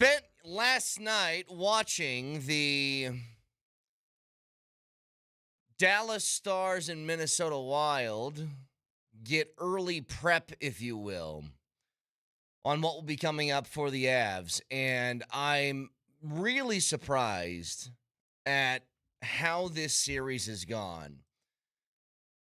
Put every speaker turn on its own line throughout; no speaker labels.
Spent last night watching the Dallas Stars and Minnesota Wild get early prep, if you will, on what will be coming up for the Avs. And I'm really surprised at how this series has gone.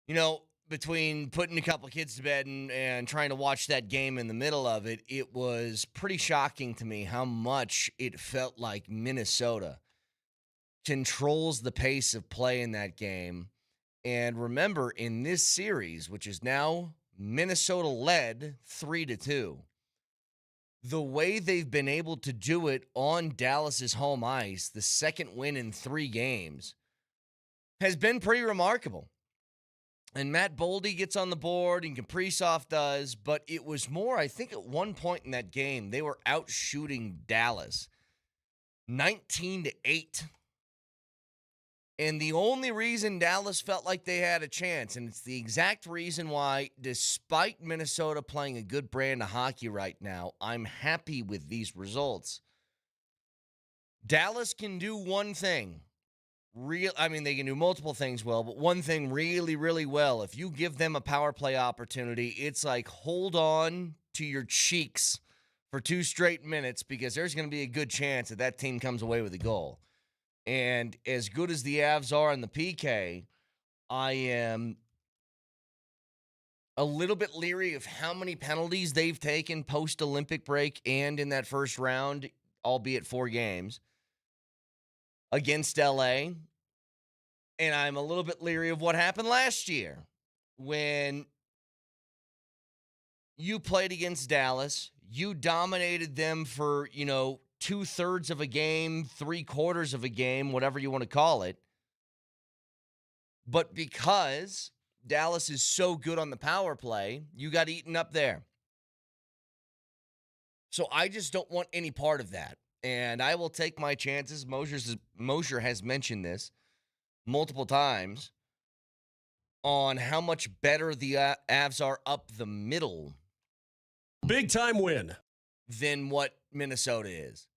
You know, between putting a couple of kids to bed and trying to watch that game in the middle of it, it was pretty shocking to me how much it felt like Minnesota controls the pace of play in that game. And remember, in this series, which is now Minnesota led 3-2, the way they've been able to do it on Dallas's home ice, the second win in 3 games, has been pretty remarkable. And Matt Boldy gets on the board and Kaprizov does, but it was more, I think at one point in that game, they were out shooting Dallas 19-8. And the only reason Dallas felt like they had a chance, and it's the exact reason why, despite Minnesota playing a good brand of hockey right now, I'm happy with these results. Dallas can do one thing. They can do multiple things well, but one thing really, really well. If you give them a power play opportunity, it's like hold on to your cheeks for 2 straight minutes because there's going to be a good chance that team comes away with a goal. And as good as the Avs are in the PK, I am a little bit leery of how many penalties they've taken post-Olympic break and in that first round, albeit 4 games, against LA. And I'm a little bit leery of what happened last year when you played against Dallas. You dominated them for, 2/3 of a game, 3/4 of a game, whatever you want to call it. But because Dallas is so good on the power play, you got eaten up there. So I just don't want any part of that. And I will take my chances. Moser has mentioned this multiple times on how much better the Avs are up the middle.
Big time win.
Than what Minnesota is.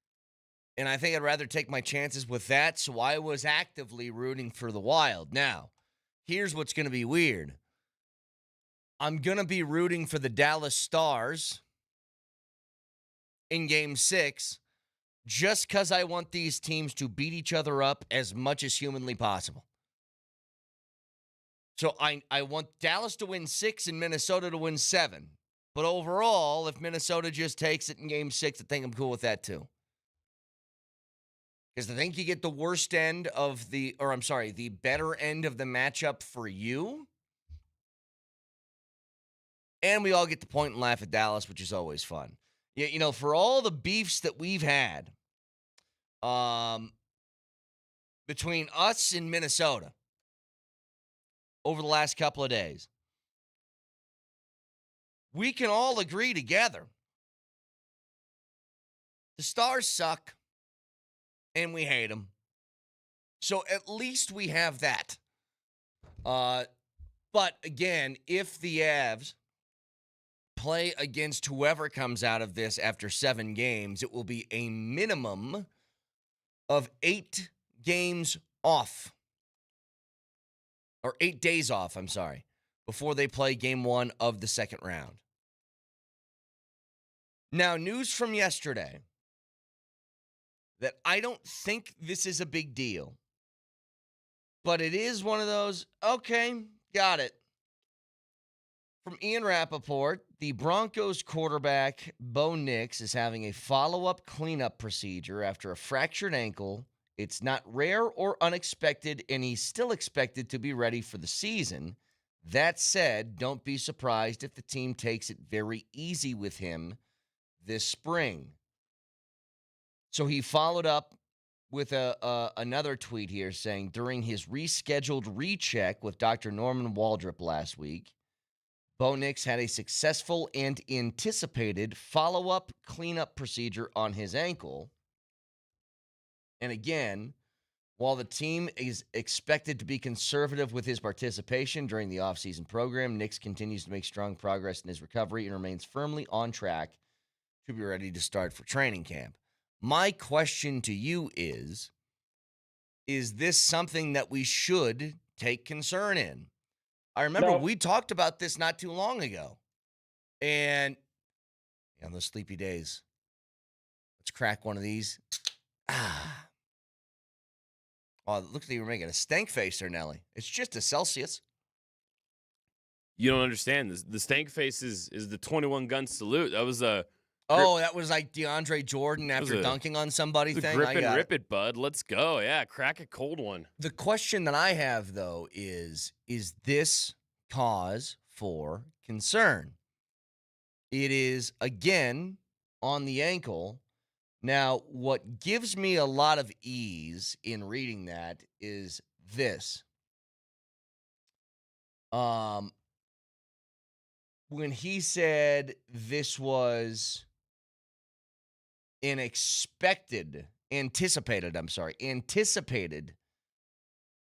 And I think I'd rather take my chances with that, so I was actively rooting for the Wild. Now, here's what's going to be weird. I'm going to be rooting for the Dallas Stars in Game 6 just because I want these teams to beat each other up as much as humanly possible. So I want Dallas to win 6 and Minnesota to win 7. But overall, if Minnesota just takes it in Game 6, I think I'm cool with that too. Because I think you get the the better end of the matchup for you. And we all get to point and laugh at Dallas, which is always fun. Yeah, for all the beefs that we've had between us and Minnesota over the last couple of days, we can all agree together. The Stars suck, and we hate them. So at least we have that. But again, if the Avs play against whoever comes out of this after 7 games, it will be a minimum of 8 games off. Or 8 days off, before they play Game 1 of the second round. Now, news from yesterday that I don't think this is a big deal, but it is one of those, okay, got it. From Ian Rappaport, the Broncos quarterback, Bo Nix, is having a follow-up cleanup procedure after a fractured ankle. It's not rare or unexpected, and he's still expected to be ready for the season. That said, don't be surprised if the team takes it very easy with him this spring. So he followed up with another tweet here saying, during his rescheduled recheck with Dr. Norman Waldrop last week, Bo Nix had a successful and anticipated follow-up cleanup procedure on his ankle. And again, while the team is expected to be conservative with his participation during the offseason program, Nix continues to make strong progress in his recovery and remains firmly on track to be ready to start for training camp. My question to you is this something that we should take concern in? I remember we talked about this not too long ago. And on those sleepy days, let's crack one of these. Ah. Oh, it looks like you were making a stank face there, Nelly. It's just a Celsius.
You don't understand. The stank face is the 21 gun salute. That was a
that was like DeAndre Jordan after dunking on somebody thing.
Grip and rip it, bud. Let's go. Yeah, crack a cold one.
The question that I have, though, is this cause for concern? It is, again, on the ankle. Now, what gives me a lot of ease in reading that is this. When he said this was anticipated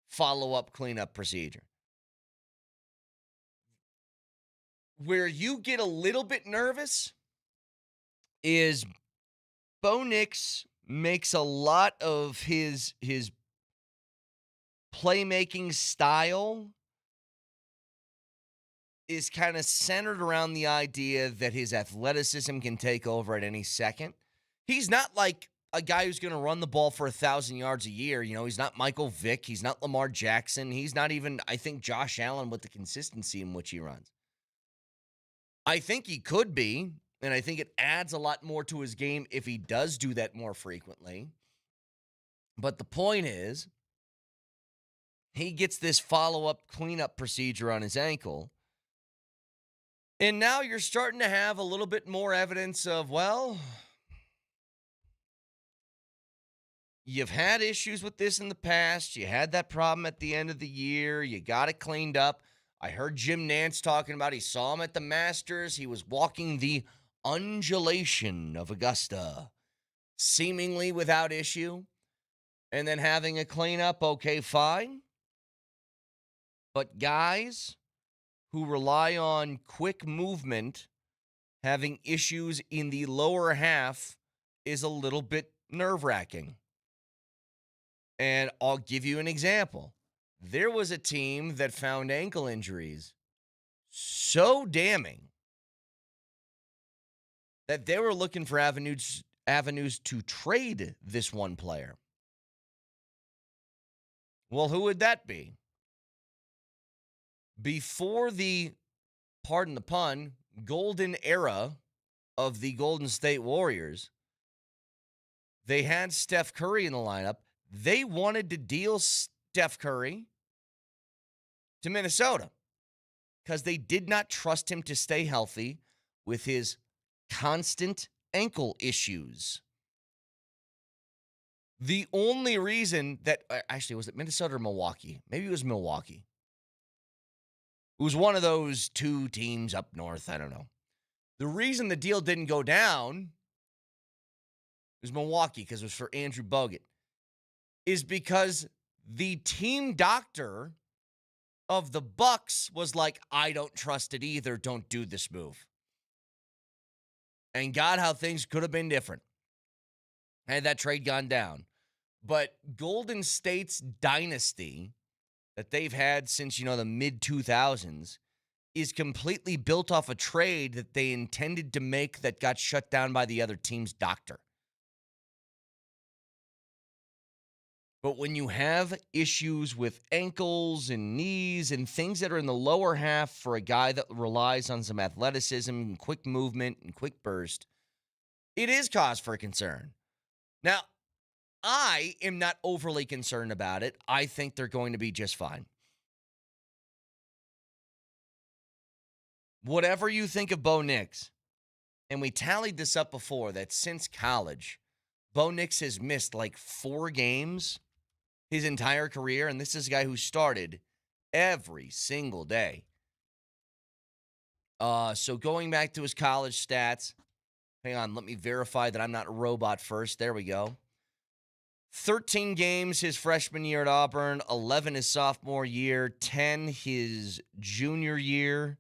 follow-up cleanup procedure. Where you get a little bit nervous is Bo Nix makes a lot of his playmaking style is kind of centered around the idea that his athleticism can take over at any second. He's not like a guy who's going to run the ball for 1,000 yards a year. You know, he's not Michael Vick. He's not Lamar Jackson. He's not even, I think, Josh Allen with the consistency in which he runs. I think he could be, and I think it adds a lot more to his game if he does do that more frequently. But the point is, he gets this follow-up cleanup procedure on his ankle. And now you're starting to have a little bit more evidence of, well, you've had issues with this in the past. You had that problem at the end of the year. You got it cleaned up. I heard Jim Nantz talking about he saw him at the Masters. He was walking the undulation of Augusta, seemingly without issue. And then having a cleanup, okay, fine. But guys who rely on quick movement, having issues in the lower half is a little bit nerve-wracking. And I'll give you an example. There was a team that found ankle injuries so damning that they were looking for avenues to trade this one player. Well, who would that be? Before the, pardon the pun, golden era of the Golden State Warriors, they had Steph Curry in the lineup. They wanted to deal Steph Curry to Minnesota because they did not trust him to stay healthy with his constant ankle issues. The only reason that, actually, was it Minnesota or Milwaukee? Maybe it was Milwaukee. It was one of those two teams up north. I don't know. The reason the deal didn't go down was Milwaukee, because it was for Andrew Bogut, is because the team doctor of the Bucks was like, I don't trust it either. Don't do this move. And God, how things could have been different had that trade gone down. But Golden State's dynasty that they've had since, the mid-2000s is completely built off a trade that they intended to make that got shut down by the other team's doctor. But when you have issues with ankles and knees and things that are in the lower half for a guy that relies on some athleticism and quick movement and quick burst, it is cause for concern. Now, I am not overly concerned about it. I think they're going to be just fine. Whatever you think of Bo Nix, and we tallied this up before, that since college, Bo Nix has missed like 4 games his entire career, and this is a guy who started every single day. So going back to his college stats, hang on, let me verify that I'm not a robot first. There we go. 13 games his freshman year at Auburn, 11 his sophomore year, 10 his junior year,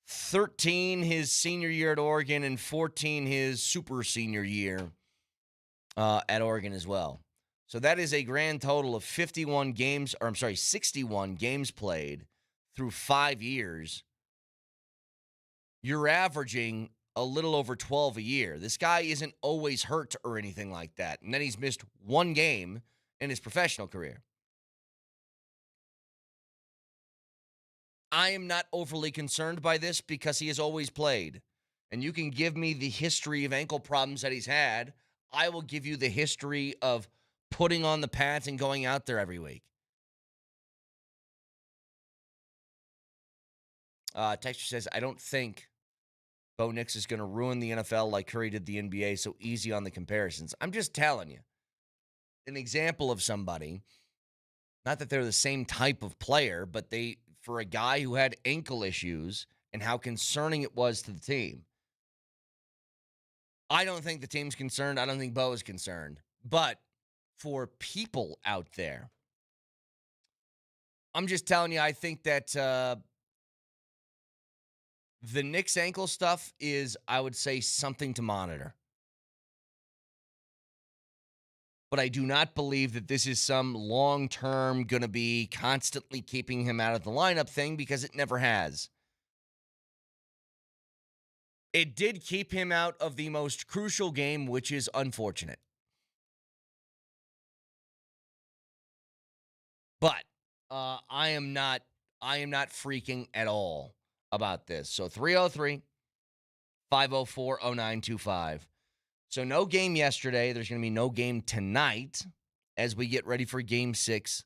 13 his senior year at Oregon, and 14 his super senior year at Oregon as well. So that is a grand total of 61 games, or I'm sorry, 61 games played through 5 years. You're averaging a little over 12 a year. This guy isn't always hurt or anything like that. And then he's missed one game in his professional career. I am not overly concerned by this because he has always played. And you can give me the history of ankle problems that he's had. I will give you the history of putting on the pads and going out there every week. Texture says, I don't think Bo Nix is going to ruin the NFL like Curry did the NBA, so easy on the comparisons. I'm just telling you. An example of somebody, not that they're the same type of player, but for a guy who had ankle issues and how concerning it was to the team. I don't think the team's concerned. I don't think Bo is concerned. But for people out there, I'm just telling you, I think that the Knicks ankle stuff is, I would say, something to monitor. But I do not believe that this is some long-term going to be constantly keeping him out of the lineup thing, because it never has. It did keep him out of the most crucial game, which is unfortunate. But I am not freaking at all about this. So 303-504-0925. So no game yesterday. There's going to be no game tonight as we get ready for Game 6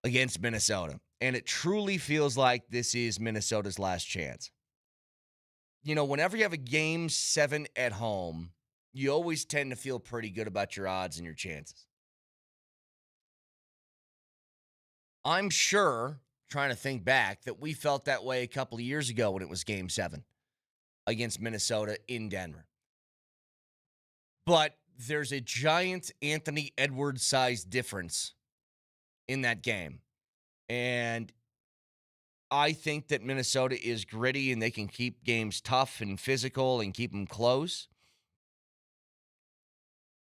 against Minnesota. And it truly feels like this is Minnesota's last chance. You know, whenever you have a Game 7 at home, you always tend to feel pretty good about your odds and your chances. I'm sure, trying to think back, that we felt that way a couple of years ago when it was Game 7 against Minnesota in Denver. But there's a giant Anthony Edwards-sized difference in that game. And I think that Minnesota is gritty and they can keep games tough and physical and keep them close.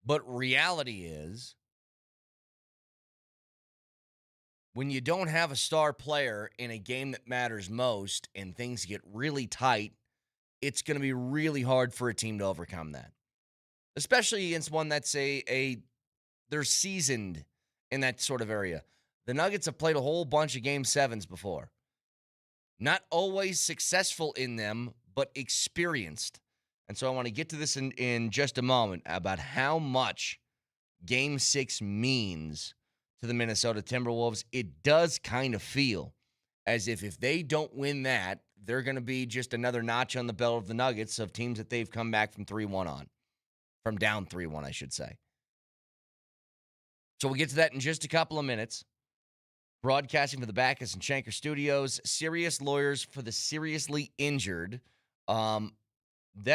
But reality is, when you don't have a star player in a game that matters most and things get really tight, it's going to be really hard for a team to overcome that. Especially against one that's they're seasoned in that sort of area. The Nuggets have played a whole bunch of Game 7s before. Not always successful in them, but experienced. And so I want to get to this in just a moment about how much Game 6 means to the Minnesota Timberwolves. It does kind of feel as if they don't win that, they're going to be just another notch on the belt of the Nuggets of teams that they've come back from 3-1 on. From down 3-1, I should say. So we'll get to that in just a couple of minutes. Broadcasting for the Backus and Shanker Studios, serious lawyers for the seriously injured. That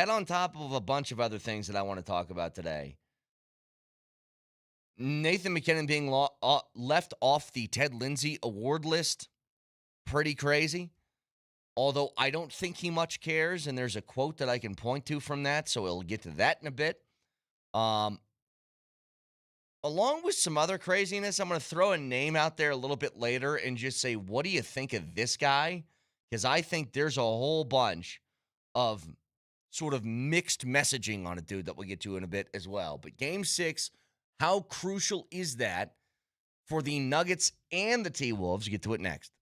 on top of a bunch of other things that I want to talk about today. Nathan MacKinnon being left off the Ted Lindsay award list. Pretty crazy. Although I don't think he much cares, and there's a quote that I can point to from that, so we'll get to that in a bit. Along with some other craziness, I'm going to throw a name out there a little bit later and just say, what do you think of this guy? Because I think there's a whole bunch of sort of mixed messaging on a dude that we'll get to in a bit as well. But Game 6, how crucial is that for the Nuggets and the T-Wolves? Get to it next.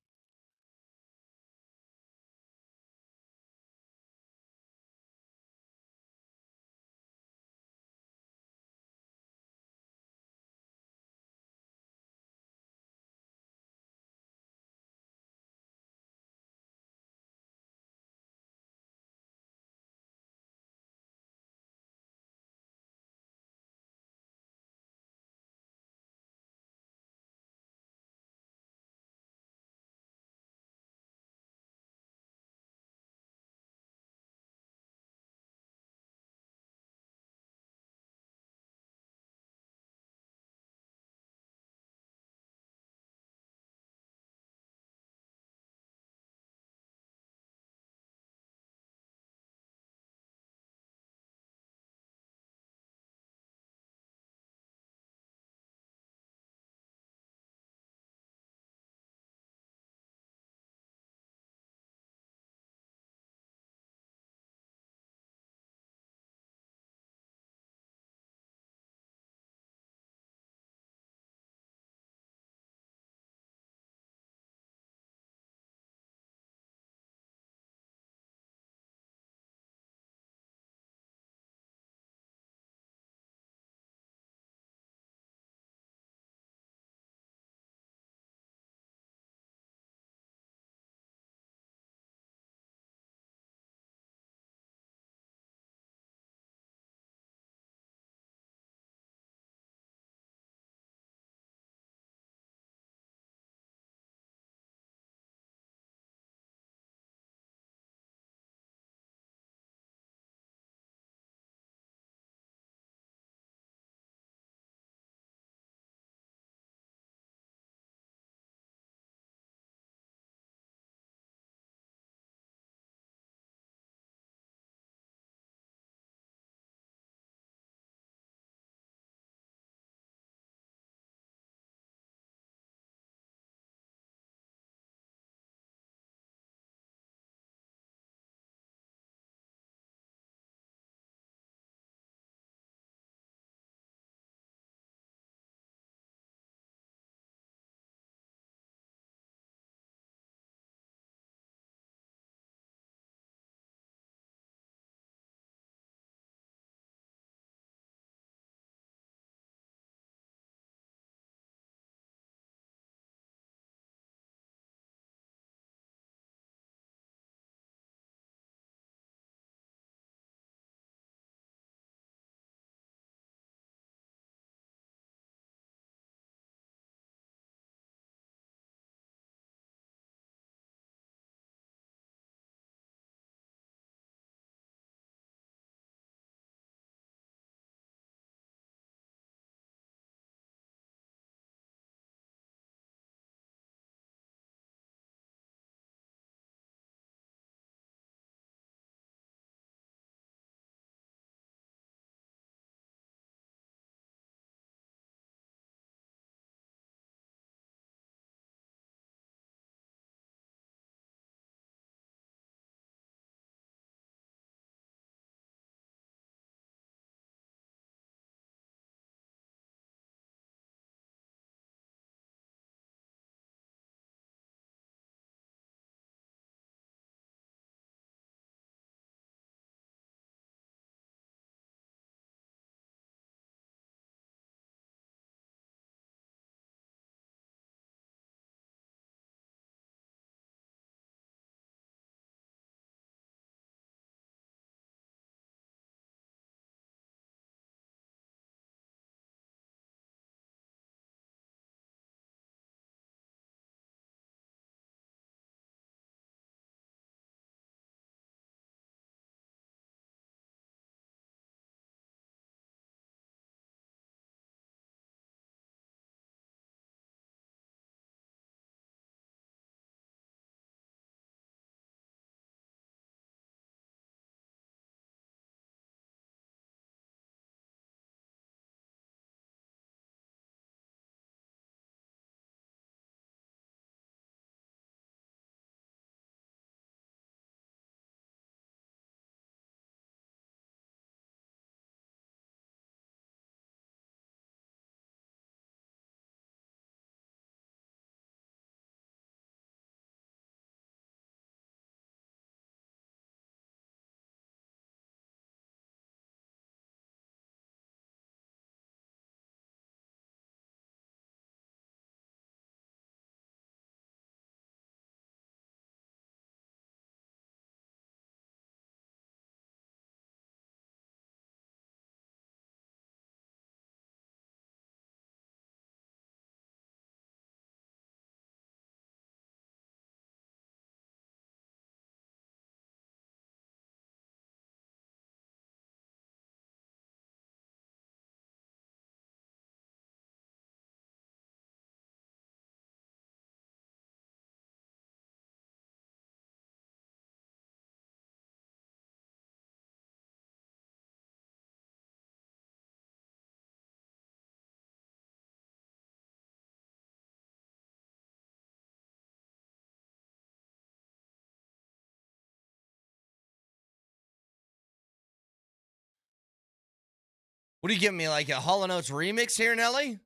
What are you giving me, like a Hall & Oates remix here, Nelly?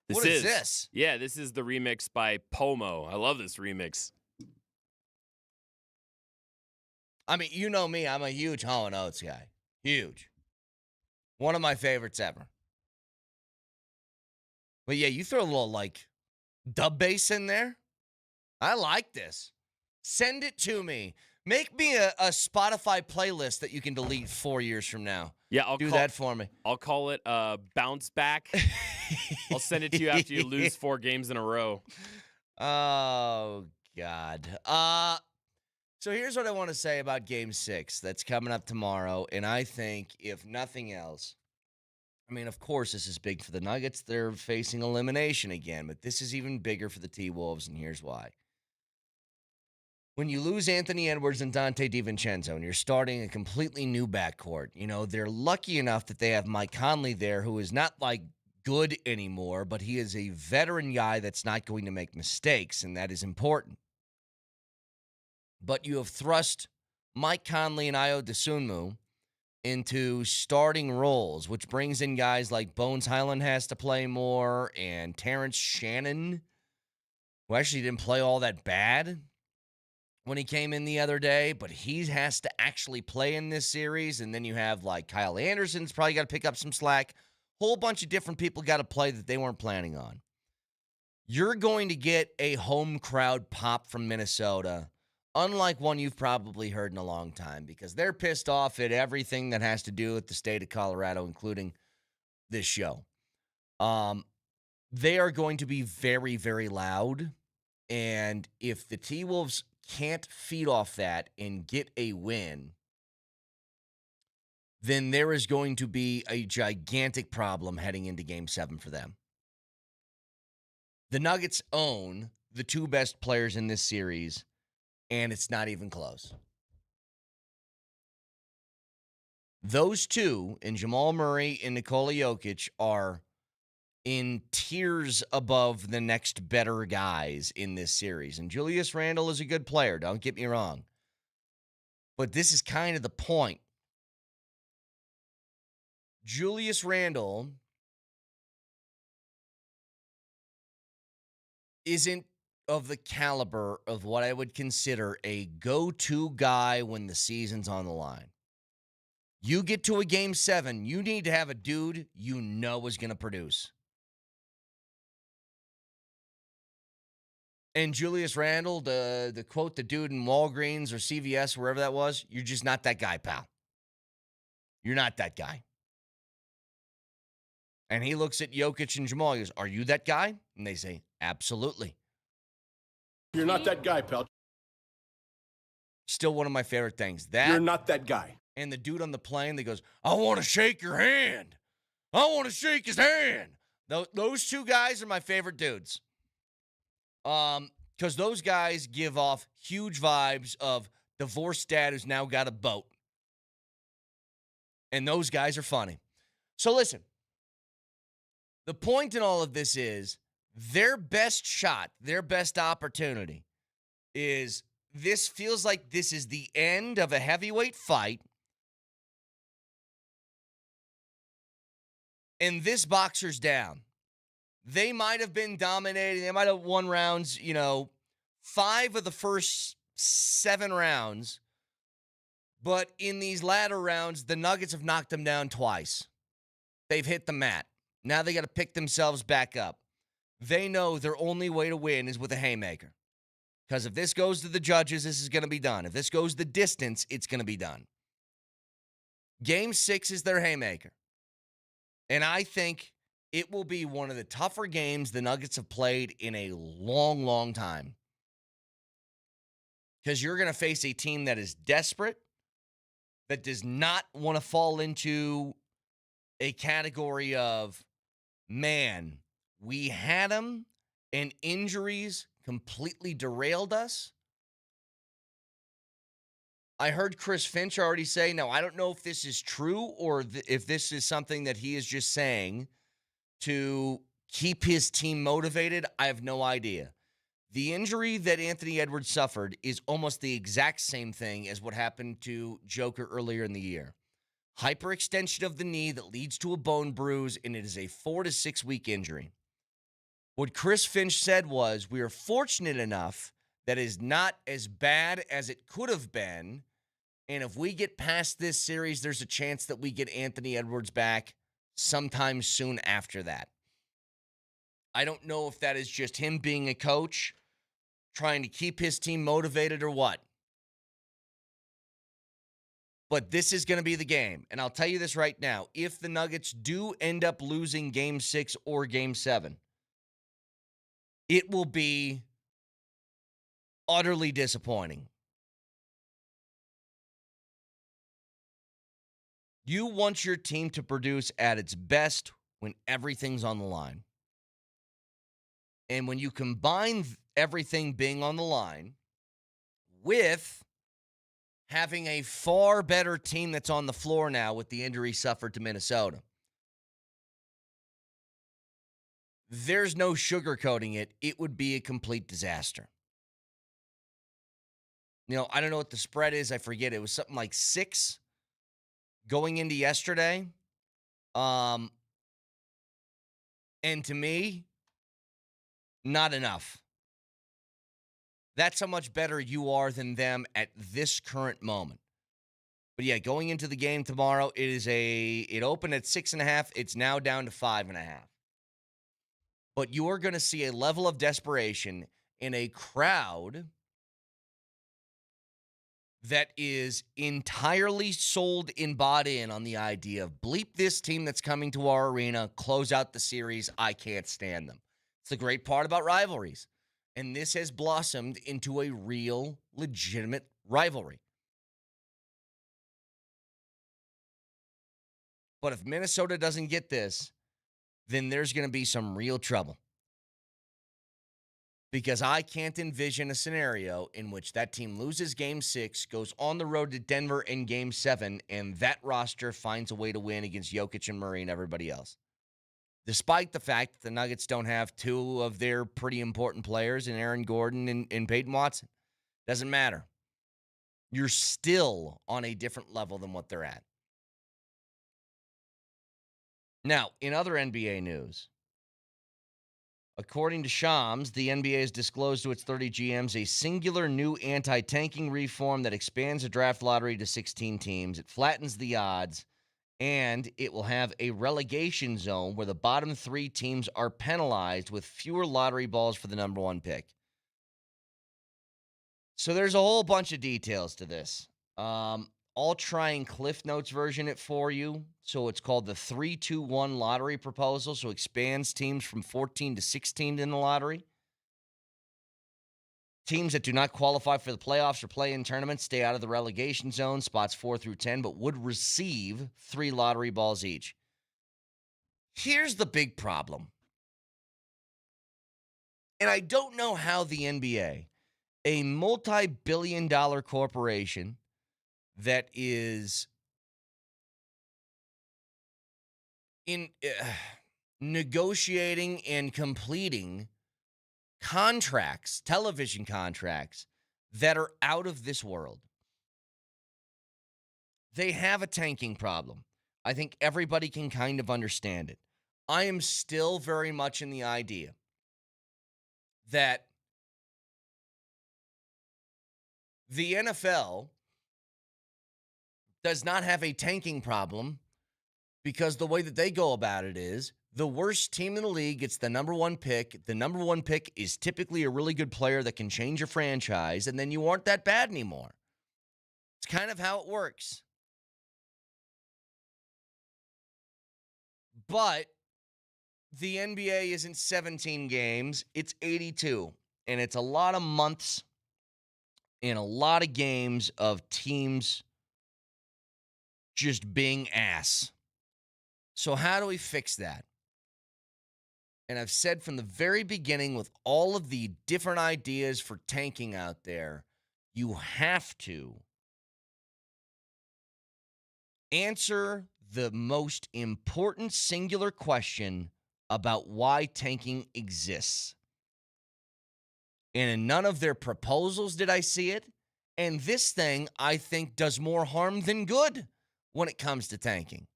What is this?
Yeah, this is the remix by Pomo. I love this remix.
I mean, you know me. I'm a huge Hall & Oates guy. Huge. One of my favorites ever. But yeah, you throw a little, like, dub bass in there. I like this. Send it to me. Make me a Spotify playlist that you can delete 4 years from now.
Yeah,
Do that for me.
I'll call it Bounce Back. I'll send it to you after you lose 4 games in a row.
Oh, God. So here's what I want to say about Game 6 that's coming up tomorrow. And I think, if nothing else, I mean, of course, this is big for the Nuggets. They're facing elimination again. But this is even bigger for the T-Wolves, and here's why. When you lose Anthony Edwards and Dante DiVincenzo and you're starting a completely new backcourt, you know, they're lucky enough that they have Mike Conley there, who is not, like, good anymore, but he is a veteran guy that's not going to make mistakes, and that is important. But you have thrust Mike Conley and Ayo Dosunmu into starting roles, which brings in guys like Bones Highland has to play more, and Terrence Shannon, who actually didn't play all that bad when he came in the other day, but he has to actually play in this series. And then you have, like, Kyle Anderson's probably got to pick up some slack. Whole bunch of different people got to play that they weren't planning on. You're going to get a home crowd pop from Minnesota, unlike one you've probably heard in a long time, because they're pissed off at everything that has to do with the state of Colorado, including this show. They are going to be very, very loud. And if the T-Wolves can't feed off that and get a win, then there is going to be a gigantic problem heading into Game 7 for them. The Nuggets own the 2 best players in this series, and it's not even close. Those 2, in Jamal Murray and Nikola Jokic, are in tiers above the next better guys in this series. And Julius Randle is a good player, don't get me wrong. But this is kind of the point. Julius Randle isn't of the caliber of what I would consider a go-to guy when the season's on the line. You get to a Game 7, you need to have a dude you know is going to produce. And Julius Randle, the quote the dude in Walgreens or CVS, wherever that was, you're just not that guy, pal. You're not that guy. And he looks at Jokic and Jamal. He goes, "Are you that guy?" And they say, "Absolutely."
You're not that guy, pal.
Still one of my favorite things. That
You're not that guy.
And the dude on the plane that goes, "I want to shake your hand. I want to shake his hand." Those 2 guys are my favorite dudes. Because those guys give off huge vibes of divorced dad who's now got a boat. And those guys are funny. So listen, the point in all of this is their best shot, their best opportunity is this feels like this is the end of a heavyweight fight. And this boxer's down. They might have been dominating. They might have won rounds, 5 of the first 7 rounds. But in these latter rounds, the Nuggets have knocked them down twice. They've hit the mat. Now they got to pick themselves back up. They know their only way to win is with a haymaker. Because if this goes to the judges, this is going to be done. If this goes the distance, it's going to be done. Game 6 is their haymaker. And I think it will be one of the tougher games the Nuggets have played in a long, long time. Because you're going to face a team that is desperate, that does not want to fall into a category of, man, we had them and injuries completely derailed us. I heard Chris Finch already say, now I don't know if this is true or if this is something that he is just saying to keep his team motivated. I have no idea. The injury that Anthony Edwards suffered is almost the exact same thing as what happened to Joker earlier in the year. hyperextension of the knee that leads to a bone bruise, and it is a 4 to 6 week injury. What Chris Finch said was, we are fortunate enough that is not as bad as it could have been, and if we get past this series, there's a chance that we get Anthony Edwards back sometime soon after that. I don't know if that is just him being a coach, trying to keep his team motivated or what. But this is going to be the game. And I'll tell you this right now. If the Nuggets do end up losing Game 6 or Game 7, it will be utterly disappointing. You want your team to produce at its best when everything's on the line. And when you combine everything being on the line with having a far better team that's on the floor now with the injury suffered to Minnesota, there's no sugarcoating it. It would be a complete disaster. You know, I don't know what the spread is. I forget. It was something like 6 going into yesterday. And to me, not enough. That's how much better you are than them at this current moment. But yeah, going into the game tomorrow, it opened at 6.5. It's now down to 5.5. But you are going to see a level of desperation in a crowd that is entirely sold and bought in on the idea of bleep this team that's coming to our arena, close out the series, I can't stand them. It's the great part about rivalries. And this has blossomed into a real, legitimate rivalry. But if Minnesota doesn't get this, then there's going to be some real trouble. Because I can't envision a scenario in which that team loses Game 6, goes on the road to Denver in Game 7, and that roster finds a way to win against Jokic and Murray and everybody else. Despite the fact that the Nuggets don't have 2 of their pretty important players in Aaron Gordon and Peyton Watson. Doesn't matter. You're still on a different level than what they're at. Now, in other NBA news, according to Shams, the NBA has disclosed to its 30 GMs a singular new anti-tanking reform that expands the draft lottery to 16 teams. It flattens the odds, and it will have a relegation zone where the bottom 3 teams are penalized with fewer lottery balls for the number 1 pick. So there's a whole bunch of details to this. I'll try and Cliff Notes version it for you. So it's called the 3-2-1 lottery proposal. So expands teams from 14 to 16 in the lottery. Teams that do not qualify for the playoffs or play-in tournaments stay out of the relegation zone, spots 4 through 10, but would receive 3 lottery balls each. Here's the big problem. And I don't know how the NBA, a multi-billion-dollar corporation that is in negotiating and completing contracts, television contracts that are out of this world. They have a tanking problem. I think everybody can kind of understand it. I am still very much in the idea that the NFL does not have a tanking problem because the way that they go about it is the worst team in the league gets the number 1 pick. The number 1 pick is typically a really good player that can change your franchise, and then you aren't that bad anymore. It's kind of how it works. But the NBA isn't 17 games. It's 82, and it's a lot of months and a lot of games of teams just being ass. So how do we fix that? And I've said from the very beginning, with all of the different ideas for tanking out there, you have to answer the most important singular question about why tanking exists. And in none of their proposals did I see it. And this thing, I think, does more harm than good when it comes to tanking.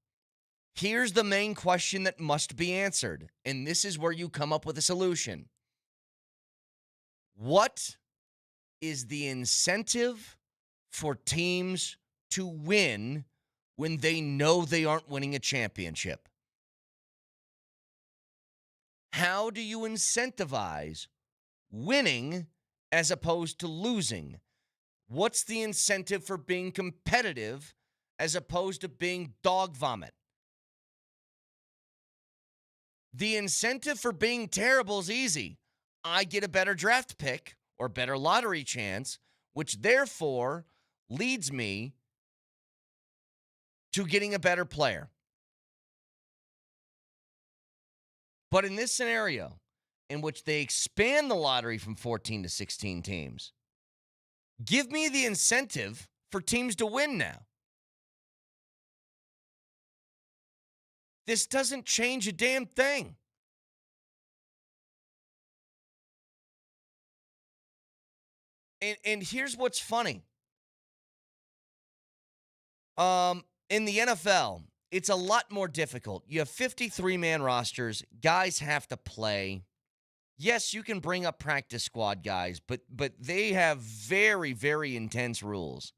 Here's the main question that must be answered, and this is where you come up with a solution. What is the incentive for teams to win when they know they aren't winning a championship? How do you incentivize winning as opposed to losing? What's the incentive for being competitive as opposed to being dog vomit? The incentive for being terrible is easy. I get a better draft pick or better lottery chance, which therefore leads me to getting a better player. But in this scenario, in which they expand the lottery from 14 to 16 teams, give me the incentive for teams to win now. This doesn't change a damn thing. And here's what's funny. In the NFL, it's a lot more difficult. You have 53-man rosters. Guys have to play. Yes, you can bring up practice squad guys, but they have very, very intense rules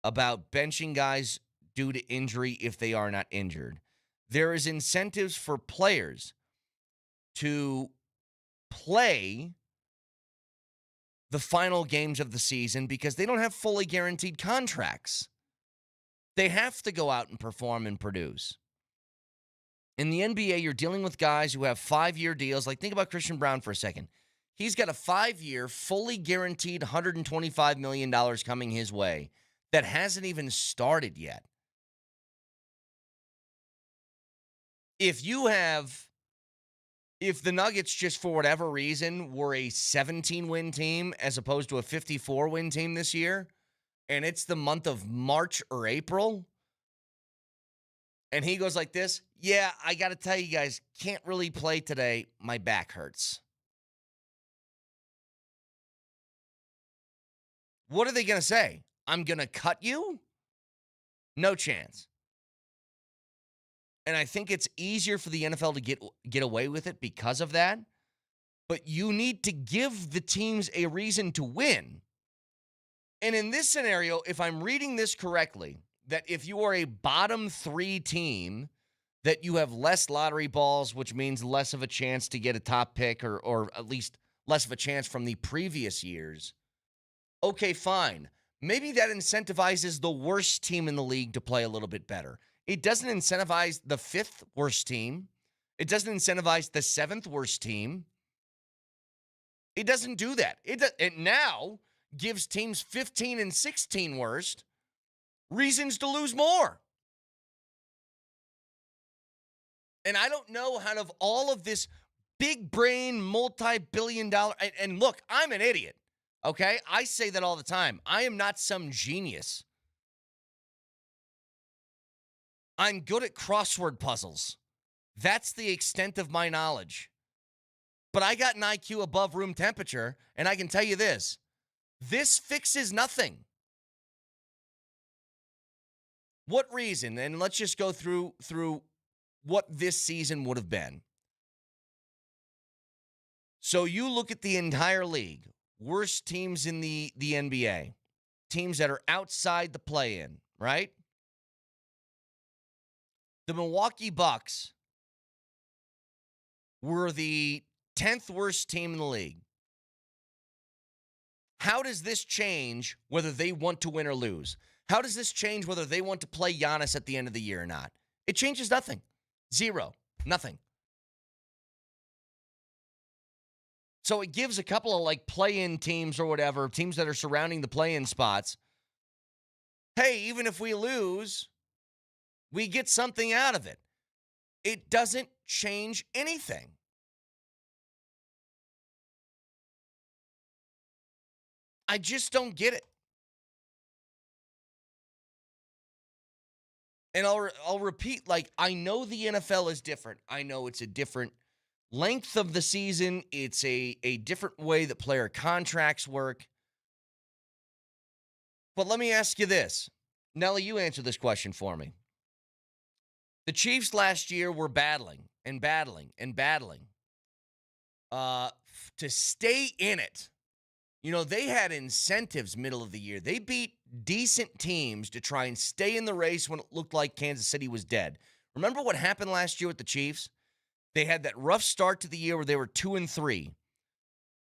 about benching guys due to injury if they are not injured. There is incentives for players to play the final games of the season because they don't have fully guaranteed contracts. They have to go out and perform and produce. In the NBA, you're dealing with guys who have 5-year deals. Like, think about Christian Brown for a second. He's got a 5-year, fully guaranteed $125 million coming his way that hasn't even started yet. If the Nuggets, just for whatever reason, were a 17-win team as opposed to a 54-win team this year, and it's the month of March or April, and he goes like this, yeah, I got to tell you guys, can't really play today. My back hurts. What are they going to say? I'm going to cut you? No chance. And I think it's easier for the NFL to get away with it because of that. But you need to give the teams a reason to win. And in this scenario, if I'm reading this correctly, that if you are a bottom 3 team, that you have less lottery balls, which means less of a chance to get a top pick or at least less of a chance from the previous years. Okay, fine. Maybe that incentivizes the worst team in the league to play a little bit better. It doesn't incentivize the 5th worst team. It doesn't incentivize the 7th worst team. It doesn't do that. It now gives teams 15 and 16 worst reasons to lose more. And I don't know how of all of this big brain, multi-billion dollar, and look, I'm an idiot, okay? I say that all the time. I am not some genius. I'm good at crossword puzzles. That's the extent of my knowledge. But I got an IQ above room temperature, and I can tell you this. This fixes nothing. What reason? And let's just go through what this season would have been. So you look at the entire league, worst teams in the NBA, teams that are outside the play-in, right? The Milwaukee Bucks were the 10th worst team in the league. How does this change whether they want to win or lose? How does this change whether they want to play Giannis at the end of the year or not? It changes nothing. Zero. Nothing. So it gives a couple of like play-in teams or whatever, teams that are surrounding the play-in spots, hey, even if we lose, we get something out of it. It doesn't change anything. I just don't get it. And I'll repeat, like, I know the NFL is different. I know it's a different length of the season. It's a different way that player contracts work. But let me ask you this. Nelly, you answer this question for me. The Chiefs last year were battling to stay in it. You know, they had incentives middle of the year. They beat decent teams to try and stay in the race when it looked like Kansas City was dead. Remember what happened last year with the Chiefs? They had that rough start to the year where they were 2-3.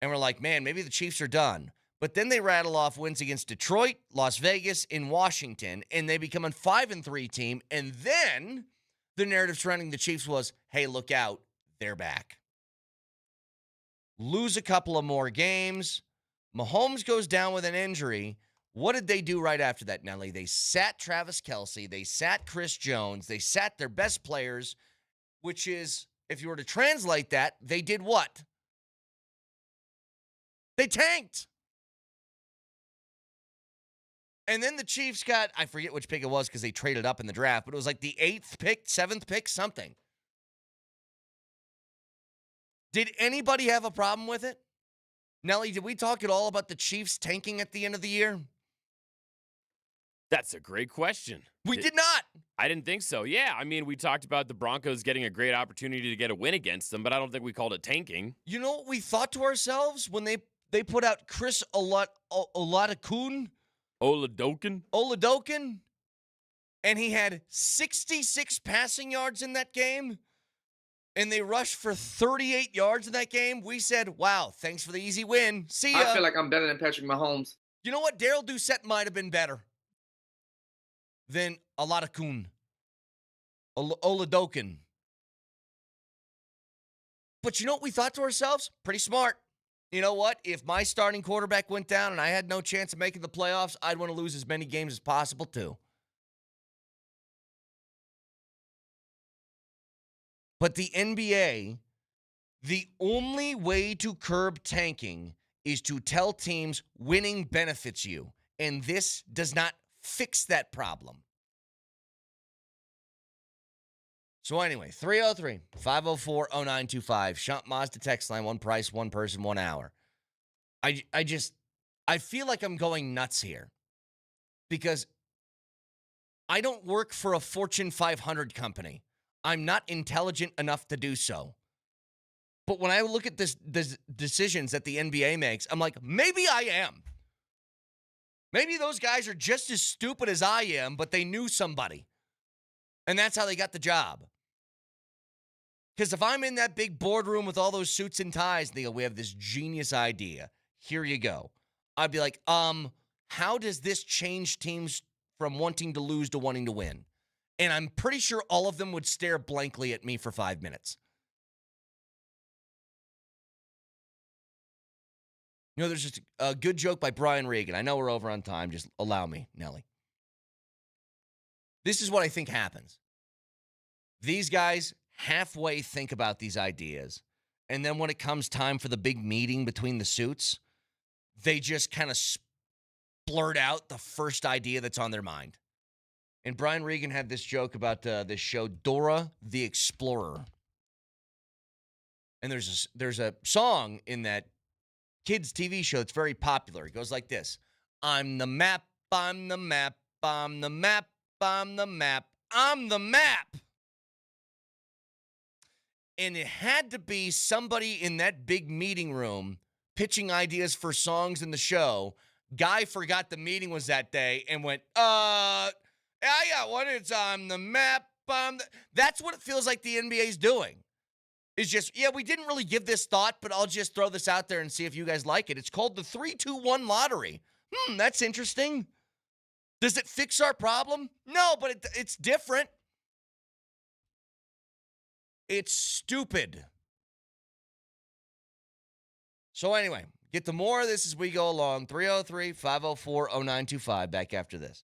And we're like, man, maybe the Chiefs are done. But then they rattle off wins against Detroit, Las Vegas, and Washington, and they become a 5-3 team. And then the narrative surrounding the Chiefs was, hey, look out, they're back. Lose a couple of more games. Mahomes goes down with an injury. What did they do right after that, Nelly? They sat Travis Kelce. They sat Chris Jones. They sat their best players, which is, if you were to translate that, they did what? They tanked. And then the Chiefs got, I forget which pick it was because they traded up in the draft, but it was like the 8th pick, 7th pick, something. Did anybody have a problem with it? Nelly, did we talk at all about the Chiefs tanking at the end of the year?
That's a great question.
We did not.
I didn't think so. Yeah, I mean, we talked about the Broncos getting a great opportunity to get a win against them, but I don't think we called it tanking.
You know what we thought to ourselves when they put out Chris Oladokin, and he had 66 passing yards in that game, and they rushed for 38 yards in that game? We said, wow, thanks for the easy win. See ya.
I feel like I'm better than Patrick Mahomes.
You know what? Daryl Doucette might have been better than Oladokin. But you know what we thought to ourselves? Pretty smart. You know what? If my starting quarterback went down and I had no chance of making the playoffs, I'd want to lose as many games as possible too. But the NBA, the only way to curb tanking is to tell teams winning benefits you. And this does not fix that problem. So anyway, 303-504-0925. Shunt Mazda text line, one price, one person, 1 hour. I feel like I'm going nuts here because I don't work for a Fortune 500 company. I'm not intelligent enough to do so. But when I look at this decisions that the NBA makes, I'm like, maybe I am. Maybe those guys are just as stupid as I am, but they knew somebody. And that's how they got the job. Because if I'm in that big boardroom with all those suits and ties, and they go, we have this genius idea. Here you go. I'd be like, how does this change teams from wanting to lose to wanting to win? And I'm pretty sure all of them would stare blankly at me for 5 minutes. You know, there's just a good joke by Brian Regan. I know we're over on time. Just allow me, Nelly. This is what I think happens. These guys halfway think about these ideas, and then when it comes time for the big meeting between the suits, they just kind of blurt out the first idea that's on their mind. And Brian Regan had this joke about this show, Dora the Explorer. And there's a song in that kids' TV show that's very popular. It goes like this. I'm the map, I'm the map, I'm the map, I'm the map, I'm the map. And it had to be somebody in that big meeting room pitching ideas for songs in the show. Guy forgot the meeting was that day and went, I got one. It's on the map. That's what it feels like the NBA's doing. It's just, yeah, we didn't really give this thought, but I'll just throw this out there and see if you guys like it. It's called the 3-2-1 lottery. That's interesting. Does it fix our problem? No, but it's different. It's stupid. So anyway, get to more of this as we go along. 303-504-0925. Back after this.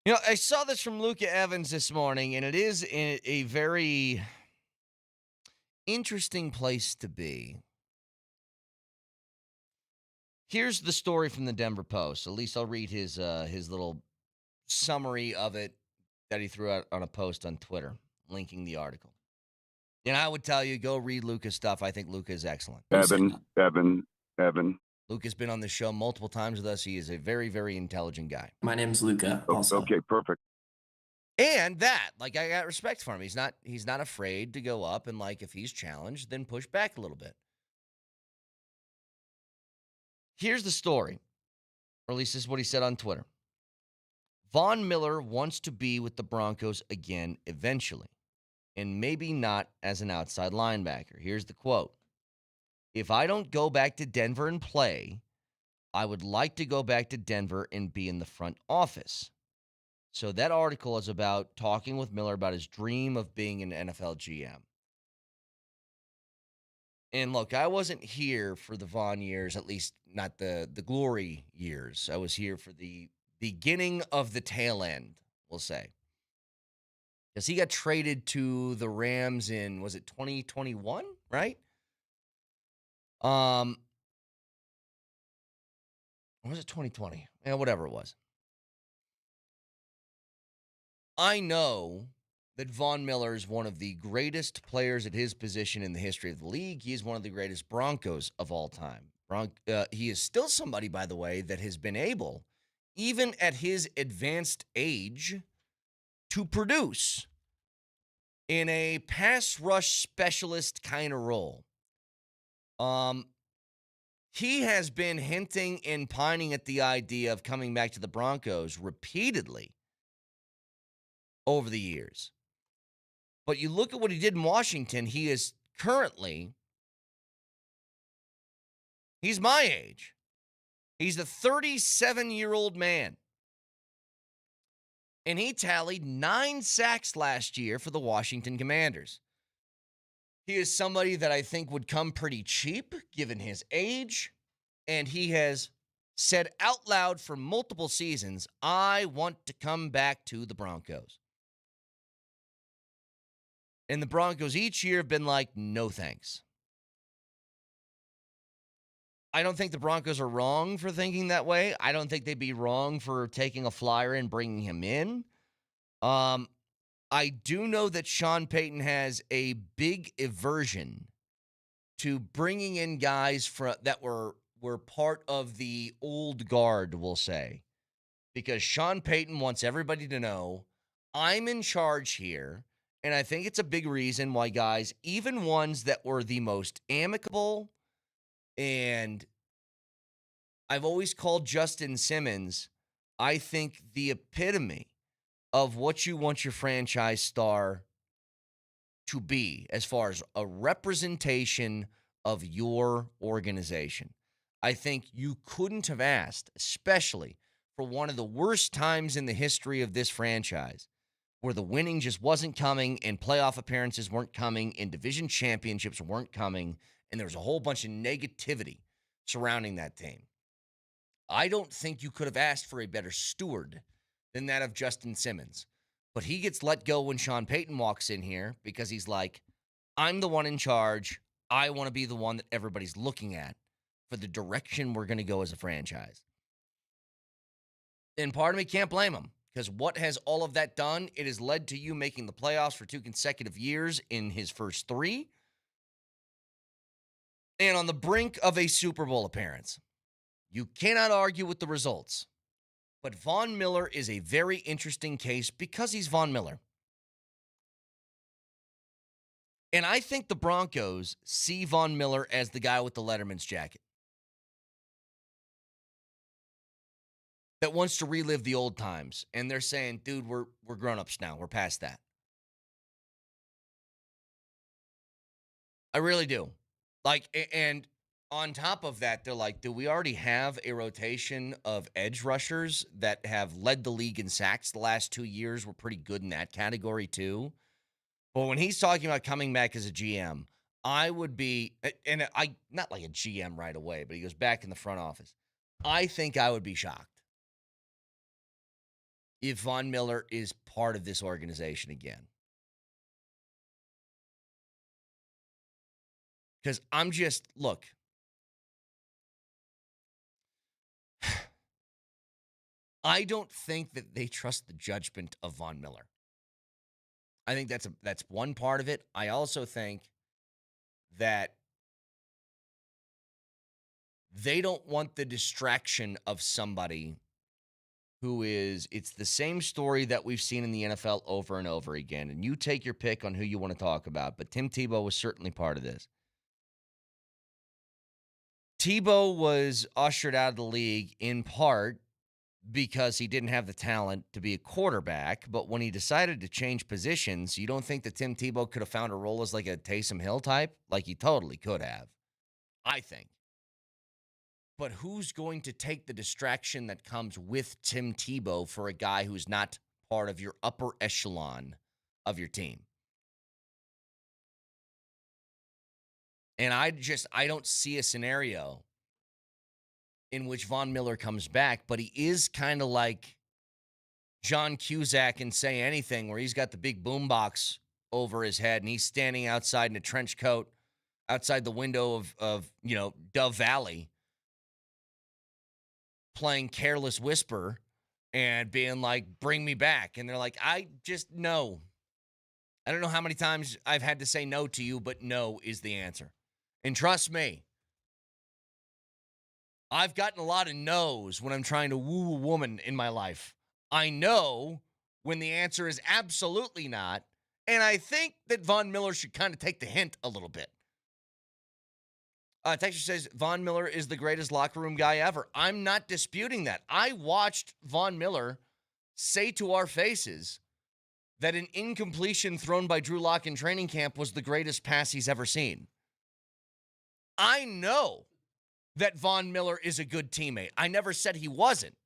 I saw this from Luca Evans this morning, and it is a very interesting place to be. Here's the story from the Denver Post. At least I'll read his little summary of it that he threw out on a post on Twitter, linking the article. And I would tell you, go read Luca's stuff. I think Luca is excellent.
Evan.
Luca's been on the show multiple times with us. He is a very, very intelligent guy.
My name's Luca. Also.
Okay, perfect.
And that, I got respect for him. He's not afraid to go up and, if he's challenged, then push back a little bit. Here's the story, or at least this is what he said on Twitter. Von Miller wants to be with the Broncos again eventually, and maybe not as an outside linebacker. Here's the quote. If I don't go back to Denver and play, I would like to go back to Denver and be in the front office. So that article is about talking with Miller about his dream of being an NFL GM. And look, I wasn't here for the Von years, at least not the glory years. I was here for the beginning of the tail end, we'll say. Because he got traded to the Rams in, was it 2021, right? Or was it 2020? Yeah, whatever it was. I know that Von Miller is one of the greatest players at his position in the history of the league. He is one of the greatest Broncos of all time. He is still somebody, by the way, that has been able, even at his advanced age, to produce in a pass rush specialist kind of role. He has been hinting and pining at the idea of coming back to the Broncos repeatedly over the years. But you look at what he did in Washington, he is currently, he's my age. He's a 37-year-old man. And he tallied 9 sacks last year for the Washington Commanders. He is somebody that I think would come pretty cheap given his age. And he has said out loud for multiple seasons, I want to come back to the Broncos. And the Broncos each year have been like, no thanks. I don't think the Broncos are wrong for thinking that way. I don't think they'd be wrong for taking a flyer and bringing him in. I do know that Sean Payton has a big aversion to bringing in guys that were part of the old guard, we'll say. Because Sean Payton wants everybody to know, I'm in charge here. And I think it's a big reason why guys, even ones that were the most amicable, and I've always called Justin Simmons, I think, the epitome of what you want your franchise star to be as far as a representation of your organization. I think you couldn't have asked, especially for one of the worst times in the history of this franchise, where the winning just wasn't coming and playoff appearances weren't coming and division championships weren't coming, and there was a whole bunch of negativity surrounding that team. I don't think you could have asked for a better steward than that of Justin Simmons. But he gets let go when Sean Payton walks in here because he's like, I'm the one in charge. I want to be the one that everybody's looking at for the direction we're going to go as a franchise. And part of me can't blame him, because what has all of that done? It has led to you making the playoffs for 2 consecutive years in his first 3, and on the brink of a Super Bowl appearance. You cannot argue with the results. But Von Miller is a very interesting case because he's Von Miller. And I think the Broncos see Von Miller as the guy with the Letterman's jacket that wants to relive the old times. And they're saying, dude, we're grown-ups now. We're past that. I really do. And on top of that, they're like, do we already have a rotation of edge rushers that have led the league in sacks the last 2 years? We're pretty good in that category too. But when he's talking about coming back as a GM, I would be, and I not like a GM right away, but he goes back in the front office. I think I would be shocked if Von Miller is part of this organization again. Because look, I don't think that they trust the judgment of Von Miller. I think that's one part of it. I also think that they don't want the distraction of somebody it's the same story that we've seen in the NFL over and over again. And you take your pick on who you want to talk about, but Tim Tebow was certainly part of this. Tebow was ushered out of the league in part because he didn't have the talent to be a quarterback. But when he decided to change positions, you don't think that Tim Tebow could have found a role as like a Taysom Hill type? Like he totally could have, I think. But who's going to take the distraction that comes with Tim Tebow for a guy who's not part of your upper echelon of your team? And I don't see a scenario in which Von Miller comes back, but he is kind of like John Cusack in Say Anything, where he's got the big boombox over his head and he's standing outside in a trench coat outside the window of Dove Valley playing Careless Whisper and being like, bring me back. And they're like, no. I don't know how many times I've had to say no to you, but no is the answer. And trust me, I've gotten a lot of no's when I'm trying to woo a woman in my life. I know when the answer is absolutely not. And I think that Von Miller should kind of take the hint a little bit. Texture says Von Miller is the greatest locker room guy ever. I'm not disputing that. I watched Von Miller say to our faces that an incompletion thrown by Drew Lock in training camp was the greatest pass he's ever seen. I know that Von Miller is a good teammate. I never said he wasn't.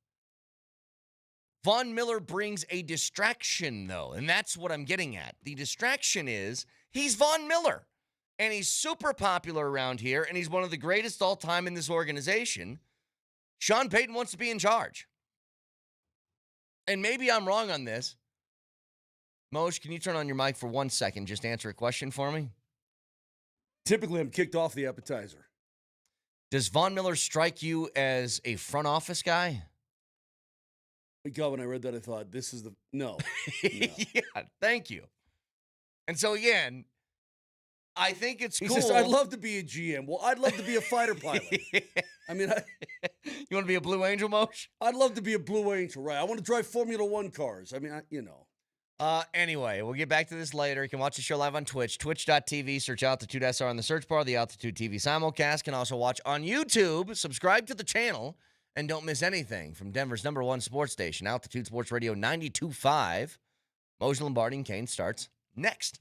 Von Miller brings a distraction, though, and that's what I'm getting at. The distraction is he's Von Miller. And he's super popular around here, and he's one of the greatest all time in this organization. Sean Payton wants to be in charge. And maybe I'm wrong on this. Moshe, can you turn on your mic for 1 second? Just answer a question for me.
Typically, I'm kicked off the appetizer.
Does Von Miller strike you as a front office guy?
God, when I read that, I thought, this is no.
Yeah, thank you. And so, again, I think it's cool.
He says, I'd love to be a GM. Well, I'd love to be a fighter pilot. I mean,
you want to be a Blue Angel, Moshe?
I'd love to be a Blue Angel, right? I want to drive Formula One cars. I mean,
Anyway, we'll get back to this later. You can watch the show live on Twitch, twitch.tv. Search Altitude SR on the search bar. The Altitude TV simulcast can also watch on YouTube. Subscribe to the channel and don't miss anything from Denver's #1 sports station, Altitude Sports Radio 92.5. Moser, Lombardi, and Kane starts next.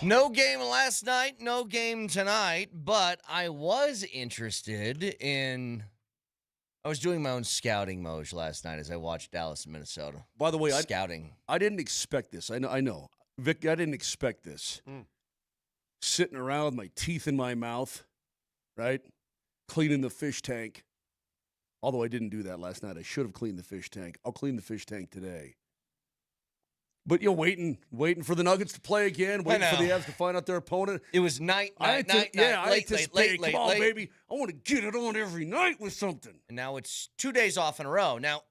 No game last night, no game tonight, but I was interested in. I was doing my own scouting, Moj, last night as I watched Dallas and Minnesota.
By the way,
scouting.
I didn't expect this. I know. Vic, I didn't expect this. Sitting around with my teeth in my mouth, right? Cleaning the fish tank. Although I didn't do that last night. I should have cleaned the fish tank. I'll clean the fish tank today. But you're waiting for the Nuggets to play again, waiting for the Avs to find out their opponent.
It was night,
late.
Come
on, baby. I want to get it on every night with something.
And now it's 2 days off in a row. Now,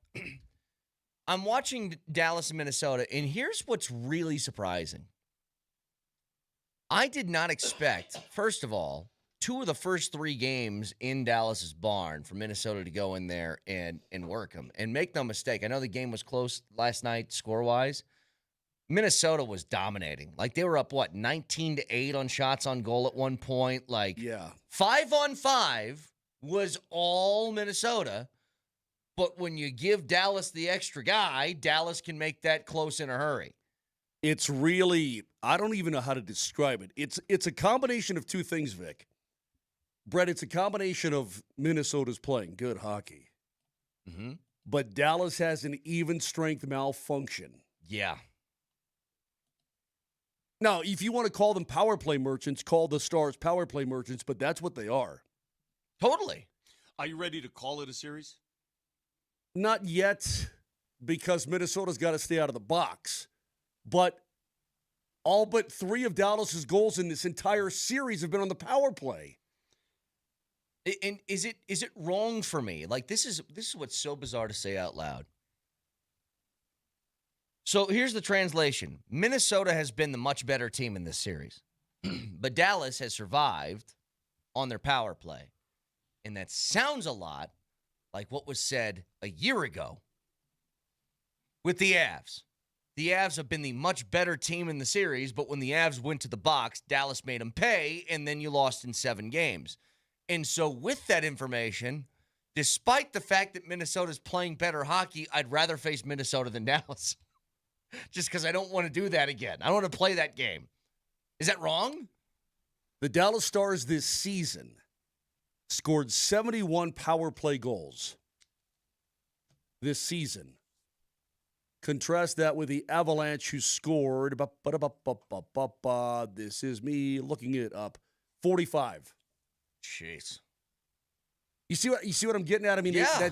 I'm watching Dallas and Minnesota, and here's what's really surprising. I did not expect, first of all, 2 of the first 3 games in Dallas's barn for Minnesota to go in there and work them. And make no mistake, I know the game was close last night score-wise. Minnesota was dominating. Like, they were up, 19-8 on shots on goal at one point. Like, 5-on-5 was all Minnesota. But when you give Dallas the extra guy, Dallas can make that close in a hurry.
It's really, I don't even know how to describe it. It's a combination of 2 things, Vic. Brett, it's a combination of Minnesota's playing good hockey.
Mm-hmm.
But Dallas has an even strength malfunction.
Yeah.
Now, if you want to call them power play merchants, call the Stars power play merchants, but that's what they are.
Totally.
Are you ready to call it a series?
Not yet, because Minnesota's got to stay out of the box. But all but 3 of Dallas's goals in this entire series have been on the power play.
And is it wrong for me? Like, this is what's so bizarre to say out loud. So here's the translation. Minnesota has been the much better team in this series. But Dallas has survived on their power play. And that sounds a lot like what was said a year ago with the Avs. The Avs have been the much better team in the series, but when the Avs went to the box, Dallas made them pay, and then you lost in 7 games. And so with that information, despite the fact that Minnesota's playing better hockey, I'd rather face Minnesota than Dallas. Just because I don't want to do that again. I don't want to play that game. Is that wrong?
The Dallas Stars this season scored 71 power play goals this season. Contrast that with the Avalanche, who scored, this is me looking it up, 45.
Jeez.
You see what I'm getting at? I mean,
yeah.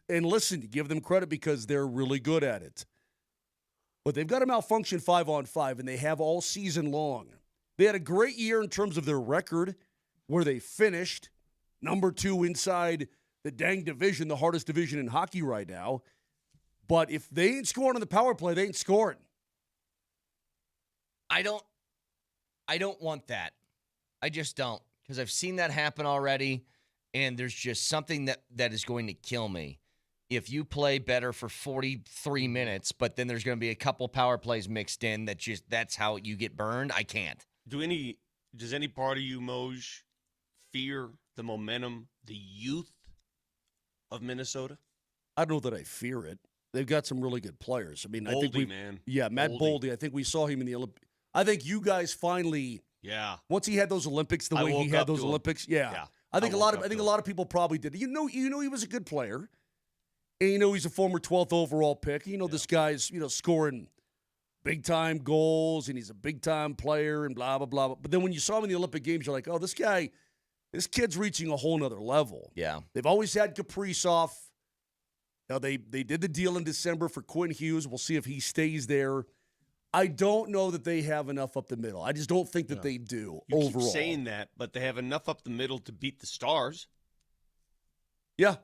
And listen, give them credit because they're really good at it. But they've got a malfunction 5-on-5, and they have all season long. They had a great year in terms of their record, where they finished number 2 inside the dang division, the hardest division in hockey right now. But if they ain't scoring on the power play, they ain't scoring.
I don't want that. I just don't, because I've seen that happen already, and there's just something that is going to kill me. If you play better for 43 minutes, but then there's going to be a couple power plays mixed in that's how you get burned, I can't.
Does any part of you, Moj, fear the momentum, the youth of Minnesota?
I don't know that I fear it. They've got some really good players. I mean,
Boldy,
I think
man.
Yeah, Matt Boldy. I think we saw him in the Olympics. I think you guys finally.
Yeah.
Once he had those Olympics, the way he had those Olympics, yeah. I think a lot of people probably did. You know, he was a good player. And he's a former 12th overall pick. This guy's, scoring big-time goals, and he's a big-time player, and blah, blah, blah. But then when you saw him in the Olympic Games, you're like, oh, this kid's reaching a whole nother level.
Yeah.
They've always had Kaprizov. Now, they did the deal in December for Quinn Hughes. We'll see if he stays there. I don't know that they have enough up the middle. I just don't think that they do overall.
You keep saying that, but they have enough up the middle to beat the Stars.
Yeah.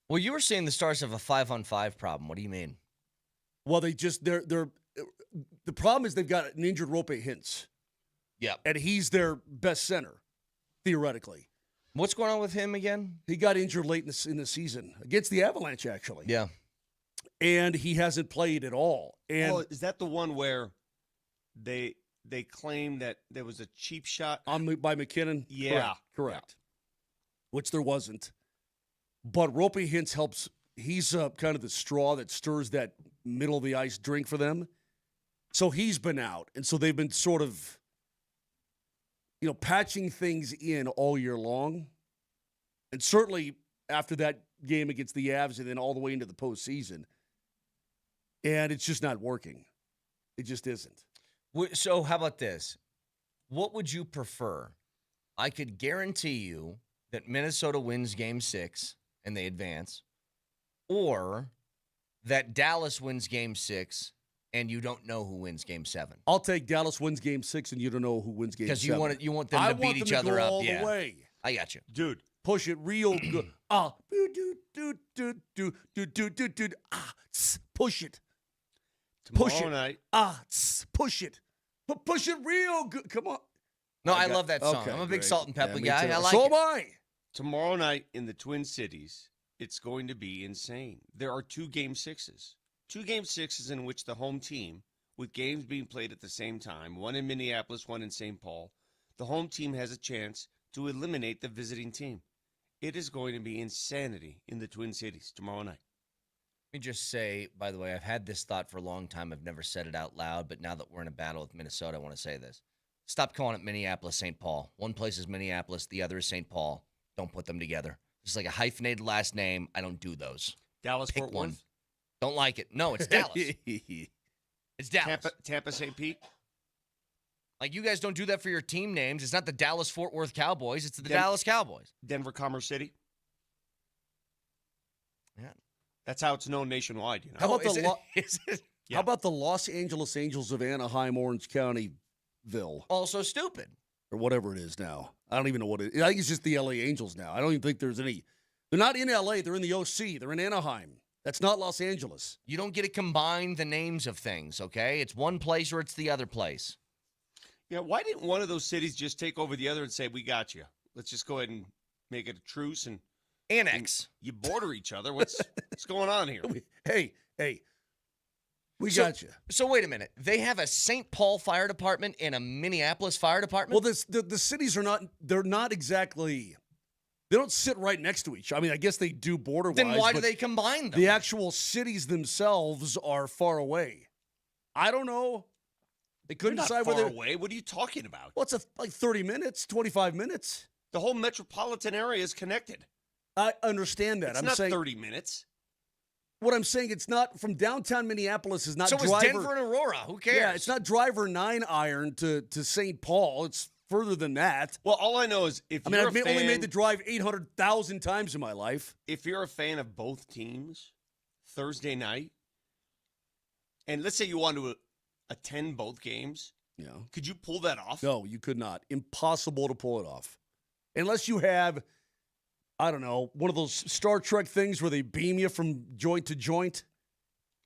Well, you were saying the Stars have a 5-on-5 problem. What do you mean?
Well, they're the problem is they've got an injured Rope Hintz.
Yeah.
And he's their best center, theoretically.
What's going on with him again?
He got injured late in the season against the Avalanche, actually.
Yeah.
And he hasn't played at all. And
is that the one where they claim that there was a cheap shot
by MacKinnon?
Yeah.
Correct. Which there wasn't. But Rope Hintz helps. He's kind of the straw that stirs that middle of the ice drink for them. So he's been out. And so they've been sort of, patching things in all year long. And certainly after that game against the Avs and then all the way into the postseason. And it's just not working. It just isn't.
So how about this? What would you prefer? I could guarantee you that Minnesota wins Game 6 and they advance, or that Dallas wins Game 6 and you don't know who wins Game 7.
I'll take Dallas wins Game 6 and you don't know who wins Game 7.
Because you want them to beat each other up.
All the way.
I got you.
Dude, push it real good. Push it.
Tomorrow night.
Push it. Push it real good. Come on.
No, I love that song.
Okay,
I'm a big
great.
salt and pepper
Yeah, me
guy.
too.
I like
so
it.
am I.
Tomorrow night in the Twin Cities, it's going to be insane. There are 2 Game 6s. 2 Game 6s in which the home team, with games being played at the same time, one in Minneapolis, one in St. Paul, the home team has a chance to eliminate the visiting team. It is going to be insanity in the Twin Cities tomorrow night.
Let me just say, by the way, I've had this thought for a long time. I've never said it out loud, but now that we're in a battle with Minnesota, I want to say this. Stop calling it Minneapolis, St. Paul. One place is Minneapolis, the other is St. Paul. Don't put them together. It's like a hyphenated last name. I don't do those.
Dallas,
Pick
Fort
one.
Worth,
Don't like it. No, it's Dallas. It's Dallas.
Tampa, St. Pete.
Like, you guys don't do that for your team names. It's not the Dallas-Fort Worth Cowboys. It's the Dallas Cowboys.
Denver, Commerce City.
Yeah.
That's how it's known nationwide. You know.
How about
Yeah.
How about the Los Angeles Angels of Anaheim, Orange Countyville,
Also stupid.
or whatever it is now? I don't even know what it is. I think it's just the LA Angels now. I don't even think there's any. They're not in LA. They're in the OC. They're in Anaheim. That's not Los Angeles.
You don't get to combine the names of things, okay? It's one place or it's the other place.
Yeah, why didn't one of those cities just take over the other and say, we got you? Let's just go ahead and make it a truce and
Annex.
you border each other. What's going on here?
Hey, we got you.
So wait a minute. They have a St. Paul Fire Department and a Minneapolis Fire Department?
Well, the cities are not. They're not exactly. They don't sit right next to each. I mean, I guess they do border-wise.
Then why do
but
they combine them?
The actual cities themselves are far away. I don't know. They couldn't
They're not
decide
far
whether.
away. What are you talking about?
Well, it's like 30 minutes, 25 minutes.
The whole metropolitan area is connected.
I understand that.
It's
I'm
not
saying
30 minutes.
what I'm saying. It's not from downtown Minneapolis. Is not
so
driver.
it's Denver and Aurora. Who cares?
Yeah, it's not driver 9 iron to St. Paul. It's further than that.
Well, all I know is if
I mean,
you're
I've
a fan,
only made the drive 800,000 times in my life.
if you're a fan of both teams, Thursday night, and let's say you want to attend both games,
Yeah.
could you pull that off?
No, you could not. Impossible to pull it off. Unless you have, I don't know, one of those Star Trek things where they beam you from joint to joint.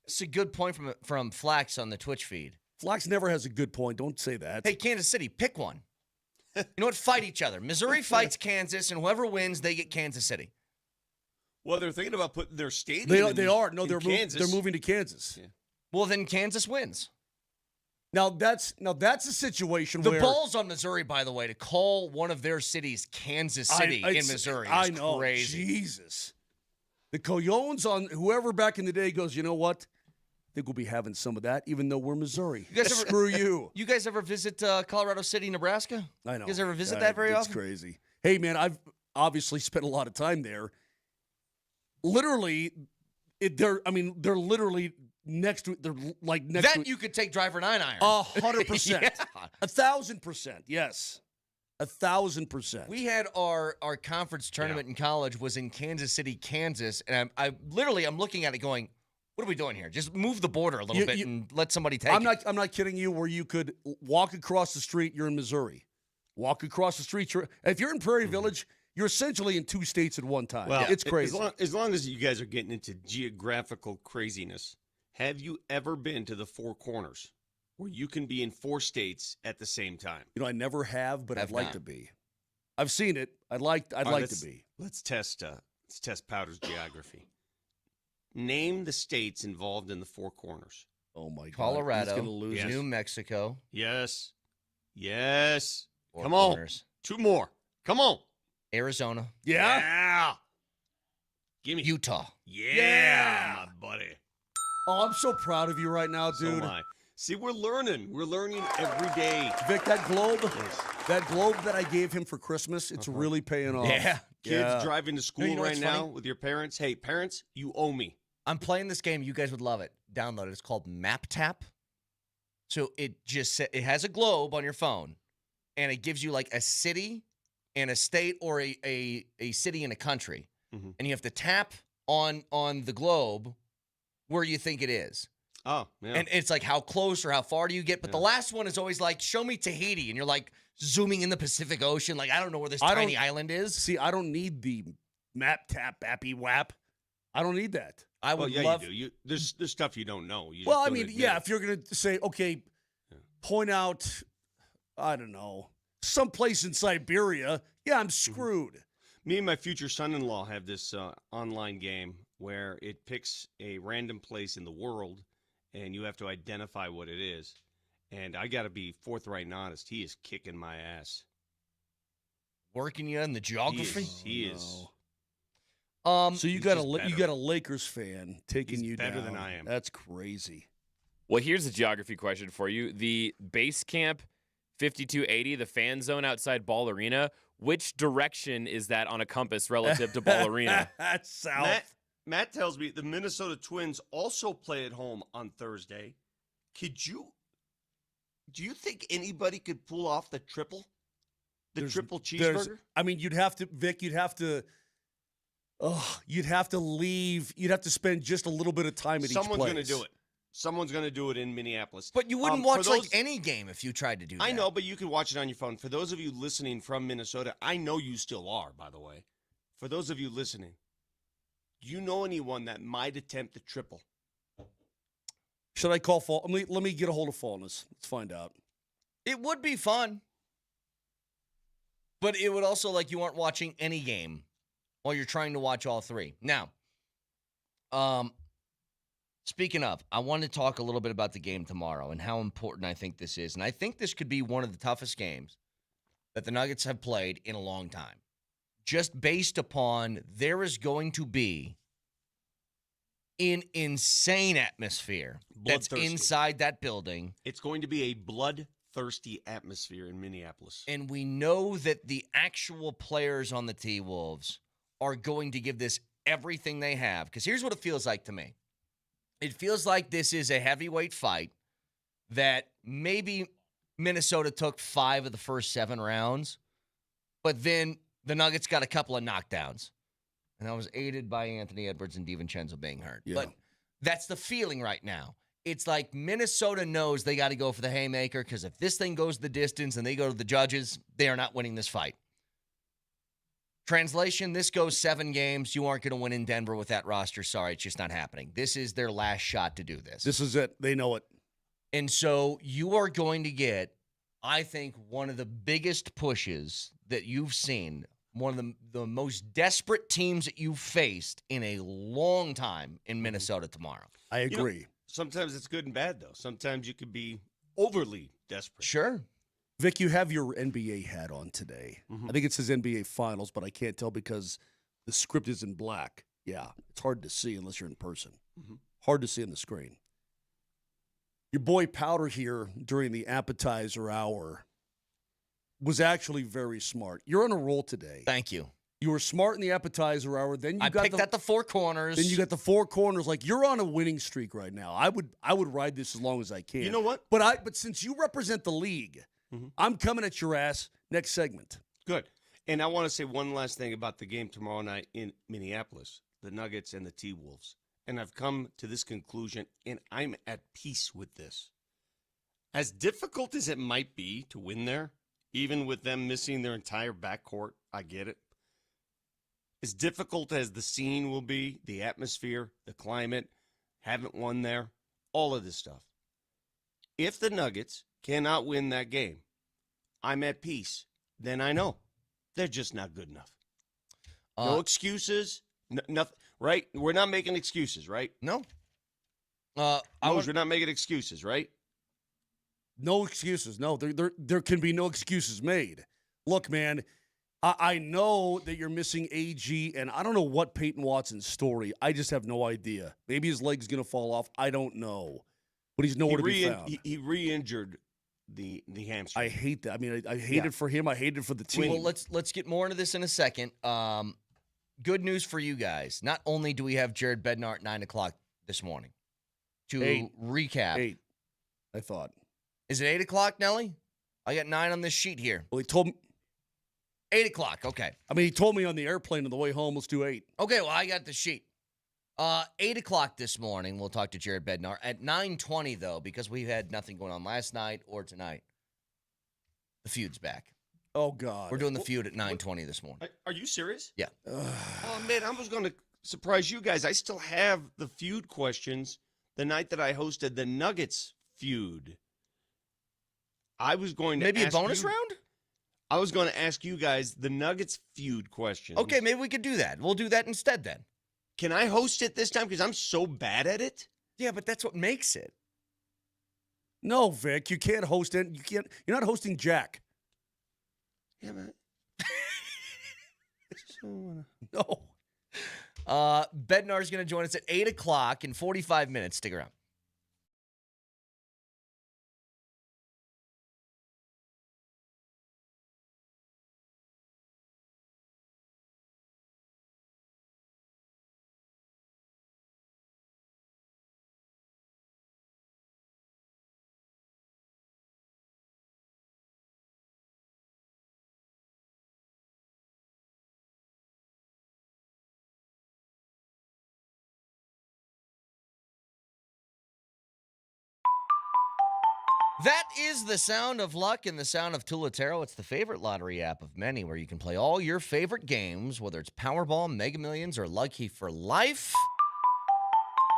It's a good point from Flax on the Twitch feed.
Flax never has a good point. Don't say that.
Hey, Kansas City, pick one. You know what? Fight each other. Missouri fights Kansas, and whoever wins, they get Kansas City.
Well, they're thinking about putting their stadium
they are. No,
in
they're
Kansas.
they're moving to Kansas.
Yeah.
Well, then Kansas wins.
Now that's a situation
The
where
ball's on Missouri, by the way, to call one of their cities Kansas City in Missouri.
I
is
know,
crazy.
Jesus. The Coyones on whoever back in the day goes, you know what? I think we'll be having some of that, even though we're Missouri.
You guys ever-
Screw you.
You guys ever visit Colorado City, Nebraska?
I know.
You guys ever visit that very
it's
often?
It's crazy. Hey, man, I've obviously spent a lot of time there. Literally, they're literally next to. They're like next to.
That you could take driver 9 iron.
100%.
Yeah.
1,000%. Yes. 1,000%.
We had our conference tournament in college was in Kansas City, Kansas, and I'm looking at it going, what are we doing here? Just move the border a little bit and let somebody take it.
I'm not kidding you. Where you could walk across the street, you're in Missouri. Walk across the street. If you're in Prairie Village, you're essentially in 2 states at one time.
Well,
it's crazy.
As long as you guys are getting into geographical craziness, have you ever been to the Four Corners where you can be in 4 states at the same time?
You know, I never have, but I'd
Have
like
not.
to be. I've seen it. I'd like to be.
Let's test Powder's geography. Name the states involved in the Four Corners.
Oh my God!
Colorado,
He's gonna lose
Yes.
New Mexico.
Yes.
Four
Come on.
Corners.
2 more. Come on.
Arizona.
Yeah.
Give me.
Utah.
Yeah, my buddy.
Oh, I'm so proud of you right now,
So
dude.
am I. See, we're learning. We're learning every day.
Vic, that globe
Yes.
that I gave him for Christmas, it's really paying off.
Yeah.
Kids driving to school
You know
right
what's
now
funny?
with your parents. Hey, parents, you owe me.
I'm playing this game. You guys would love it. Download it. It's called Map Tap. So it has a globe on your phone, and it gives you like a city and a state or a city and a country.
Mhm.
And you have to tap on the globe where you think it is.
Oh, yeah.
And it's like how close or how far do you get? But the
Yeah.
last one is always like, show me Tahiti. And you're like zooming in the Pacific Ocean. Like, I don't know where this tiny island is.
See, I don't need the map tap appy wap. I don't need that.
I
Well,
would
yeah,
love.
you do. There's stuff you don't know. You just
Well, I
don't
mean,
admit
yeah,
it.
if you're going to say, okay, point out, I don't know, someplace in Siberia, yeah, I'm screwed.
Me and my future son-in-law have this online game where it picks a random place in the world, and you have to identify what it is. And I got to be forthright and honest. He is kicking my ass.
Working you in the geography.
He is.
So you
He's
got
just
you
better.
got a Lakers fan taking
He's
you
better
down.
than I am.
That's crazy.
Well, here's a geography question for you. The base camp 5280, the fan zone outside Ball Arena, which direction is that on a compass relative to Ball Arena?
That's south.
Matt tells me the Minnesota Twins also play at home on Thursday. Do you think anybody could pull off the triple? Triple cheeseburger?
I mean, you'd have to, Vic, you'd have to leave. You'd have to spend just a little bit of time at
Someone's
each place.
going to do it. Someone's going to do it in Minneapolis.
But you wouldn't
For
watch like
those-
any game if you tried to do that.
I know, but you can watch it on your phone. For those of you listening from Minnesota, I know you still are, by the way. For those of you listening, do you know anyone that might attempt the triple?
Should I call Fall? Let me get a hold of Fallness. Let's find out.
It would be fun. But it would also, like, you aren't watching any game while you're trying to watch all three. Now, speaking of, I want to talk a little bit about the game tomorrow and how important I think this is. And I think this could be one of the toughest games that the Nuggets have played in a long time. Just based upon there is going to be an insane atmosphere that's
Bloodthirsty.
inside that building.
It's going to be a bloodthirsty atmosphere in Minneapolis.
And we know that the actual players on the T-Wolves are going to give this everything they have. Because here's what it feels like to me. It feels like this is a heavyweight fight that maybe Minnesota took 5 of the first 7 rounds, but then the Nuggets got a couple of knockdowns. And that was aided by Anthony Edwards and DiVincenzo being hurt.
Yeah.
But that's the feeling right now. It's like Minnesota knows they got to go for the haymaker because if this thing goes the distance and they go to the judges, they are not winning this fight. Translation, this goes 7 games. You aren't going to win in Denver with that roster. Sorry, it's just not happening. This is their last shot to do this.
This is it. They know it.
And so you are going to get, I think, one of the biggest pushes that you've seen, one of the most desperate teams that you've faced in a long time in Minnesota tomorrow.
I
You know,
agree.
sometimes it's good and bad, though. Sometimes you could be overly desperate.
Sure.
Vic, you have your NBA hat on today.
Mhm.
I think it says NBA Finals, but I can't tell because the script is in black. Yeah, it's hard to see unless you're in person.
Mhm.
Hard to see on the screen. Your boy Powder here during the appetizer hour was actually very smart. You're on a roll today.
Thank you.
You were smart in the appetizer hour. Then you
I
got
picked at the 4 corners.
Then you got the 4 corners. Like you're on a winning streak right now. I would ride this as long as I can.
You know what?
But since you represent the league,
Mhm.
I'm coming at your ass next segment.
Good. And I want to say one last thing about the game tomorrow night in Minneapolis, the Nuggets and the T-Wolves. And I've come to this conclusion, and I'm at peace with this. As difficult as it might be to win there, even with them missing their entire backcourt, I get it. As difficult as the scene will be, the atmosphere, the climate, haven't won there, all of this stuff. If the Nuggets cannot win that game, I'm at peace. Then I know they're just not good enough. No excuses. Nothing. Right? We're not making excuses, right?
No.
We're not making excuses, right?
No excuses. No, there can be no excuses made. Look, man, I know that you're missing AG, and I don't know what Peyton Watson's story. I just have no idea. Maybe his leg's going to fall off. I don't know. but he's nowhere to be found.
He re-injured the hamstring.
I hate that. I mean, I hate it for him. I hate it for the team.
Well, let's get more into this in a second. Good news for you guys. Not only do we have Jared Bednar at 9 o'clock this morning to recap.
8, I thought.
Is it 8 o'clock, Nelly? I got 9 on this sheet here.
Well, he told me.
8 o'clock, okay.
I mean, he told me on the airplane on the way home, let's do 8.
Okay, well, I got the sheet. 8 o'clock this morning, we'll talk to Jared Bednar. At 9:20, though, because we had nothing going on last night or tonight, the feud's back.
Oh, God.
We're doing the feud at 9:20 this morning.
Are you serious?
Yeah.
Oh, man, I was going to surprise you guys. I still have the feud questions the night that I hosted the Nuggets feud. I was going to
Maybe a
ask
bonus
you-
round?
I was going to ask you guys the Nuggets feud questions.
Okay, maybe we could do that. We'll do that instead then.
Can I host it this time? Because I'm so bad at it.
Yeah, but that's what makes it.
No, Vic, you can't host it. You're not hosting Jack.
Yeah, man.
No.
Bednar's going to join us at 8 o'clock in 45 minutes. Stick around. That is the sound of luck and the sound of Tulatero. It's the favorite lottery app of many where you can play all your favorite games, whether it's Powerball, Mega Millions, or Lucky for Life.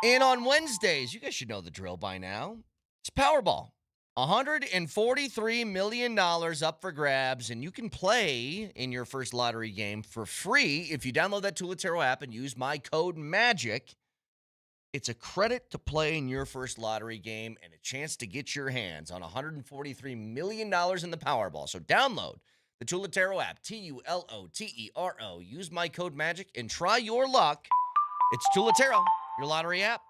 And on Wednesdays, you guys should know the drill by now. It's Powerball. $143 million up for grabs, and you can play in your first lottery game for free if you download that Tulatero app and use my code MAGIC. It's a credit to play in your first lottery game and a chance to get your hands on $143 million in the Powerball. So download the Tulatero app, Tulotero. Use my code MAGIC and try your luck. It's Tulatero, your lottery app.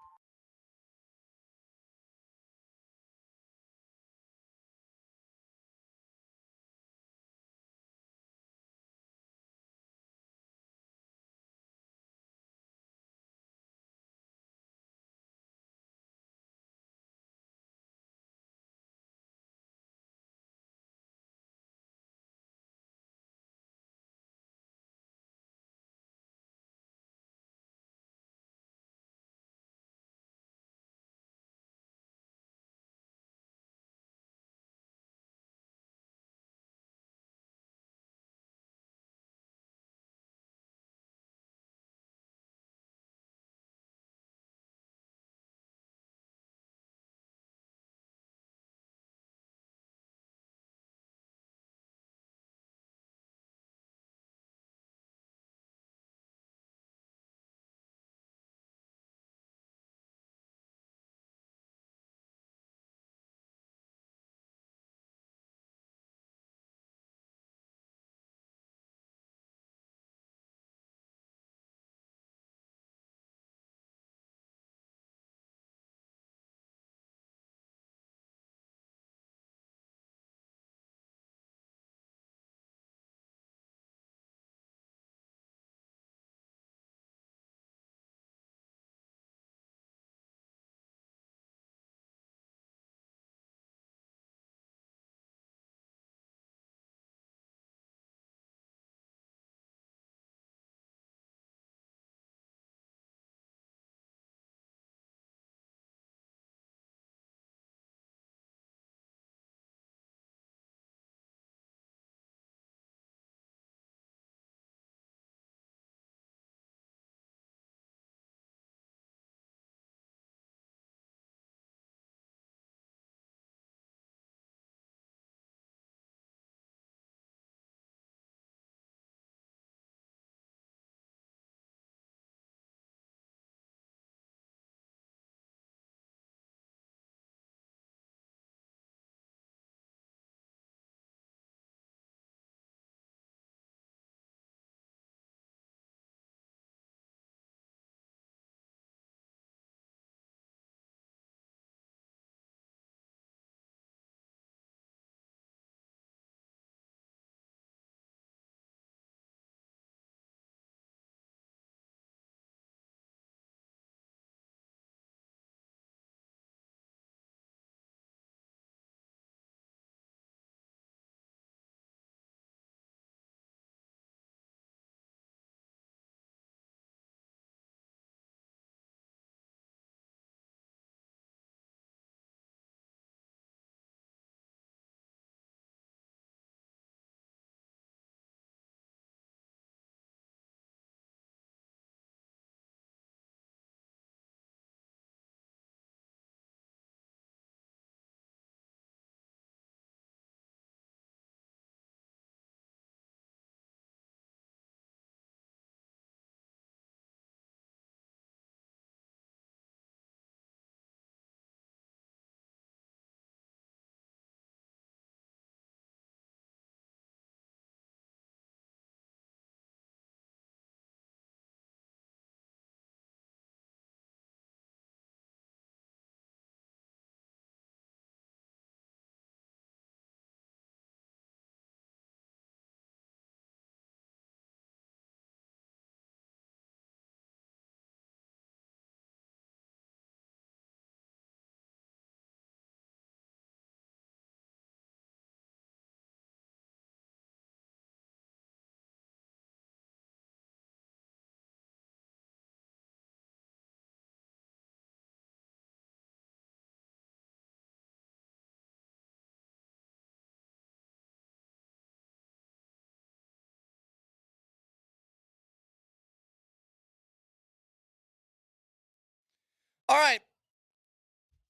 All right.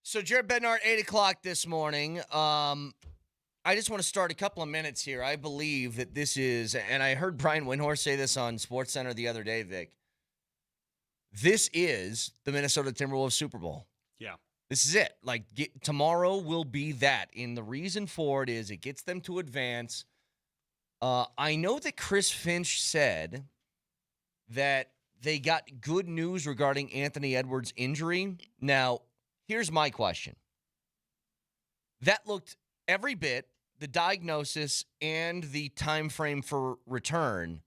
So Jared Bednar, 8 o'clock this morning. I just want to start a couple of minutes here. I believe that this is, and I heard Brian Windhorst say this on SportsCenter the other day, Vic. This is the Minnesota Timberwolves Super Bowl.
Yeah.
This is it. Like, tomorrow will be that. And the reason for it is it gets them to advance. I know that Chris Finch said that they got good news regarding Anthony Edwards' injury. Now, here's my question. That looked every bit, the diagnosis and the time frame for return,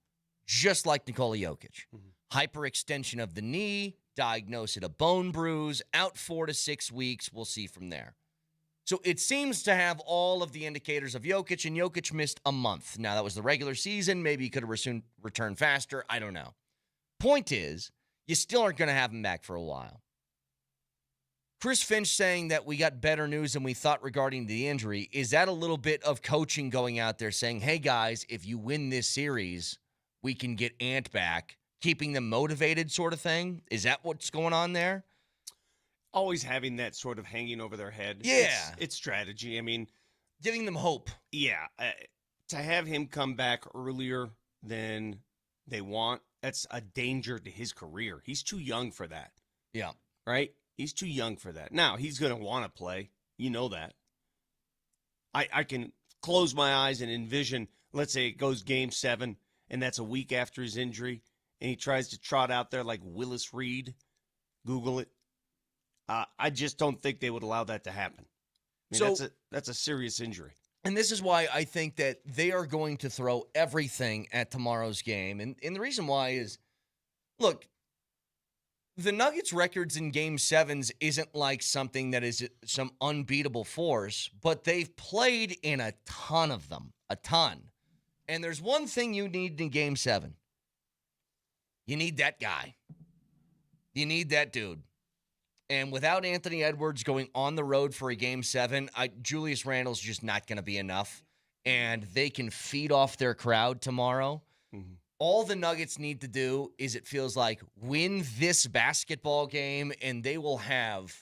just like Nikola Jokic. Mm-hmm. Hyperextension of the knee, diagnosed at a bone bruise, out 4 to 6 weeks. We'll see from there. So it seems to have all of the indicators of Jokic, and Jokic missed a month. Now, that was the regular season. Maybe he could have returned faster. I don't know. Point is, you still aren't going to have him back for a while. Chris Finch saying that we got better news than we thought regarding the injury. Is that a little bit of coaching going out there saying, hey, guys, if you win this series, we can get Ant back, keeping them motivated sort of thing? Is that what's going on there?
Always having that sort of hanging over their head.
Yeah.
It's strategy. I mean,
giving them hope.
Yeah. To have him come back earlier than they want, that's a danger to his career. He's too young for that.
Yeah.
Right? He's too young for that. Now, he's going to want to play. You know that. I can close my eyes and envision, let's say it goes game 7, and that's a week after his injury, and he tries to trot out there like Willis Reed. Google it. I just don't think they would allow that to happen. I mean,
So
that's a serious injury.
And this is why I think that they are going to throw everything at tomorrow's game. And the reason why is, look, the Nuggets' records in Game 7s isn't like something that is some unbeatable force, but they've played in a ton of them, a ton. And there's one thing you need in Game 7. You need that guy. You need that dude. And without Anthony Edwards going on the road for a Game 7, Julius Randle's just not going to be enough. And they can feed off their crowd tomorrow. Mm-hmm. All the Nuggets need to do is, it feels like, win this basketball game, and they will have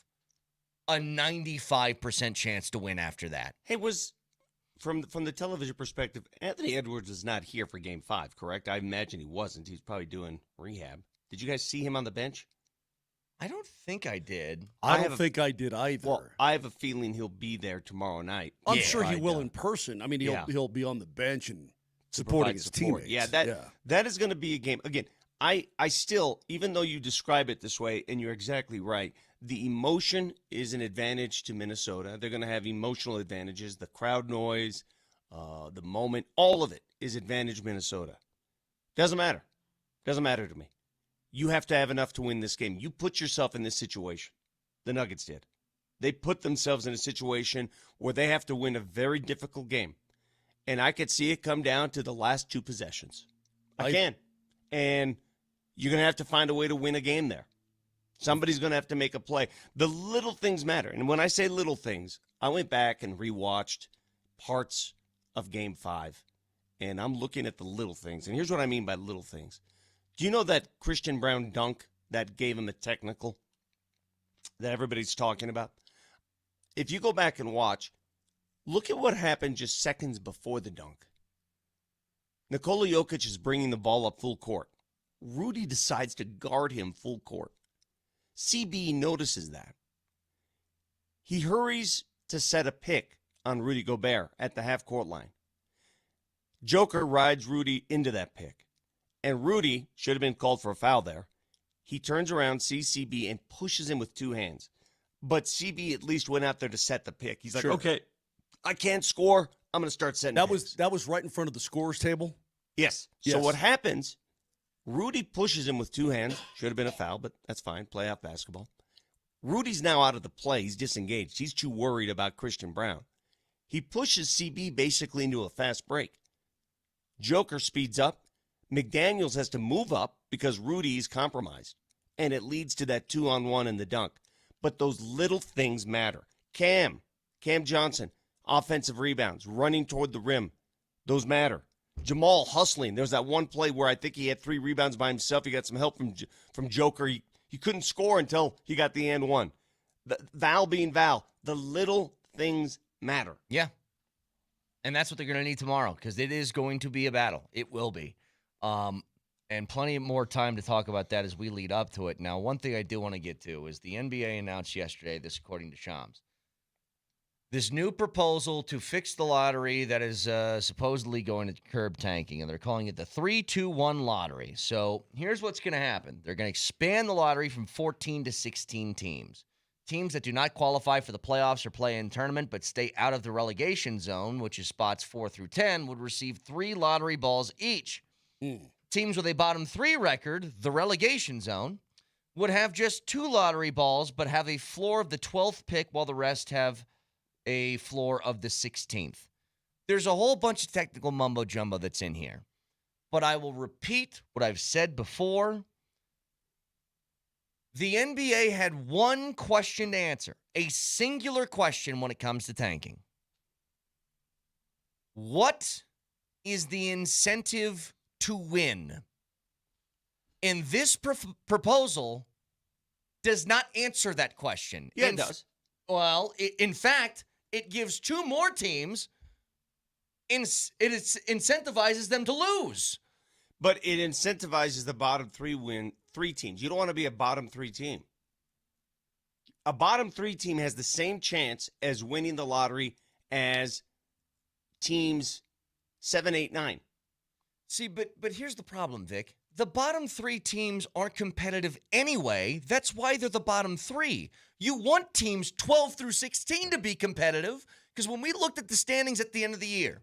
a 95% chance to win after that.
Hey, from the television perspective, Anthony Edwards is not here for Game 5, correct? I imagine he wasn't. He's probably doing rehab. Did you guys see him on the bench?
I don't think I did.
I don't think I did either.
Well, I have a feeling he'll be there tomorrow night.
I'm sure he will in person. I mean, he'll be on the bench and supporting his teammates.
Yeah, that is going to be a game. Again, I still, even though you describe it this way, and you're exactly right, the emotion is an advantage to Minnesota. They're going to have emotional advantages. The crowd noise, the moment, all of it is advantage Minnesota. Doesn't matter. Doesn't matter to me. You have to have enough to win this game. You put yourself in this situation. The Nuggets did. They put themselves in a situation where they have to win a very difficult game. And I could see it come down to the last 2 possessions. I can. And you're going to have to find a way to win a game there. Somebody's going to have to make a play. The little things matter. And when I say little things, I went back and rewatched parts of Game 5. And I'm looking at the little things. And here's what I mean by little things. Do you know that Christian Brown dunk that gave him a technical that everybody's talking about? If you go back and watch, look at what happened just seconds before the dunk. Nikola Jokic is bringing the ball up full court. Rudy decides to guard him full court. CB notices that. He hurries to set a pick on Rudy Gobert at the half-court line. Joker rides Rudy into that pick. And Rudy should have been called for a foul there. He turns around, sees CB, and pushes him with 2 hands. But CB at least went out there to set the pick. He's like, okay, I can't score. I'm going to start setting picks.
That was right in front of the scorer's table?
Yes. So what happens, Rudy pushes him with 2 hands. Should have been a foul, but that's fine. Playoff basketball. Rudy's now out of the play. He's disengaged. He's too worried about Christian Brown. He pushes CB basically into a fast break. Joker speeds up. McDaniels has to move up because Rudy's compromised, and it leads to that 2-on-1 in the dunk. But those little things matter. Cam Johnson, offensive rebounds, running toward the rim. Those matter. Jamal hustling. There's that one play where I think he had 3 rebounds by himself. He got some help from Joker. He He couldn't score until he got the and one. Val being Val, the little things matter.
Yeah. And that's what they're going to need tomorrow because it is going to be a battle. It will be. And plenty more time to talk about that as we lead up to it. Now, one thing I do want to get to is the NBA announced yesterday, this according to Shams, this new proposal to fix the lottery that is supposedly going to curb tanking, and they're calling it the 3-2-1 lottery. So here's what's going to happen. They're going to expand the lottery from 14 to 16 teams. Teams that do not qualify for the playoffs or play-in tournament but stay out of the relegation zone, which is spots 4 through 10, would receive 3 lottery balls each. Teams with a bottom 3 record, the relegation zone, would have just 2 lottery balls but have a floor of the 12th pick while the rest have a floor of the 16th. There's a whole bunch of technical mumbo-jumbo that's in here. But I will repeat what I've said before. The NBA had one question to answer, a singular question when it comes to tanking. What is the incentive to win? And this proposal does not answer that question.
Yeah, it does.
Well, in fact, it gives 2 more teams, it incentivizes them to lose.
But it incentivizes the bottom 3 teams. You don't want to be a bottom 3 team. A bottom 3 team has the same chance as winning the lottery as teams 7, 8, 9.
See, but here's the problem, Vic. The bottom 3 teams aren't competitive anyway. That's why they're the bottom 3. You want teams 12 through 16 to be competitive because when we looked at the standings at the end of the year,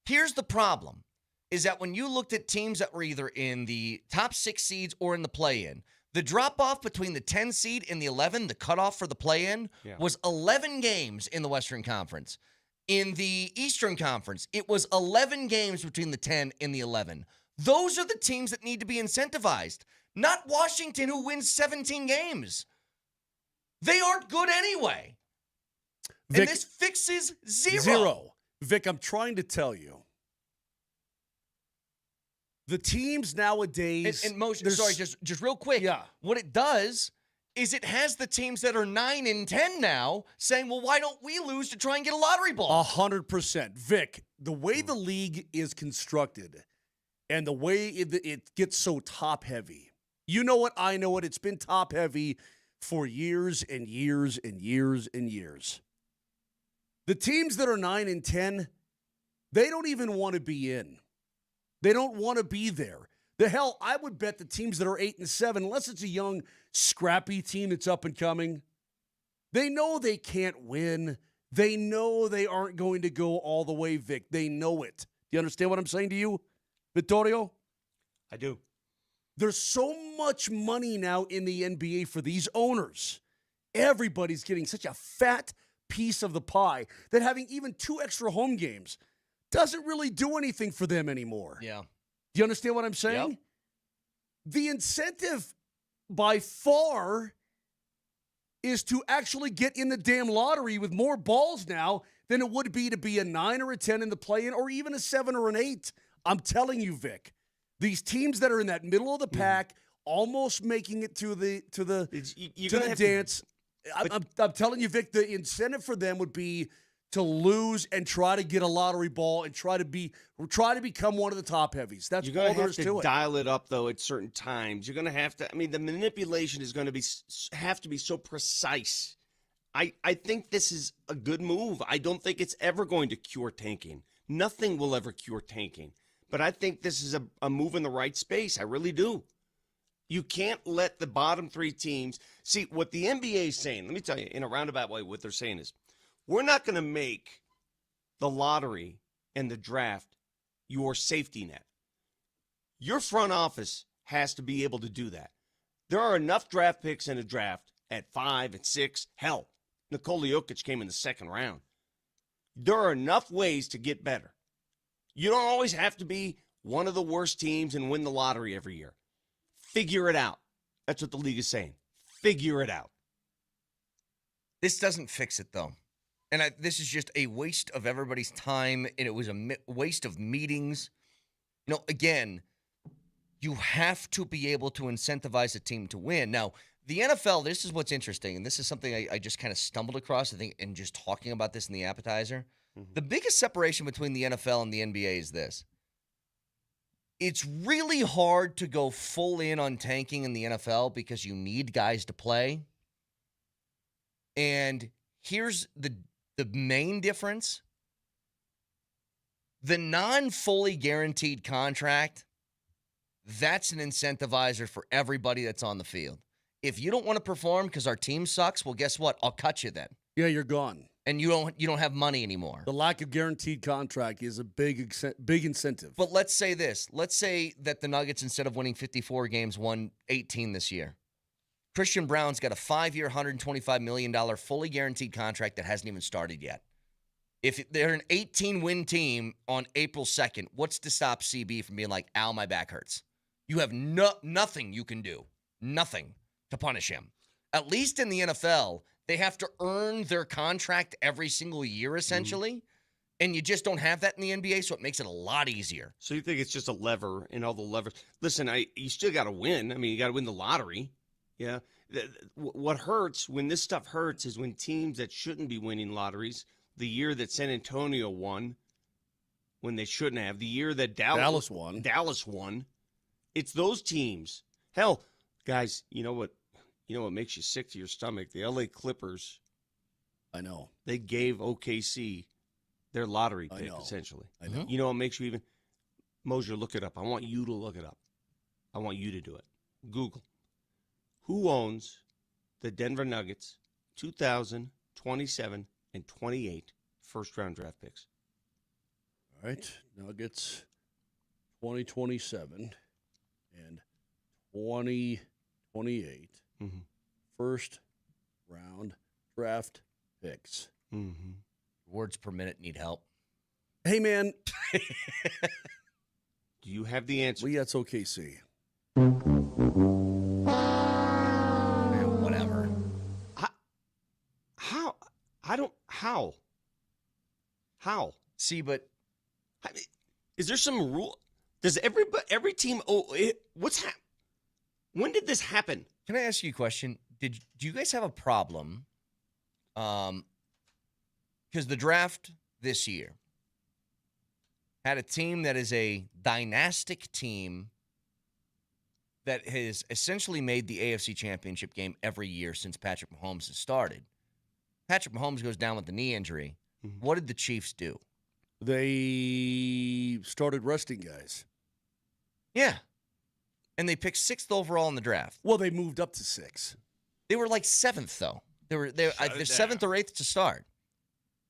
here's the problem, is that when you looked at teams that were either in the top 6 seeds or in the play-in, the drop-off between the 10 seed and the 11, the cutoff for the play-in, was 11 games in the Western Conference. In the Eastern Conference, it was 11 games between the 10 and the 11. Those are the teams that need to be incentivized, not Washington, who wins 17 games. They aren't good anyway.
Vic,
and this fixes zero.
Zero. Vic, I'm trying to tell you. The teams nowadays...
And Moser, sorry, just real quick.
Yeah.
What it does is it has the teams that are 9 and 10 now saying, well, why don't we lose to try and get a lottery ball?
100%. Vic, the way the league is constructed and the way it gets so top-heavy, you know it, I know it, it's been top-heavy for years and years and years and years. The teams that are 9 and 10, they don't even want to be in. They don't want to be there. The hell, I would bet the teams that are 8 and 7, unless it's a young, scrappy team that's up and coming, they know they can't win. They know they aren't going to go all the way, Vic. They know it. Do you understand what I'm saying to you, Vittorio?
I do.
There's so much money now in the NBA for these owners. Everybody's getting such a fat piece of the pie that having even 2 extra home games doesn't really do anything for them anymore.
Yeah.
Do you understand what I'm saying?
Yep.
The incentive by far is to actually get in the damn lottery with more balls now than it would be to be a 9 or a 10 in the play-in or even a 7 or an 8. I'm telling you, Vic, these teams that are in that middle of the pack, almost making it to the dance. I'm telling you, Vic, the incentive for them would be to lose and try to get a lottery ball and try to become one of the top heavies. That's
You're
all
going
there
to
is
have
to
to
it.
dial it up, though, at certain times. You're going to have to, the manipulation is going to have to be so precise. I think this is a good move. I don't think it's ever going to cure tanking. Nothing will ever cure tanking. But I think this is a move in the right space. I really do. You can't let the bottom 3 teams see what the NBA is saying. Let me tell you, in a roundabout way, what they're saying is, we're not going to make the lottery and the draft your safety net. Your front office has to be able to do that. There are enough draft picks in a draft at 5 and 6. Hell, Nikola Jokic came in the 2nd round. There are enough ways to get better. You don't always have to be one of the worst teams and win the lottery every year. Figure it out. That's what the league is saying. Figure it out.
This doesn't fix it, though. And this is just a waste of everybody's time, and it was a waste of meetings. Again, you have to be able to incentivize a team to win. Now, The NFL, this is what's interesting, and this is something I just kind of stumbled across, I think, in just talking about this in the appetizer. The biggest separation between the NFL and the NBA is this. It's really hard to go full in on tanking in the NFL because you need guys to play. And here's the main difference. The non-fully guaranteed contract, that's an incentivizer for everybody that's on the field. If you don't want to perform because our team sucks, well, guess what? I'll cut you then.
Yeah, you're gone.
And you don't have money anymore.
The lack of guaranteed contract is a big incentive.
But let's say this. Let's say that the Nuggets, instead of winning 54 games, won 18 this year. Christian Brown's got a 5-year, $125 million fully guaranteed contract that hasn't even started yet. If they're an 18-win team on April 2nd, what's to stop CB from being like, ow, my back hurts? You have nothing you can do. Nothing to punish him. At least in the NFL, they have to earn their contract every single year, essentially. And you just don't have that in the NBA, so it makes it a lot easier.
So you think it's just a lever and all the levers? Listen, you still got to win. I mean, you got to win the lottery. Yeah. What hurts, when this stuff hurts, is when teams that shouldn't be winning lotteries, the year that San Antonio won, when they shouldn't have, the year that Dallas won, it's those teams. Hell, guys, you know what makes you sick to your stomach? The LA Clippers.
I know.
They gave OKC their lottery pick, essentially.
I know.
You know what makes you even... Moser, look it up. I want you to look it up. I want you to do it. Google. Who owns the Denver Nuggets 2000, 27, and 28 first-round draft picks?
All right. Nuggets 2027 and 2028 first round draft picks.
Words per minute need help.
Hey, man.
Do you have the answer?
Well, yeah, it's OKC.
Whatever.
How? I don't... How?
See, but...
I mean, is there some rule? Does every team... what's happening? When did this happen?
Can I ask you a question? Do you guys have a problem? Because the draft this year had a team that is a dynastic team that has essentially made the AFC Championship game every year since Patrick Mahomes has started. Patrick Mahomes goes down with the knee injury. What did the Chiefs do?
They started resting guys.
Yeah. And they picked 6th overall in the draft.
Well, they moved up to 6.
They were like 7th, though. They're 7th or 8th to start.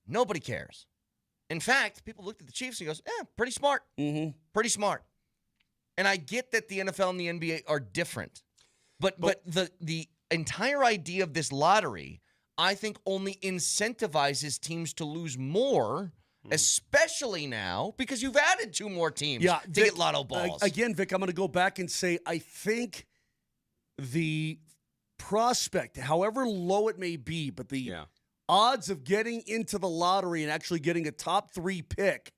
Nobody cares. In fact, people looked at the Chiefs and goes, pretty smart. Pretty smart. And I get that the NFL and the NBA are different. But the entire idea of this lottery, I think, only incentivizes teams to lose more, especially now, because you've added 2 more teams to get lotto balls.
Again, Vic, I'm going to go back and say I think the prospect, however low it may be, but the odds of getting into the lottery and actually getting a top 3 pick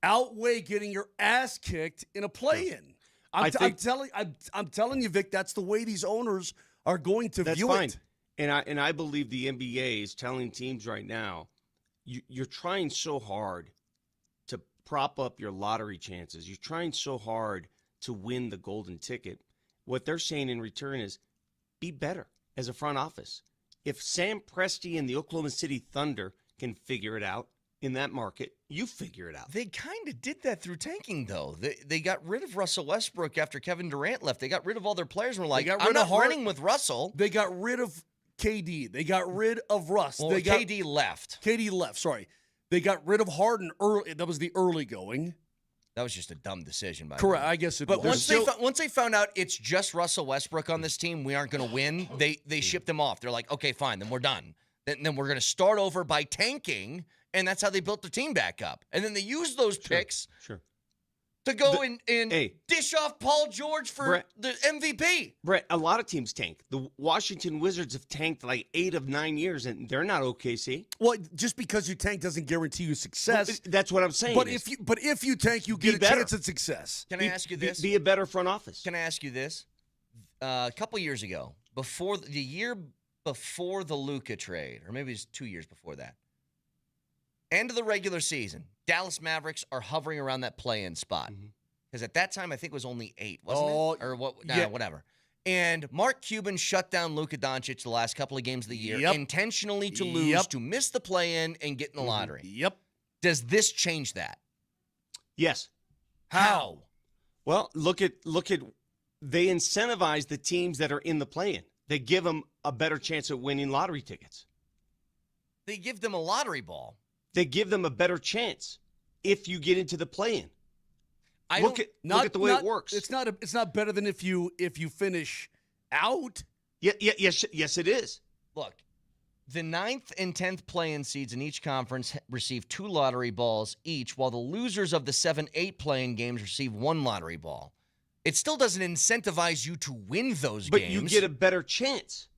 outweigh getting your ass kicked in a play-in. I'm telling you, Vic, that's the way these owners are going to view it.
And I believe the NBA is telling teams right now, you're trying so hard to prop up your lottery chances. You're trying so hard to win the golden ticket. What they're saying in return is be better as a front office. If Sam Presti and the Oklahoma City Thunder can figure it out in that market, you figure it out.
They kind of did that through tanking, though. They got rid of Russell Westbrook after Kevin Durant left. They got rid of all their players and were like, I'm not running with Russell.
They got rid of KD. They got rid of Russ.
Well, KD left.
KD left, sorry. They got rid of Harden early. That was the early going.
That was just a dumb decision by
Correct,
them.
I guess it
but
was.
Once they found out it's just Russell Westbrook on this team, we aren't going to win, they shipped him off. They're like, okay, fine, then we're done. Then we're going to start over by tanking, and that's how they built the team back up. And then they used those picks to go and dish off Paul George for the MVP.
Brett, a lot of teams tank. The Washington Wizards have tanked like 8 of 9 years, and they're not OKC.
Well, just because you tank doesn't guarantee you success.
Well, that's what I'm saying.
But if you tank, you get a chance at success.
Can I ask you this?
Be a better front office.
Can I ask you this? A couple years ago, the year before the Luka trade, or maybe it's 2 years before that, end of the regular season, Dallas Mavericks are hovering around that play-in spot. Because at that time, I think it was only 8, wasn't it? Or what? Nah,
yeah.
whatever. And Mark Cuban shut down Luka Doncic the last couple of games of the year intentionally to lose, to miss the play-in and get in the lottery.
Yep.
Does this change that?
Yes.
How?
Well, look at they incentivize the teams that are in the play-in. They give them a better chance at winning lottery tickets.
They give them a lottery ball.
They give them a better chance if you get into the play-in. Look at the way it works.
It's not better than if you finish out.
Yes, it is.
Look, the 9th and 10th play-in seeds in each conference receive 2 lottery balls each, while the losers of the 7-8 play-in games receive 1 lottery ball. It still doesn't incentivize you to win those games.
But you get a better chance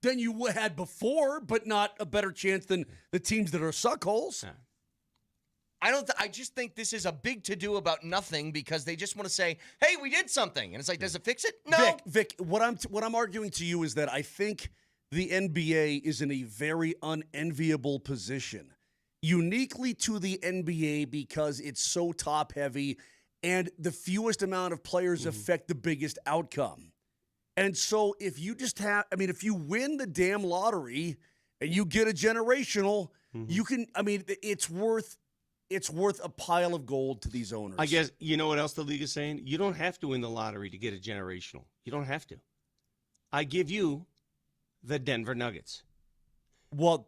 Than you had before, but not a better chance than the teams that are suckholes.
I just think this is a big to-do about nothing because they just want to say, hey, we did something. And it's like, does it fix it? No.
Vic, what I'm arguing to you is that I think the NBA is in a very unenviable position. Uniquely to the NBA because it's so top-heavy and the fewest amount of players affect the biggest outcome. And so if you if you win the damn lottery and you get a generational, you can, it's worth a pile of gold to these owners.
I guess, you know what else the league is saying? You don't have to win the lottery to get a generational. You don't have to. I give you the Denver Nuggets.
Well,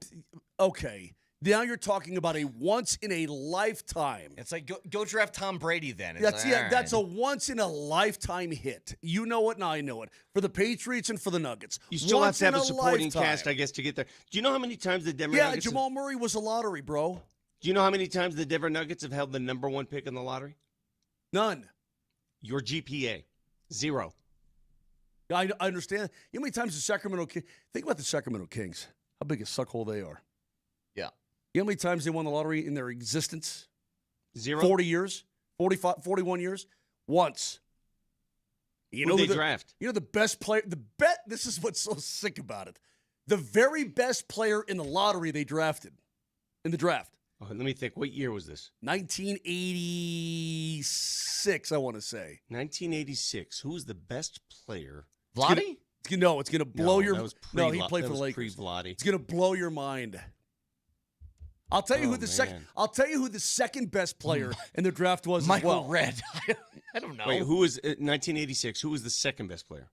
okay. Now you're talking about a once-in-a-lifetime.
It's like, go draft Tom Brady then.
That's a once-in-a-lifetime hit. You know it, and I know it. For the Patriots and for the Nuggets.
You still have to have a supporting cast, I guess, to get there. Do you know how many times the Denver Nuggets...
Yeah, Jamal Murray was a lottery, bro.
Do you know how many times the Denver Nuggets have held the number 1 pick in the lottery?
None.
Your GPA, 0.
I understand. You know how many times the Sacramento Kings... Think about the Sacramento Kings. How big a suckhole they are.
Yeah.
You know how many times they won the lottery in their existence?
0?
40 years? 45, 41 years? Once. You know
who they draft?
You know the best player... This is what's so sick about it. The very best player in the lottery they drafted. In the draft.
Oh, let me think. What year was this?
1986, I want to say.
1986. Who was the best player?
Vlade?
It's going to blow your...
No,
he played for the Lakers.
Pre-Vlade.
It's going to blow your mind. I'll tell you who the second best player in the draft was.
Michael
as well.
Redd. I don't know.
Wait, who was 1986? Who was the second best player?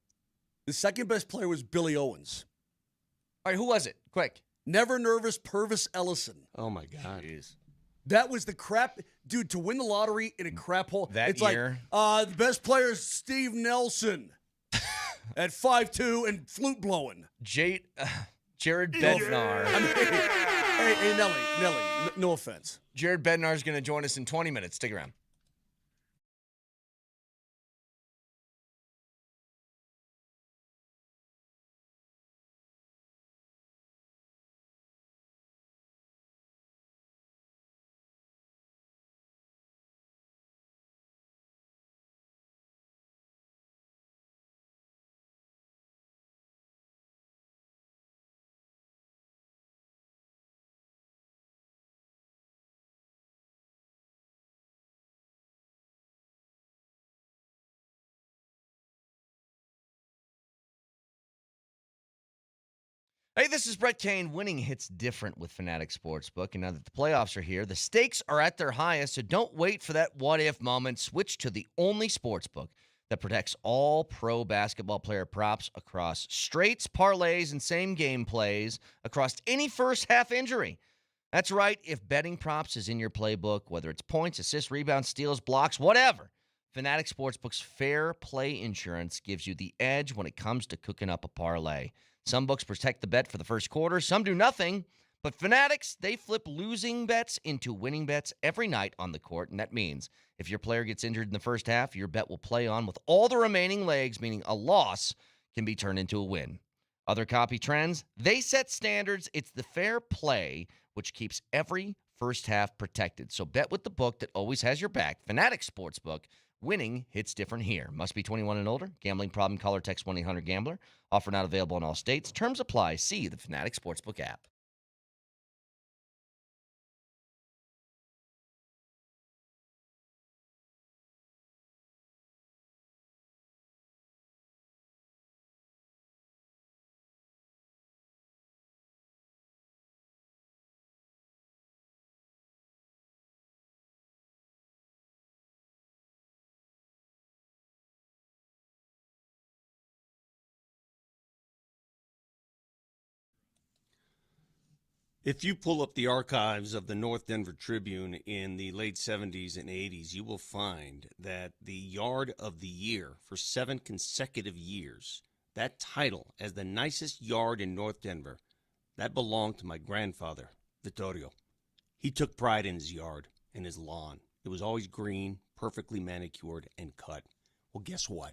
The second best player was Billy Owens.
All right, who was it? Quick.
Never nervous Purvis Ellison.
Oh my God.
Jeez.
That was the crap, dude. To win the lottery in a crap hole.
That year.
Like, the best player is Steve Nelson at 5'2" and flute blowing.
Jared Bednar.
Hey, Nelly, no offense.
Jared Bednar is going to join us in 20 minutes. Stick around. Hey, this is Brett Kane. Winning hits different with Fanatic Sportsbook. And now that the playoffs are here, the stakes are at their highest, so don't wait for that what-if moment. Switch to the only sportsbook that protects all pro basketball player props across straights, parlays, and same-game plays across any first-half injury. That's right. If betting props is in your playbook, whether it's points, assists, rebounds, steals, blocks, whatever, Fanatic Sportsbook's Fair Play Insurance gives you the edge when it comes to cooking up a parlay. Some books protect the bet for the first quarter, some do nothing. But Fanatics, they flip losing bets into winning bets every night on the court, and that means if your player gets injured in the first half, your bet will play on with all the remaining legs, meaning a loss can be turned into a win. Other copy trends, they set standards. It's the fair play, which keeps every first half protected. So bet with the book that always has your back. Fanatic Sportsbook, Winning hits different here. Must be 21 and older. Gambling problem? Call or text 1-800-GAMBLER. Offer not available in all states. Terms apply. See the Fanatic Sportsbook app.
If you pull up the archives of the North Denver Tribune in the late 70s and 80s, you will find that the Yard of the Year for 7 consecutive years, that title as the nicest yard in North Denver, that belonged to my grandfather, Vittorio. He took pride in his yard and his lawn. It was always green, perfectly manicured, and cut. Well, guess what?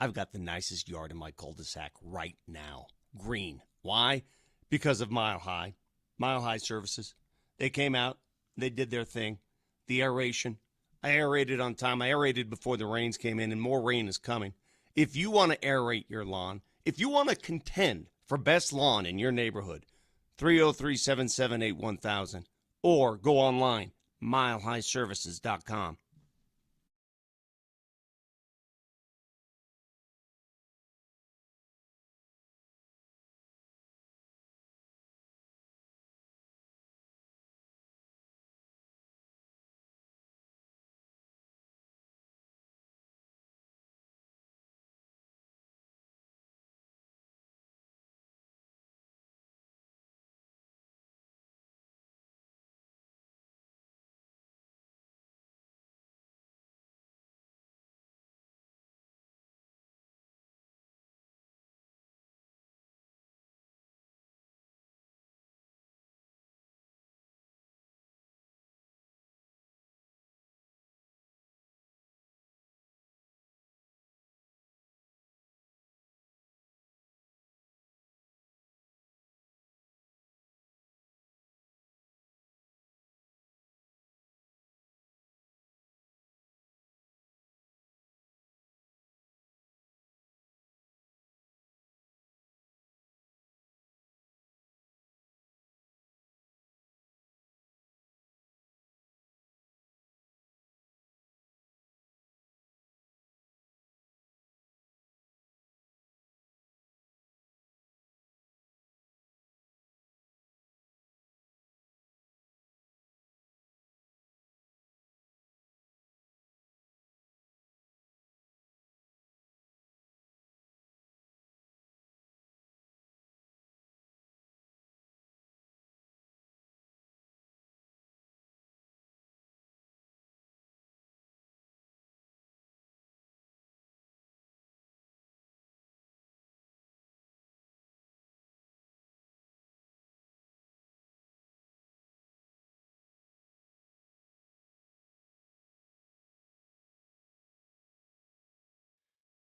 I've got the nicest yard in my cul-de-sac right now. Green. Why? Because of Mile High. Mile High Services. They came out. They did their thing. The aeration. I aerated on time. I aerated before the rains came in, and more rain is coming. If you want to aerate your lawn, if you want to contend for best lawn in your neighborhood, 303-778-1000, or go online, milehighservices.com.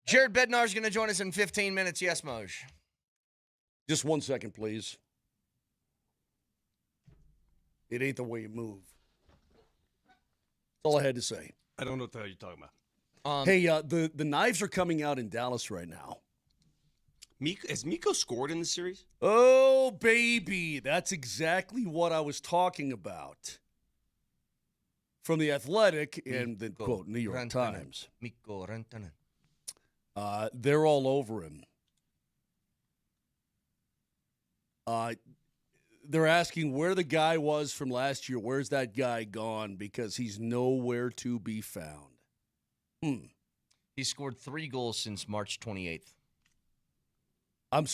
Jared Bednar is going to join us in 15 minutes. Yes, Moj.
Just 1 second, please. It ain't the way you move. That's all I had to say.
I don't know what the hell you're talking about.
Hey, the knives are coming out in Dallas right now.
Has Miko scored in the series?
Oh, baby. That's exactly what I was talking about. From The Athletic and the, quote, New York Times.
Miko Rantanen.
They're all over him. They're asking where the guy was from last year. Where's that guy gone? Because he's nowhere to be found.
He scored 3 goals since March 28th.
I'm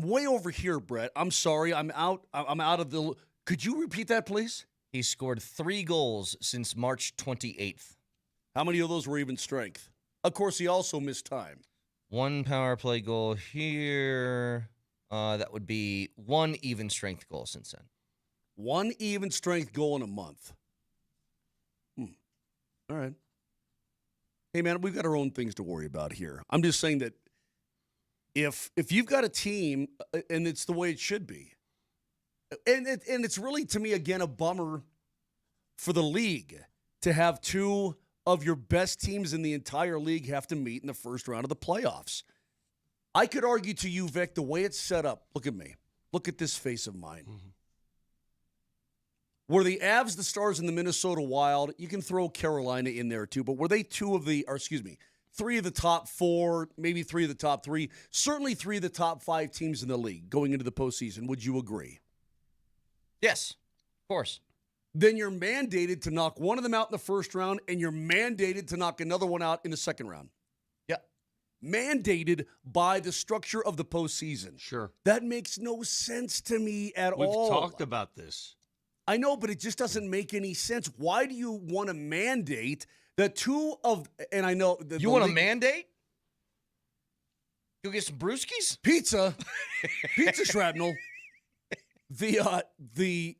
way over here, Brett. I'm sorry. I'm out of the. Could you repeat that, please?
He scored 3 goals since March 28th.
How many of those were even strength? Of course, he also missed time.
1 power play goal here. That would be 1 even strength goal since then.
1 even strength goal in a month. All right. Hey, man, we've got our own things to worry about here. I'm just saying that if you've got a team, and it's the way it should be, and it's really, to me, again, a bummer for the league to have 2 of your best teams in the entire league have to meet in the first round of the playoffs. I could argue to you, Vic, the way it's set up, look at me. Look at this face of mine. Mm-hmm. Were the Avs, the Stars, and the Minnesota Wild, you can throw Carolina in there too, but were they three of the top four, maybe three of the top three, certainly three of the top five teams in the league going into the postseason? Would you agree?
Yes, of course.
Then you're mandated to knock one of them out in the first round, and you're mandated to knock another one out in the second round.
Yeah.
Mandated by the structure of the postseason.
Sure.
That makes no sense to me at all.
We've talked about this.
I know, but it just doesn't make any sense. Why do you want to mandate that and I know...
You want to mandate? Go get some brewskis?
Pizza shrapnel. The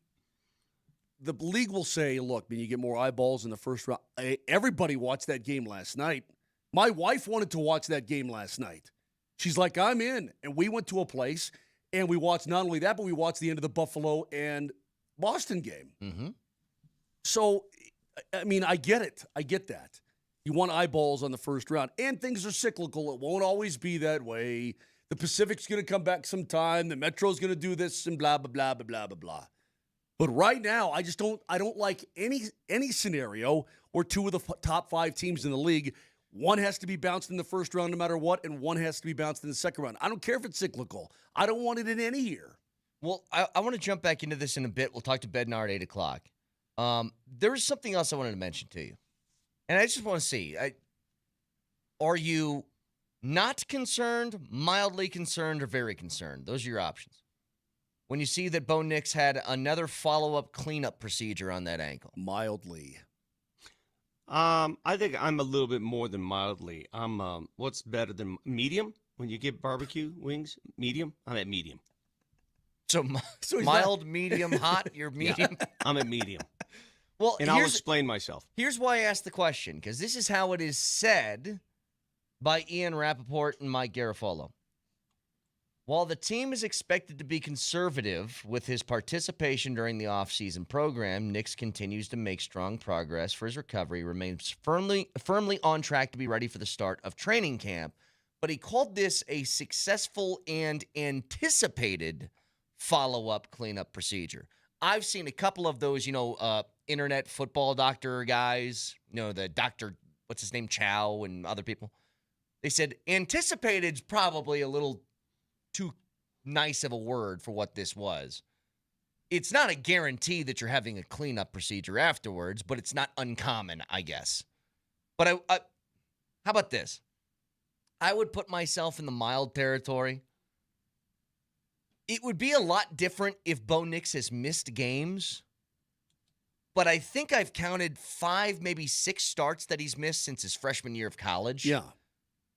league will say, look, when you get more eyeballs in the first round, everybody watched that game last night. My wife wanted to watch that game last night. She's like, I'm in. And we went to a place, and we watched not only that, but we watched the end of the Buffalo and Boston game.
Mm-hmm.
So, I mean, I get it. I get that. You want eyeballs on the first round. And things are cyclical. It won't always be that way. The Pacific's going to come back sometime. The Metro's going to do this and blah, blah, blah, blah, blah, blah, blah. But right now, I don't like any scenario where two of the top five teams in the league, one has to be bounced in the first round no matter what, and one has to be bounced in the second round. I don't care if it's cyclical. I don't want it in any year.
Well, I want to jump back into this in a bit. We'll talk to Bednar at 8 o'clock. There was something else I wanted to mention to you. And I just want to see, are you not concerned, mildly concerned, or very concerned? Those are your options. When you see that Bo Nix had another follow-up cleanup procedure on that ankle.
Mildly.
I think I'm a little bit more than mildly. I'm what's better than medium? When you get barbecue wings, medium? I'm at medium.
So mild, medium, hot, you're medium?
Yeah, I'm at medium.
Well,
and I'll explain myself.
Here's why I asked the question, because this is how it is said by Ian Rappaport and Mike Garafolo. While the team is expected to be conservative with his participation during the offseason program, Nix continues to make strong progress for his recovery, remains firmly on track to be ready for the start of training camp. But he called this a successful and anticipated follow-up cleanup procedure. I've seen a couple of those, internet football doctor guys, the doctor, what's his name, Chow, and other people. They said anticipated's probably a little too nice of a word for what this was. It's not a guarantee that you're having a cleanup procedure afterwards, but it's not uncommon, I guess. But how about this? I would put myself in the mild territory. It would be a lot different if Bo Nix has missed games, but I think I've counted 5, maybe 6 starts that he's missed since his freshman year of college.
Yeah.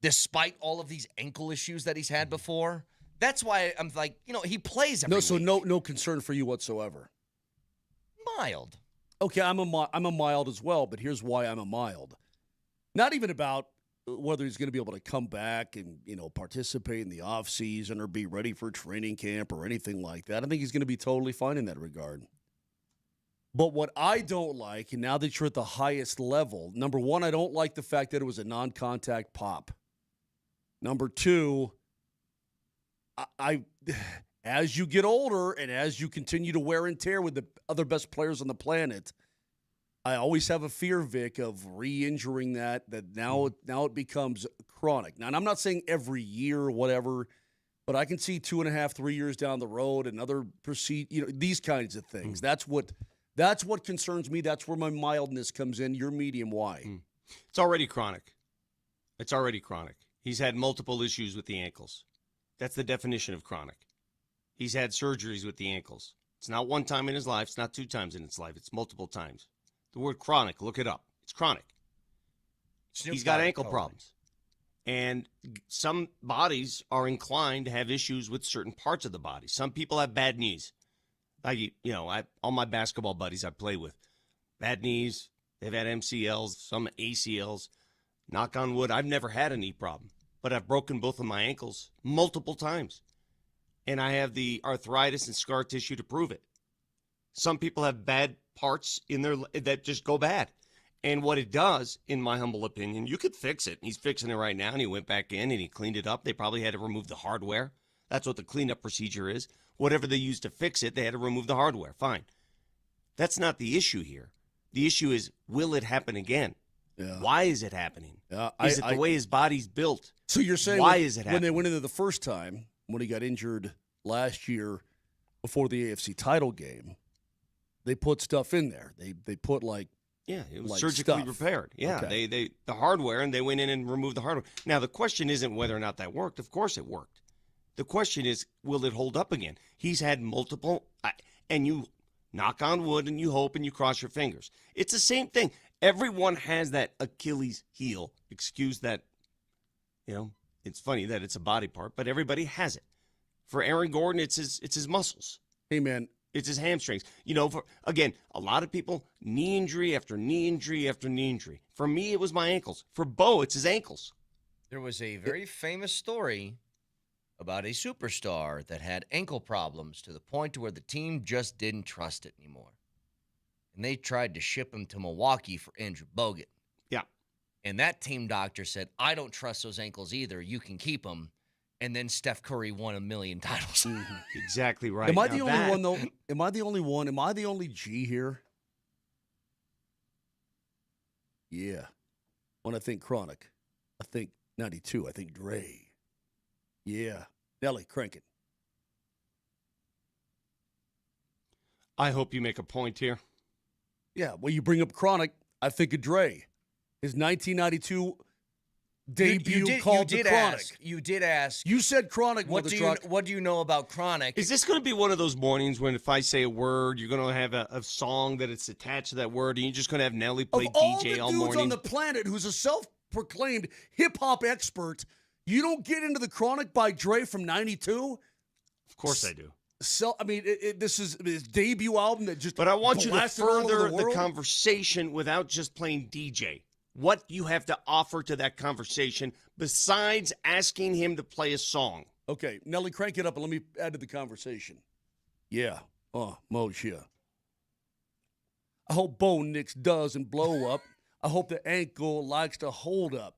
Despite all of these ankle issues that he's had before. That's why I'm like, he plays every week.
So no concern for you whatsoever.
Mild.
Okay, I'm a mild as well, but here's why I'm a mild. Not even about whether he's going to be able to come back and, participate in the offseason or be ready for training camp or anything like that. I think he's going to be totally fine in that regard. But what I don't like, and now that you're at the highest level, number one, I don't like the fact that it was a non-contact pop. Number two, I as you get older and as you continue to wear and tear with the other best players on the planet, I always have a fear, Vic, of re-injuring that now it becomes chronic. Now, and I'm not saying every year or whatever, but I can see 2.5, 3 years down the road, another these kinds of things. That's what concerns me. That's where my mildness comes in. Your medium, why?
It's already chronic. He's had multiple issues with the ankles. That's the definition of chronic. He's had surgeries with the ankles. It's not one time in his life. It's not 2 times in his life. It's multiple times. The word chronic, look it up. It's chronic. He's got ankle problems. And some bodies are inclined to have issues with certain parts of the body. Some people have bad knees. All my basketball buddies I play with, bad knees. They've had MCLs, some ACLs. Knock on wood, I've never had a knee problem. But I've broken both of my ankles multiple times. And I have the arthritis and scar tissue to prove it. Some people have bad parts in that just go bad. And what it does, in my humble opinion, you could fix it. He's fixing it right now, and he went back in and he cleaned it up. They probably had to remove the hardware. That's what the cleanup procedure is. Whatever they used to fix it, they had to remove the hardware. Fine. That's not the issue here. The issue is, will it happen again?
Yeah.
Why is it happening?
Yeah,
Is it the way his body's built?
So you're saying
why is it
when they
happening?
went into the first time, when he got injured last year before the AFC title game, they put stuff in there. They put like
Yeah, it was
like
surgically
stuff.
repaired. Yeah,
Okay.
they the hardware, and they went in and removed the hardware. Now, the question isn't whether or not that worked. Of course it worked. The question is, will it hold up again? He's had multiple, and you knock on wood, and you hope, and you cross your fingers. It's the same thing. Everyone has that Achilles heel. Excuse that, it's funny that it's a body part, but everybody has it. For Aaron Gordon, it's his muscles.
Hey, man.
It's his hamstrings. Again, a lot of people, knee injury after knee injury after knee injury. For me, it was my ankles. For Bo, it's his ankles.
There was a very famous story about a superstar that had ankle problems to the point to where the team just didn't trust it anymore. And they tried to ship him to Milwaukee for Andrew Bogut.
Yeah.
And that team doctor said, I don't trust those ankles either. You can keep them. And then Steph Curry won 1 million titles.
Exactly right.
Am I
Now
the only one, though? Am I the only one? Am I the only G here? Yeah. When I think Chronic, I think 92. I think Dre. Yeah. Nelly, crank it.
I hope you make a point here.
Yeah. Well, you bring up Chronic, I think of Dre. His 1992 debut called The Chronic.
You did ask.
You said Chronic.
What do you know about Chronic?
Is this going to be one of those mornings when if I say a word, you're going to have a song that it's attached to that word, and you're just going to have Nelly play
of all
DJ
the
all
dudes
morning?
on the planet who's a self-proclaimed hip-hop expert, you don't get into The Chronic by Dre from 92?
Of course I do.
This is his debut album that just
But I want you to
blasted all over
further
the
the
world.
conversation without just playing DJ. What you have to offer to that conversation besides asking him to play a song.
Okay, Nelly, crank it up and let me add to the conversation. Yeah. Moser. I hope Bo Nix doesn't blow up. I hope the ankle likes to hold up.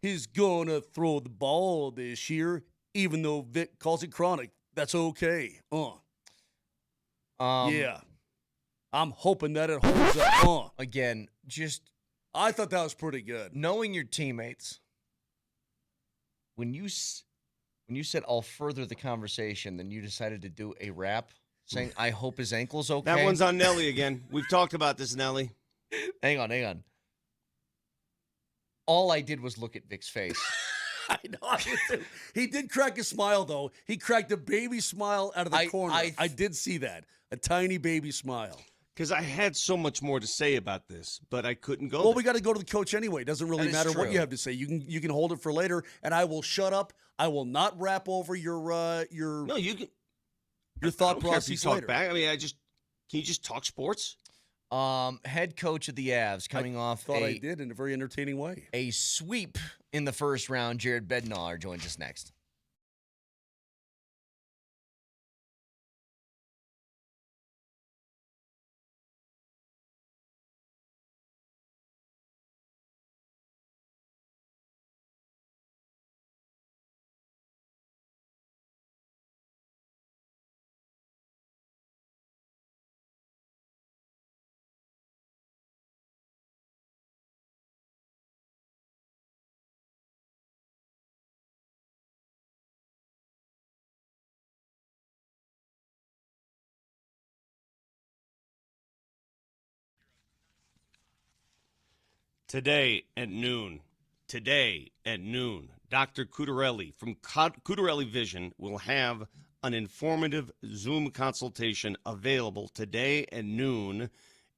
He's gonna throw the ball this year, even though Vic calls it chronic. That's okay. Yeah. I'm hoping that it holds up.
Again, just
I thought that was pretty good.
knowing your teammates, when you said I'll further the conversation, then you decided to do a rap saying I hope his ankle's okay.
That one's on Nelly again. We've talked about this, Nelly.
Hang on. All I did was look at Vic's face.
I know. He did crack a smile, though. He cracked a baby smile out of the corner. I did see that. A tiny baby smile.
Because I had so much more to say about this, but I couldn't go
Well,
there.
we got to go to the coach anyway. It doesn't really
That is
matter what
true.
you have to say. You can hold it for later, and I will shut up. I will not rap over your
No, you can.
thought
I don't care if you
process
talk
later.
back. I mean, can you just talk sports?
Head coach of the Avs coming off
Thought I did in a very entertaining way.
a sweep in the first round. Jared Bednar joins us next.
Today at noon, Dr. Cudarelli from Cudarelli Vision will have an informative Zoom consultation available today at noon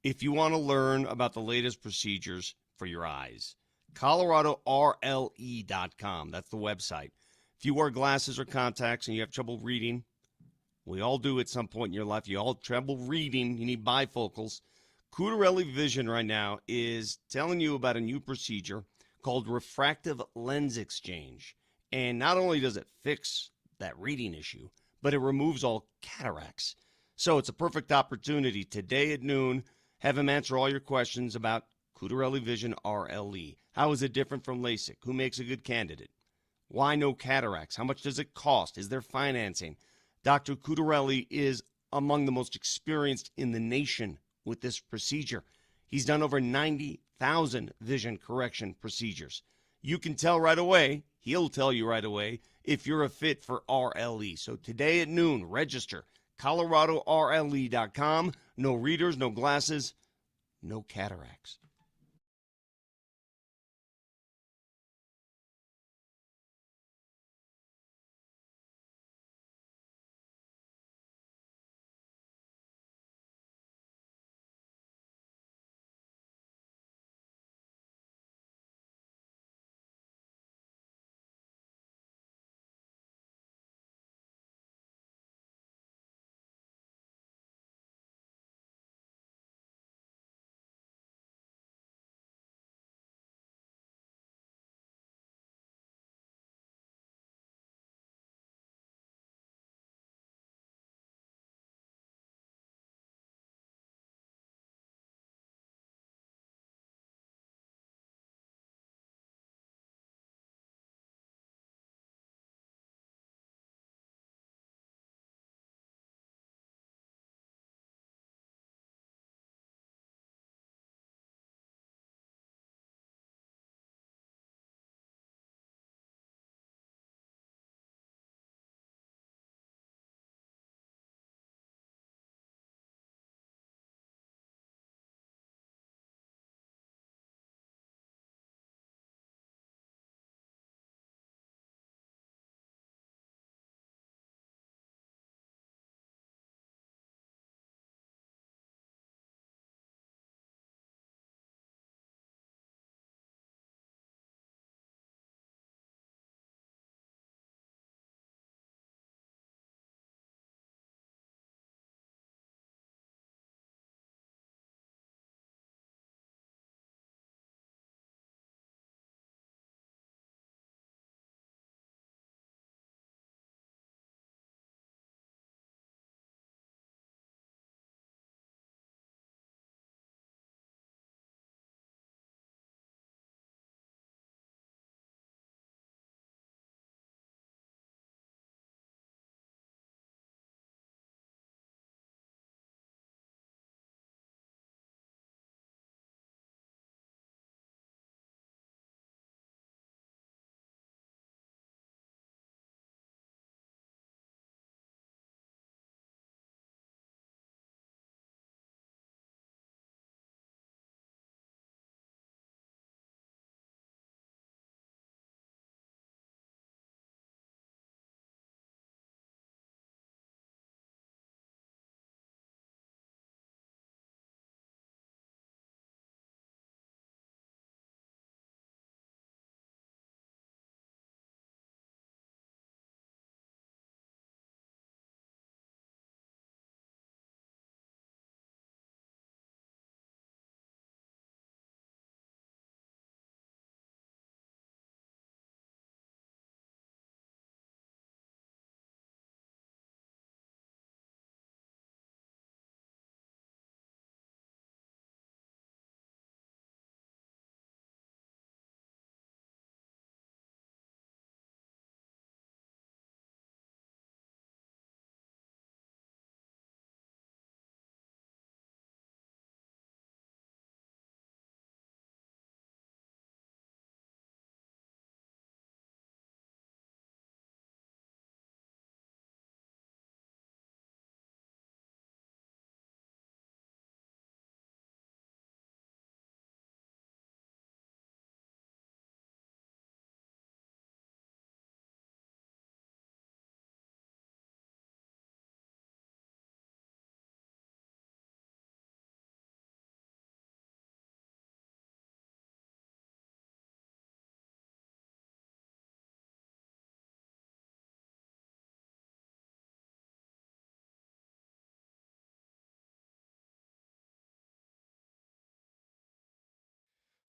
if you want to learn about the latest procedures for your eyes. ColoradoRLE.com, that's the website. If you wear glasses or contacts and you have trouble reading, we all do at some point in your life. You all have trouble reading, you need bifocals. Cudarelli Vision right now is telling you about a new procedure called refractive lens exchange. And not only does it fix that reading issue, but it removes all cataracts. So it's a perfect opportunity today at noon. Have him answer all your questions about Cutarelli Vision RLE. How is it different from LASIK? Who makes a good candidate? Why no cataracts? How much does it cost? Is there financing? Dr. Cutarelli is among the most experienced in the nation with this procedure. He's done over 90,000 vision correction procedures. You can tell right away, he'll tell you right away, if you're a fit for RLE. So today at noon, register. ColoradoRLE.com. No readers, no glasses, no cataracts.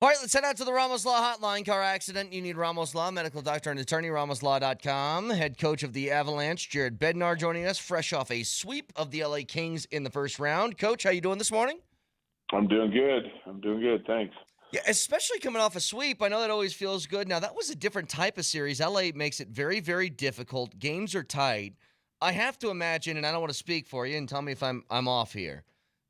All right, let's head out to the Ramos Law Hotline. Car accident, you need Ramos Law, medical doctor and attorney, ramoslaw.com. Head coach of the Avalanche, Jared Bednar, joining us, fresh off a sweep of the LA Kings in the first round. Coach, how you doing this morning?
I'm doing good. Thanks.
Yeah, especially coming off a sweep. I know that always feels good. Now, that was a different type of series. LA makes it very, very difficult. Games are tight. I have to imagine, and I don't want to speak for you, and tell me if I'm off here,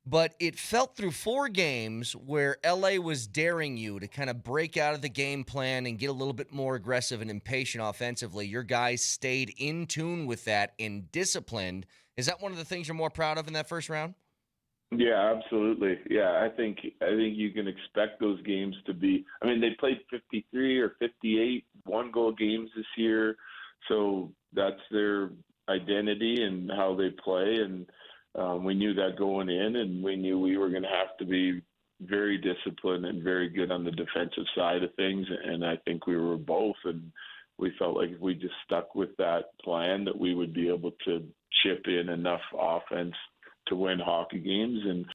but it felt through 4 games where LA was daring you to kind of break out of the game plan and get a little bit more aggressive and impatient offensively. Your guys stayed in tune with that and disciplined. Is that one of the things you're more proud of in that first round?
Yeah, absolutely. Yeah, I think you can expect those games to be. I mean, they played 53 or 58 one-goal games this year, so that's their identity and how they play. And we knew that going in, and we knew we were going to have to be very disciplined and very good on the defensive side of things. And I think we were both. And we felt like if we just stuck with that plan, that we would be able to chip in enough offense to win hockey games, and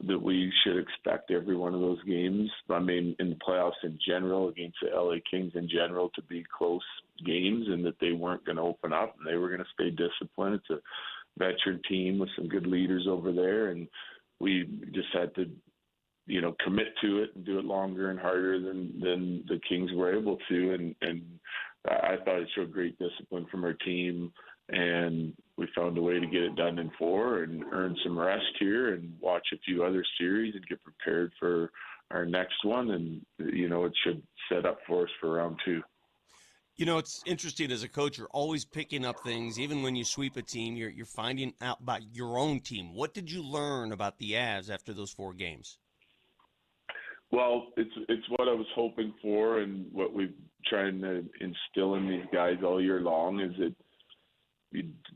that we should expect every one of those games, I mean, in the playoffs in general, against the LA Kings in general, to be close games, and that they weren't going to open up and they were going to stay disciplined. It's a veteran team with some good leaders over there, and we just had to, commit to it and do it longer and harder than the Kings were able to. And I thought it showed great discipline from our team, and we found a way to get it done in 4 and earn some rest here and watch a few other series and get prepared for our next one. And, it should set up for us for round 2.
It's interesting as a coach, you're always picking up things. Even when you sweep a team, you're finding out about your own team. What did you learn about the Avs after those 4 games?
Well, it's what I was hoping for, and what we've trying to instill in these guys all year long is that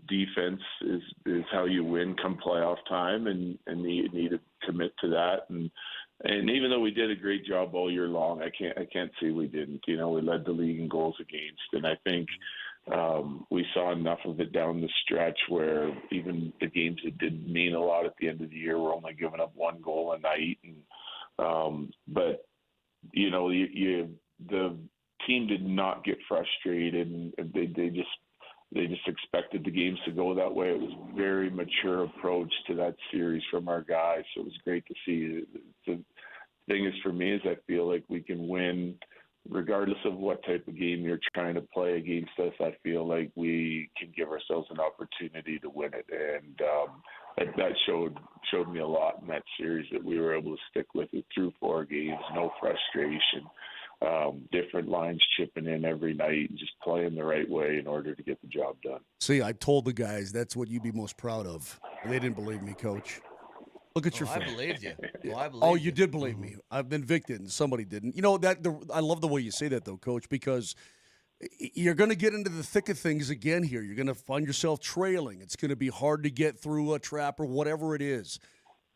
defense is how you win come playoff time, and you need to commit to that. And even though we did a great job all year long, I can't say we didn't. We led the league in goals against, and I think we saw enough of it down the stretch where even the games that didn't mean a lot at the end of the year were only giving up 1 goal a night. And but the team did not get frustrated, and they just expected the games to go that way. It was a very mature approach to that series from our guys, so it was great to see. The thing is, for me, is I feel like we can win regardless of what type of game you're trying to play against us. I feel like we can give ourselves an opportunity to win it, and that showed me a lot in that series, that we were able to stick with it through 4 games, no frustration. Different lines chipping in every night and just playing the right way in order to get the job done.
See, I told the guys that's what you'd be most proud of. And they didn't believe me, Coach. Look at your face.
I believed you.
Yeah.
I believed
Oh, you did believe me. I've been victim, and somebody didn't. I love the way you say that, though, Coach, because you're going to get into the thick of things again here. You're going to find yourself trailing. It's going to be hard to get through a trap or whatever it is.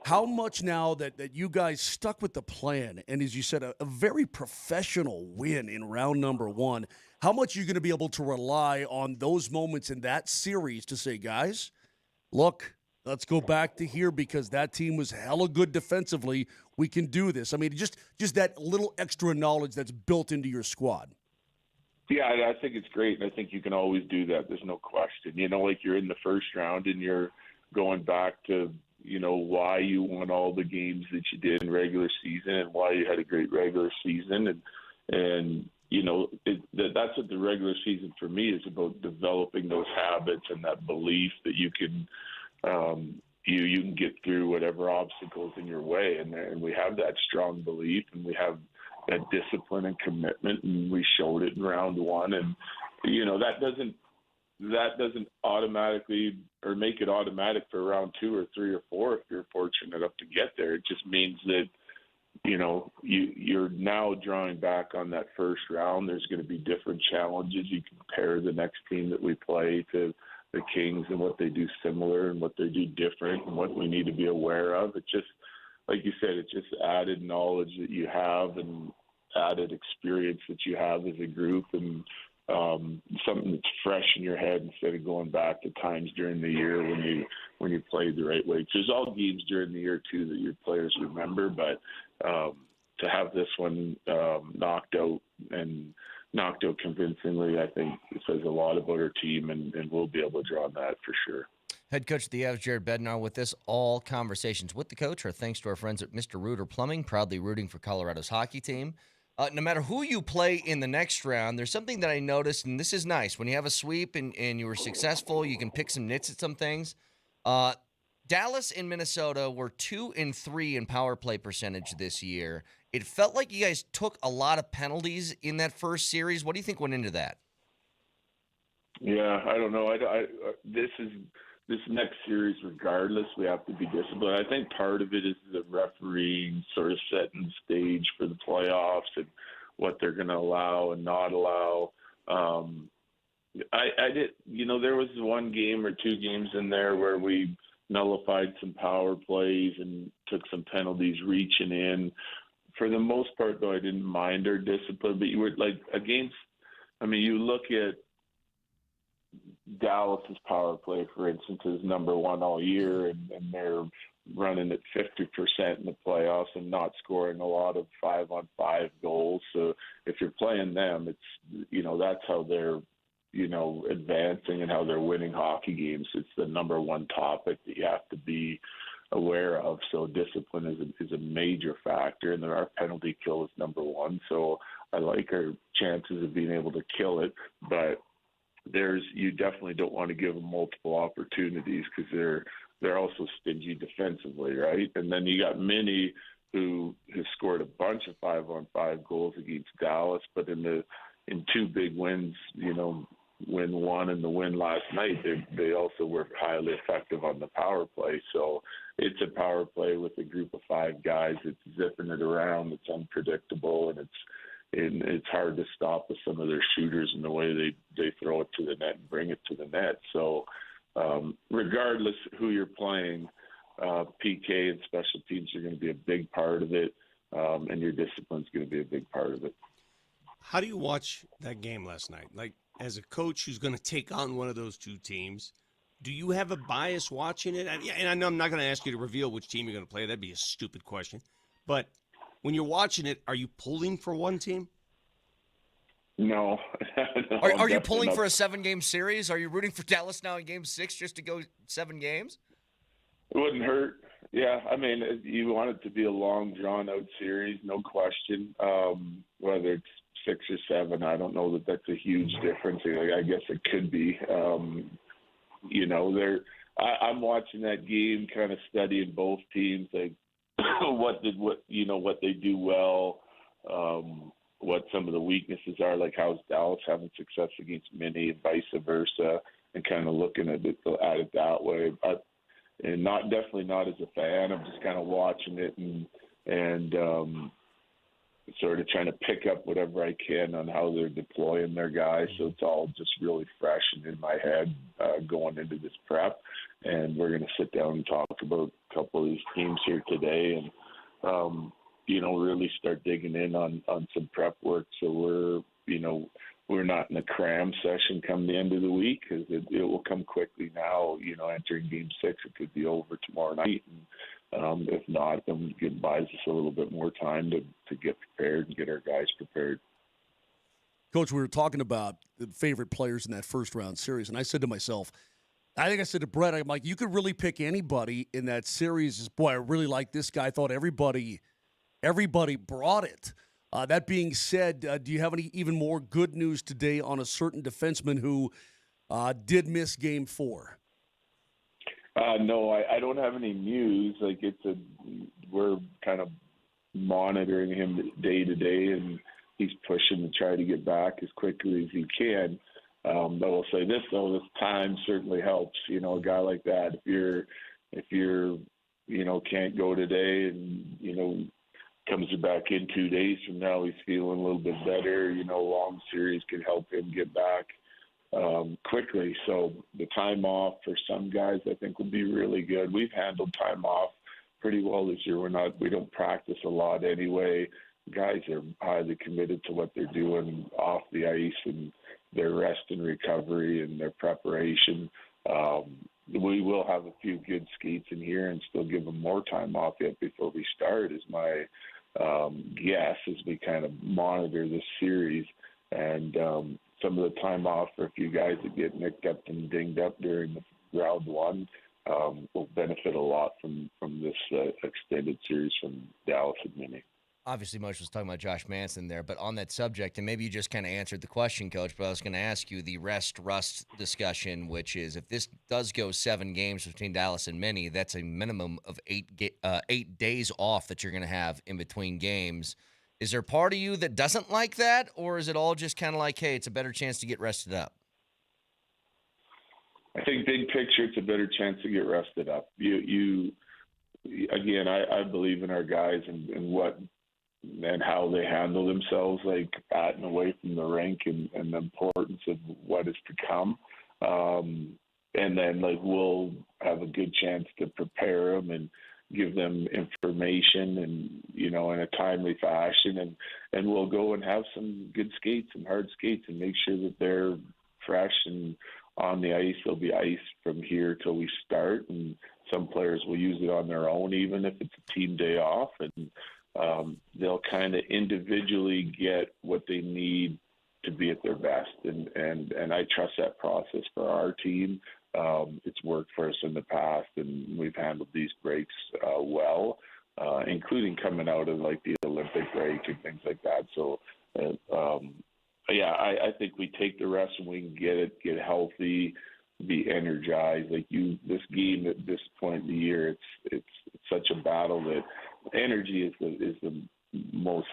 How much now that you guys stuck with the plan, and as you said, a very professional win in round number 1, how much are you going to be able to rely on those moments in that series to say, guys, look, let's go back to here because that team was hella good defensively. We can do this. I mean, just that little extra knowledge that's built into your squad.
Yeah, I think it's great, and I think you can always do that. There's no question. Like you're in the first round and you're going back to why you won all the games that you did in regular season and why you had a great regular season. And that's what the regular season for me is about, developing those habits and that belief that you can you can get through whatever obstacles in your way. And we have that strong belief, and we have that discipline and commitment, and we showed it in round 1. And, that doesn't automatically or make it automatic for round 2 or 3 or 4 if you're fortunate enough to get there. It just means that, you're now drawing back on that first round. There's going to be different challenges. You compare the next team that we play to the Kings and what they do similar and what they do different and what we need to be aware of. It just, like you said, it's just added knowledge that you have and added experience that you have as a group, and something that's fresh in your head instead of going back to times during the year when you played the right way. 'Cause there's all games during the year too that your players remember, but to have this one knocked out convincingly, I think it says a lot about our team, and we'll be able to draw on that for sure.
Head coach of the Avs, Jared Bednar, with us. All conversations with the coach are thanks to our friends at Mr. Rooter Plumbing, proudly rooting for Colorado's hockey team. No matter who you play in the next round, there's something that I noticed, and this is nice. When you have a sweep and you were successful, you can pick some nits at some things. Dallas and Minnesota were 2 and 3 in power play percentage this year. It felt like you guys took a lot of penalties in that first series. What do you think went into that?
Yeah, I don't know. This next series, regardless, we have to be disciplined. I think part of it is the refereeing sort of setting the stage for the playoffs and what they're going to allow and not allow. I did, there was one game or two games in there where we nullified some power plays and took some penalties reaching in. For the most part, though, I didn't mind our discipline. But you were you look at Dallas's power play, for instance, is number one all year, and they're running at 50% in the playoffs and not scoring a lot of 5-on-5 goals. So if you're playing them, it's that's how they're advancing and how they're winning hockey games. It's the number one topic that you have to be aware of. So discipline is a major factor, and our penalty kill is number one. So I like our chances of being able to kill it, but you definitely don't want to give them multiple opportunities because they're also stingy defensively, right? And then you got Minnie, who has scored a bunch of 5-on-5 goals against Dallas, but in two big wins, win one and the win last night, they also were highly effective on the power play. So it's a power play with a group of five guys. It's zipping it around. It's unpredictable, and it's hard to stop with some of their shooters and the way they throw it to the net and bring it to the net. So regardless who you're playing, PK and special teams are going to be a big part of it, and your discipline is going to be a big part of it.
How do you watch that game last night? Like, as a coach who's going to take on one of those two teams, do you have a bias watching it? And I know I'm not going to ask you to reveal which team you're going to play. That'd be a stupid question. But when you're watching it, are you pulling for one team?
No. No,
are you pulling for a 7-game series? Are you rooting for Dallas now in Game 6 just to go 7 games?
It wouldn't hurt. Yeah, you want it to be a long, drawn-out series, no question. Whether it's 6 or 7, I don't know that that's a huge difference. I guess it could be. I'm watching that game, kind of studying both teams, like what they do well, what some of the weaknesses are, like how's Dallas having success against Minnie and vice versa, and kind of looking at it that way. And definitely not as a fan. I'm just kind of watching it and sort of trying to pick up whatever I can on how they're deploying their guys. So it's all just really fresh and in my head going into this prep. And we're going to sit down and talk about a couple of these teams here today and, really start digging in on some prep work. So we're not in a cram session come the end of the week because it will come quickly now. Entering Game 6, it could be over tomorrow night. And if not, then it buys us a little bit more time to get prepared and get our guys prepared.
Coach, we were talking about the favorite players in that first-round series, and I said to myself, I think I said to Brett, I'm like, you could really pick anybody in that series. Boy, I really like this guy. I thought everybody brought it. That being said, do you have any even more good news today on a certain defenseman who did miss Game 4?
No, I don't have any news. We're kind of monitoring him day to day, and he's pushing to try to get back as quickly as he can. But I'll say this though: this time certainly helps. A guy like that, if you're can't go today, and comes back in 2 days from now, he's feeling a little bit better. Long series can help him get back quickly. So the time off for some guys, I think, will be really good. We've handled time off pretty well this year. We don't practice a lot anyway. Guys are highly committed to what they're doing off the ice and their rest and recovery and their preparation. We will have a few good skates in here and still give them more time off yet before we start, is my guess, as we kind of monitor this series. And some of the time off for a few guys that get nicked up and dinged up during round one will benefit a lot from this extended series from Dallas and Minnie.
Obviously, Moshe was talking about Josh Manson there, but on that subject, and maybe you just kind of answered the question, Coach, but I was going to ask you the rest-rust discussion, which is if this does go 7 games between Dallas and Minnie, that's a minimum of 8 days off that you're going to have in between games. Is there part of you that doesn't like that, or is it all just kind of like, hey, it's a better chance to get rested up?
I think big picture, it's a better chance to get rested up. You again, I believe in our guys and what and how they handle themselves, like at and away from the rink, and the importance of what is to come. And then like we'll have a good chance to prepare them and give them information and, you know, in a timely fashion, and we'll go and have some good skates and hard skates and make sure that they're fresh and on the ice. There'll be ice from here till we start, and some players will use it on their own, even if it's a team day off, and they'll kind of individually get what they need to be at their best. And I trust that process for our team. It's worked for us in the past, and we've handled these breaks well, including coming out of like the Olympic break and things like that. So, yeah, I think we take the rest and we can get healthy, be energized. Like this game at this point in the year, it's such a battle that energy is the most,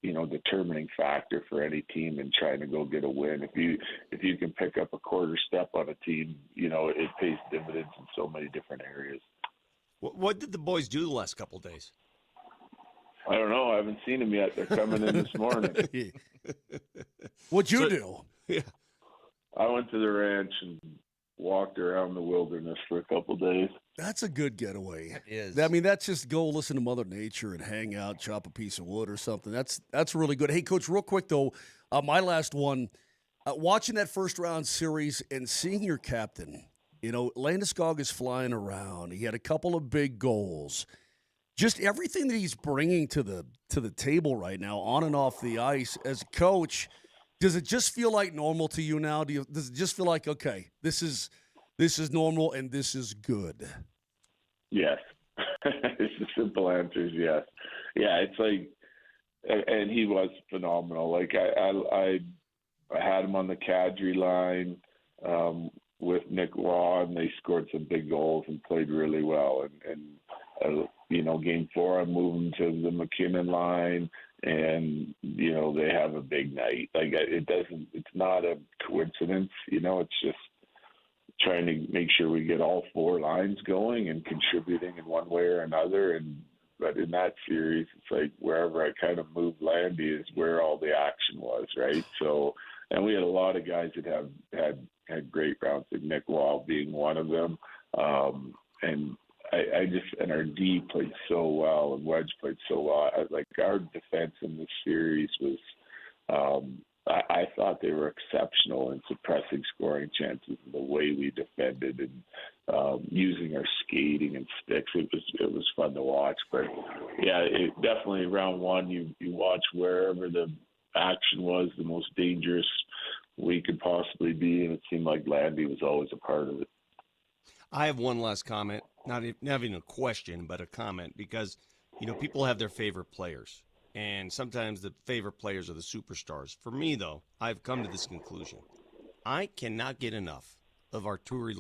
you know, determining factor for any team in trying to go get a win. If you can pick up a quarter step on a team, you know, it pays dividends in so many different areas.
What did the boys do the last couple of days?
I don't know. I haven't seen them yet. They're coming in this morning.
What'd you do?
Yeah.
I went to the ranch and walked around the wilderness for a couple days.
That's a good getaway.
It is.
I mean, that's just go listen to Mother Nature and hang out, chop a piece of wood or something. That's really good. Hey, Coach, real quick, though, my last one, watching that first-round series and seeing your captain, you know, Landeskog is flying around. He had a couple of big goals. Just everything that he's bringing to the table right now, on and off the ice, as a coach, does it just feel like normal to you now? Does it just feel like, okay, this is normal and this is good?
Yes. It's the simple answer is yes. Yeah, it's like, and he was phenomenal. Like I had him on the Kadri line with Nick Waugh, and they scored some big goals and played really well. And you know, game 4, I'm moving to the MacKinnon line, and you know they have a big night. Like it's not a coincidence. You know, it's just trying to make sure we get all 4 lines going and contributing in one way or another. But in that series, it's like wherever I kind of moved Landy is where all the action was, right? So, and we had a lot of guys that have had great rounds, like Nick Wall being one of them. And our D played so well, and Wedge played so well. Like our defense in this series was, I thought they were exceptional in suppressing scoring chances and the way we defended and using our skating and sticks. It was fun to watch. But yeah, it definitely round 1. You watch wherever the action was the most dangerous we could possibly be, and it seemed like Landy was always a part of it.
I have one last comment, not even a question, but a comment, because, you know, people have their favorite players, and sometimes the favorite players are the superstars. For me, though, I've come to this conclusion. I cannot get enough of Arturi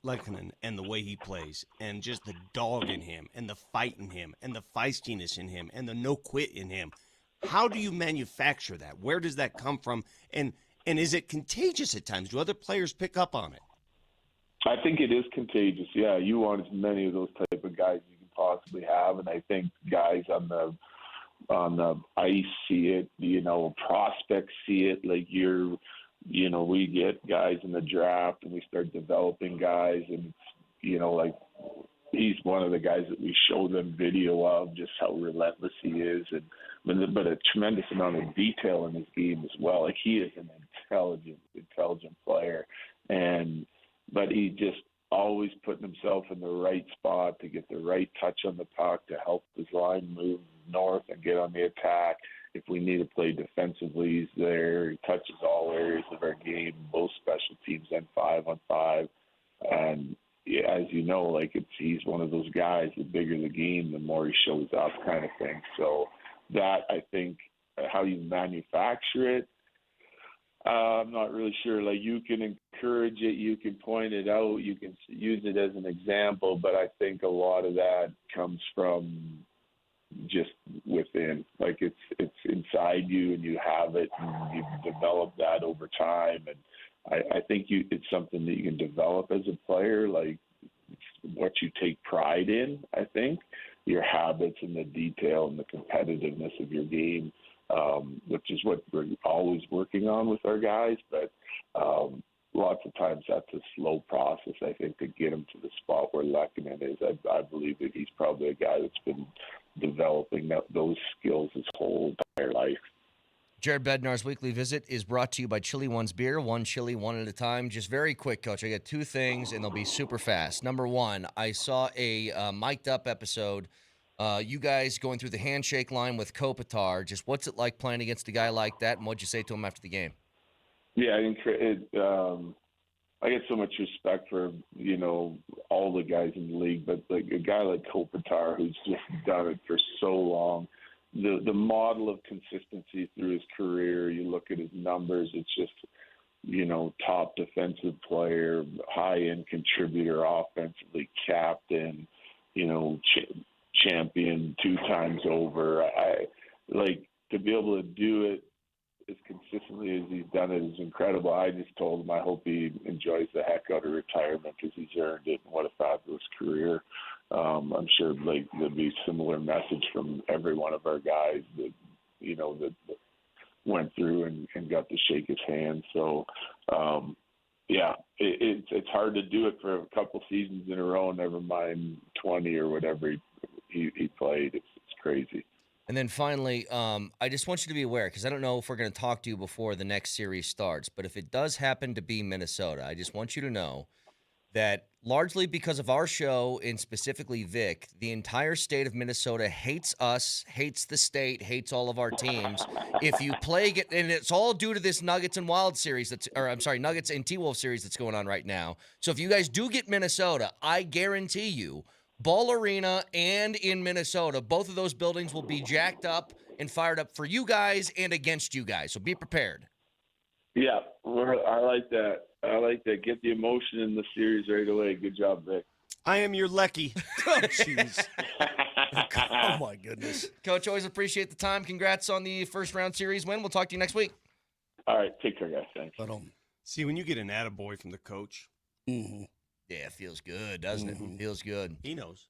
Lehkonen and the way he plays, and just the dog in him, and the fight in him, and the feistiness in him, and the no-quit in him. How do you manufacture that? Where does that come from? And is it contagious at times? Do other players pick up on it?
I think it is contagious. Yeah, you want as many of those type of guys you can possibly have, and I think guys on the ice see it. You know, prospects see it. Like we get guys in the draft, and we start developing guys, and it's, you know, like he's one of the guys that we show them video of, just how relentless he is, but a tremendous amount of detail in his game as well. Like he is an intelligent player, but he just always putting himself in the right spot to get the right touch on the puck to help his line move north and get on the attack. If we need to play defensively, he's there. He touches all areas of our game, both special teams and 5-on-5. And yeah, as you know, like he's one of those guys. The bigger the game, the more he shows up, kind of thing. So that I think how you manufacture it, I'm not really sure. Like you can encourage it, you can point it out, you can use it as an example, but I think a lot of that comes from just within. Like it's inside you, and you have it, and you've developed that over time. And I think it's something that you can develop as a player. Like what you take pride in. I think your habits and the detail and the competitiveness of your game. Which is what we're always working on with our guys. But lots of times that's a slow process, I think, to get him to the spot where MacKinnon is. I believe that he's probably a guy that's been developing those skills his whole entire life.
Jared Bednar's weekly visit is brought to you by Chili One's Beer, one chili, one at a time. Just very quick, Coach. I got two things, and they'll be super fast. Number one, I saw a mic'd up episode. You guys going through the handshake line with Kopitar. Just what's it like playing against a guy like that, and what'd you say to him after the game?
Yeah, I think I get so much respect for, all the guys in the league, but like a guy like Kopitar who's just done it for so long. The model of consistency through his career, you look at his numbers, it's just, top defensive player, high-end contributor offensively, captain, champion 2 times over. I like to be able to do it as consistently as he's done it is incredible. I just told him I hope he enjoys the heck out of retirement because he's earned it, and what a fabulous career. I'm sure like there'll be a similar message from every one of our guys that that went through and got to shake his hand. So yeah, it's hard to do it for a couple seasons in a row, never mind 20 or whatever he played. It's crazy.
And then finally, I just want you to be aware, because I don't know if we're going to talk to you before the next series starts, but if it does happen to be Minnesota, I just want you to know that largely because of our show and specifically Vic, the entire state of Minnesota hates us, hates the state, hates all of our teams. If you play, and it's all due to this Nuggets and Wild series Nuggets and T-Wolf series that's going on right now. So if you guys do get Minnesota, I guarantee you, Ball Arena and in Minnesota, both of those buildings will be jacked up and fired up for you guys and against you guys. So be prepared.
Yeah, I like that. Get the emotion in the series right away. Good job, Vic.
I am your Lecky.
Oh, jeez. Oh, my goodness.
Coach, always appreciate the time. Congrats on the first round series win. We'll talk to you next week.
All right, take care, guys. Thanks.
See, when you get an attaboy from the coach,
Yeah, it feels good, doesn't it? Feels good.
he knows.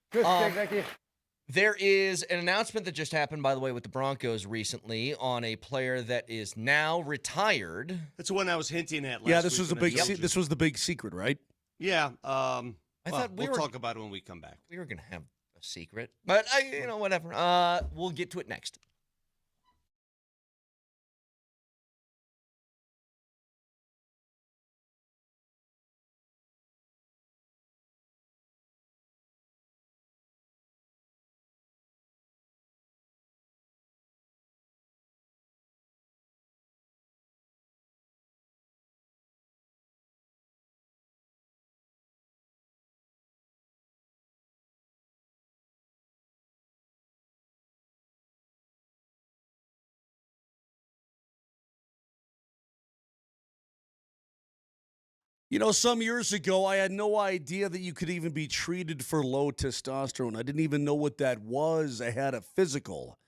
There is an announcement that just happened, by the way, with the Broncos recently on a player that is now retired.
That's the one I was hinting at last
Yeah, this
week
was a
when I
big.
told you.
This was the big secret, right?
Yeah.
I thought
we'll talk about it when we come back.
we were going to have a secret, but whatever. We'll get to it next.
Some years ago, I had no idea that you could even be treated for low testosterone. I didn't even know what that was. I had a physical.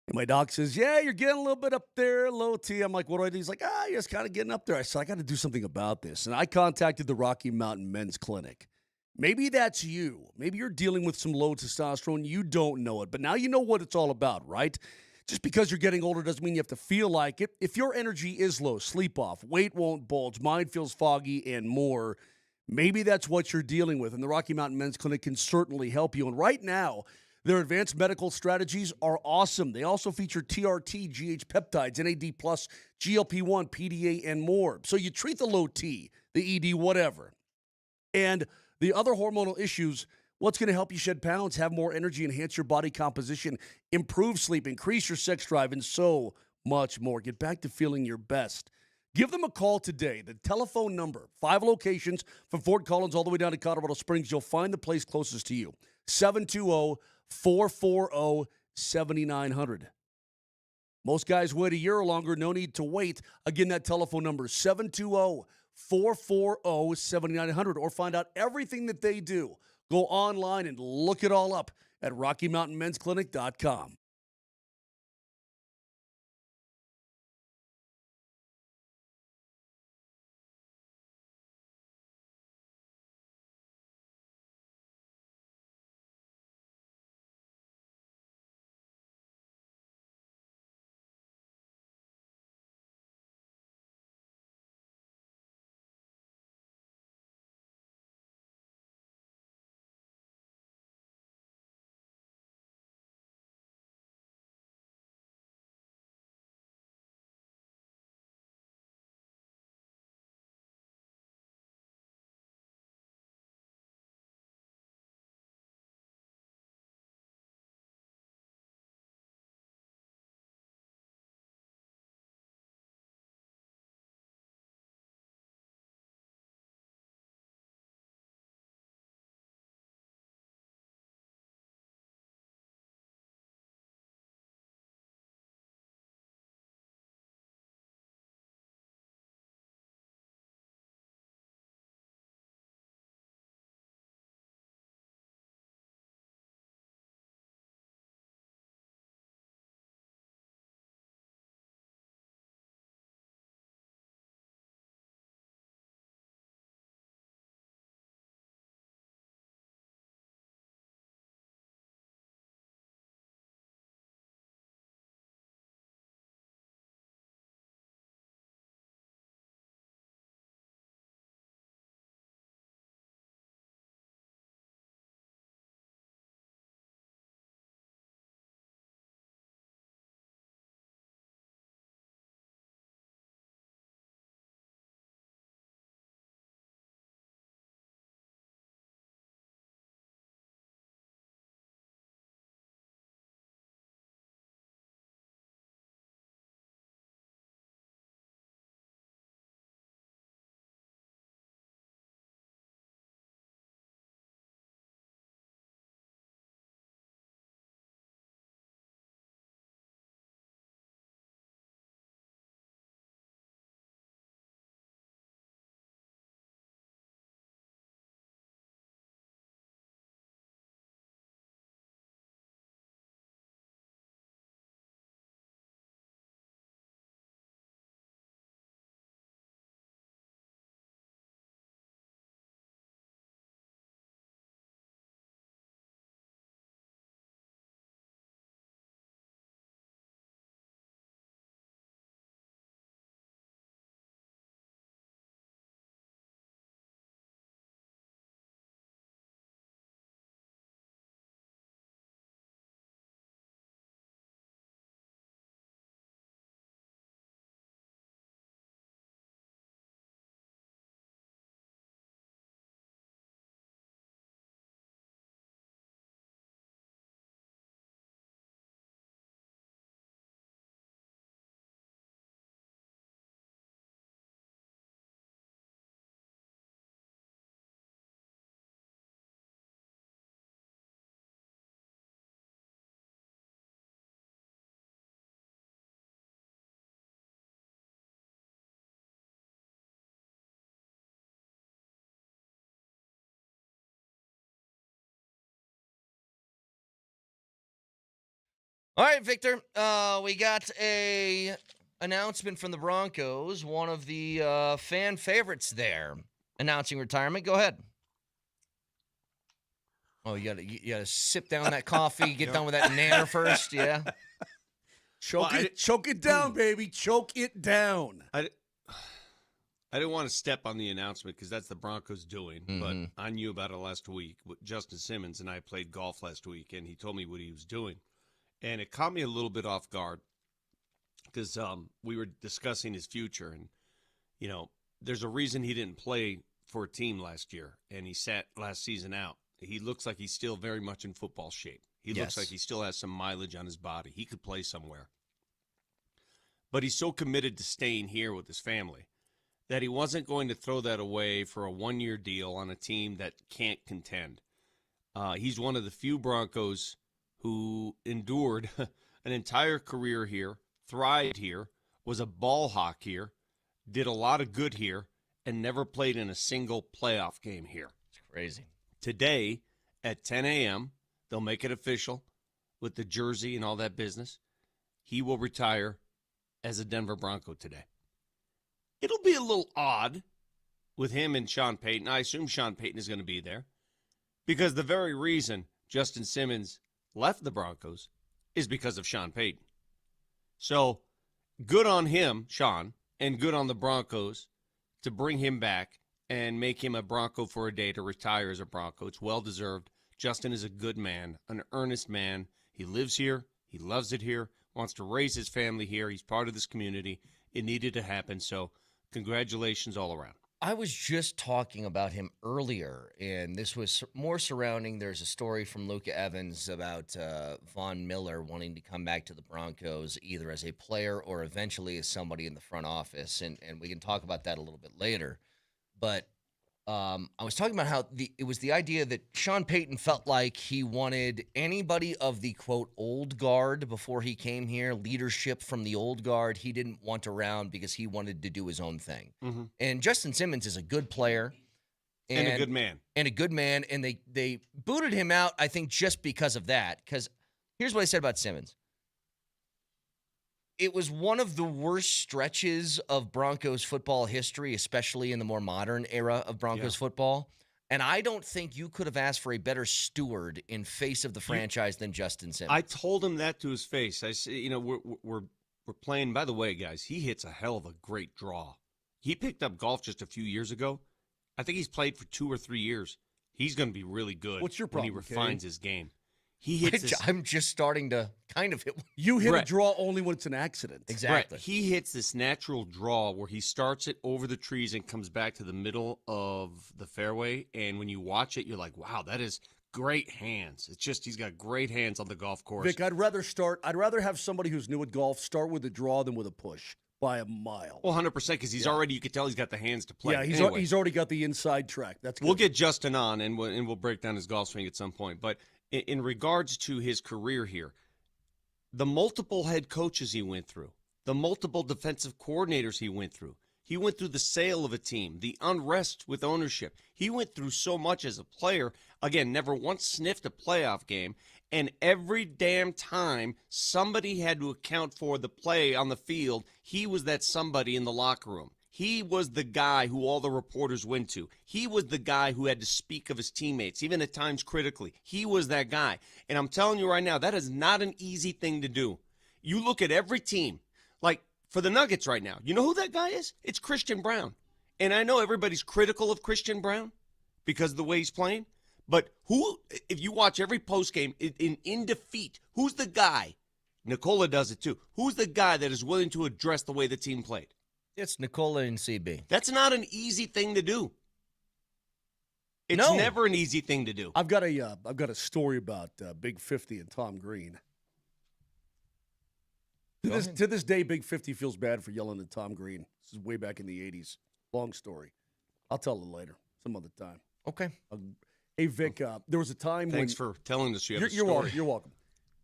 And my doc says, yeah, you're getting a little bit up there, low T. I'm like, what do I do? He's like, you're just kind of getting up there. I said, I got to do something about this. And I contacted the Rocky Mountain Men's Clinic. Maybe that's you. Maybe you're dealing with some low testosterone. You don't know it. But now you know what it's all about, right? Just because you're getting older doesn't mean you have to feel like it. If your energy is low, sleep off, weight won't bulge, mind feels foggy, and more, maybe that's what you're dealing with. And the Rocky Mountain Men's Clinic can certainly help you. And right now, their advanced medical strategies are awesome. They also feature TRT, GH peptides, NAD+, GLP-1, PDA, and more. So you treat the low T, the ED, whatever. And the other hormonal issues, what's going to help you shed pounds, have more energy, enhance your body composition, improve sleep, increase your sex drive, and so much more. Get back to feeling your best. Give them a call today. The telephone number, 5 locations from Fort Collins all the way down to Colorado Springs. You'll find the place closest to you. 720-440-7900. Most guys wait a year or longer. No need to wait. Again, that telephone number is 720-440-7900. Or find out everything that they do. Go online and look it all up at RockyMountainMen'sClinic.com.
All right, Victor. We got a announcement from the Broncos. One of the fan favorites there announcing retirement. Go ahead. Oh, you gotta sip down that coffee. Get done with that nanner first. Yeah.
Choke it down, baby. Choke it down.
I didn't want to step on the announcement because that's the Broncos doing, but I knew about it last week. Justin Simmons and I played golf last week, and he told me what he was doing. And it caught me a little bit off guard because we were discussing his future. And, you know, there's a reason he didn't play for a team last year, and he sat last season out. He looks like he's still very much in football shape. He looks like he still has some mileage on his body. He could play somewhere. but he's so committed to staying here with his family that he wasn't going to throw that away for a one-year deal on a team that can't contend. He's one of the few Broncos who endured an entire career here, thrived here, was a ball hawk here, did a lot of good here, and never played in a single playoff game here.
It's crazy.
Today, at 10 a.m., they'll make it official with the jersey and all that business. He will retire as a Denver Bronco today. It'll be a little odd with him and Sean Payton. I assume Sean Payton is going to be there because the very reason Justin Simmons left the Broncos is because of Sean Payton. So good on him, Sean, and good on the Broncos to bring him back and make him a Bronco for a day to retire as a Bronco. It's well-deserved. Justin is a good man, an earnest man. He lives here. He loves it here, wants to raise his family here. He's part of this community. It needed to happen, so congratulations all around.
I was just talking about him earlier, and this was more surrounding. There's a story from Luca Evans about Von Miller wanting to come back to the Broncos either as a player or eventually as somebody in the front office, and we can talk about that a little bit later. But I was talking about how it was the idea that Sean Payton felt like he wanted anybody of the, quote, old guard before he came here, leadership from the old guard, he didn't want around because he wanted to do his own thing. Mm-hmm. And Justin Simmons is a good player.
And a good man.
And a good man. And they booted him out, I think, just because of that. Because here's what I said about Simmons. It was one of the worst stretches of Broncos football history, especially in the more modern era of Broncos football. And I don't think you could have asked for a better steward in face of the franchise than Justin Simmons.
I told him that to his face. I said, we're playing. By the way, guys, he hits a hell of a great draw. He picked up golf just a few years ago. I think he's played for 2 or 3 years. He's going to be really good.
What's your problem,
when he refines his game? He hits
I'm just starting to kind of hit.
You hit a draw only when it's an accident.
Exactly.
Right. He hits this natural draw where he starts it over the trees and comes back to the middle of the fairway. And when you watch it, you're like, wow, that is great hands. It's just he's got great hands on the golf course.
Vic, I'd rather have somebody who's new at golf start with a draw than with a push by a mile.
Well, 100% because he's already, you can tell he's got the hands to play.
Yeah,
anyway,
he's already got the inside track. That's good.
We'll get Justin on and we'll break down his golf swing at some point. But in regards to his career here, the multiple head coaches he went through, the multiple defensive coordinators he went through the sale of a team, the unrest with ownership. He went through so much as a player. Again, never once sniffed a playoff game. And every damn time somebody had to account for the play on the field, he was that somebody in the locker room. He was the guy who all the reporters went to. He was the guy who had to speak of his teammates, even at times critically. He was that guy. And I'm telling you right now, that is not an easy thing to do. You look at every team, like for the Nuggets right now, you know who that guy is? It's Christian Brown. And I know everybody's critical of Christian Brown because of the way he's playing. But who, if you watch every postgame in defeat, who's the guy? Nicola does it too. Who's the guy that is willing to address the way the team played?
It's Nicola and CB.
That's not an easy thing to do. It's never an easy thing to do.
I've got a story about Big 50 and Tom Green. To this day, Big 50 feels bad for yelling at Tom Green. This is way back in the 80s. Long story. I'll tell it later, some other time.
Okay.
Hey, Vic, there was a time
Thanks for telling us you have a
You're
story.
welcome. You're welcome.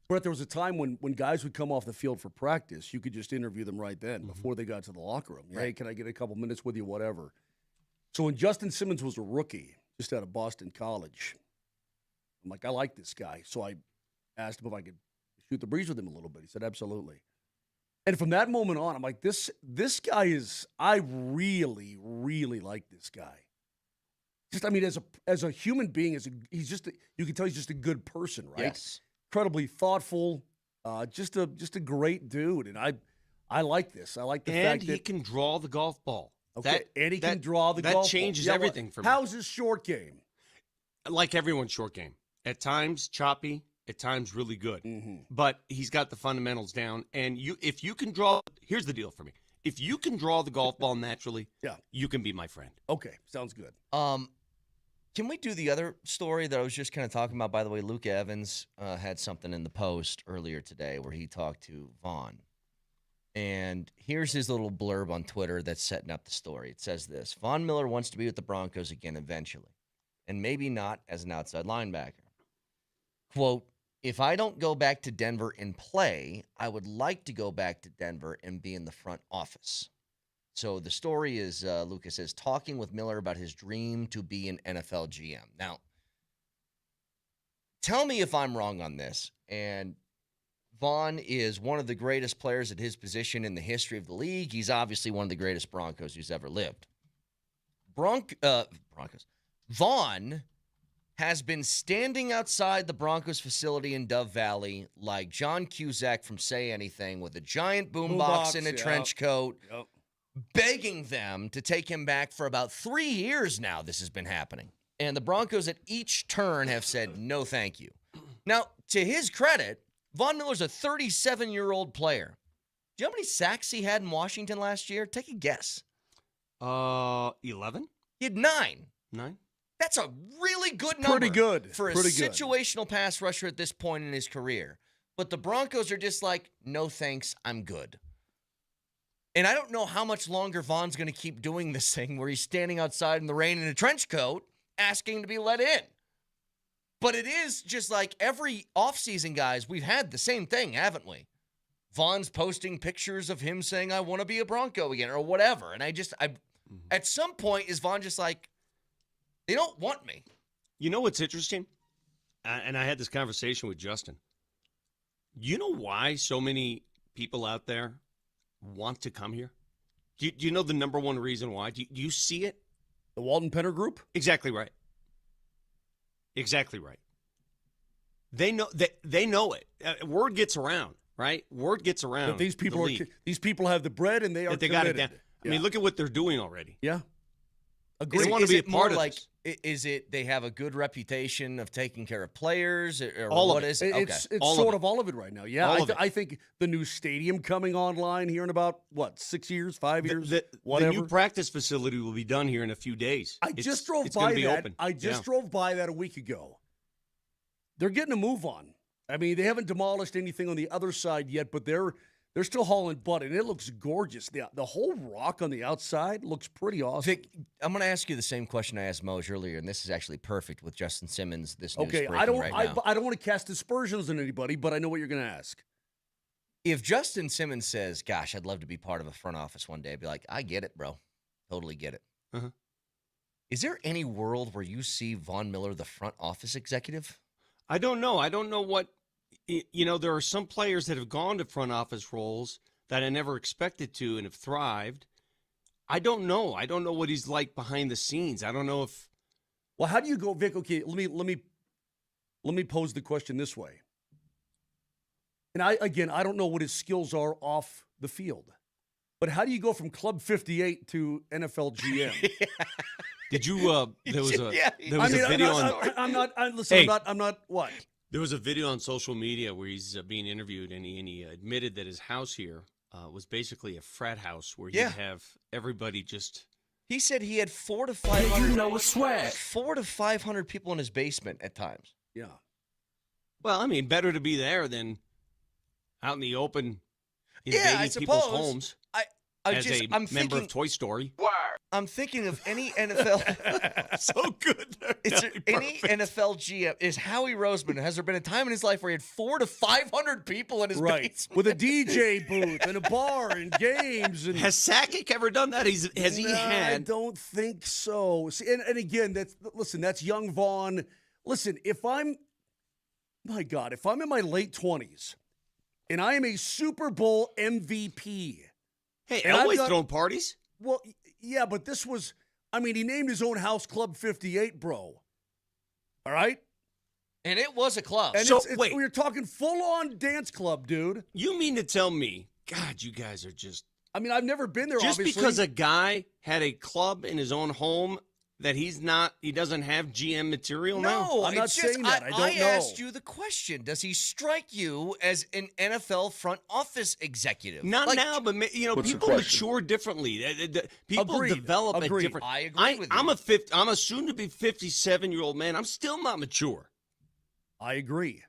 But there was a time when guys would come off the field for practice, you could just interview them right then before they got to the locker room. Hey, can I get a couple minutes with you, whatever. So when Justin Simmons was a rookie, just out of Boston College, I'm like, I like this guy. So I asked him if I could shoot the breeze with him a little bit. He said, absolutely. And from that moment on, I'm like, this guy is, I really, really like this guy. Just, I mean, as a human being, you can tell he's just a good person, right?
Yes.
Incredibly thoughtful, just a great dude, and I like this. I like the fact that
he can draw the golf ball.
Okay, and he can draw the golf ball.
That changes everything for me.
How's his short game?
Like everyone's short game. At times choppy, at times really good.
Mm-hmm.
But he's got the fundamentals down. And if you can draw, here's the deal for me. If you can draw the golf ball naturally, you can be my friend.
Okay, sounds good.
Can we do the other story that I was just kind of talking about? By the way, Luke Evans had something in the Post earlier today where he talked to Vaughn. And here's his little blurb on Twitter that's setting up the story. It says this: Von Miller wants to be with the Broncos again eventually, and maybe not as an outside linebacker. Quote, if I don't go back to Denver and play, I would like to go back to Denver and be in the front office. So the story is, Lucas is talking with Miller about his dream to be an NFL GM. Now, tell me if I'm wrong on this. And Vaughn is one of the greatest players at his position in the history of the league. He's obviously one of the greatest Broncos who's ever lived. Broncos. Vaughn has been standing outside the Broncos facility in Dove Valley like John Cusack from Say Anything with a giant boombox and a trench coat, begging them to take him back for about 3 years now. This has been happening. And the Broncos at each turn have said, no, thank you. Now, to his credit, Von Miller's a 37-year-old player. Do you know how many sacks he had in Washington last year? Take a guess.
11?
He had 9.
9?
That's a really good number.
Pretty good.
For a
Pretty good.
situational pass rusher at this point in his career. But the Broncos are just like, no thanks, I'm good. And I don't know how much longer Vaughn's going to keep doing this thing where he's standing outside in the rain in a trench coat asking to be let in. But it is just like every offseason, guys, we've had the same thing, haven't we? Vaughn's posting pictures of him saying, I want to be a Bronco again or whatever. And at some point, is Vaughn just like, they don't want me?
You know what's interesting? And I had this conversation with Justin. You know why so many people out there want to come here? Do you know the number one reason why? Do you see it?
The Walton Penner Group?
Exactly right. Exactly right. They know it. Word gets around, right? Word gets around.
That these people have the bread and they are
got it
committed.
down. I mean, look at what they're doing already.
Yeah.
They want to be a part of this.
Is it they have a good reputation of taking care of players? Or
All
what
of it.
is it? Okay.
It's sort of all of it right now. Yeah,
I
think the new stadium coming online here in about, 6 years, 5 years,
the
whatever.
new practice facility will be done here in a few days.
I just drove by that a week ago. They're getting a move on. I mean, they haven't demolished anything on the other side yet, but they're still hauling butt, and it looks gorgeous. The whole rock on the outside looks pretty awesome.
Vic, I'm going to ask you the same question I asked Moser earlier, and this is actually perfect with Justin Simmons. This news breaking right now.
I don't want to cast aspersions on anybody, but I know what you're going to ask.
If Justin Simmons says, "Gosh, I'd love to be part of a front office one day," I'd be like, "I get it, bro. Totally get it."
Uh-huh.
Is there any world where you see Von Miller the front office executive?
I don't know. I don't know what. There are some players that have gone to front office roles that I never expected to and have thrived. I don't know. I don't know what he's like behind the scenes. I don't know if.
Well, how do you go, Vic? Okay, let me pose the question this way. And I don't know what his skills are off the field, but how do you go from Club 58 to NFL GM?
Did you? There was a video on.
I'm not what.
There was a video on social media where he's being interviewed, and he admitted that his house here was basically a frat house where he'd have everybody just.
He said he had 400 to 500. 400 to 500 people in his basement at times.
Yeah.
Well, I mean, better to be there than out in the open invading people's homes. I'm member of Toy Story.
I'm thinking of any NFL.
So good.
Is there any NFL GM? Is Howie Roseman? Has there been a time in his life where he had 400 to 500 people in his basement?
With a DJ booth and a bar and games? And
has Sakic ever done that? Has he had?
I don't think so. See, and again, that's young Vaughn. Listen, if I'm in my late 20s and I am a Super Bowl MVP.
Hey, Elway's thrown parties.
Well, yeah, but this was, he named his own house Club 58, bro. All right?
And it was a club.
And
so,
wait. We're talking full-on dance club, dude.
You mean to tell me, God, you guys are just.
I've never been there,
just
obviously.
Because a guy had a club in his own home that he doesn't have GM material now?
No, I'm not saying that. I don't know.
I asked you the question. Does he strike you as an NFL front office executive?
Not now, but people mature differently. People develop at different.
I agree with you.
I'm a soon-to-be 57-year-old man. I'm still not mature.
I agree.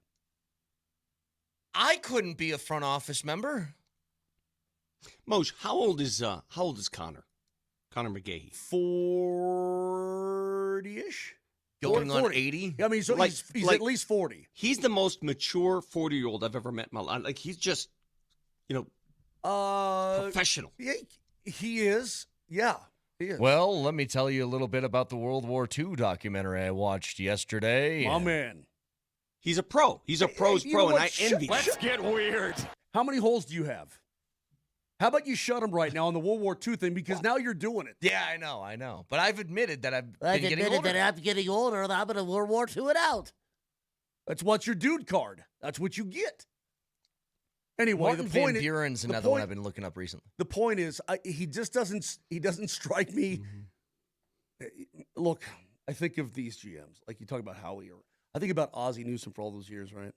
I couldn't be a front office member.
Moj, how old is Connor? Connor McGee.
40-ish.
Going on
40.
80?
I mean, so
Like-
he's
like-
at least 40.
He's the most mature 40-year-old I've ever met in my life. Like, he's just, professional.
Yeah, he is. Yeah, he is.
Well, let me tell you a little bit about the World War II documentary I watched yesterday.
my man.
He's a pro. He's a pro's
you
pro,
know
and
what?
I envy him.
Let's get weird.
How many holes do you have? How about you shut him right now on the World War II thing because now you're doing it.
Yeah, I know. But I've admitted that I've
I've
been getting
admitted
older.
that I'm getting older and I'm going to World War II it out.
That's what's your dude card. That's what you get. Anyway,
Martin
the
Van
point
Buren's another one I've been looking up recently.
The point is, he just doesn't strike me. Look, I think of these GMs, like you talk about Howie, or I think about Ozzie Newsome for all those years, right?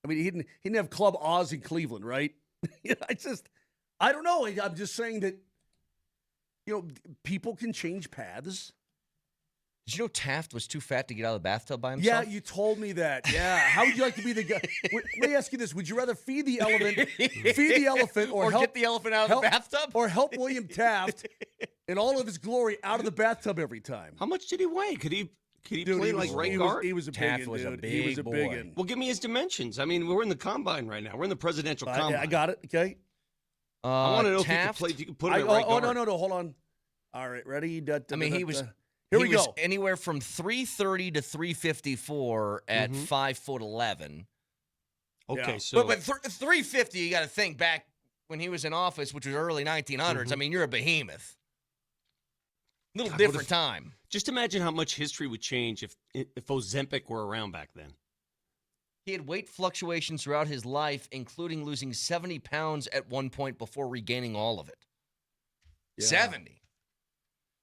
I mean, he didn't have Club Oz in Cleveland, right? I don't know. I'm just saying that, people can change paths.
Did you know Taft was too fat to get out of the bathtub by
Yeah,
himself?
you told me that. Yeah. How would you like to be the guy? Let me ask you this. Would you rather feed the elephant, or help
get the elephant out of the bathtub?
or help William Taft in all of his glory out of the bathtub every time?
How much did he weigh? Could he
Dude,
play
he
like
was,
right
he
guard?
Was, he was a
Taft
big
was a
dude. He was a
big
big
boy.
one.
Well, give me his dimensions. I mean, we're in the combine right now. We're in the presidential combine.
I got it. Okay.
I want to know
Taft,
if you could put him at right guard.
No. Hold on. All right, ready?
he was.
Here
he
we
was
go.
anywhere from 330 to 354 at 5'11".
Okay,
Yeah.
so
But 350, you got to think back when he was in office, which was early 1900s. I mean, you're a behemoth. Little
God,
different time.
just imagine how much history would change if Ozempic were around back then.
He had weight fluctuations throughout his life, including losing 70 pounds at one point before regaining all of it.
Yeah.
70.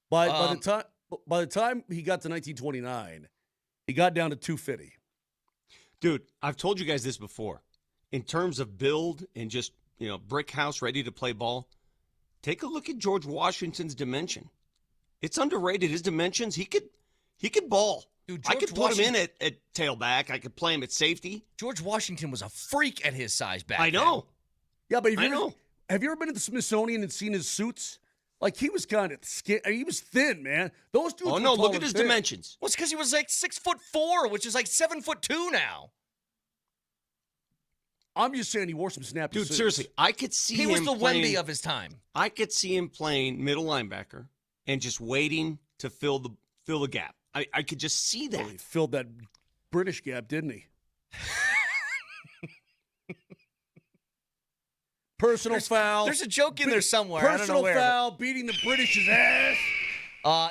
By the time he got to 1929, he got down to 250.
Dude, I've told you guys this before. In terms of build and just, brick house ready to play ball, take a look at George Washington's dimension. It's underrated. His dimensions, he could ball.
Dude,
I could put him in at tailback. I could play him at safety.
George Washington was a freak at his size back
I
then.
know.
Yeah, but
I know.
have you ever been to the Smithsonian and seen his suits? Like, he was kind of skin. I mean, he was thin, man. Those dudes.
Oh,
were
no,
tall
look at
and
his
thin.
dimensions.
Well, it's because he was like 6'4", which is like 7'2" now.
I'm just saying he wore some snappy
Dude,
suits.
seriously, I could see
He
him
was the
playing,
Wemby of his time.
I could see him playing middle linebacker and just waiting to fill the gap. I could just see that.
Well, he filled that British gap, didn't he? Personal foul.
There's a joke in there somewhere. I don't know
Personal
where.
foul, beating the British's ass.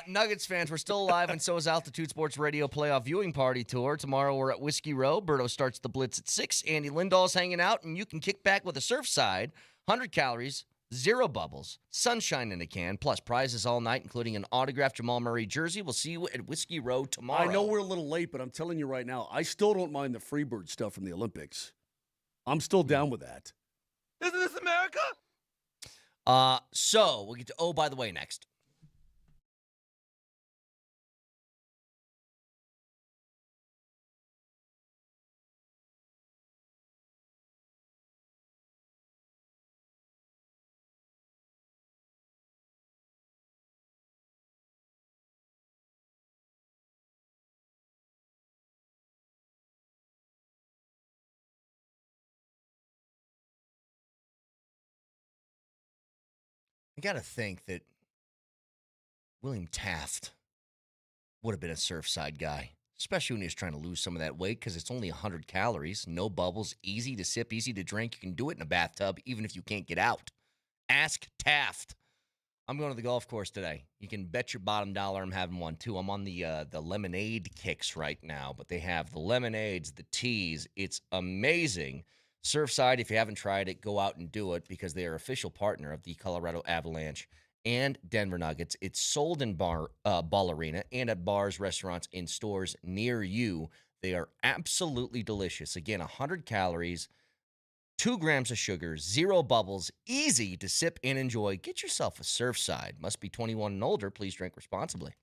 Nuggets fans, we're still alive, and so is Altitude Sports Radio Playoff Viewing Party Tour. Tomorrow we're at Whiskey Row. Berto starts the Blitz at 6. Andy Lindahl's hanging out, and you can kick back with a Surfside. 100 calories, 0 bubbles, sunshine in a can, plus prizes all night, including an autographed Jamal Murray jersey. We'll see you at Whiskey Row tomorrow.
I know we're a little late, but I'm telling you right now, I still don't mind the Freebird stuff from the Olympics. I'm still down with that.
Isn't this America?
So we'll get to, oh, by the way, next. I got to think that William Taft would have been a Surfside guy, especially when he was trying to lose some of that weight because it's only 100 calories, no bubbles, easy to sip, easy to drink. You can do it in a bathtub even if you can't get out. Ask Taft. I'm going to the golf course today. You can bet your bottom dollar I'm having one, too. I'm on the lemonade kicks right now, but they have the lemonades, the teas. It's amazing. Surfside, if you haven't tried it, go out and do it because they are official partner of the Colorado Avalanche and Denver Nuggets. It's sold in Ball Arena and at bars, restaurants, and stores near you. They are absolutely delicious. Again, 100 calories, 2 grams of sugar, 0 bubbles, easy to sip and enjoy. Get yourself a Surfside. Must be 21 and older. Please drink responsibly.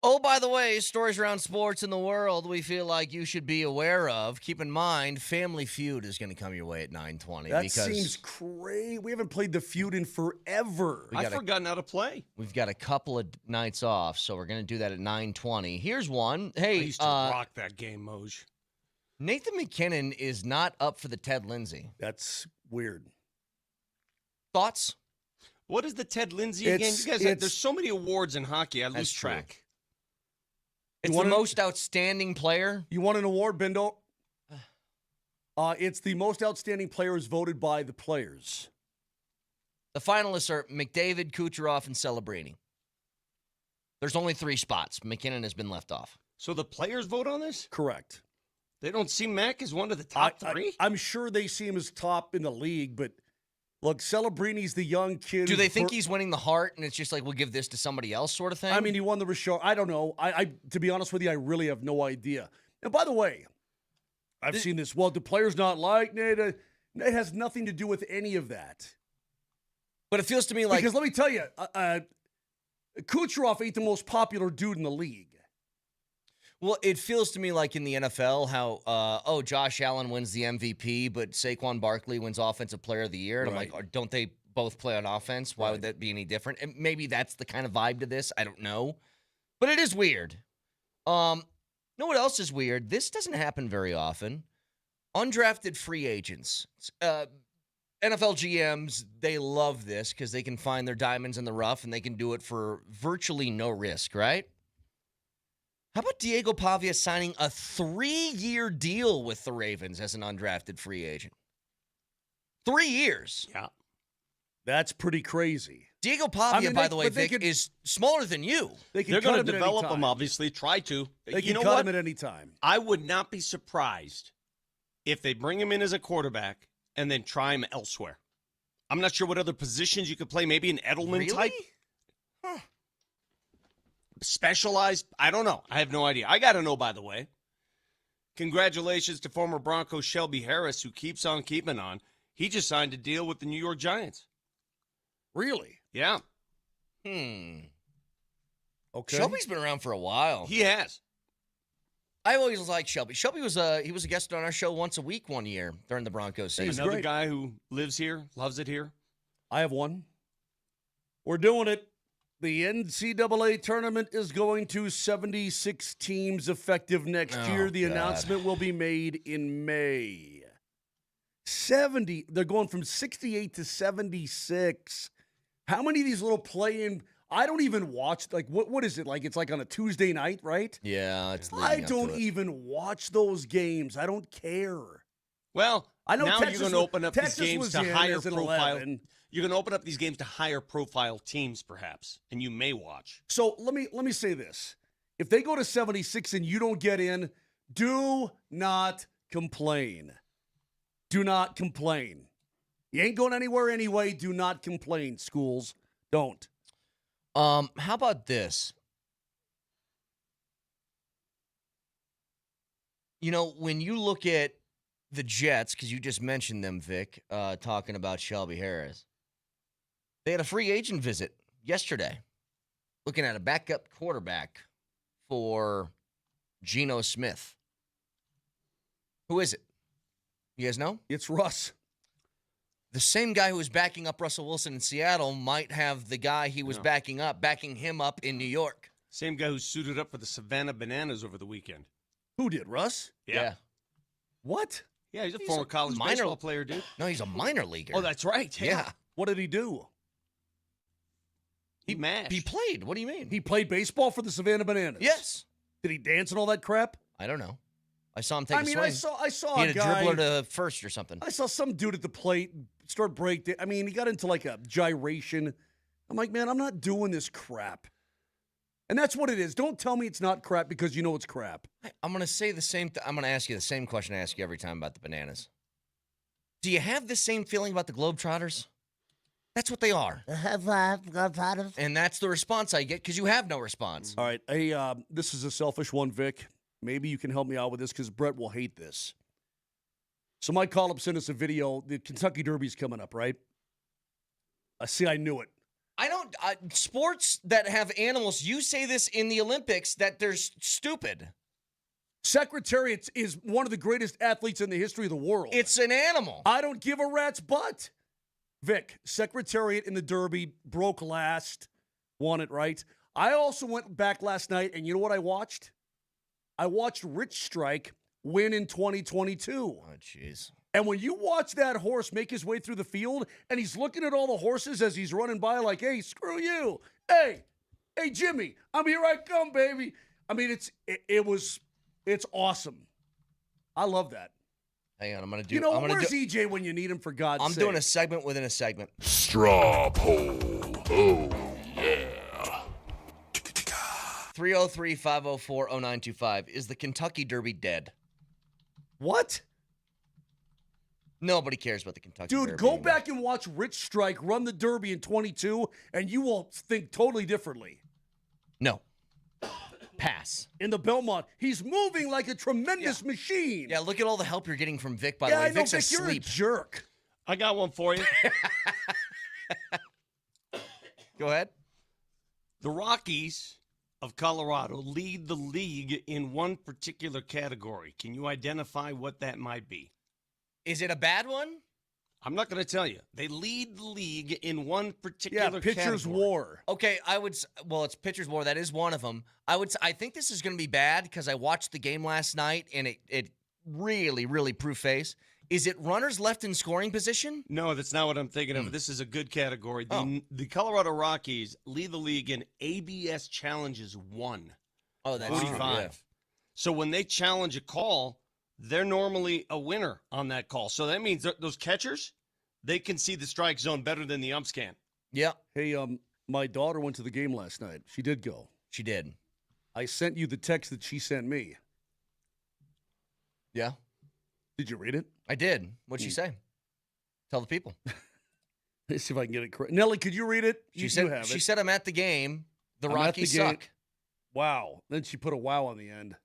Oh, by the way, stories around sports in the world we feel like you should be aware of. Keep in mind, Family Feud is going to come your way at 9:20.
That
because
seems crazy. We haven't played the Feud in forever.
I've forgotten how to play.
We've got a couple of nights off, so we're going to do that at 9:20. Here's one.
I
Hey,
used to rock that game, Moj.
Nathan MacKinnon is not up for the Ted Lindsay.
That's weird.
Thoughts?
What is the Ted Lindsay again? You guys, there's so many awards in hockey, I lose
That's true.
track.
It's the most outstanding player.
You want an award, Bindle? It's the most outstanding players voted by the players.
The finalists are McDavid, Kucherov, and Celebrini. There's only 3 spots. MacKinnon has been left off.
So the players vote on this?
Correct.
They don't see Mac as one of the top 3?
I'm sure they see him as top in the league, but look, Celebrini's the young kid.
Do they think he's winning the Hart, and it's just like, we'll give this to somebody else sort of thing?
I mean, he won the Richard. I don't know. I to be honest with you, I really have no idea. And by the way, I've seen this. Well, do players not like Nate? It has nothing to do with any of that.
But it feels to me like...
Because let me tell you, Kucherov ain't the most popular dude in the league.
Well, it feels to me like in the NFL how, Josh Allen wins the MVP, but Saquon Barkley wins Offensive Player of the Year. And
Right.
I'm like, don't they both play on offense? Why would that be any different? And maybe that's the kind of vibe to this. I don't know. But it is weird. Know what else is weird? This doesn't happen very often. Undrafted free agents. NFL GMs, they love this because they can find their diamonds in the rough and they can do it for virtually no risk, right? How about Diego Pavia signing a 3-year deal with the Ravens as an undrafted free agent? 3 years.
Yeah.
That's pretty crazy.
Diego Pavia, by the way,
they
Vic, is smaller than you.
They're
going to develop him, obviously, try to.
They
you
can
know
cut
what?
him at any time.
I would not be surprised if they bring him in as a quarterback and then try him elsewhere. I'm not sure what other positions you could play. Maybe an Edelman type.
Huh.
Specialized? I don't know. I have no idea. I got to know, by the way. Congratulations to former Bronco Shelby Harris, who keeps on keeping on. He just signed a deal with the New York Giants.
Really?
Yeah.
Okay.
Shelby's been around for a while.
He has.
I always liked Shelby. Shelby was a guest on our show once a week one year during the Broncos season.
Another
great.
guy who lives here, loves it here.
I have one. We're doing it. The NCAA tournament is going to 76 teams effective next year. The announcement will be made in May. 70. They're going from 68 to 76. How many of these little play-in? I don't even watch. Like, what is it? Like, it's like on a Tuesday night, right?
Yeah, it's
I
leading up
don't
to it.
even watch those games. I don't care.
Well,
I know
now
Texas
you're going to open up
Texas
these games
was
to
in
higher
as an
profile.
11.
You're going to open up these games to higher profile teams, perhaps, and you may watch.
So let me say this: if they go to 76 and you don't get in, do not complain. Do not complain. You ain't going anywhere anyway. Do not complain, schools. Don't.
How about this? You know, when you look at the Jets, because you just mentioned them, Vic, talking about Shelby Harris, they had a free agent visit yesterday, looking at a backup quarterback for Geno Smith. Who is it? You guys know?
It's Russ.
The same guy who was backing up Russell Wilson in Seattle might have the guy he was backing him up in New York.
Same guy who suited up for the Savannah Bananas over the weekend.
Who did, Russ?
Yeah.
What?
Yeah, he's a former college baseball player, dude.
No, he's a minor leaguer.
Oh, that's right.
Yeah.
What did he do?
He mashed.
He played. What do you mean?
He played baseball for the Savannah Bananas.
Yes.
Did he dance and all that crap?
I don't know. I saw him take a swing.
I saw
He
a
had a
guy.
dribbler to first or something.
I saw some dude at the plate start break. I mean, he got into like a gyration. I'm like, man, I'm not doing this crap. And that's what it is. Don't tell me it's not crap because you know it's crap.
I'm going to say the same thing. I'm going to ask you the same question I ask you every time about the Bananas. Do you have the same feeling about the Globetrotters? That's what they are. And that's the response I get because you have no response.
All right. Hey, this is a selfish one, Vic. Maybe you can help me out with this because Brett will hate this. So my call-up sent us a video. The Kentucky Derby's coming up, right? I knew it.
I don't sports that have animals, you say this in the Olympics, that they're stupid.
Secretariat is one of the greatest athletes in the history of the world.
It's an animal.
I don't give a rat's butt. Vic, Secretariat in the Derby, broke last, won it, right? I also went back last night, and you know what I watched? I watched Rich Strike win in 2022.
Oh, jeez.
And when you watch that horse make his way through the field, and he's looking at all the horses as he's running by like, hey, screw you. Hey, Jimmy, here I come, baby. I mean, it's awesome. I love that.
Hang on, I'm going to do...
where's EJ when you need him, for God's sake?
I'm doing a segment within a segment.
Straw poll. Oh, yeah.
303-504-0925. Is the Kentucky Derby dead?
What?
Nobody cares about the Kentucky Derby.
Dude, go
anymore.
back and watch Rich Strike run the Derby in 22, and you will think totally differently.
No. Pass.
In the Belmont, he's moving like a tremendous machine.
Yeah, look at all the help you're getting from Vic, by the way.
I know,
Vic's
Vic,
asleep.
you're a jerk.
I got one for you.
Go ahead.
The Rockies of Colorado lead the league in one particular category. Can you identify what that might be?
Is it a bad one?
I'm not going to tell you. They lead the league in one particular
pitcher's
category.
war.
Okay, it's pitcher's war. That is one of them. I think this is going to be bad because I watched the game last night, and it really, really proved face. Is it runners left in scoring position?
No, that's not what I'm thinking of. This is a good category.
Oh.
The Colorado Rockies lead the league in ABS challenges 1.
Oh, that's
45.
true. Yeah.
So when they challenge a call, they're normally a winner on that call. So that means those catchers, they can see the strike zone better than the umps can.
Yeah.
Hey, my daughter went to the game last night. She did go.
She did.
I sent you the text that she sent me.
Yeah.
Did you read it?
I did. What'd she say? Tell the people.
Let's see if I can get it correct. Nelly, could you read it?
She said I'm at the game. The Rockies suck.
Wow. Then she put a wow on the end.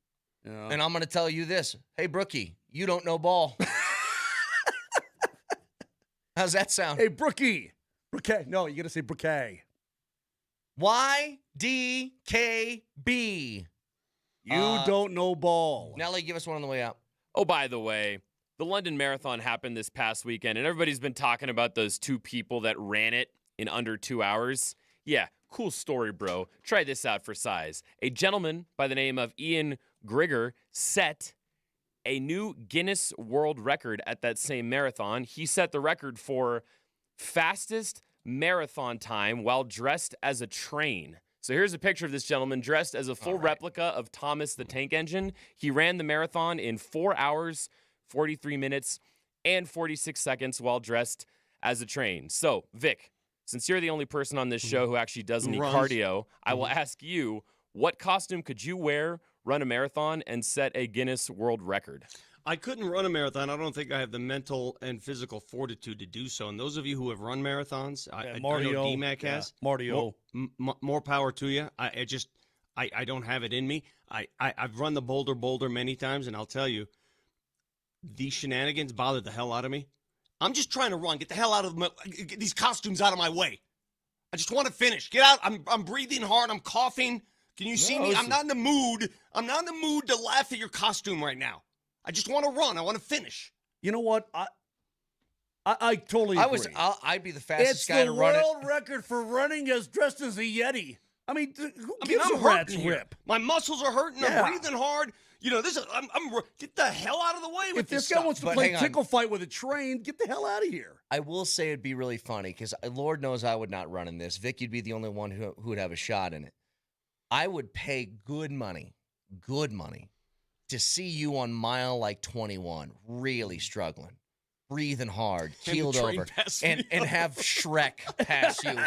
Yeah.
And I'm going to tell you this. Hey, Brookie, you don't know ball. How's that sound?
Hey, Brookie. Brookie. No, you got to say Brookie.
YDKB.
You don't know ball.
Nelly, give us one on the way out.
Oh, by the way, the London Marathon happened this past weekend, and everybody's been talking about those 2 people that ran it in under 2 hours. Yeah, cool story, bro. Try this out for size. A gentleman by the name of Ian Grigger set a new Guinness World Record at that same marathon. He set the record for fastest marathon time while dressed as a train. So here's a picture of this gentleman dressed as a full replica of Thomas the Tank Engine. He ran the marathon in 4 hours, 43 minutes, and 46 seconds while dressed as a train. So, Vic, since you're the only person on this show who actually does any cardio, I will ask you, what costume could you wear, run a marathon, and set a Guinness World Record?
I couldn't run a marathon. I don't think I have the mental and physical fortitude to do so. And those of you who have run marathons, I know DMac has.
Martio.
More power to you. I don't have it in me. I've run the boulder many times, and I'll tell you, these shenanigans bother the hell out of me. I'm just trying to run. Get the hell out of get these costumes out of my way. I just want to finish. Get out. I'm breathing hard. I'm coughing. Can you see me? I'm not in the mood. I'm not in the mood to laugh at your costume right now. I just want to run. I want to finish.
You know what? I totally agree.
I'd be the fastest guy to run it.
It's the world record for running as dressed as a Yeti. I mean, who gives
I'm
a rat's
hurting
rip?
My muscles are hurting.
Yeah.
I'm breathing hard. You know, get the hell out of the way with
If this guy
stuff.
wants to
But
play
hang on.
tickle fight with a train, get the hell out of here.
I will say it'd be really funny because Lord knows I would not run in this. Vic, you'd be the only one who would have a shot in it. I would pay good money, to see you on mile like 21, really struggling, breathing hard, keeled over, and have Shrek pass you,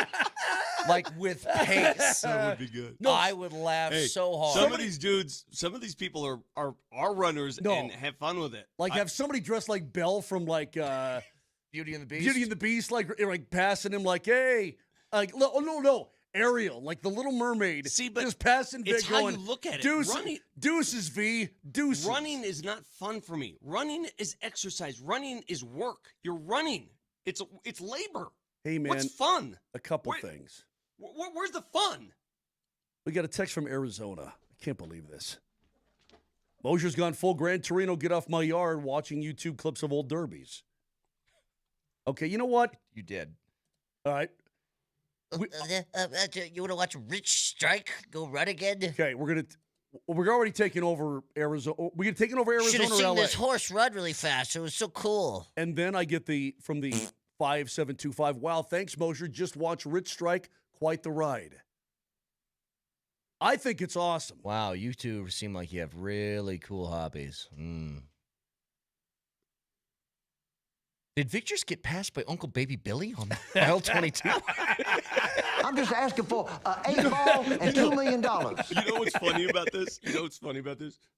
like with pace.
That would be good.
I would laugh so hard.
Some of these dudes, some of these people are runners and have fun with it.
Like have somebody dressed like Belle from like
Beauty and the Beast.
Beauty and the Beast, like passing him like, hey, like no. Ariel, like the Little Mermaid,
but
just passing Vic
it's how
going,
you look at it.
Deuces, V, deuces.
Running is not fun for me. Running is exercise. Running is work. You're running. It's labor.
Hey, man.
What's fun?
A couple things.
Where's the fun?
We got a text from Arizona. I can't believe this. Moser's gone full Gran Torino, get off my yard, watching YouTube clips of old derbies. Okay, you know what?
You did.
All right.
You want to watch Rich Strike go run again?
Okay, we're already taking over Arizona. We're taking over
Should
Arizona
have
or
seen
LA.
this horse run really fast. It was so cool.
And then I get from the 5725. Wow, thanks, Moser. Just watch Rich Strike. Quite the ride. I think it's awesome.
Wow, you two seem like you have really cool hobbies. Did Vic just get passed by Uncle Baby Billy on mile 22?
I'm just asking for an 8-ball and $2 million.
You know what's funny about this?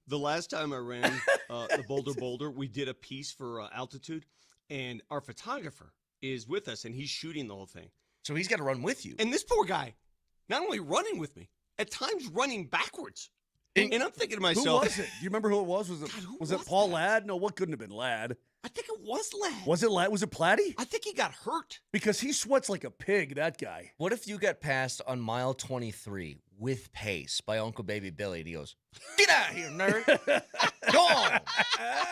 The last time I ran the Boulder, we did a piece for Altitude, and our photographer is with us, and he's shooting the whole thing.
So he's got to run with you.
And this poor guy, not only running with me, at times running backwards. And I'm thinking to myself,
who was it? Do you remember who it was? Was it Paul Ladd? No, what couldn't have been Ladd?
I think it was Ladd.
Was it Ladd? Was it Platty?
I think he got hurt.
Because he sweats like a pig, that guy.
What if you got passed on mile 23 with pace by Uncle Baby Billy and he goes, "Get out of here, nerd. Go on.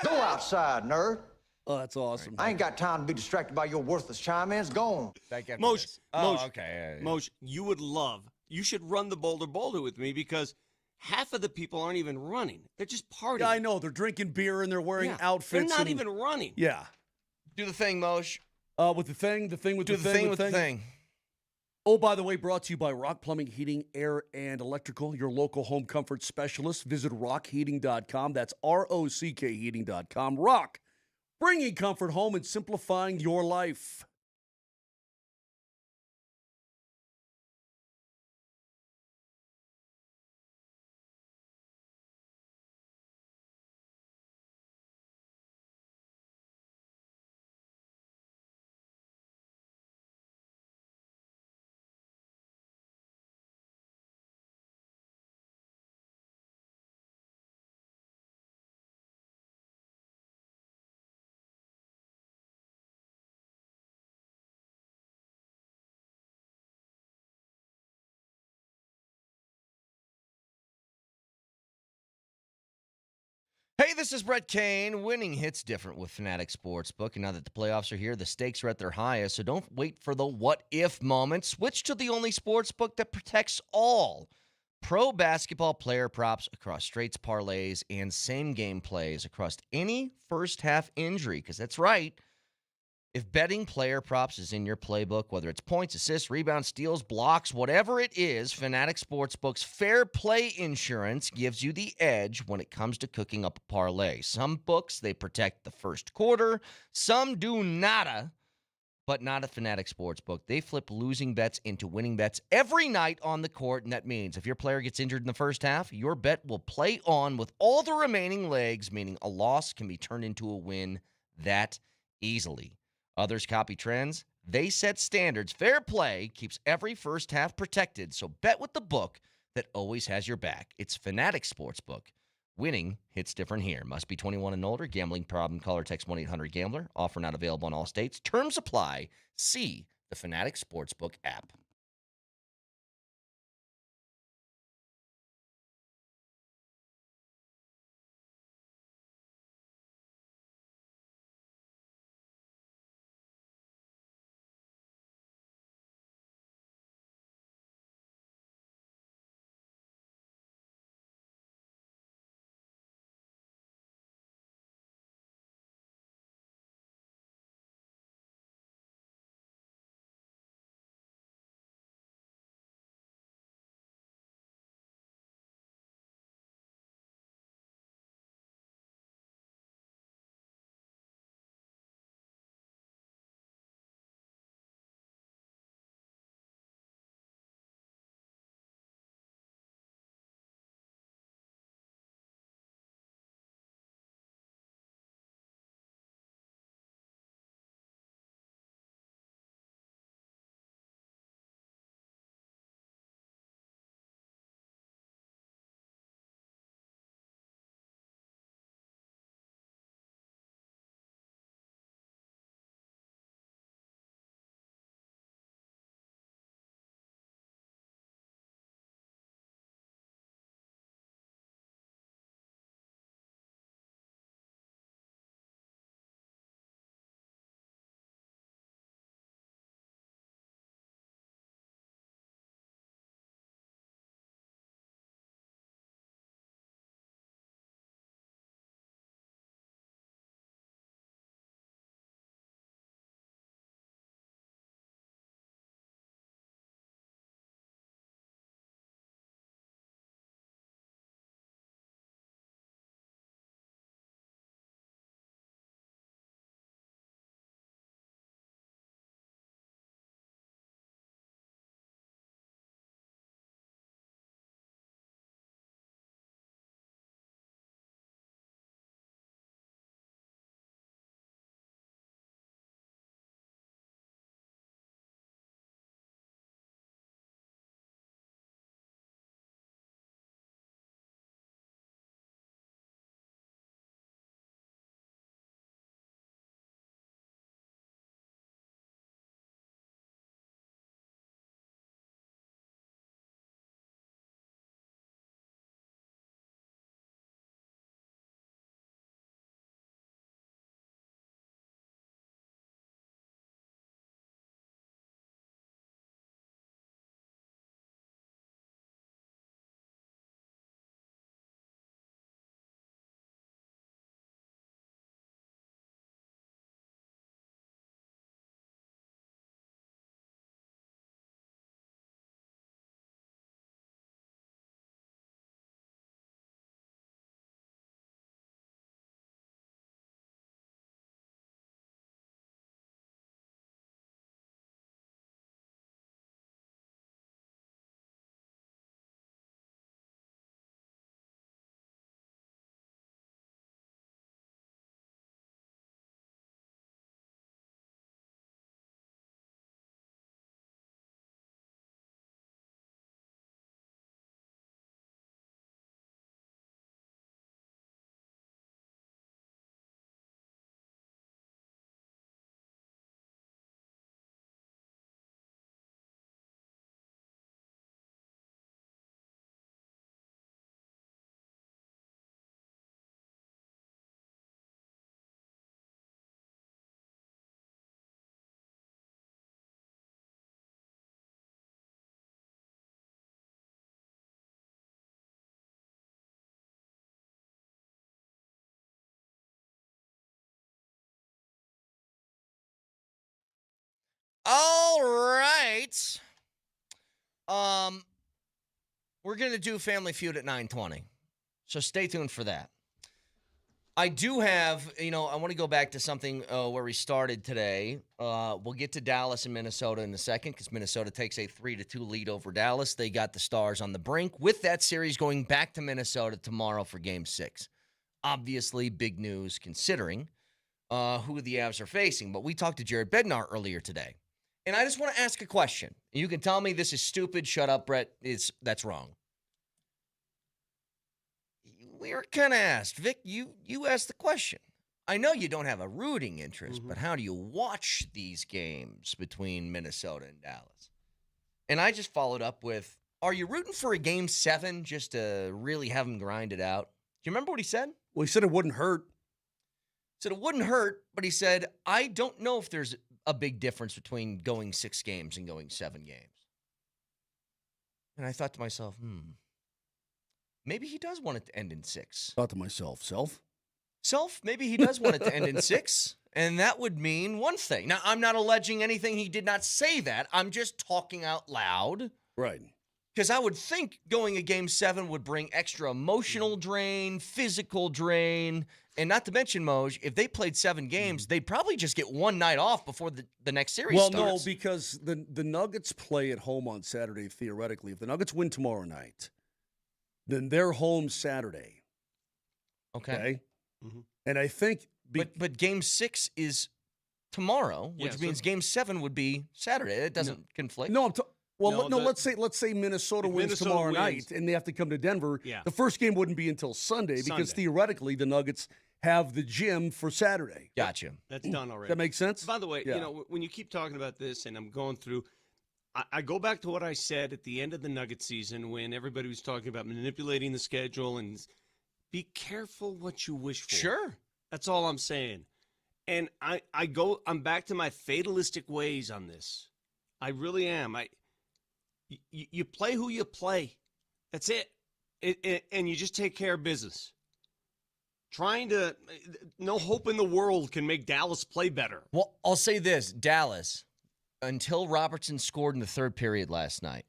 Go outside, nerd.
Oh, that's awesome.
I ain't got time to be distracted by your worthless chime-ins. Go on.
Moj,
okay.
Moj, you should run the Boulder with me because half of the people aren't even running. They're just partying.
Yeah, I know. They're drinking beer and they're wearing outfits.
They're not even running.
Yeah.
Do the thing, Moj.
With the thing with
Do
the
the thing with the thing.
Oh, by the way, brought to you by Rock Plumbing, Heating, Air, and Electrical, your local home comfort specialist. Visit rockheating.com. That's ROCK heating.com. Rock, bringing comfort home and simplifying your life.
Hey, this is Brett Kane. Winning hits different with Fanatic Sportsbook. And now that the playoffs are here, the stakes are at their highest. So don't wait for the what-if moment. Switch to the only sportsbook that protects all pro basketball player props across straights, parlays, and same-game plays across any first-half injury. Because that's right. If betting player props is in your playbook, whether it's points, assists, rebounds, steals, blocks, whatever it is, Fanatic Sportsbook's Fair Play Insurance gives you the edge when it comes to cooking up a parlay. Some books, they protect the first quarter. Some do nada, but not at Fanatic Sportsbook. They flip losing bets into winning bets every night on the court, and that means if your player gets injured in the first half, your bet will play on with all the remaining legs, meaning a loss can be turned into a win that easily. Others copy trends. They set standards. Fair play keeps every first half protected, so bet with the book that always has your back. It's Fanatic Sportsbook. Winning hits different here. Must be 21 and older. Gambling problem, call or text 1-800-GAMBLER. Offer not available in all states. Terms apply. See the Fanatic Sportsbook app. We're going to do Family Feud at 9:20. So stay tuned for that. I do have, I want to go back to something where we started today. We'll get to Dallas and Minnesota in a second because Minnesota takes a 3-2 lead over Dallas. They got the Stars on the brink with that series going back to Minnesota tomorrow for Game 6. Obviously, big news considering who the Avs are facing. But we talked to Jared Bednar earlier today. And I just want to ask a question. You can tell me this is stupid. Shut up, Brett. That's wrong. We were kind of asked, Vic, you asked the question. I know you don't have a rooting interest, but how do you watch these games between Minnesota and Dallas? And I just followed up with, are you rooting for a Game 7 just to really have them grind it out? Do you remember what he said?
Well, he said it wouldn't hurt.
He said it wouldn't hurt, but he said, I don't know if there's a big difference between going 6 games and going 7 games. And I thought to myself, maybe he does want it to end in 6.
Thought to myself,
maybe he does want it to end in 6, and that would mean one thing. Now, I'm not alleging anything. He did not say that. I'm just talking out loud.
Right.
Because I would think going a Game 7 would bring extra emotional drain, physical drain, and not to mention, Moj, if they played 7 games, they'd probably just get one night off before the next series starts.
Well, no, because the Nuggets play at home on Saturday, theoretically. If the Nuggets win tomorrow night, then they're home Saturday.
Okay.
And I think...
But Game 6 is tomorrow, which means Game 7 would be Saturday. It doesn't conflict.
No, let's say Minnesota wins tomorrow night and they have to come to Denver.
Yeah.
The first game wouldn't be until Sunday because theoretically the Nuggets have the gym for Saturday.
Gotcha.
That's done already.
That makes sense?
By the way, when you keep talking about this and I'm going through, I go back to what I said at the end of the Nuggets season when everybody was talking about manipulating the schedule and be careful what you wish for.
Sure.
That's all I'm saying. And I'm back to my fatalistic ways on this. I really am. You play who you play. That's it. And you just take care of business. No hope in the world can make Dallas play better.
Well, I'll say this, Dallas, until Robertson scored in the third period last night,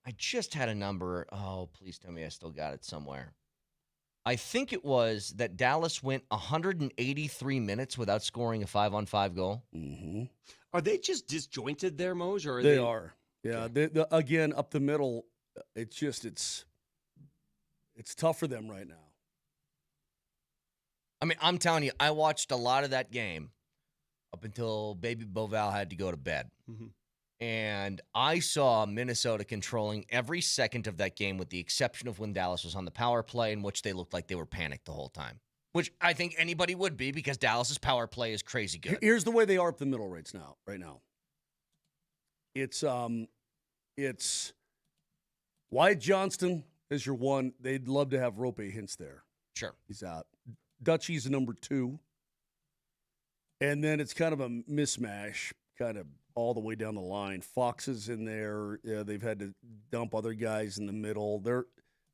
I just had a number. Oh, please tell me I still got it somewhere. I think it was that Dallas went 183 minutes without scoring a 5-on-5 goal.
Mm-hmm.
Are they just disjointed there, Moj? Or
They are. Yeah. Again, up the middle, it's tough for them right now.
I mean, I'm telling you, I watched a lot of that game up until Baby Boval had to go to bed.
Mm-hmm.
And I saw Minnesota controlling every second of that game with the exception of when Dallas was on the power play, in which they looked like they were panicked the whole time, which I think anybody would be because Dallas's power play is crazy good.
Here's the way they are up the middle right now. It's Wyatt Johnston is your one. They'd love to have Rope Hintz there.
Sure.
He's out. Dutchie's the number 2. And then it's kind of a mismatch, kind of all the way down the line. Fox is in there. They've had to dump other guys in the middle.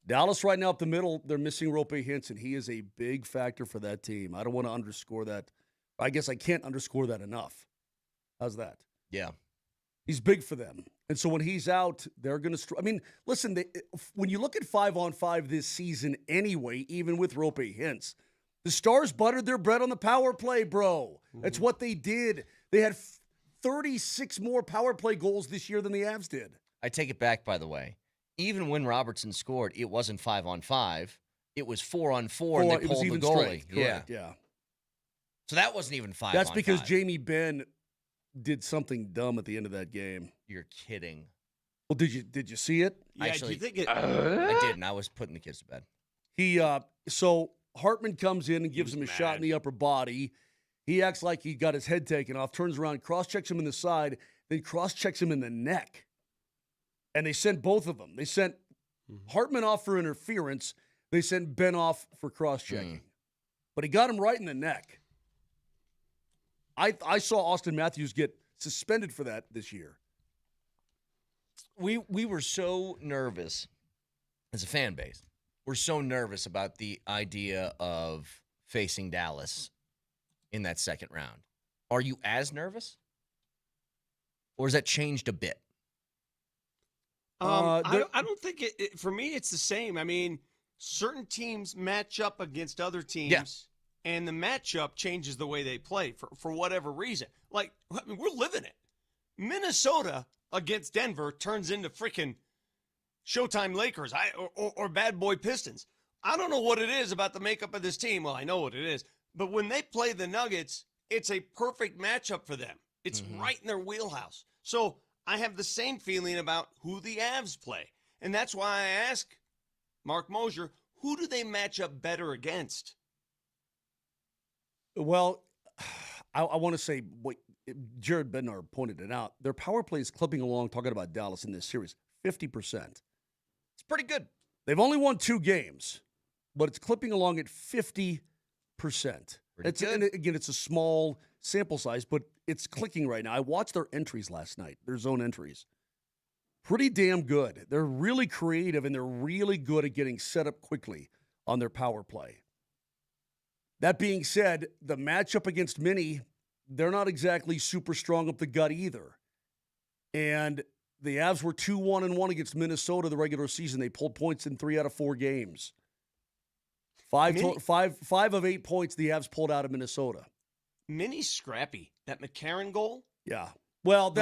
Dallas right now up the middle, they're missing Rope Hintz, and he is a big factor for that team. I don't want to underscore that. I guess I can't underscore that enough. How's that?
Yeah.
He's big for them. And so when he's out, they're going to I mean, listen, when you look at 5-on-5 this season anyway, even with Rope Hintz, the Stars buttered their bread on the power play, bro. Mm-hmm. That's what they did. They had 36 more power play goals this year than the Avs did.
I take it back, by the way. Even when Robertson scored, it wasn't 5-on-5. It was 4-on-4, and they pulled the goalie.
Yeah.
So that wasn't even 5-on-5.
That's because Jamie Benn did something dumb at the end of that game.
You're kidding.
Well, did you see it?
Yeah,
Actually,
do you think
I didn't. I was putting the kids to bed.
So Hartman comes in and gives him a shot in the upper body. He acts like he got his head taken off, turns around, cross-checks him in the side, then cross-checks him in the neck. And they sent both of them. They sent Hartman off for interference. They sent Ben off for cross-checking. But he got him right in the neck. I saw Austin Matthews get suspended for that this year.
We were so nervous as a fan base. We're so nervous about the idea of facing Dallas in that second round. Are you as nervous? Or has that changed a bit?
I don't think for me, it's the same. I mean, certain teams match up against other teams, and the matchup changes the way they play for whatever reason. Like, I mean, we're living it. Minnesota against Denver turns into freaking Showtime Lakers or Bad Boy Pistons. I don't know what it is about the makeup of this team. Well, I know what it is. But when they play the Nuggets, it's a perfect matchup for them. It's right in their wheelhouse. So I have the same feeling about who the Avs play. And that's why I ask Mark Moser, who do they match up better against?
Well, I want to say what Jared Bednar pointed it out. Their power play is clipping along, talking about Dallas in this series, 50%.
It's pretty good.
They've only won 2 games, but it's clipping along at 50%. And again, it's a small sample size, but it's clicking right now. I watched their entries last night, their zone entries. Pretty damn good. They're really creative, and they're really good at getting set up quickly on their power play. That being said, the matchup against Minnie, they're not exactly super strong up the gut either. And the Avs were 2-1-1 against Minnesota the regular season. They pulled points in 3 out of 4 games. 5 of 8 points the Avs pulled out of Minnesota.
Minnie's scrappy. That McCarron goal?
Yeah. Well,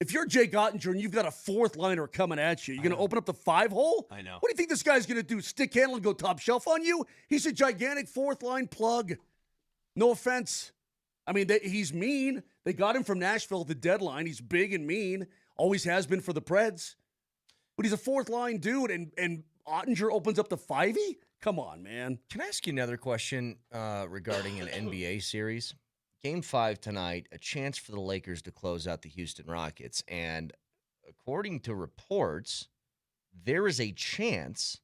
if you're Jake Ottinger and you've got a fourth liner coming at you, you're going to open up the 5-hole?
I know.
What do you think this guy's going to do? Stick handle and go top shelf on you? He's a gigantic fourth line plug. No offense. I mean, he's mean. They got him from Nashville at the deadline. He's big and mean. Always has been for the Preds. But he's a fourth line dude, and Ottinger opens up the 5-y? Come on, man.
Can I ask you another question regarding an NBA series? Game 5 tonight, a chance for the Lakers to close out the Houston Rockets. And according to reports, there is a chance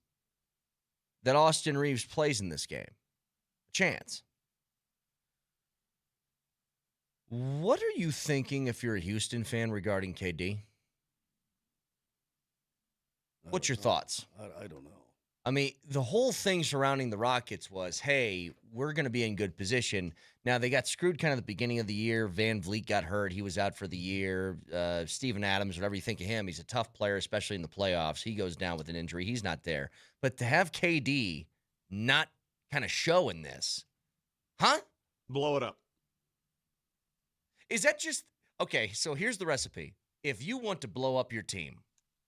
that Austin Reeves plays in this game. A chance. What are you thinking if you're a Houston fan regarding KD? What's your thoughts?
I don't know.
I mean, the whole thing surrounding the Rockets was, hey, we're going to be in good position. Now, they got screwed kind of at the beginning of the year. Van Vliet got hurt. He was out for the year. Steven Adams, whatever you think of him, he's a tough player, especially in the playoffs. He goes down with an injury. He's not there. But to have KD not kind of show in this, huh?
Blow it up.
Is that just – okay, so here's the recipe. If you want to blow up your team,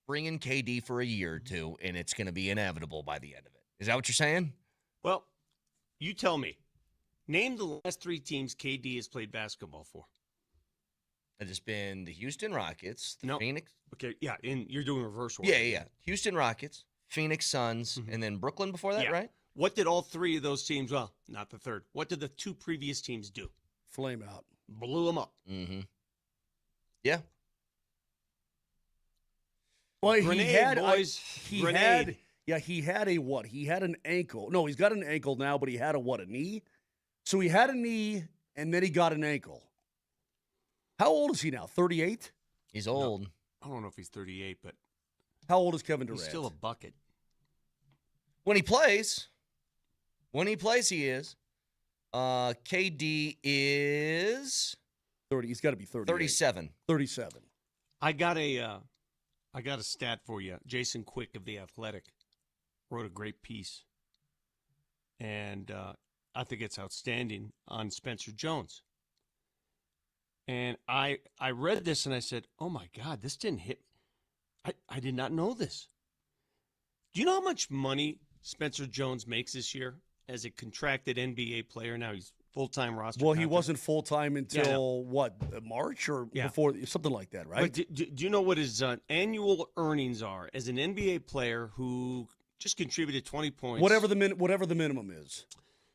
bring in KD for a year or two, and it's going to be inevitable by the end of it. Is that what you're saying?
Well, you tell me. Name the last 3 teams KD has played basketball for.
It has been the Houston Rockets, the Phoenix.
Okay, yeah, you're doing reverse order.
Yeah. Houston Rockets, Phoenix Suns, and then Brooklyn before that, right?
What did all 3 of those teams, well, not the third, what did the 2 previous teams do?
Flame out.
Blew them up.
Mm-hmm. Yeah.
Well,
Grenade,
he had
boys.
He
Grenade.
had a what? He had an ankle. No, he's got an ankle now, but he had a knee? So he had a knee, and then he got an ankle. How old is he now? 38?
He's old.
No, I don't know if he's 38, but
how old is Kevin Durant?
He's still a bucket.
When he plays, he is. KD is
30. He's got to be 38.
37.
37.
I got a stat for you. Jason Quick of The Athletic wrote a great piece, and I think it's outstanding on Spencer Jones. And I read this and I said, oh my God, this didn't hit. I did not know this. Do you know how much money Spencer Jones makes this year as a contracted NBA player? Now he's full-time roster.
Well,
contract.
he wasn't full-time until, March or before, something like that, right?
But do you know what his annual earnings are as an NBA player who just contributed 20 points?
Whatever the minimum is.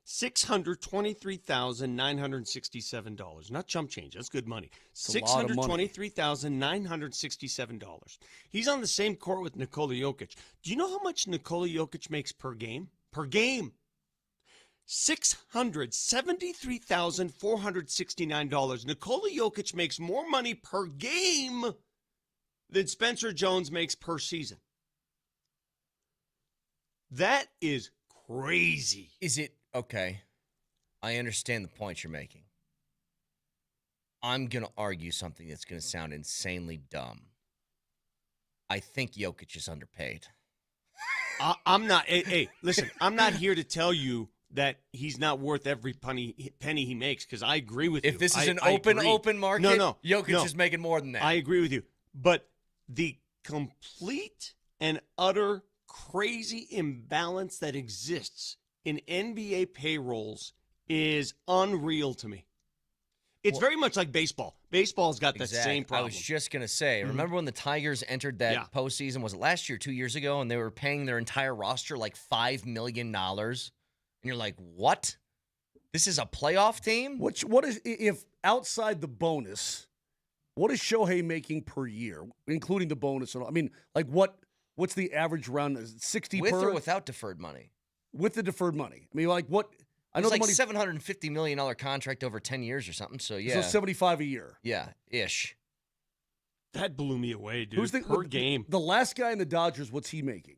$623,967. Not chump change. That's good money.
$623,967.
He's on the same court with Nikola Jokic. Do you know how much Nikola Jokic makes per game? Per game. $673,469. Nikola Jokic makes more money per game than Spencer Jones makes per season. That is crazy.
Is it okay? I understand the point you're making. I'm going to argue something that's going to sound insanely dumb. I think Jokic is underpaid.
I'm not. Hey, listen, I'm not here to tell you that he's not worth every penny he makes, because I agree with you.
If this is an
I
open
agree.
market, Jokic is making more than that.
I agree with you. But the complete and utter crazy imbalance that exists in NBA payrolls is unreal to me. It's very much like baseball. Baseball's got that same problem.
I was just going to say, remember when the Tigers entered that postseason? Was it last year, 2 years ago? And they were paying their entire roster like $5 million. And you're like, what? This is a playoff team?
What is, if outside the bonus, what is Shohei making per year, including the bonus? I mean, like what's the average round? Is it 60
With
per?
or without deferred money?
With the deferred money. I mean, like what? I know
it's
the
like
money,
$750 million contract over 10 years or something. So, yeah.
So 75 a year.
Yeah, ish.
That blew me away, dude.
Who's per game? The last guy in the Dodgers, what's he making?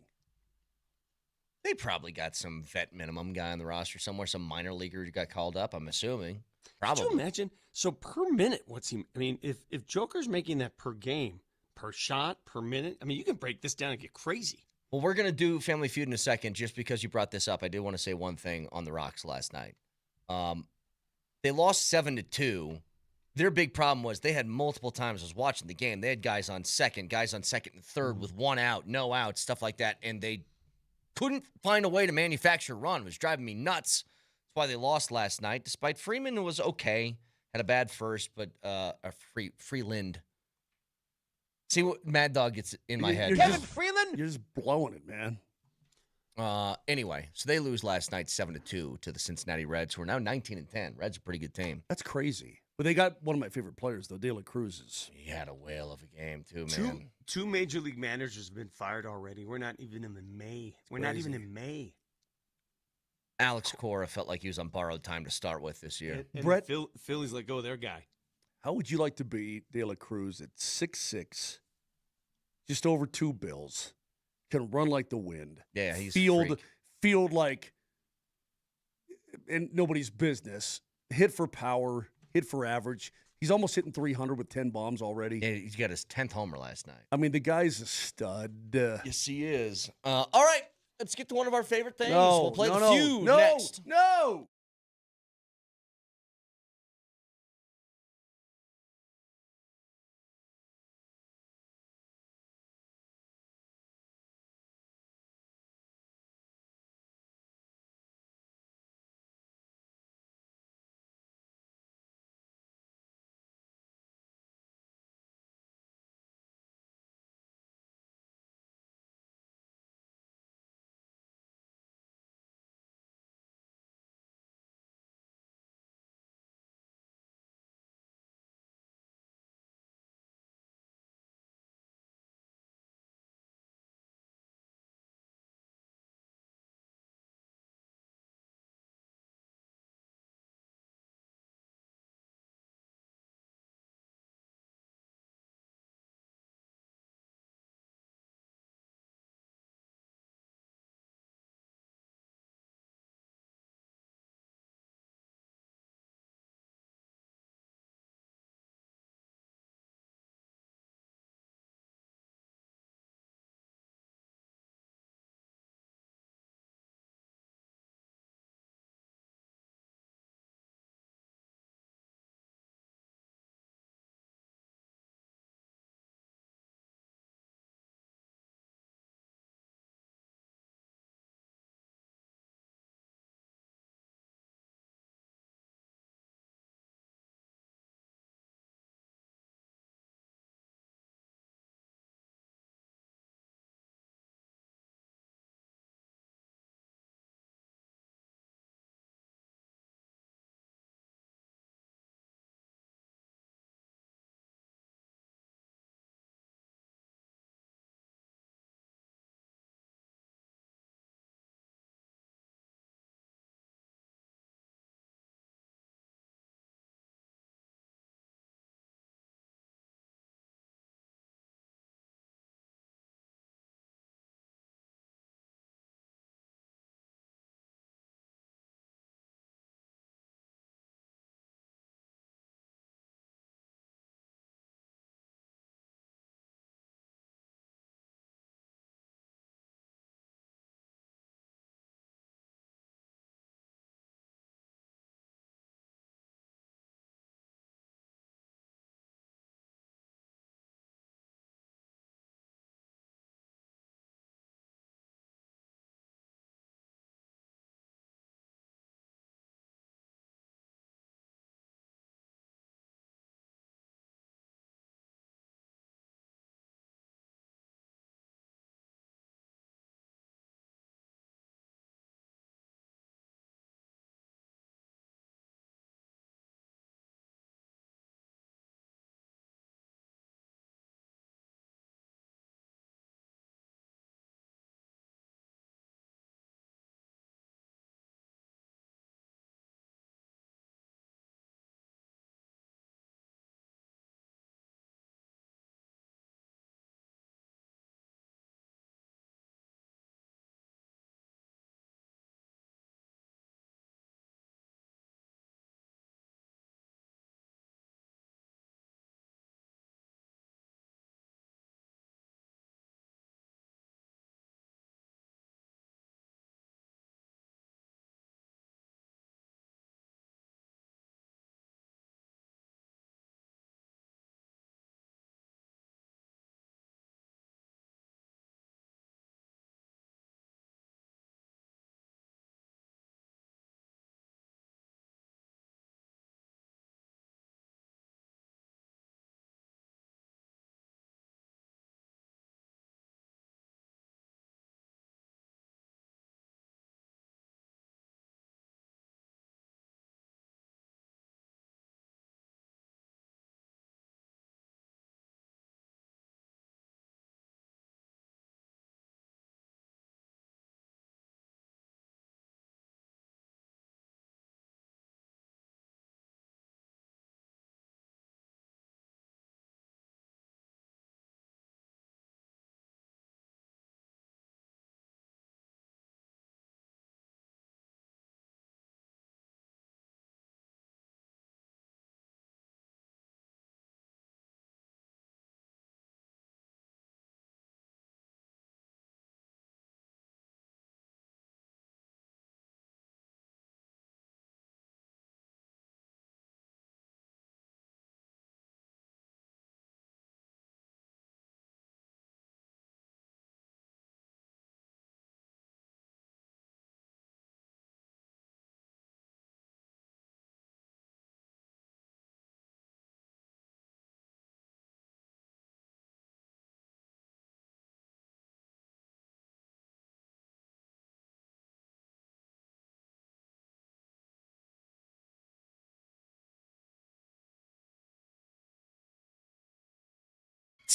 They probably got some vet minimum guy on the roster somewhere, some minor leaguer who got called up, I'm assuming. Probably.
Could you imagine? So per minute, what's he? I mean, if Joker's making that per game, per shot, per minute, I mean, you can break this down and get crazy.
Well, we're going to do Family Feud in a second. Just because you brought this up, I did want to say one thing on the Rox last night. They lost 7-2. Their big problem was they had multiple times. I was watching the game. They had guys on second and third with one out, no out, stuff like that, and they couldn't find a way to manufacture a run. It was driving me nuts. That's why they lost last night. Despite Freeman, who was okay, had a bad first, but Freeland. See what Mad Dog gets in my head.
Kevin Freeland? You're just blowing it, man.
Anyway, so they lose last night 7-2 to the Cincinnati Reds, who are now 19-10. Reds are a pretty good team.
That's crazy. But they got one of my favorite players, though, De La Cruz.
He had a whale of a game, too, man.
Two major league managers have been fired already. We're not even in May. Not even in May.
Alex Cora felt like he was on borrowed time to start with this year.
And
Brett,
Phillies let go of their guy.
How would you like to be De La Cruz at 6'6", just over 2 bills, can run like the wind?
Yeah, he's
field like, and nobody's business. Hit for power, hit for average. He's almost hitting 300 with 10 bombs already.
Yeah, he's got his 10th homer last night.
I mean, the guy's a stud.
Yes, he is. All right, let's get to one of our favorite things. We'll play the Feud next.
No.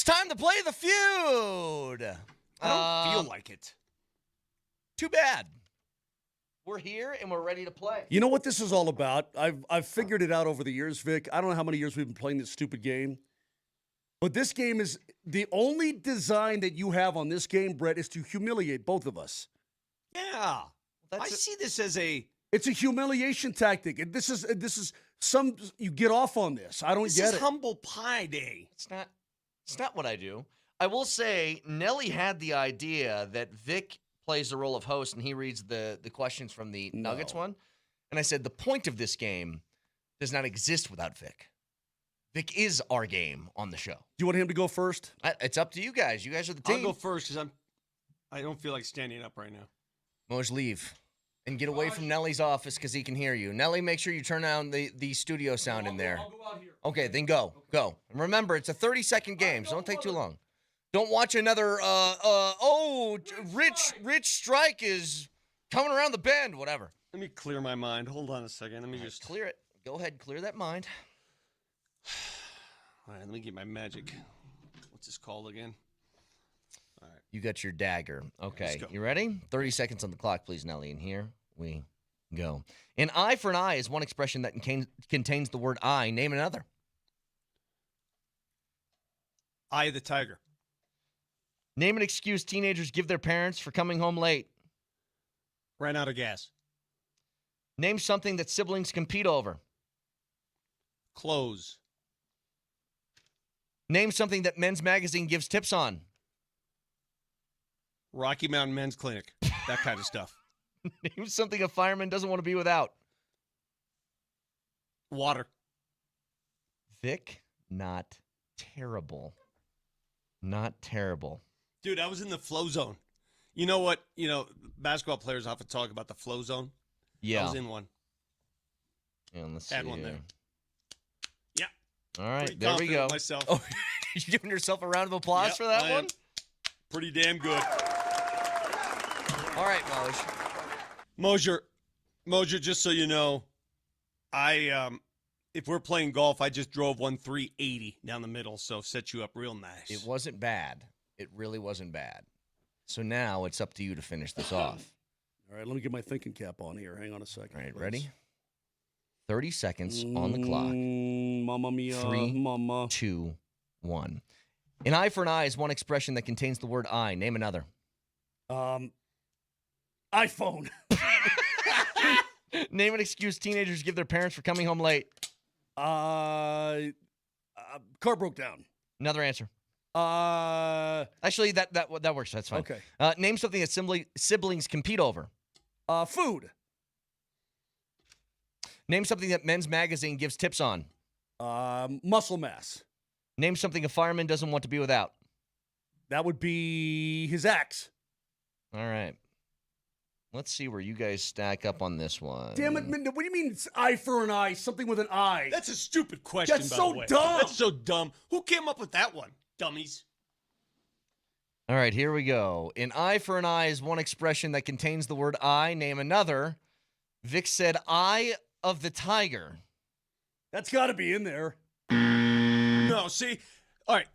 It's time to play the feud.
I don't feel like it.
Too bad. We're here and we're ready to play.
You know what this is all about? I've figured it out over the years, Vic. I don't know how many years we've been playing this stupid game. But this game is the only design that you have on this game, Brett, is to humiliate both of us.
Yeah. I see this as
It's a humiliation tactic. And this is some you get off on this. I don't get it.
This is humble pie day.
It's not what I do. I will say Nelly had the idea that Vic plays the role of host and he reads the questions from the Nuggets one. And I said the point of this game does not exist without Vic. Vic is our game on the show.
Do you want him to go first?
It's up to you guys. You guys are the team.
I'll go first because I don't feel like standing up right now.
Moj, leave. And get away from Nelly's office because he can hear you. Nelly, make sure you turn down the studio sound in there.
I'll go out here.
Okay, then go. Okay. Go. And remember, it's a 30-second game, so don't take too long. Don't watch another, Rich Strike is coming around the bend, whatever.
Let me clear my mind. Hold on a second. Let me just
clear it. Go ahead, clear that mind.
All right, let me get my magic. What's this called again? All right.
You got your dagger. Okay,
Let's go.
You ready? 30 seconds on the clock, please, Nelly. And here we go. An eye for an eye is one expression that contains the word I. Name another.
Eye of the tiger.
Name an excuse teenagers give their parents for coming home late.
Ran out of gas.
Name something that siblings compete over.
Clothes.
Name something that Men's Magazine gives tips on.
Rocky Mountain Men's Clinic. That kind of stuff.
Name something a fireman doesn't want to be without.
Water.
Vic, not terrible. Not terrible.
Dude, I was in the flow zone. You know what? Basketball players often talk about the flow zone.
Yeah.
I was in one.
Yeah, let's
Had
see
one
here.
there. Yeah.
All right,
Pretty
there we
confident
go.
with myself.
Oh, you giving yourself a round of applause
Yep,
for that
I
one?
am. Pretty damn good.
All right, Moj.
Moser, just so you know, if we're playing golf, I just drove 380 down the middle, so set you up real nice.
It wasn't bad. It really wasn't bad. So now it's up to you to finish this off.
All right, let me get my thinking cap on here. Hang on a second.
All right,
please.
ready? 30 seconds on the clock.
Mamma mia,
3,
mama.
2, 1. An eye for an eye is one expression that contains the word I. Name another.
iPhone.
Name an excuse teenagers give their parents for coming home late.
Car broke down.
Another answer. Actually, that works. That's fine.
Okay.
Name something that siblings compete over.
Food.
Name something that Men's Magazine gives tips on.
Muscle mass.
Name something a fireman doesn't want to be without.
That would be his axe.
All right. Let's see where you guys stack up on this one.
Damn it, what do you mean it's eye for an eye? Something with an eye.
That's a stupid question,
That's
by
so
the way.
dumb.
That's so dumb. Who came up with that one? Dummies.
All right, here we go. An eye for an eye is one expression that contains the word I. Name another. Vic said eye of the tiger.
That's got to be in there.
No, see? All right.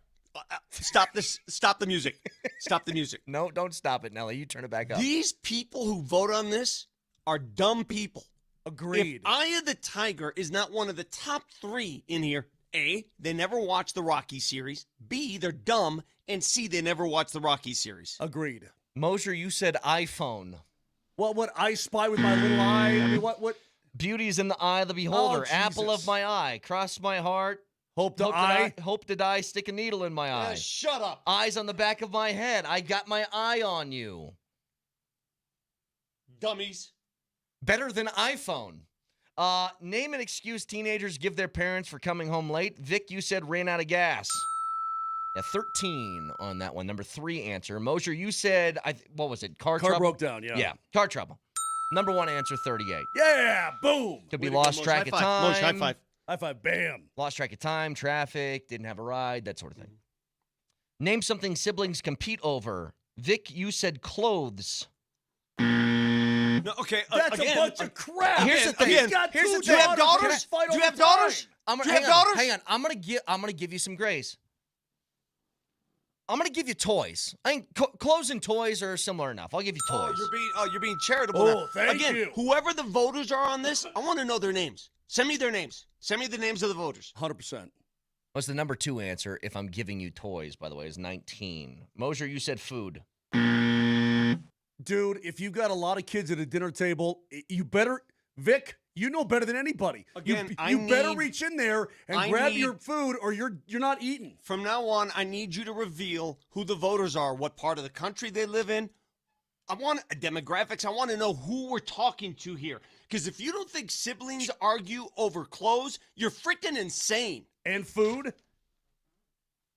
Stop this. Stop the music. Stop the music.
No, don't stop it, Nelly. You turn it back up.
These people who vote on this are dumb people.
Agreed.
If Eye of the Tiger is not one of the top 3 in here, A, they never watched the Rocky series. B, they're dumb. And C, they never watched the Rocky series.
Agreed.
Moser, you said iPhone.
What I spy with my little eye? I mean, what?
Beauty's in the eye of the beholder.
Oh,
Apple
Jesus.
of my eye. Cross my heart.
Hope to
Hope to die. Stick a needle in my eye.
Shut up.
Eyes on the back of my head. I got my eye on you.
Dummies.
Better than iPhone. Name an excuse teenagers give their parents for coming home late. Vic, you said ran out of gas. Yeah, 13 on that one. Number 3 answer. Moser, you said, what was it? Car trouble?
broke down, yeah.
Yeah, car trouble. Number 1 answer, 38.
Yeah, boom.
Could be
Way to go,
lost
Moser.
track of
High five.
time.
Moser, high five.
High five, bam.
Lost track of time, traffic, didn't have a ride, that sort of thing. Name something siblings compete over. Vic, you said clothes.
No, okay.
That's
again,
a bunch of crap.
Here's the thing.
He's got
Here's
two
the thing.
Do you have
daughters.
daughters?
Fight
Do you
all
have
the time.
daughters?
I'm
Do
gonna
you have daughters?
Hang on. I'm gonna give you some grace. I'm going to give you toys. I think clothes and toys are similar enough. I'll give you toys.
You're being charitable.
Oh,
now.
thank
Again,
you.
whoever the voters are on this, I want to know their names. Send me their names. Send me the names of the voters.
100%.
What's the number 2 answer if I'm giving you toys, by the way, is 19. Moser, you said food.
Dude, if you got a lot of kids at a dinner table, you better, Vic, you know better than anybody.
Again,
you better reach in there and grab your food or you're not eating.
From now on, I need you to reveal who the voters are, what part of the country they live in. I want demographics. I want to know who we're talking to here. Because if you don't think siblings argue over clothes, you're freaking insane.
And food?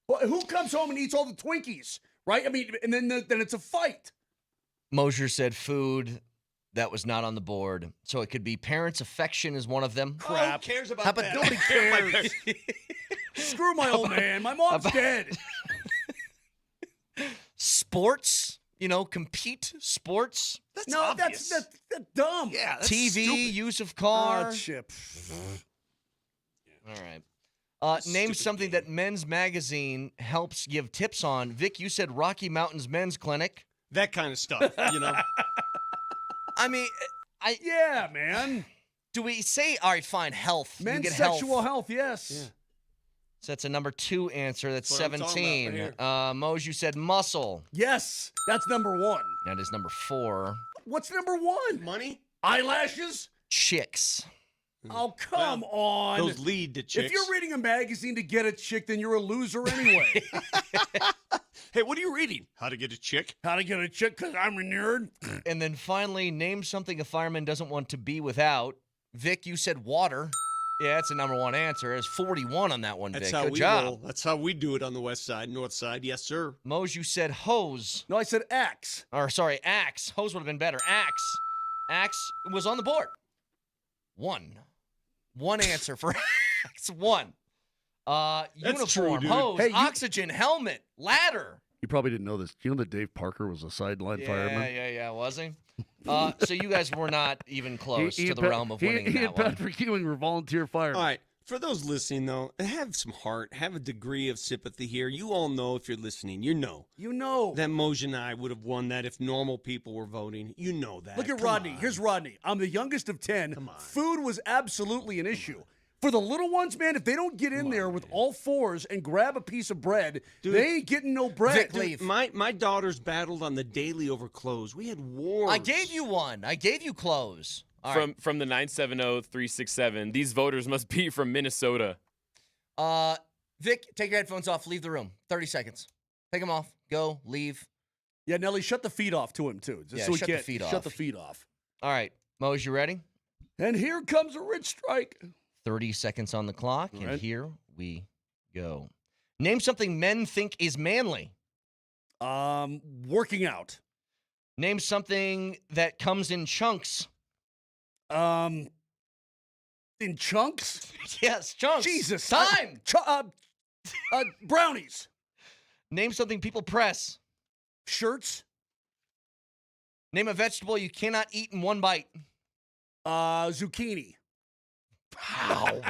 Well, who comes home and eats all the Twinkies, right? I mean, and then it's a fight.
Moser said food. That was not on the board. So it could be parents' affection is one of them.
Crap. Who cares about
How about
that?
Nobody cares. Screw my old man. My mom's dead.
Sports, compete sports.
That's
No,
obvious.
that's dumb.
Yeah, that's
TV,
stupid.
use of car.
Oh, Chip.
All right. Name something that Men's Magazine helps give tips on. Vic, you said Rocky Mountains Men's Clinic.
That kind of stuff,
I mean,
Yeah, man.
do we say, all right, fine, health. you
Men's
get
sexual health, yes.
Yeah.
So that's a number 2 answer. That's
That's what I'm talking
17.
about
Mose, you said muscle.
Yes, that's number 1.
That is number 4.
What's number 1?
Money?
Eyelashes?
Chicks.
Oh, come on.
Those lead to chicks.
If you're reading a magazine to get a chick, then you're a loser anyway.
Hey, what are you reading? How to get a chick?
How to get a chick because I'm a nerd?
And then finally, name something a fireman doesn't want to be without. Vic, you said water. Yeah, that's a number 1 answer. It's 41 on that one,
That's
Vic.
how
Good
we
job.
roll. That's how we do it on the west side, north side. Yes, sir.
Mose, you said hose.
No, I said axe.
Or, sorry, axe. Hose would have been better. Axe. Axe was on the board. 1 answer for axe. 1. Uniform,
true, dude.
hose,
Hey, you-
oxygen, helmet, ladder.
You probably didn't know this. You know that Dave Parker was a sideline fireman?
Yeah, was he? So you guys were not even close to the realm of winning
he
that
and
one.
Patrick Ewing were volunteer firemen.
All right. For those listening, though, have some heart. Have a degree of sympathy here. You all know if you're listening, you know that Moj and I would have won that if normal people were voting. You know that.
Look at
Come
Rodney.
on.
Here's Rodney. I'm the youngest of 10.
Come on.
Food was absolutely an issue. For the little ones, man, if they don't get in there with all 4s and grab a piece of bread,
Dude,
they ain't getting no bread.
Vic, leave.
My daughters battled on the daily over clothes. We had wars.
I gave you one. I gave you clothes. All right.
From the 970-367, these voters must be from Minnesota.
Vic, take your headphones off. Leave the room. 30 seconds. Take them off. Go. Leave.
Yeah, Nelly, shut the feet off to him, too.
Yeah,
so
shut the feet
Shut
off.
the feet off.
All right. Mose, you ready?
And here comes a rich strike.
30 seconds on the clock, and
Right.
here we go. Name something men think is manly.
Working out.
Name something that comes in chunks.
In chunks?
Yes, chunks.
Jesus.
Time.
Brownies.
Name something people press.
Shirts.
Name a vegetable you cannot eat in one bite.
Zucchini.
Wow.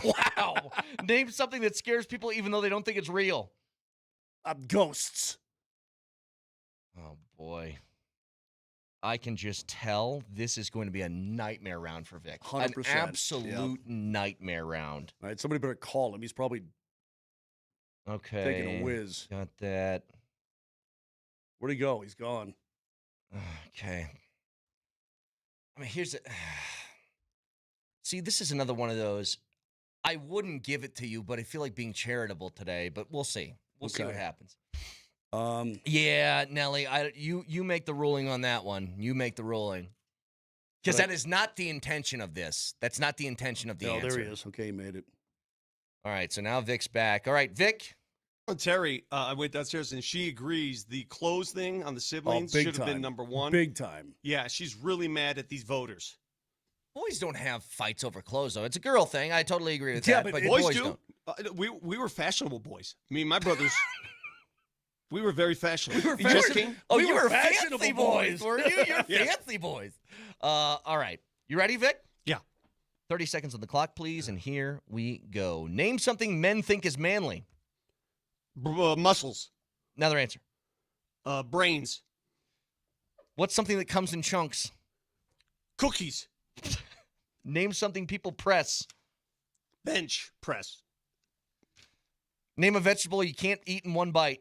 Wow. Name something that scares people even though they don't think it's real.
Ghosts.
Oh, boy. I can just tell this is going to be a nightmare round for Vic.
100%.
An absolute nightmare round.
All right, somebody better call him. He's probably
Okay.
taking a whiz.
Got that.
Where'd he go? He's gone.
Okay. I mean, here's a. See, this is another one of those. I wouldn't give it to you, but I feel like being charitable today. But we'll see. We'll see what
Okay.
happens. Yeah, Nelly, you make the ruling on that one. You make the ruling. Because
Right.
that is not the intention of this. That's not the intention of the
Oh,
answer.
there he is. Okay, he made it.
All right, so now Vic's back. All right, Vic.
Terry, I went downstairs and she agrees the clothes thing on the siblings
big
should have been
time.
number 1.
Big time.
Yeah, she's really mad at these voters.
Boys don't have fights over clothes, though. It's a girl thing. I totally agree with
Yeah,
that.
but
But
Boys
don't.
do. We were fashionable boys. Me and my brothers, we were very fashionable.
We were
You just
fashionable.
came?
Oh,
We
you
were
were
fashionable
fancy boys,
boys.
were you? You're
Yes.
fancy boys. All right. You ready, Vic?
Yeah.
30 seconds on the clock, please, and here we go. Name something men think is manly.
Muscles.
Another answer.
Brains.
What's something that comes in chunks?
Cookies.
Name something people press.
Bench press.
Name a vegetable you can't eat in one bite.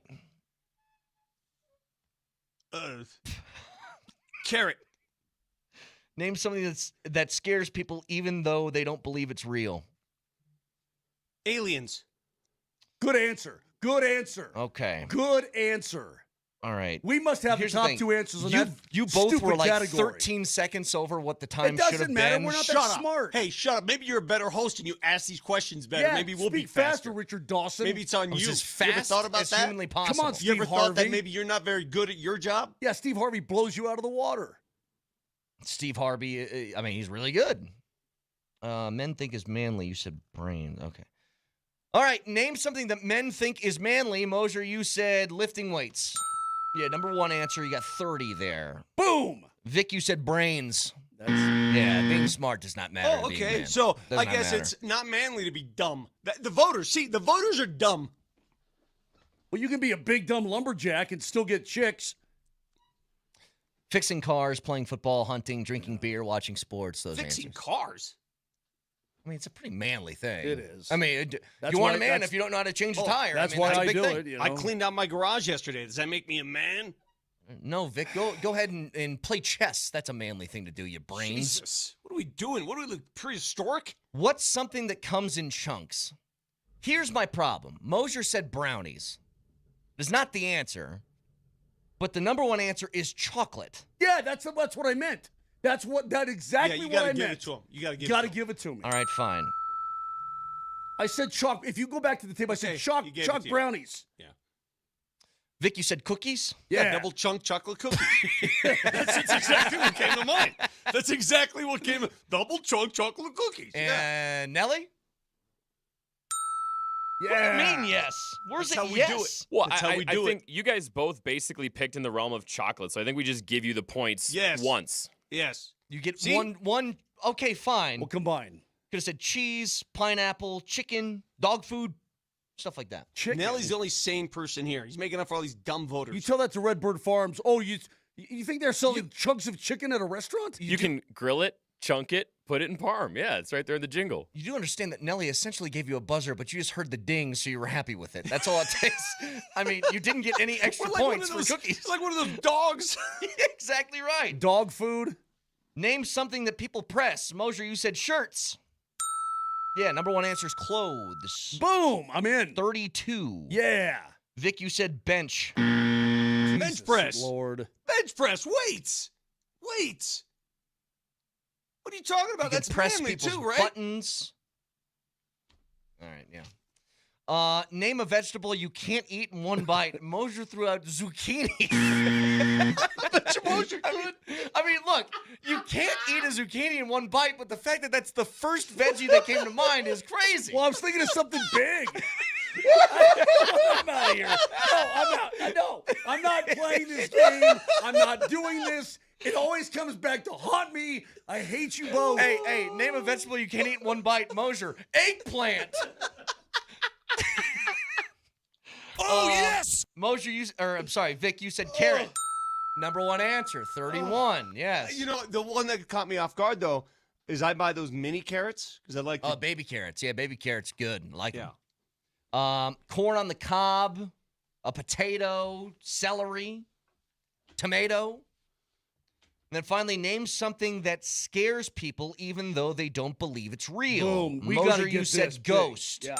Carrot.
Name something that scares people even though they don't believe it's real.
Aliens.
Good answer. Good answer.
Okay.
Good answer.
All right.
We must have
Here's
the top
thing.
two answers on that
You both
stupid
were like
category.
13 seconds over what the time
It
should have
doesn't matter.
been.
We're not
Shut
that
up.
smart.
Hey, shut up. Maybe you're a better host and you ask these questions better.
Yeah,
Maybe we'll be
speak faster, Richard Dawson.
Maybe it's on
I was
you.
as
You ever
fast
thought about
as
that?
humanly possible.
Come on,
You
Steve
ever thought
Harvey.
that maybe you're not very good at your job?
Yeah, Steve Harvey blows you out of the water.
Steve Harvey, I mean, he's really good. Men think is manly. You said brain. Okay. All right. Name something that men think is manly. Moser, you said lifting weights. Yeah, number one answer. You got 30 there.
Boom.
Vic, you said brains.
That's
Yeah, being smart does not matter.
Oh,
to being
okay.
man.
So
Does
I
not
guess
matter.
it's not manly to be dumb. The voters are dumb.
well, you can be a big dumb lumberjack and still get chicks.
Fixing cars, playing football, hunting, drinking beer, watching sports. Those
Fixing
answers.
cars.
I mean, it's a pretty manly thing.
It is.
I mean,
That's
you want
why-
a man
that's-
if you don't know how to change a
Oh,
tire.
That's
I mean,
why
that's a
I
big
do
thing.
it. You know?
I cleaned out my garage yesterday. Does that make me a man?
No, Vic, go ahead and play chess. That's a manly thing to do, you brains.
Jesus. What are we doing? What are we, like, prehistoric?
What's something that comes in chunks? Here's my problem. Moser said brownies. It's not the answer, but the number one answer is chocolate.
Yeah, that's what I meant. That's exactly
Yeah, you
what
gotta
I
give
meant.
it to him. You gotta give
You
it
got
to
to
him.
give it to me.
All right, fine.
I said chalk. If you go back to the table, I
Okay,
said chalk
you gave it
chalk
to you.
brownies.
Vic, you said cookies?
Yeah, double chunk chocolate cookies. that's exactly what came to mind. That's exactly what came. Double chunk chocolate cookies. Yeah.
And Nelly?
Yeah.
What do you mean yes? Where's
That's
it
how we
yes?
do it.
Well,
That's how we do
I think you guys both basically picked in the realm of chocolate, so I think we just give you the points
Yes.
once.
Yes.
You get
See?
one. Okay, fine.
We'll combine.
Could have said cheese, pineapple, chicken, dog food, stuff like that.
Chicken.
Nelly's the only sane person here. He's making up for all these dumb voters.
You tell that to Redbird Farms. Oh, you think they're selling chunks of chicken at a restaurant?
You can grill it, chunk it, put it in parm. Yeah, it's right there in the jingle.
You do understand that Nelly essentially gave you a buzzer, but you just heard the ding, so you were happy with it. That's all it takes. I mean, you didn't get any extra
We're like
points
one of
for
those,
cookies.
like one of those dogs.
Exactly right.
Dog food.
Name something that people press. Moser, you said shirts. Yeah, number one answer is clothes.
Boom. I'm in.
32.
Yeah.
Vic, you said bench.
Bench press.
Lord.
Bench press. Weights. Weights. What are you talking
You
about?
can
That's
press
manly
people's
too, right?
buttons. All right, yeah. Name a vegetable you can't eat in one bite. Moser threw out zucchini. I mean, look, you can't eat a zucchini in one bite, but the fact that that's the first veggie that came to mind is crazy.
Well, I was thinking of something big. I'm out of here. No, I'm out. No, I'm not playing this game. I'm not doing this. It always comes back to haunt me. I hate you both.
Hey, name a vegetable you can't eat in one bite. Moser, eggplant.
Oh, yes.
Moser, Vic, you said carrot. Number one answer, 31. Yes.
You know, the one that caught me off guard, though, is I buy those mini carrots because I like to.
Baby carrots. Yeah, baby carrots, good. I like
Yeah.
them. Corn on the cob, a potato, celery, tomato. And then finally, name something that scares people even though they don't believe it's real.
Boom. We
Moser,
gotta get
you
this
said
big.
ghost.
Yeah.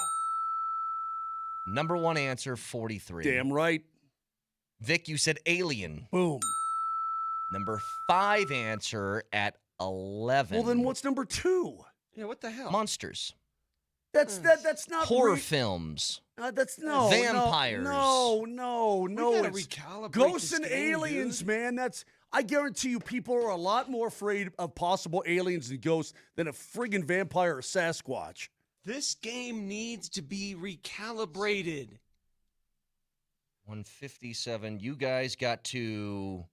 Number one answer, 43.
Damn right.
Vic, you said alien.
Boom.
Number 5 answer at 11.
Well, then what's number 2?
Yeah, what the hell?
Monsters.
That's not
Horror
re-
films.
That's no
Vampires.
No.
We gotta
It's
recalibrate
ghosts
this
and
game,
aliens,
dude.
man. I guarantee you, people are a lot more afraid of possible aliens and ghosts than a friggin' vampire or Sasquatch.
This game needs to be recalibrated.
157. You guys got to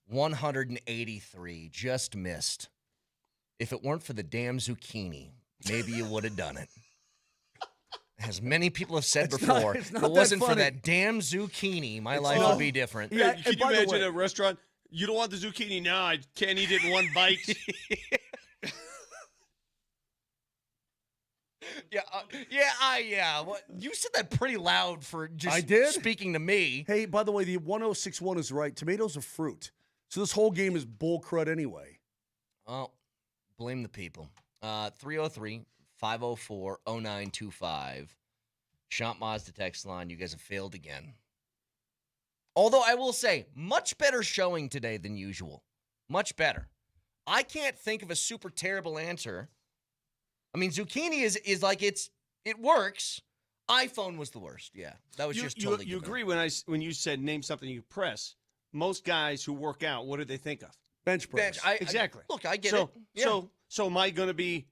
183. Just missed. If it weren't for the damn zucchini, maybe you would have done it. As many people have said
It's
before,
not
if
that
it wasn't for
funny.
that damn zucchini, my life
not.
would be different.
Yeah,
Can
and
you
by the
imagine
way-
a restaurant? You don't want the zucchini? No, I can't eat it in one bite.
Yeah. What you said that pretty loud for just
I did?
speaking to me.
Hey, by the way, the 1061 is right. Tomatoes are fruit. So this whole game is bull crud anyway.
Oh, blame the people. 303-504-0925. Shant Mazda text line. You guys have failed again. Although I will say, much better showing today than usual. Much better. I can't think of a super terrible answer. I mean, zucchini is like it works. iPhone was the worst. Yeah, that was just totally
You
given.
agree when you said name something you press? Most guys who work out, what do they think of?
Bench press.
Exactly.
Look, I get
so,
it. Yeah.
So am I going to be?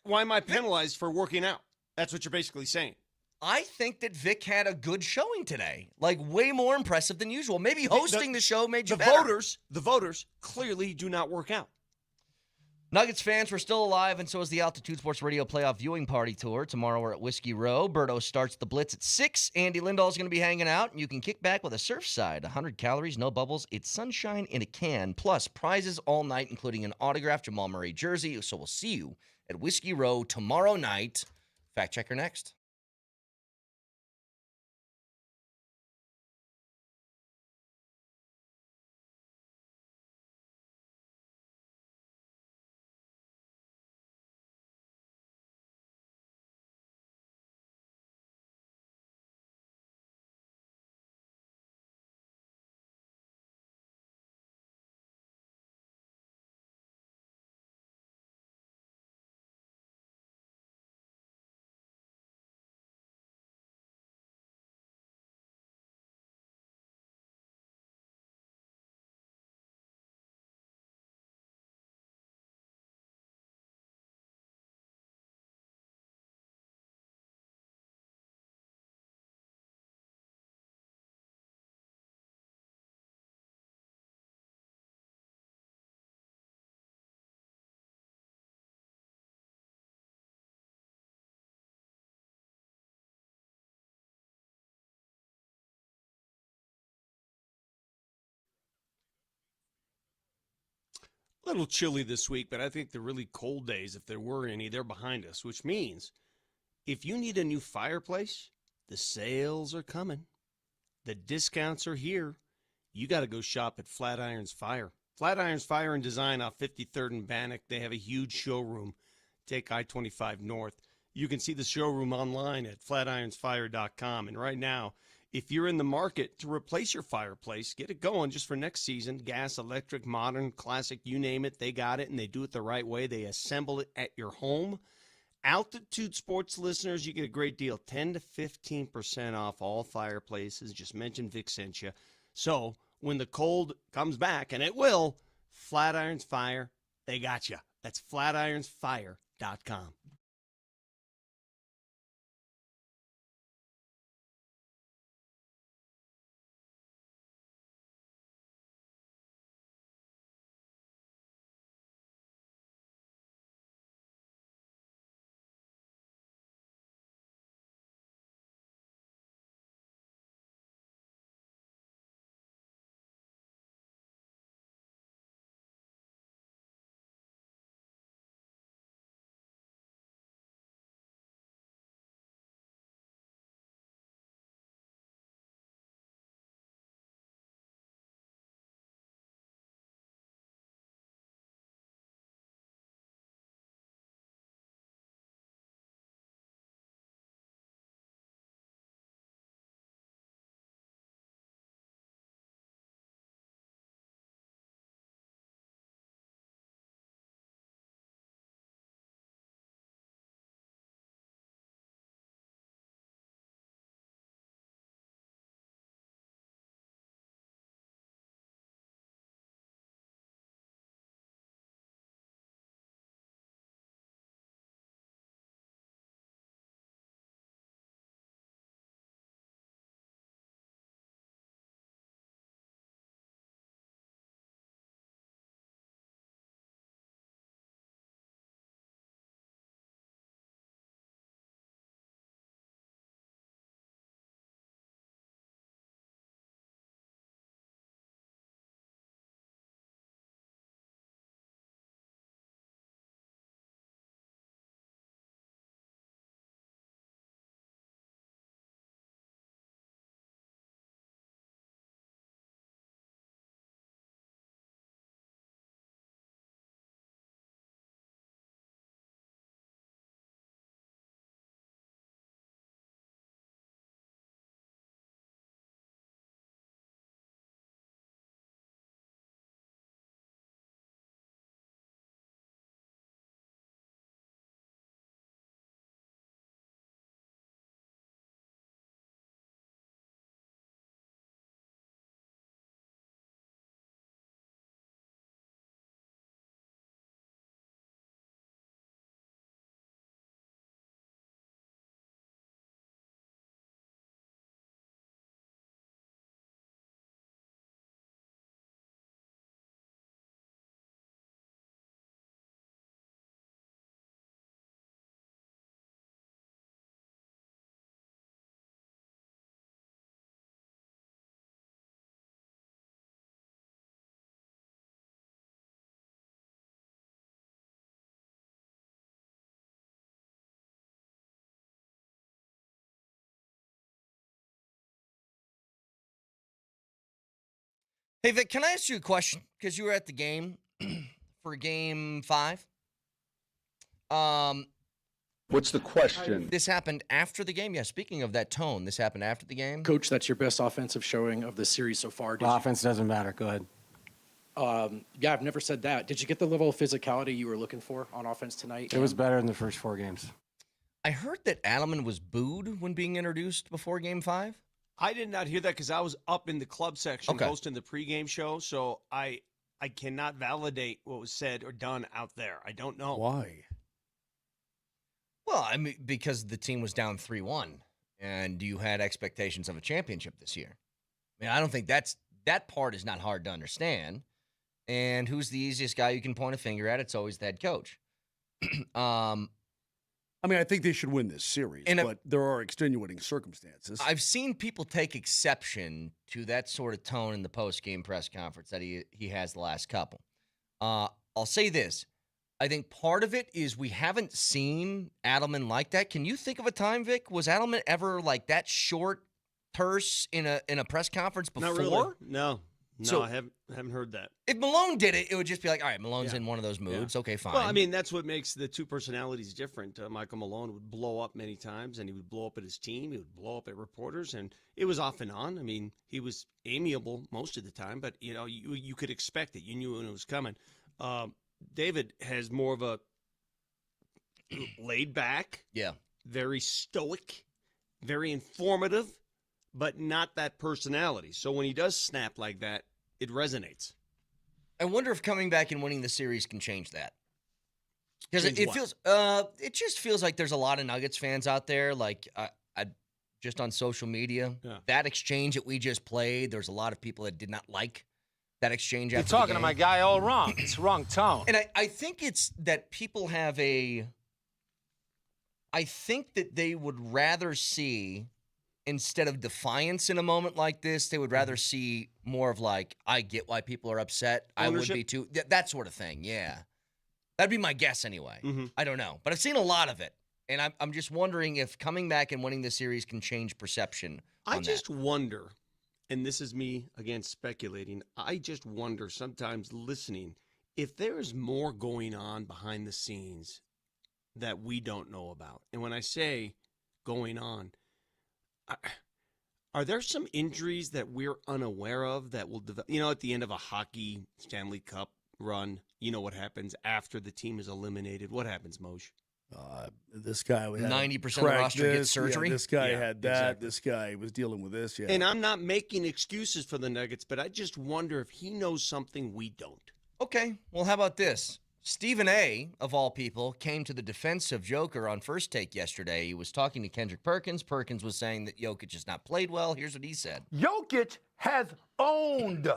Why am I penalized for working out? That's what you're basically saying.
I think that Vic had a good showing today. Like, way more impressive than usual. Maybe hosting the show made you better.
The voters clearly do not work out.
Nuggets fans, we're still alive, and so is the Altitude Sports Radio Playoff Viewing Party Tour. Tomorrow we're at Whiskey Row. Berto starts the Blitz at 6. Andy Lindahl's going to be hanging out, and you can kick back with a Surfside. 100 calories, no bubbles. It's sunshine in a can, plus prizes all night, including an autographed Jamal Murray jersey. So we'll see you at Whiskey Row tomorrow night. Fact checker next.
A little chilly this week, but I think the really cold days, if there were any, they're behind us, which means if you need a new fireplace, the sales are coming. The discounts are here. You got to go shop at Flatirons Fire. Flatirons Fire and Design off 53rd and Bannock. They have a huge showroom. Take I-25 north. You can see the showroom online at flatironsfire.com. And right now, if you're in the market to replace your fireplace, get it going just for next season. Gas, electric, modern, classic, you name it, they got it, and they do it the right way. They assemble it at your home. Altitude Sports listeners, you get a great deal, 10 to 15% off all fireplaces. Just mention Vic sent you. So when the cold comes back, and it will, Flatirons Fire, they got you. That's flatironsfire.com.
Hey, Vic, can I ask you a question? Because you were at the game for Game 5.
What's the question?
This happened after the game? Yeah, speaking of that tone, this happened after the game?
Coach, that's your best offensive showing of the series so far.
Offense doesn't matter. Go ahead.
Yeah, I've never said that. Did you get the level of physicality you were looking for on offense tonight?
It was better in the first 4 games.
I heard that Adelman was booed when being introduced before Game 5.
I did not hear that because I was up in the club section hosting the pregame show, so I cannot validate what was said or done out there. I don't know.
Why?
Well, I mean, because the team was down 3-1, and you had expectations of a championship this year. I mean, I don't think that part is not hard to understand. And who's the easiest guy you can point a finger at? It's always the head coach.
I mean, I think they should win this series, but there are extenuating circumstances.
I've seen people take exception to that sort of tone in the post-game press conference that he has the last couple. I'll say this. I think part of it is we haven't seen Adelman like that. Can you think of a time, Vic? Was Adelman ever like that short, terse in a press conference before?
Not really. No,
So-
I haven't heard that.
If Malone did it, it would just be like, all right, Malone's in one of those moods.
Yeah.
Okay, fine.
Well, I mean, that's what makes the two personalities different. Michael Malone would blow up many times, and he would blow up at his team. He would blow up at reporters, and it was off and on. I mean, he was amiable most of the time, but, you could expect it. You knew when it was coming. David has more of a laid back, very stoic, very informative, but not that personality. So when he does snap like that, it resonates.
I wonder if coming back and winning the series can change that. Because
Change
it
what?
feels, it just feels like there's a lot of Nuggets fans out there. Like I just on social media, that exchange that we just played, there's a lot of people that did not like that exchange.
You're
after
talking
the
to
game.
my guy all wrong. It's wrong tone.
And I think it's that people have I think that they would rather see, instead of defiance in a moment like this, they would rather see more of like, I get why people are upset.
Ownership?
I would be too. That sort of thing, yeah. That'd be my guess anyway. I don't know. But I've seen a lot of it. And I'm just wondering if coming back and winning the series can change perception
I
on
just
that.
wonder, and this is me, again, speculating, I just wonder sometimes listening if there is more going on behind the scenes that we don't know about. And when I say going on, are there some injuries that we're unaware of that will develop? At the end of a hockey Stanley Cup run, you know what happens after the team is eliminated? What happens, Moj?
This guy had
90% of the
cracked
roster gets
this,
surgery?
this guy
Yeah,
had that.
exactly.
This guy was dealing with this. Yeah.
And I'm not making excuses for the Nuggets, but I just wonder if he knows something we don't.
Okay, well, how about this? Stephen A., of all people, came to the defense of Joker on First Take yesterday. He was talking to Kendrick Perkins. Perkins was saying that Jokic has not played well. Here's what he said.
Jokic has owned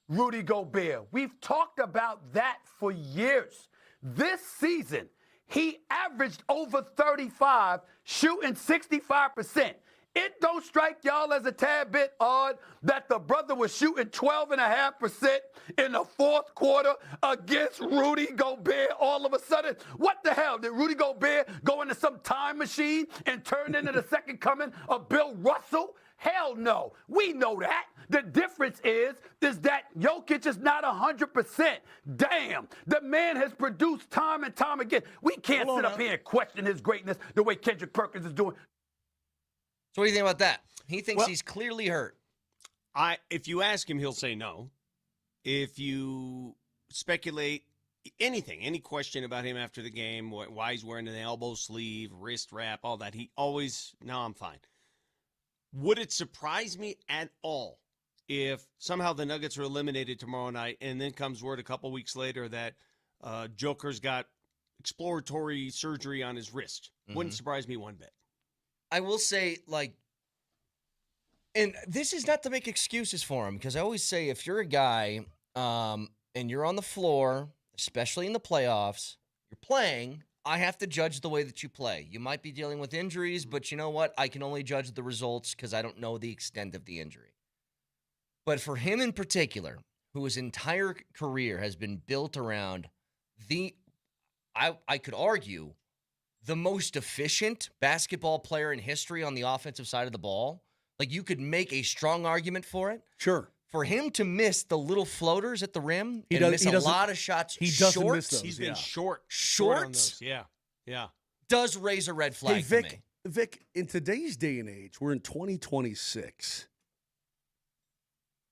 Rudy Gobert. We've talked about that for years. This season, he averaged over 35, shooting 65%. It don't strike y'all as a tad bit odd that the brother was shooting 12.5% in the fourth quarter against Rudy Gobert all of a sudden? What the hell? Did Rudy Gobert go into some time machine and turn into the second coming of Bill Russell? Hell no. We know that. The difference is that Jokic is not 100%. Damn. The man has produced time and time again. We can't sit up here and question his greatness the way Kendrick Perkins is doing.
So what do you think about that? He thinks he's clearly hurt.
If you ask him, he'll say no. If you speculate anything, any question about him after the game, why he's wearing an elbow sleeve, wrist wrap, all that, he always, no, I'm fine. Would it surprise me at all if somehow the Nuggets are eliminated tomorrow night and then comes word a couple weeks later that Joker's got exploratory surgery on his wrist? Wouldn't surprise me one bit.
I will say, and this is not to make excuses for him, because I always say if you're a guy and you're on the floor, especially in the playoffs, you're playing, I have to judge the way that you play. You might be dealing with injuries, but you know what? I can only judge the results because I don't know the extent of the injury. But for him in particular, who his entire career has been built around I could argue, the most efficient basketball player in history on the offensive side of the ball. Like, you could make a strong argument for it.
Sure.
for him to miss the little floaters at the rim
He
miss a lot of shots
he doesn't
short,
miss those.
He's been
short,
on those. Yeah.
does raise a red flag
Hey,
to me.
Vic, in today's day and age, we're in 2026.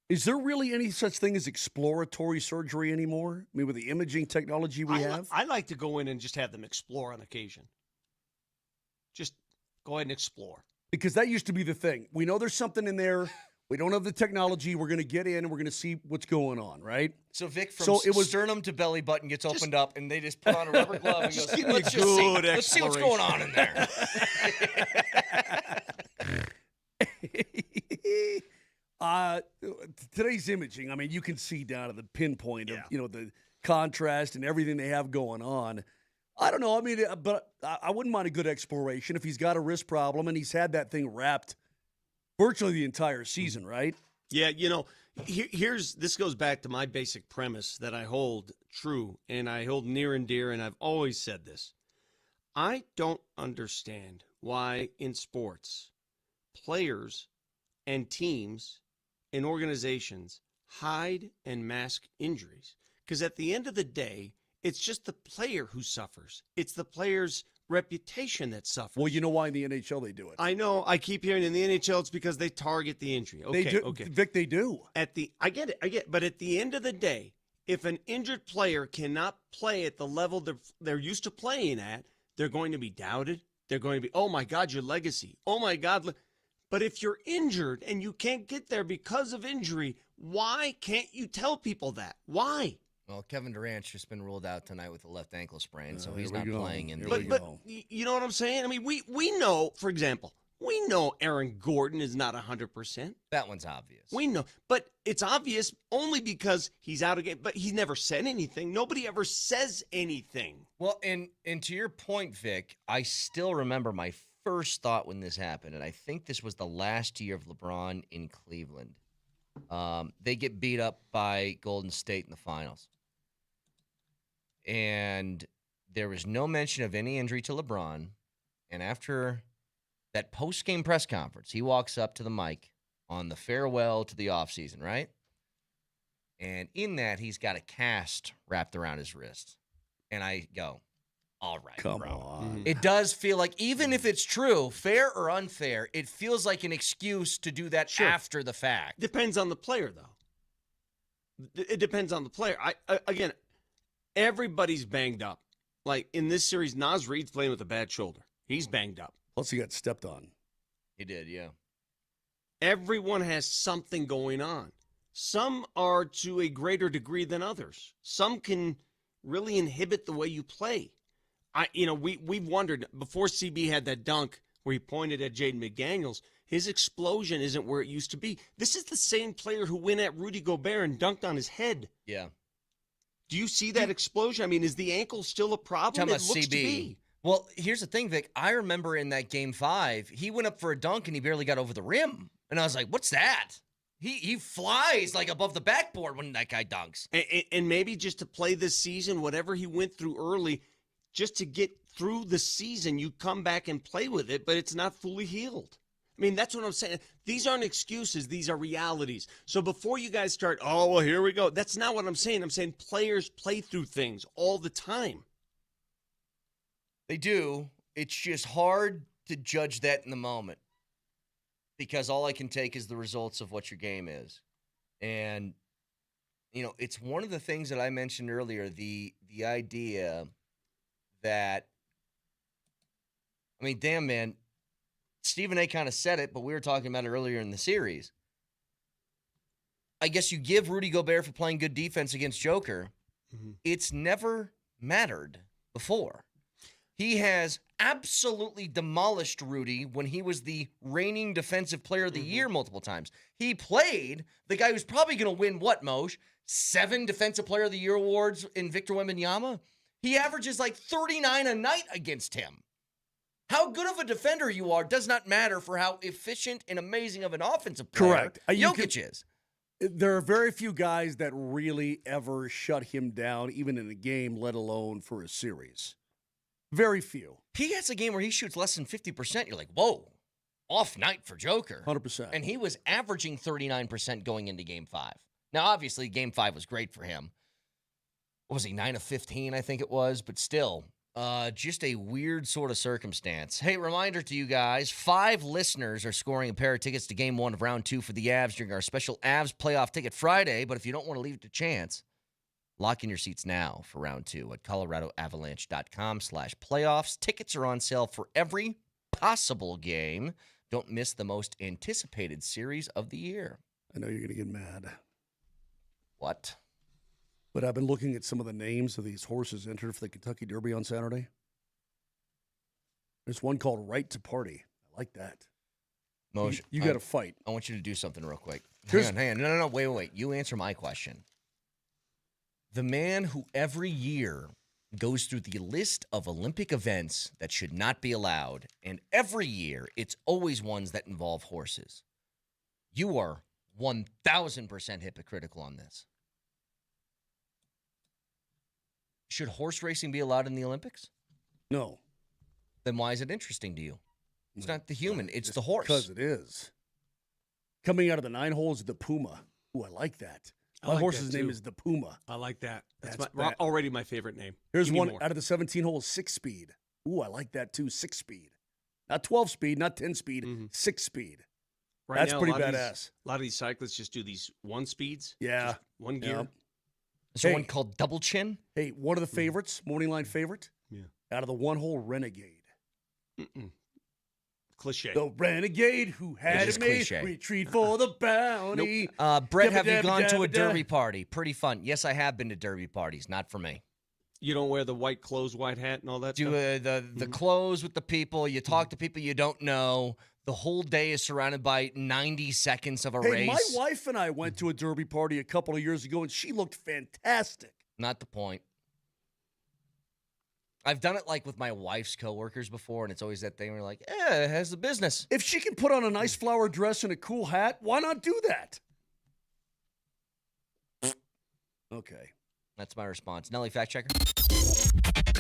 Is there really any such thing as exploratory surgery anymore? I mean, with the imaging technology we have?
I like to go in and just have them explore on occasion. Just go ahead and explore.
Because that used to be the thing. We know there's something in there. We don't have the technology. We're going to get in and we're going to see what's going on, right?
So Vic, from sternum to belly button gets opened up, and they just put on a rubber glove and goes, let's see what's going on in there.
Today's imaging, I mean, you can see down to the pinpoint of, the contrast and everything they have going on. I don't know. I mean, but I wouldn't mind a good exploration if he's got a wrist problem and he's had that thing wrapped virtually the entire season, right?
Yeah, this goes back to my basic premise that I hold true and I hold near and dear, and I've always said this. I don't understand why in sports players and teams and organizations hide and mask injuries. Because at the end of the day, it's just the player who suffers. It's the player's reputation that suffers.
Well, you know why in the NHL they do it.
I know. I keep hearing in the NHL it's because they target the injury. Okay,
they do.
Okay.
Vic, they do.
I get it. But at the end of the day, if an injured player cannot play at the level they're used to playing at, they're going to be doubted. They're going to be, oh my God, your legacy. Oh my God. But if you're injured and you can't get there because of injury, why can't you tell people that? Why?
Well, Kevin Durant's just been ruled out tonight with a left ankle sprain, so he's not playing in the
But you know what I'm saying? I mean, we know, for example, we know Aaron Gordon is not 100%.
That one's obvious.
We know. But it's obvious only because he's out of game. But he never said anything. Nobody ever says anything.
Well, and to your point, Vic, I still remember my first thought when this happened, and I think this was the last year of LeBron in Cleveland. They get beat up by Golden State in the finals. And there was no mention of any injury to LeBron. And after that post-game press conference, he walks up to the mic on the farewell to the offseason, right? And in that, he's got a cast wrapped around his wrist. And I go, all right,
Come
bro.
on.
It does feel like, even if it's true, fair or unfair, it feels like an excuse to do that after the fact.
Depends on the player, though. It depends on the player. Again, everybody's banged up. Like in this series, Naz Reid's playing with a bad shoulder. He's banged up.
Plus, he got stepped on.
He did, yeah.
Everyone has something going on. Some are to a greater degree than others. Some can really inhibit the way you play. We've wondered, before CB had that dunk where he pointed at Jaden McDaniels, his explosion isn't where it used to be. This is the same player who went at Rudy Gobert and dunked on his head.
Yeah.
Do you see that explosion? I mean, is the ankle still a problem?
It
looks to be.
Well, here's the thing, Vic. I remember in that Game 5, he went up for a dunk and he barely got over the rim. And I was like, what's that? He flies like above the backboard when that guy dunks.
And maybe just to play this season, whatever he went through early, just to get through the season, you come back and play with it, but it's not fully healed. I mean, that's what I'm saying. These aren't excuses. These are realities. So before you guys start, oh, well, here we go. That's not what I'm saying. I'm saying players play through things all the time.
They do. It's just hard to judge that in the moment because all I can take is the results of what your game is. And, it's one of the things that I mentioned earlier, the idea that, damn, man, Stephen A. kind of said it, but we were talking about it earlier in the series. I guess you give Rudy Gobert for playing good defense against Joker. Mm-hmm. It's never mattered before. He has absolutely demolished Rudy when he was the reigning defensive player of the year multiple times. He played the guy who's probably going to win, 7 defensive player of the year awards in Victor Wembanyama? He averages like 39 a night against him. How good of a defender you are does not matter for how efficient and amazing of an offensive player
Correct.
Jokic is.
There are very few guys that really ever shut him down, even in a game, let alone for a series. Very few.
He has a game where he shoots less than 50%. You're like, whoa. off night for Joker.
100%.
And he was averaging 39% going into Game 5. Now, obviously, Game 5 was great for him. What was he, 9 of 15, I think it was? But still, just a weird sort of circumstance. Hey, reminder to you guys, 5 listeners are scoring a pair of tickets to Game 1 of Round 2 for the Avs during our special Avs Playoff Ticket Friday. But if you don't want to leave it to chance, lock in your seats now for Round 2 at coloradoavalanche.com/playoffs. Tickets are on sale for every possible game. Don't miss the most anticipated series of the year.
I know you're going to get mad.
What?
But I've been looking at some of the names of these horses entered for the Kentucky Derby on Saturday. There's one called Right to Party. I like that.
Moser,
you got to fight.
I want you to do something real quick.
Here's-
Hang on. No. Wait. You answer my question. The man who every year goes through the list of Olympic events that should not be allowed, and every year it's always ones that involve horses. You are 1,000% hypocritical on this. Should horse racing be allowed in the Olympics?
No.
Then why is it interesting to you? It's not the human, it's the horse.
Because it is. Coming out of the 9 holes, the Puma. Ooh, I like that. My
like
horse's
that,
name
too.
is the Puma.
I like that. That's
bad.
already my favorite name.
Here's
Give me
one
more.
out of the 17 holes, 6-speed. Ooh, I like that too, 6-speed. Not 12-speed, not 10-speed, 6-speed.
Right
That's
now,
pretty
a lot of
badass.
these- A lot of these cyclists just do these 1 speeds.
Yeah.
Just one gear.
Yep.
Is there one called Double Chin?
Hey, one of the favorites, morning line favorite.
Yeah.
Out of the 1-hole Renegade.
Cliche.
The renegade who had
is
it made,
cliche.
retreat for the bounty.
Brett, have you
Dabba,
gone to
dabba,
a
dabba.
derby party? Pretty fun. Yes, I have been to derby parties. Not for me.
You don't wear the white clothes, white hat, and all that
Do
stuff?
the clothes with the people. You talk to people you don't know. The whole day is surrounded by 90 seconds of a
Hey,
race.
my wife and I went to a derby party a couple of years ago, and she looked fantastic.
Not the point. I've done it like with my wife's coworkers before, and it's always that thing where you're like, it has the business.
If she can put on a nice flower dress and a cool hat, why not do that? Okay.
That's my response. Nelly, fact checker.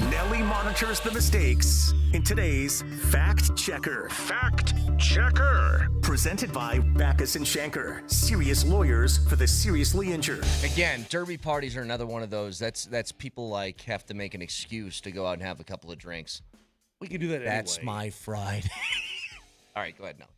Nelly monitors the mistakes in today's Fact Checker. Fact Checker. Presented by Backus and Shanker, serious lawyers for the seriously injured.
Again, derby parties are another one of those. That's people like have to make an excuse to go out and have a couple of drinks.
We can do that
That's
anyway.
my Friday. All right, go ahead, Nelly.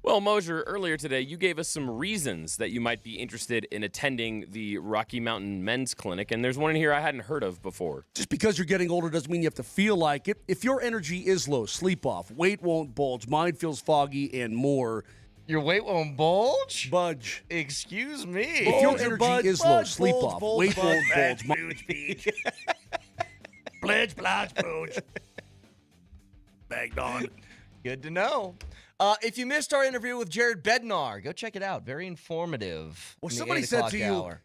Well, Moser, earlier today, you gave us some reasons that you might be interested in attending the Rocky Mountain Men's Clinic, and there's one in here I hadn't heard of before.
Just because you're getting older doesn't mean you have to feel like it. If your energy is low, sleep off, weight won't bulge, mind feels foggy, and more.
Your weight won't bulge?
Budge.
Excuse me.
If your energy is low, sleep off, weight won't bulge,
Bledge, blodge, bulge.
Bagged on.
Good to know. If you missed our interview with Jared Bednar, go check it out. Very informative.
Well,
in the
somebody
8
said
o'clock
to you,
hour.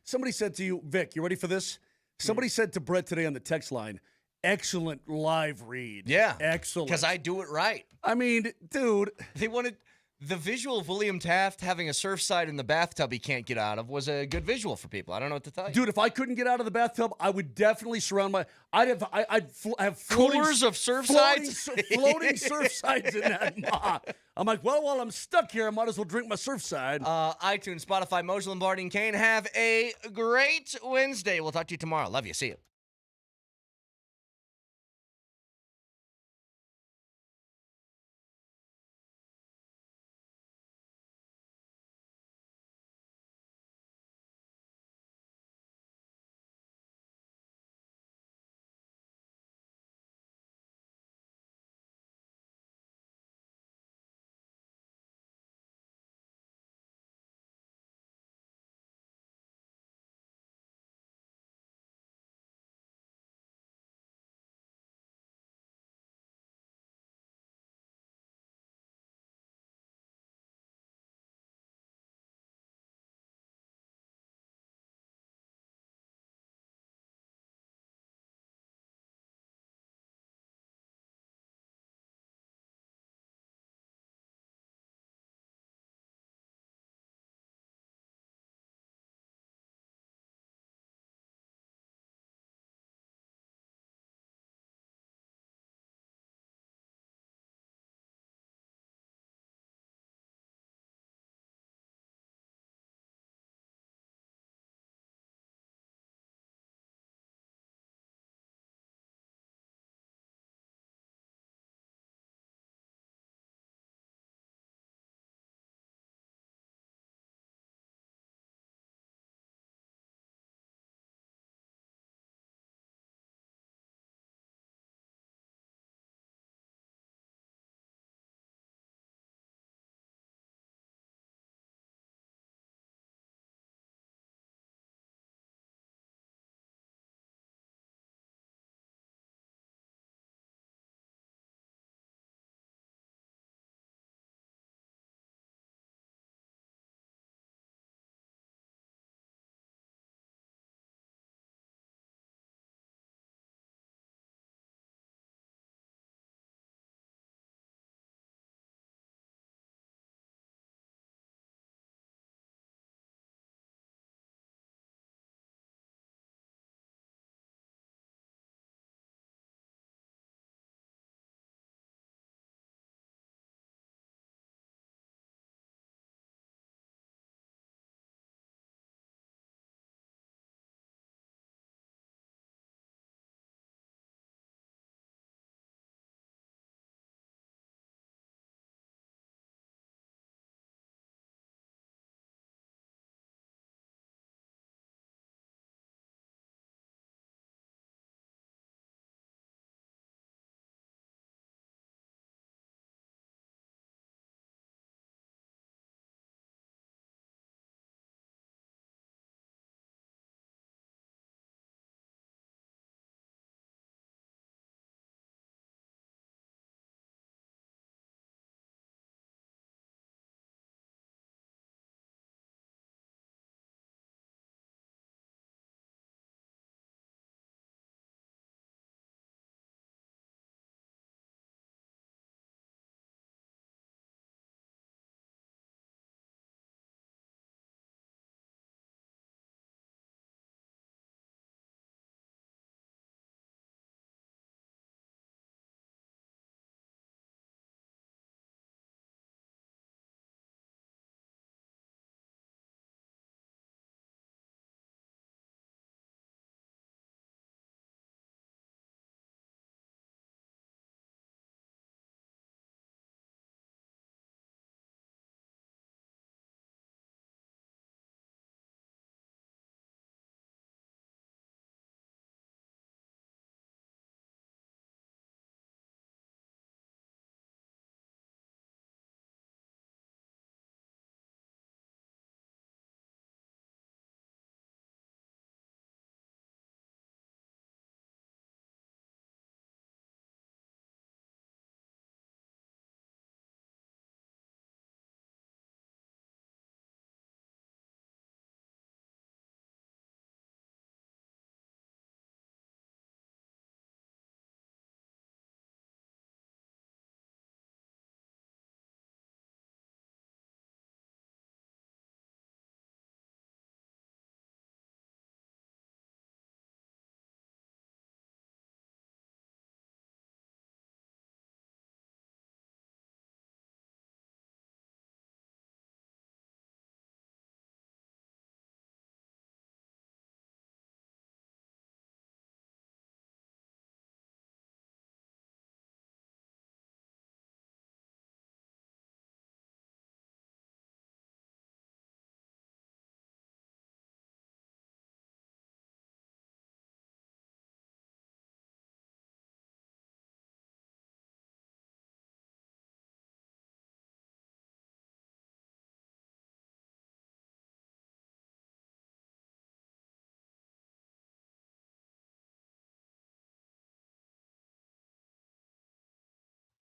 Vic, you ready for this? Somebody said to Brett today on the text line, excellent live read.
Yeah.
Excellent.
Because I do it right.
I mean, dude.
They wanted the visual of William Taft having a Surfside in the bathtub he can't get out of was a good visual for people. I don't know what to tell you.
Dude, if I couldn't get out of the bathtub, I would definitely surround I'd have floating,
Coolers of Surfsides?
floating Surfsides in that. I'm like, well, while I'm stuck here, I might as well drink my Surfside.
iTunes, Spotify, Moser, Lombardi, and Kane. Have a great Wednesday. We'll talk to you tomorrow. Love you. See you.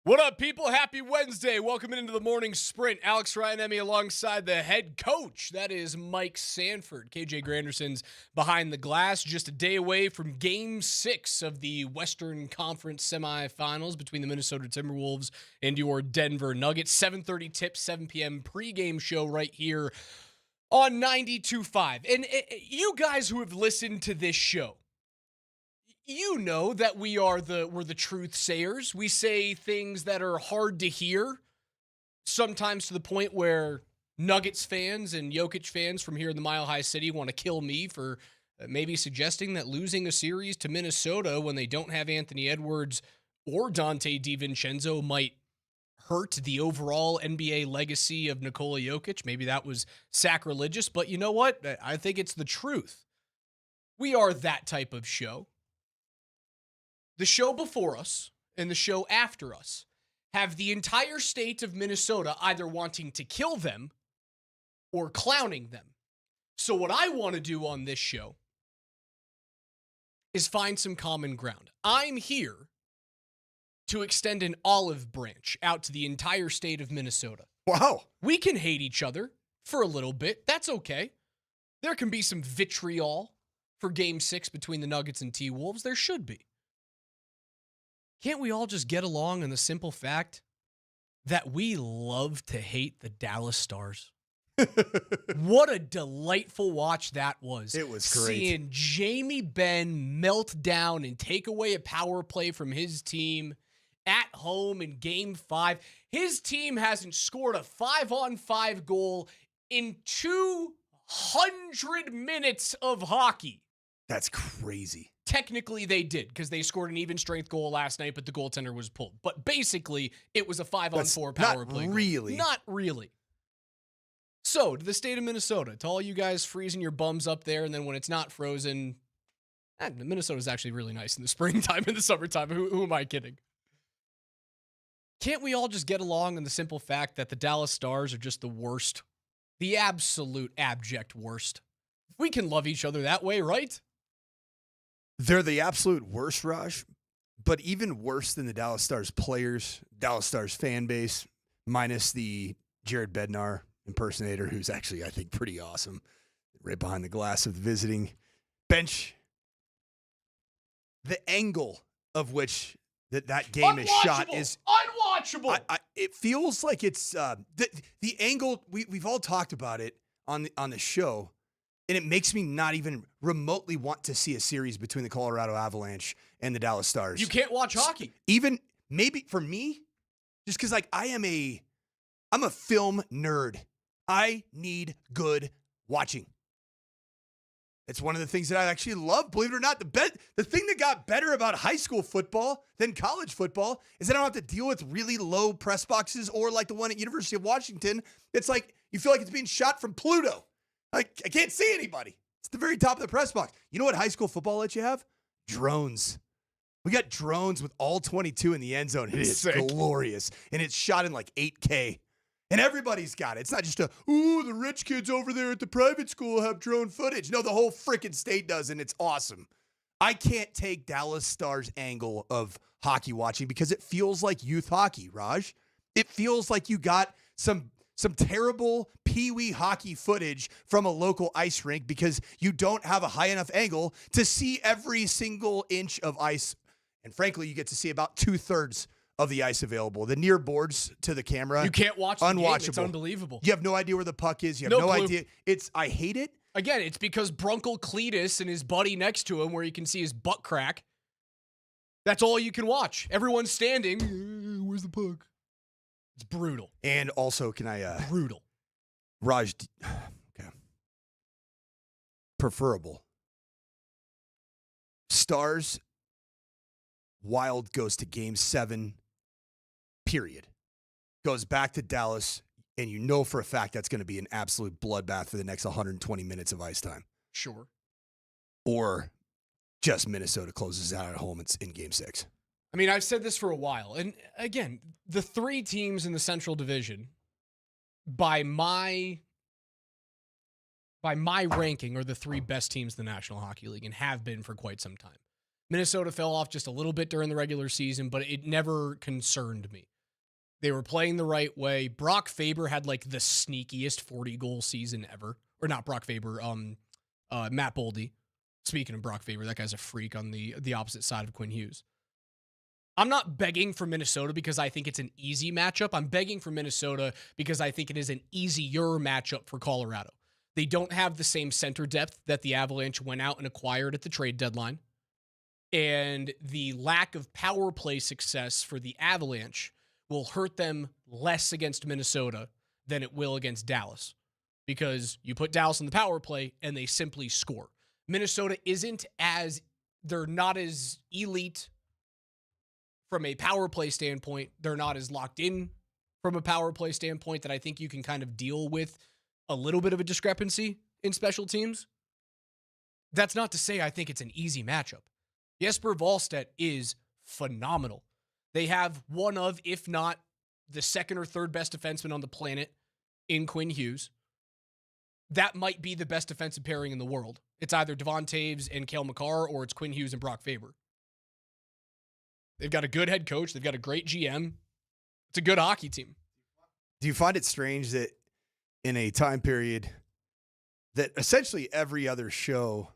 What up, people? Happy Wednesday. Welcome into the morning sprint. Alex Ryan alongside the head coach. That is Mike Sanford. KJ Granderson's behind the glass, just a day away from Game 6 of the Western Conference semifinals between the Minnesota Timberwolves and your Denver Nuggets. 7:30 tip, 7 p.m. pregame show right here on 92.5. And you guys who have listened to this show, you know that we're the truth sayers. We say things that are hard to hear, sometimes to the point where Nuggets fans and Jokic fans from here in the Mile High City want to kill me for maybe suggesting that losing a series to Minnesota when they don't have Anthony Edwards or Dante DiVincenzo might hurt the overall NBA legacy of Nikola Jokic. Maybe that was sacrilegious, but you know what? I think it's the truth. We are that type of show. The show before us and the show after us have the entire state of Minnesota either wanting to kill them or clowning them. So what I want to do on this show is find some common ground. I'm here to extend an olive branch out to the entire state of Minnesota.
Wow.
We can hate each other for a little bit. That's okay. There can be some vitriol for Game 6 between the Nuggets and T-Wolves. There should be. Can't we all just get along in the simple fact that we love to hate the Dallas Stars? What a delightful watch that was.
It was great.
Seeing Jamie Benn melt down and take away a power play from his team at home in Game 5. His team hasn't scored a 5-on-5 goal in 200 minutes of hockey.
That's crazy.
Technically, they did because they scored an even strength goal last night, but the goaltender was pulled. But basically, it was a 5-on-4 power play.
Not really.
Not really. So, to the state of Minnesota, to all you guys freezing your bums up there, and then when it's not frozen, Minnesota's actually really nice in the springtime and the summertime. Who am I kidding? Can't we all just get along in the simple fact that the Dallas Stars are just the worst? The absolute abject worst. We can love each other that way, right?
They're the absolute worst, Raj, but even worse than the Dallas Stars players, Dallas Stars fan base, minus the Jared Bednar impersonator, who's actually, I think, pretty awesome, right behind the glass of the visiting bench. The angle of which that game is shot is
unwatchable.
It feels like it's the angle, we've all talked about it on the show. And it makes me not even remotely want to see a series between the Colorado Avalanche and the Dallas Stars.
You can't watch hockey.
Even maybe for me, just because I'm a film nerd. I need good watching. It's one of the things that I actually love. Believe it or not, the thing that got better about high school football than college football is that I don't have to deal with really low press boxes or like the one at University of Washington. It's like you feel like it's being shot from Pluto. I can't see anybody. It's the very top of the press box. You know what high school football lets you have? Drones. We got drones with all 22 in the end zone. It is glorious. And it's shot in like 8K. And everybody's got it. It's not just the rich kids over there at the private school have drone footage. No, the whole freaking state does, and it's awesome. I can't take Dallas Stars' angle of hockey watching because it feels like youth hockey, Raj. It feels like you got some terrible peewee hockey footage from a local ice rink because you don't have a high enough angle to see every single inch of ice. And frankly, you get to see about 2/3 of the ice available. The near boards to the camera.
You can't watch the
unwatchable.
game. It's unbelievable.
You have no idea where the puck is. You have no idea. I hate it.
Again, it's because Brunkle Cletus and his buddy next to him where you can see his butt crack. That's all you can watch. Everyone's standing. Where's the puck? It's brutal.
And also, can I...
brutal.
Raj, okay. Preferable. Stars, Wild goes to Game 7, period. Goes back to Dallas, and you know for a fact that's going to be an absolute bloodbath for the next 120 minutes of ice time.
Sure.
Or just Minnesota closes out at home in Game 6.
I mean, I've said this for a while. And again, the three teams in the Central Division, by my ranking, are the three best teams in the National Hockey League and have been for quite some time. Minnesota fell off just a little bit during the regular season, but it never concerned me. They were playing the right way. Brock Faber had like the sneakiest 40-goal season ever. Or not Brock Faber, Matt Boldy. Speaking of Brock Faber, that guy's a freak on the opposite side of Quinn Hughes. I'm not begging for Minnesota because I think it's an easy matchup. I'm begging for Minnesota because I think it is an easier matchup for Colorado. They don't have the same center depth that the Avalanche went out and acquired at the trade deadline. And the lack of power play success for the Avalanche will hurt them less against Minnesota than it will against Dallas. Because you put Dallas in the power play and they simply score. Minnesota they're not as elite from a power play standpoint. They're not as locked in from a power play standpoint that I think you can kind of deal with a little bit of a discrepancy in special teams. That's not to say I think it's an easy matchup. Jesper Wallstedt is phenomenal. They have one of, if not the second or third best defenseman on the planet in Quinn Hughes. That might be the best defensive pairing in the world. It's either Devon Taves and Cale Makar, or it's Quinn Hughes and Brock Faber. They've got a good head coach. They've got a great GM. It's a good hockey team.
Do you find it strange that in a time period that essentially every other show,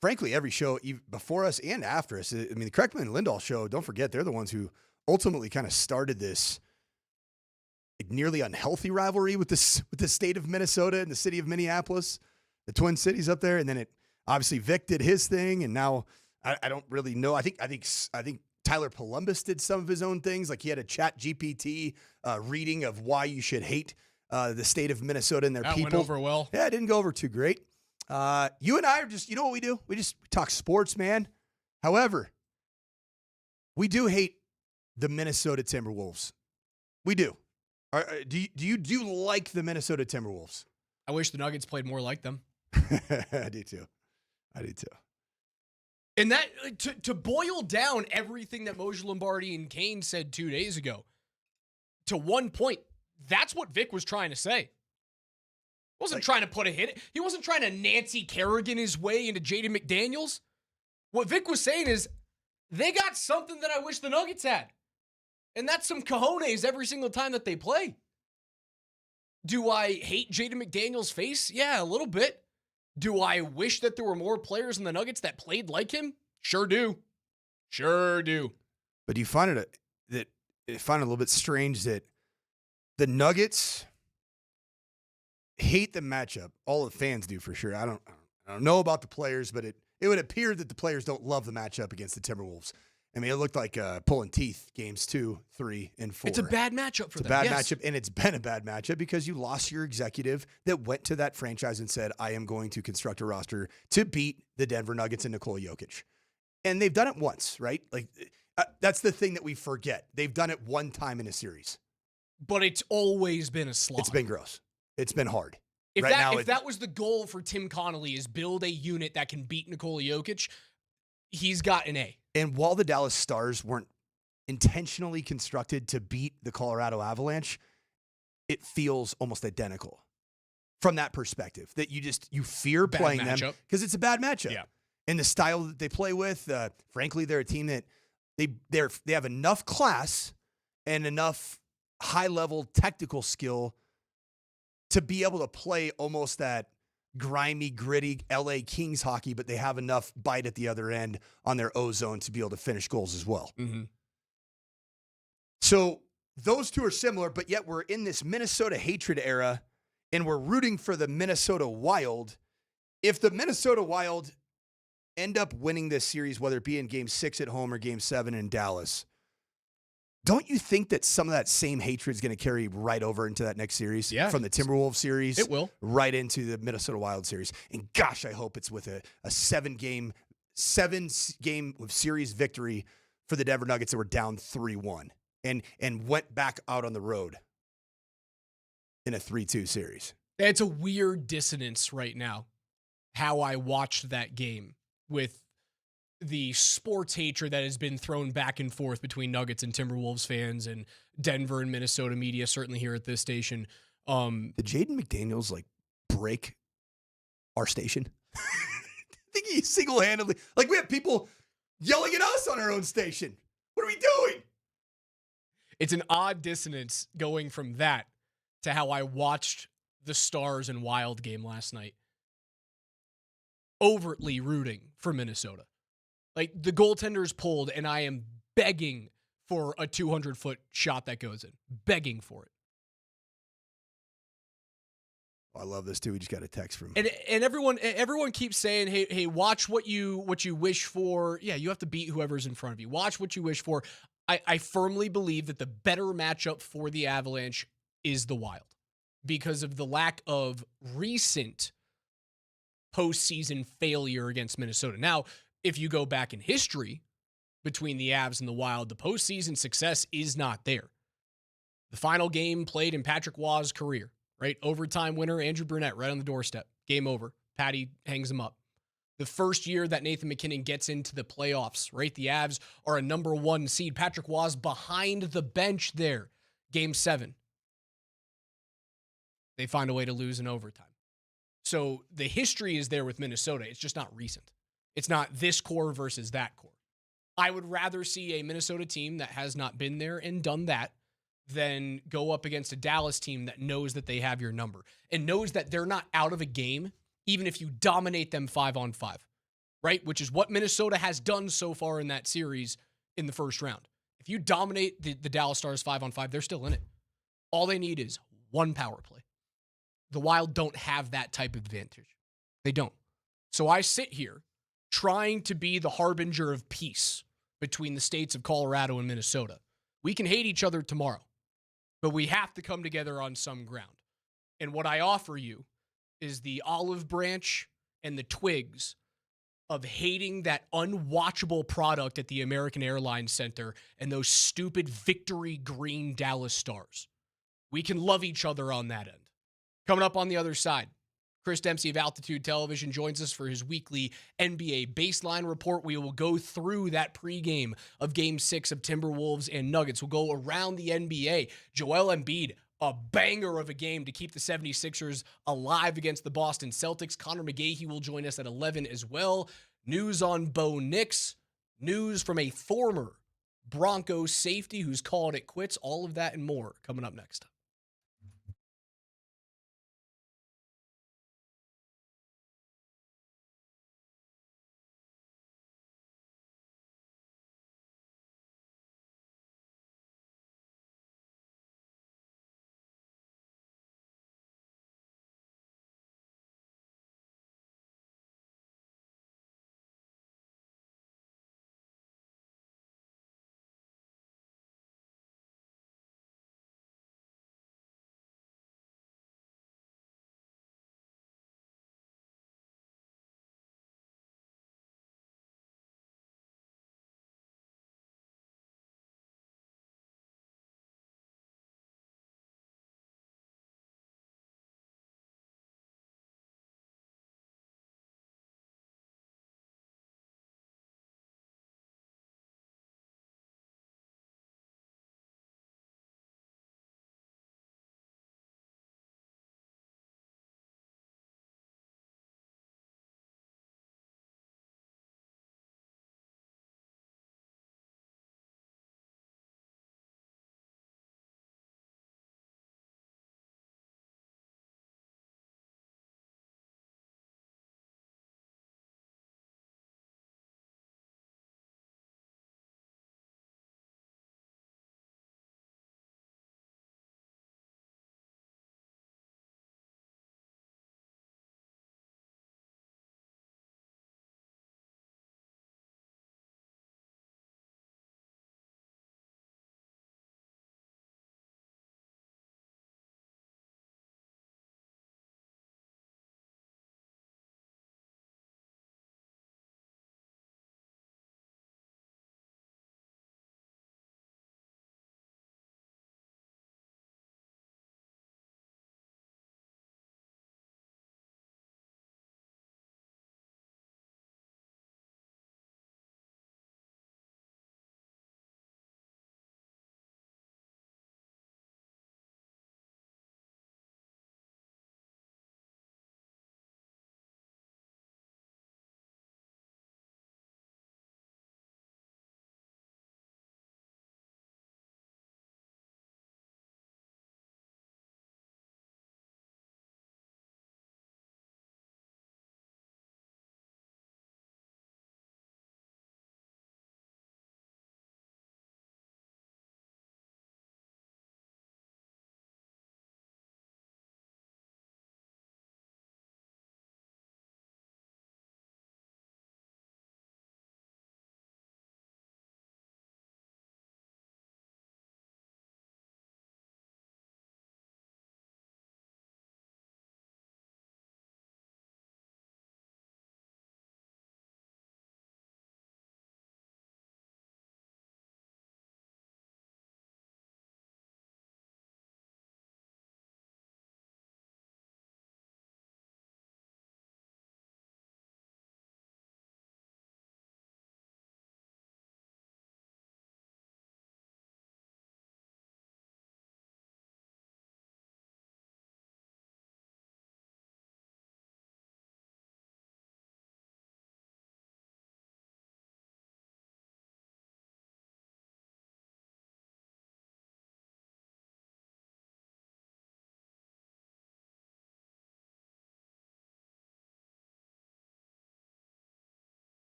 frankly, every show before us and after us, I mean, the Kreckman and Lindahl show, don't forget, they're the ones who ultimately kind of started this nearly unhealthy rivalry with the state of Minnesota and the city of Minneapolis, the Twin Cities up there. And then it obviously Vic did his thing. And now I don't really know. I think Tyler Polumbus did some of his own things. Like he had a chat GPT reading of why you should hate the state of Minnesota and their people.
That went over well.
Yeah, it didn't go over too great. You and I are just, you know what we do? We talk sports, man. However, we do hate the Minnesota Timberwolves. We do. Do you like the Minnesota Timberwolves?
I wish the Nuggets played more like them.
I do too.
And that, to boil down everything that Moser, Lombardi, and Kane said 2 days ago, to one point, that's what Vic was trying to say. He wasn't trying to put a hit. He wasn't trying to Nancy Kerrigan his way into Jaden McDaniels. What Vic was saying is, they got something that I wish the Nuggets had. And that's some cojones every single time that they play. Do I hate Jaden McDaniels' face? Yeah, a little bit. Do I wish that there were more players in the Nuggets that played like him? Sure do.
But do you find it a little bit strange that the Nuggets hate the matchup? All the fans do for sure. I don't know about the players, but it would appear that the players don't love the matchup against the Timberwolves. I mean, it looked like pulling teeth games 2, 3, and 4.
It's a bad matchup for them.
It's a bad matchup, and it's been a bad matchup because you lost your executive that went to that franchise and said, I am going to construct a roster to beat the Denver Nuggets and Nikola Jokic. And they've done it once, right? Like that's the thing that we forget. They've done it one time in a series.
But it's always been a slog.
It's been gross. It's been hard.
If that was the goal for Tim Connolly, is build a unit that can beat Nikola Jokic, he's got an A.
And while the Dallas Stars weren't intentionally constructed to beat the Colorado Avalanche, it feels almost identical from that perspective, that you fear
bad
playing
matchup.
them because it's a bad matchup.
Yeah.
And the style that they play with, frankly, they're a team that they have enough class and enough high-level technical skill to be able to play almost that grimy, gritty LA Kings hockey, but they have enough bite at the other end on their ozone to be able to finish goals as well.
Mm-hmm.
So those two are similar, but yet we're in this Minnesota hatred era, and we're rooting for the Minnesota Wild. If the Minnesota Wild end up winning this series, whether it be in Game 6 at home or Game 7 in Dallas, don't you think that some of that same hatred is going to carry right over into that next series?
Yeah.
From the Timberwolves series?
It will.
Right into the Minnesota Wild series. And gosh, I hope it's with a 7-game series victory for the Denver Nuggets that were down 3-1 and went back out on the road in a 3-2 series.
It's a weird dissonance right now, how I watched that game with the sports hatred that has been thrown back and forth between Nuggets and Timberwolves fans and Denver and Minnesota media, certainly here at this station.
Did Jaden McDaniels break our station? I think he single-handedly, we have people yelling at us on our own station. What are we doing?
It's an odd dissonance going from that to how I watched the Stars and Wild game last night. Overtly rooting for Minnesota. Like, the goaltender's pulled, and I am begging for a 200-foot shot that goes in. Begging for it.
Oh, I love this too. We just got a text from
And everyone keeps saying, hey, watch what you wish for. Yeah, you have to beat whoever's in front of you. Watch what you wish for. I firmly believe that the better matchup for the Avalanche is the Wild because of the lack of recent postseason failure against Minnesota. Now, if you go back in history between the Avs and the Wild, the postseason success is not there. The final game played in Patrick Waugh's career, right? Overtime winner, Andrew Brunette, right on the doorstep. Game over. Patty hangs him up. The first year that Nathan MacKinnon gets into the playoffs, right? The Avs are a number 1 seed. Patrick Waugh's behind the bench there. Game 7. They find a way to lose in overtime. So the history is there with Minnesota. It's just not recent. It's not this core versus that core. I would rather see a Minnesota team that has not been there and done that than go up against a Dallas team that knows that they have your number and knows that they're not out of a game even if you dominate them 5-on-5, right? Which is what Minnesota has done so far in that series in the first round. If you dominate the Dallas Stars 5-on-5, they're still in it. All they need is one power play. The Wild don't have that type of advantage. They don't. So I sit here trying to be the harbinger of peace between the states of Colorado and Minnesota. We can hate each other tomorrow, but we have to come together on some ground. And what I offer you is the olive branch and the twigs of hating that unwatchable product at the American Airlines Center and those stupid victory green Dallas Stars. We can love each other on that end. Coming up on the other side, Chris Dempsey of Altitude Television joins us for his weekly NBA baseline report. We will go through that pregame of Game 6 of Timberwolves and Nuggets. We'll go around the NBA. Joel Embiid, a banger of a game to keep the 76ers alive against the Boston Celtics. Conor McGee, he will join us at 11 as well. News on Bo Nix. News from a former Broncos safety who's called it quits. All of that and more coming up next.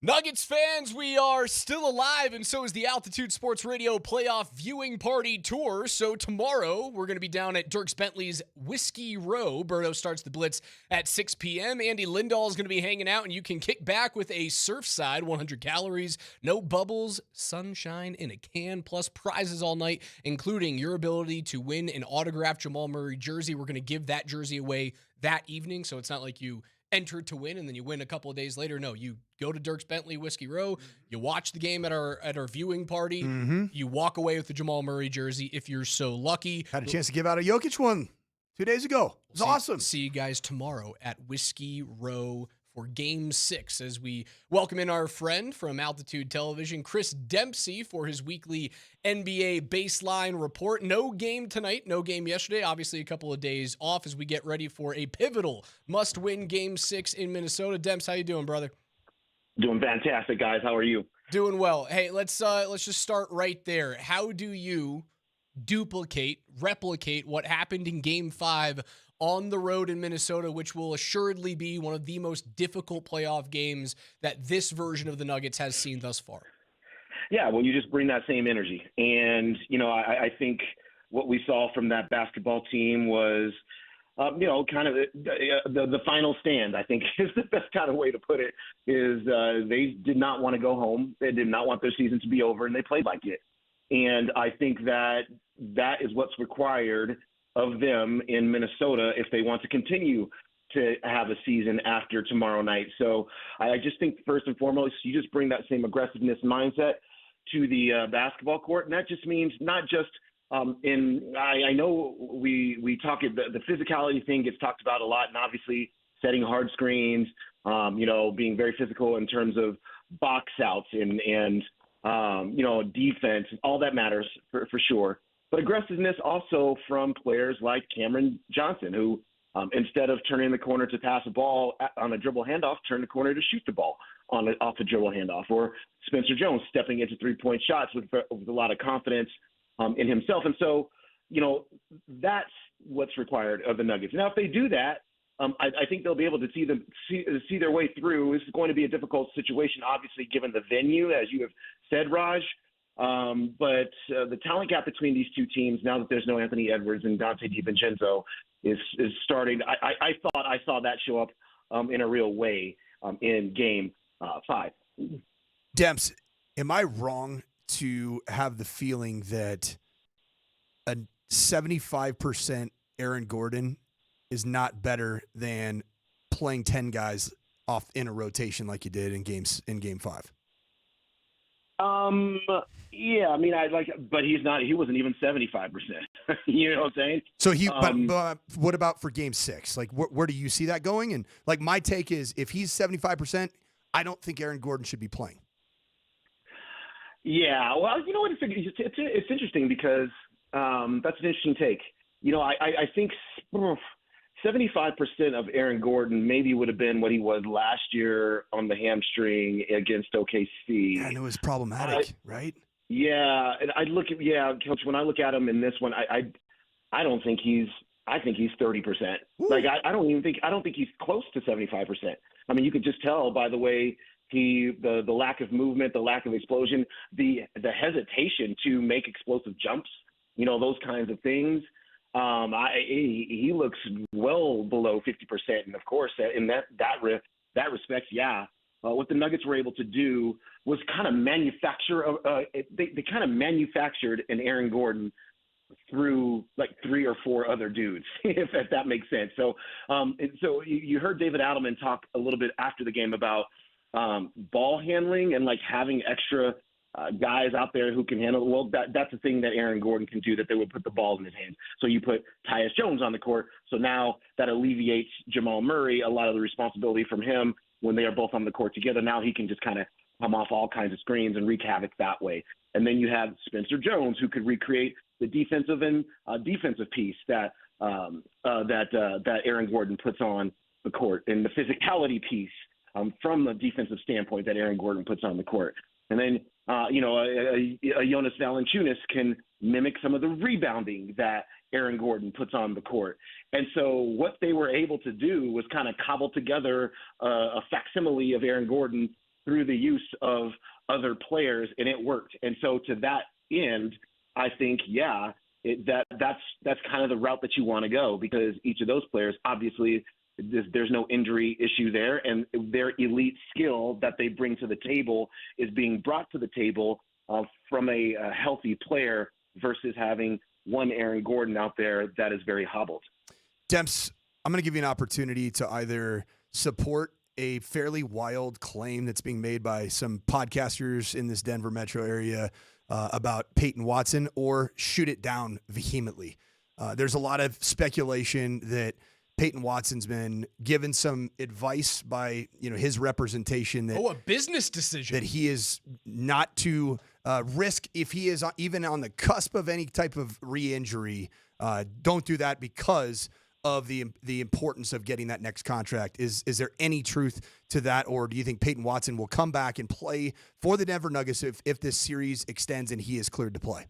Nuggets fans, we are still alive, and so is the Altitude Sports Radio Playoff Viewing Party Tour. So tomorrow, we're going to be down at Dierks Bentley's Whiskey Row. Berto starts the Blitz at 6 p.m. Andy Lindahl is going to be hanging out, and you can kick back with a Surfside, 100 calories, no bubbles, sunshine in a can, plus prizes all night, including your ability to win an autographed Jamal Murray jersey. We're going to give that jersey away that evening, so it's not like you entered to win and then you win a couple of days later. No, you go to Dierks Bentley Whiskey Row, you watch the game at our viewing party, you walk away with the Jamal Murray jersey if you're so lucky.
Had a chance to give out a Jokic one 2 days ago. It was awesome.
See you guys tomorrow at Whiskey Row for Game 6 as we welcome in our friend from Altitude Television, Chris Dempsey, for his weekly NBA Baseline Report. No game tonight, no game yesterday. Obviously, a couple of days off as we get ready for a pivotal must-win Game 6 in Minnesota. Demps, how you doing, brother?
Doing fantastic, guys. How are you?
Doing well. Hey, let's just start right there. How do you replicate what happened in Game 5 on the road in Minnesota, which will assuredly be one of the most difficult playoff games that this version of the Nuggets has seen thus far?
Yeah, well, you just bring that same energy. And, I think what we saw from that basketball team was, kind of the final stand, I think is the best kind of way to put it, is they did not want to go home. They did not want their season to be over, and they played like it. And I think that is what's required of them in Minnesota if they want to continue to have a season after tomorrow night. So I just think first and foremost, you just bring that same aggressiveness mindset to the basketball court. And that just means not just I know we talk, the physicality thing gets talked about a lot, and obviously setting hard screens, being very physical in terms of box outs and defense, all that matters for sure. But aggressiveness also from players like Cameron Johnson, who instead of turning the corner to pass a ball on a dribble handoff, turned the corner to shoot the ball off a dribble handoff. Or Spencer Jones stepping into three-point shots with a lot of confidence in himself. And so, that's what's required of the Nuggets. Now, if they do that, I think they'll be able to see their way through. This is going to be a difficult situation, obviously, given the venue, as you have said, Raj. But the talent gap between these two teams, now that there's no Anthony Edwards and Dante DiVincenzo, is starting. I thought I saw that show up in a real way in Game 5.
Demps, am I wrong to have the feeling that a 75% Aaron Gordon is not better than playing 10 guys off in a rotation like you did in Game 5?
Yeah, I mean, but he wasn't even 75%. You know what I'm saying?
So but what about for Game 6? Like, where do you see that going? And like, my take is, if he's 75%, I don't think Aaron Gordon should be playing.
Yeah, well, you know what? It's interesting because that's an interesting take. I think 75% of Aaron Gordon maybe would have been what he was last year on the hamstring against OKC.
Yeah, and it was problematic, right?
Yeah, and Coach, when I look at him in this one, I don't think I think he's 30%. Like I don't think he's close to 75%. I mean, you could just tell by the way the lack of movement, the lack of explosion, the hesitation to make explosive jumps, those kinds of things. He looks well below 50%, and of course, in that respect, yeah. What the Nuggets were able to do was kind of manufacture. They kind of manufactured an Aaron Gordon through like 3 or 4 other dudes, if that makes sense. So, so you heard David Adelman talk a little bit after the game about ball handling and like having extra guys out there who can handle. Well, that's the thing that Aaron Gordon can do, that they would put the ball in his hands. So you put Tyus Jones on the court. So now that alleviates Jamal Murray a lot of the responsibility from him when they are both on the court together. Now he can just kind of come off all kinds of screens and wreak havoc that way. And then you have Spencer Jones, who could recreate the defensive and defensive piece that Aaron Gordon puts on the court, and the physicality piece from the defensive standpoint that Aaron Gordon puts on the court. And then, a Jonas Valanciunas can mimic some of the rebounding that Aaron Gordon puts on the court. And so what they were able to do was kind of cobble together a facsimile of Aaron Gordon through the use of other players, and it worked. And so to that end, I think, that's kind of the route that you want to go, because each of those players, obviously, there's no injury issue there, and their elite skill that they bring to the table is being brought to the table from a healthy player versus having one Aaron Gordon out there that is very hobbled.
Demps, I'm going to give you an opportunity to either support a fairly wild claim that's being made by some podcasters in this Denver metro area about Peyton Watson, or shoot it down vehemently. There's a lot of speculation that Peyton Watson's been given some advice by his representation that
a business decision
that he is not to risk if he is even on the cusp of any type of re-injury. Don't do that because of the importance of getting that next contract. Is there any truth to that, or do you think Peyton Watson will come back and play for the Denver Nuggets if this series extends and he is cleared to play?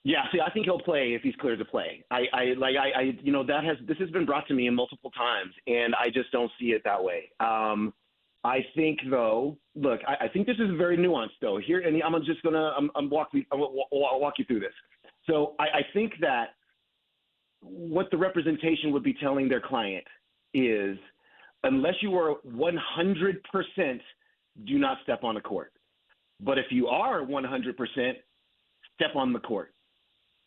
Yeah, see, I think he'll play if he's cleared to play. This has been brought to me multiple times, and I just don't see it that way. I think, though, look, I think this is very nuanced, though. Here, and I'm just gonna walk you through this. So I think that what the representation would be telling their client is, unless you are 100%, do not step on the court. But if you are 100%, step on the court.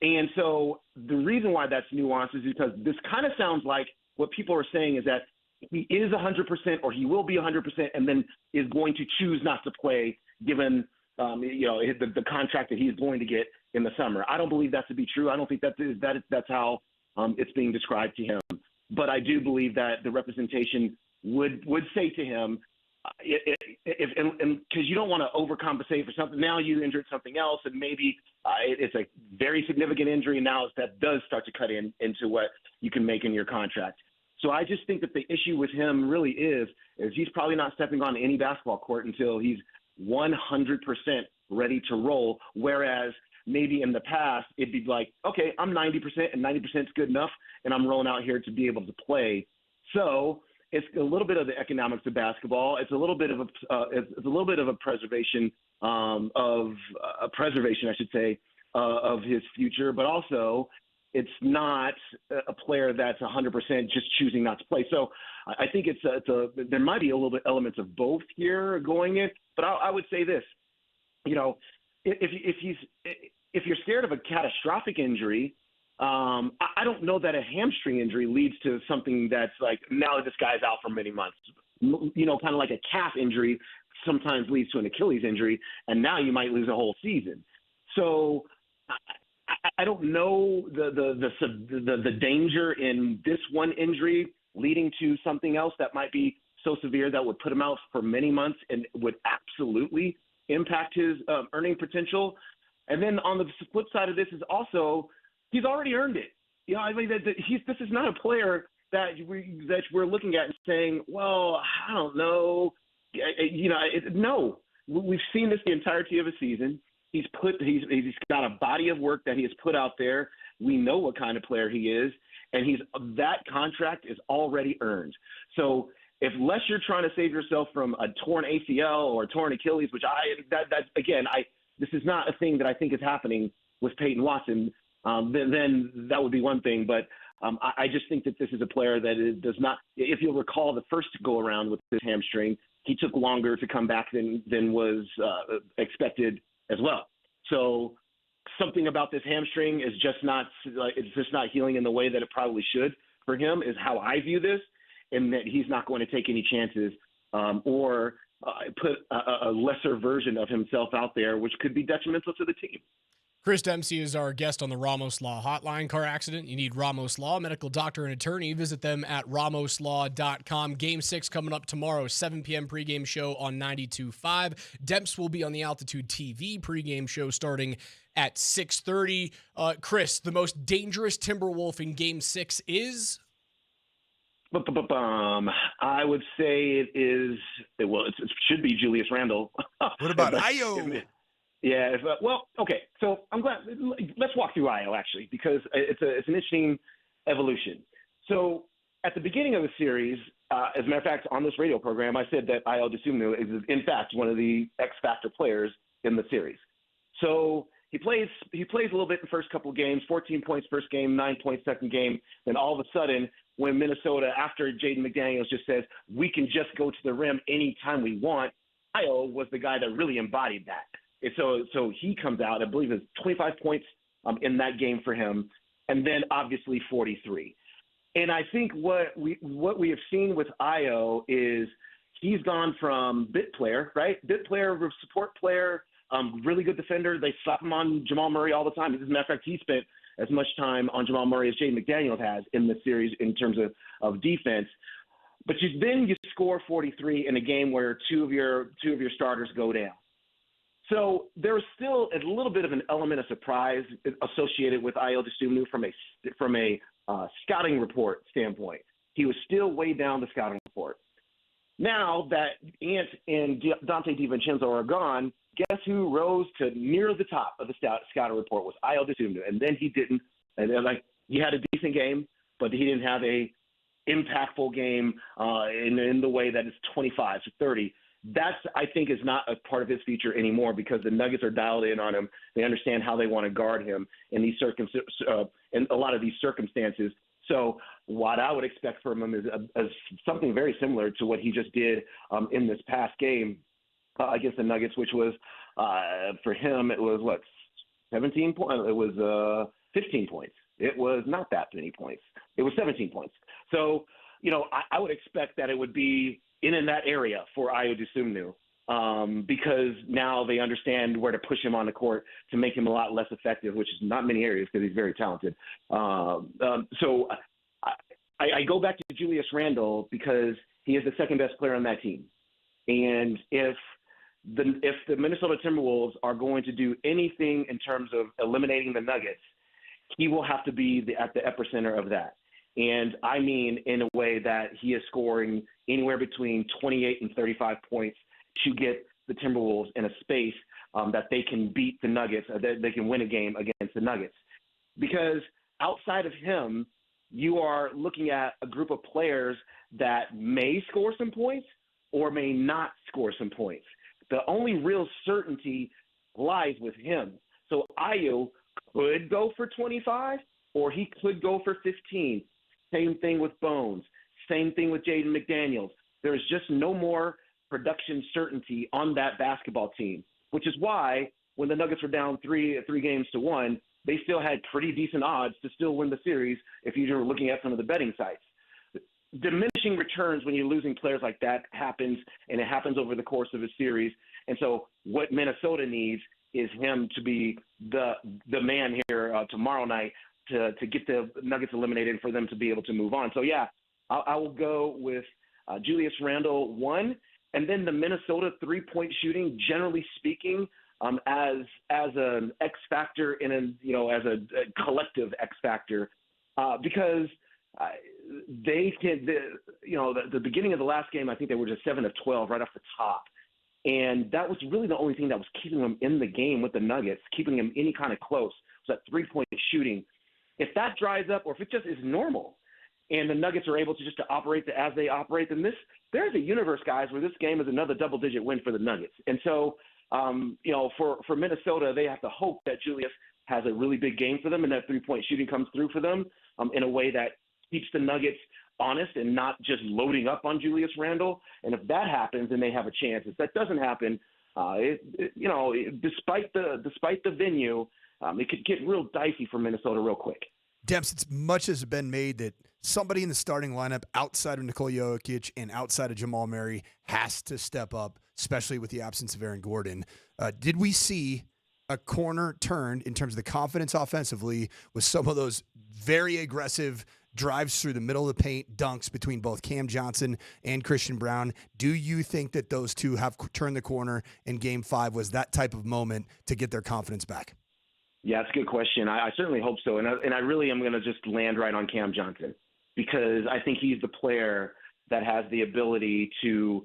And so the reason why that's nuanced is because this kind of sounds like what people are saying is that he is 100% or he will be 100% and then is going to choose not to play given the contract that he's going to get in the summer. I don't believe that to be true. I don't think that's how it's being described to him. But I do believe that the representation would say to him, because you don't want to overcompensate for something. Now you injured something else, and maybe it's a very significant injury now that does start to cut into what you can make in your contract. So I just think that the issue with him really is he's probably not stepping on any basketball court until he's 100% ready to roll, whereas maybe in the past it'd be like, okay, I'm 90% and 90% is good enough, and I'm rolling out here to be able to play. So it's a little bit of the economics of basketball. It's a little bit of a preservation of his future, but also it's not a player that's 100% just choosing not to play. So I think there might be a little bit elements of both here going in. But I would say this, if you're scared of a catastrophic injury, I don't know that a hamstring injury leads to something that's like, now this guy's out for many months. Kind of like a calf injury sometimes leads to an Achilles injury, and now you might lose a whole season. So I don't know the danger in this one injury leading to something else that might be so severe that would put him out for many months and would absolutely impact his earning potential. And then on the flip side of this is also, he's already earned it. This is not a player that we're looking at and saying, well, I don't know. No, we've seen this the entirety of a season. He's got a body of work that he has put out there. We know what kind of player he is, and that contract is already earned. So unless you're trying to save yourself from a torn ACL or a torn Achilles, which this is not a thing that I think is happening with Peyton Watson, then that would be one thing. But I just think that this is a player that does not. If you'll recall, the first go around with this hamstring, he took longer to come back than was expected as well. So something about this hamstring is just not healing in the way that it probably should for him, is how I view this, and that he's not going to take any chances or put a lesser version of himself out there, which could be detrimental to the team.
Chris Dempsey is our guest on the Ramos Law Hotline. Car accident, you need Ramos Law, medical doctor and attorney. Visit them at ramoslaw.com. Game 6 coming up tomorrow, 7 p.m. pregame show on 92.5. Demps will be on the Altitude TV pregame show starting at 6:30. Chris, the most dangerous Timberwolf in Game 6 is?
I would say it should be Julius Randle.
What about Ayo?
Yeah. Okay. So I'm glad. Let's walk through Ayo actually, because it's an interesting evolution. So at the beginning of the series, as a matter of fact, on this radio program, I said that Ayo Dosunmu is, in fact, one of the X factor players in the series. So he plays a little bit in the first couple of games, 14 points first game, 9 points second game. Then all of a sudden, when Minnesota, after Jaden McDaniels just says, we can just go to the rim anytime we want, Ayo was the guy that really embodied that. And so he comes out, I believe it's 25 points in that game for him, and then obviously 43. And I think what we have seen with Ayo is he's gone from bit player, right? Bit player, support player, really good defender. They slap him on Jamal Murray all the time. As a matter of fact, he spent as much time on Jamal Murray as Jaden McDaniels has in this series in terms of defense. But then you score 43 in a game where two of your starters go down. So there's still a little bit of an element of surprise associated with Ayo Dosunmu from a scouting report standpoint. He was still way down the scouting report. Now that Ant and Dante DiVincenzo are gone, guess who rose to near the top of the scouting report was Ayo Dosunmu, and then he didn't. And then, he had a decent game, but he didn't have a impactful game in the way that it's 25 to 30. That's, I think, is not a part of his future anymore because the Nuggets are dialed in on him. They understand how they want to guard him in these in a lot of these circumstances. So what I would expect from him is something very similar to what he just did in this past game against the Nuggets, which was for him it was 17 points. It was 15 points. It was not that many points. It was 17 points. So I would expect that it would be in that area for Ayo Dosunmu because now they understand where to push him on the court to make him a lot less effective, which is not many areas because he's very talented. So I go back to Julius Randle because he is the second best player on that team. And if the Minnesota Timberwolves are going to do anything in terms of eliminating the Nuggets, he will have to be at the epicenter of that. And I mean in a way that he is scoring anywhere between 28 and 35 points to get the Timberwolves in a space that they can beat the Nuggets, that they can win a game against the Nuggets. Because outside of him, you are looking at a group of players that may score some points or may not score some points. The only real certainty lies with him. So Ayo could go for 25 or he could go for 15. Same thing with Bones. Same thing with Jaden McDaniels. There's just no more production certainty on that basketball team, which is why when the Nuggets were down 3-1, they still had pretty decent odds to still win the series if you were looking at some of the betting sites. Diminishing returns when you're losing players like that happens, and it happens over the course of a series. And so what Minnesota needs is him to be the man here tomorrow night to get the Nuggets eliminated for them to be able to move on. So, yeah, I will go with Julius Randle 1, and then the Minnesota three-point shooting, generally speaking, as an X factor as a collective X factor, because they can. The beginning of the last game, I think they were just 7 of 12 right off the top, and that was really the only thing that was keeping them in the game with the Nuggets, keeping them any kind of close. Was that three-point shooting. If that dries up, or if it just is normal, and the Nuggets are able to just to operate as they operate, then there's a universe, guys, where this game is another double-digit win for the Nuggets. And so, for Minnesota, they have to hope that Julius has a really big game for them and that three-point shooting comes through for them in a way that keeps the Nuggets honest and not just loading up on Julius Randle. And if that happens, then they have a chance. If that doesn't happen, despite the venue, it could get real dicey for Minnesota real quick.
Demps, it's much has been made that somebody in the starting lineup outside of Nikola Jokic and outside of Jamal Murray has to step up, especially with the absence of Aaron Gordon. Did we see a corner turned in terms of the confidence offensively with some of those very aggressive drives through the middle of the paint, dunks between both Cam Johnson and Christian Brown? Do you think that those two have turned the corner in Game 5? Was that type of moment to get their confidence back?
Yeah, it's a good question. I certainly hope so. And I really am going to just land right on Cam Johnson because I think he's the player that has the ability to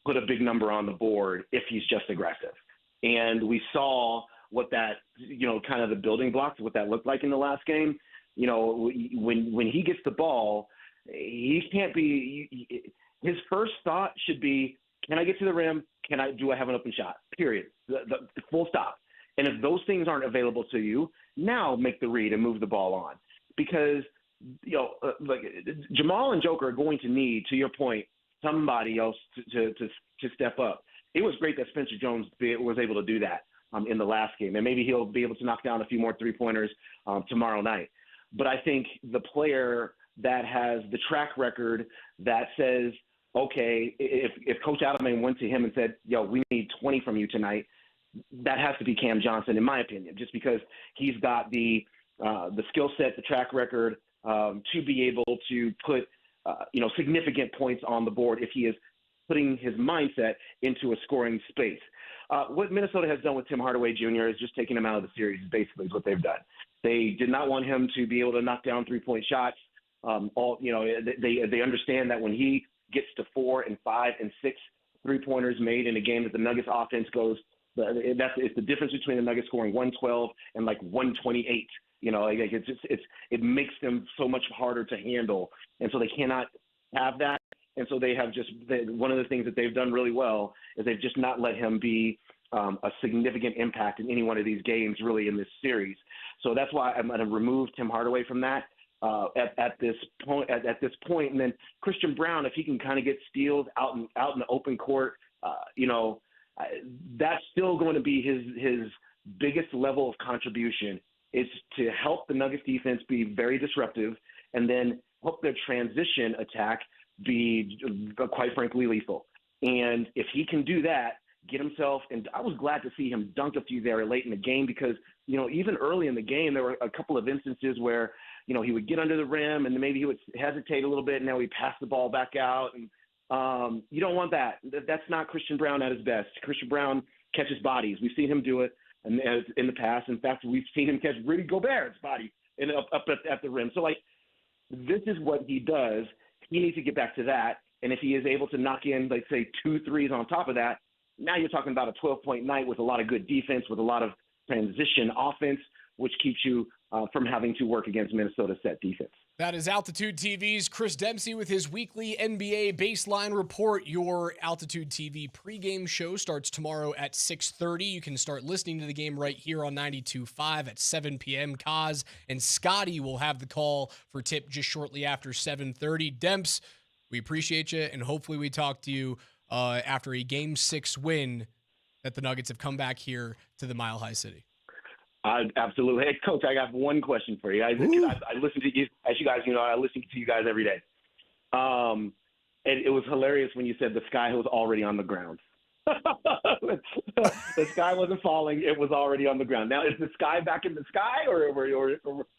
put a big number on the board if he's just aggressive. And we saw what that, kind of the building blocks, what that looked like in the last game. When he gets the ball, he can't be. His first thought should be, can I get to the rim? Do I have an open shot? Period. The full stop. And if those things aren't available to you, now make the read and move the ball on. Because, like Jamal and Joker are going to need, to your point, somebody else to step up. It was great that Spencer Jones was able to do that in the last game. And maybe he'll be able to knock down a few more three-pointers tomorrow night. But I think the player that has the track record that says, okay, if Coach Adelman went to him and said, yo, we need 20 from you tonight, that has to be Cam Johnson, in my opinion, just because he's got the skill set, the track record to be able to put significant points on the board if he is putting his mindset into a scoring space. What Minnesota has done with Tim Hardaway Jr. is just taking him out of the series, basically, is what they've done. They did not want him to be able to knock down three-point shots. They understand that when he gets to 4 and 5 and 6 three-pointers made in a game that the Nuggets offense goes, it's the difference between the Nuggets scoring 112 and like 128. It makes them so much harder to handle, and so they cannot have that. And so they have one of the things that they've done really well is they've just not let him be a significant impact in any one of these games really in this series. So that's why I'm going to remove Tim Hardaway from that at this point. And then Christian Brown, if he can kind of get steals out in the open court, that's still going to be his biggest level of contribution, is to help the Nuggets defense be very disruptive and then help their transition attack be, quite frankly, lethal. And if he can do that, get himself, and I was glad to see him dunk a few there late in the game because, even early in the game, there were a couple of instances where, he would get under the rim and then maybe he would hesitate a little bit and now he passed the ball back out. And you don't want that. That's not Christian Brown at his best. Christian Brown catches bodies. We've seen him do it in the past. In fact, we've seen him catch Rudy Gobert's body up at the rim. So, this is what he does. He needs to get back to that. And if he is able to knock in, like, say, 2 threes on top of that, now you're talking about a 12-point night with a lot of good defense, with a lot of transition offense, which keeps you from having to work against Minnesota's set defense.
That is Altitude TV's Chris Dempsey with his weekly NBA Baseline Report. Your Altitude TV pregame show starts tomorrow at 6:30. You can start listening to the game right here on 92.5 at 7 p.m. Kaz and Scotty will have the call for tip just shortly after 7:30. Demps, we appreciate you, and hopefully we talk to you after a Game 6 win that the Nuggets have come back here to the Mile High City.
Absolutely. Hey, Coach, I got one question for you. I listen to you, as you guys, I listen to you guys every day. And it was hilarious when you said the sky was already on the ground. The sky wasn't falling; it was already on the ground. Now, is the sky back in the sky, or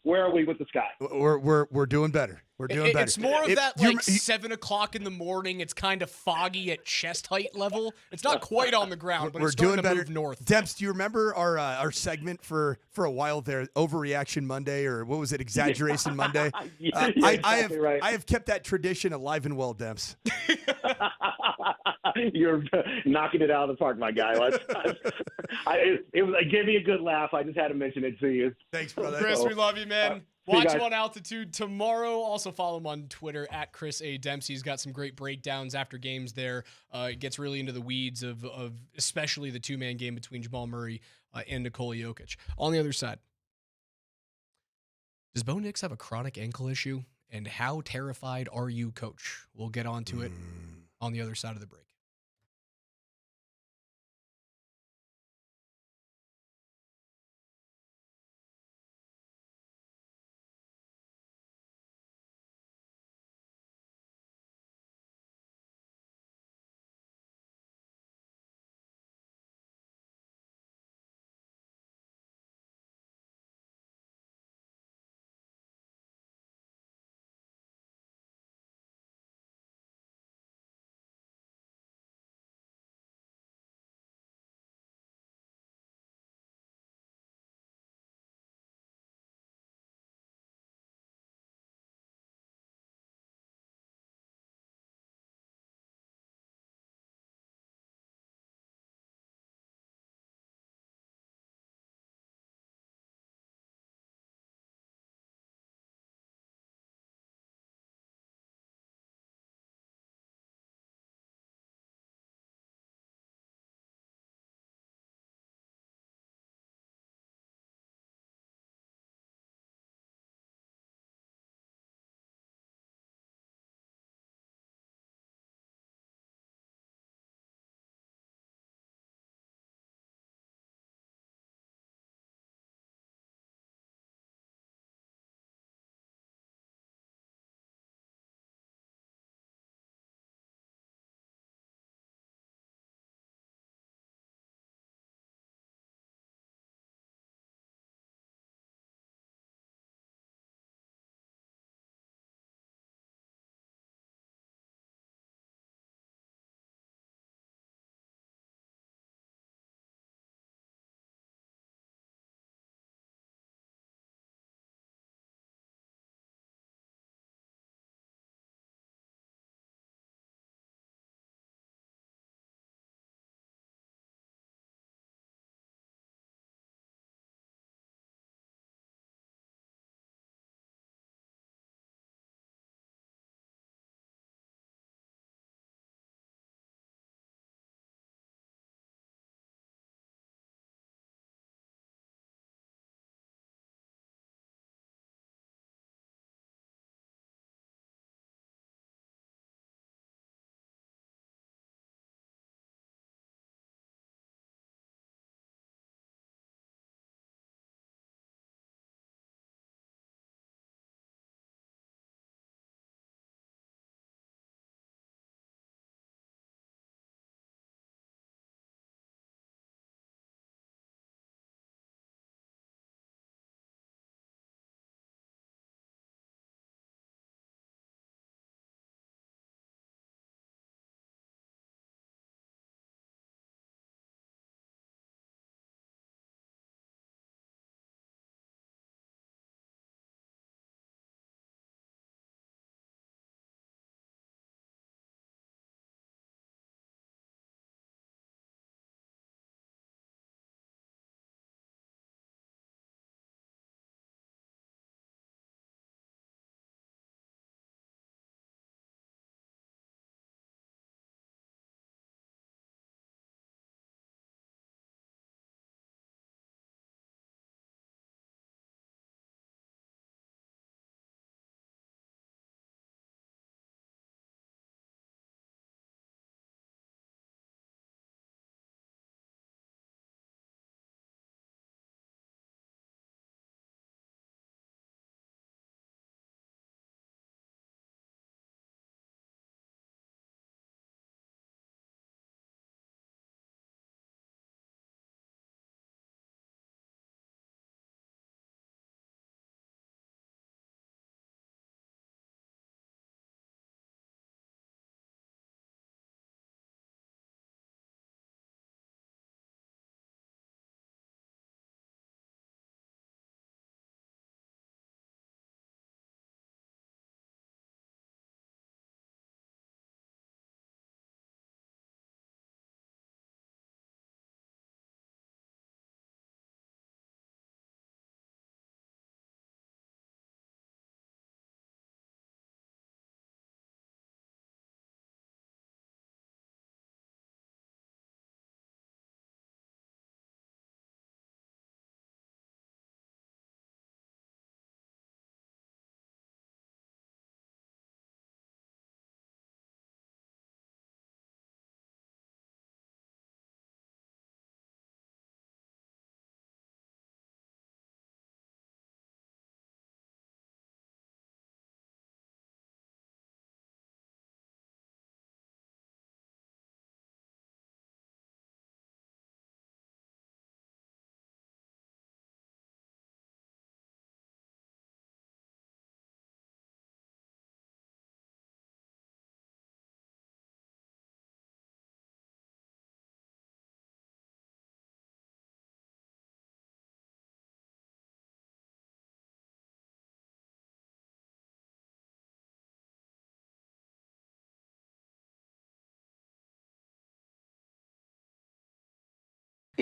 where are we with the sky?
We're doing better. We're doing better.
It's more of that 7 o'clock in the morning. It's kind of foggy at chest height level. It's not quite on the ground, but
we're
it's starting
doing
to
better.
move north.
Demps, do you remember our segment for a while there, Overreaction Monday, or what was it, Exaggeration Monday? I have kept that tradition alive and well, Demps.
You're knocking it out of the park, my guy. It gave me a good laugh. I just had to mention it to you.
Thanks, brother.
Chris, we love you, man. Watch him on Altitude tomorrow. Also follow him on Twitter at Chris A. Dempsey. He's got some great breakdowns after games there. It gets really into the weeds of especially the two-man game between Jamal Murray and Nikola Jokic. On the other side, does Bo Nix have a chronic ankle issue? And how terrified are you, Coach? We'll get onto it on the other side of the break.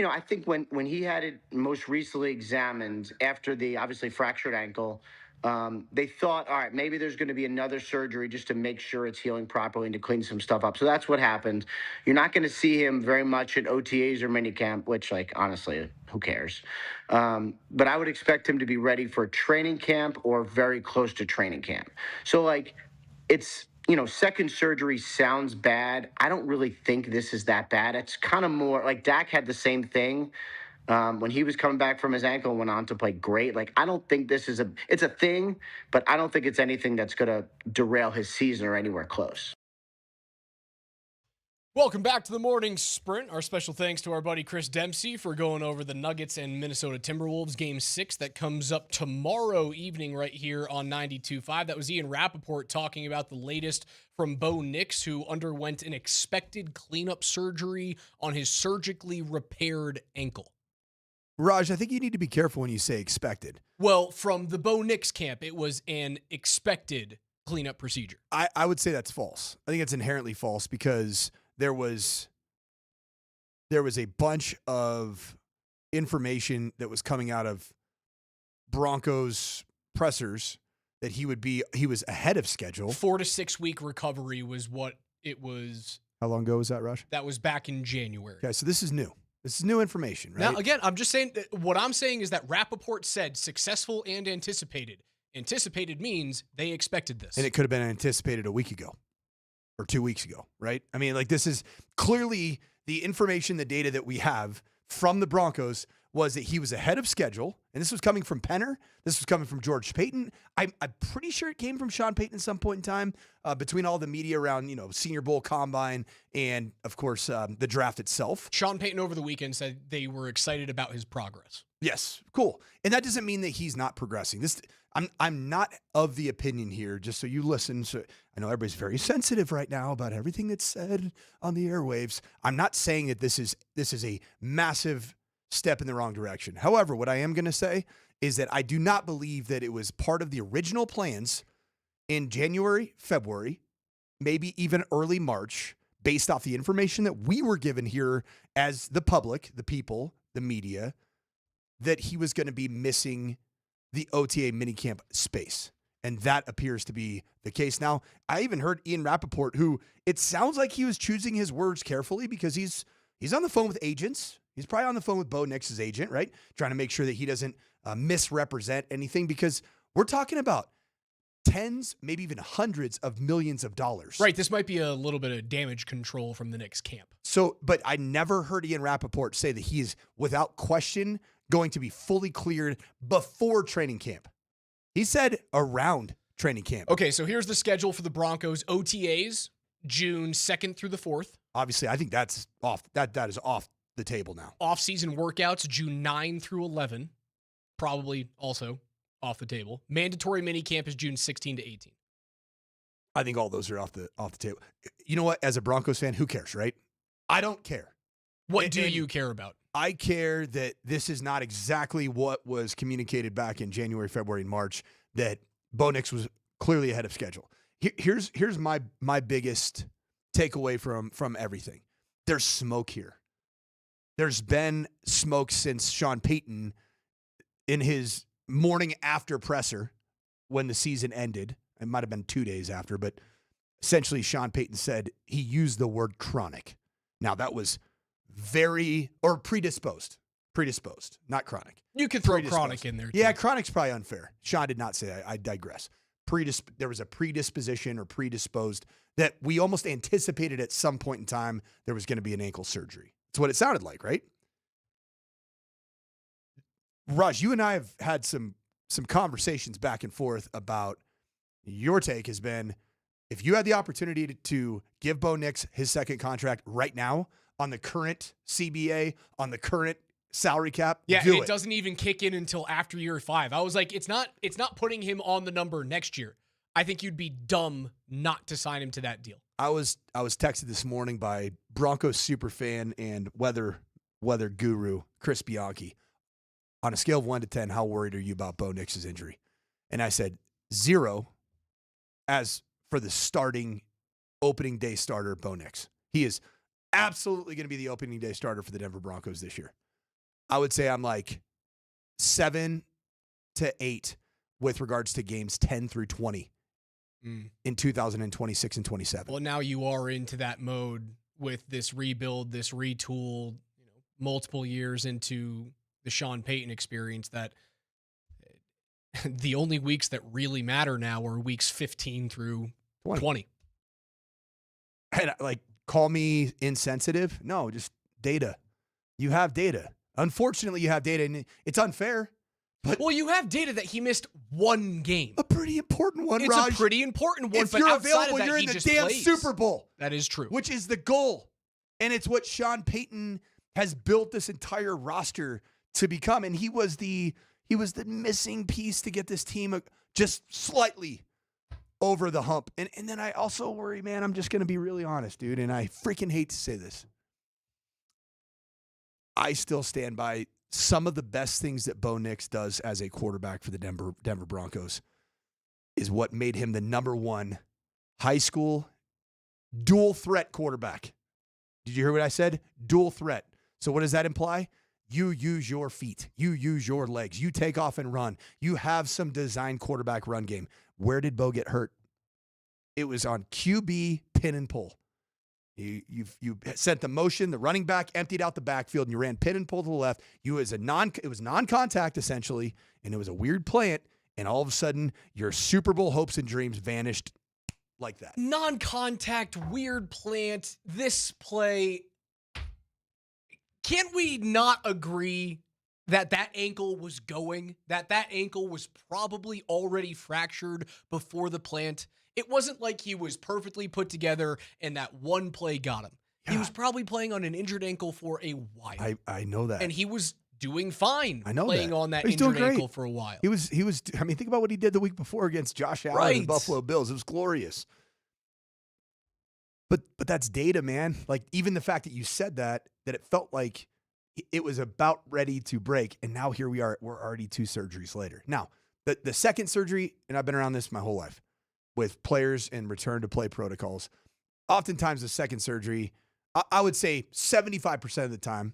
I think when he had it most recently examined after the obviously fractured ankle, they thought, all right, maybe there's going to be another surgery just to make sure it's healing properly and to clean some stuff up. So that's what happened. You're not going to see him very much at OTAs or minicamp, which, like, honestly, who cares? But I would expect him to be ready for training camp or very close to training camp. So, like, it's, second surgery sounds bad. I don't really think this is that bad. It's kind of more like Dak had the same thing when he was coming back from his ankle and went on to play great. Like, I don't think this is it's a thing, but I don't think it's anything that's going to derail his season or anywhere close.
Welcome back to the morning sprint. Our special thanks to our buddy Chris Dempsey for going over the Nuggets and Minnesota Timberwolves Game 6 that comes up tomorrow evening right here on 92.5. That was Ian Rappaport talking about the latest from Bo Nix, who underwent an expected cleanup surgery on his surgically repaired ankle.
Raj, I think you need to be careful when you say expected.
Well, from the Bo Nix camp, it was an expected cleanup procedure.
I would say that's false. I think it's inherently false because there was a bunch of information that was coming out of Broncos pressers that he was ahead of schedule.
4 to 6 week recovery was what it was.
How long ago was that, Raj?
That was back in January.
Okay, so this is new. This is new information, right?
Now, again, I'm just saying, what I'm saying is that Rappaport said successful and anticipated. Anticipated means they expected this.
And it could have been anticipated a week ago or 2 weeks ago, right? I mean, like, this is clearly the information, the data that we have from the Broncos was that he was ahead of schedule. And this was coming from Penner. This was coming from George Payton. I'm pretty sure it came from Sean Payton at some point in time between all the media around, Senior Bowl combine and, of course, the draft itself.
Sean Payton over the weekend said they were excited about his progress.
Yes, cool. And that doesn't mean that he's not progressing. I'm not of the opinion here, just so you listen. So I know everybody's very sensitive right now about everything that's said on the airwaves. I'm not saying that this is a massive step in the wrong direction. However, what I am going to say is that I do not believe that it was part of the original plans in January, February, maybe even early March, based off the information that we were given here as the public, the people, the media, that he was going to be missing the OTA minicamp space. And that appears to be the case. Now, I even heard Ian Rappaport, who it sounds like he was choosing his words carefully because he's on the phone with agents. He's probably on the phone with Bo Nix's agent, right? Trying to make sure that he doesn't misrepresent anything because we're talking about tens, maybe even hundreds of millions of dollars.
Right. This might be a little bit of damage control from the Knicks camp.
So, but I never heard Ian Rappaport say that he is without question going to be fully cleared before training camp. He said around training camp.
Okay, so here's the schedule for the Broncos. OTAs, June 2nd through the 4th.
Obviously, I think that's off. That is off the table now.
Off-season workouts, June 9 through 11. Probably also off the table. Mandatory minicamp is June 16 to 18.
I think all those are off the table. You know what? As a Broncos fan, who cares, right? I don't care.
What do you care about?
I care that this is not exactly what was communicated back in January, February, and March, that Bo Nix was clearly ahead of schedule. Here's my biggest takeaway from everything. There's smoke here. There's been smoke since Sean Payton in his morning after presser when the season ended. It might have been 2 days after, but essentially Sean Payton said he used the word chronic. Now that was predisposed, not chronic.
You could throw chronic in there too.
Yeah, chronic's probably unfair. Sean did not say that. I digress. There was a predisposition or predisposed that we almost anticipated at some point in time there was going to be an ankle surgery. That's what it sounded like, right? Raj, you and I have had some conversations back and forth about your take has been, if you had the opportunity to give Bo Nix his second contract right now on the current CBA, on the current salary cap,
it doesn't even kick in until after year 5. I was like, it's not putting him on the number next year. I think you'd be dumb not to sign him to that deal.
I was texted this morning by Broncos superfan and weather guru Chris Bianchi. On a scale of 1 to 10, how worried are you about Bo Nix's injury? And I said 0 as for the starting opening day starter, Bo Nix. He is absolutely going to be the opening day starter for the Denver Broncos this year. I would say I'm like 7 to 8 with regards to games 10 through 20 in 2026 and 27.
Well, now you are into that mode with this rebuild, this retool, multiple years into the Sean Payton experience, that the only weeks that really matter now are weeks 15 through 20.
And like, call me insensitive. No, just data. You have data. Unfortunately, you have data, and it's unfair. But
well, you have data that he missed one game.
A pretty important one,
It's
Raj.
a pretty important one.
If
but
you're
outside
available,
of that,
you're
he
in the
just
damn
plays.
Super Bowl.
That is true.
Which is the goal. And it's what Sean Payton has built this entire roster to become. And he was the missing piece to get this team just slightly over the hump. And then I also worry, man, I'm just going to be really honest, dude, and I freaking hate to say this. I still stand by some of the best things that Bo Nix does as a quarterback for the Denver Broncos is what made him the number one high school dual threat quarterback. Did you hear what I said? Dual threat. So what does that imply? You use your feet. You use your legs. You take off and run. You have some design quarterback run game. Where did Bo get hurt? It was on QB pin and pull. You sent the motion, the running back emptied out the backfield, and you ran pin and pull to the left. It was non-contact essentially, and it was a weird plant, and all of a sudden your Super Bowl hopes and dreams vanished like that.
Non-contact, weird plant, this play. Can't we not agree that ankle was going, that ankle was probably already fractured before the plant? It wasn't like he was perfectly put together and that one play got him. Yeah. He was probably playing on an injured ankle for a while.
I know that.
And he was doing fine
playing
on that injured ankle for a while.
He was, I mean, think about what he did the week before against Josh Allen and the Buffalo Bills. It was glorious. But that's data, man. Like, even the fact that you said that it felt like it was about ready to break, and now here we are. We're already 2 surgeries later. Now, the second surgery, and I've been around this my whole life, with players and return to play protocols. Oftentimes the second surgery, I would say 75% of the time,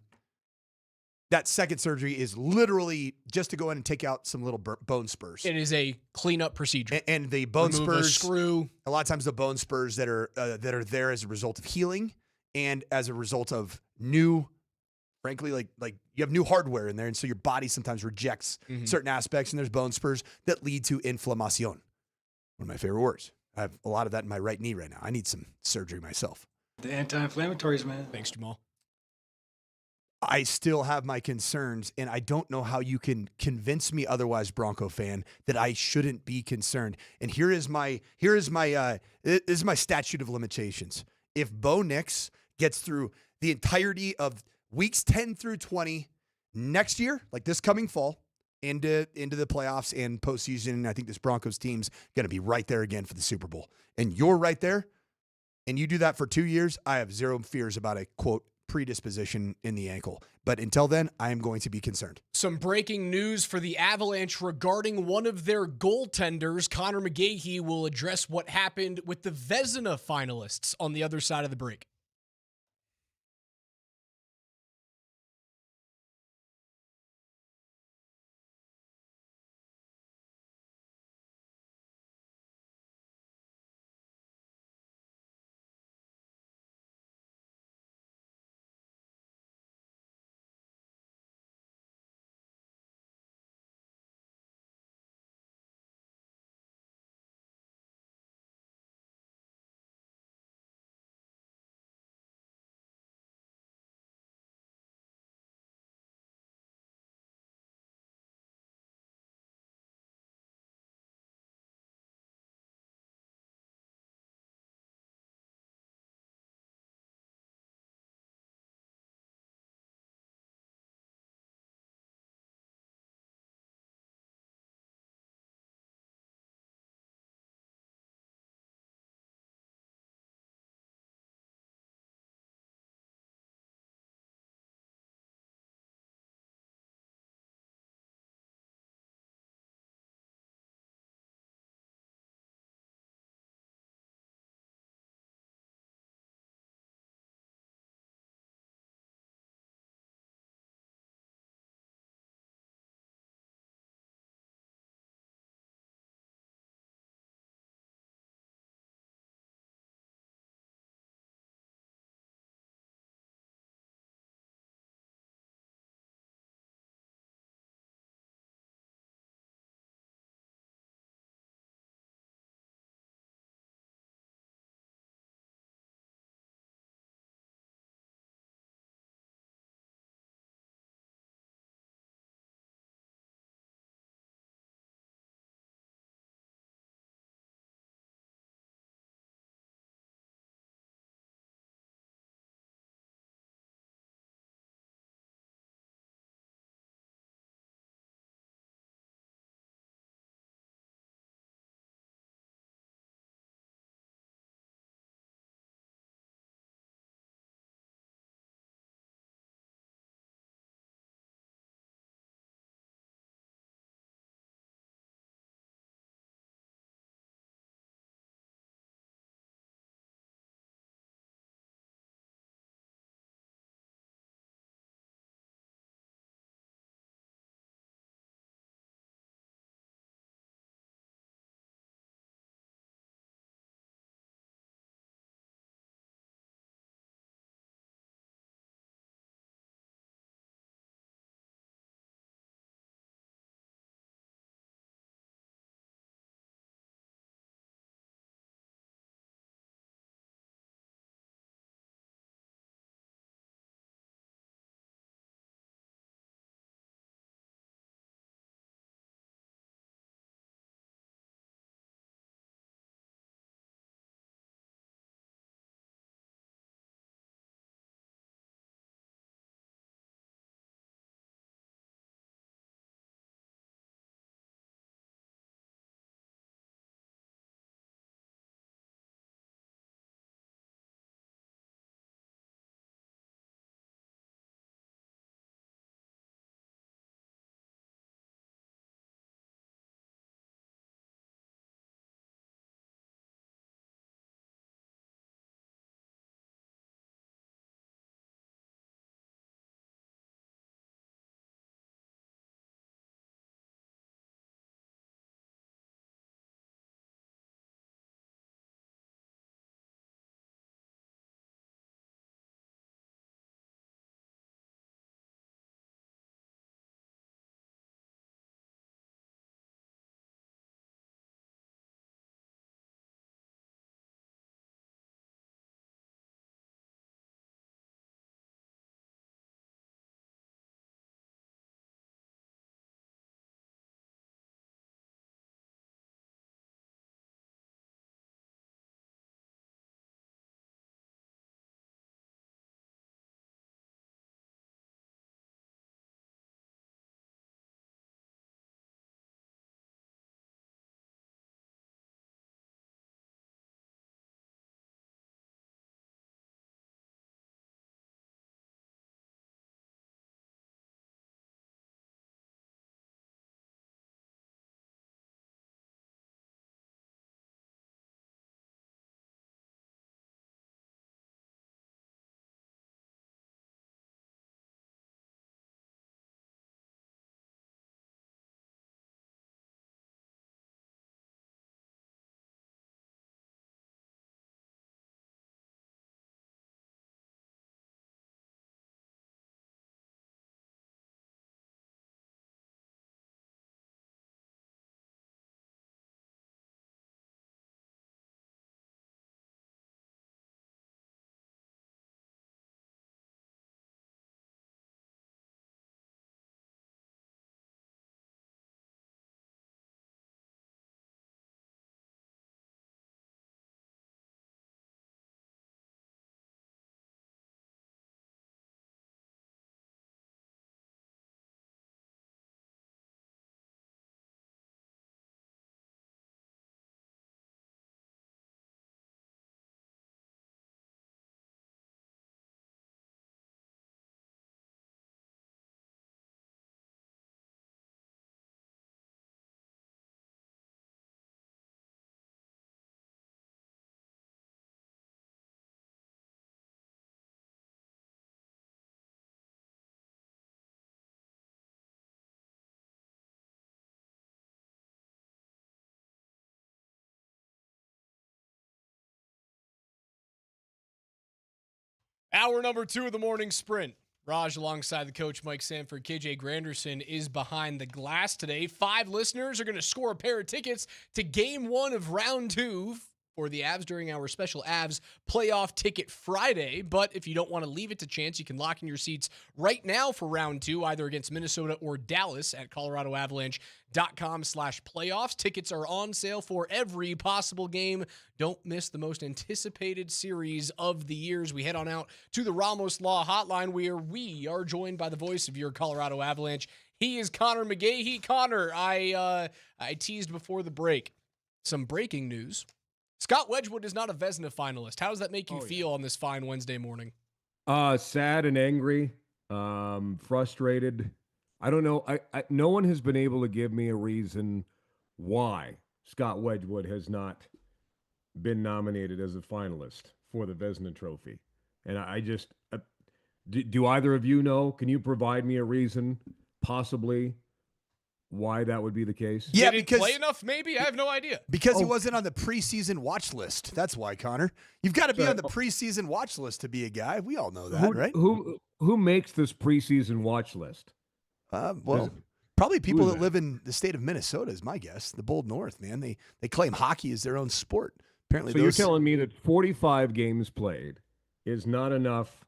that second surgery is literally just to go in and take out some little bone spurs.
It is a cleanup procedure.
And the bone spurs,
a screw.
A lot of times the bone spurs that are there as a result of healing and as a result of new, frankly, like you have new hardware in there. And so your body sometimes rejects certain aspects, and there's bone spurs that lead to inflamación. One of my favorite words. I have a lot of that in my right knee right now. I need some surgery myself.
The anti-inflammatories, man.
Thanks, Jamal.
I still have my concerns, and I don't know how you can convince me otherwise, Bronco fan, that I shouldn't be concerned. And here is my statute of limitations. If Bo Nix gets through the entirety of weeks 10 through 20 next year, like this coming fall, into the playoffs and postseason, I think this Broncos team's going to be right there again for the Super Bowl. And you're right there, and you do that for 2 years, I have zero fears about a, quote, predisposition in the ankle. But until then, I am going to be concerned.
Some breaking news for the Avalanche regarding one of their goaltenders. Conor McGee will address what happened with the Vezina finalists on the other side of the break. Hour number 2 of the morning sprint. Raj alongside the coach, Mike Sanford. KJ Granderson is behind the glass today. 5 listeners are going to score a pair of tickets to game 1 of round 2 for the Avs during our special Avs playoff ticket Friday. But if you don't want to leave it to chance, you can lock in your seats right now for round 2, either against Minnesota or Dallas at coloradoavalanche.com/playoffs. Tickets are on sale for every possible game. Don't miss the most anticipated series of the years. We head on out to the Ramos Law Hotline, where we are joined by the voice of your Colorado Avalanche. He is Conor McGee. Connor, I teased before the break some breaking news. Scott Wedgwood is not a Vezina finalist. How does that make you feel on this fine Wednesday morning?
Sad and angry, frustrated. I don't know. No one has been able to give me a reason why Scott Wedgwood has not been nominated as a finalist for the Vezina Trophy. And I just, do either of you know? Can you provide me a reason, possibly, why that would be the case?
Yeah,
Did he play enough, maybe? I have no idea.
Because he wasn't on the preseason watch list. That's why, Connor. You've got to be on the preseason watch list to be a guy. We all know that, right?
Who makes this preseason watch list?
Probably people that live in the state of Minnesota is my guess. The Bold North, man. They claim hockey is their own sport. Apparently,
so you're telling me that 45 games played is not enough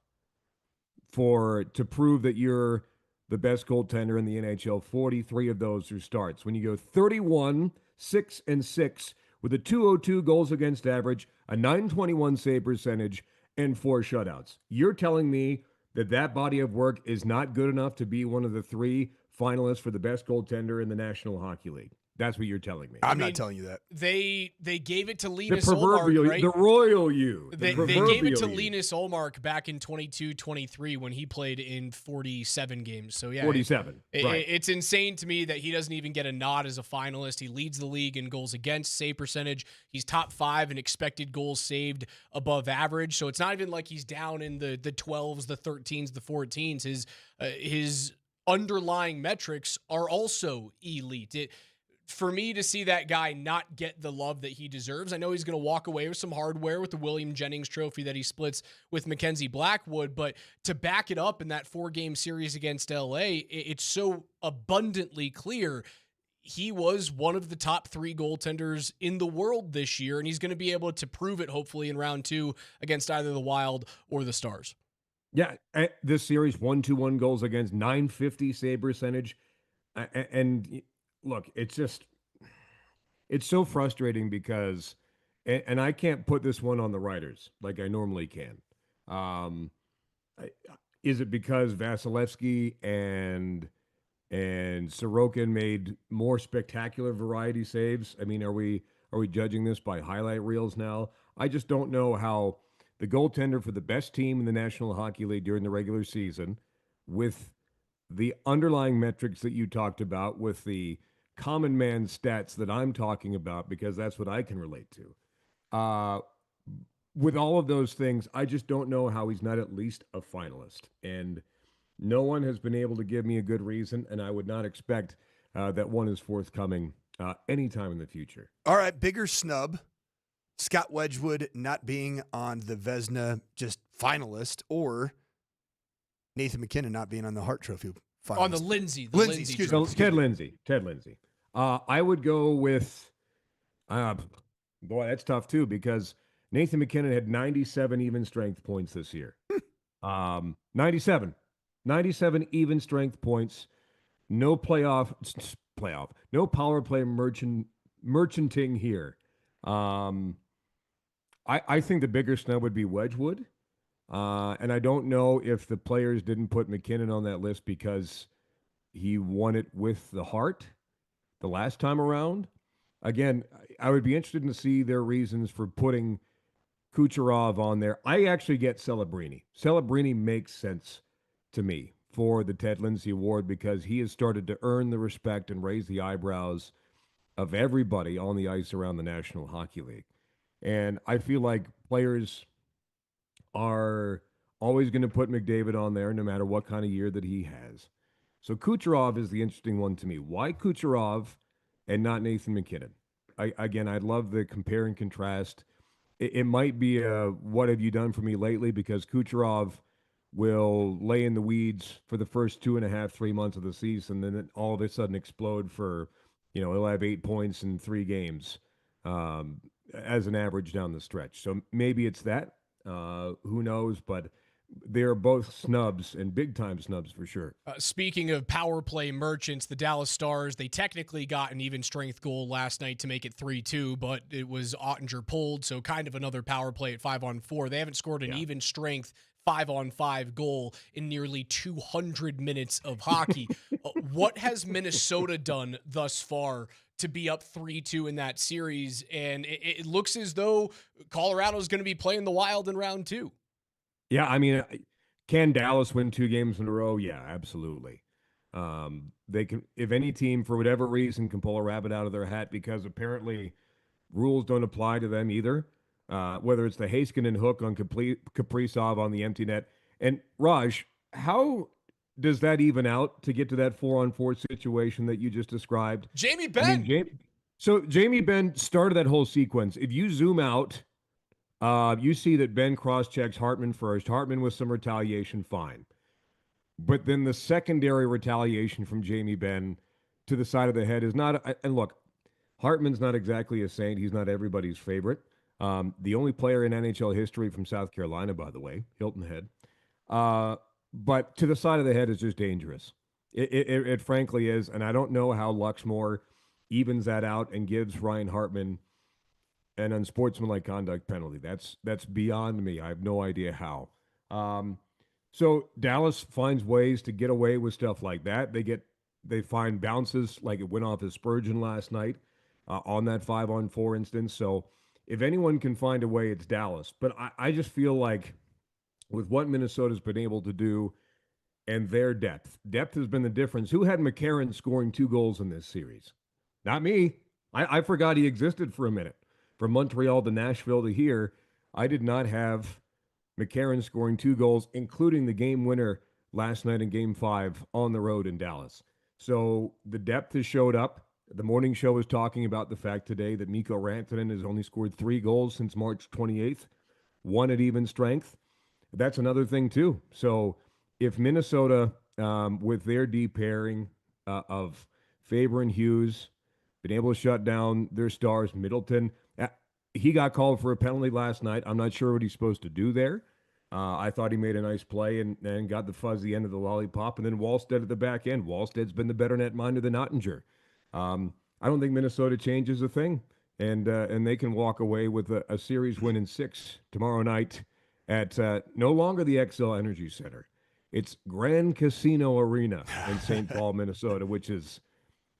to prove that you're the best goaltender in the NHL. 43 of those are starts. When you go 31, 6-6 with a 202 goals against average, a 921 save percentage, and 4 shutouts. You're telling me that body of work is not good enough to be one of the 3 finalists for the best goaltender in the National Hockey League. That's what you're telling me.
I'm not telling you that.
They gave it to
The
Linus
proverbial,
Ullmark, right?
the royal you.
They gave it to Linus Ullmark back in 22-23 when he played in 47 games. So, yeah.
47, right.
It's insane to me that he doesn't even get a nod as a finalist. He leads the league in goals against, save percentage. He's top 5 in expected goals saved above average. So, it's not even like he's down in the 12s, the 13s, the 14s. His underlying metrics are also elite. For me to see that guy not get the love that he deserves, I know he's going to walk away with some hardware with the William Jennings trophy that he splits with Mackenzie Blackwood, but to back it up in that 4-game series against LA, it's so abundantly clear he was one of the top 3 goaltenders in the world this year, and he's going to be able to prove it hopefully in round 2 against either the Wild or the Stars.
Yeah, this series, 1-2-1 goals against, 950 save percentage, and look, it's so frustrating because, and I can't put this one on the writers like I normally can. Is it because Vasilevsky and Sorokin made more spectacular variety saves? I mean, are we judging this by highlight reels now? I just don't know how the goaltender for the best team in the National Hockey League during the regular season, with the underlying metrics that you talked about, with the common man stats that I'm talking about, because that's what I can relate to. With all of those things, I just don't know how he's not at least a finalist. And no one has been able to give me a good reason, and I would not expect that one is forthcoming anytime in the future.
All right, bigger snub. Scott Wedgwood not being on the Vezina just finalist, or Nathan MacKinnon not being on the Hart Trophy finalist.
On the Lindsay.
Excuse me.
Ted Lindsay. I would go with, boy, that's tough too, because Nathan MacKinnon had 97 even strength points this year. 97 even strength points. No playoff, no power play merchanting here. I think the bigger snub would be Wedgwood. And I don't know if the players didn't put MacKinnon on that list because he won it with the Hart the last time around. Again, I would be interested to see their reasons for putting Kucherov on there. I actually get Celebrini. Celebrini makes sense to me for the Ted Lindsay Award because he has started to earn the respect and raise the eyebrows of everybody on the ice around the National Hockey League. And I feel like players are always going to put McDavid on there no matter what kind of year that he has. So Kucherov is the interesting one to me. Why Kucherov and not Nathan MacKinnon? I'd love the compare and contrast it might be a what have you done for me lately, because Kucherov will lay in the weeds for the first 2.5, 3 months of the season, and then all of a sudden explode for, he'll have 8 points in 3 games as an average down the stretch. So maybe it's that. Who knows? But they're both snubs, and big-time snubs for sure.
Speaking of power play merchants, the Dallas Stars, they technically got an even strength goal last night to make it 3-2, but it was Ottinger pulled, so kind of another power play at 5-on-4. They haven't scored an even strength 5-on-5 goal in nearly 200 minutes of hockey. What has Minnesota done thus far to be up 3-2 in that series? And it looks as though Colorado's going to be playing the Wild in round 2.
Yeah, I mean, can Dallas win 2 games in a row? Yeah, absolutely. They can, if any team for whatever reason can pull a rabbit out of their hat, because apparently rules don't apply to them either. Whether it's the Hastings hook on Kaprizov on the empty net. And Raj, how does that even out to get to that 4-on-4 situation that you just described?
Jamie Benn.
So Jamie Benn started that whole sequence. If you zoom out, you see that Ben cross-checks Hartman first. Hartman with some retaliation, fine. But then the secondary retaliation from Jamie Benn to the side of the head is not... And look, Hartman's not exactly a saint. He's not everybody's favorite. The only player in NHL history from South Carolina, by the way, Hilton Head. But to the side of the head is just dangerous. It frankly is, and I don't know how Luxmore evens that out and gives Ryan Hartman an unsportsmanlike conduct penalty. That's beyond me. I have no idea how. So Dallas finds ways to get away with stuff like that. They find bounces like it went off of Spurgeon last night on that 5-on-4 instance. So if anyone can find a way, it's Dallas. But I just feel like with what Minnesota's been able to do and their depth has been the difference. Who had McCarron scoring 2 goals in this series? Not me. I forgot he existed for a minute. From Montreal to Nashville to here, I did not have McCarron scoring 2 goals, including the game winner last night in Game 5 on the road in Dallas. So the depth has showed up. The morning show was talking about the fact today that Mikko Rantanen has only scored 3 goals since March 28th, 1 at even strength. That's another thing, too. So if Minnesota, with their deep pairing of Faber and Hughes, been able to shut down their stars, Middleton, he got called for a penalty last night. I'm not sure what he's supposed to do there. I thought he made a nice play and got the fuzzy end of the lollipop. And then Wallstead at the back end. Wallstead's been the better netminder than Ottinger. I don't think Minnesota changes a thing. And they can walk away with a series win in 6 tomorrow night at no longer the XL Energy Center. It's Grand Casino Arena in St. Paul, Minnesota, which is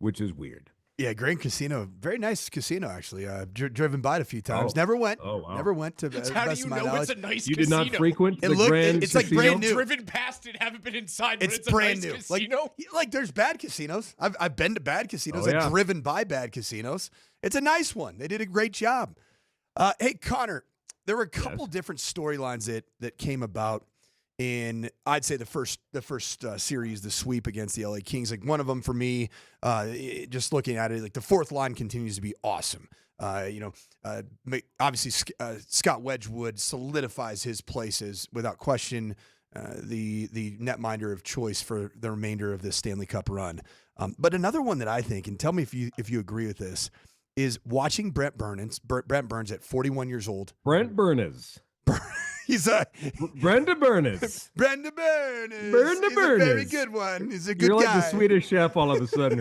weird.
Yeah, Grand Casino, very nice casino actually. Driven by it a few times. Never went.
Oh wow.
Never went to.
How do you know it's a nice
You
casino?
did not frequent the
looked,
Grand
it's
Casino?
like brand new.
Driven past it, haven't been inside, but it's a
brand
nice
new.
casino.
Like there's bad casinos. I've been to bad casinos.
Oh, yeah.
I've driven by bad casinos. It's a nice one. They did a great job. Hey Connor, there were a couple different storylines that came about in, I'd say, the first series, the sweep against the LA Kings. Like one of them for me, just looking at it, like the fourth line continues to be awesome. Obviously Scott Wedgwood solidifies his place as, without question, the netminder of choice for the remainder of this Stanley Cup run. But another one that I think, and tell me if you agree with this, is watching Brent Burns at 41 years old.
Brent Burns.
He's a
Brenda Burns.
Brenda Burns.
Brenda
He's
Burns.
a very good one. He's a good
You're
guy.
like the Swedish chef all of a sudden.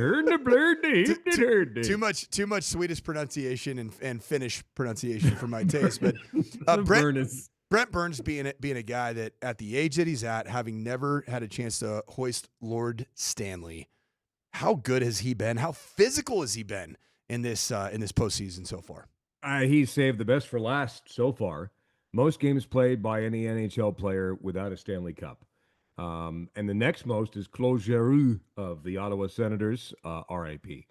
Too much Swedish pronunciation and Finnish pronunciation for my taste. But Brent Burns being a guy that at the age that he's at, having never had a chance to hoist Lord Stanley, how good has he been? How physical has he been in this postseason so far?
He's saved the best for last so far. Most games played by any NHL player without a Stanley Cup. And the next most is Claude Giroux of the Ottawa Senators, RIP,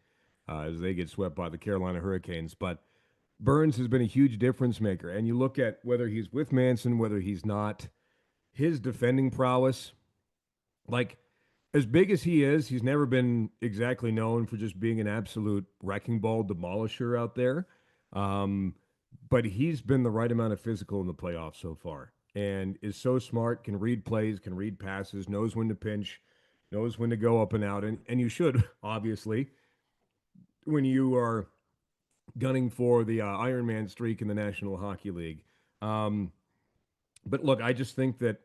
as they get swept by the Carolina Hurricanes. But Burns has been a huge difference maker. And you look at whether he's with Manson, whether he's not, his defending prowess, like as big as he is, he's never been exactly known for just being an absolute wrecking ball demolisher out there. but he's been the right amount of physical in the playoffs so far, and is so smart, can read plays, can read passes, knows when to pinch, knows when to go up and out, and you should, obviously, when you are gunning for the Iron Man streak in the National Hockey League. But look, I just think that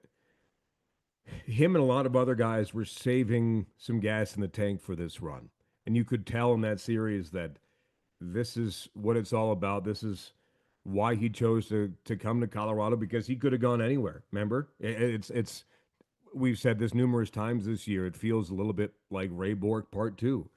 him and a lot of other guys were saving some gas in the tank for this run. And you could tell in that series that this is what it's all about. This is why he chose to come to Colorado, because he could have gone anywhere. Remember? It's we've said this numerous times this year. It feels a little bit like Ray Bork Part 2.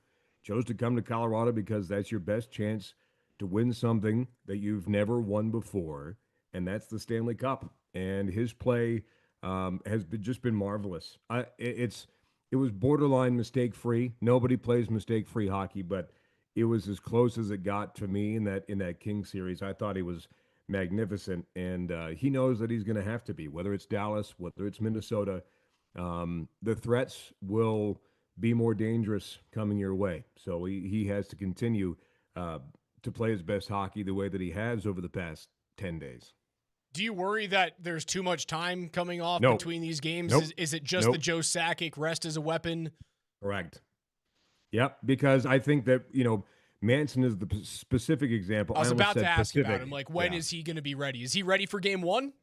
Chose to come to Colorado because that's your best chance to win something that you've never won before, and that's the Stanley Cup. And his play has just been marvelous. It was borderline mistake-free. Nobody plays mistake-free hockey, but it was as close as it got to me in that King series. I thought he was magnificent, and he knows that he's going to have to be, whether it's Dallas, whether it's Minnesota. The threats will be more dangerous coming your way. So he has to continue to play his best hockey the way that he has over the past 10 days.
Do you worry that there's too much time coming off
No.
between these games?
Nope.
Is it just
Nope.
the Joe Sakic rest as a weapon?
Correct. Yep, because I think that, Manson is the specific example.
I was
almost
about to
said
ask
Pacific.
about him. Like, when is he going to be ready? Is he ready for game one?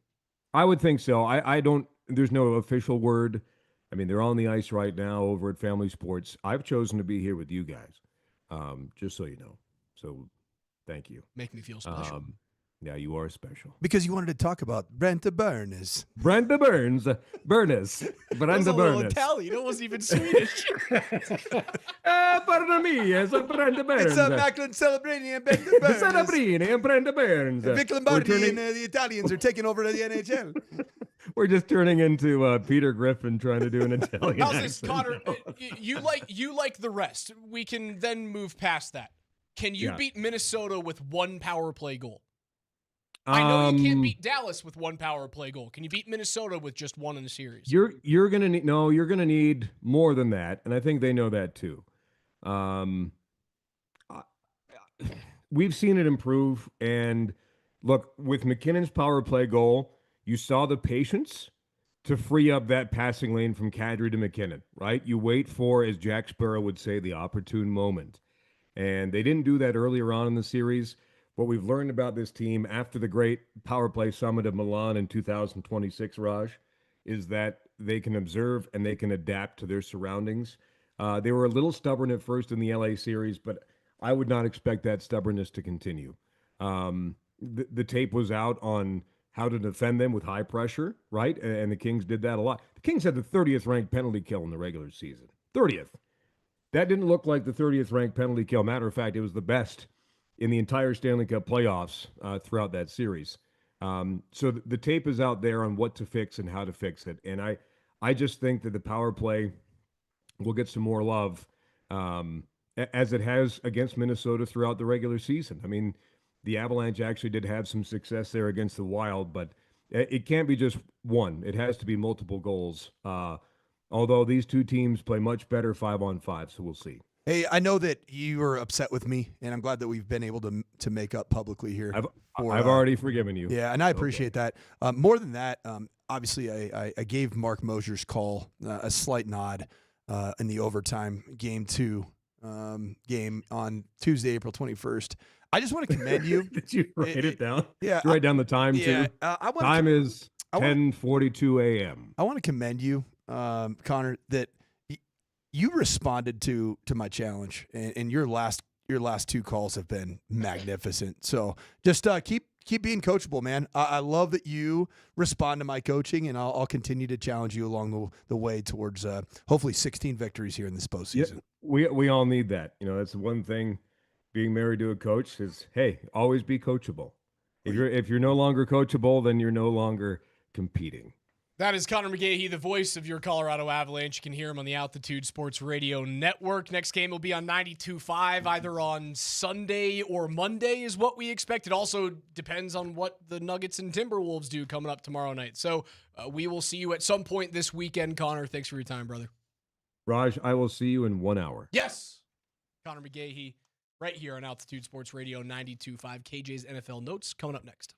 I would think so. I don't, there's no official word. I mean, they're on the ice right now over at Family Sports. I've chosen to be here with you guys, just so you know. So thank you.
Make me feel special.
Yeah, you are special.
Because you wanted to talk about Brenta Burns.
Brenda Burns. Burness.
That was
Brenda
a little
Burness.
Italian. It wasn't even Swedish.
Pardon me, it's Brenda Burns.
It's a Macklin celebrating and Brenta Burns.
Celebrini and Brenda Burns.
Vic Lombardi and the Italians are taking over the NHL.
We're just turning into Peter Griffin trying to do an Italian
How's this,
accent.
Connor? You like the rest. We can then move past that. Can you
Yeah.
beat Minnesota with one power play goal? I know you can't beat Dallas with one power play goal. Can you beat Minnesota with just one in the series?
You're gonna need more than that, and I think they know that too. We've seen it improve, and look, with MacKinnon's power play goal, you saw the patience to free up that passing lane from Kadri to MacKinnon, right? You wait for, as Jack Sparrow would say, the opportune moment, and they didn't do that earlier on in the series. What we've learned about this team after the great power play summit of Milan in 2026, Raj, is that they can observe and they can adapt to their surroundings. They were a little stubborn at first in the LA series, but I would not expect that stubbornness to continue. The tape was out on how to defend them with high pressure, right? And the Kings did that a lot. The Kings had the 30th ranked penalty kill in the regular season. 30th. That didn't look like the 30th ranked penalty kill. Matter of fact, it was the best in the entire Stanley Cup playoffs throughout that series. So the tape is out there on what to fix and how to fix it. And I just think that the power play will get some more love as it has against Minnesota throughout the regular season. I mean, the Avalanche actually did have some success there against the Wild, but it can't be just one. It has to be multiple goals. Although these two teams play much better 5-on-5, so we'll see.
Hey, I know that you were upset with me, and I'm glad that we've been able to make up publicly here.
I've already forgiven you.
Yeah, and I appreciate that. More than that, obviously, I gave Mark Moser's call a slight nod in the overtime game 2 game on Tuesday, April 21st. I just want to commend you.
Did you write it down?
Yeah.
Did you write down the time, too? Time is 10:42 a.m.
I want to commend you, Connor, that you responded to my challenge, and your last two calls have been magnificent. So just keep being coachable, man. I love that you respond to my coaching, and I'll continue to challenge you along the way towards hopefully 16 victories here in this postseason.
Yeah, we all need that. That's the one thing. Being married to a coach is, hey, always be coachable. If you're no longer coachable, then you're no longer competing.
That is Conor McGee, the voice of your Colorado Avalanche. You can hear him on the Altitude Sports Radio Network. Next game will be on 92.5, either on Sunday or Monday is what we expect. It also depends on what the Nuggets and Timberwolves do coming up tomorrow night. So we will see you at some point this weekend, Connor. Thanks for your time, brother.
Raj, I will see you in 1 hour.
Yes. Conor McGee, right here on Altitude Sports Radio 92.5. KJ's NFL Notes coming up next.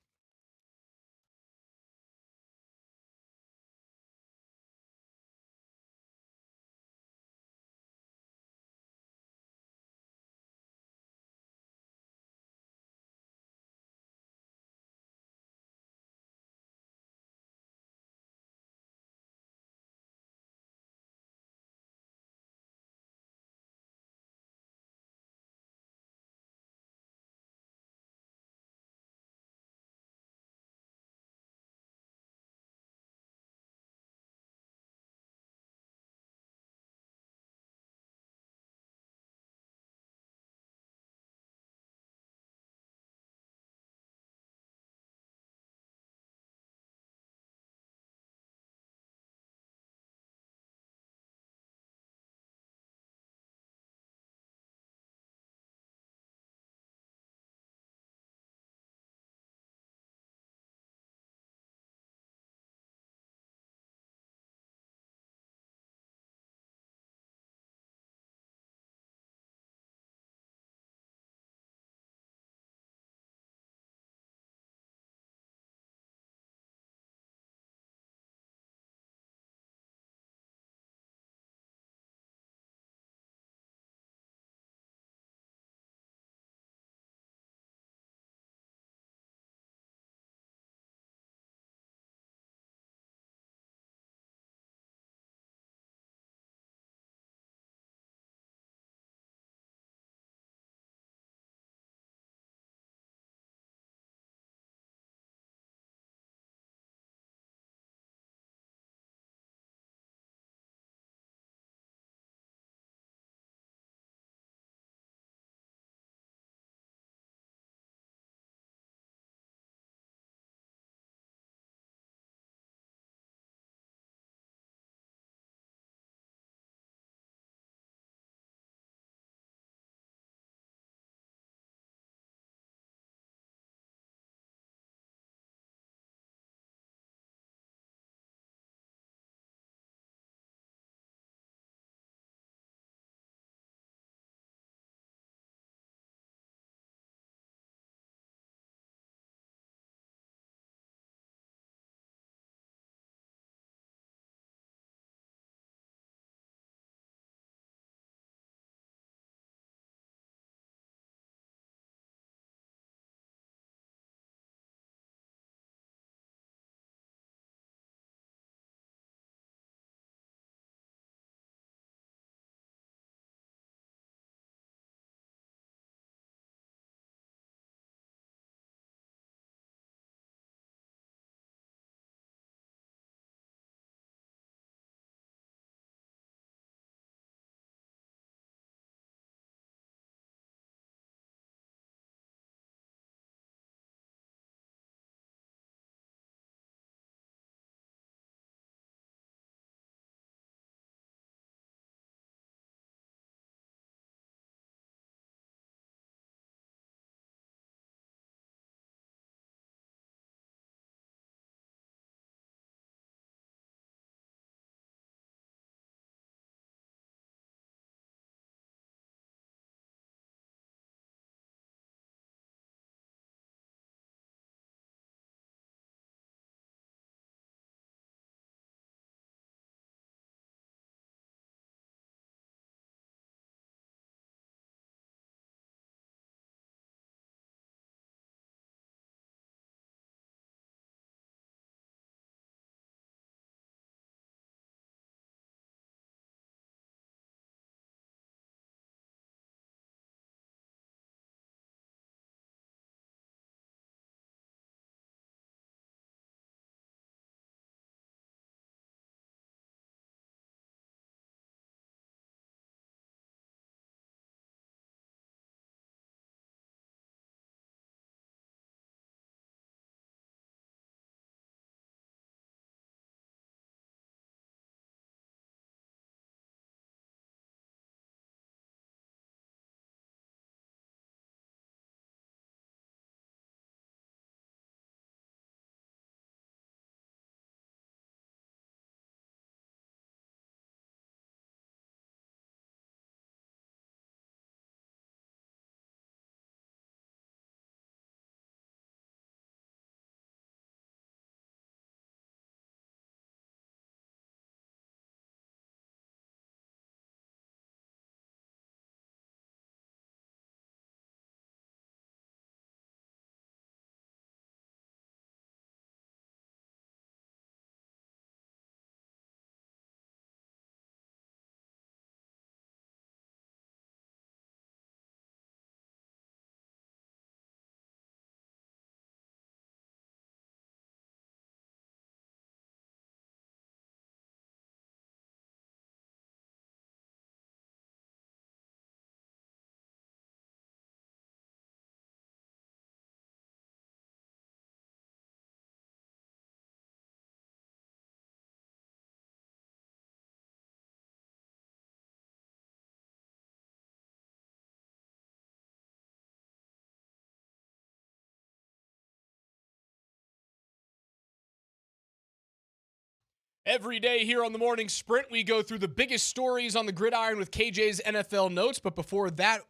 Every day here on the Morning Sprint, we go through the biggest stories on the gridiron with KJ's NFL notes. But before that,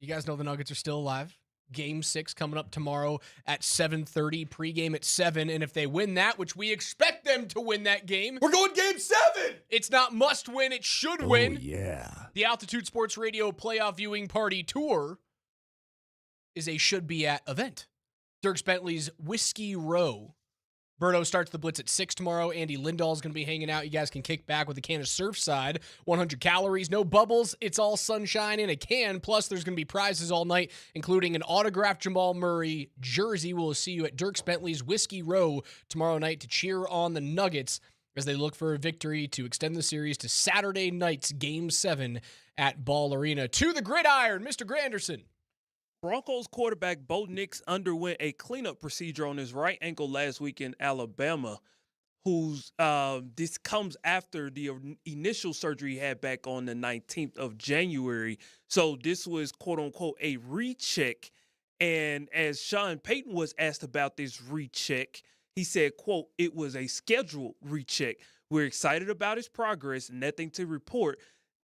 you guys know the Nuggets are still alive. Game 6 coming up tomorrow at 7:30, pregame at 7. And if they win that, which we expect them to win that game.
We're going game 7!
It's not must win, it should win.
Oh, yeah.
The Altitude Sports Radio Playoff Viewing Party Tour is a should-be-at event. Dierks Bentley's Whiskey Row. Berto starts the Blitz at 6 tomorrow. Andy Lindahl is going to be hanging out. You guys can kick back with a can of Surfside. 100 calories, no bubbles. It's all sunshine in a can. Plus, there's going to be prizes all night, including an autographed Jamal Murray jersey. We'll see you at Dierks Bentley's Whiskey Row tomorrow night to cheer on the Nuggets as they look for a victory to extend the series to Saturday night's Game 7 at Ball Arena. To the gridiron, Mr. Granderson.
Broncos quarterback Bo Nix underwent a cleanup procedure on his right ankle last week in Alabama. This comes after the initial surgery he had back on the 19th of January. So this was, quote unquote, a recheck. And as Sean Payton was asked about this recheck, he said, quote, it was a scheduled recheck. We're excited about his progress. Nothing to report.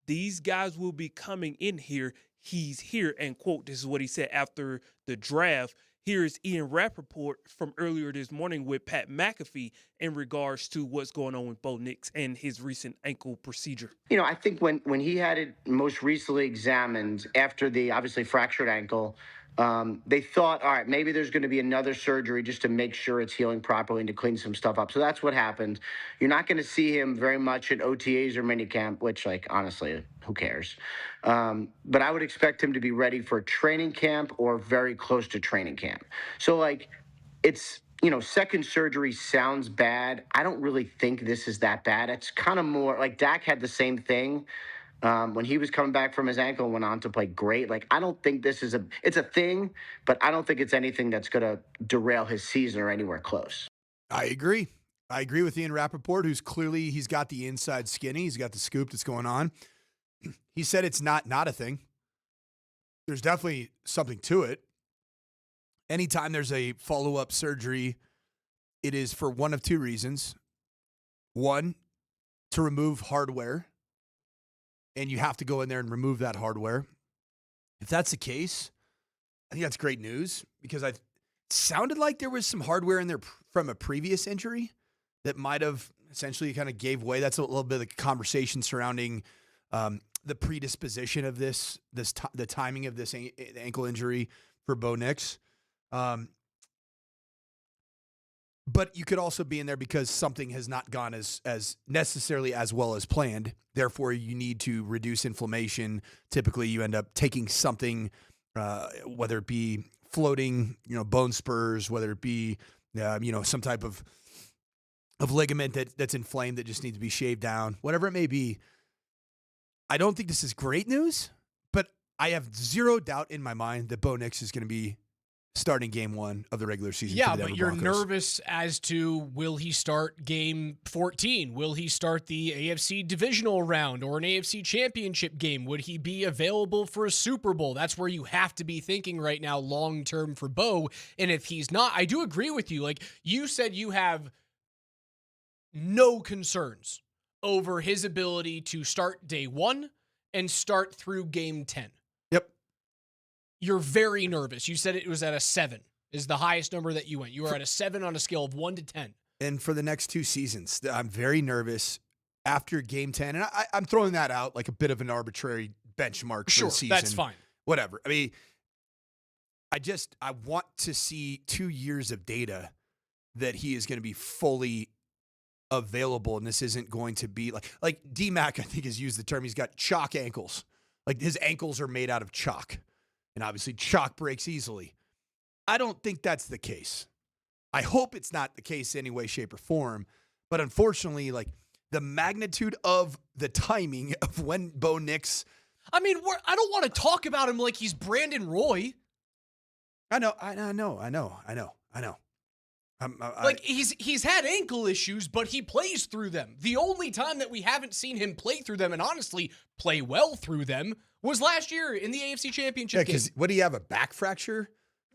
These guys will be coming in here. He's here, and quote, this is what he said after the draft. Here is Ian Rappaport from earlier this morning with Pat McAfee in regards to what's going on with Bo Nix and his recent ankle procedure.
You know, I think when he had it most recently examined after the obviously fractured ankle, they thought, all right, maybe there's going to be another surgery just to make sure it's healing properly and to clean some stuff up. So that's what happened. You're not going to see him very much at OTAs or minicamp, which, like, honestly, who cares? But I would expect him to be ready for training camp or very close to training camp. So, like, it's, you know, second surgery sounds bad. I don't really think this is that bad. It's kind of more like Dak had the same thing. When he was coming back from his ankle and went on to play great. Like, I don't think this is it's a thing, but I don't think it's anything that's going to derail his season or anywhere close.
I agree. I agree with Ian Rappaport, who's clearly, he's got the inside skinny. He's got the scoop that's going on. He said it's not a thing. There's definitely something to it. Anytime there's a follow-up surgery, it is for one of two reasons. One, to remove hardware. And you have to go in there and remove that hardware. If that's the case, I think that's great news because it sounded like there was some hardware in there from a previous injury that might have essentially kind of gave way. That's a little bit of the conversation surrounding the predisposition of the timing of this ankle injury for Bo Nix. But you could also be in there because something has not gone as necessarily as well as planned. Therefore, you need to reduce inflammation. Typically, you end up taking something, whether it be floating, bone spurs, whether it be, some type of ligament that's inflamed that just needs to be shaved down, whatever it may be. I don't think this is great news, but I have zero doubt in my mind that Bo Nix is going to be starting game 1 of the regular season.
Yeah,
for the
but
Denver
you're
Broncos.
nervous as to will he start game 14? Will he start the AFC divisional round or an AFC championship game? Would he be available for a Super Bowl? That's where you have to be thinking right now long-term for Bo. And if he's not, I do agree with you. Like you said, you have no concerns over his ability to start day 1 and start through game 10. You're very nervous. You said it was at a 7 is the highest number that you went. You are at a 7 on a scale of 1 to 10.
And for the next 2 seasons, I'm very nervous after game 10. And I'm throwing that out like a bit of an arbitrary benchmark for the season.
That's fine.
Whatever. I mean, I want to see 2 years of data that he is going to be fully available. And this isn't going to be like DMac, I think, has used the term. He's got chalk ankles. Like his ankles are made out of chalk. And obviously, chalk breaks easily. I don't think that's the case. I hope it's not the case in any way, shape, or form. But unfortunately, like the magnitude of the timing of when Bo Nix.
I mean, I don't want to talk about him like he's Brandon Roy.
I know.
Like he's had ankle issues, but he plays through them. The only time that we haven't seen him play through them, and honestly play well through them, was last year in the AFC Championship game.
What do you have, a back fracture?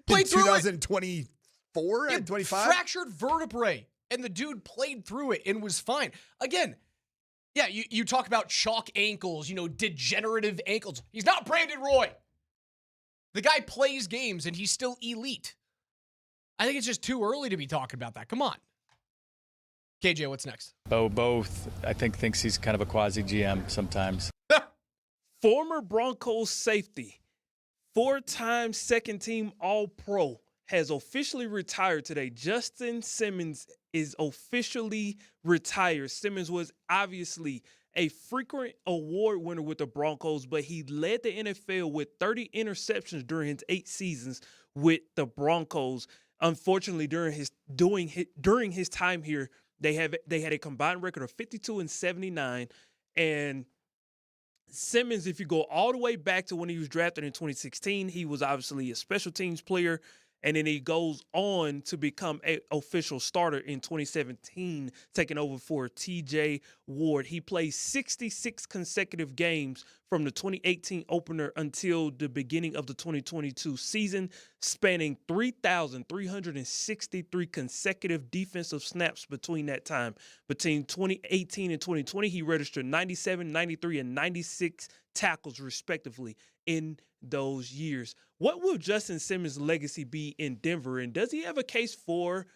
Played
in 2024 and 25?
Fractured vertebrae. And the dude played through it and was fine. Again, yeah, you talk about chalk ankles, degenerative ankles. He's not Brandon Roy. The guy plays games and he's still elite. I think it's just too early to be talking about that. Come on. KJ, what's next?
Both, I think, thinks he's kind of a quasi-GM sometimes.
Former Broncos safety, 4-time second-team All-Pro, has officially retired today. Justin Simmons is officially retired. Simmons was obviously a frequent award winner with the Broncos, but he led the NFL with 30 interceptions during his 8 seasons with the Broncos. Unfortunately, during his time here, they had a combined record of 52-79. And Simmons, if you go all the way back to when he was drafted in 2016, he was obviously a special teams player. And then he goes on to become an official starter in 2017, taking over for TJ Ward. He played 66 consecutive games from the 2018 opener until the beginning of the 2022 season, spanning 3,363 consecutive defensive snaps between that time. Between 2018 and 2020, he registered 97, 93, and 96 tackles, respectively, in those years. What will Justin Simmons' legacy be in Denver, and does he have a case for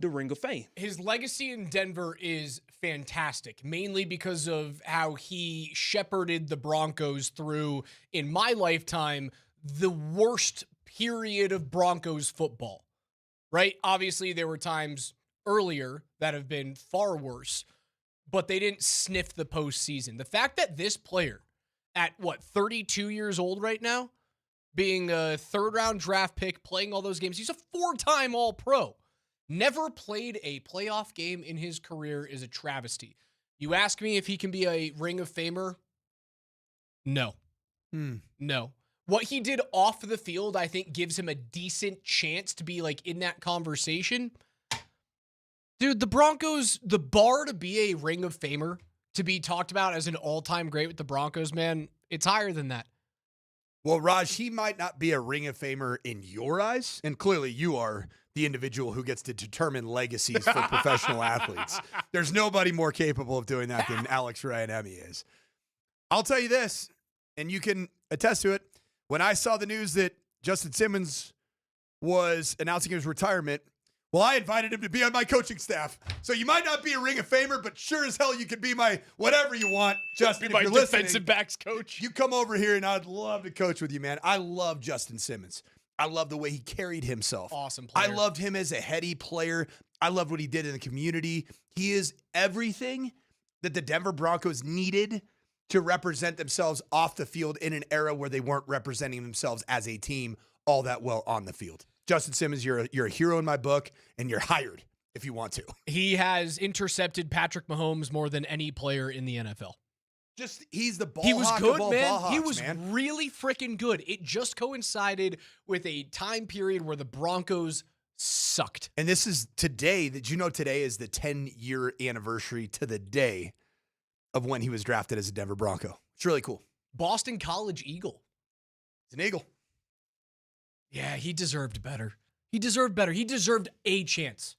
the Ring of Fame?
His legacy in Denver is fantastic, mainly because of how he shepherded the Broncos through, in my lifetime, the worst period of Broncos football, right? Obviously, there were times earlier that have been far worse, but they didn't sniff the postseason. The fact that this player, at 32 years old right now, being a third-round draft pick, playing all those games, he's a 4-time All-Pro. Never played a playoff game in his career is a travesty. You ask me if he can be a Ring of Famer? No. No. What he did off the field, I think, gives him a decent chance to be in that conversation. Dude, the Broncos, the bar to be a Ring of Famer, to be talked about as an all-time great with the Broncos, man, it's higher than that.
Well, Raj, he might not be a Ring of Famer in your eyes, and clearly you are the individual who gets to determine legacies for professional athletes. There's nobody more capable of doing that than Alex Ryan-Emi is. I'll tell you this, and you can attest to it. When I saw the news that Justin Simmons was announcing his retirement, well, I invited him to be on my coaching staff. So you might not be a Ring of Famer, but sure as hell you could be my whatever you want. Justin,
be my defensive backs coach.
You come over here and I'd love to coach with you, man. I love Justin Simmons. I love the way he carried himself.
Awesome player.
I loved him as a heady player. I loved what he did in the community. He is everything that the Denver Broncos needed to represent themselves off the field in an era where they weren't representing themselves as a team all that well on the field. Justin Simmons, you're a hero in my book, and you're hired if you want to.
He has intercepted Patrick Mahomes more than any player in the NFL.
He's the ball
He was
hawk
good,
of all
man.
ball hawks,
He was
man.
really freaking good. It just coincided with a time period where the Broncos sucked.
And this is today. Did you know today is the 10-year anniversary to the day of when he was drafted as a Denver Bronco? It's really cool.
Boston College Eagle.
He's an Eagle.
Yeah, he deserved better. He deserved better. He deserved a chance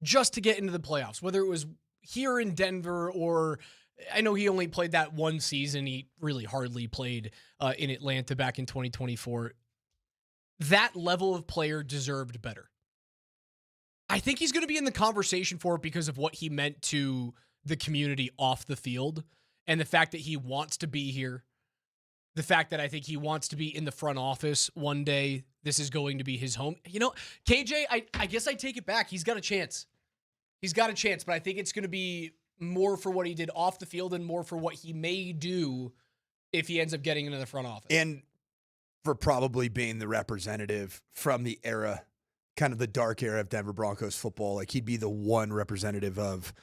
just to get into the playoffs, whether it was here in Denver or I know he only played that one season. He really hardly played in Atlanta back in 2024. That level of player deserved better. I think he's going to be in the conversation for it because of what he meant to the community off the field and the fact that he wants to be here. The fact that I think he wants to be in the front office one day. This is going to be his home. You know, KJ, I guess I take it back. He's got a chance. He's got a chance, but I think it's going to be more for what he did off the field and more for what he may do if he ends up getting into the front office.
And for probably being the representative from the era, kind of the dark era of Denver Broncos football. Like he'd be the one representative of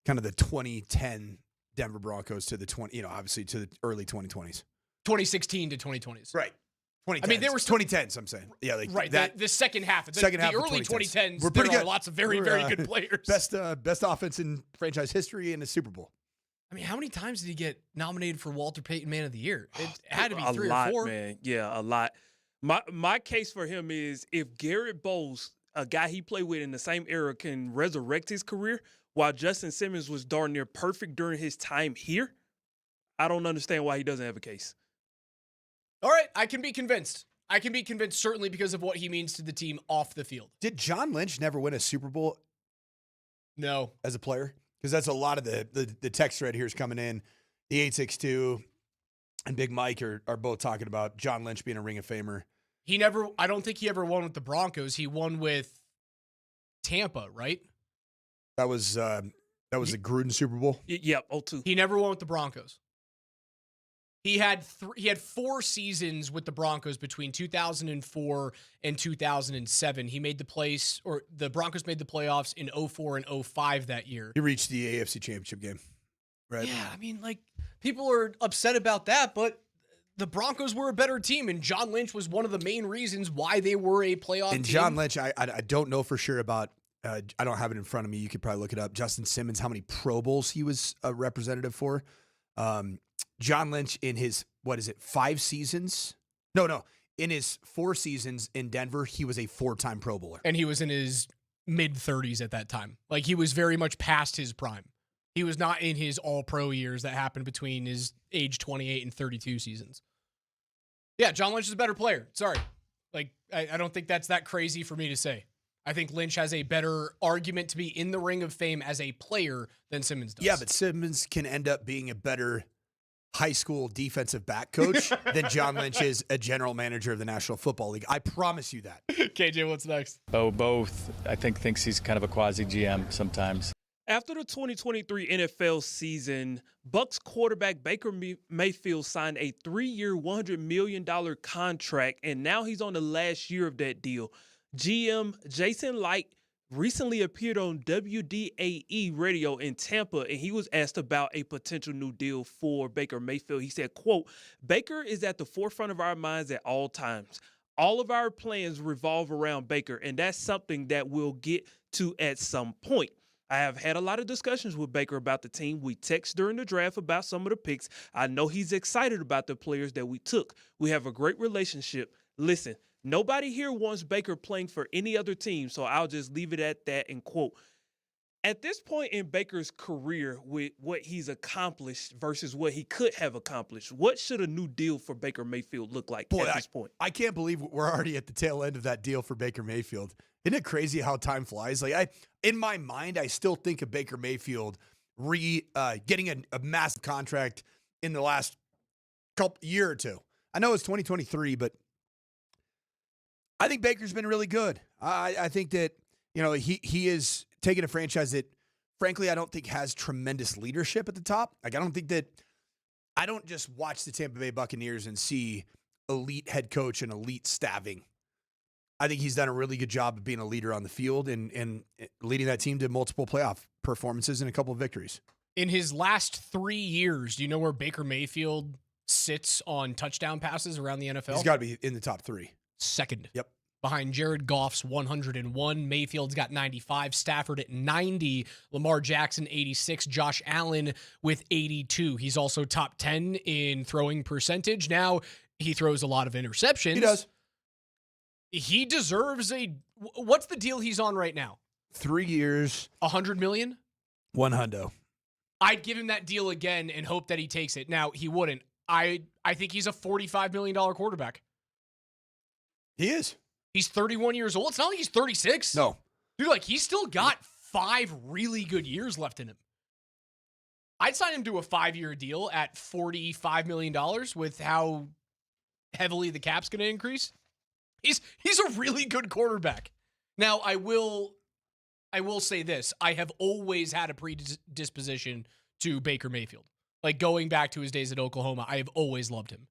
kind of the 2010 Denver Broncos to the obviously to the early 2020s.
2016 to 2020s.
Right. 2010s.
I mean, there were
2010s, I'm saying. Yeah, like
right.
that.
The second half. The early 2010s.
We're pretty
there
good.
Are lots of very good players.
Best offense in franchise history in a Super Bowl.
I mean, how many times did he get nominated for Walter Payton Man of the Year? It had to be 3
or 4.
A lot,
man. Yeah, a lot. My case for him is if Garrett Bowles a guy he played with in the same era can resurrect his career, while Justin Simmons was darn near perfect during his time here, I don't understand why he doesn't have a case.
All right, I can be convinced. I can be convinced certainly because of what he means to the team off the field.
Did John Lynch never win a Super Bowl?
No.
As a player? Because that's a lot of the text thread here is coming in. The 862 and Big Mike are both talking about John Lynch being a Ring of Famer.
I don't think he ever won with the Broncos. He won with Tampa, right?
That was the Gruden Super Bowl?
Yep, 02.
He never won with the Broncos. He had 4 seasons with the Broncos between 2004 and 2007. He made the Broncos made the playoffs in 04 and 05 that year.
He reached the AFC Championship game. Right.
Yeah, I mean, like, people are upset about that, but the Broncos were a better team, and John Lynch was one of the main reasons why they were a playoff team.
And John Lynch, I don't know for sure about, I don't have it in front of me. You could probably look it up. Justin Simmons, how many Pro Bowls he was a representative for. John Lynch in his, 5 seasons? No. In his 4 seasons in Denver, he was a 4-time Pro Bowler.
And he was in his mid-30s at that time. Like, he was very much past his prime. He was not in his all-pro years that happened between his age 28 and 32 seasons. Yeah, John Lynch is a better player. Sorry. Like, I don't think that's that crazy for me to say. I think Lynch has a better argument to be in the Ring of Fame as a player than Simmons does.
Yeah, but Simmons can end up being a better high school defensive back coach than John Lynch is a general manager of the National Football League. I promise you that.
KJ, what's next?
Both. I think thinks he's kind of a quasi GM sometimes.
After the 2023 NFL season, Bucs quarterback Baker Mayfield signed a 3-year, $100 million contract, and now he's on the last year of that deal. GM Jason Light recently appeared on WDAE radio in Tampa, and he was asked about a potential new deal for Baker Mayfield. He said, quote, "Baker is at the forefront of our minds at all times. All of our plans revolve around Baker, and that's something that we'll get to at some point. I have had a lot of discussions with Baker about the team. We text during the draft about some of the picks. I know he's excited about the players that we took. We have a great relationship. Listen, nobody here wants Baker playing for any other team, so I'll just leave it at that and quote." At this point in Baker's career, with what he's accomplished versus what he could have accomplished, what should a new deal for Baker Mayfield look like at this point?
I can't believe we're already at the tail end of that deal for Baker Mayfield. Isn't it crazy how time flies? Like, in my mind, I still think of Baker Mayfield getting a massive contract in the last year or two. I know it's 2023, but I think Baker's been really good. I think that, he is taking a franchise that, frankly, I don't think has tremendous leadership at the top. Like, I don't just watch the Tampa Bay Buccaneers and see elite head coach and elite staffing. I think he's done a really good job of being a leader on the field and leading that team to multiple playoff performances and a couple of victories.
In his last 3 years, do you know where Baker Mayfield sits on touchdown passes around the NFL?
He's got to be in the top 3.
Second.
Yep.
Behind Jared Goff's 101. Mayfield's got 95. Stafford at 90. Lamar Jackson, 86. Josh Allen with 82. He's also top 10 in throwing percentage. Now, he throws a lot of interceptions.
He does.
He deserves what's the deal he's on right now?
3 years.
$100 million?
$100.
I'd give him that deal again and hope that he takes it. Now, he wouldn't. I think he's a $45 million quarterback.
He is.
He's 31 years old. It's not like he's 36.
No.
Dude, like, he's still got 5 really good years left in him. I'd sign him to a 5-year deal at $45 million with how heavily the cap's going to increase. He's a really good quarterback. Now, I will say this. I have always had a predisposition to Baker Mayfield. Like, going back to his days at Oklahoma, I have always loved him.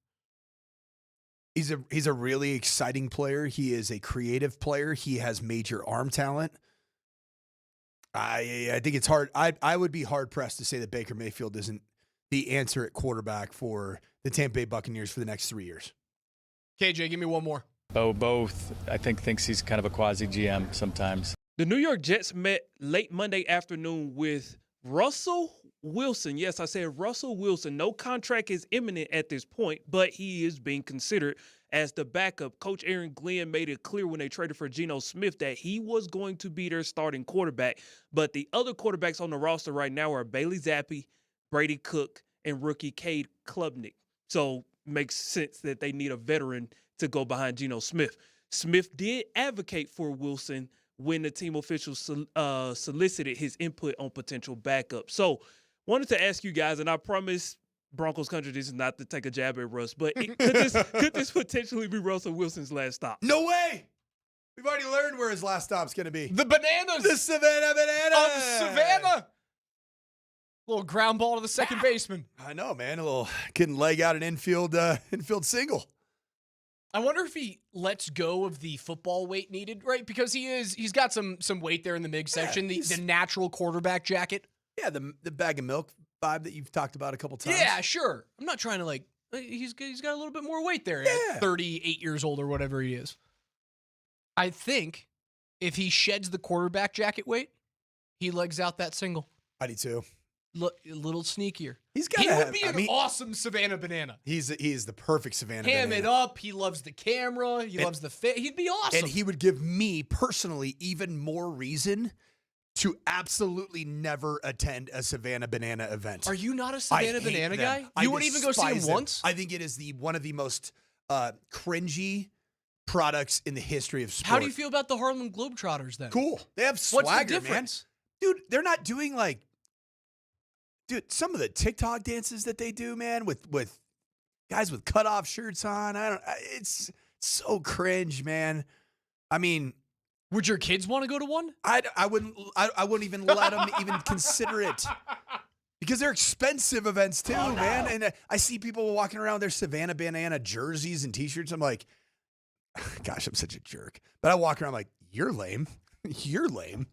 He's a really exciting player. He is a creative player. He has major arm talent. I think it's hard. I would be hard pressed to say that Baker Mayfield isn't the answer at quarterback for the Tampa Bay Buccaneers for the next 3 years.
KJ, give me one more.
Both. I think thinks he's kind of a quasi GM sometimes.
The New York Jets met late Monday afternoon with Russell Wilson. Yes, I said Russell Wilson. No contract is imminent at this point, but he is being considered as the backup. Coach Aaron Glenn made it clear when they traded for Geno Smith that he was going to be their starting quarterback. But the other quarterbacks on the roster right now are Bailey Zappi, Brady Cook, and rookie Cade Klubnik. So makes sense that they need a veteran to go behind Geno Smith. Smith did advocate for Wilson when the team officials solicited his input on potential backup. So wanted to ask you guys, and I promise Broncos country this is not to take a jab at Russ, but could this potentially be Russell Wilson's last stop?
No way. We've already learned where his last stop's going to be.
The Bananas.
The Savannah Banana.
Of Savannah. Little ground ball to the second baseman.
I know, man. A little getting leg out an infield single.
I wonder if he lets go of the football weight needed, right? Because he's got some weight there in the midsection, the natural quarterback jacket.
Yeah, the bag of milk vibe that you've talked about a couple times.
Yeah, sure. I'm not trying to he's got a little bit more weight there at 38 years old or whatever he is. I think if he sheds the quarterback jacket weight, he legs out that single.
I do too.
Look, a little sneakier.
He
would be an awesome Savannah Banana.
He is the perfect Savannah
Ham
Banana.
it up. He loves the camera. He loves the fit. He'd be awesome.
And he would give me personally even more reason to absolutely never attend a Savannah Banana event.
Are you not a Savannah Banana guy? You wouldn't even go see him once?
I think it is one of the most cringy products in the history of sport.
How do you feel about the Harlem Globetrotters then?
Cool. They have swagger,
What's the difference?
Man. Dude, they're not doing some of the TikTok dances that they do, man, with guys with cutoff shirts on. It's so cringe, man. I mean,
would your kids want to go to one?
I wouldn't even let them even consider it. Because they're expensive events too, man. And I see people walking around with their Savannah Banana jerseys and t-shirts. I'm like, gosh, I'm such a jerk. But I walk around like, you're lame. You're lame.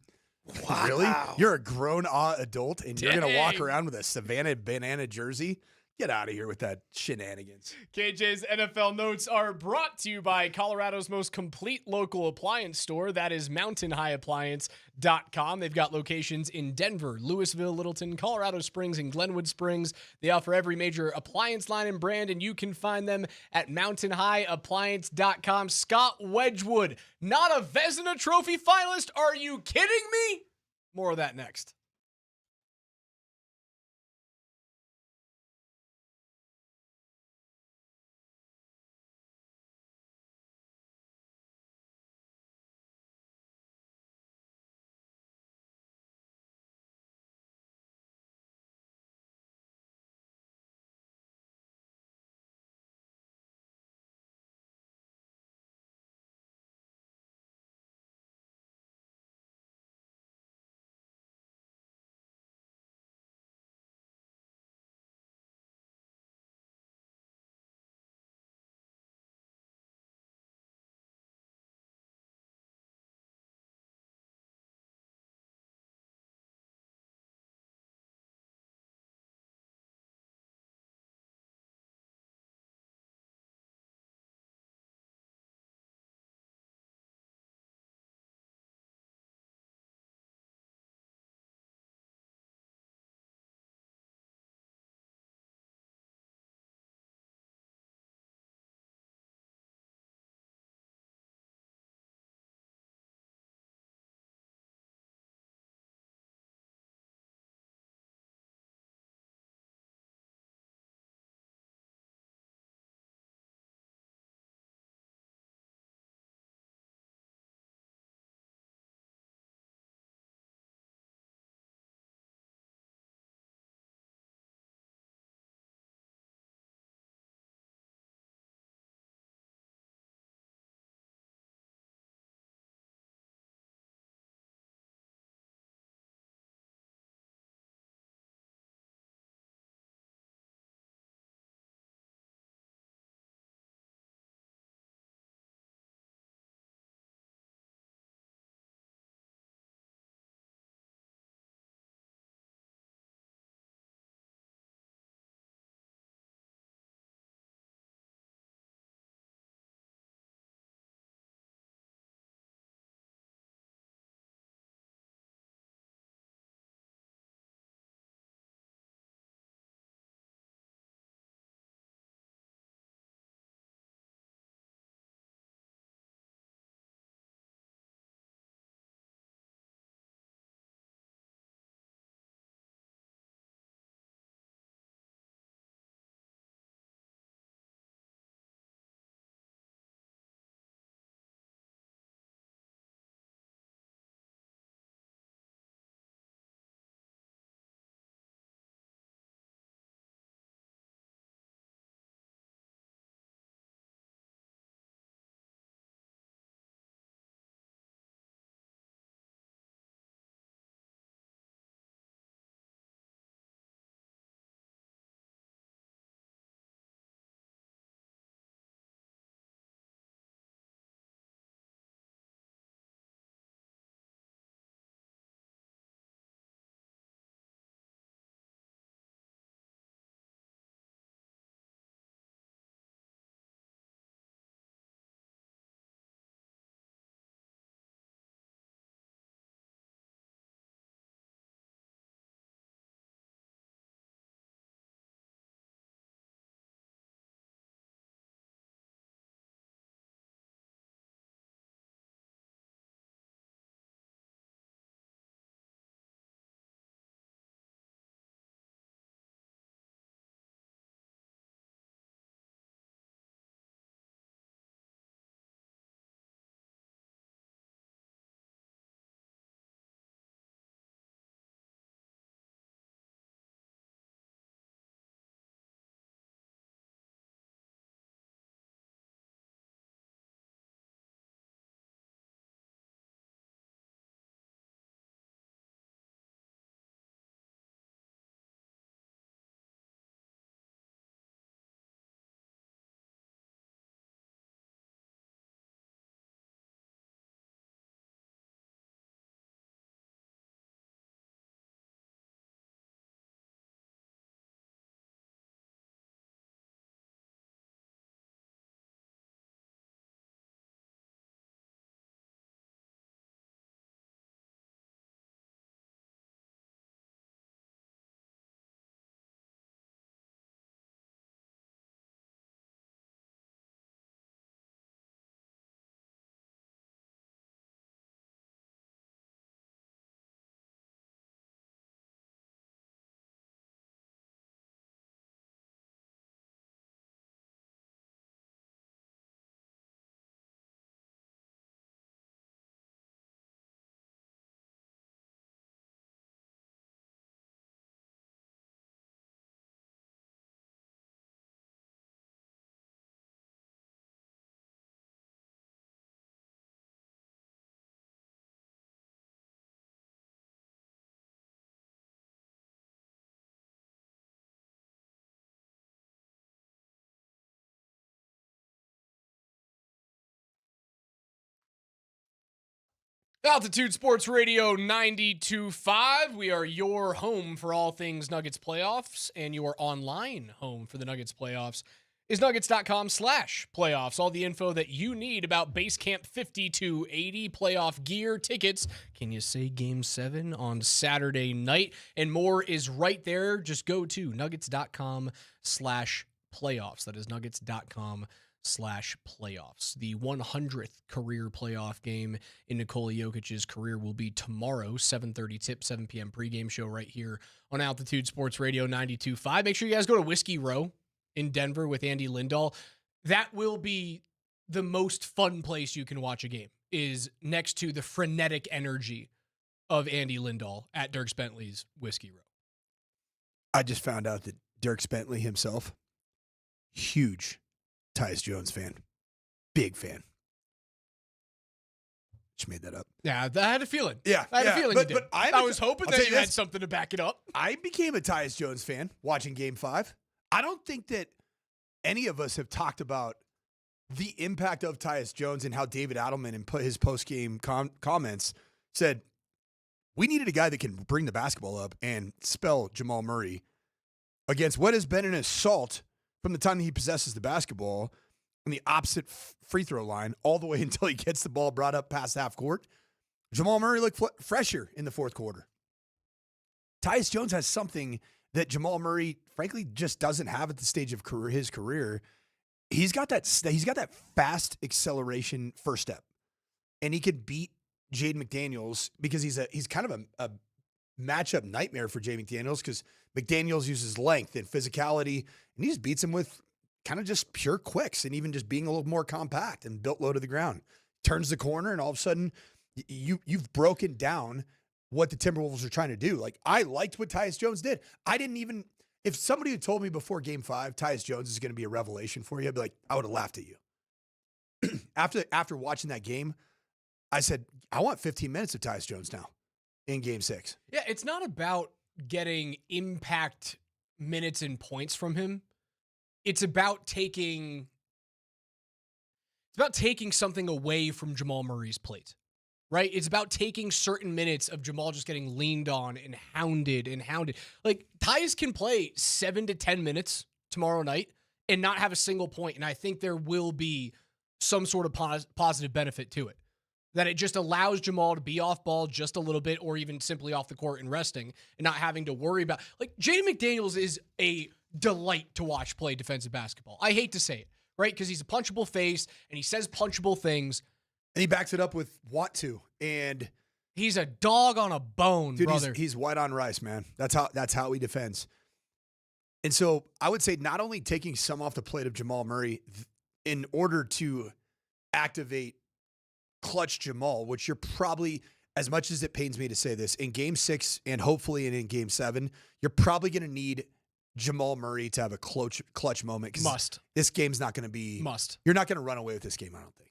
Wow. Really? You're a grown adult and you're going to walk around with a Savannah Banana jersey? Get out of here with that shenanigans.
KJ's NFL notes are brought to you by Colorado's most complete local appliance store. That is mountainhighappliance.com. They've got locations in Denver, Louisville, Littleton, Colorado Springs, and Glenwood Springs. They offer every major appliance line and brand, and you can find them at mountainhighappliance.com. Scott Wedgwood, not a Vezina Trophy finalist? Are you kidding me? More of that next. Altitude Sports Radio 92.5. We are your home for all things Nuggets playoffs, and your online home for the Nuggets playoffs is nuggets.com/playoffs. All the info that you need about Basecamp 5280 playoff gear, tickets. Can you say Game 7 on Saturday night? And more is right there. Just go to nuggets.com/playoffs. That is nuggets.com/playoffs. The 100th career playoff game in Nikola Jokic's career will be tomorrow, 7:30 tip, 7 p.m. pregame show right here on Altitude Sports Radio 92.5. Make sure you guys go to Whiskey Row in Denver with Andy Lindahl. That will be the most fun place you can watch a game, is next to the frenetic energy of Andy Lindahl at Dierks Bentley's Whiskey Row.
I just found out that Dierks Bentley himself, huge Tyus Jones fan. Big fan. Just made that up.
Yeah, I had a feeling.
Yeah.
I had a feeling you did.
But
I was hoping
I'll
that
tell
you
you
had
this.
something to back it up.
I became a Tyus Jones fan watching Game 5. I don't think that any of us have talked about the impact of Tyus Jones and how David Adelman in his post-game comments said, we needed a guy that can bring the basketball up and spell Jamal Murray against what has been an assault from the time that he possesses the basketball on the opposite free throw line all the way until he gets the ball brought up past half court. Jamal Murray looked fresher in the fourth quarter. Tyus Jones has something that Jamal Murray, frankly, just doesn't have at the stage of his career. He's got that fast acceleration first step, and he could beat Jaden McDaniels because he's kind of a matchup nightmare for Jaden McDaniels because McDaniels uses length and physicality, and he just beats him with kind of just pure quicks and even just being a little more compact and built low to the ground. Turns the corner, and all of a sudden, you've broken down what the Timberwolves are trying to do. Like, I liked what Tyus Jones did. I didn't even, if somebody had told me before Game 5, Tyus Jones is going to be a revelation for you, I'd be like, I would have laughed at you. After watching that game, I said, I want 15 minutes of Tyus Jones now in Game 6.
Yeah, it's not about getting impact minutes and points from him. It's about taking something away from Jamal Murray's plate. Right? It's about taking certain minutes of Jamal just getting leaned on and hounded. Like, Tyus can play 7 to 10 minutes tomorrow night and not have a single point, and I think there will be some sort of positive benefit to it. That it just allows Jamal to be off ball just a little bit, or even simply off the court and resting and not having to worry about. Like, Jaden McDaniels is a delight to watch play defensive basketball. I hate to say it, right? Because he's a punchable face and he says punchable things.
And he backs it up with want to. And
he's a dog on a bone,
dude,
brother.
He's white on rice, man. That's how he defends. And so I would say not only taking some off the plate of Jamal Murray in order to activate clutch Jamal, which you're probably, as much as it pains me to say this, in Game 6 and hopefully in Game 7, you're probably going to need Jamal Murray to have a clutch moment.
Must.
This game's not going to be.
Must.
You're not going to run away with this game, I don't think.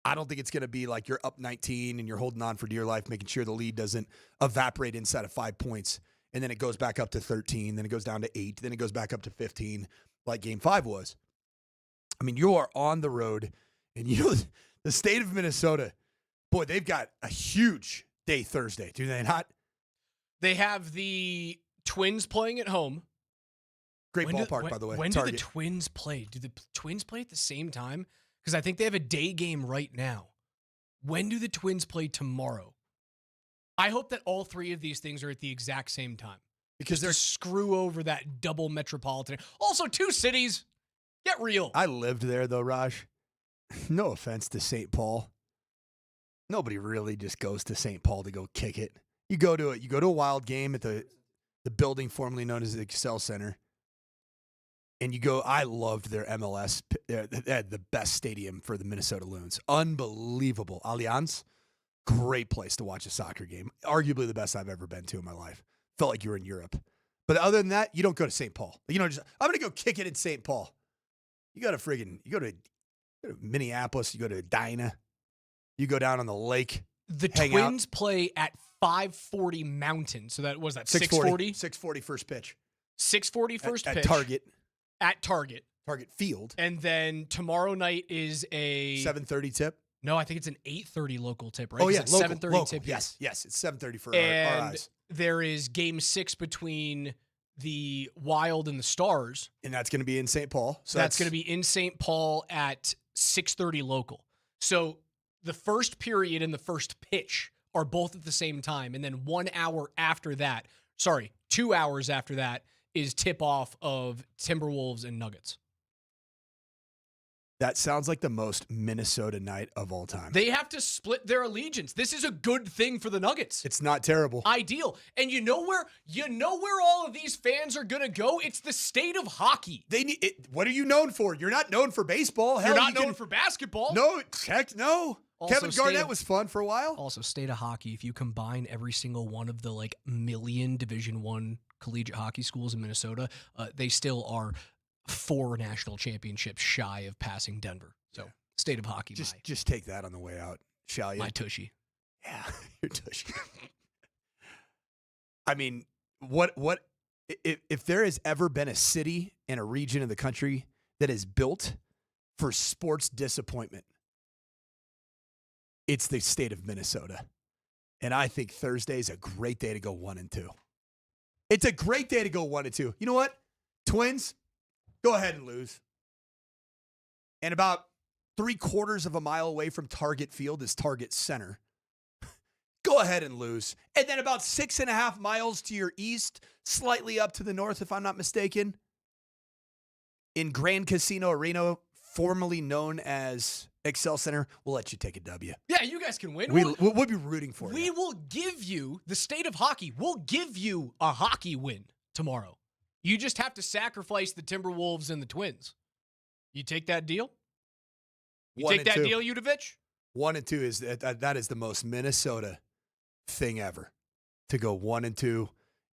I don't think it's going to be like you're up 19 and you're holding on for dear life, making sure the lead doesn't evaporate inside of 5 points. And then it goes back up to 13, then it goes down to 8, then it goes back up to 15, like Game 5 was. I mean, you are on the road, and the state of Minnesota, boy, they've got a huge day Thursday, do they not?
They have the Twins playing at home.
Great ballpark, by the way.
When do the Twins play? Do the Twins play at the same time? Because I think they have a day game right now. When do the Twins play tomorrow? I hope that all three of these things are at the exact same time. Because they're screw over that double metropolitan. Also, 2 cities. Get real.
I lived there, though, Raj. No offense to St. Paul. Nobody really just goes to St. Paul to go kick it. You go to a Wild game at the building formerly known as the Excel Center. And you go, I loved their MLS. They had the best stadium for the Minnesota Loons. Unbelievable. Allianz, great place to watch a soccer game. Arguably the best I've ever been to in my life. Felt like you were in Europe. But other than that, you don't go to St. Paul. I'm going to go kick it in St. Paul. You go to Minneapolis, you go to Edina, you go down on the lake.
The Twins play at 5:40 Mountain. So that was that 6:40?
6:40 first pitch.
6:40 first pitch.
At Target.
At Target.
Target Field.
And then tomorrow night is a
7:30 tip.
No, I think it's an 8:30 local tip, right?
Oh, yeah,
It's
local,
7:30
local.
tip here.
Yes, it's 7:30 for
And
our eyes.
there is game 6 between the Wild and the Stars.
And that's going to be in St. Paul.
So that's going to be in St. Paul at 6:30 local. So the first period and the first pitch are both at the same time. And then 2 hours after that is tip-off of Timberwolves and Nuggets.
That sounds like the most Minnesota night of all time.
They have to split their allegiance. This is a good thing for the Nuggets.
It's not terrible.
Ideal. And you know where all of these fans are going to go? It's the state of hockey.
They need it. What are you known for? You're not known for baseball. Hell,
You're not known for basketball.
No, heck no.
Also,
Kevin Garnett was fun for a while.
Also, state of hockey, if you combine every single one of the million Division I collegiate hockey schools in Minnesota, they still are 4 national championships shy of passing Denver. So, state of hockey.
Just take that on the way out, shall you?
My tushy.
Yeah, your tushy. I mean, what if there has ever been a city and a region of the country that is built for sports disappointment, it's the state of Minnesota. And I think Thursday is a great day to go 1-2. It's a great day to go 1-2. You know what? Twins, go ahead and lose. And about 3/4 of a mile away from Target Field is Target Center. Go ahead and lose. And then about 6.5 miles to your east, slightly up to the north, if I'm not mistaken, in Grand Casino Arena, formerly known as Excel Center, we'll let you take a W.
Yeah, you guys can win.
We'll be rooting for you.
We will give you, the state of hockey, we'll give you a hockey win tomorrow. You just have to sacrifice the Timberwolves and the Twins. You take that deal? You take that deal, Udovich?
1-2 is that is the most Minnesota thing ever, to go 1-2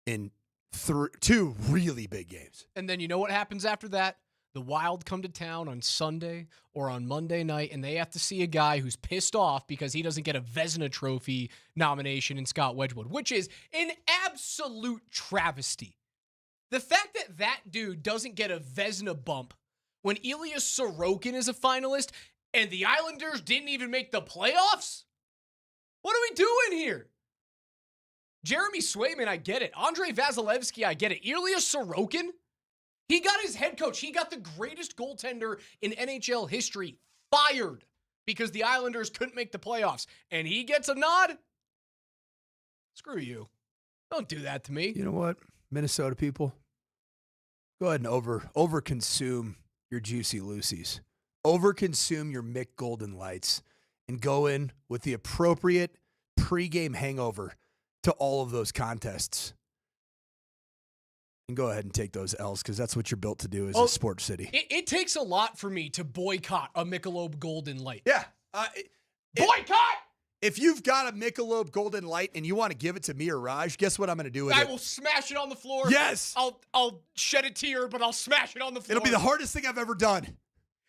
in 2 really big games.
And then you know what happens after that? The Wild come to town on Sunday or on Monday night, and they have to see a guy who's pissed off because he doesn't get a Vezina Trophy nomination in Scott Wedgwood, which is an absolute travesty. The fact that that dude doesn't get a Vezina bump when Ilya Sorokin is a finalist and the Islanders didn't even make the playoffs? What are we doing here? Jeremy Swayman, I get it. Andrei Vasilevsky, I get it. Ilya Sorokin? He got his head coach. He got the greatest goaltender in NHL history fired because the Islanders couldn't make the playoffs. And he gets a nod? Screw you. Don't do that to me.
You know what, Minnesota people? Go ahead and overconsume your Juicy Lucy's. Overconsume your Mick Golden Lights and go in with the appropriate pregame hangover to all of those contests. And go ahead and take those L's because that's what you're built to do as a sports city.
It takes a lot for me to boycott a Michelob Golden Light.
Yeah.
Boycott!
If you've got a Michelob Golden Light and you want to give it to me or Raj, guess what I'm going to do with it?
I will smash it on the floor.
Yes.
I'll shed a tear, but I'll smash it on the floor.
It'll be the hardest thing I've ever done.
It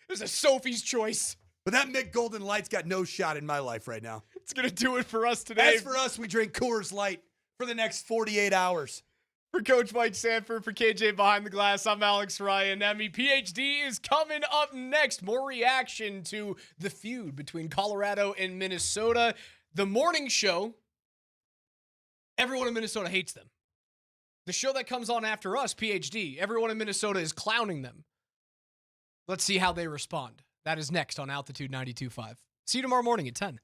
was a Sophie's choice.
But that Mick Golden Light's got no shot in my life right now.
It's going to do it for us today.
As for us, we drink Coors Light for the next 48 hours.
For Coach Mike Sanford, for KJ Behind the Glass, I'm Alex Ryan. Emmy PhD is coming up next. More reaction to the feud between Colorado and Minnesota. The morning show, everyone in Minnesota hates them. The show that comes on after us, PhD, everyone in Minnesota is clowning them. Let's see how they respond. That is next on Altitude 92.5. See you tomorrow morning at 10.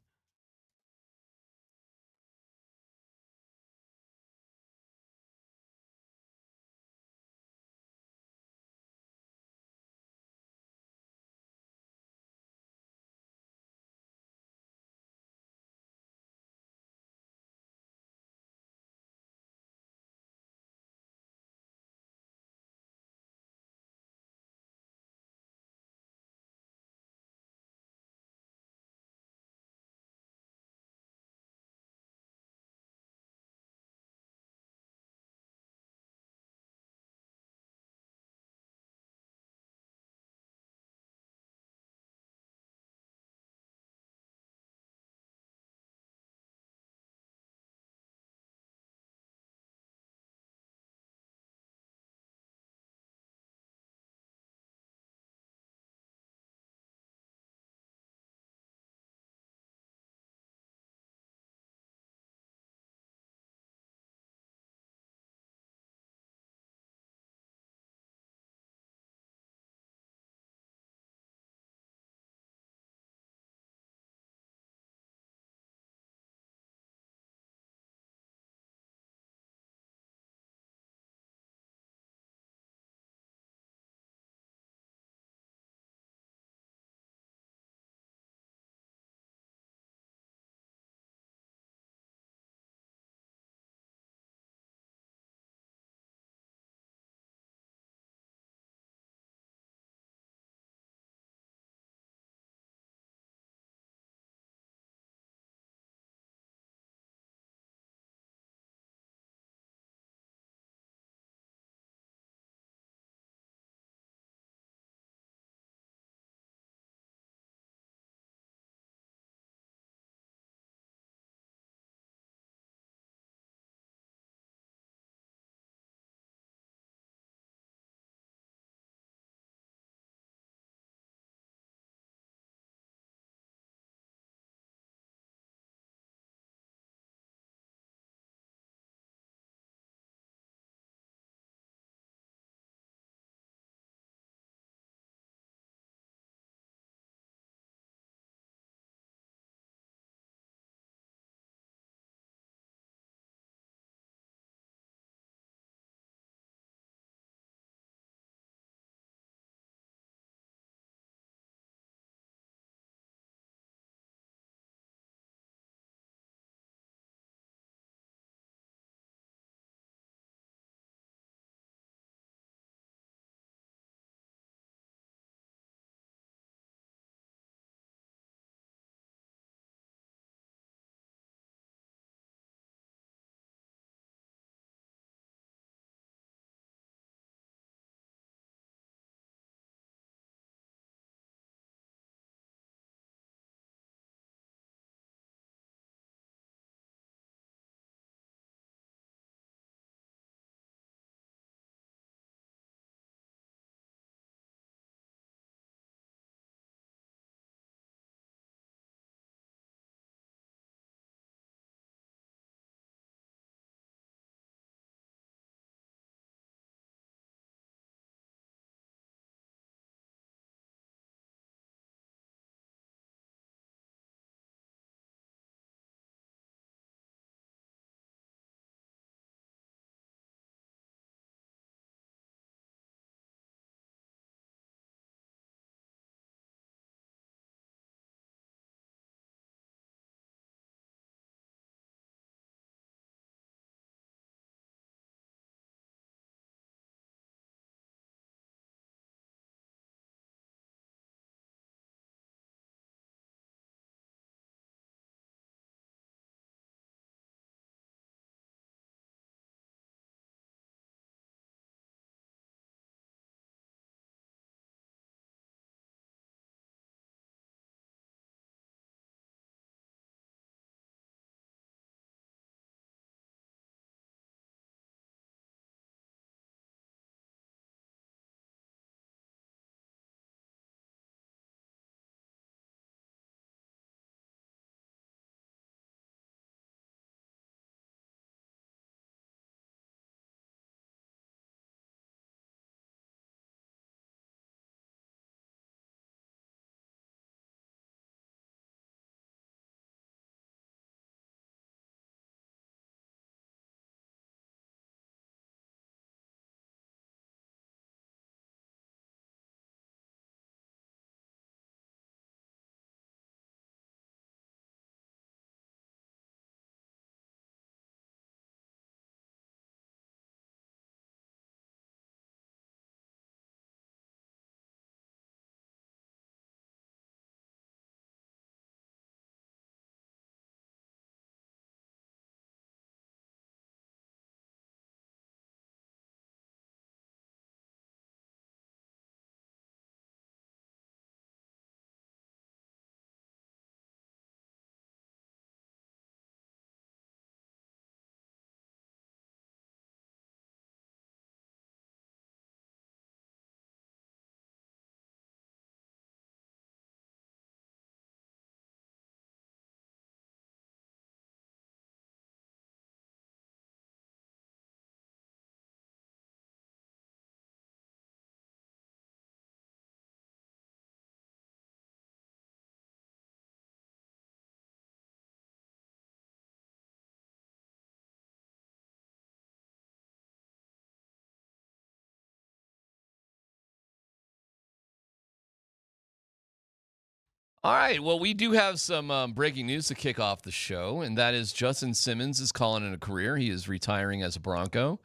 All right. Well, we do have some breaking news to kick off the show, and that is Justin Simmons is calling it a career. He is retiring as a Bronco.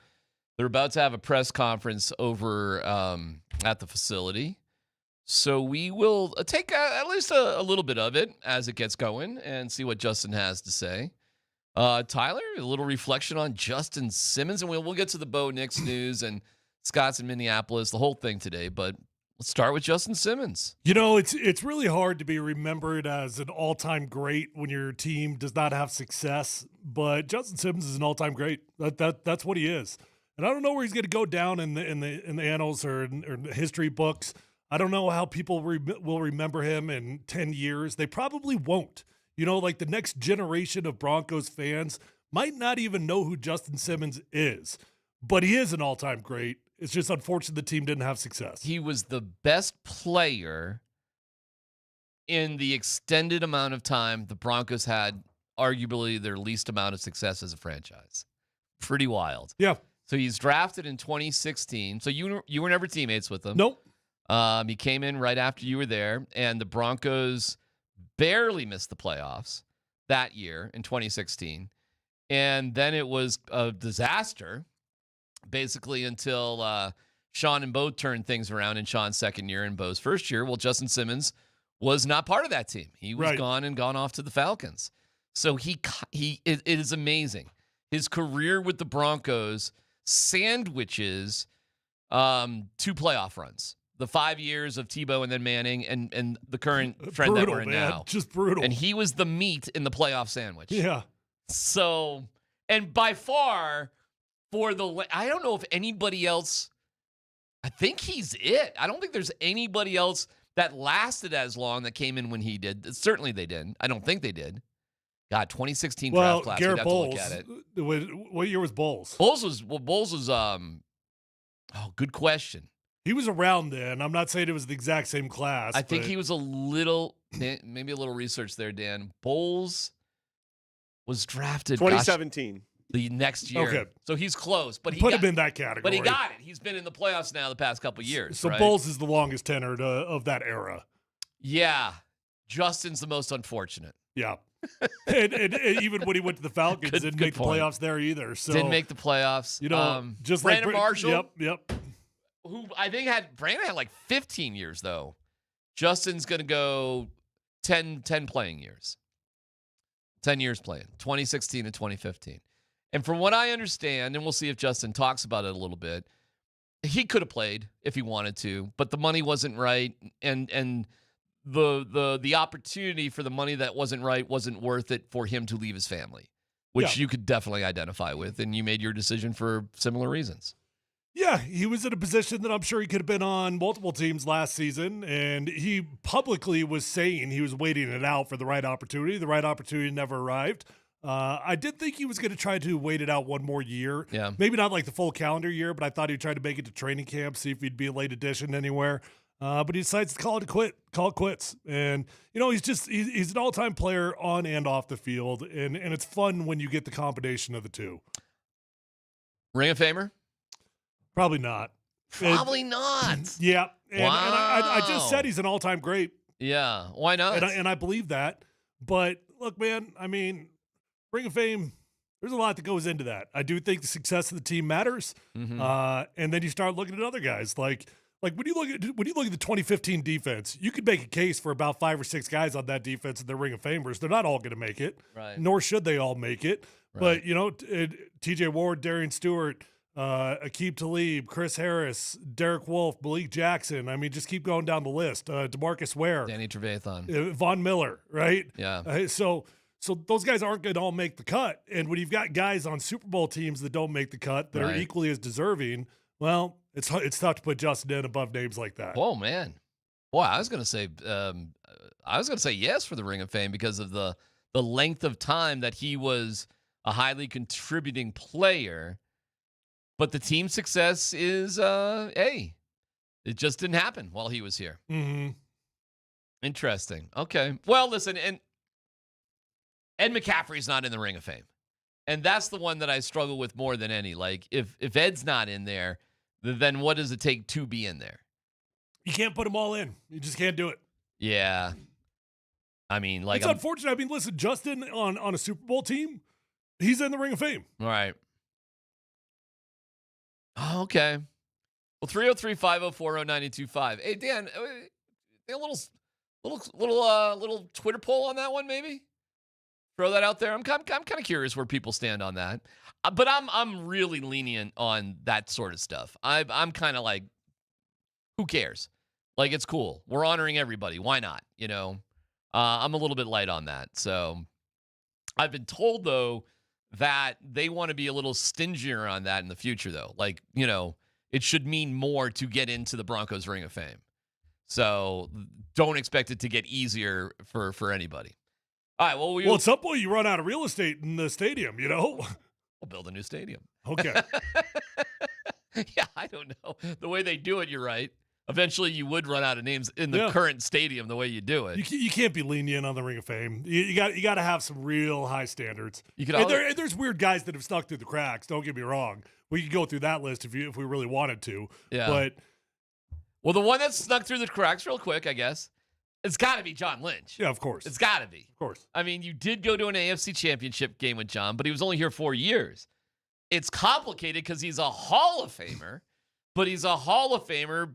They're about to have a press conference over at the facility. So we will take at least a little bit of it as it gets going and see what Justin has to say. Tyler, a little reflection on Justin Simmons, and we'll get to the Bo Nix news and Scott's in Minneapolis, the whole thing today, but let's start with Justin Simmons.
You know, it's really hard to be remembered as an all-time great when your team does not have success, but Justin Simmons is an all-time great. That's what he is. And I don't know where he's going to go down in the annals or in the history books. I don't know how people will remember him in 10 years. They probably won't. You know, like the next generation of Broncos fans might not even know who Justin Simmons is, but he is an all-time great. It's just unfortunate the team didn't have success.
He was the best player in the extended amount of time the Broncos had arguably their least amount of success as a franchise. Pretty wild.
Yeah.
So he's drafted in 2016. So you were never teammates with him.
Nope.
He came in right after you were there, and the Broncos barely missed the playoffs that year in 2016. And then it was a disaster, basically, until Sean and Bo turned things around in Sean's second year and Bo's first year. Well, Justin Simmons was not part of that team. He was gone off to the Falcons. So it is amazing. His career with the Broncos sandwiches 2 playoff runs. The 5 years of Tebow and then Manning and the current trend that we're in now.
Just brutal.
And he was the meat in the playoff sandwich.
Yeah.
So, and by far, I don't know if anybody else, I think he's it. I don't think there's anybody else that lasted as long that came in when he did. Certainly they didn't. I don't think they did. God, 2016 draft class.
Garrett Bowles.
To look at it.
What year was Bowles?
Bowles was good question.
He was around then. I'm not saying it was the exact same class.
I think he was maybe a little research there, Dan. Bowles was drafted
2017.
The next year.
Okay.
So he's close, but
put him in that category.
But he got it. He's been in the playoffs now the past couple years.
So
right?
Bowles is the longest tenured of that era.
Yeah. Justin's the most unfortunate.
Yeah. and even when he went to the Falcons, didn't make the playoffs there either. So
didn't make the playoffs.
You know, just
Brandon
like
Marshall.
Yep.
Who I think Brandon had like 15 years though. Justin's going to go 10 playing years. 10 years playing, 2016 and 2015. And from what I understand, and we'll see if Justin talks about it a little bit, he could have played if he wanted to, but the money wasn't right, and the opportunity for the money that wasn't right wasn't worth it for him to leave his family, which you could definitely identify with, and you made your decision for similar reasons.
Yeah, he was in a position that I'm sure he could have been on multiple teams last season, and he publicly was saying he was waiting it out for the right opportunity. The right opportunity never arrived. I did think he was going to try to wait it out one more year.
Yeah.
Maybe not like the full calendar year, but I thought he'd try to make it to training camp, see if he'd be a late addition anywhere. But he decides to call it quits. And, you know, he's an all-time player on and off the field, and it's fun when you get the combination of the two.
Ring of Famer?
Probably not.
Probably not.
Yeah.
Wow.
And I just said he's an all-time great.
Yeah. Why not?
And I believe that. But, look, man, I mean, Ring of Fame, there's a lot that goes into that. I do think the success of the team matters.
Mm-hmm.
And then you start looking at other guys. Like when you look at the 2015 defense, you could make a case for about 5 or 6 guys on that defense and they're Ring of Famers. They're not all going to make it.
Right.
Nor should they all make it.
Right.
But, you know, TJ Ward, Darian Stewart, Aqib Talib, Chris Harris, Derek Wolfe, Malik Jackson. I mean, just keep going down the list. DeMarcus Ware.
Danny Trevathan.
Von Miller, right?
Yeah.
So those guys aren't going to all make the cut. And when you've got guys on Super Bowl teams that don't make the cut that are equally as deserving, well, it's tough to put Justin in above names like that.
Oh, man. Boy, I was going to say yes for the Ring of Fame because of the length of time that he was a highly contributing player. But the team success is, it just didn't happen while he was here.
Mm-hmm.
Interesting. Okay. Well, listen, and Ed McCaffrey's not in the Ring of Fame. And that's the one that I struggle with more than any. Like, if Ed's not in there, then what does it take to be in there?
You can't put them all in. You just can't do it.
Yeah. I mean, like,
it's unfortunate. I mean, listen, Justin on a Super Bowl team, he's in the Ring of Fame.
All right. Oh, okay. Well, 303-504-0925. Hey, Dan, a little Twitter poll on that one, maybe. Throw that out there. I'm kind of curious where people stand on that. But I'm really lenient on that sort of stuff. I'm kind of like, who cares? Like, it's cool. We're honoring everybody. Why not? You know, I'm a little bit light on that. So I've been told, though, that they want to be a little stingier on that in the future, though. Like, you know, it should mean more to get into the Broncos Ring of Fame. So don't expect it to get easier for anybody. All right, well,
at some point you run out of real estate in the stadium, you know?
We'll build a new stadium.
Okay.
Yeah, I don't know. The way they do it, you're right. Eventually, you would run out of names in the current stadium the way you do it.
You can't be lenient on the Ring of Fame. You got to have some real high standards. There's weird guys that have stuck through the cracks. Don't get me wrong. We could go through that list if we really wanted to.
Yeah.
But
well, the one that snuck through the cracks real quick, I guess, it's got to be John Lynch.
Yeah, of course.
It's got to be.
Of course.
I mean, you did go to an AFC Championship game with John, but he was only here 4 years. It's complicated because he's a Hall of Famer, but he's a Hall of Famer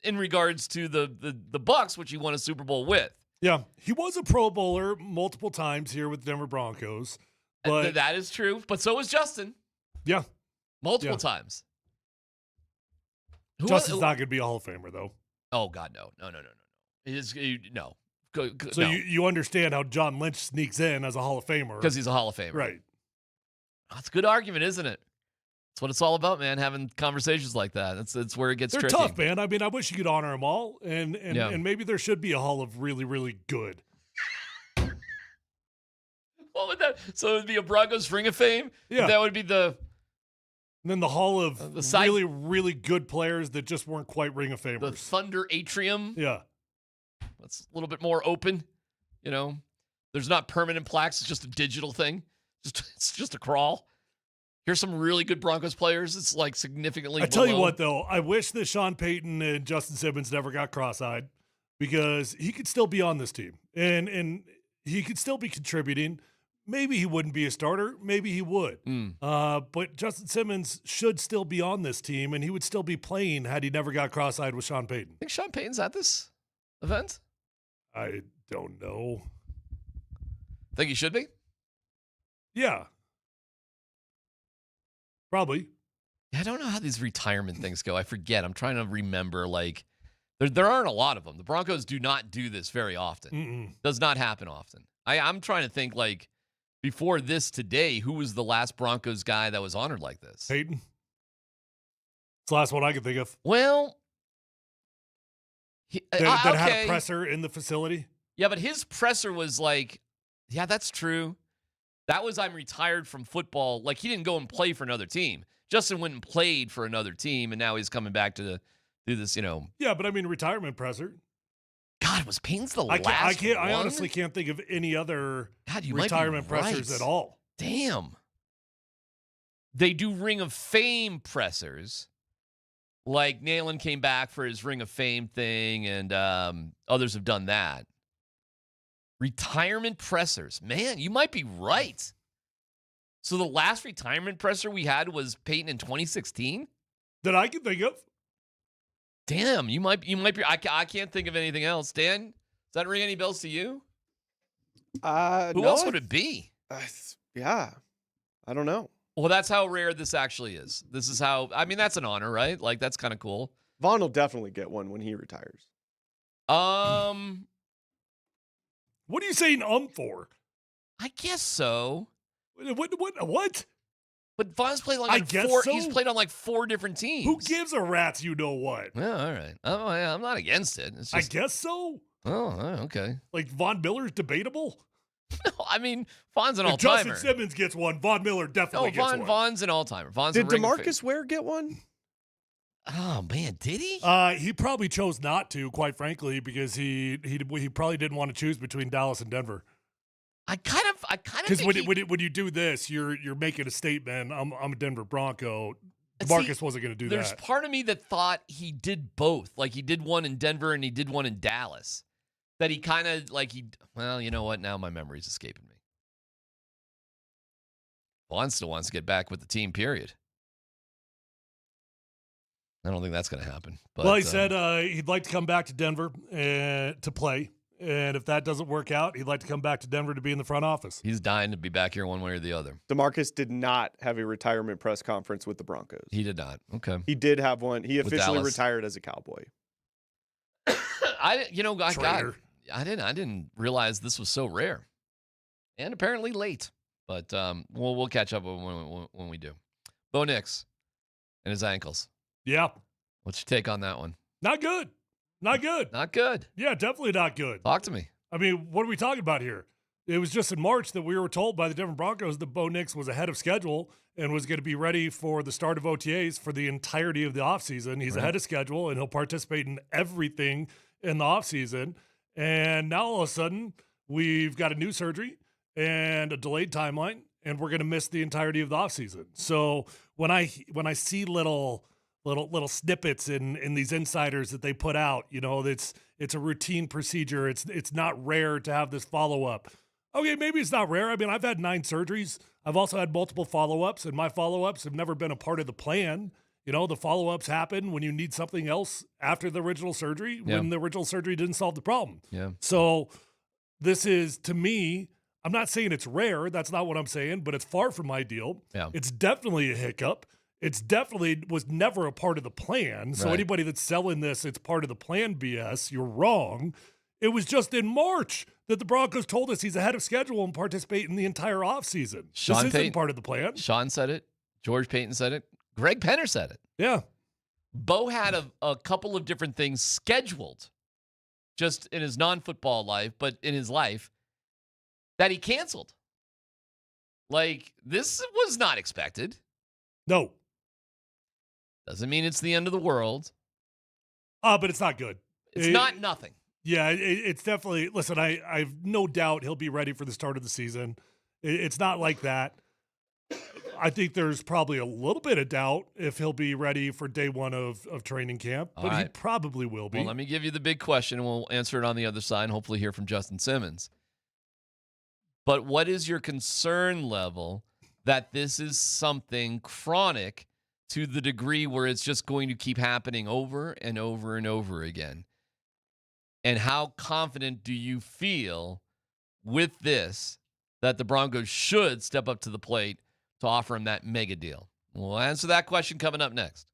in regards to the Bucks, which he won a Super Bowl with.
Yeah, he was a Pro Bowler multiple times here with the Denver Broncos. But
that is true, but so was Justin.
Yeah.
Multiple times.
Justin's not going to be a Hall of Famer, though.
Oh, God, no. No. No.
So
no.
You understand how John Lynch sneaks in as a Hall of Famer.
Because he's a Hall of Famer.
Right.
That's a good argument, isn't it? That's what it's all about, man, having conversations like that. That's where it gets tricky.
They're tough, man. I mean, I wish you could honor them all, and maybe there should be a Hall of really, really good.
What would that? So it would be a Broncos Ring of Fame?
Yeah.
That would be the...
And then the Hall of really, really good players that just weren't quite Ring of Famers.
The Thunder Atrium.
Yeah.
That's a little bit more open, you know. There's not permanent plaques. It's just a digital thing. It's just a crawl. Here's some really good Broncos players. It's like significantly
I tell you what, though. I wish that Sean Payton and Justin Simmons never got cross-eyed because he could still be on this team. And he could still be contributing. Maybe he wouldn't be a starter. Maybe he would. But Justin Simmons should still be on this team, and he would still be playing had he never got cross-eyed with Sean Payton.
Think Sean Payton's at this event?
I don't know.
Think he should be?
Yeah. Probably.
I don't know how these retirement things go. I forget. I'm trying to remember. Like, there aren't a lot of them. The Broncos do not do this very often. Does not happen often. I'm trying to think, like, before this today, who was the last Broncos guy that was honored like this?
Payton. It's the last one I can think of.
Well,
that had a presser in the facility.
Yeah, but his presser was like, yeah, that's true. That was, I'm retired from football. Like, he didn't go and play for another team. Justin went and played for another team, and now he's coming back to do this, you know.
Yeah, but I mean, retirement presser.
God, was Payne's the last
one?
I
honestly can't think of any other
you
retirement pressers at all.
Damn. They do Ring of Fame pressers. Like, Nalen came back for his Ring of Fame thing, and others have done that. Retirement pressers. Man, you might be right. So the last retirement presser we had was Peyton in 2016?
That I can think of.
Damn, you might be. I can't think of anything else. Dan, does that ring any bells to you? Who else would it be?
Yeah, I don't know.
Well, that's how rare this actually is. This is how, I mean, that's an honor, right? Like, that's kind of cool.
Vaughn will definitely get one when he retires.
What are you saying for?
I guess so.
What?
But Vaughn's played on he's played on like 4 different teams.
Who gives a rat's you know what?
Yeah, all right. Oh, yeah, I'm not against it. It's just,
I guess so.
Oh, okay.
Like Von Miller's debatable?
No, I mean, Vaughn's an all-timer.
Justin Simmons gets one. Von Miller definitely gets one.
Vaughn's an all-timer.
Did DeMarcus Ware get one?
Oh, man, did he?
He probably chose not to, quite frankly, because he probably didn't want to choose between Dallas and Denver.
I kind of
because when you do this, you're making a statement. I'm a Denver Bronco. DeMarcus wasn't going to do that.
There's part of me that thought he did both. Like, he did one in Denver and he did one in Dallas. that he kind of well, you know what? Now my memory's escaping me. Vaughn still wants to get back with the team, period. I don't think that's going to happen. But,
well, he said he'd like to come back to Denver to play. And if that doesn't work out, he'd like to come back to Denver to be in the front office.
He's dying to be back here one way or the other.
DeMarcus did not have a retirement press conference with the Broncos.
He did not. Okay.
He did have one. He officially
Dallas.
retired as a Cowboy.
I didn't realize this was so rare, and apparently late. But we'll catch up when we do. Bo Nix and his ankles.
Yeah.
What's your take on that one?
Not good. Not good.
Not good.
Yeah, definitely not good.
Talk to me.
I mean, what are we talking about here? It was just in March that we were told by the Denver Broncos that Bo Nix was ahead of schedule and was going to be ready for the start of OTAs for the entirety of the offseason. He's ahead of schedule, and he'll participate in everything in the offseason. And now all of a sudden, we've got a new surgery and a delayed timeline, and we're going to miss the entirety of the offseason. So when I see little snippets in these insiders that they put out, it's a routine procedure. It's not rare to have this follow-up. Okay, maybe it's not rare. I mean, I've had 9 surgeries. I've also had multiple follow-ups, and my follow-ups have never been a part of the plan. The follow-ups happen when you need something else after the original surgery, when the original surgery didn't solve the problem.
Yeah.
So this is, to me, I'm not saying it's rare. That's not what I'm saying, but it's far from ideal.
Yeah.
It's definitely a hiccup. It's definitely was never a part of the plan. So anybody that's selling this, it's part of the plan BS, you're wrong. It was just in March that the Broncos told us he's ahead of schedule and participate in the entire offseason. This isn't part of the plan.
Sean said it. George Payton said it. Greg Penner said it.
Yeah.
Bo had a couple of different things scheduled just in his non-football life, but in his life that he canceled. This was not expected.
No.
Doesn't mean it's the end of the world.
But it's not good.
It's not nothing.
Yeah, it's definitely, listen, I've no doubt he'll be ready for the start of the season. It's not like that. I think there's probably a little bit of doubt if he'll be ready for day one of training camp, but he probably will be.
Well, let me give you the big question, and we'll answer it on the other side, and hopefully hear from Justin Simmons. But what is your concern level that this is something chronic to the degree where it's just going to keep happening over and over and over again? And how confident do you feel with this that the Broncos should step up to the plate to offer him that mega deal? We'll answer that question coming up next.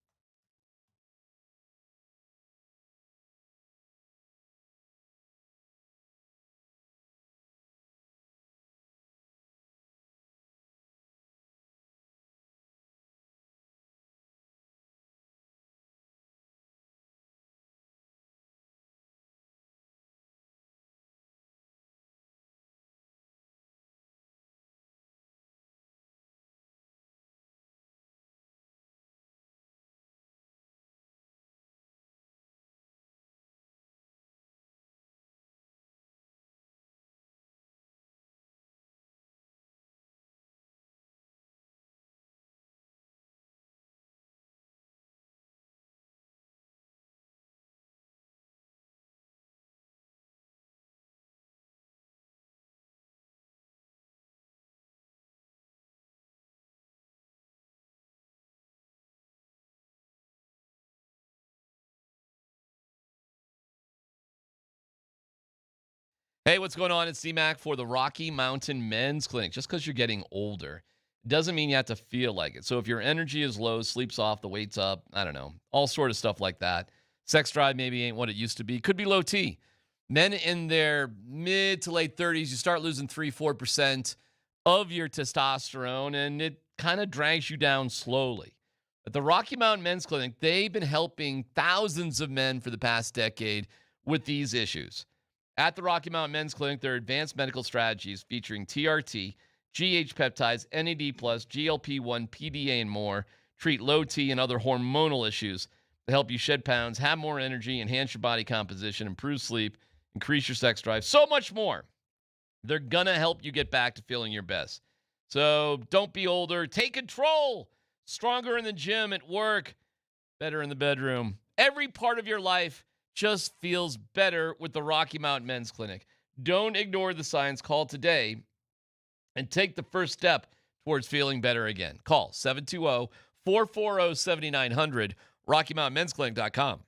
Hey, what's going on? It's DMac for the Rocky Mountain Men's Clinic. Just because you're getting older doesn't mean you have to feel like it. So if your energy is low, sleep's off, the weight's up, I don't know, all sort of stuff like that. Sex drive maybe ain't what it used to be. Could be low T. Men in their mid to late 30s, you start losing 3-4% of your testosterone, and it kind of drags you down slowly. At the Rocky Mountain Men's Clinic, they've been helping thousands of men for the past decade with these issues. At the Rocky Mountain Men's Clinic, there are advanced medical strategies featuring TRT, GH peptides, NAD+, GLP-1, PDA, and more. Treat low T and other hormonal issues to help you shed pounds, have more energy, enhance your body composition, improve sleep, increase your sex drive, so much more. They're going to help you get back to feeling your best. So don't be older. Take control. Stronger in the gym, at work, better in the bedroom. Every part of your life, just feels better with the Rocky Mountain Men's Clinic. Don't ignore the science. Call today and take the first step towards feeling better again. Call 720-440-7900, RockyMountainMen'sClinic.com.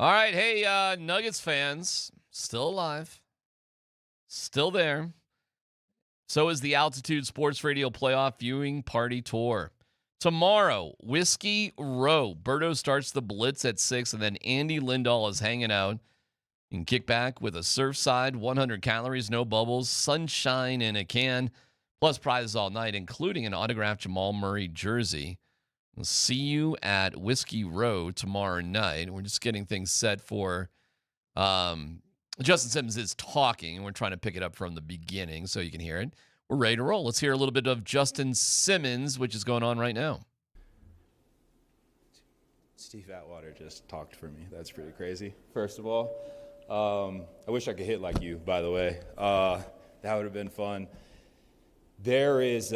All right. Hey, Nuggets fans, still alive, still there. So is the Altitude Sports Radio Playoff Viewing Party Tour. Tomorrow, Whiskey Row. Berto starts the Blitz at 6, and then Andy Lindahl is hanging out. You can kick back with a Surfside, 100 calories, no bubbles, sunshine in a can, plus prizes all night, including an autographed Jamal Murray jersey. We'll see you at Whiskey Row tomorrow night. We're just getting things set for Justin Simmons is talking, and we're trying to pick it up from the beginning so you can hear it. We're ready to roll. Let's hear a little bit of Justin Simmons, which is going on right now.
Steve Atwater just talked for me. That's pretty crazy, first of all. I wish I could hit like you, by the way. That would have been fun. There is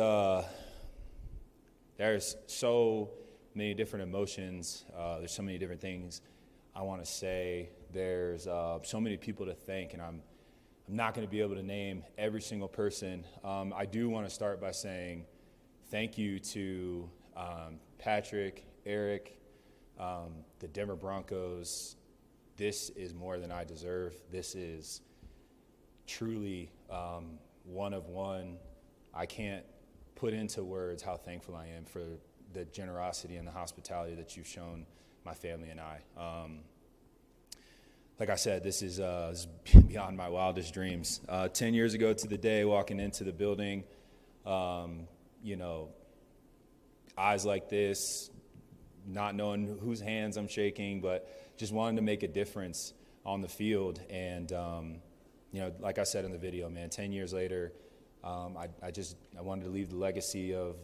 there's so many different emotions. There's so many different things I want to say. There's so many people to thank, and I'm not going to be able to name every single person. I do want to start by saying thank you to Patrick, Eric, the Denver Broncos. This is more than I deserve. This is truly one of one. I can't put into words how thankful I am for the generosity and the hospitality that you've shown my family and I. Like I said, this is beyond my wildest dreams. 10 years ago to the day, walking into the building, eyes like this, not knowing whose hands I'm shaking, but just wanting to make a difference on the field. And, like I said in the video, man, 10 years later, I wanted to leave the legacy of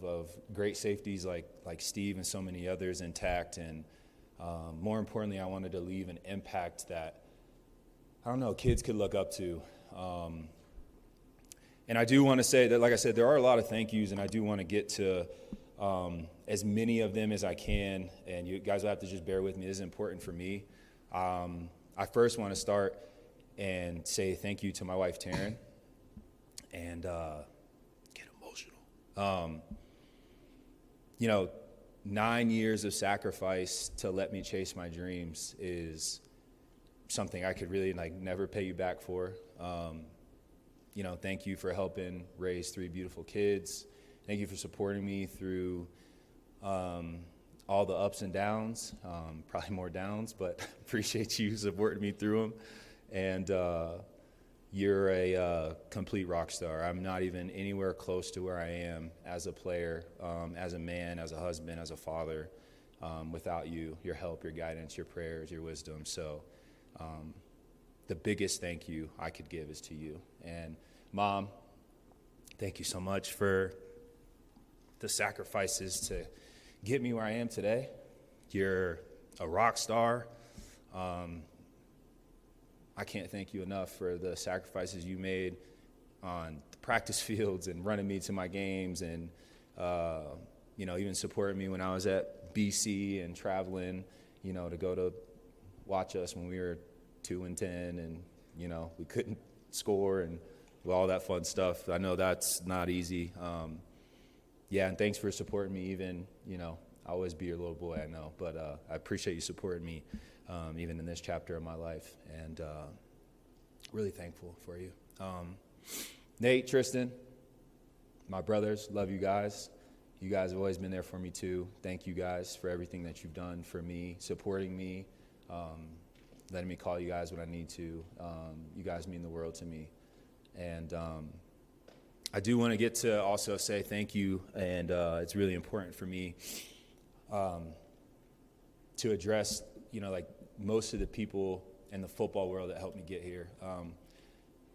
great safeties like Steve and so many others intact. And more importantly, I wanted to leave an impact that, kids could look up to. And I do want to say that, like I said, there are a lot of thank yous, and I do want to get to as many of them as I can. And you guys will have to just bear with me. This is important for me. I first want to start and say thank you to my wife, Taryn. And get emotional. 9 years of sacrifice to let me chase my dreams is something I could really never pay you back for. Thank you for helping raise 3 beautiful kids. Thank you for supporting me through all the ups and downs, probably more downs, but appreciate you supporting me through them. And you're a complete rock star. I'm not even anywhere close to where I am as a player, as a man, as a husband, as a father, without you, your help, your guidance, your prayers, your wisdom. So the biggest thank you I could give is to you. And Mom, thank you so much for the sacrifices to get me where I am today. You're a rock star. I can't thank you enough for the sacrifices you made on the practice fields and running me to my games and, even supporting me when I was at BC and traveling, to go to watch us when we were 2-10 and, we couldn't score and all that fun stuff. I know that's not easy. And thanks for supporting me even, I'll always be your little boy, I know, but I appreciate you supporting me. Even in this chapter of my life, and really thankful for you. Nate, Tristan, my brothers, love you guys. You guys have always been there for me too. Thank you guys for everything that you've done for me, supporting me, letting me call you guys when I need to. You guys mean the world to me. And I do want to get to also say thank you, and it's really important for me to address, most of the people in the football world that helped me get here.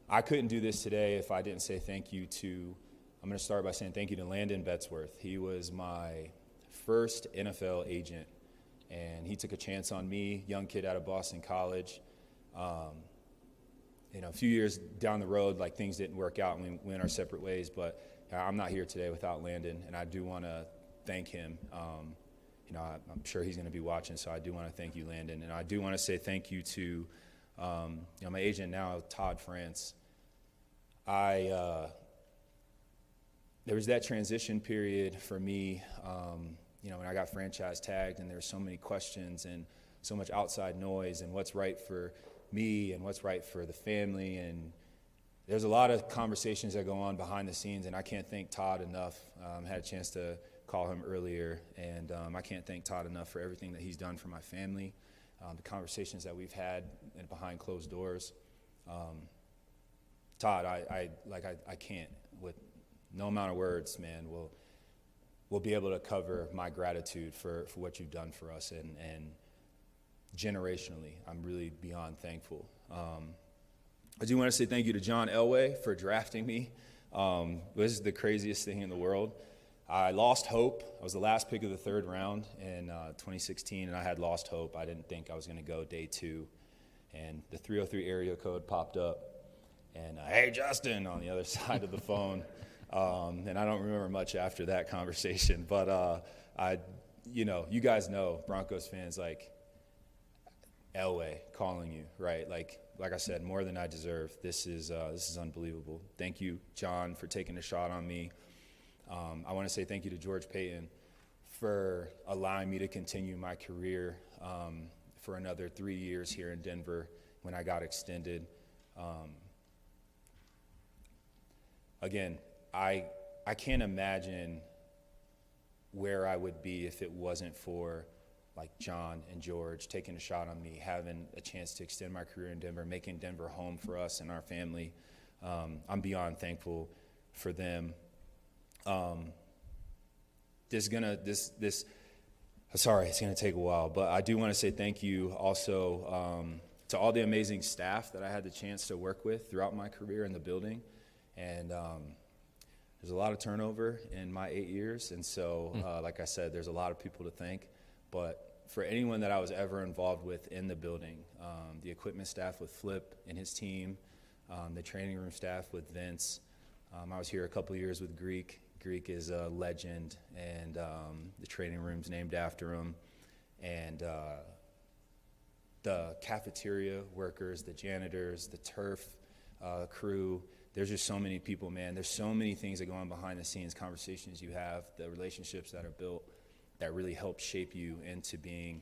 I couldn't do this today if I didn't say thank you to, I'm going to start by saying thank you to Landon Betzworth. He was my first NFL agent, and he took a chance on me, young kid out of Boston College. A few years down the road, things didn't work out and we went our separate ways, but I'm not here today without Landon, and I do want to thank him. I'm sure he's going to be watching, so I do want to thank you, Landon. And I do want to say thank you to my agent now, Todd France. There was that transition period for me, when I got franchise tagged, and there were so many questions and so much outside noise and what's right for me and what's right for the family. And there's a lot of conversations that go on behind the scenes, and I can't thank Todd enough. I had a chance to call him earlier, and I can't thank Todd enough for everything that he's done for my family, the conversations that we've had behind closed doors. Todd, I can't, with no amount of words, man, will be able to cover my gratitude for what you've done for us, and generationally, I'm really beyond thankful. I do want to say thank you to John Elway for drafting me. This is the craziest thing in the world. I lost hope. I was the last pick of the 3rd round in 2016, and I had lost hope. I didn't think I was going to go day 2. And the 303 area code popped up, and hey, Justin, on the other side of the phone. And I don't remember much after that conversation. But you guys know, Broncos fans, like Elway calling you, right? Like I said, more than I deserve. This is unbelievable. Thank you, John, for taking a shot on me. I want to say thank you to George Payton for allowing me to continue my career for another 3 years here in Denver when I got extended. Again, I can't imagine where I would be if it wasn't for like John and George taking a shot on me, having a chance to extend my career in Denver, making Denver home for us and our family. I'm beyond thankful for them. It's gonna take a while, but I do want to say thank you also to all the amazing staff that I had the chance to work with throughout my career in the building. And there's a lot of turnover in my 8 years, and so like I said, there's a lot of people to thank. But for anyone that I was ever involved with in the building, the equipment staff with Flip and his team, the training room staff with Vince. I was here a couple years with Greek. Greek is a legend, and the training room's named after him. And the cafeteria workers, the janitors, the turf crew. There's just so many people, man. There's so many things that go on behind the scenes, conversations you have, the relationships that are built that really help shape you into being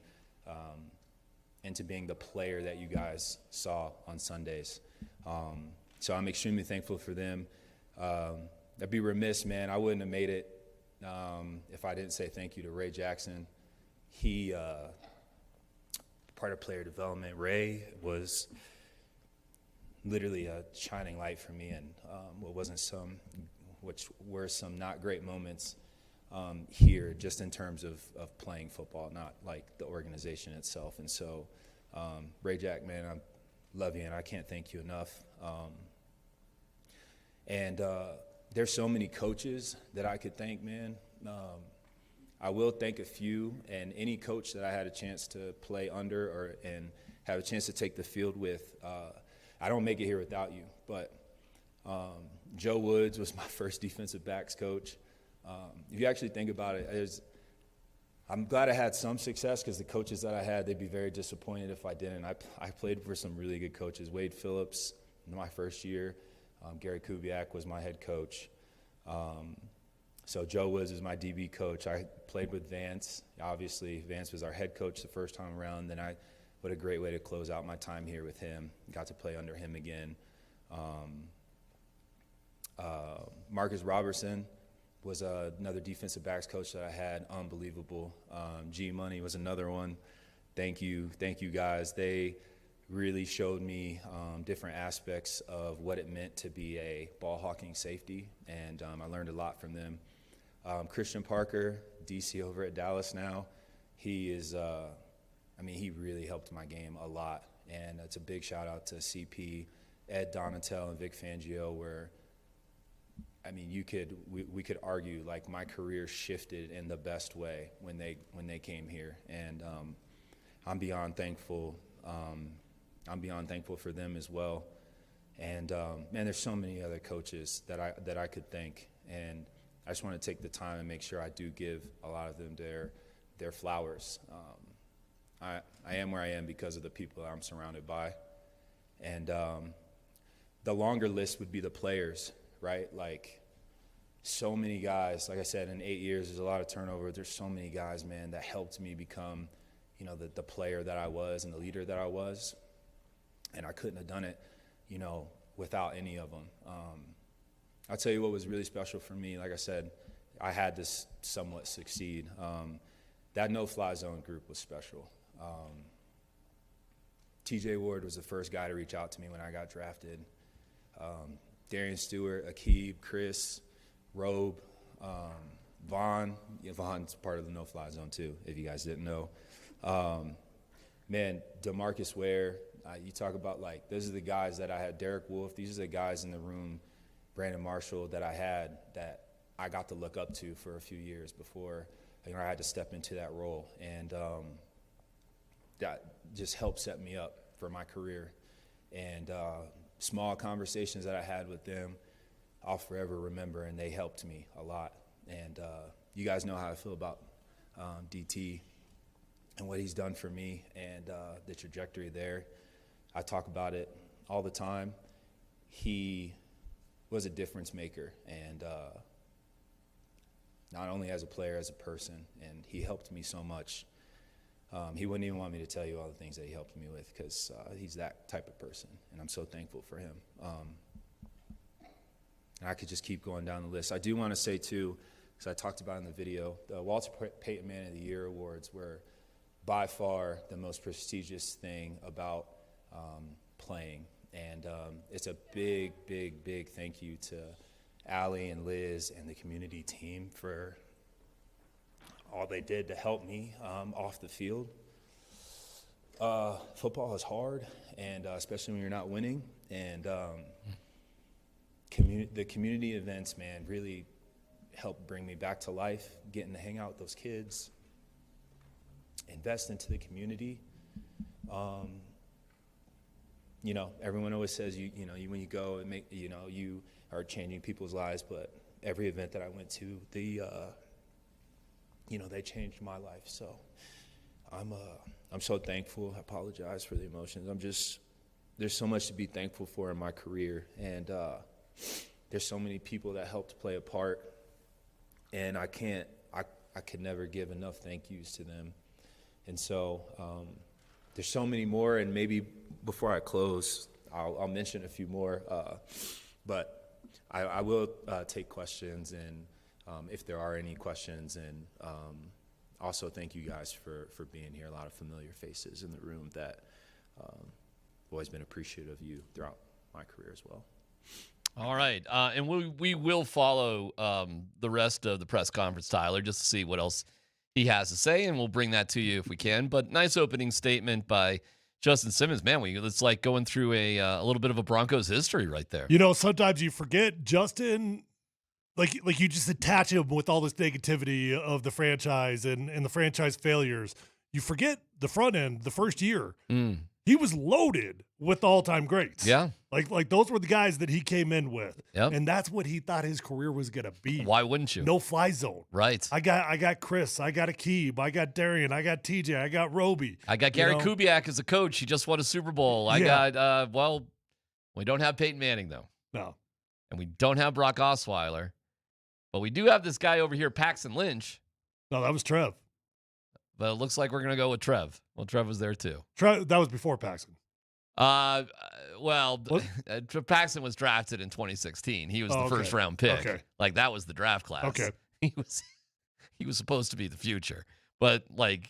the player that you guys saw on Sundays. So I'm extremely thankful for them. I'd be remiss, man. I wouldn't have made it if I didn't say thank you to Ray Jackson. He, part of player development, Ray was literally a shining light for me, and which were some not great moments here, just in terms of playing football, not like the organization itself. And so, Ray Jack, man, I love you, and I can't thank you enough. There's so many coaches that I could thank, man. I will thank a few, and any coach that I had a chance to play under and have a chance to take the field with. I don't make it here without you, but Joe Woods was my first defensive backs coach. If you actually think about it, I'm glad I had some success, because the coaches that I had, they'd be very disappointed if I didn't. I played for some really good coaches. Wade Phillips in my first year. Gary Kubiak was my head coach. So Joe Woods is my DB coach. I played with Vance. Obviously, Vance was our head coach the first time around. Then what a great way to close out my time here with him. Got to play under him again. Marcus Robertson was another defensive backs coach that I had. Unbelievable. G Money was another one. Thank you guys. They really showed me different aspects of what it meant to be a ball hawking safety, and I learned a lot from them. Christian Parker, DC over at Dallas now, he is, he really helped my game a lot, and it's a big shout out to CP, Ed Donatel, and Vic Fangio, where, we could argue like my career shifted in the best way when they came here, and I'm beyond thankful. I'm beyond thankful for them as well. And man, there's so many other coaches that I could thank, and I just want to take the time and make sure I do give a lot of them their flowers. I am where I am because of the people that I'm surrounded by. And the longer list would be the players, right? Like, so many guys, like I said, in 8 years, there's a lot of turnover. There's so many guys, man, that helped me become, the player that I was and the leader that I was. And I couldn't have done it, without any of them. I'll tell you what was really special for me. Like I said, I had to somewhat succeed. That no-fly zone group was special. TJ Ward was the first guy to reach out to me when I got drafted. Darian Stewart, Akib, Chris, Robe, Vaughn. Vaughn's part of the no-fly zone too, if you guys didn't know. Man, DeMarcus Ware, you talk about, like, those are the guys that I had. Derek Wolfe, these are the guys in the room, Brandon Marshall, that I had that I got to look up to for a few years before I had to step into that role. And that just helped set me up for my career. And small conversations that I had with them, I'll forever remember, and they helped me a lot. And you guys know how I feel about DT and what he's done for me and the trajectory there. I talk about it all the time. He was a difference maker, and not only as a player, as a person, and he helped me so much. He wouldn't even want me to tell you all the things that he helped me with, because he's that type of person, and I'm so thankful for him. And I could just keep going down the list. I do want to say, too, because I talked about in the video, the Walter Payton Man of the Year Awards were by far the most prestigious thing about playing. And it's a big, big, big thank you to Allie and Liz and the community team for all they did to help me off the field. Football is hard, and especially when you're not winning. And the community events, man, really helped bring me back to life, getting to hang out with those kids, invest into the community. You know, everyone always says, when you go and you are changing people's lives, but every event that I went to, they changed my life. So I'm so thankful. I apologize for the emotions. There's so much to be thankful for in my career, and there's so many people that helped play a part, and I could never give enough thank yous to them. And so there's so many more, and maybe before I close, I'll mention a few more, but I will take questions, and if there are any questions, and also thank you guys for being here. A lot of familiar faces in the room that I've always been appreciative of you throughout my career as well.
All right. And we will follow the rest of the press conference, Tyler, just to see what else he has to say, and we'll bring that to you if we can. But nice opening statement by Justin Simmons. Man, it's like going through a little bit of a Broncos history right there.
You know, sometimes you forget Justin, like you just attach him with all this negativity of the franchise and the franchise failures. You forget the front end, the first year. He was loaded with all-time greats.
Yeah.
Like those were the guys that he came in with.
Yep.
And that's what he thought his career was going to be.
Why wouldn't you?
No fly zone.
Right.
I got Chris, I got Akeem, I got Darian, I got TJ, I got Roby.
I got Gary Kubiak as a coach. He just won a Super Bowl. I got, we don't have Peyton Manning, though.
No.
And we don't have Brock Osweiler. But we do have this guy over here, Paxton Lynch.
No, that was Trev.
But it looks like we're going to go with Trev. Well, Trev was there, too.
That was before Paxton.
Paxton was drafted in 2016. He was the first round pick.
Okay.
Like, that was the draft class.
Okay.
He was supposed to be the future. But, right.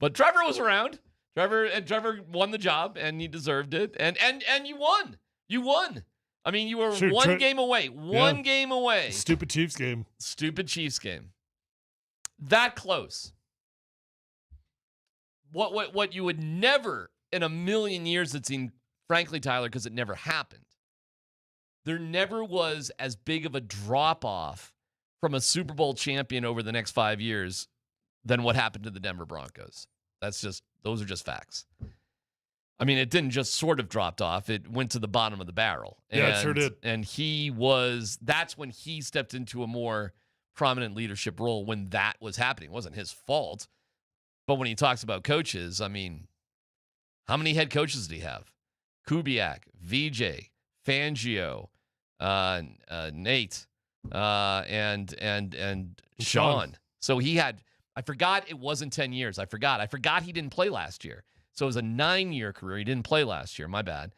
But Trevor was around. Trevor won the job, and he deserved it. And you won. You won. I mean, you were one game away. One game away.
Stupid Chiefs game.
That close. What you would never in a million years have seen, frankly, Tyler, because it never happened. There never was as big of a drop-off from a Super Bowl champion over the next 5 years than what happened to the Denver Broncos. Those are just facts. I mean, it didn't just sort of dropped off. It went to the bottom of the barrel.
Yeah, it sure did.
And that's when he stepped into a more prominent leadership role when that was happening. It wasn't his fault. But when he talks about coaches, I mean, how many head coaches did he have? Kubiak, VJ, Fangio, Nate, and Sean. So he had, I forgot it wasn't 10 years. I forgot he didn't play last year. So it was a 9-year career. He didn't play last year. My bad.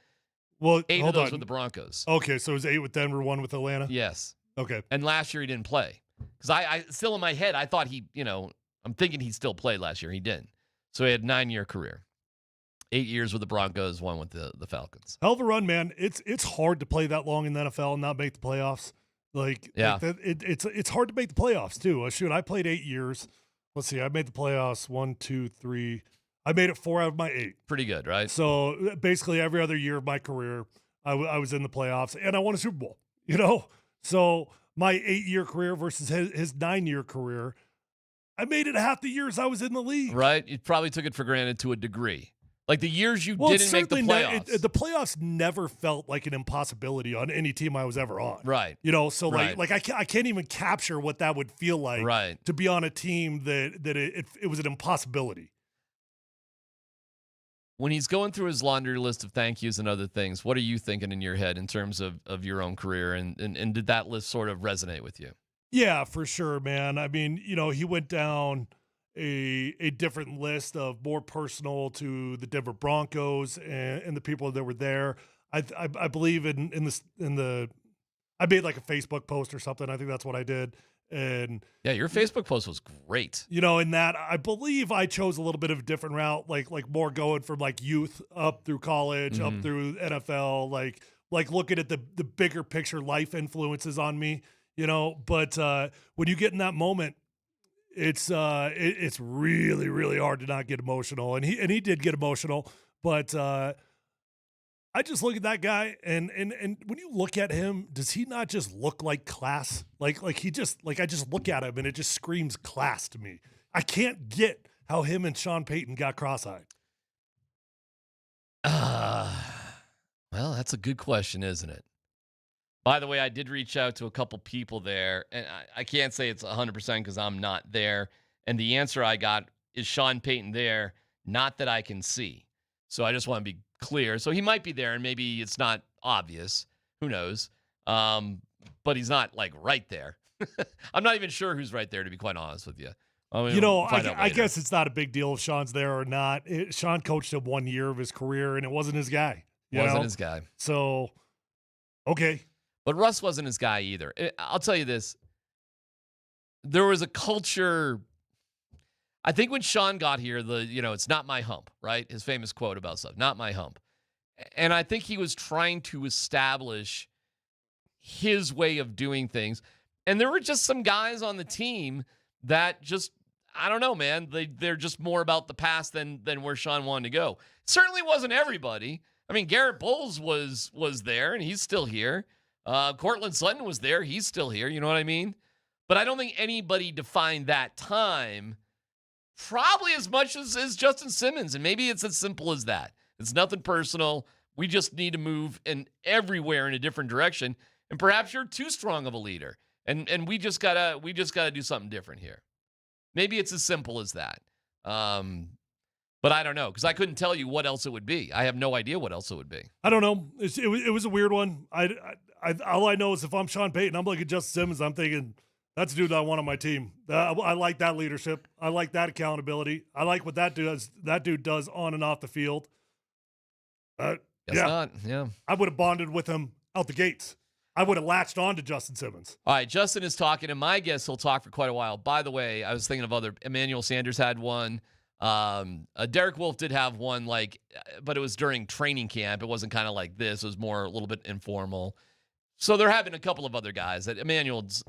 Well,
8 of those with the Broncos.
Okay, so it was 8 with Denver, 1 with Atlanta?
Yes.
Okay.
And last year he didn't play. Because I still in my head, I thought I'm thinking he still played last year. He didn't. So he had a 9-year career. 8 years with the Broncos, 1 with the Falcons.
Hell of a run, man. It's hard to play that long in the NFL and not make the playoffs. It's hard to make the playoffs, too. Shoot, I played 8 years. Let's see, I made the playoffs 1, 2, 3. I made it 4 out of my 8.
Pretty good, right?
So basically every other year of my career, I was in the playoffs, and I won a Super Bowl, So my 8-year career versus his 9-year career, I made it half the years I was in the league.
Right? You probably took it for granted to a degree. Like the years you
Well,
didn't make the playoffs.
the playoffs never felt like an impossibility on any team I was ever on.
Right.
You know, so
Right.
like I can't even capture what that would feel like
Right.
to be on a team that it was an impossibility.
When he's going through his laundry list of thank yous and other things, what are you thinking in your head in terms of your own career? And did that list sort of resonate with you?
Yeah, for sure, man. I mean, you know, he went down a different list of more personal to the Denver Broncos and the people that were there. I believe in the I made like a Facebook post or something. I think that's what I did. And
yeah, your Facebook post was great.
You know, in that I believe I chose a little bit of a different route, like more going from like youth up through college, up through NFL, like looking at the bigger picture life influences on me, you know. But when you get in that moment, it's really, really hard to not get emotional. And he did get emotional, but I just look at that guy and when you look at him, does he not just look like class? Like he just, like I just look at him and it just screams class to me. I can't get how him and Sean Payton got cross-eyed.
Well, that's a good question, isn't it? By the way, I did reach out to a couple people there, and I can't say it's 100% because I'm not there. And the answer I got is Sean Payton there, not that I can see. So I just want to be clear. So he might be there, and maybe it's not obvious. Who knows? But he's not, like, right there. I'm not even sure who's right there, to be quite honest with you.
You know, I guess it's not a big deal if Sean's there or not. Sean coached him 1 year of his career, and it wasn't his guy.
Wasn't his guy.
So, okay.
But Russ wasn't his guy either. I'll tell you this. There was a culture. I think when Sean got here, it's not my hump, right? His famous quote about stuff, not my hump. And I think he was trying to establish his way of doing things. And there were just some guys on the team that just, I don't know, man. They're just more about the past than where Sean wanted to go. It certainly wasn't everybody. I mean, Garrett Bowles was there, and he's still here. Cortland Sutton was there. He's still here. You know what I mean? But I don't think anybody defined that time probably as much as Justin Simmons. And maybe it's as simple as that. It's nothing personal. We just need to move everywhere in a different direction. And perhaps you're too strong of a leader. And we just gotta do something different here. Maybe it's as simple as that. But I don't know, because I couldn't tell you what else it would be. I have no idea what else it would be.
I don't know. It was a weird one. All I know is if I'm Sean Payton, I'm looking at Justin Simmons, I'm thinking, that's the dude I want on my team. I like that leadership. I like that accountability. I like what that dude does on and off the field.
Guess not. Yeah.
I would have bonded with him out the gates. I would have latched on to Justin Simmons.
All right, Justin is talking, and my guess he'll talk for quite a while. By the way, I was thinking of other. Emmanuel Sanders had one. Derek Wolfe did have one, but it was during training camp. It wasn't kind of like this. It was more a little bit informal. So they're having a couple of other guys. That Emmanuel's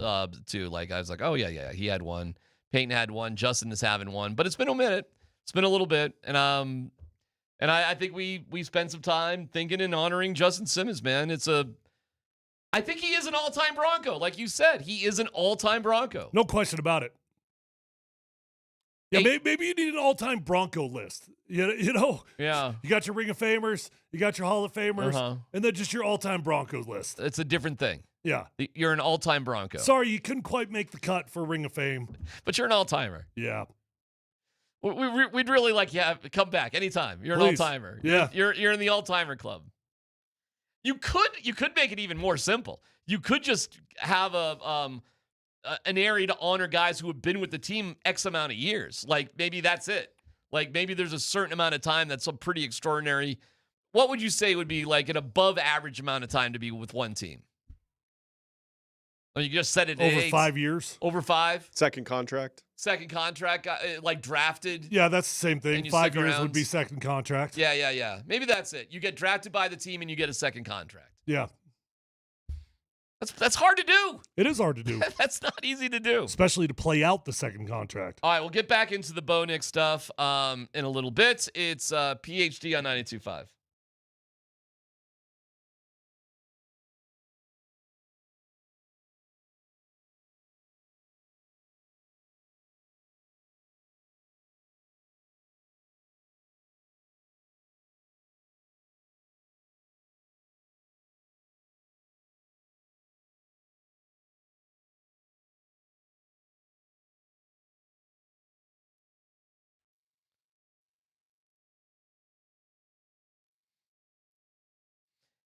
too. Like I was like, oh yeah, he had one. Peyton had one. Justin is having one. But it's been a minute. It's been a little bit, and I think we spent some time thinking and honoring Justin Simmons. Man, I think he is an all-time Bronco. Like you said, he is an all-time Bronco.
No question about it. Yeah, maybe you need an all-time Bronco list. You know?
Yeah.
You got your Ring of Famers, you got your Hall of Famers, and then just your all-time Broncos list.
It's a different thing.
Yeah.
You're an all-time Bronco.
Sorry, you couldn't quite make the cut for Ring of Fame.
But you're an all-timer.
Yeah.
We'd really like you to come back anytime. You're
Please.
An all-timer.
Yeah.
You're in the all-timer club. You could make it even more simple. You could just have an area to honor guys who have been with the team X amount of years. Like maybe that's it. Like maybe there's a certain amount of time that's pretty extraordinary. What would you say would be like an above average amount of time to be with one team? Or you just set it at
over 5 years.
Over 5?
Second contract,
like drafted.
Yeah, that's the same thing. 5 years
around.
would be second contract.
Yeah. Maybe that's it. You get drafted by the team and you get a second contract.
Yeah.
That's hard to do.
It is hard to do.
That's not easy to do.
Especially to play out the second contract.
All right, we'll get back into the Bo Nix stuff in a little bit. It's PhD on 92.5.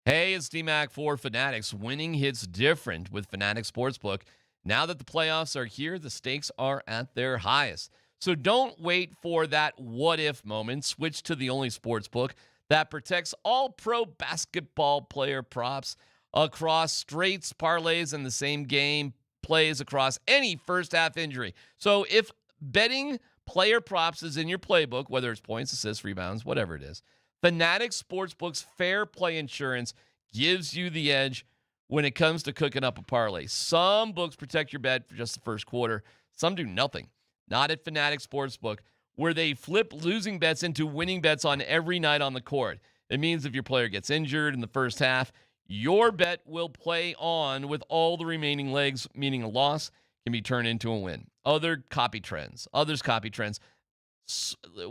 Hey, it's DMac for Fanatics. Winning hits different with Fanatics Sportsbook. Now that the playoffs are here, the stakes are at their highest. So don't wait for that what-if moment. Switch to the only sportsbook that protects all pro basketball player props across straights, parlays, and the same game plays across any first-half injury. So if betting player props is in your playbook, whether it's points, assists, rebounds, whatever it is, Fanatics Sportsbook's Fair Play Insurance gives you the edge when it comes to cooking up a parlay. Some books protect your bet for just the first quarter. Some do nothing. Not at Fanatics Sportsbook, where they flip losing bets into winning bets on every night on the court. It means if your player gets injured in the first half, your bet will play on with all the remaining legs, meaning a loss can be turned into a win. Others copy trends.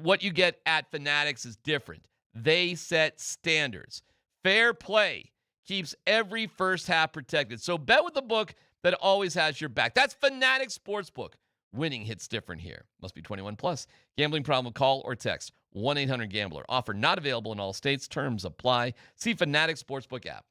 What you get at Fanatics is different. They set standards. Fair play keeps every first half protected. So bet with the book that always has your back. That's Fanatics Sportsbook. Winning hits different here. Must be 21 plus. Gambling problem, call or text 1-800-GAMBLER. Offer not available in all states. Terms apply. See Fanatics Sportsbook app.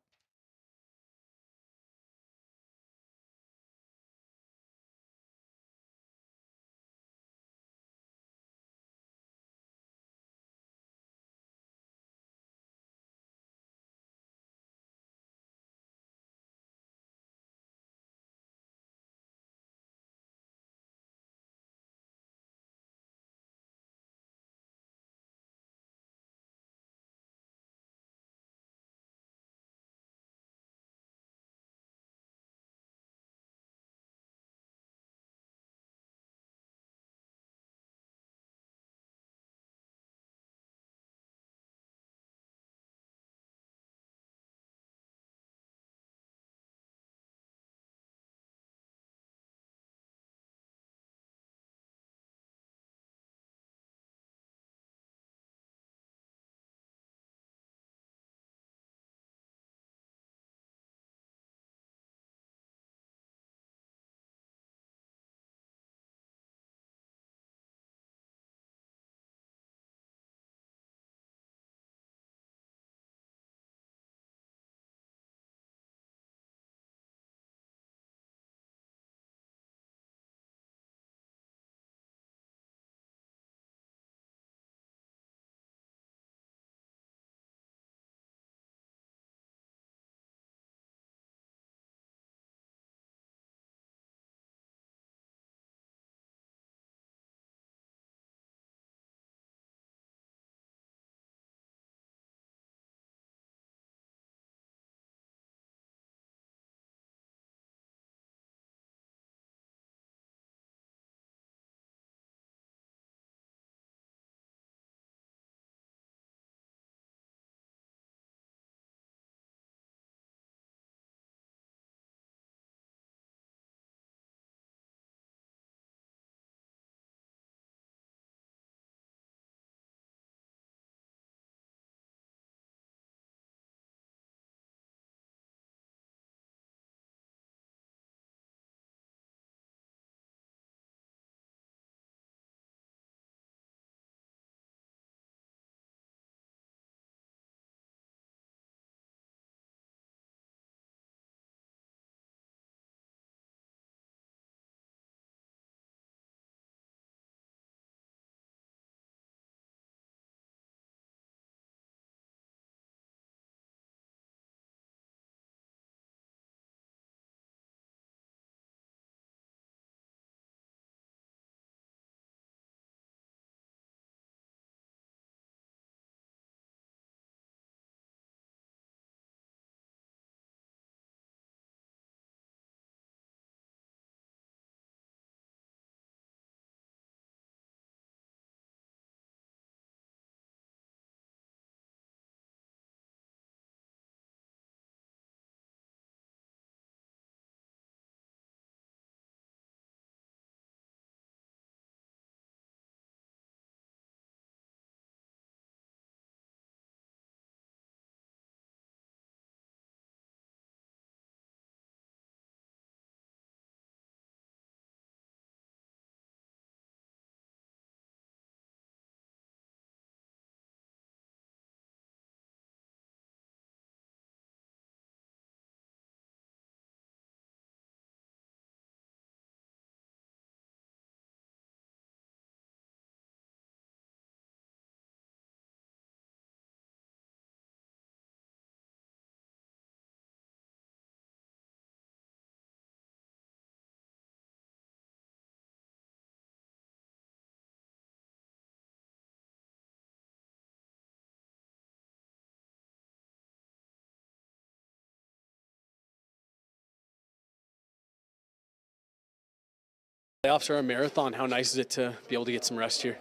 Playoffs are a marathon. How nice is it to be able to get some rest here?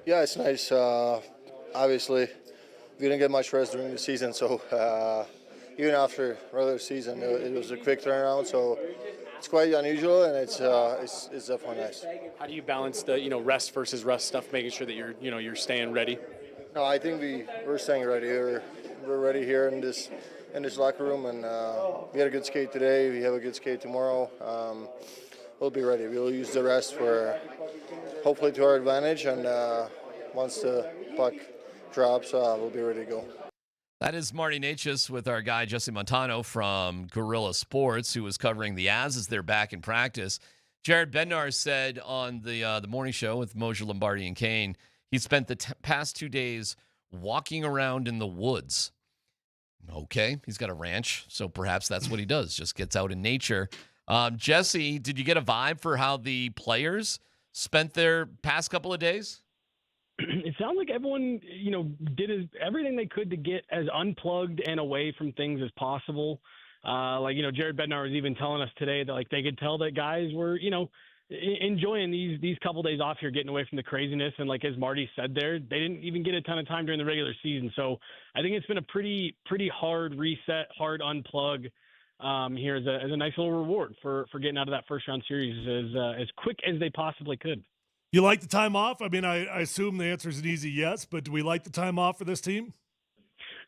Yeah, it's nice. Obviously, we didn't get much rest during the season, so even after regular season, it was a quick turnaround. So it's quite unusual, and it's definitely nice.
How do you balance the rest versus rust stuff, making sure that you're staying ready?
No, I think we're staying ready. We're ready here in this locker room, and we had a good skate today. We have a good skate tomorrow. We'll be ready. We'll use the rest for hopefully to our advantage, and once the puck drops, we'll be ready to go.
That is Marty Natchez with our guy Jesse Montano from Gorilla Sports, who was covering the As as they're back in practice. Jared Bednar said on the morning show with Moser, Lombardi, and Kane, he spent the past 2 days walking around in the woods. Okay, he's got a ranch, so perhaps that's what he does, just gets out in nature. Jesse, did you get a vibe for how the players spent their past couple of days?
It sounds like everyone, did everything they could to get as unplugged and away from things as possible. Jared Bednar was even telling us today that they could tell that guys were, enjoying these couple days off here, getting away from the craziness. And as Marty said there, they didn't even get a ton of time during the regular season. So I think it's been a pretty hard reset, hard unplug here as a nice little reward for getting out of that first round series as quick as they possibly could.
You like the time off? I mean, I assume the answer is an easy yes, but do we like the time off for this team?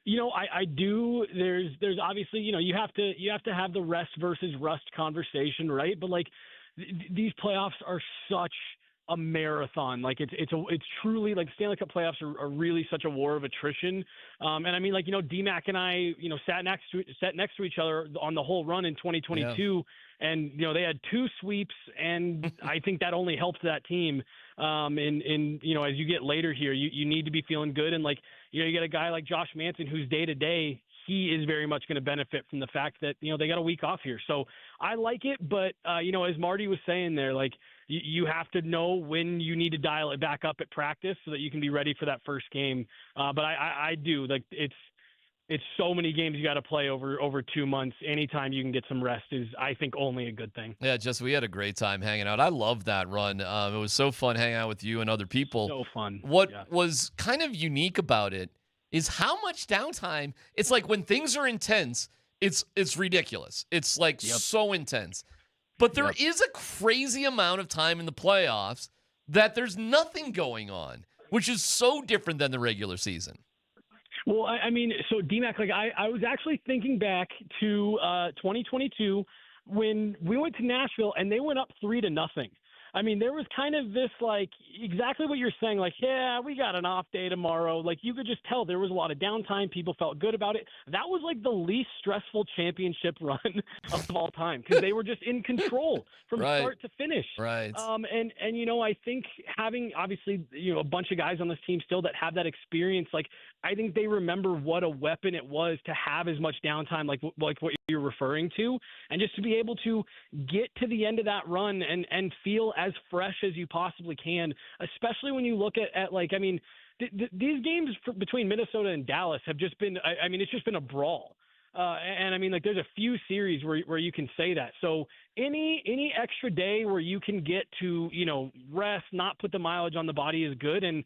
I do. There's obviously, you have to have the rest versus rust conversation, right? But these playoffs are such a marathon. It's truly Stanley Cup playoffs are really such a war of attrition. And I mean, DMac and I, sat next to each other on the whole run in 2022. Yeah. And, they had 2 sweeps, and I think that only helped that team. As you get later here, you need to be feeling good. And you get a guy like Josh Manson, who's day to day, he is very much going to benefit from the fact that, they got a week off here. So I like it, but, as Marty was saying there, you have to know when you need to dial it back up at practice so that you can be ready for that first game. But I do it's so many games you got to play over 2 months. Anytime you can get some rest is, I think, only a good thing.
Yeah, Jess, we had a great time hanging out. I loved that run. It was so fun hanging out with you and other people.
So fun.
What was kind of unique about it is how much downtime. It's like when things are intense, it's ridiculous. It's so intense. But there is a crazy amount of time in the playoffs that there's nothing going on, which is so different than the regular season.
Well, I mean, so DMac, I was actually thinking back to 2022 when we went to Nashville and they went up 3-0. I mean, there was kind of this, exactly what you're saying, yeah, we got an off day tomorrow. You could just tell there was a lot of downtime. People felt good about it. That was, the least stressful championship run of all time because they were just in control from start to finish.
Right.
And I think having, obviously, a bunch of guys on this team still that have that experience, I think they remember what a weapon it was to have as much downtime like what you're referring to, and just to be able to get to the end of that run and feel as fresh as you possibly can, especially when you look at these games between Minnesota and Dallas have just been, it's just been a brawl. And I mean, there's a few series where you can say that. So any extra day where you can get to, rest, not put the mileage on the body is good. And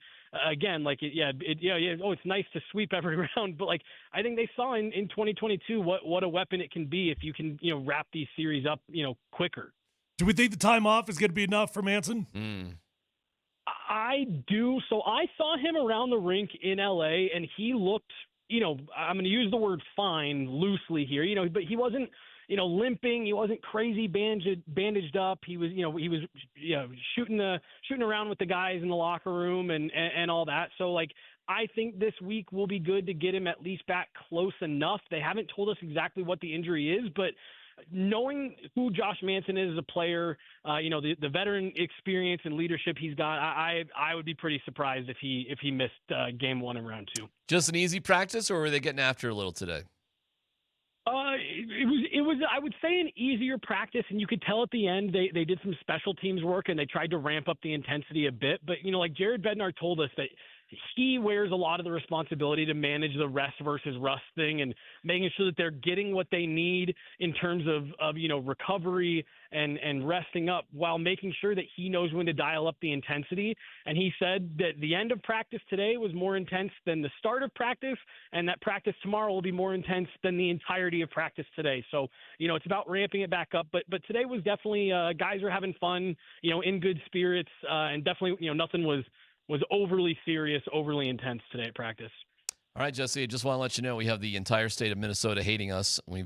again, it's nice to sweep every round, but I think they saw in 2022 what a weapon it can be if you can, wrap these series up, quicker.
Do we think the time off is going to be enough for Manson?
I do. So I saw him around the rink in LA and he looked, I'm going to use the word fine loosely here, but he wasn't, limping. He wasn't crazy bandaged up. He was, shooting around with the guys in the locker room and all that. So I think this week will be good to get him at least back close enough. They haven't told us exactly what the injury is, but knowing who Josh Manson is as a player, the veteran experience and leadership he's got, I would be pretty surprised if he missed game 1 and round 2.
Just an easy practice, or were they getting after a little today?
It was I would say an easier practice, and you could tell at the end they did some special teams work and they tried to ramp up the intensity a bit. But Jared Bednar told us that he wears a lot of the responsibility to manage the rest versus rust thing and making sure that they're getting what they need in terms of recovery and resting up, while making sure that he knows when to dial up the intensity. And he said that the end of practice today was more intense than the start of practice, and that practice tomorrow will be more intense than the entirety of practice today. So, it's about ramping it back up. But today was definitely guys are having fun, in good spirits, and definitely, nothing was overly serious, overly intense today at practice.
All right, Jesse, I just want to let you know we have the entire state of Minnesota hating us. We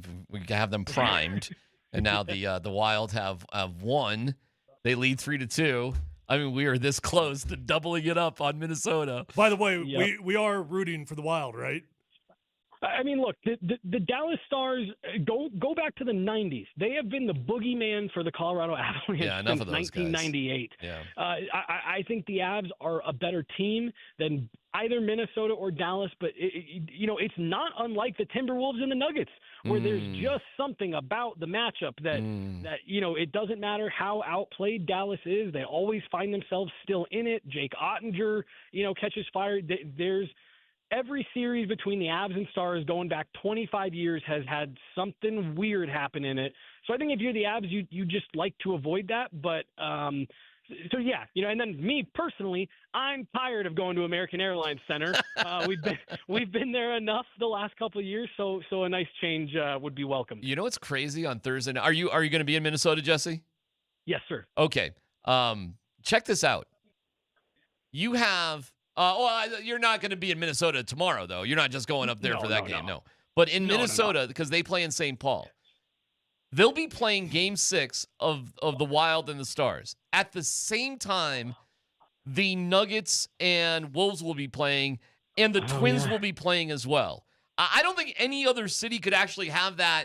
have them primed, and now the Wild have won. They lead 3-2. I mean, we are this close to doubling it up on Minnesota.
By the way,
Yep.
we are rooting for the Wild, right?
I mean, look, the Dallas Stars, go back to the 90s. They have been the boogeyman for the Colorado Avalanche
enough
since
of those guys.
1998.
Yeah.
I think the Avs are a better team than either Minnesota or Dallas, but it's not unlike the Timberwolves and the Nuggets, where there's just something about the matchup that it doesn't matter how outplayed Dallas is, they always find themselves still in it. Jake Ottinger, catches fire. There's every series between the Avs and Stars going back 25 years has had something weird happen in it. So I think if you're the Avs, you just like to avoid that. But so yeah, and then me personally, I'm tired of going to American Airlines Center. We've been there enough the last couple of years, so a nice change would be welcome.
You know what's crazy on Thursday night? Are you going to be in Minnesota, Jesse?
Yes, sir.
Okay. Check this out. You have you're not going to be in Minnesota tomorrow, though. You're not just going up there for that game, no. But in Minnesota, because they play in St. Paul, they'll be playing Game 6 of the Wild and the Stars. At the same time, the Nuggets and Wolves will be playing, and the Twins will be playing as well. I don't think any other city could actually have that.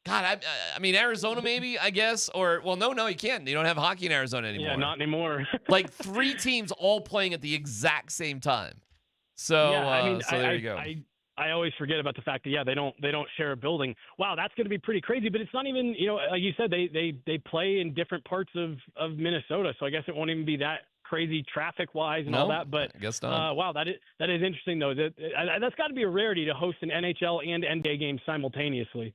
God, I mean, Arizona maybe, I guess. Or, well, no, you can't. They don't have hockey in Arizona anymore.
Yeah, not anymore.
Like 3 teams all playing at the exact same time. So,
yeah,
so there you go.
I always forget about the fact that they don't share a building. Wow, that's going to be pretty crazy. But it's not even like you said, they play in different parts of Minnesota, so I guess it won't even be that crazy traffic wise and all that. But
I guess not.
wow, that is interesting though. That's got to be a rarity to host an NHL and NBA game simultaneously.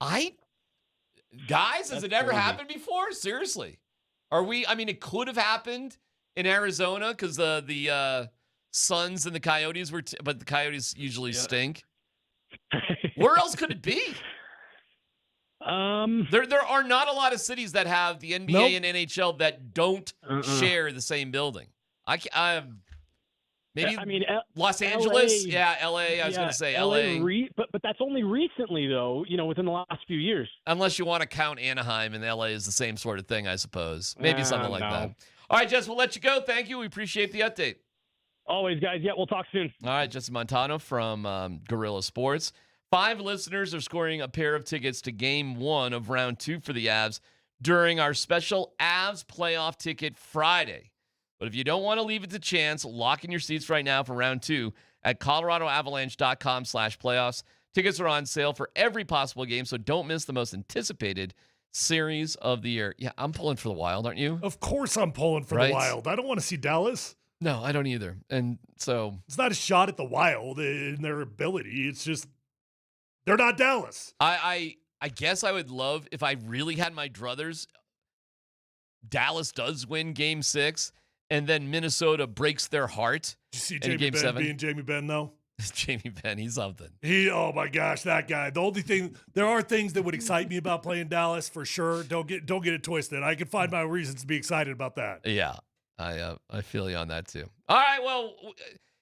Guys, has it ever happened before? Seriously. It could have happened in Arizona because the Suns and the Coyotes but the Coyotes usually stink. Where else could it be? There are not a lot of cities that have the NBA and NHL that don't share the same building. Maybe Los Angeles, LA. I was going to say LA,
but that's only recently though. Within the last few years.
Unless you want to count Anaheim, and LA is the same sort of thing, I suppose. Maybe something like that. All right, Jess, we'll let you go. Thank you. We appreciate the update.
Always, guys. Yeah, we'll talk soon.
All right, Jesse Montano from Guerrilla Sports. 5 listeners are scoring a pair of tickets to Game 1 of Round 2 for the Avs during our special Avs Playoff Ticket Friday. But if you don't want to leave it to chance, lock in your seats right now for Round 2 at coloradoavalanche.com/playoffs. Tickets are on sale for every possible game, so don't miss the most anticipated series of the year. Yeah, I'm pulling for the Wild, aren't you?
Of course I'm pulling for the Wild. I don't want to see Dallas.
No, I don't either. And so
it's not a shot at the Wild in their ability. It's just they're not Dallas.
I guess I would love if I really had my druthers. Dallas does win Game 6, and then Minnesota breaks their heart.
Did you see
in
Jamie
Game
Benn
7.
being Jamie Benn though?
Jamie Benn, he's something.
Oh my gosh, that guy. The only thing, there are things that would excite me about playing Dallas for sure. Don't get it twisted. I can find my reasons to be excited about that.
Yeah, I feel you on that too. All right, well,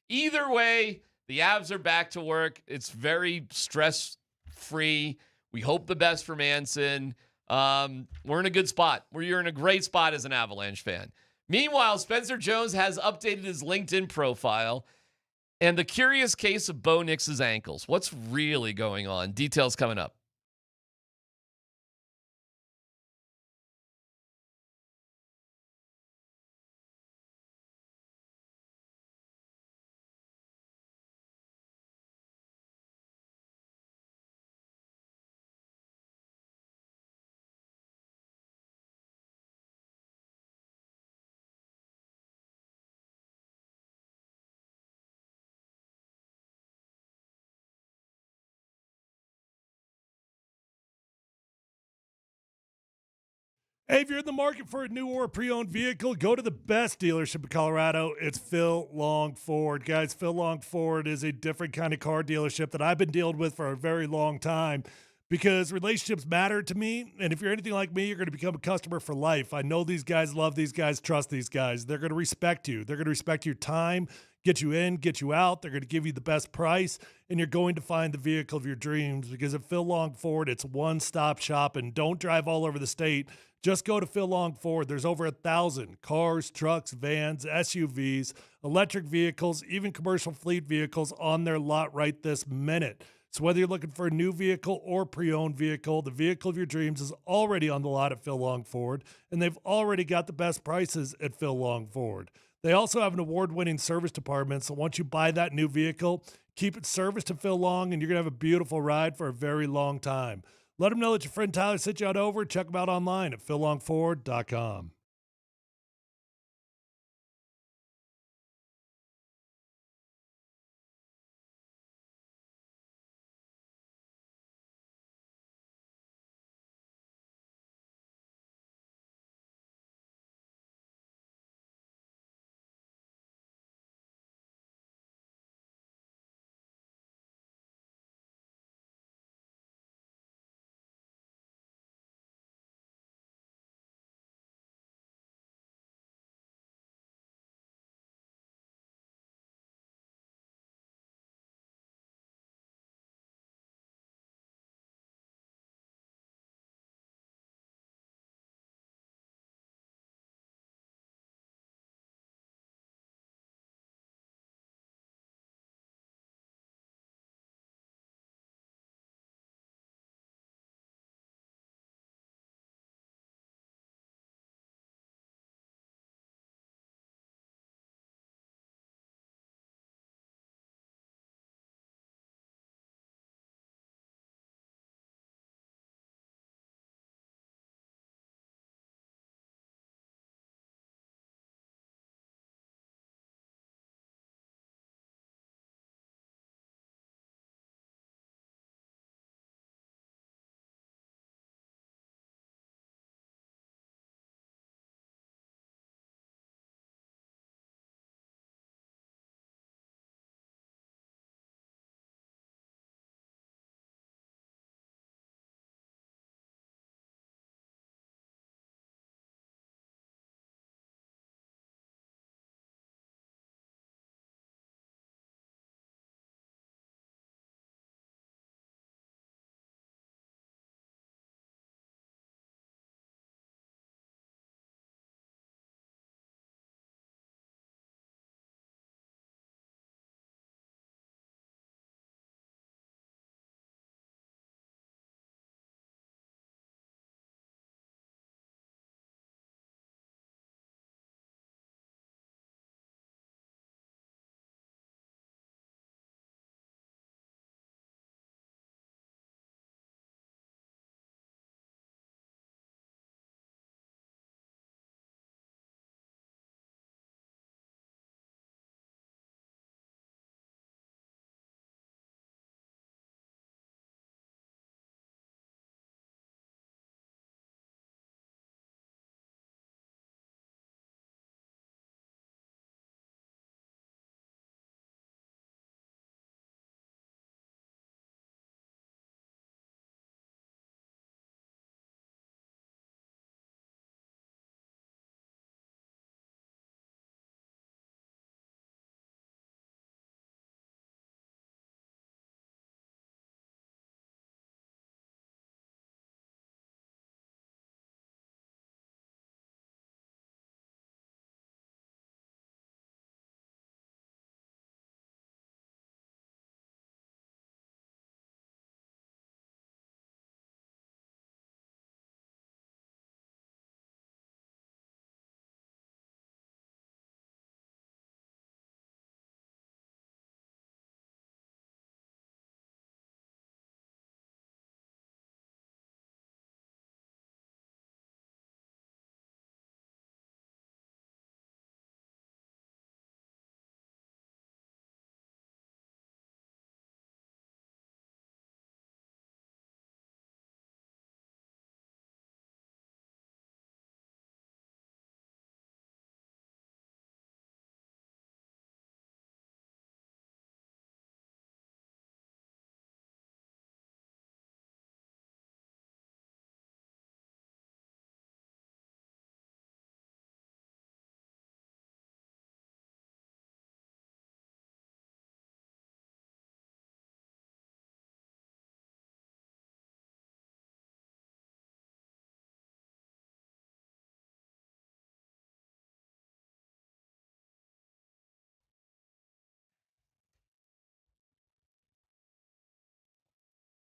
either way, the Avs are back to work. It's very stress-free. We hope the best for Manson. We're in a good spot. You're in a great spot as an Avalanche fan. Meanwhile, Spencer Jones has updated his LinkedIn profile and the curious case of Bo Nix's ankles. What's really going on? Details coming up.
Hey, if you're in the market for a new or pre-owned vehicle, go to the best dealership in Colorado. It's Phil Long Ford. Guys, Phil Long Ford is a different kind of car dealership that I've been dealing with for a very long time because relationships matter to me. And if you're anything like me, you're going to become a customer for life. I know these guys, love these guys, trust these guys. They're going to respect you. They're going to respect your time, get you in, get you out. They're going to give you the best price, and you're going to find the vehicle of your dreams because at Phil Long Ford, it's one-stop shop. And don't drive all over the state. Just go to Phil Long Ford. There's over 1,000 cars, trucks, vans, SUVs, electric vehicles, even commercial fleet vehicles on their lot right this minute. So whether you're looking for a new vehicle or pre-owned vehicle, the vehicle of your dreams is already on the lot at Phil Long Ford, and they've already got the best prices at Phil Long Ford. They also have an award-winning service department, so once you buy that new vehicle, keep it serviced to Phil Long, and you're going to have a beautiful ride for a very long time. Let them know that your friend Tyler sent you out over. Check them out online at phillongford.com.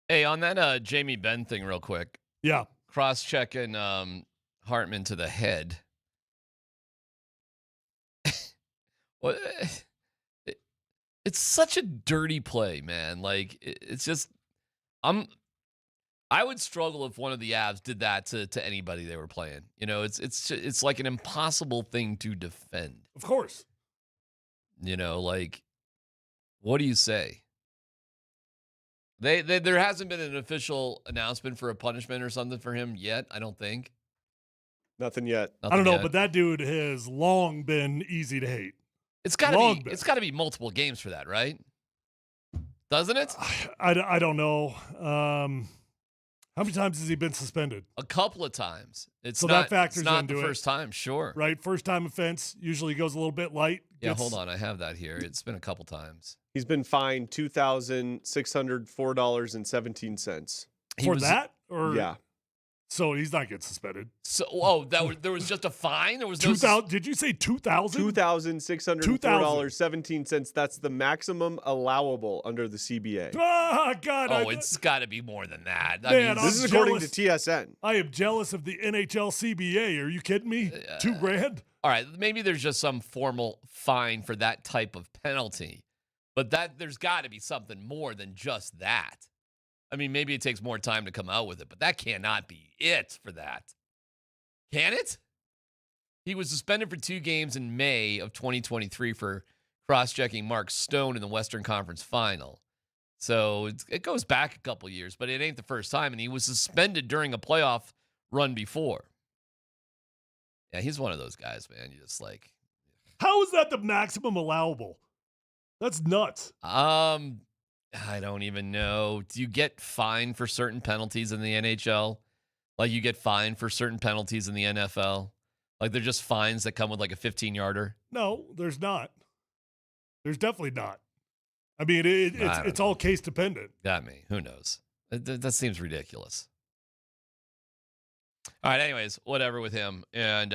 Hey, on that Jamie Benn thing real quick.
Yeah.
Cross-checking Hartman to the head. What? It's such a dirty play, man. Like, it's just, I would struggle if one of the Avs did that to anybody they were playing. You know, it's like an impossible thing to defend.
Of course.
You know, like, what do you say? There hasn't been an official announcement for a punishment or something for him yet, I don't think.
Nothing yet.
I don't know, but that dude has long been easy to hate.
It's got to be multiple games for that, right? Doesn't it?
I don't know. How many times has he been suspended?
A couple of times.
That factors
it's not
into
the
it.
first time, sure.
Right? First time offense usually goes a little bit light.
Yeah, hold on. I have that here. It's been a couple times.
He's been fined $2,604.17.
For that? Or
yeah.
So he's not getting suspended.
So, there was just a fine? There was no
2,000? Did you say 2,000?
$2,604.17. That's the maximum allowable under the CBA.
Ah, God.
It's got to be more than that.
Man,
this is according to TSN.
I am jealous of the NHL CBA. Are you kidding me? $2,000?
All right, maybe there's just some formal fine for that type of penalty. But there's got to be something more than just that. I mean, maybe it takes more time to come out with it, but that cannot be it for that. Can it? He was suspended for 2 games in May of 2023 for cross-checking Mark Stone in the Western Conference Final. So it goes back a couple years, but it ain't the first time, and he was suspended during a playoff run before. Yeah, he's one of those guys, man. You just like...
How is that the maximum allowable? That's nuts.
I don't even know. Do you get fined for certain penalties in the NHL? Like you get fined for certain penalties in the NFL? Like they're just fines that come with like a 15-yarder?
No, there's not. There's definitely not. I mean, it's all case dependent.
Got me. Who knows? That seems ridiculous. All right, anyways, whatever with him. And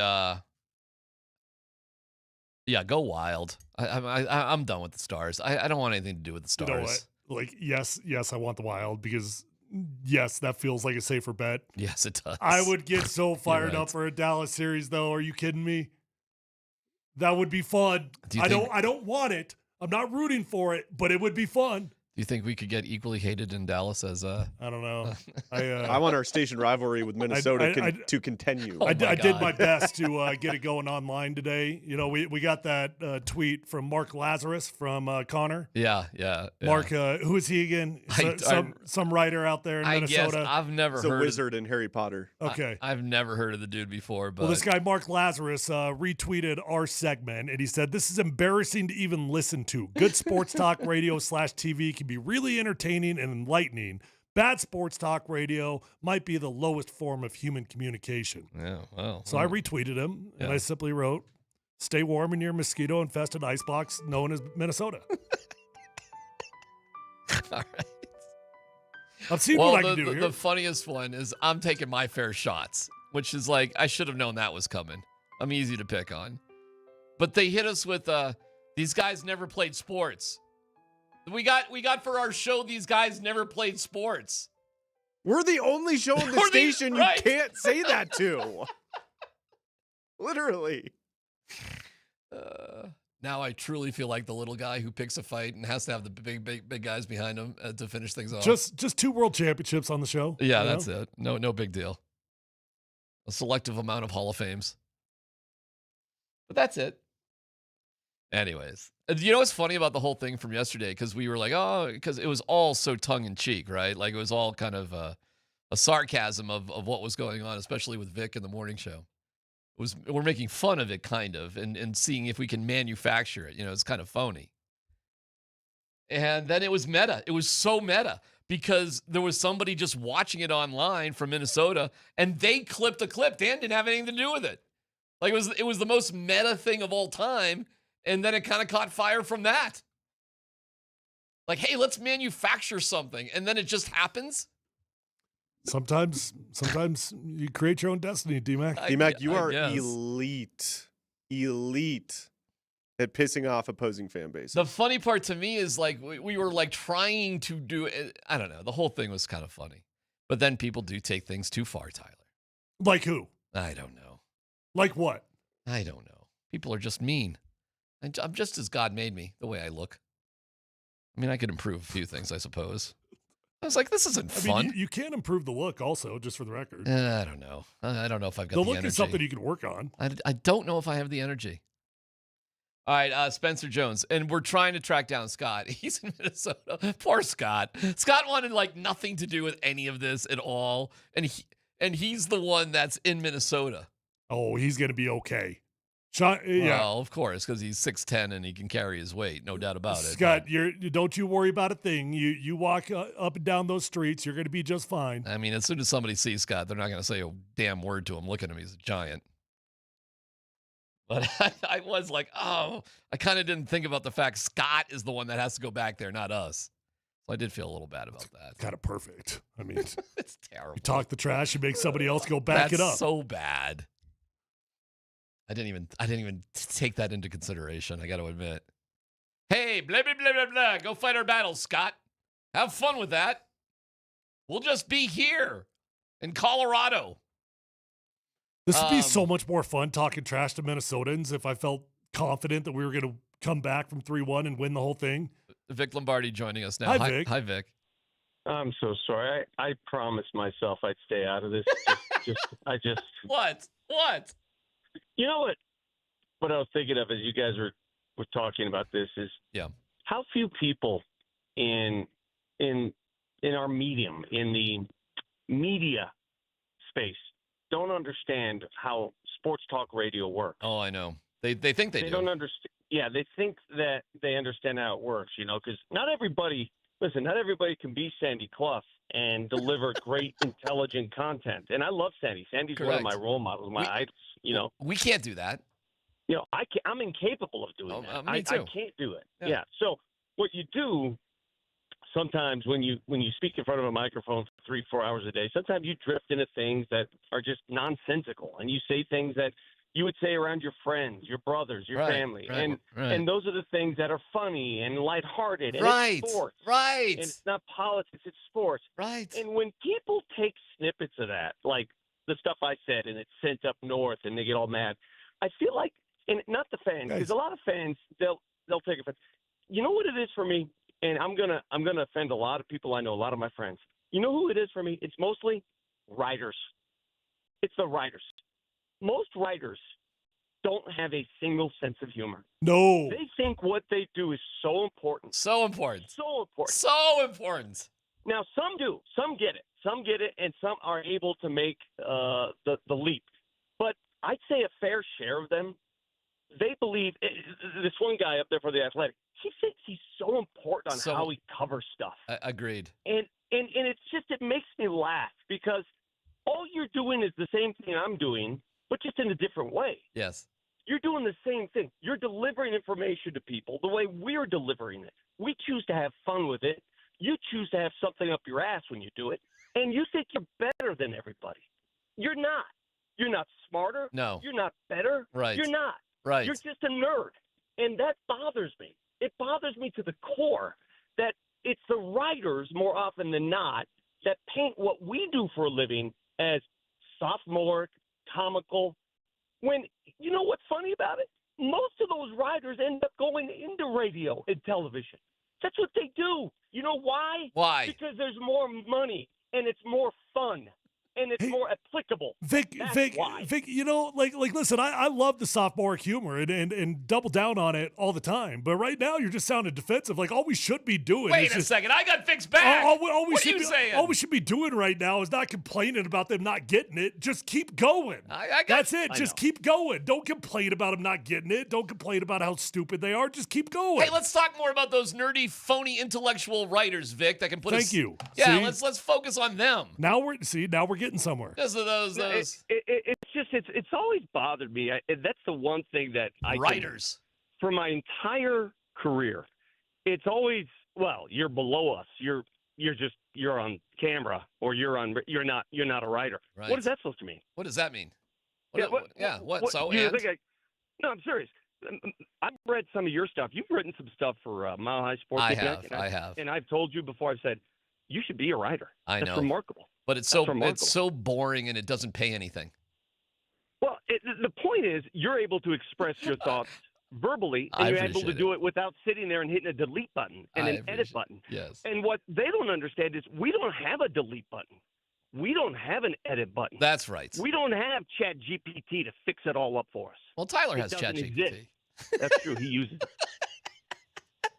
yeah, go Wild. I'm done with the Stars. I don't want anything to do with the Stars.
You know what? Like, yes, I want the Wild because, yes, that feels like a safer bet.
Yes, it does.
I would get so fired
right.
up for a Dallas series, though. Are you kidding me? That would be fun. I don't want it. I'm not rooting for it, but it would be fun.
Do you think we could get equally hated in Dallas as
I don't know.
I want our station rivalry with Minnesota to continue.
I did my best to get it going online today. You know, we got that tweet from Mark Lazarus from Connor.
Yeah.
Mark, who is he again? Some writer out there in Minnesota.
Guess I've never heard.
A wizard in Harry Potter.
Okay.
I've never heard of the dude before. But
well, this guy Mark Lazarus retweeted our segment, and he said, "This is embarrassing to even listen to. Good sports talk radio /TV can be really entertaining and enlightening. Bad sports talk radio might be the lowest form of human communication."
Yeah, well.
So I retweeted him, and I simply wrote, "Stay warm in your mosquito-infested icebox known as Minnesota."
All right.
I'm seeing what I can do here.
The funniest one is I'm taking my fair shots, which is like, I should have known that was coming. I'm easy to pick on. But they hit us with, these guys never played sports. We got for our show, these guys never played sports.
We're the only show on the station you can't say that to. Literally.
Now I truly feel like the little guy who picks a fight and has to have the big guys behind him to finish things off.
Just 2 world championships on the show.
Yeah, that's it. No big deal. A selective amount of Hall of Fames. But that's it. Anyways, you know what's funny about the whole thing from yesterday? Because we were like, because it was all so tongue-in-cheek, right? Like it was all kind of a sarcasm of what was going on, especially with Vic in the morning show. We're making fun of it, kind of, and seeing if we can manufacture it. You know, it's kind of phony. And then it was meta. It was so meta because there was somebody just watching it online from Minnesota, and they clipped a clip. Dan didn't have anything to do with it. Like it was the most meta thing of all time. And then it kind of caught fire from that. Like, hey, let's manufacture something. And then it just happens.
Sometimes you create your own destiny, DMac.
DMac, you are elite. And at pissing off opposing fan bases.
The funny part to me is like we were like trying to do it. I don't know. The whole thing was kind of funny. But then people do take things too far, Tyler.
Like who?
I don't know.
Like what?
I don't know. People are just mean. I'm just as God made me, the way I look. I mean, I could improve a few things, I suppose. I was like, this isn't fun.
I mean, you can improve the look also, just for the record.
I don't know. I don't know if I've got the
look
energy.
is something you can work on.
I don't know if I have the energy. All right, Spencer Jones. And we're trying to track down Scott. He's in Minnesota. Poor Scott. Scott wanted like nothing to do with any of this at all. And he's the one that's in Minnesota.
Oh, he's going to be okay.
Well, of course, because he's 6'10" and he can carry his weight, no doubt about it.
Scott, don't you worry about a thing. You walk up and down those streets, you're going to be just fine.
I mean, as soon as somebody sees Scott, they're not going to say a damn word to him. Look at him. He's a giant. But I was like, oh, I kind of didn't think about the fact Scott is the one that has to go back there, not us. So I did feel a little bad about that.
Kind of perfect. I mean,
it's terrible.
You talk the trash, you make somebody else go back it up.
That's so bad. I didn't even take that into consideration, I got to admit. Hey, blah, blah, blah, blah, blah. Go fight our battles, Scott. Have fun with that. We'll just be here in Colorado.
This would be so much more fun talking trash to Minnesotans if I felt confident that we were going to come back from 3-1 and win the whole thing.
Vic Lombardi joining us now.
Hi, Vic.
Hi, Vic.
I'm so sorry. I promised myself I'd stay out of this.
What?
You know what I was thinking of as you guys were talking about this is how few people in our medium, in the media space, don't understand how sports talk radio works.
Oh, I know. They think they do.
Don't understand. Yeah, they think that they understand how it works, because not everybody can be Sandy Clough and deliver great, intelligent content. And I love Sandy. Sandy's one of my role models, my idols,
We can't do that.
I'm incapable of doing that.
Me too.
I can't do it. Yeah. So what you do sometimes when you speak in front of a microphone for 3-4 hours a day, sometimes you drift into things that are just nonsensical, and you say things that you would say around your friends, your brothers, your family. And those are the things that are funny and lighthearted. And it's sports.
Right.
And it's not politics, it's sports.
Right.
And when people take snippets of that, like the stuff I said, and it's sent up north and they get all mad, I feel like, and not the fans, because a lot of fans, they'll take offense. You know what it is for me? And I'm gonna offend a lot of people I know, a lot of my friends. You know who it is for me? It's mostly writers. It's the writers. Most writers don't have a single sense of humor.
No.
They think what they do is so important.
So important.
So important.
So important.
Now, some do. Some get it. Some get it, and some are able to make the leap. But I'd say a fair share of them, they believe – this one guy up there for The Athletic, he thinks he's so important on how he covers stuff.
Agreed.
And it's just – it makes me laugh because all you're doing is the same thing I'm doing, but just in a different way.
Yes.
You're doing the same thing. You're delivering information to people the way we're delivering it. We choose to have fun with it. You choose to have something up your ass when you do it, and you think you're better than everybody. You're not. You're not smarter.
No.
You're not better.
Right.
You're not.
Right.
You're just a nerd, and that bothers me. It bothers me to the core that it's the writers more often than not that paint what we do for a living as sophomoric, comical, when you know what's funny about it? Most of those writers end up going into radio and television. That's what they do. You know why?
Why?
Because there's more money and it's more fun and it's more applicable.
Vic, listen, I love the sophomoric humor and double down on it all the time. But right now, you're just sounding defensive. Like all we should be doing.
Wait a second, I got Vic's back. What are you saying?
All we should be doing right now is not complaining about them not getting it. Just keep going. That's it. Just keep going. Don't complain about them not getting it. Don't complain about how stupid they are. Just keep going.
Hey, let's talk more about those nerdy, phony, intellectual writers, Vic. That can put.
Thank you.
Yeah, let's focus on them.
Now we're getting somewhere.
Just those.
It's always bothered me. That's the one thing that
writers
for my entire career. It's always you're below us. You're on camera or you're not a writer.
Right.
What is that supposed to mean?
What does that mean?
No, I'm serious. I've read some of your stuff. You've written some stuff for Mile High Sports.
I
DMac,
have.
And I've told you before. I've said you should be a writer.
I know.
That's remarkable.
But it's so boring and it doesn't pay anything.
Well, the point is you're able to express your thoughts verbally, and you're able to do it without sitting there and hitting a delete button and an edit button.
Yes.
And what they don't understand is we don't have a delete button. We don't have an edit button.
That's right.
We don't have Chat GPT to fix it all up for us.
Well, Tyler has Chat GPT.
That's true. He uses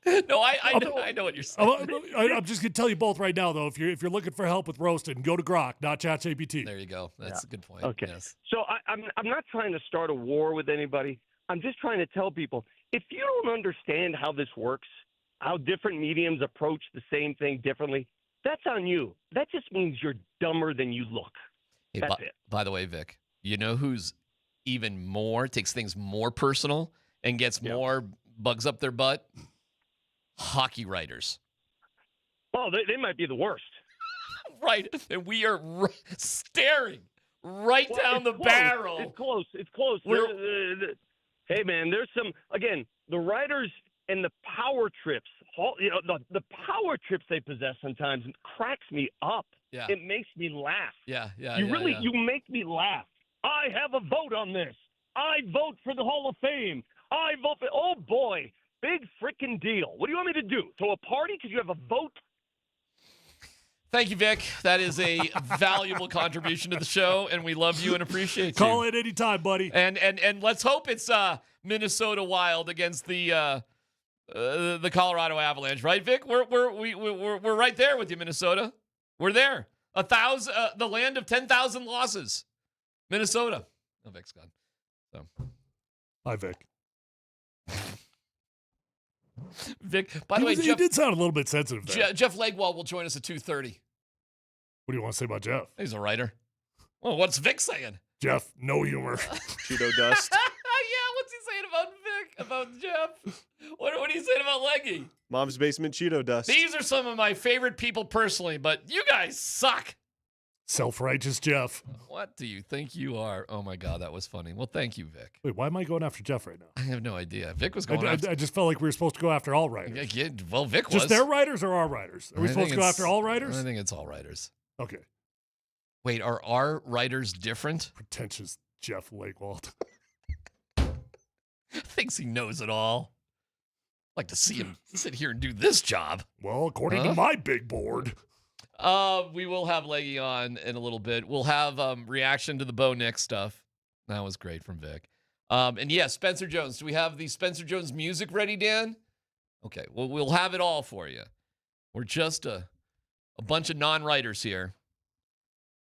it. No, I know what you're saying.
I'm just gonna tell you both right now, though. If you're looking for help with roasting, go to Grok, not ChatGPT.
There you go. That's a good point.
Okay.
Yes.
So I'm not trying to start a war with anybody. I'm just trying to tell people, if you don't understand how this works, how different mediums approach the same thing differently, that's on you. That just means you're dumber than you look.
Hey,
That's it.
By the way, Vic, you know who's even more, takes things more personal and gets more bugs up their butt? Hockey writers.
Oh, they might be the worst.
Right. And we are staring right down the barrel.
It's close. Hey, man, there's some, again, the writers and the power trips, the power trips they possess sometimes cracks me up.
Yeah.
It makes me laugh.
You
You make me laugh. I have a vote on this. I vote for the Hall of Fame. I vote for, oh boy, big freaking deal. What do you want me to do? Throw a party because you have a vote?
Thank you, Vic. That is a valuable contribution to the show, and we love you and appreciate you.
Call it anytime, buddy.
And let's hope it's Minnesota Wild against the Colorado Avalanche, right, Vic? We're right there with you, Minnesota. We're there. The land of 10,000 losses, Minnesota. Oh, Vic's gone. So,
hi, Vic.
Vic, by the way,
he did sound a little bit sensitive there.
Jeff Legwall will join us at 2:30.
What do you want to say about Jeff?
He's a writer. Well, what's Vic saying?
Jeff, no humor.
Cheeto dust.
Yeah, what's he saying about Vic? About Jeff? What are you saying about Leggy?
Mom's basement Cheeto dust.
These are some of my favorite people personally, but you guys suck.
Self-righteous Jeff.
What do you think you are? Oh, my God, that was funny. Well, thank you, Vic.
Wait, why am I going after Jeff right now?
I have no idea. Vic was going after...
I just felt like we were supposed to go after all writers.
Yeah, well, Vic was.
Just their writers or our writers? Are we supposed to go after all writers?
I think it's all writers.
Okay.
Wait, are our writers different?
Pretentious Jeff Lakewald.
Thinks he knows it all. I'd like to see him sit here and do this job.
Well, according to my big board...
We will have Leggy on in a little bit. We'll have reaction to the Bo Nix stuff. That was great from Vic. And yeah, Spencer Jones. Do we have the Spencer Jones music ready, Dan? Okay, well, we'll have it all for you. We're just a bunch of non-writers here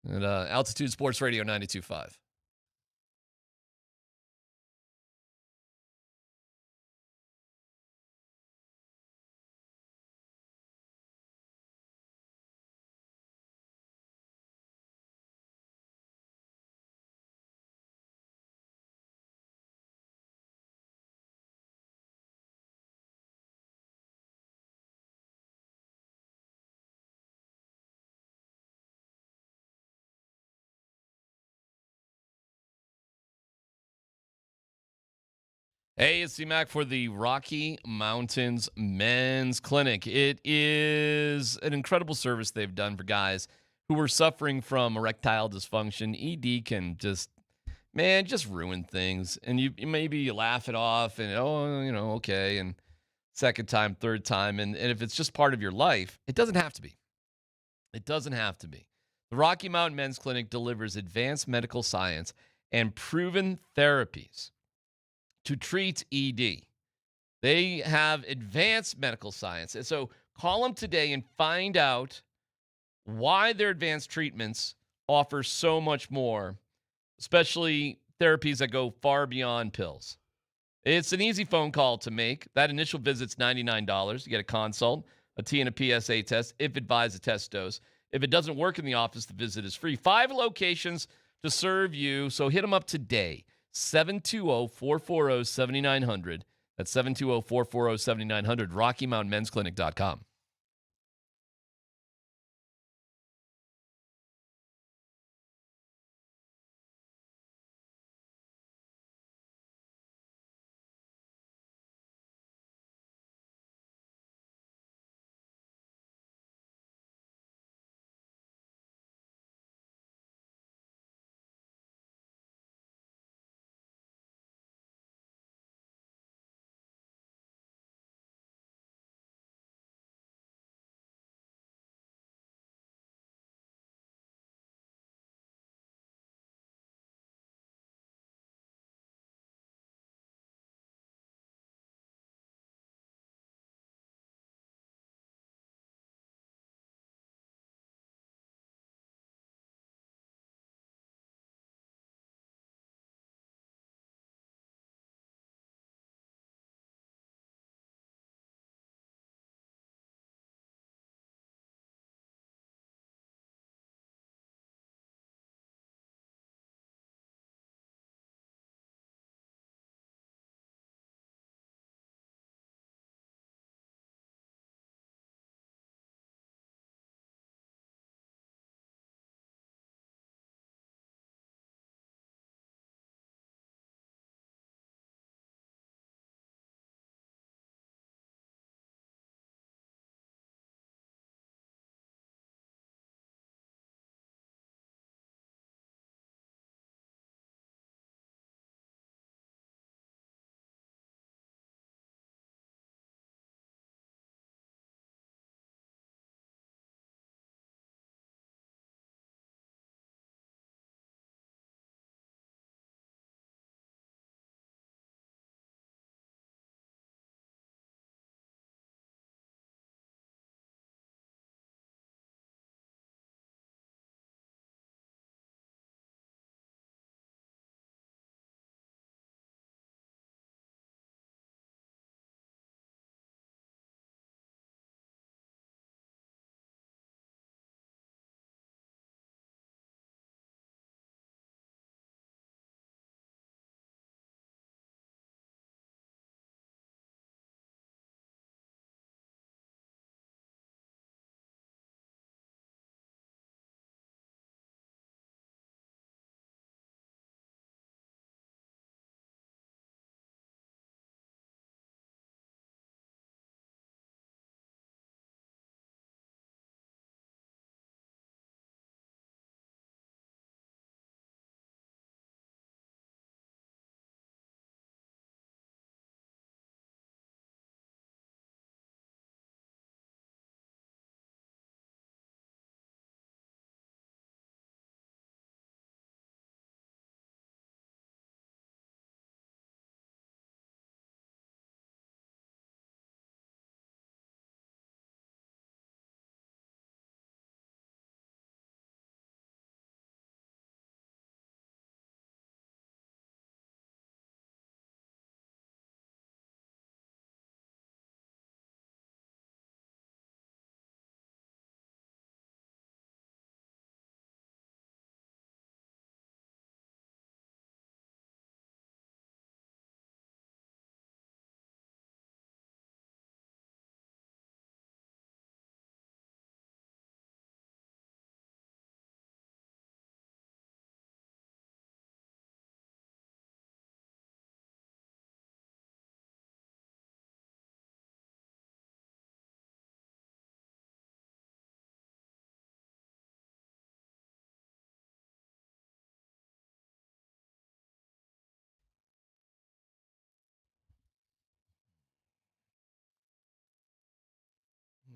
at Altitude Sports Radio 92.5. Hey, it's DMac for the Rocky Mountains Men's Clinic. It is an incredible service they've done for guys who are suffering from erectile dysfunction. ED can just ruin things. And you maybe laugh it off and, okay. And second time, third time. And if it's just part of your life, it doesn't have to be. It doesn't have to be. The Rocky Mountain Men's Clinic delivers advanced medical science and proven therapies to treat ED. They have advanced medical science. And so call them today and find out why their advanced treatments offer so much more, especially therapies that go far beyond pills. It's an easy phone call to make. That initial visit's $99. You get a consult, a T and a PSA test, if advised, a test dose. If it doesn't work in the office, the visit is free. 5 locations to serve you, so hit them up today. 720-440-7900. That's 720-440-7900, RockyMountainMen'sClinic.com.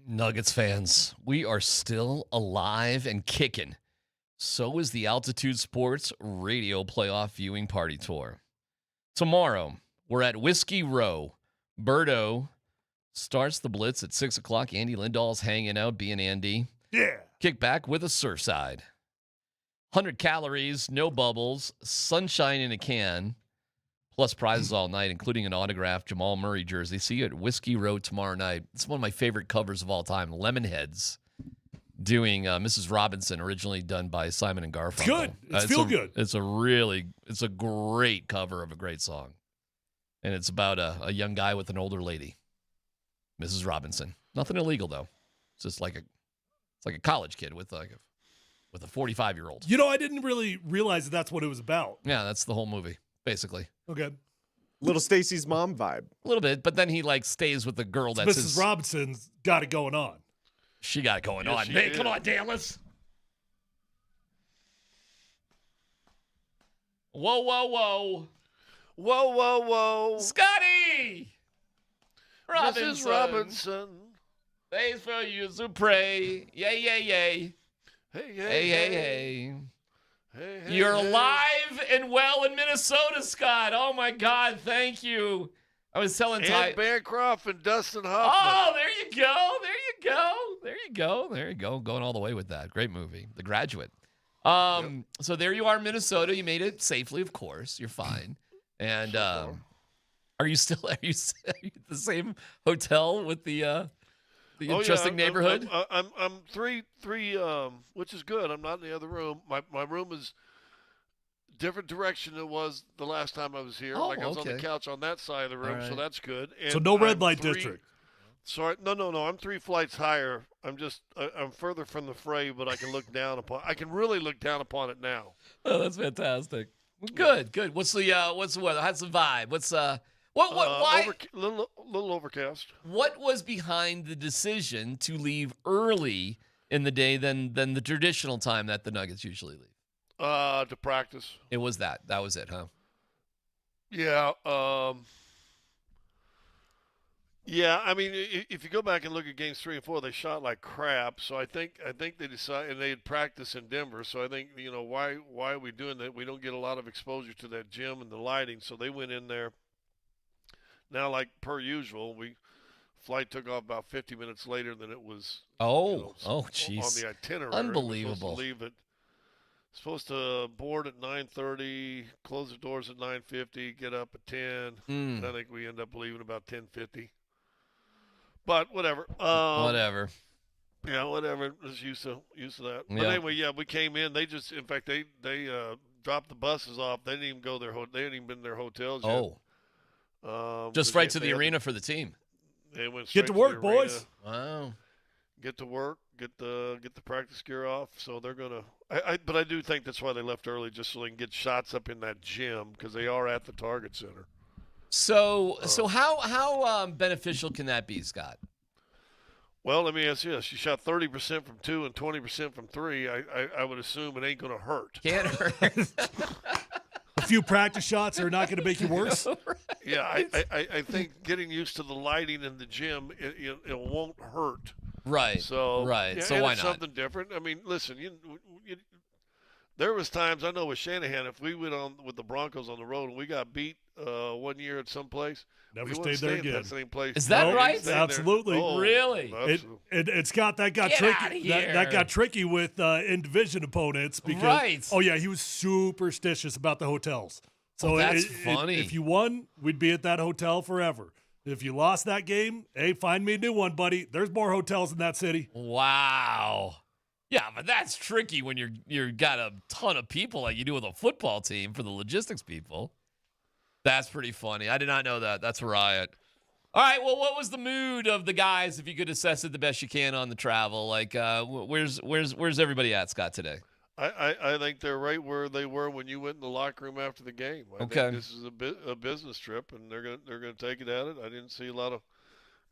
Nuggets fans, we are still alive and kicking. So is the Altitude Sports Radio Playoff Viewing Party Tour. Tomorrow, we're at Whiskey Row. Birdo starts the blitz at 6 o'clock. Andy Lindahl's hanging out, being Andy.
Yeah.
Kick back with a Surfside. 100 calories, no bubbles, sunshine in a can, plus prizes all night, including an autographed Jamal Murray jersey. See you at Whiskey Row tomorrow night. It's one of my favorite covers of all time, Lemonheads, doing Mrs. Robinson, originally done by Simon and Garfunkel.
It's good. It's feel good.
It's a great cover of a great song. And it's about a young guy with an older lady, Mrs. Robinson. Nothing illegal, though. It's just like a college kid with a 45-year-old.
You know, I didn't really realize that's what it was about.
Yeah, that's the whole movie, basically.
Okay.
Little Stacy's mom vibe.
A little bit, but then he stays with the girl that's
Mrs. Robinson's got it going on.
She got it going on. Hey, come on, Dallas. Whoa, whoa, whoa.
Whoa, whoa, whoa.
Scotty! Robinson.
Mrs. Robinson.
Thanks for you to pray. Yay, yay, yay.
Hey,
hey, hey. You're alive and well in Minnesota, Scott. Oh, my God. Thank you. I was telling Ty.
And Bancroft and Dustin Hoffman.
Oh, there you go. There you go. There you go. There you go. Going all the way with that. Great movie. The Graduate. So there you are, Minnesota. You made it safely, of course. You're fine. And are you at the same hotel with the interesting neighborhood?
I'm three, which is good. I'm not in the other room. My room is different direction than it was the last time I was here.
Oh,
I was on the couch on that side of the room, so that's good. And
so no red light district.
Sorry, no. I'm 3 flights higher. I'm further from the fray, but I can look down upon. I can really look down upon it now.
Oh, that's fantastic. Good. What's the weather? How's the vibe? Why?
Little overcast.
What was behind the decision to leave early in the day than the traditional time that the Nuggets usually leave?
To practice.
It was that. That was it, huh?
Yeah. Yeah. I mean, if you go back and look at games 3 and 4, they shot like crap. So I think they decided, and they had practice in Denver. So I think why are we doing that? We don't get a lot of exposure to that gym and the lighting. So they went in there. Now, like per usual, flight took off about 50 minutes later than it was.
Jeez.
On the itinerary.
Unbelievable.
Supposed to board at 9:30, close the doors at 9:50, get up at 10. And I think we end up leaving about 10:50. But whatever.
Whatever.
Yeah, whatever. Just used to that. But
Yeah.
anyway, yeah, we came in. They just, in fact, they dropped the buses off. They didn't even go there. They hadn't even been in their hotels yet.
Just right to the arena for the team.
They went straight
Get to work,
the arena.
boys.
Wow.
Get to work. Get the practice gear off. So they're gonna. But I do think that's why they left early, just so they can get shots up in that gym because they are at the Target Center.
So how beneficial can that be, Scott?
Well, let me ask you this. You shot 30% from 2 and 20% from 3. I would assume it ain't going to hurt.
Can't hurt.
A few practice shots are not going to make you worse.
Yeah, I think getting used to the lighting in the gym, it won't hurt.
Right.
So
right.
Yeah,
so
and
why
it's
not?
something different. I mean, listen, there was times I know with Shanahan, if we went on with the Broncos on the road and we got beat 1 year at some place,
Never
we
stayed there again.
That same place.
Is that right?
Absolutely.
Really?
And Scott, that got
Get outta
tricky.
here.
That got tricky with in division opponents because
Right.
Oh yeah, he was superstitious about the hotels. So
that's funny.
If you won, we'd be at that hotel forever. If you lost that game, hey, find me a new one, buddy. There's more hotels in that city.
Wow. Yeah, but that's tricky when you're got a ton of people like you do with a football team for the logistics people. That's pretty funny. I did not know that. That's a riot. All right, well, what was the mood of the guys, if you could assess it the best you can on the travel? Like, where's everybody at, Scott, today?
I think they're right where they were when you went in the locker room after the game. I think this is a business trip, and they're gonna take it at it. I didn't see a lot of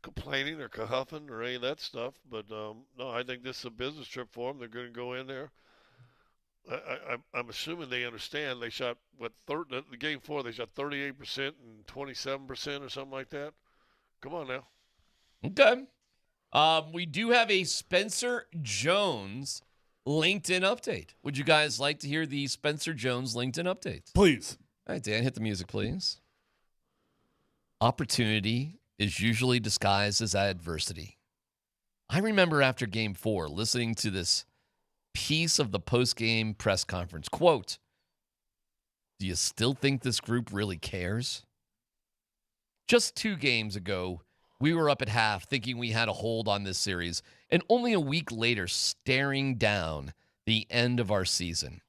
complaining or cahuffing or any of that stuff, but no, I think this is a business trip for them. They're going to go in there. I'm assuming they understand. They shot the game 4. They shot 38% and 27% or something like that. Come on now.
Okay. We do have a Spencer Jones LinkedIn update. Would you guys like to hear the Spencer Jones LinkedIn update?
Please.
All right, Dan, hit the music, please. Opportunity is usually disguised as adversity. I remember after Game 4 listening to this piece of the post-game press conference. Quote, "Do you still think this group really cares?" Just 2 games ago, we were up at half thinking we had a hold on this series, and only a week later staring down the end of our season.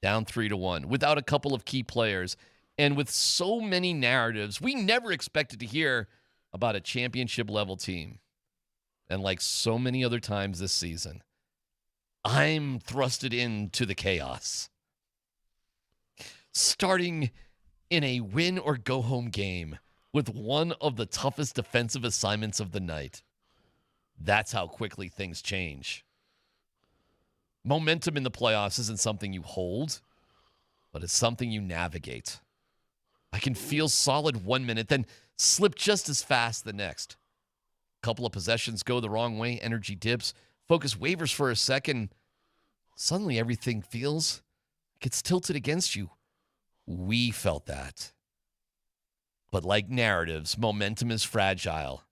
Down 3-1, without a couple of key players, and with so many narratives we never expected to hear about a championship-level team. And like so many other times this season, I'm thrusted into the chaos. Starting in a win-or-go-home game with one of the toughest defensive assignments of the night. That's how quickly things change. Momentum in the playoffs isn't something you hold, but it's something you navigate. I can feel solid 1 minute, then slip just as fast the next. Couple of possessions go the wrong way, energy dips, focus wavers for a second. Suddenly everything feels like it's tilted against you. We felt that. But like narratives, momentum is fragile,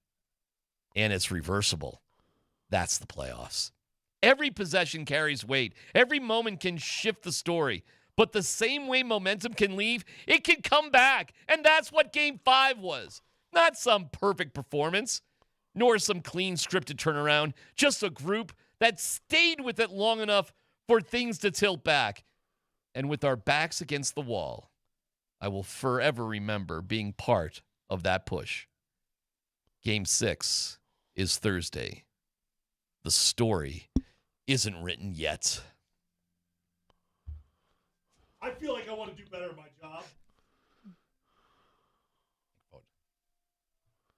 and it's reversible. That's the playoffs. Every possession carries weight. Every moment can shift the story. But the same way momentum can leave, it can come back. And that's what Game 5 was. Not some perfect performance, nor some clean scripted turnaround. Just a group that stayed with it long enough for things to tilt back. And with our backs against the wall, I will forever remember being part of that push. Game 6 is Thursday. The story isn't written yet.
I feel like I want to do better at my job.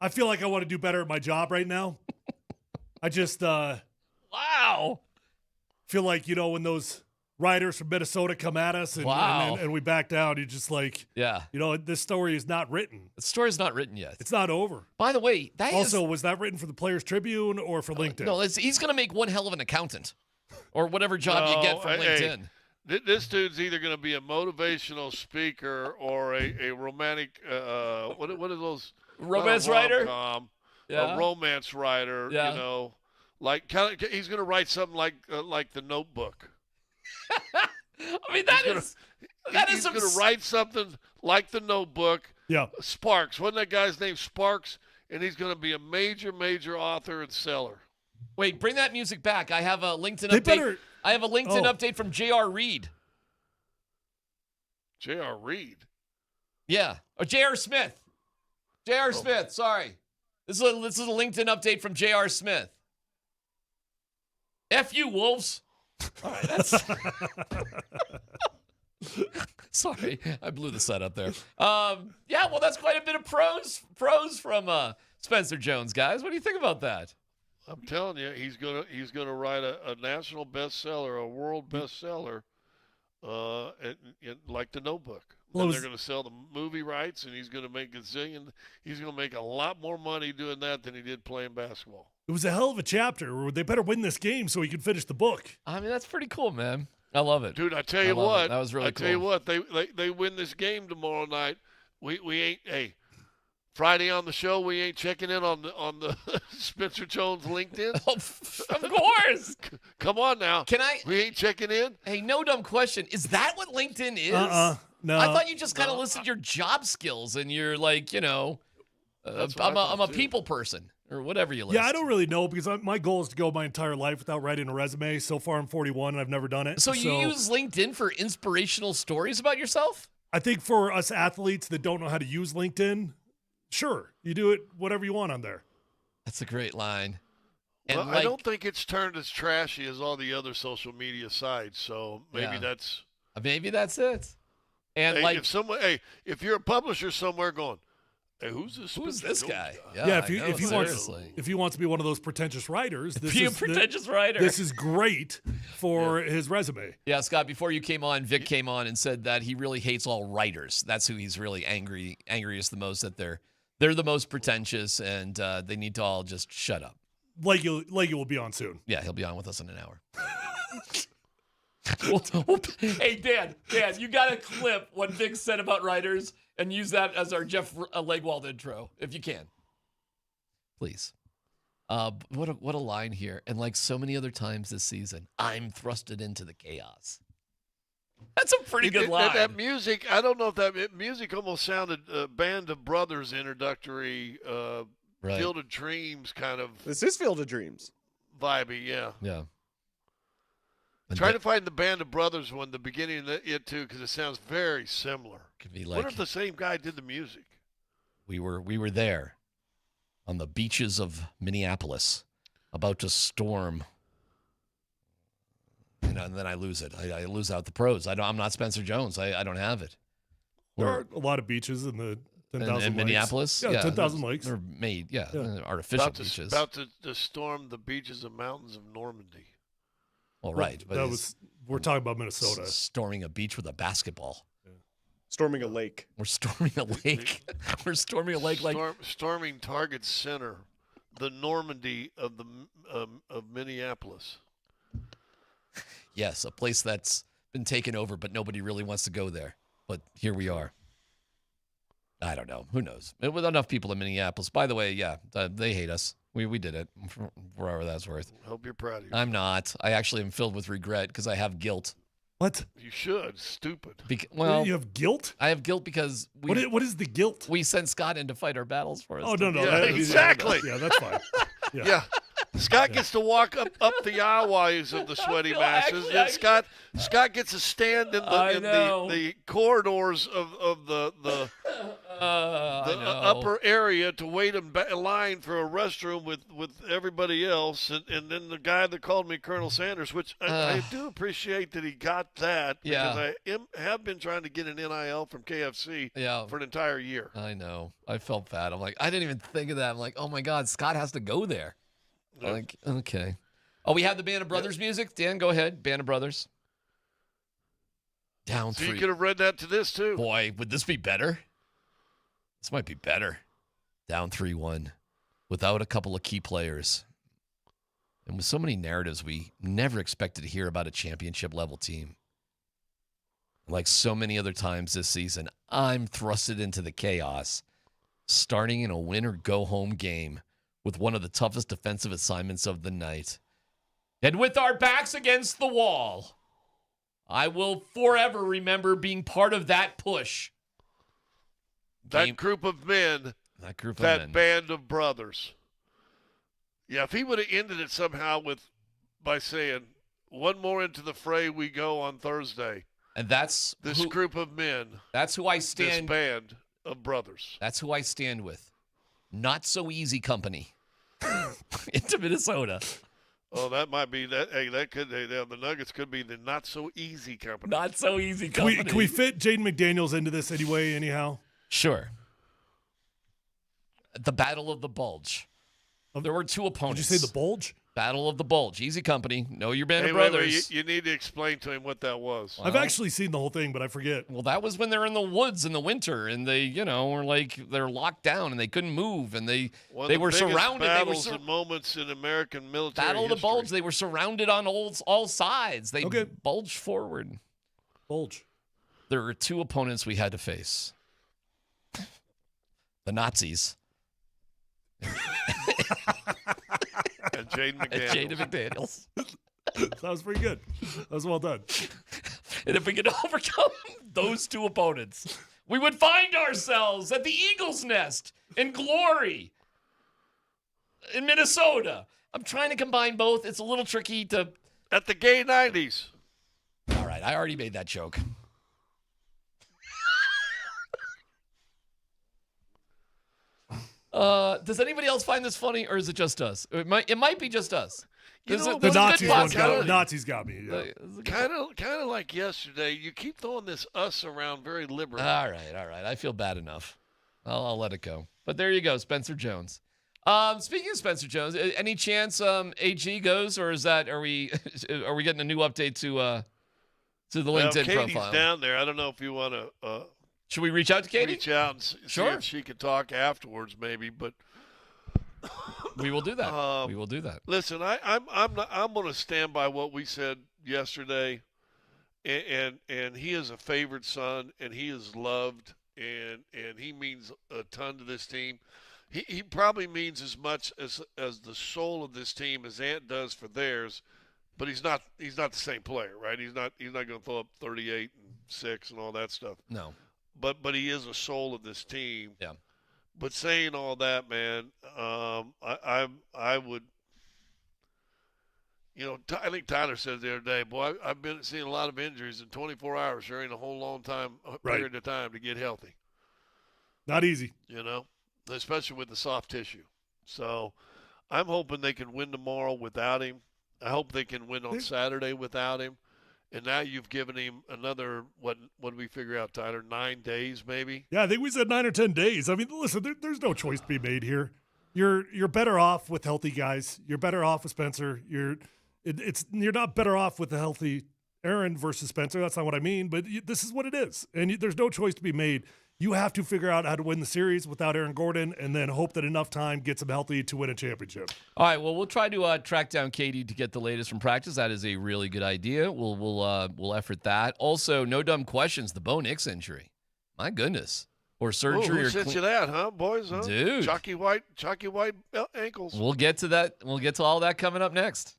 I feel like I want to do better at my job right now. I just,
wow.
Feel like, when those writers from Minnesota come at us and we back down, you're just like,
yeah,
this story is not written.
The story's not written yet.
It's not over.
By the way,
was that written for the Players Tribune or for LinkedIn?
No, he's going to make one hell of an accountant or whatever job you get from LinkedIn.
This dude's either going to be a motivational speaker or a romantic, what are those?
Romance writer?
A romance writer, like he's going to write something like The Notebook.
I mean, he's going
to write something like The Notebook.
Yeah.
Sparks. Wasn't that guy's name Sparks? And he's going to be a major, major author and seller.
Wait, bring that music back. I have a LinkedIn update. I have a LinkedIn update from J.R. Reed.
J.R. Reed?
Yeah. Or J.R. Smith. J.R. Smith, sorry. This is a LinkedIn update from J.R. Smith. F you, Wolves. All right, that's... Sorry, I blew the setup there. Yeah, well, that's quite a bit of pros from Spencer Jones, guys. What do you think about that?
I'm telling you, he's gonna write a national bestseller, a world bestseller, like The Notebook. And they're going to sell the movie rights, and he's going to make He's going to make a lot more money doing that than he did playing basketball.
It was a hell of a chapter. They better win this game so he can finish the book.
I mean, that's pretty cool, man. I love it,
dude. I tell you what,
that was really cool.
I tell you what, they win this game tomorrow night. We ain't Friday on the show. We ain't checking in on the Spencer Jones LinkedIn.
Of course.
Come on now. We ain't checking in.
Hey, no dumb question. Is that what LinkedIn is?
No.
I thought you just kind of listed your job skills and you're like, I'm a people person or whatever you list.
Yeah, I don't really know because my goal is to go my entire life without writing a resume. So far, I'm 41 and I've never done it.
So you use LinkedIn for inspirational stories about yourself?
I think for us athletes that don't know how to use LinkedIn, sure, you do it whatever you want on there.
That's a great line.
And I don't think it's turned as trashy as all the other social media sites. So maybe that's
it. And
if you're a publisher somewhere going, hey, who's this
guy?
Yeah, if he wants to be one of those pretentious writers, this is great for his resume.
Yeah, Scott, before you came on, Vic came on and said that he really hates all writers. That's who he's really angriest the most, that they're the most pretentious and they need to all just shut up.
Leggy will be on soon.
Yeah, he'll be on with us in an hour. Hey, Dan, you got to clip what Vic said about writers and use that as our Jeff Legwald intro, if you can. Please. What a line here. And like so many other times this season, I'm thrusted into the chaos. That's a pretty good line.
That music, I don't know if that music almost sounded Band of Brothers introductory,
right.
Field of Dreams kind of.
This is Field of Dreams.
Vibey, yeah.
Yeah.
Try to find the Band of Brothers one, the beginning of it too, because it sounds very similar.
Could be
What if the same guy did the music?
We were there on the beaches of Minneapolis, about to storm. And then I lose it. I lose out the pros. I'm not Spencer Jones. I don't have it.
There are a lot of beaches in the 10,000 lakes.
In Minneapolis?
Yeah, 10,000 lakes.
They're made, artificial beaches.
About to storm the beaches and mountains of Normandy.
Well, right. But
we're talking about Minnesota.
Storming a beach with a basketball.
Yeah. Storming a lake.
We're storming a lake. We're storming a lake
storming Target Center, the Normandy of Minneapolis.
Yes, a place that's been taken over, but nobody really wants to go there. But here we are. I don't know. Who knows? With enough people in Minneapolis. By the way, they hate us. We did it, for whatever that's worth.
Hope you're proud of yourself.
I'm not. I actually am filled with regret because I have guilt.
What?
You should. Stupid.
You have guilt?
I have guilt because
what is the guilt?
We sent Scott in to fight our battles for us.
Oh, no.
Yeah, exactly.
Yeah, that's fine.
Yeah. Scott gets to walk up the aisles of the sweaty matches, and Scott gets to stand in the corridors of the upper area to wait in line for a restroom with everybody else, and then the guy that called me Colonel Sanders, which I do appreciate that he got that because I have been trying to get an NIL from KFC for an entire year.
I know. I felt bad. I'm like, I didn't even think of that. I'm like, oh my God, Scott has to go there.
Yeah.
Like, okay. Oh, we have the Band of Brothers music. Dan, go ahead. Band of Brothers. Down
so
3.
You could have read that to this too.
Boy, would this be better? This might be better. Down 3-1 without a couple of key players. And with so many narratives we never expected to hear about a championship level team. Like so many other times this season, I'm thrusted into the chaos, starting in a win or go home game with one of the toughest defensive assignments of the night. And with our backs against the wall, I will forever remember being part of that push.
That group of men. That band of brothers. Yeah, if he would have ended it somehow by saying, one more into the fray we go on Thursday.
And that's
this group of men.
That's who I stand.
This band of brothers.
That's who I stand with. Not so easy company. Into Minnesota.
Oh, that might be that. Hey, the Nuggets could be the not so easy company.
Not so easy company.
Can we fit Jaden McDaniels into this anyway? Anyhow.
Sure. The Battle of the Bulge. There were 2 opponents.
Did you say the Bulge?
Battle of the Bulge. Easy company. Know your Band of
Wait,
Brothers.
you need to explain to him what that was.
I've actually seen the whole thing, but I forget.
Well, that was when they're in the woods in the winter, and they, were like they're locked down and they couldn't move, and they were surrounded.
Battles and moments in American military
Battle of the Bulge. They were surrounded on all sides. They bulged forward.
Bulge.
There were 2 opponents we had to face. The Nazis.
And Jaden
McDaniels.
That was pretty good. That was well done.
And if we could overcome those 2 opponents, we would find ourselves at the Eagles' Nest in glory in Minnesota. I'm trying to combine both. It's a little tricky to...
At the gay 90s.
All right, I already made that joke. Does anybody else find this funny, or is it just us? It might be just us.
The Nazis got me. Yeah.
Kind of like yesterday. You keep throwing this us around very liberally.
All right. I feel bad enough. I'll let it go. But there you go, Spencer Jones. Speaking of Spencer Jones, any chance AG goes, or are we getting a new update to the LinkedIn
Katie's
profile?
Down there. I don't know if you want to.
Should we reach out to Katie?
Reach out and see if she could talk afterwards, maybe. But
We will do that. We will do that.
Listen, I'm going to stand by what we said yesterday, and he is a favored son, and he is loved, and he means a ton to this team. He probably means as much as the soul of this team as Ant does for theirs, but he's not the same player, right? He's not going to throw up 38 and 6 and all that stuff.
No.
But he is a soul of this team.
Yeah.
But saying all that, man, I would, I think Tyler said the other day, boy, I've been seeing a lot of injuries in 24 hours. Sure ain't a whole long period of time to get healthy.
Not easy.
Especially with the soft tissue. So I'm hoping they can win tomorrow without him. I hope they can win on Saturday without him. And now you've given him another, what did we figure out, Tyler, 9 days maybe?
Yeah, I think we said 9 or 10 days. I mean, listen, there's no choice to be made here. You're better off with healthy guys. You're better off with Spencer. You're not better off with the healthy Aaron versus Spencer. That's not what I mean, but this is what it is. And there's no choice to be made. You have to figure out how to win the series without Aaron Gordon and then hope that enough time gets him healthy to win a championship.
All right, well, we'll try to track down Katie to get the latest from practice. That is a really good idea. We'll effort that. Also, no dumb questions, the Bo Nix injury. My goodness. Or surgery.
Who sent you that, huh, boys? Huh?
Dude.
Chalky white ankles.
We'll get to that. We'll get to all that coming up next.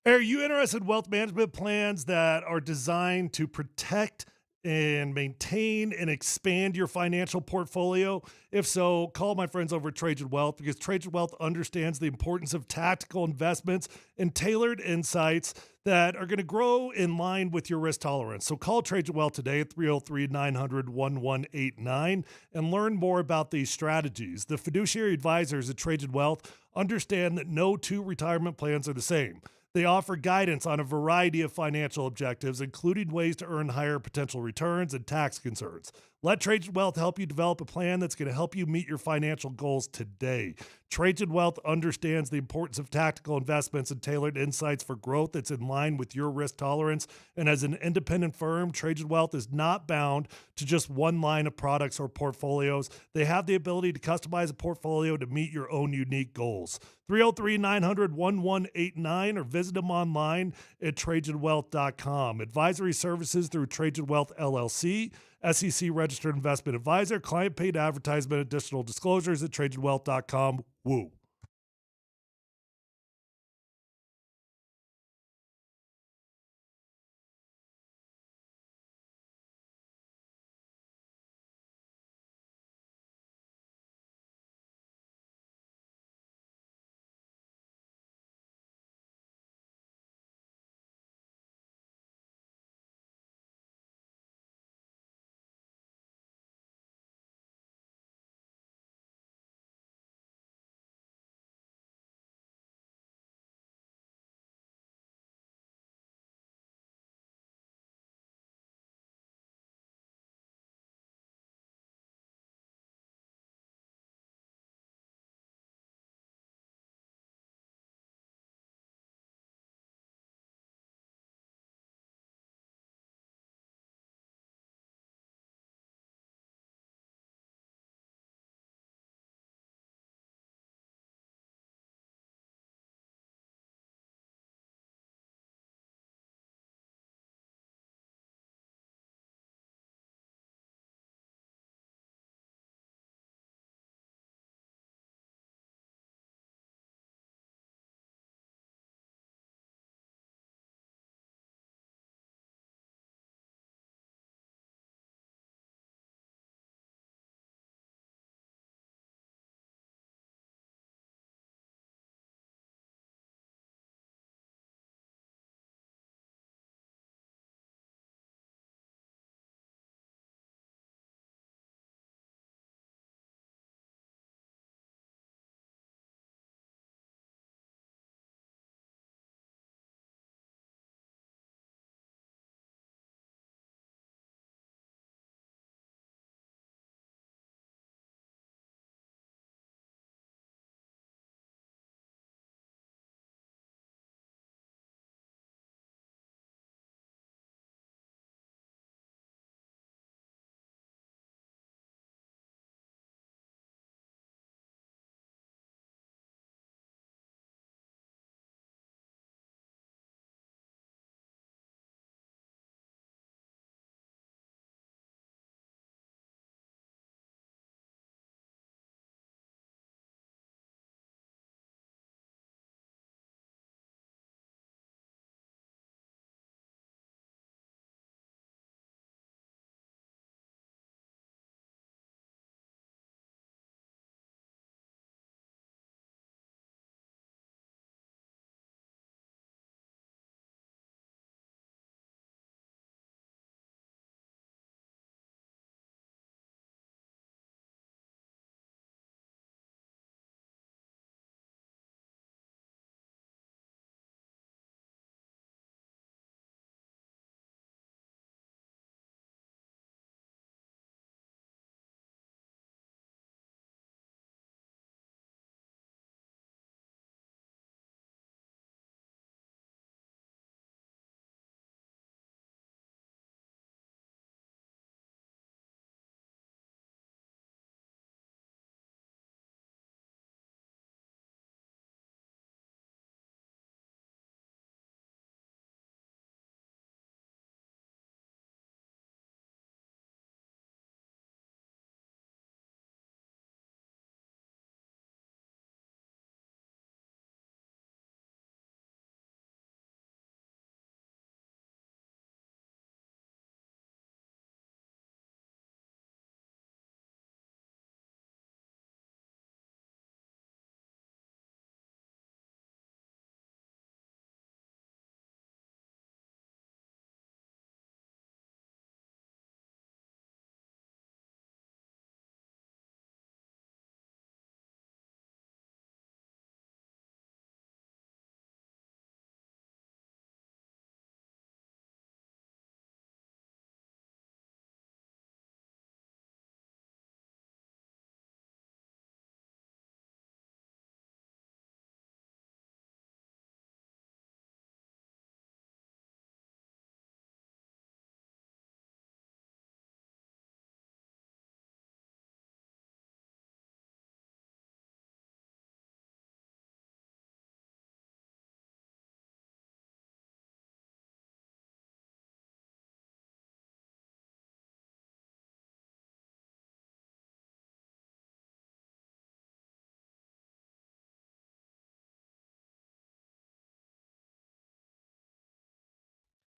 Are you interested in wealth management plans that are designed to protect and maintain and expand your financial portfolio? If so, call my friends over at Trajan Wealth, because Trajan Wealth understands the importance of tactical investments and tailored insights that are going to grow in line with your risk tolerance. So call Trajan Wealth today at 303-900-1189 and learn more about these strategies. The fiduciary advisors at Trajan Wealth understand that no two retirement plans are the same. They offer guidance on a variety of financial objectives, including ways to earn higher potential returns and tax concerns. Let Trajan Wealth help you develop a plan that's going to help you meet your financial goals today. Trajan Wealth understands the importance of tactical investments and tailored insights for growth that's in line with your risk tolerance. And as an independent firm, Trajan Wealth is not bound to just one line of products or portfolios. They have the ability to customize a portfolio to meet your own unique goals. 303-900-1189 or visit them online at TrajanWealth.com. Advisory services through Trajan Wealth LLC, SEC registered investment advisor, client paid advertisement, additional disclosures at TrajanWealth.com. Woo.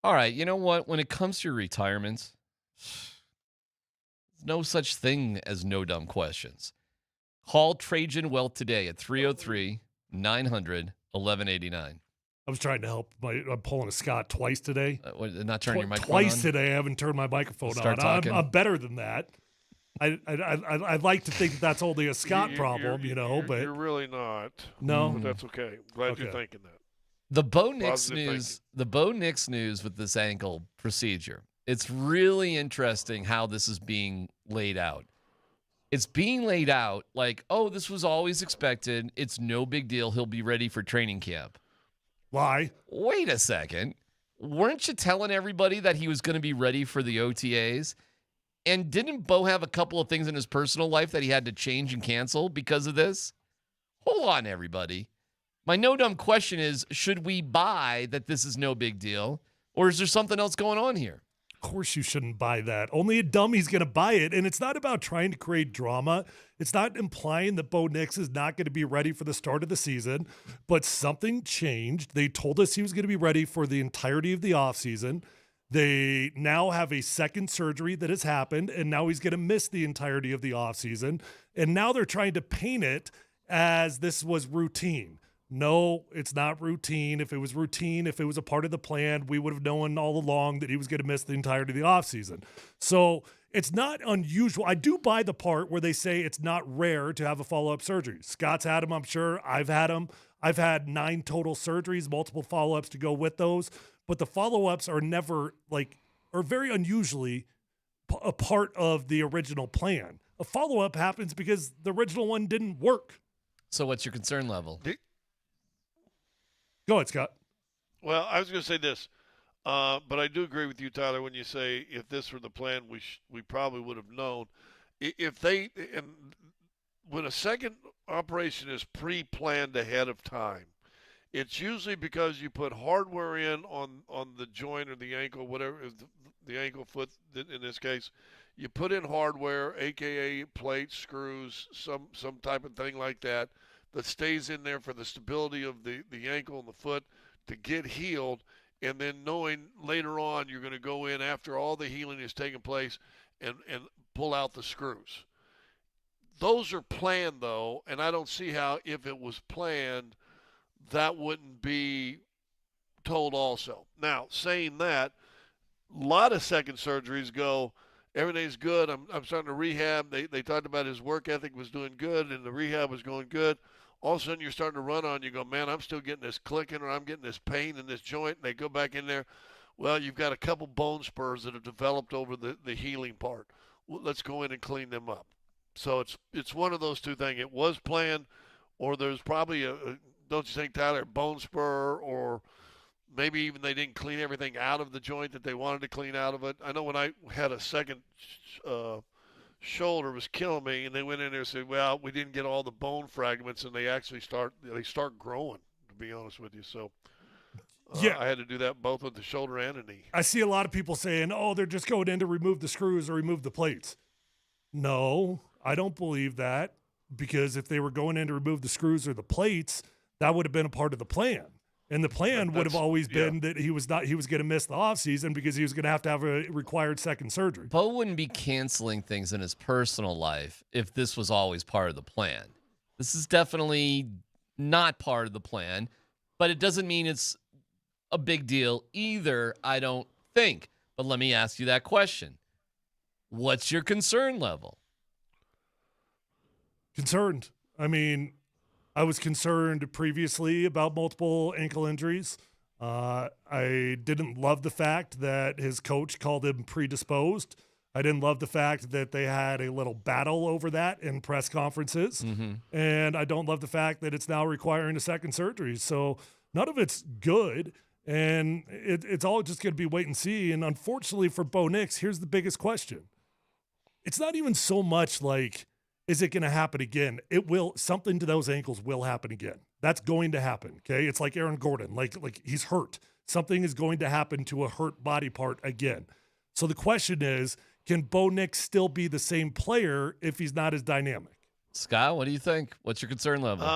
All right, you know what? When it comes to your retirements, there's no such thing as no dumb questions. Call Trajan Wealth today at 303-900-1189.
I was trying to help. I'm pulling a Scott twice today.
Not turning your microphone
twice
on?
today. I haven't turned my microphone
Start
on.
talking.
I'm better than that. I'd like to think that that's only a Scott problem, but
you're really not.
No,
but that's okay. Glad you're thinking that.
The Bo Nix
Positive
news. The Bo Nix news with this ankle procedure. It's really interesting how this is being laid out. It's being laid out like, oh, this was always expected. It's no big deal. He'll be ready for training camp.
Why?
Wait a second. Weren't you telling everybody that he was going to be ready for the OTAs? And didn't Bo have a couple of things in his personal life that he had to change and cancel because of this? Hold on, everybody. My no dumb question is, should we buy that this is no big deal? Or is there something else going on here?
Of course you shouldn't buy that. Only a dummy's going to buy it. And it's not about trying to create drama. It's not implying that Bo Nix is not going to be ready for the start of the season. But something changed. They told us he was going to be ready for the entirety of the offseason. They now have a second surgery that has happened, and now he's going to miss the entirety of the offseason. And now they're trying to paint it as this was routine. No, it's not routine. If it was routine, if it was a part of the plan, we would have known all along that he was going to miss the entirety of the offseason. So it's not unusual. I do buy the part where they say it's not rare to have a follow-up surgery. Scott's had them, I'm sure. I've had them. I've had 9 total surgeries, multiple follow-ups to go with those. But the follow-ups are never are very unusually a part of the original plan. A follow-up happens because the original one didn't work.
So what's your concern level?
Go ahead, Scott.
Well, I was going to say this, but I do agree with you, Tyler, when you say if this were the plan, we probably would have known. When a second operation is pre-planned ahead of time, it's usually because you put hardware in on the joint or the ankle, whatever the ankle foot in this case. You put in hardware, aka plates, screws, some type of thing like that stays in there for the stability of the ankle and the foot to get healed, and then knowing later on you're going to go in after all the healing has taken place and pull out the screws. Those are planned, though, and I don't see how, if it was planned, that wouldn't be told also. Now, saying that, a lot of second surgeries go, everything's good, I'm starting to rehab. They talked about his work ethic was doing good and the rehab was going good. All of a sudden you're starting to run on, you go, man, I'm still getting this clicking or I'm getting this pain in this joint. And they go back in there. Well, you've got a couple bone spurs that have developed over the healing part. Well, let's go in and clean them up. So it's one of those two things. It was planned, or there's probably don't you think, Tyler, a bone spur, or maybe even they didn't clean everything out of the joint that they wanted to clean out of it. I know when I had a second shoulder was killing me, and they went in there and said, well, we didn't get all the bone fragments, and they actually start growing, to be honest with you. So
yeah,
I had to do that both with the shoulder and the knee.
I see a lot of people saying, oh, they're just going in to remove the screws or remove the plates. No, I don't believe that, because if they were going in to remove the screws or the plates, that would have been a part of the plan. And the plan would have always been that he was going to miss the offseason because he was going to have a required second surgery.
Bo wouldn't be canceling things in his personal life if this was always part of the plan. This is definitely not part of the plan, but it doesn't mean it's a big deal either, I don't think. But let me ask you that question. What's your concern level?
Concerned. I mean, I was concerned previously about multiple ankle injuries. I didn't love the fact that his coach called him predisposed. I didn't love the fact that they had a little battle over that in press conferences.
Mm-hmm.
And I don't love the fact that it's now requiring a second surgery. So none of it's good. And it's all just going to be wait and see. And unfortunately for Bo Nix, here's the biggest question. It's not even so much like, is it going to happen again? It will. Something to those ankles will happen again. That's going to happen, okay? It's like Aaron Gordon. Like he's hurt. Something is going to happen to a hurt body part again. So the question is, can Bo Nix still be the same player if he's not as dynamic?
Scott, what do you think? What's your concern level?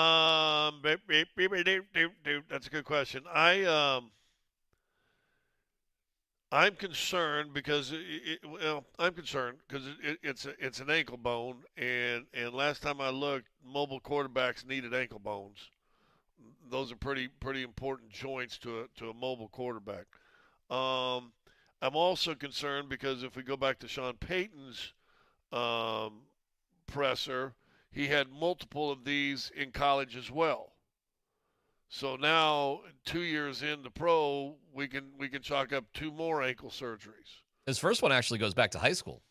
That's a good question. I'm concerned because it's an ankle bone, and last time I looked, mobile quarterbacks needed ankle bones. Those are pretty important joints to a mobile quarterback. I'm also concerned because if we go back to Sean Payton's presser, he had multiple of these in college as well. So now, 2 years into pro, we can chalk up 2 more ankle surgeries.
His first one actually goes back to high school.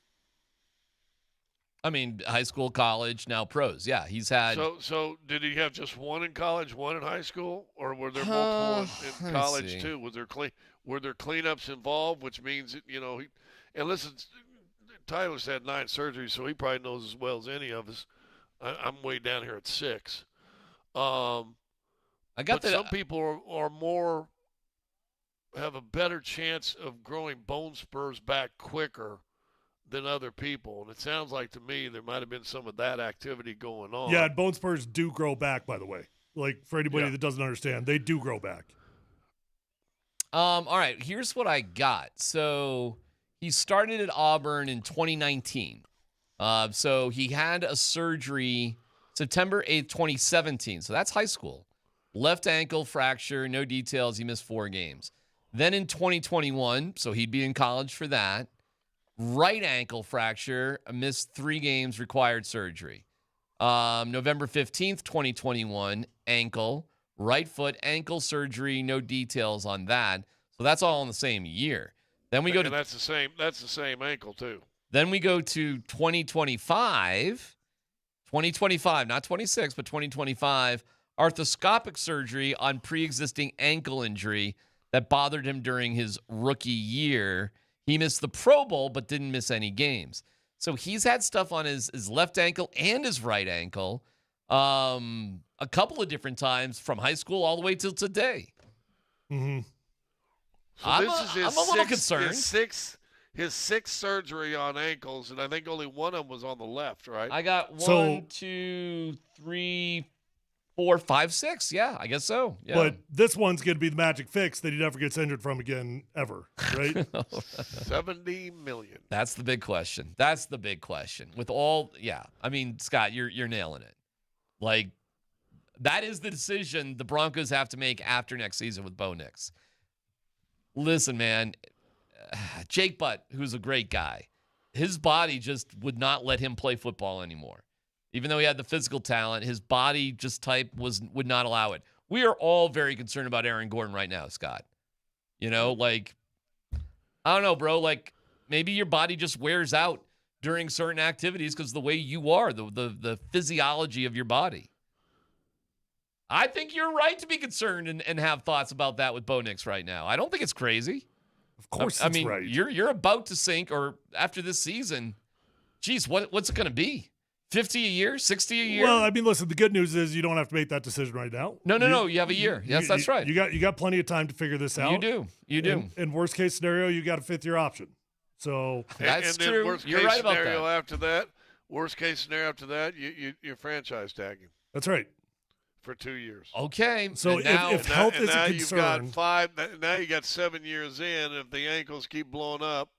I mean, high school, college, now pros. Yeah, he's had.
So did he have just one in college, one in high school, or were there multiple in college too? Were there cleanups involved, which means that, and listen, Tyler's had 9 surgeries, so he probably knows as well as any of us. I'm way down here at 6. Some people are have a better chance of growing bone spurs back quicker than other people. And it sounds like to me there might have been some of that activity going on.
Yeah, and bone spurs do grow back, by the way. Like, for anybody that doesn't understand, they do grow back.
All right, here's what I got. So he started at Auburn in 2019. So he had a surgery September 8th, 2017. So that's high school. Left ankle fracture, no details. He missed 4 games. Then in 2021, so he'd be in college for that. Right ankle fracture, missed 3 games, required surgery. November 15th, 2021, ankle. Right foot, ankle surgery, no details on that. So that's all in the same year. Then we go to
that's the same ankle too.
Then we go to 2025. 2025, not 26, but 2025. Arthroscopic surgery on pre-existing ankle injury that bothered him during his rookie year. He missed the Pro Bowl, but didn't miss any games. So he's had stuff on his left ankle and his right ankle a couple of different times from high school all the way till today.
Mm-hmm.
So
I'm
this is his
a little concerned.
His sixth surgery on ankles, and I think only one of them was on the left, right?
I got 1, 2, 3, 4, 5, 6. Yeah, I guess so. Yeah.
But this one's going to be the magic fix that he never gets injured from again, ever, right?
$70 million.
That's the big question. With all, yeah. I mean, Scott, you're nailing it. Like, that is the decision the Broncos have to make after next season with Bo Nix. Listen, man, Jake Butt, who's a great guy, his body just would not let him play football anymore. Even though he had the physical talent, his body just would not allow it. We are all very concerned about Aaron Gordon right now, Scott. You know, like, I don't know, bro. Like, maybe your body just wears out during certain activities because the way you are, the physiology of your body. I think you're right to be concerned and have thoughts about that with Bo Nix right now. I don't think it's crazy.
Of course,
I mean,
right.
You're about to sink, or after this season, geez, what's it going to be? 50 a year, 60 a year?
Well, I mean, listen, the good news is you don't have to make that decision right now.
No, you have a year. Yes, that's right.
You got plenty of time to figure this out.
You do.
In worst case scenario, you got a 5th year option. So
that's
and
true.
You're right about that. Worst case scenario after that, you franchise tag him.
That's right.
For 2 years.
Okay.
So if health is a concern,
you've got now you got 7 years in. If the ankles keep blowing up,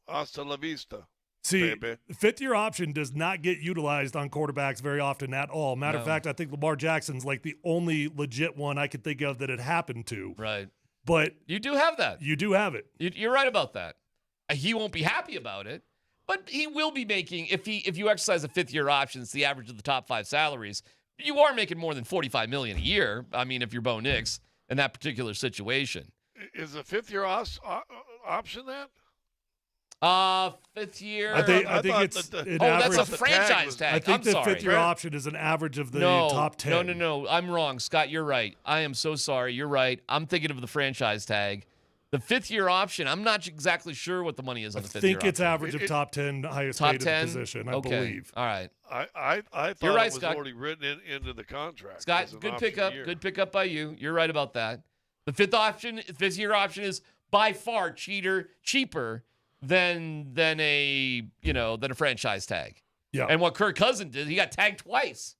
hasta la vista.
See,
baby.
5th year option does not get utilized on quarterbacks very often at all. Matter of fact, I think Lamar Jackson's like the only legit one I could think of that it happened to.
Right.
But
you do have that.
You do have it.
You're right about that. He won't be happy about it, but he will be making, if you exercise a 5th year option, it's the average of the top 5 salaries. You are making more than $45 million a year. I mean, if you're Bo Nix in that particular situation.
Is a 5th year option that?
5th year.
I think it's an average.
That's a franchise tag.
I think the 5th year option is an average of the top 10.
No. I'm wrong, Scott. You're right. I am so sorry. You're right. I'm thinking of the franchise tag. The 5th year option, I'm not exactly sure what the money is on the 5th year option.
I think it's average of top 10 highest paid position, I believe.
All right.
I thought
You're right,
it was
Scott.
already written into the contract.
Scott, good pickup. Good pickup by you. You're right about that. The 5th year option is by far cheaper than a franchise tag.
Yeah.
And what Kirk Cousins did, he got tagged twice.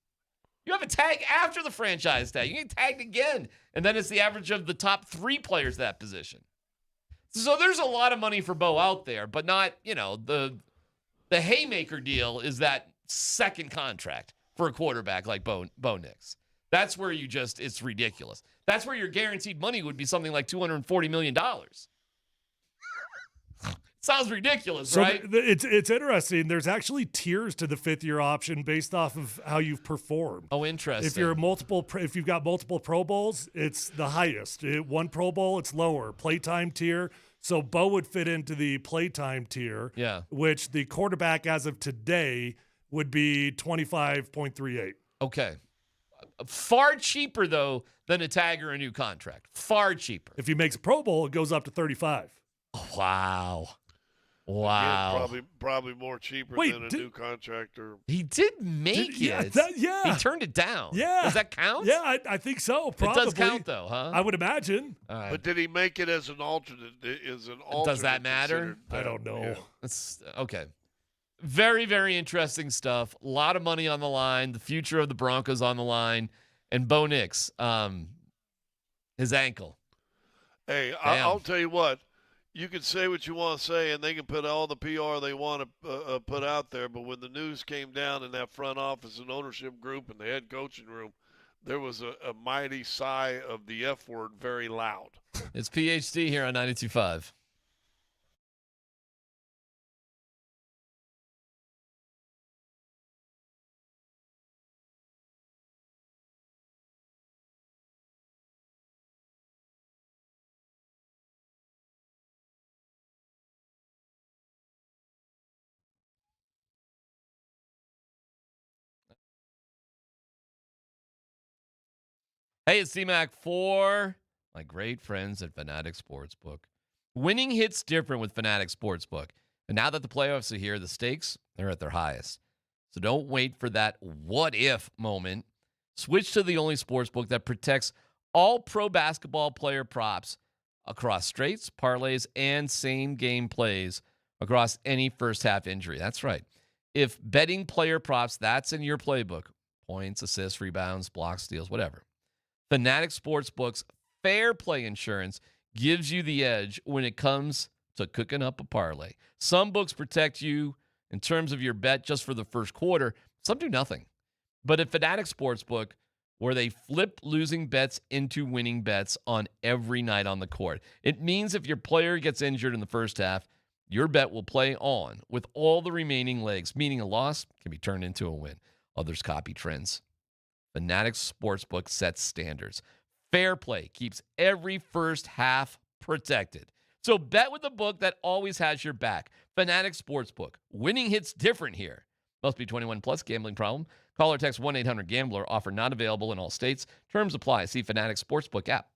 You have a tag after the franchise tag. You get tagged again. And then it's the average of the top 3 players at that position. So there's a lot of money for Bo out there, but not, the haymaker deal is that second contract for a quarterback like Bo Nix. That's where it's ridiculous. That's where your guaranteed money would be something like $240 million. Sounds ridiculous,
so
right?
It's interesting. There's actually tiers to the 5th-year option based off of how you've performed.
Oh, interesting.
If you've got multiple Pro Bowls, it's the highest. One Pro Bowl, it's lower. Playtime tier. So Bo would fit into the playtime tier.
Yeah.
Which the quarterback as of today would be 25.38.
Okay. Far cheaper though than a tag or a new contract. Far cheaper.
If he makes a Pro Bowl, it goes up to 35.
Oh, wow.
Wow. Again, probably more cheaper than a new contract.
He did make it.
Yeah.
He turned it down.
Yeah.
Does that count?
Yeah, I think so. Probably.
It does count, though, huh?
I would imagine.
All right.
But did he make it as an alternate?
Does that matter?
I don't know.
Yeah.
It's okay. Very, very interesting stuff. A lot of money on the line. The future of the Broncos on the line. And Bo Nix, his ankle.
Hey, I'll tell you what. You can say what you want to say, and they can put all the PR they want to put out there. But when the news came down in that front office and ownership group and the head coaching room, there was a mighty sigh of the F word, very loud.
It's PhD here on 92.5. Hey, it's DMac for my great friends at Fanatic Sportsbook. Winning hits different with Fanatic Sportsbook. And now that the playoffs are here, the stakes are at their highest. So don't wait for that what-if moment. Switch to the only sportsbook that protects all pro basketball player props across straights, parlays, and same-game plays across any first-half injury. That's right. If betting player props, that's in your playbook. Points, assists, rebounds, blocks, steals, whatever. Fanatic Sportsbook's Fair Play Insurance gives you the edge when it comes to cooking up a parlay. Some books protect you in terms of your bet just for the first quarter. Some do nothing. But at Fanatic Sportsbook, where they flip losing bets into winning bets on every night on the court. It means if your player gets injured in the first half, your bet will play on with all the remaining legs, meaning a loss can be turned into a win. Others copy trends. Fanatic Sportsbook sets standards. Fair play keeps every first half protected. So bet with a book that always has your back. Fanatic Sportsbook. Winning hits different here. Must be 21 plus. Gambling problem? Call or text 1-800-GAMBLER. Offer not available in all states. Terms apply. See Fanatic Sportsbook app.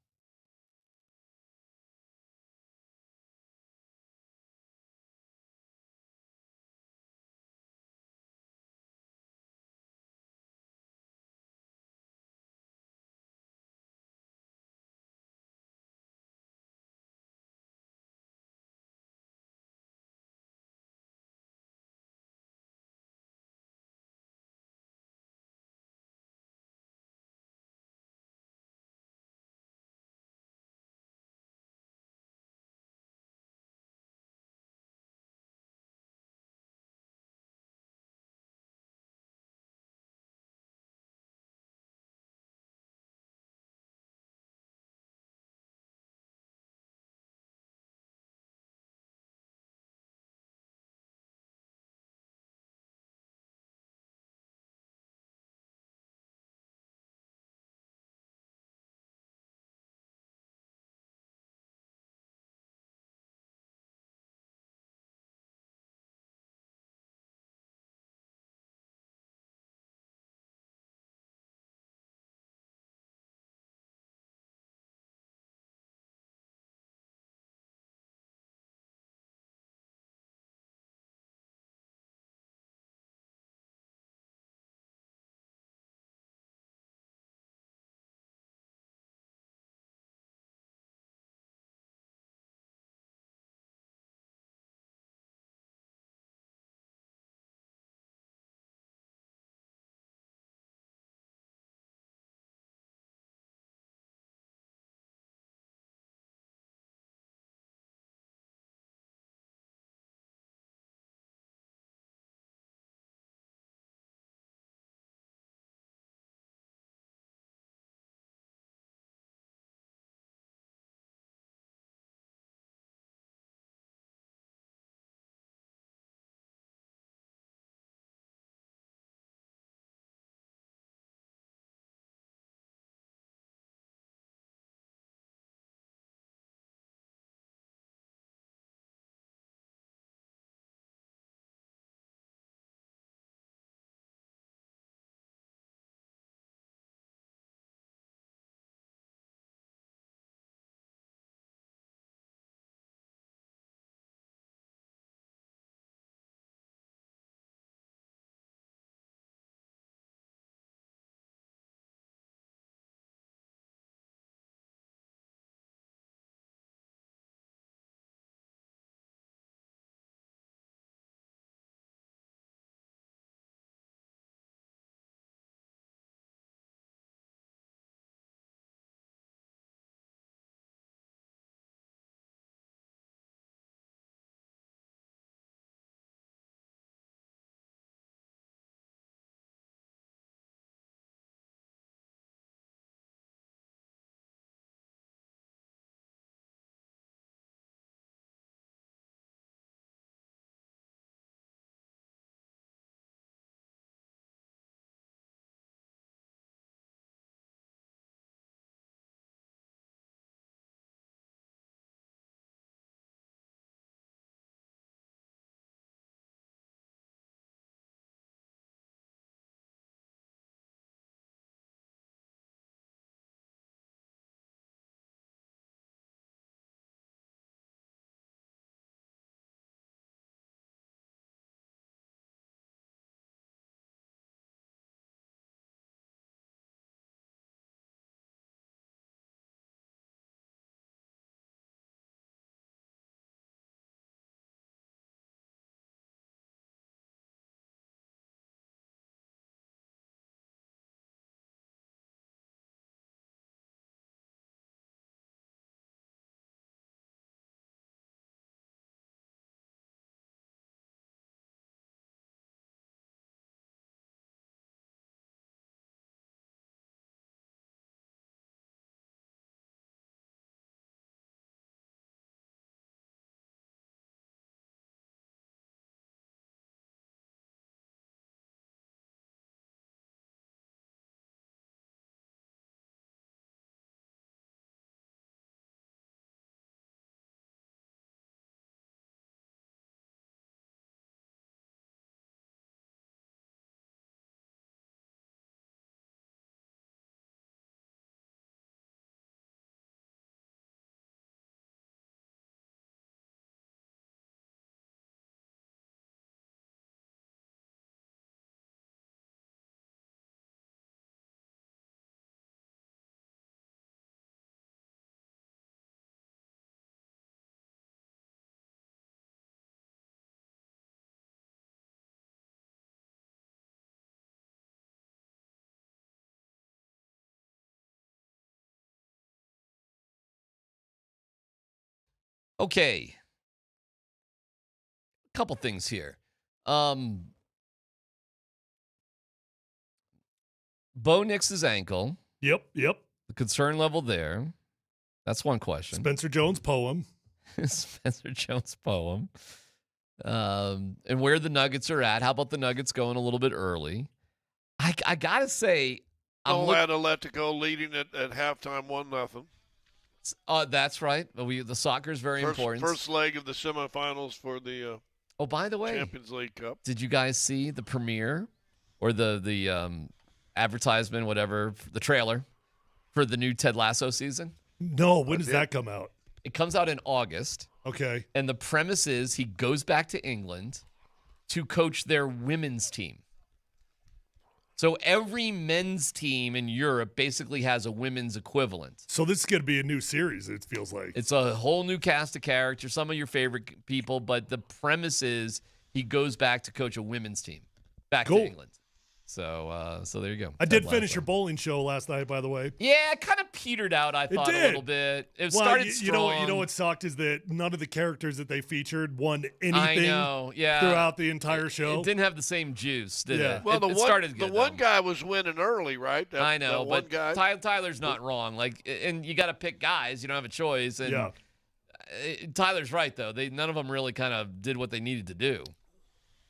Okay. A couple things here. Bo Nix's ankle.
Yep.
The concern level there. That's one question.
Spencer Jones' poem.
Spencer Jones' poem. And where the Nuggets are at. How about the Nuggets going a little bit early? I got to say.
No Atletico leading at halftime 1-0.
That's right. The soccer is very important.
First leg of the semifinals for the
by the way,
Champions League Cup.
Did you guys see the premiere or the advertisement, whatever, the trailer for the new Ted Lasso season?
No. When does that come out?
It comes out in August.
Okay.
And the premise is he goes back to England to coach their women's team. So every men's team in Europe basically has a women's equivalent.
So this is going to be a new series, it feels like.
It's a whole new cast of characters, some of your favorite people, but the premise is he goes back to coach a women's team back to England. So there you go.
I did finish your bowling show last night, by the way.
Yeah, it kind of petered out, I thought, a little bit. It started strong.
You know what sucked is that none of the characters that they featured won anything throughout the entire show.
It didn't have the same juice, did it?
Well,
it started good,
the one guy was winning early, right?
I know,
but
Tyler's not wrong. And you got to pick guys. You don't have a choice. And Tyler's right, though. None of them really kind of did what they needed to do.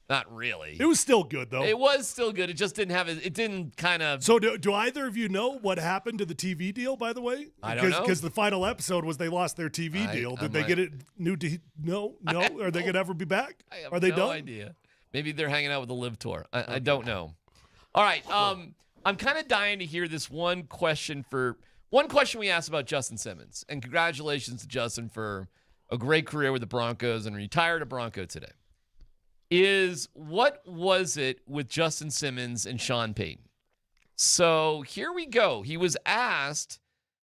Not really.
It was still good, though.
It was still good. It just didn't have it. It didn't kind of.
So do either of you know what happened to the TV deal, by the way?
I don't know.
Because the final episode was they lost their TV deal. Did they get it new? No? Are they going to ever be back? Are they done?
No idea. Maybe they're hanging out with the Live Tour. I don't know. All right. I'm kind of dying to hear this one question we asked about Justin Simmons. And congratulations to Justin for a great career with the Broncos and retired a Bronco today. Is what was it with Justin Simmons and Sean Payton? So here we go. He was asked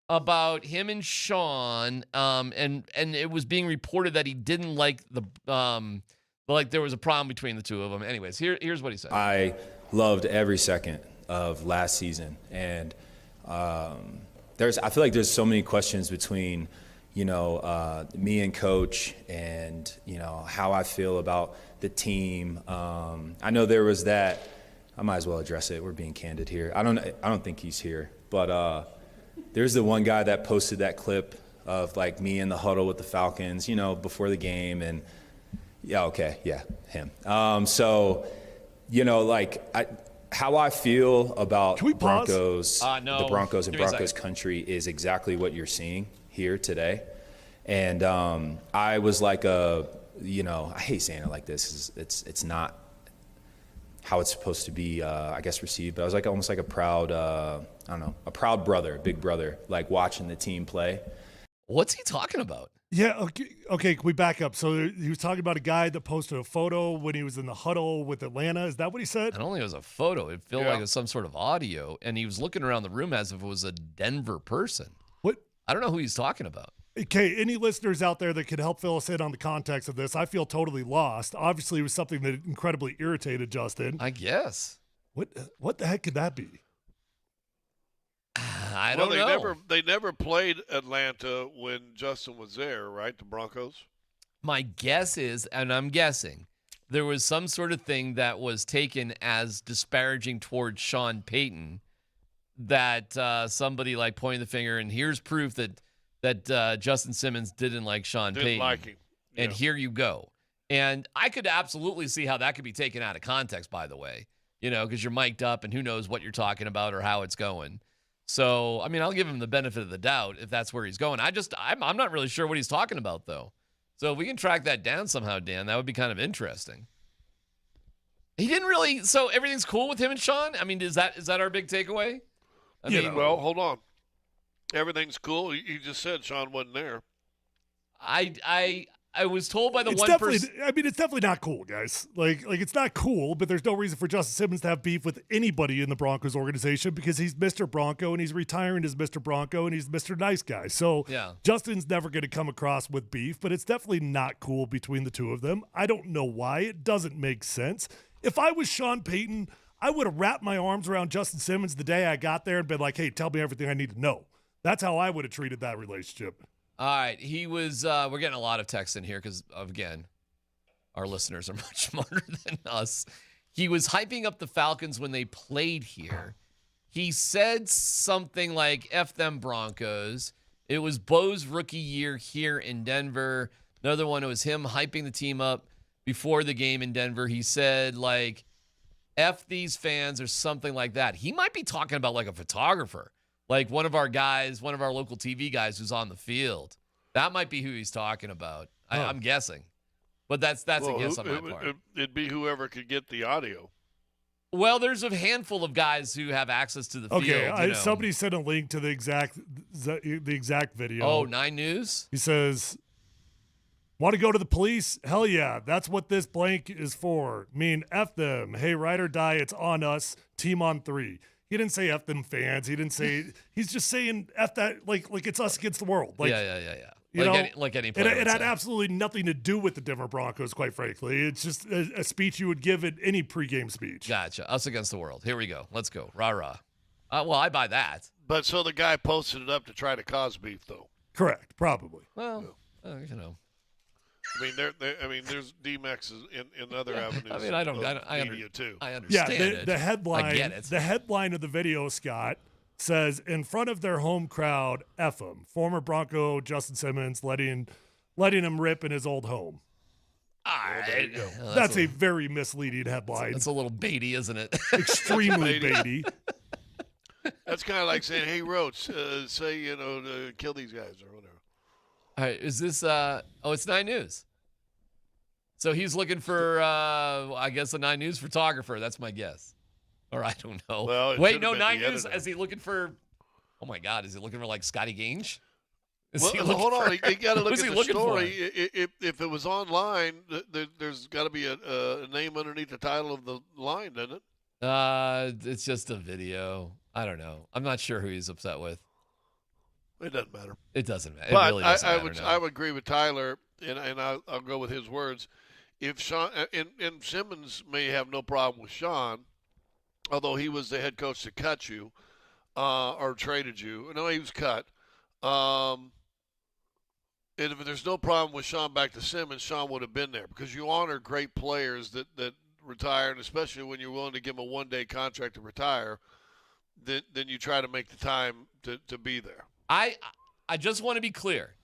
about him and Sean, and it was being reported that he didn't like there was a problem between the two of them. Anyways, here's what he said.
I loved every second of last season, and I feel like there's so many questions between me and Coach, and how I feel about the team. I know there was that. I might as well address it. We're being candid here. I don't think he's here, but there's the one guy that posted that clip of like me in the huddle with the Falcons, before the game, and him. How I feel about Broncos,
no.
the Broncos and Broncos country is exactly what you're seeing here today. And I was like I hate saying it like this. It's not how it's supposed to be, I guess, received. But I was like almost like a proud, a proud brother, big brother, like watching the team play.
What's he talking about?
Yeah, okay, can we back up? So he was talking about a guy that posted a photo when he was in the huddle with Atlanta. Is that what he said?
I don't think it was a photo. It felt like it was some sort of audio, and he was looking around the room as if it was a Denver person.
What?
I don't know who he's talking about.
Okay, any listeners out there that could help fill us in on the context of this? I feel totally lost. Obviously, it was something that incredibly irritated Justin.
I guess.
What the heck could that be?
I don't know.
They never played Atlanta when Justin was there, right? The Broncos?
My guess is, and I'm guessing, there was some sort of thing that was taken as disparaging towards Sean Payton that somebody like pointed the finger, and here's proof that Justin Simmons didn't like Sean Payton.
Didn't like him. Yeah.
And here you go. And I could absolutely see how that could be taken out of context, by the way, because you're mic'd up and who knows what you're talking about or how it's going. So, I mean, I'll give him the benefit of the doubt if that's where he's going. I'm not really sure what he's talking about, though. So if we can track that down somehow, Dan, that would be kind of interesting. He didn't really. So everything's cool with him and Sean? I mean, is that our big takeaway?
Well, hold on. Everything's cool. You just said Sean wasn't there.
I was told by the one person.
I mean, it's definitely not cool, guys. Like it's not cool, but there's no reason for Justin Simmons to have beef with anybody in the Broncos organization because he's Mr. Bronco and he's retiring as Mr. Bronco and he's Mr. Nice Guy. So Justin's never going to come across with beef, but it's definitely not cool between the two of them. I don't know why. It doesn't make sense. If I was Sean Payton, I would have wrapped my arms around Justin Simmons the day I got there and been like, hey, tell me everything I need to know. That's how I would have treated that relationship.
All right. He was, we're getting a lot of texts in here because, again, our listeners are much smarter than us. He was hyping up the Falcons when they played here. He said something like, F them Broncos. It was Bo's rookie year here in Denver. Another one, it was him hyping the team up before the game in Denver. He said, like, F these fans or something like that. He might be talking about, like, a photographer. Like one of our guys, one of our local TV guys who's on the field. That might be who he's talking about. I'm guessing. But that's a guess on my part.
It'd be whoever could get the audio.
Well, there's a handful of guys who have access to the field.
Okay, somebody sent a link to the exact video.
Oh, 9 News?
He says, want to go to the police? Hell yeah, that's what this blank is for. F them. Hey, ride or die, it's on us. Team on 3. He didn't say F them fans. He didn't say. He's just saying F that like it's us against the world. Like,
yeah. Like any
player. It had absolutely nothing to do with the Denver Broncos, quite frankly. It's just a speech you would give at any pregame speech.
Gotcha. Us against the world. Here we go. Let's go. Rah. Well, I buy that.
But so the guy posted it up to try to cause beef, though.
Correct. Probably.
Well,
there's DMacs in other avenues. Media too.
I understand.
Yeah, the headline. I get it. The headline of the video, Scott, says in front of their home crowd, F him. Former Bronco Justin Simmons letting him rip in his old home. That's a very misleading headline.
That's a little baity, isn't it?
Extremely baity.
That's kind of like saying, "Hey, Roach, to kill these guys or whatever."
All right, is this? It's 9 News. So he's looking for, I guess, a 9 News photographer. That's my guess. Or I don't know.
Well,
wait, no, 9 News. Is he looking for? Oh my God, is he looking for like Scotty Gange?
Hold on, you got to look at the story. If it was online, there's got to be a name underneath the title of the line, doesn't it?
It's just a video. I don't know. I'm not sure who he's upset with.
It doesn't matter.
It doesn't matter.
But
it really doesn't matter.
I would agree with Tyler, and I'll go with his words. If Sean and Simmons may have no problem with Sean, although he was the head coach that cut you or traded you. No, he was cut. And if there's no problem with Sean back to Simmons, Sean would have been there because you honor great players that retire, and especially when you're willing to give them a one-day contract to retire, then you try to make the time to be there.
I just want to be clear.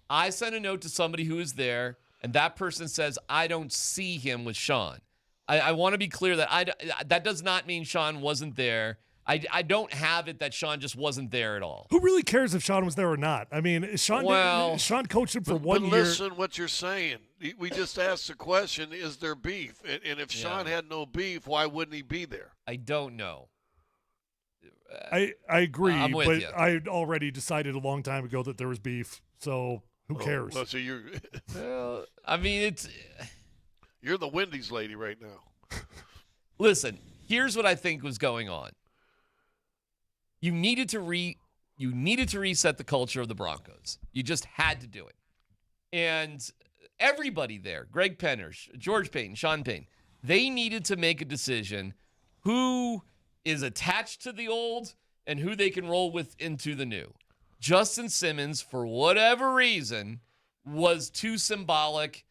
I sent a note to somebody who is there, and that person says, I don't see him with Sean. I want to be clear that that does not mean Sean wasn't there. I don't have it that Sean just wasn't there at all.
Who really cares if Sean was there or not? I mean, Sean coached him for 1 year.
But listen what you're saying. We just asked the question, is there beef? And if Sean had no beef, why wouldn't he be there?
I don't know.
I agree,
I'm with
but
you.
I already decided a long time ago that there was beef, so who cares?
Well, so you're
well, I mean,
you're the Wendy's lady right now.
Listen, here's what I think was going on. You needed to reset the culture of the Broncos. You just had to do it. And everybody there, Greg Penner, George Payton, Sean Payton, they needed to make a decision who is attached to the old and who they can roll with into the new. Justin Simmons, for whatever reason, was too symbolic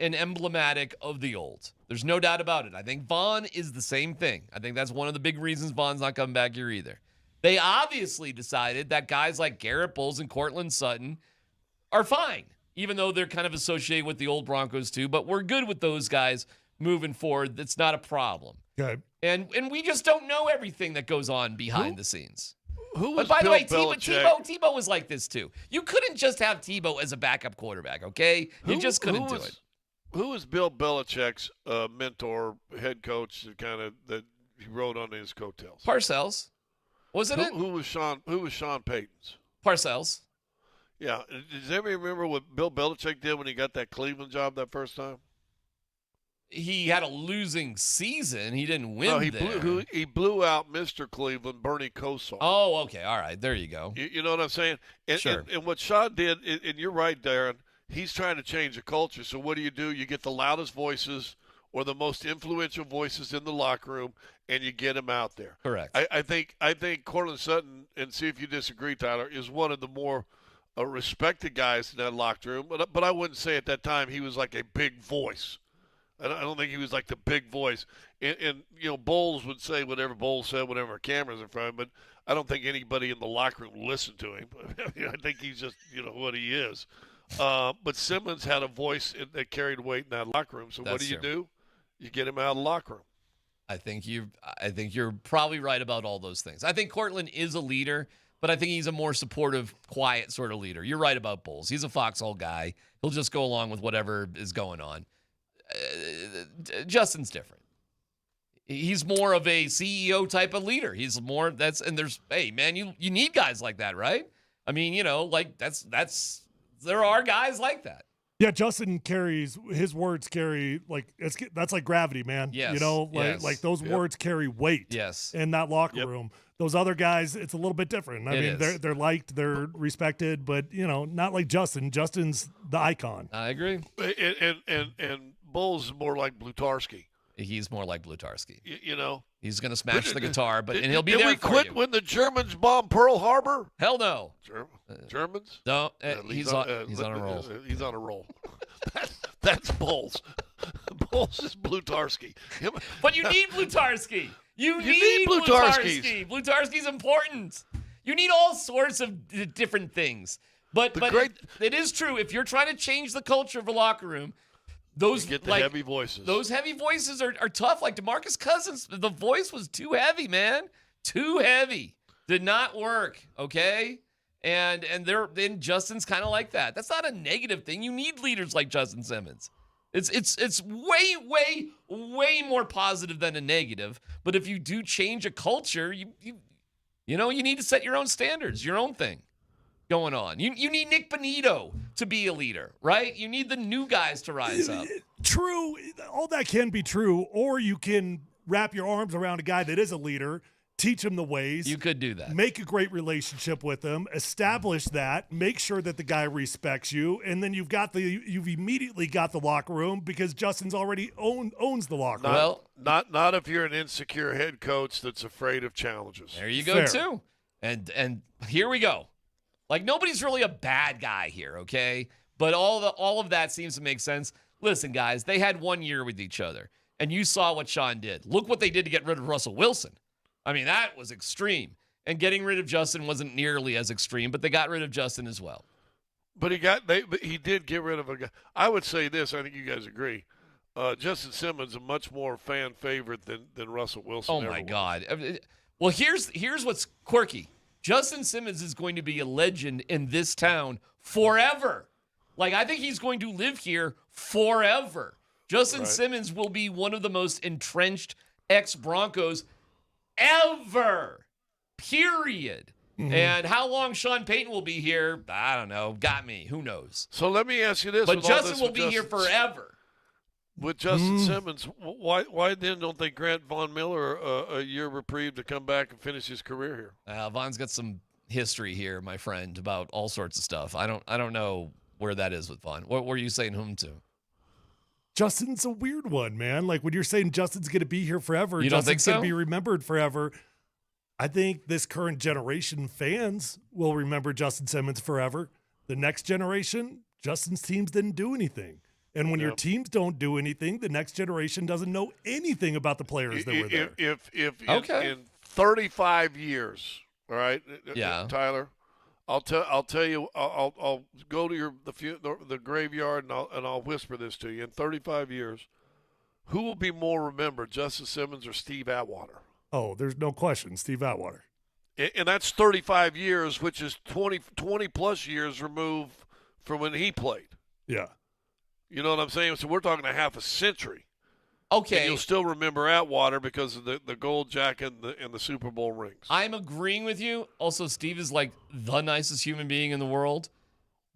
and emblematic of the old. There's no doubt about it. I think Vaughn is the same thing. I think that's one of the big reasons Vaughn's not coming back here either. They obviously decided that guys like Garrett Bowles and Cortland Sutton are fine, even though they're kind of associated with the old Broncos too, but we're good with those guys moving forward. That's not a problem.
Okay.
And we just don't know everything that goes on behind the scenes.
Who was
But by the way,
Bill
Tebow was like this too. You couldn't just have Tebow as a backup quarterback, okay? You just couldn't do it.
Who was Bill Belichick's mentor, head coach, that he rode on his coattails?
Parcells. Wasn't it?
Who was Sean Payton's?
Parcells.
Yeah. Does anybody remember what Bill Belichick did when he got that Cleveland job that first time?
He had a losing season. He didn't win
he blew out Mr. Cleveland, Bernie Kosar.
Oh, okay. All right. There you go.
You know what I'm saying? And,
sure.
And what Sean did, and you're right, Darren, he's trying to change the culture. So what do? You get the loudest voices or the most influential voices in the locker room, and you get them out there.
Correct.
I think Cortland Sutton, and see if you disagree, Tyler, is one of the more respected guys in that locker room, but I wouldn't say at that time he was like a big voice. I don't think he was like the big voice. And Bowles would say whatever Bowles said, whatever cameras in front of him, but I don't think anybody in the locker room listened to him. I think he's just, what he is. But Simmons had a voice that carried weight in that locker room. So what do? You get him out of the locker room.
I think you're probably right about all those things. I think Cortland is a leader, but I think he's a more supportive, quiet sort of leader. You're right about Bowles. He's a foxhole guy. He'll just go along with whatever is going on. Justin's different. He's more of a CEO type of leader. He's more hey man, you need guys like that, right? I mean, there are guys like that.
Yeah, Justin carries his words carry that's like gravity, man.
Yes.
Like those words carry weight.
Yes.
In that locker room. Those other guys, it's a little bit different. I mean, they're liked, they're respected, but not like Justin. Justin's the icon.
I agree.
And Bowles is more like Blutarski.
He's more like Blutarski.
He's
going to smash the guitar, and he'll be there for you.
Did we quit when the Germans bombed Pearl Harbor?
Hell no.
Germans?
No, he's on a roll.
He's on a roll. That's Bowles. Bowles is Blutarski.
But you need Blutarski. You
need
Blutarski. Blutarski's important. You need all sorts of different things. But it is true. If you're trying to change the culture of a locker room, those
heavy voices.
Those heavy voices are tough. Like DeMarcus Cousins, the voice was too heavy, man. Too heavy. Did not work. Okay. And then Justin's kind of like that. That's not a negative thing. You need leaders like Justin Simmons. It's way more positive than a negative. But if you do change a culture, you need to set your own standards, your own thing going on. You need Nick Bonito to be a leader, right? You need the new guys to rise up.
True. All that can be true. Or you can wrap your arms around a guy that is a leader, teach him the ways.
You could do that.
Make a great relationship with him, establish that, make sure that the guy respects you, and then you've immediately got the locker room because Justin's already owns the locker room.
Not if you're an insecure head coach that's afraid of challenges.
There you go, too. And here we go. Like, nobody's really a bad guy here, okay? But all of that seems to make sense. Listen, guys, they had 1 year with each other, and you saw what Sean did. Look what they did to get rid of Russell Wilson. I mean, that was extreme. And getting rid of Justin wasn't nearly as extreme, but they got rid of Justin as well.
But he did get rid of a guy. I would say this, I think you guys agree. Justin Simmons is a much more fan favorite than Russell Wilson.
Oh, my God. Well, here's what's quirky. Justin Simmons is going to be a legend in this town forever. Like, I think he's going to live here forever. Justin Simmons will be one of the most entrenched ex-Broncos ever. Period. Mm-hmm. And how long Sean Payton will be here, I don't know. Got me. Who knows?
So let me ask you this.
But Justin will be here forever.
With Justin Simmons, why then don't they grant Von Miller a year reprieve to come back and finish his career here?
Von's got some history here, my friend, about all sorts of stuff. I don't know where that is with Von. What were you saying whom to?
Justin's a weird one, man. Like when you're saying Justin's going to be here forever,
you don't think so?
Going to be remembered forever. I think this current generation fans will remember Justin Simmons forever. The next generation, Justin's teams didn't do anything. And when your teams don't do anything, the next generation doesn't know anything about the players that were there.
In 35 years, all right, Tyler, I'll tell you, I'll go to the graveyard and I'll whisper this to you. In 35 years, who will be more remembered, Justin Simmons or Steve Atwater?
Oh, there's no question, Steve Atwater.
And that's 35 years, which is 20 plus years removed from when he played.
Yeah.
You know what I'm saying? So we're talking a half a century.
Okay.
And you'll still remember Atwater because of the gold jacket and the Super Bowl rings.
I'm agreeing with you. Also, Steve is like the nicest human being in the world.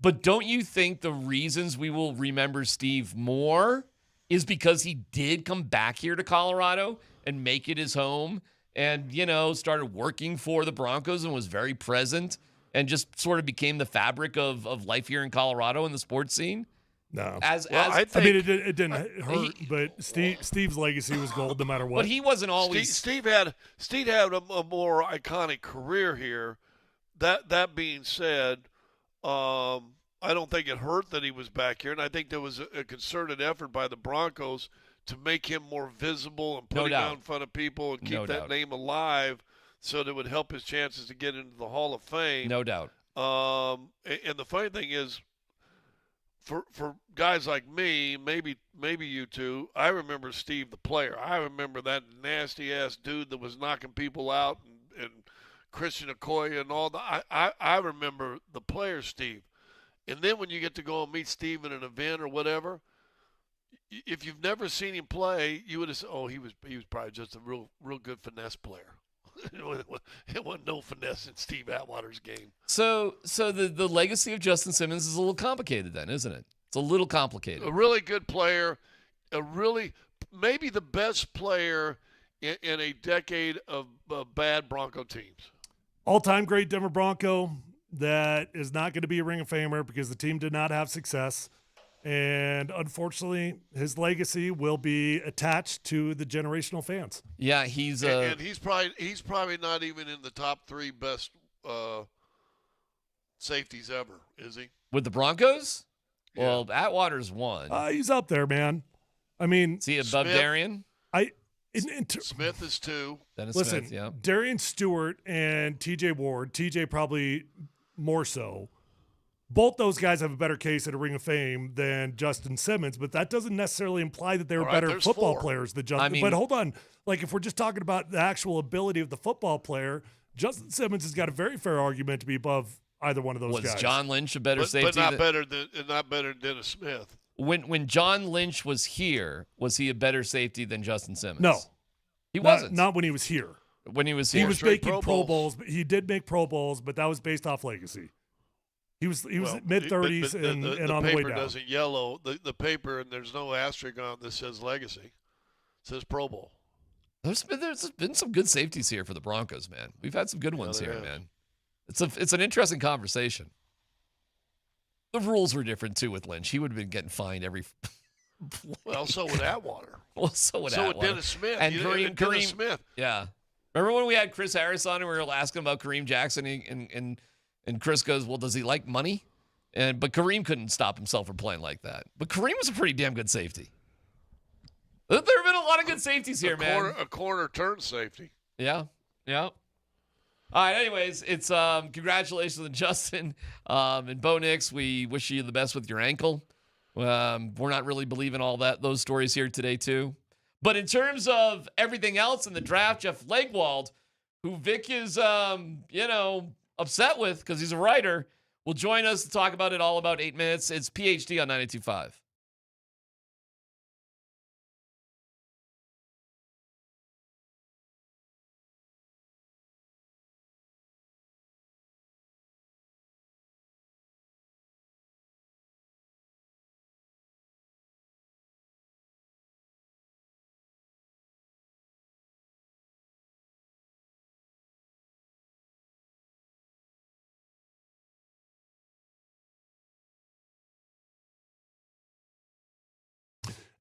But don't you think the reasons we will remember Steve more is because he did come back here to Colorado and make it his home and, started working for the Broncos and was very present and just sort of became the fabric of life here in Colorado in the sports scene?
No. It didn't hurt, but Steve's legacy was gold no matter what.
But he wasn't always.
Steve had a more iconic career here. That being said, I don't think it hurt that he was back here, and I think there was a concerted effort by the Broncos to make him more visible and put him out in front of people and keep that name alive so that it would help his chances to get into the Hall of Fame.
No doubt.
And the funny thing is, for guys like me, maybe you two, I remember Steve the player. I remember that nasty-ass dude that was knocking people out and Christian Okoye and all that. I remember the player, Steve. And then when you get to go and meet Steve at an event or whatever, if you've never seen him play, you would have said, oh, he was probably just a real good finesse player. It wasn't no finesse in Steve Atwater's game.
So the legacy of Justin Simmons is a little complicated then, isn't it? It's a little complicated.
A really good player, maybe the best player in a decade of bad Bronco teams.
All-time great Denver Bronco that is not going to be a Ring of Famer because the team did not have success. And unfortunately, his legacy will be attached to the generational fans.
Yeah, he's
and he's probably not even in the top 3 best safeties ever, is he?
With the Broncos? Yeah. Well, Atwater's one.
He's up there, man. I mean,
is he above Darian?
Smith is 2.
Listen,
Smith, yeah.
Darian Stewart and TJ Ward, TJ probably more so. Both those guys have a better case at a Ring of Fame than Justin Simmons, but that doesn't necessarily imply that they were better football players than Justin. But hold on. Like, if we're just talking about the actual ability of the football player, Justin Simmons has got a very fair argument to be above either one of those guys.
Was John Lynch a better safety?
But not better than Dennis Smith.
When John Lynch was here, was he a better safety than Justin Simmons?
No.
He wasn't.
Not when he was here.
When he was here.
He was making Pro Bowls. But he did make Pro Bowls, but that was based off legacy. He was mid-30s and on the way down.
The paper doesn't yellow. The paper, and there's no asterisk on it that says legacy. It says Pro Bowl.
There's been some good safeties here for the Broncos, man. We've had some good ones here, man. It's an interesting conversation. The rules were different, too, with Lynch. He would have been getting fined every
Well, so would Atwater.
So would
Dennis Smith.
And Kareem
Smith.
Yeah. Remember when we had Chris Harris on and we were asking about Kareem Jackson and Chris goes, well, does he like money? But Kareem couldn't stop himself from playing like that. But Kareem was a pretty damn good safety. There have been a lot of good safeties here, man.
A corner turn safety.
Yeah. All right, anyways, it's congratulations to Justin and Bo Nix. We wish you the best with your ankle. We're not really believing all those stories here today, too. But in terms of everything else in the draft, Jeff Legwald, who Vic is, upset with because he's a writer, will join us to talk about it all about 8 minutes. It's PhD on 92.5.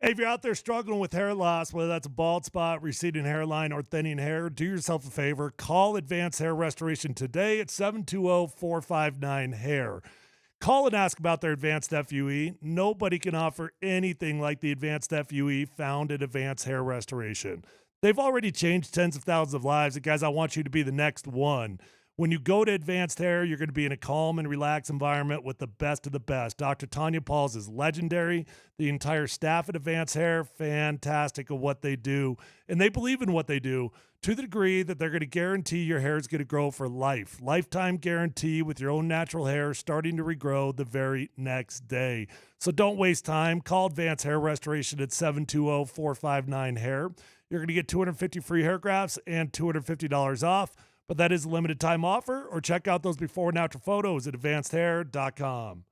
Hey, if you're out there struggling with hair loss, whether that's a bald spot, receding hairline, or thinning hair, do yourself a favor. Call Advanced Hair Restoration today at 720-459-HAIR. Call and ask about their Advanced FUE. Nobody can offer anything like the Advanced FUE found at Advanced Hair Restoration. They've already changed tens of thousands of lives. And guys, I want you to be the next one. When you go to Advanced Hair, you're going to be in a calm and relaxed environment with the best of the best. Dr. Tanya Pauls is legendary. The entire staff at Advanced Hair, fantastic at what they do. And they believe in what they do to the degree that they're going to guarantee your hair is going to grow for life. Lifetime guarantee with your own natural hair starting to regrow the very next day. So don't waste time. Call Advanced Hair Restoration at 720-459-HAIR. You're going to get 250 free hair grafts and $250 off. But that is a limited time offer, or check out those before and after photos at advancedhair.com.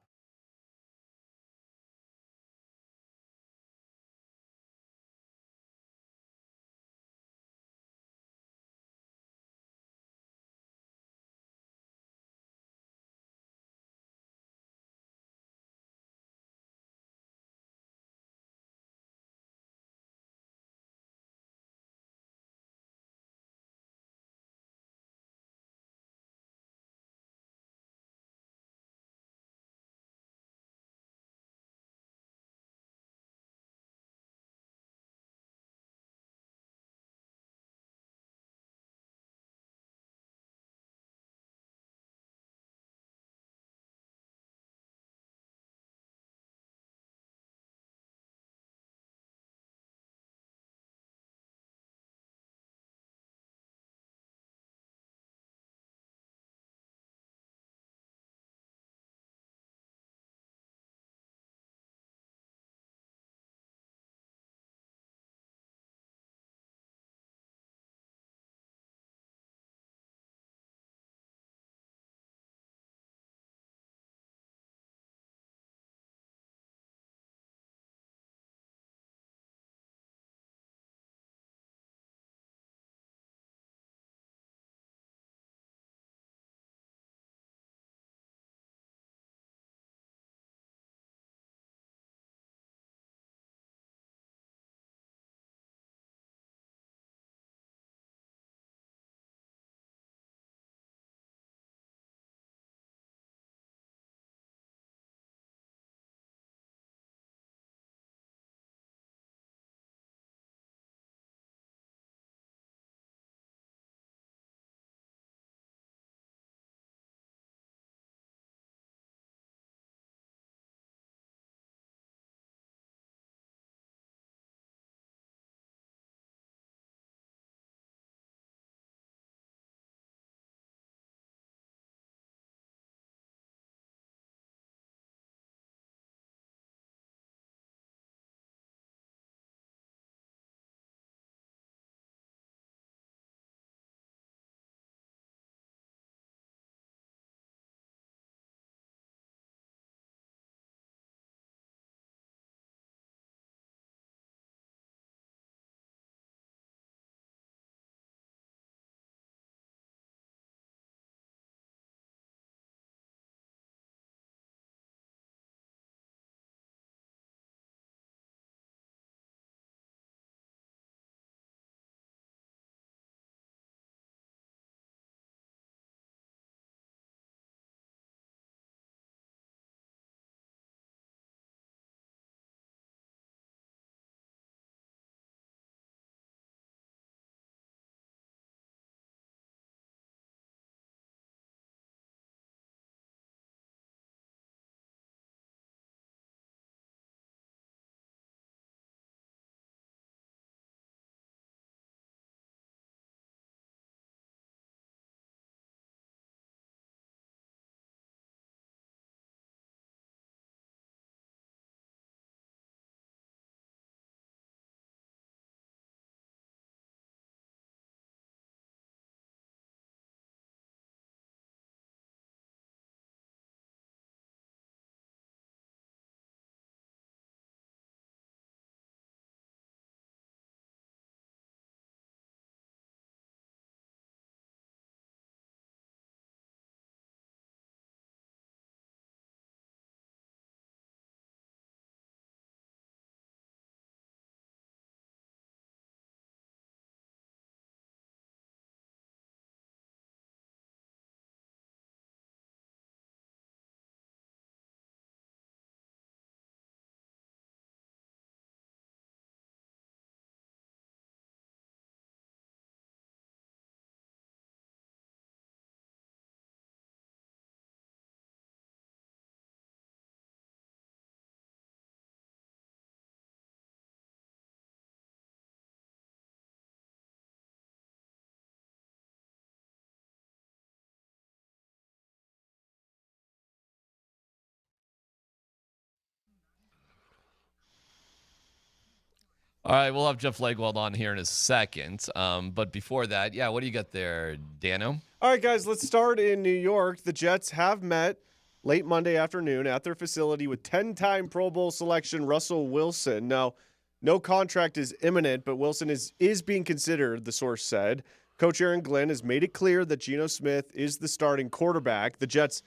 All right, we'll have Jeff Legwold on here in a second. But before that, what do you got there, Dano?
All right, guys, let's start in New York. The Jets have met late Monday afternoon at their facility with 10-time Pro Bowl selection Russell Wilson. Now, no contract is imminent, but Wilson is being considered, the source said. Coach Aaron Glenn has made it clear that Geno Smith is the starting quarterback. The Jets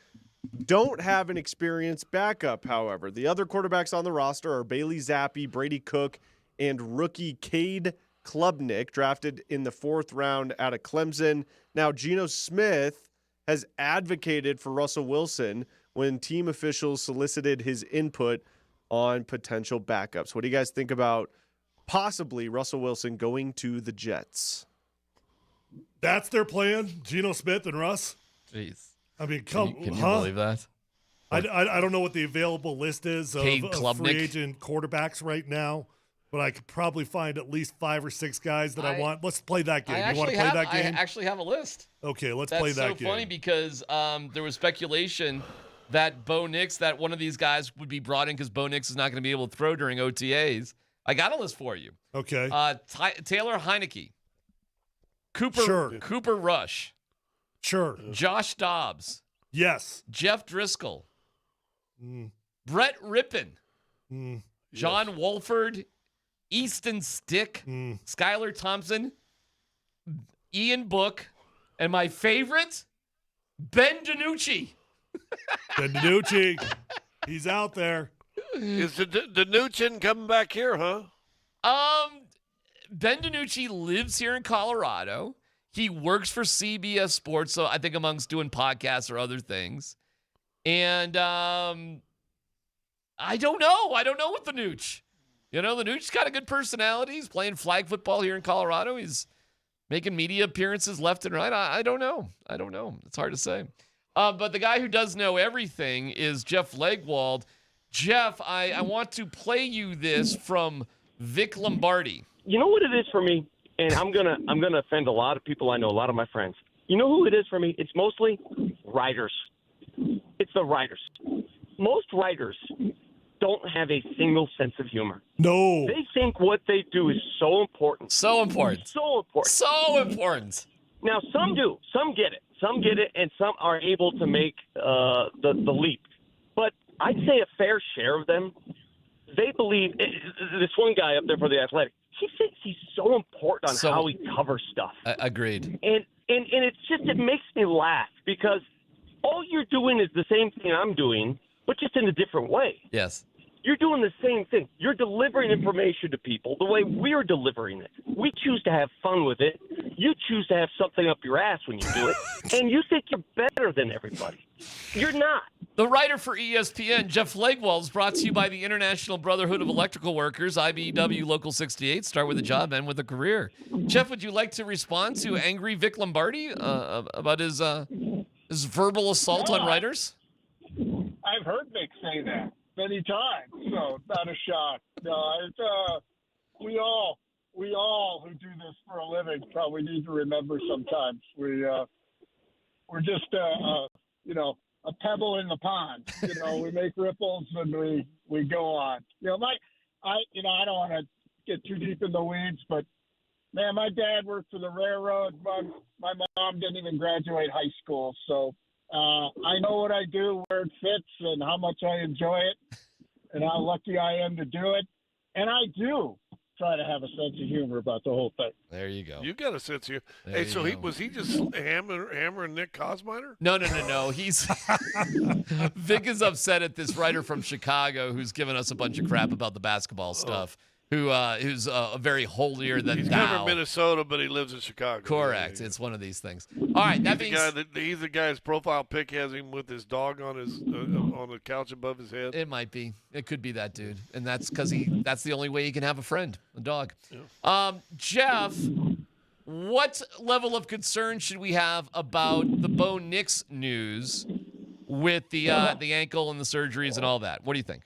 don't have an experienced backup, however. The other quarterbacks on the roster are Bailey Zappi, Brady Cook, and rookie Cade Klubnik, drafted in the 4th round out of Clemson. Now, Geno Smith has advocated for Russell Wilson when team officials solicited his input on potential backups. What do you guys think about possibly Russell Wilson going to the Jets?
That's their plan, Geno Smith and Russ?
Jeez.
I mean,
Can you believe that?
I don't know what the available list is of free agent quarterbacks right now, but I could probably find at least 5 or 6 guys that I want. Let's play that game. You want to play that game?
I actually have a list.
Okay, let's play that game.
That's so funny because there was speculation that Bo Nix, that one of these guys would be brought in because Bo Nix is not going to be able to throw during OTAs. I got a list for you.
Okay.
Taylor Heineke. Cooper Rush.
Sure.
Josh Dobbs.
Yes.
Jeff Driscoll. Brett Rippon. John Wolford. Easton Stick. Skylar Thompson. Ian Book. And my favorite, Ben DiNucci.
Ben DiNucci. He's out there.
Is the DiNucci coming back here, huh?
Ben DiNucci lives here in Colorado. He works for CBS Sports, so I think amongst doing podcasts or other things. And I don't know. I don't know with the Nooch. You know, the Nooch's got a good personality. He's playing flag football here in Colorado. He's making media appearances left and right. I don't know. It's hard to say. But the guy who does know everything is Jeff Legwold. Jeff, I want to play you this from Vic Lombardi.
You know what it is for me? And I'm gonna offend a lot of people I know, a lot of my friends. You know who it is for me? It's mostly writers. It's the writers. Most writers don't have a single sense of humor.
No.
They think what they do is so important.
So important.
So important.
So important.
Now, some do. Some get it. Some get it, and some are able to make the leap. But I'd say a fair share of them, they believe this one guy up there for The Athletic, he thinks he's so important on how he covers stuff.
Agreed.
And it makes me laugh because all you're doing is the same thing I'm doing, but just in a different way.
Yes.
You're doing the same thing. You're delivering information to people the way we're delivering it. We choose to have fun with it. You choose to have something up your ass when you do it, and you think you're better than everybody. You're not.
The writer for ESPN, Jeff Legwold, is brought to you by the International Brotherhood of Electrical Workers, IBEW Local 68. Start with a job, end with a career. Jeff, would you like to respond to angry Vic Lombardi about his verbal assault on writers?
I've heard Vic say that many times, so not a shock. No, it's we all who do this for a living probably need to remember sometimes we're just a pebble in the pond. We make ripples and we go on. I don't want to get too deep in the weeds, but man, my dad worked for the railroad. My mom didn't even graduate high school, so I know what I do, where it fits, and how much I enjoy it, and how lucky I am to do it. And I do try to have a sense of humor about the whole thing.
There you go.
You got a sense of humor. Hey, so was he just hammering Nick Kosminer?
No. He's Vic is upset at this writer from Chicago who's given us a bunch of crap about the basketball stuff. Who's a very holier than
He's
thou.
never in Minnesota, but he lives in Chicago.
Correct. It's one of these things. All right,
he's the guy's profile pic has him with his dog on his on the couch above his head.
It might be. It could be that dude, and that's because that's the only way he can have a friend, a dog.
Yeah.
Jeff, what level of concern should we have about the Bo Nix news with the ankle and the surgeries and all that? What do you think?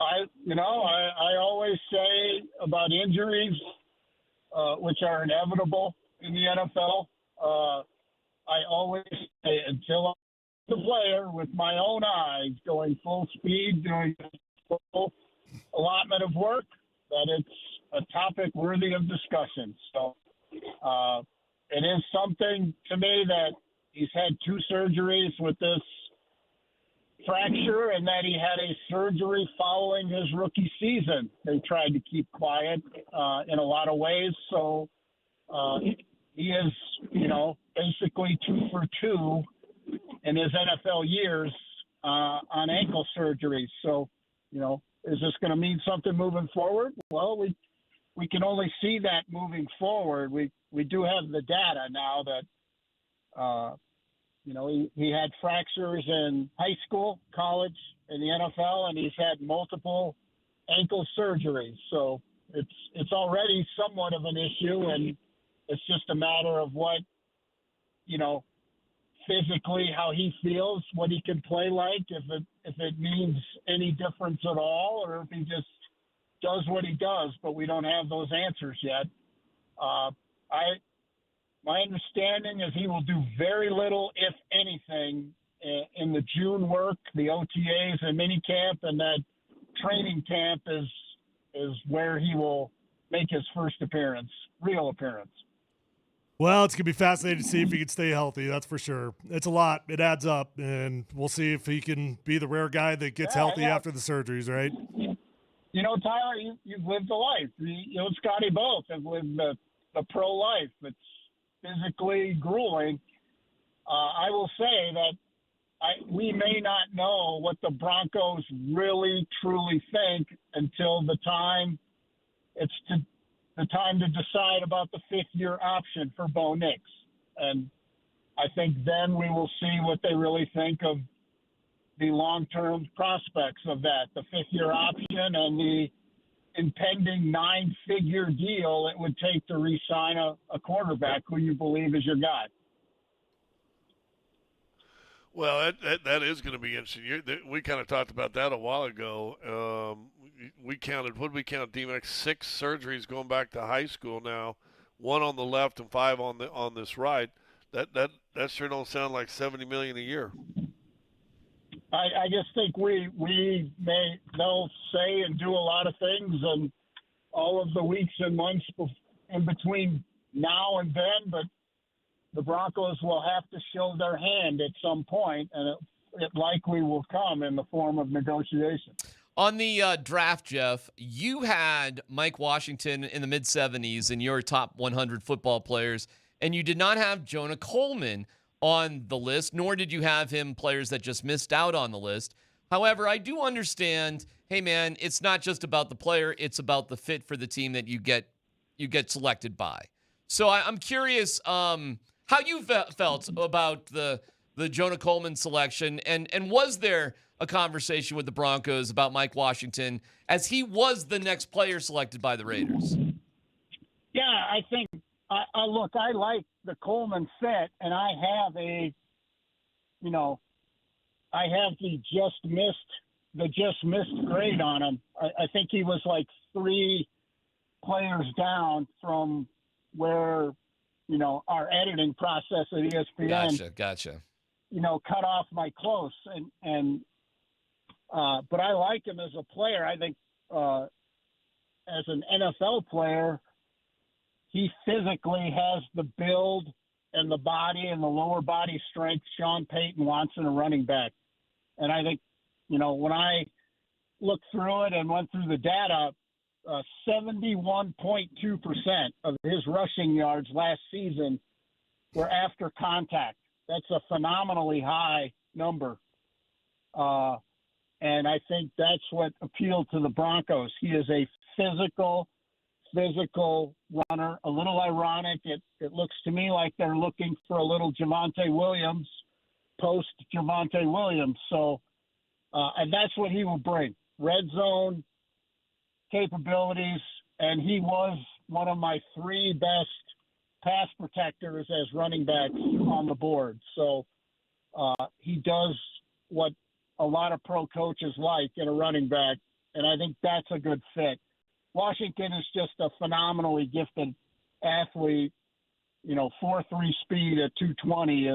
I always say about injuries, which are inevitable in the NFL, I always say until I'm the player with my own eyes going full speed, doing full allotment of work, that a topic worthy of discussion. So it is something to me that he's had 2 surgeries with this fracture and that he had a surgery following his rookie season. They tried to keep quiet in a lot of ways. So he is, basically 2 for 2 in his NFL years on ankle surgeries. So, is this going to mean something moving forward? Well, we can only see that moving forward. We do have the data now that, he had fractures in high school, college, in the NFL, and he's had multiple ankle surgeries. So it's already somewhat of an issue, and it's just a matter of what, physically how he feels, what he can play like, if it means any difference at all, or if he just does what he does, but we don't have those answers yet. My understanding is he will do very little, if anything, in the June work, the OTAs and minicamp, and that training camp is where he will make his first real appearance.
Well, it's going to be fascinating to see if he can stay healthy. That's for sure. It's a lot. It adds up, and we'll see if he can be the rare guy that gets healthy after the surgeries, right?
Tyler, you've lived a life. Scotty both have lived the pro life. It's physically grueling. I will say that we may not know what the Broncos really, truly think until the time the time to decide about the 5th-year option for Bo Nix. And I think then we will see what they really think of the long-term prospects of that, the 5th-year option and the impending 9-figure deal it would take to re-sign a quarterback who you believe is your guy.
Well, that is going to be interesting. We kind of talked about that a while ago. We counted, DMac, 6 surgeries going back to high school now, 1 on the left and 5 on this right. That sure don't sound like $70 million a year.
I just think they'll say and do a lot of things, and all of the weeks and months in between now and then, but the Broncos will have to show their hand at some point, and it likely will come in the form of negotiation.
On the draft, Jeff, you had Mike Washington in the mid-70s in your top 100 football players, and you did not have Jonah Coleman on the list, nor did you have him players that just missed out on the list. However, I do understand, hey, man, it's not just about the player, it's about the fit for the team that you get selected by. So I'm curious how you felt about the Jonah Coleman selection, and was there a conversation with the Broncos about Mike Washington as he was the next player selected by the Raiders?
Yeah, I think, look, I like the Coleman fit, and I have the just missed grade on him. I think he was like 3 players down from where, our editing process at ESPN.
Gotcha.
Cut off my close, but I like him as a player. I think as an NFL player, he physically has the build and the body and the lower body strength Sean Payton wants in a running back. And I think, when I looked through it and went through the data, 71.2% of his rushing yards last season were after contact. That's a phenomenally high number. And I think that's what appealed to the Broncos. He is a physical runner. A little ironic. It looks to me like they're looking for a little Javonte Williams, post Javonte Williams. So, and that's what he will bring. Red zone capabilities, and he was one of my 3 best pass protectors as running backs on the board. So he does what a lot of pro coaches like in a running back, and I think that's a good fit. Washington is just a phenomenally gifted athlete. 4.3 speed at 220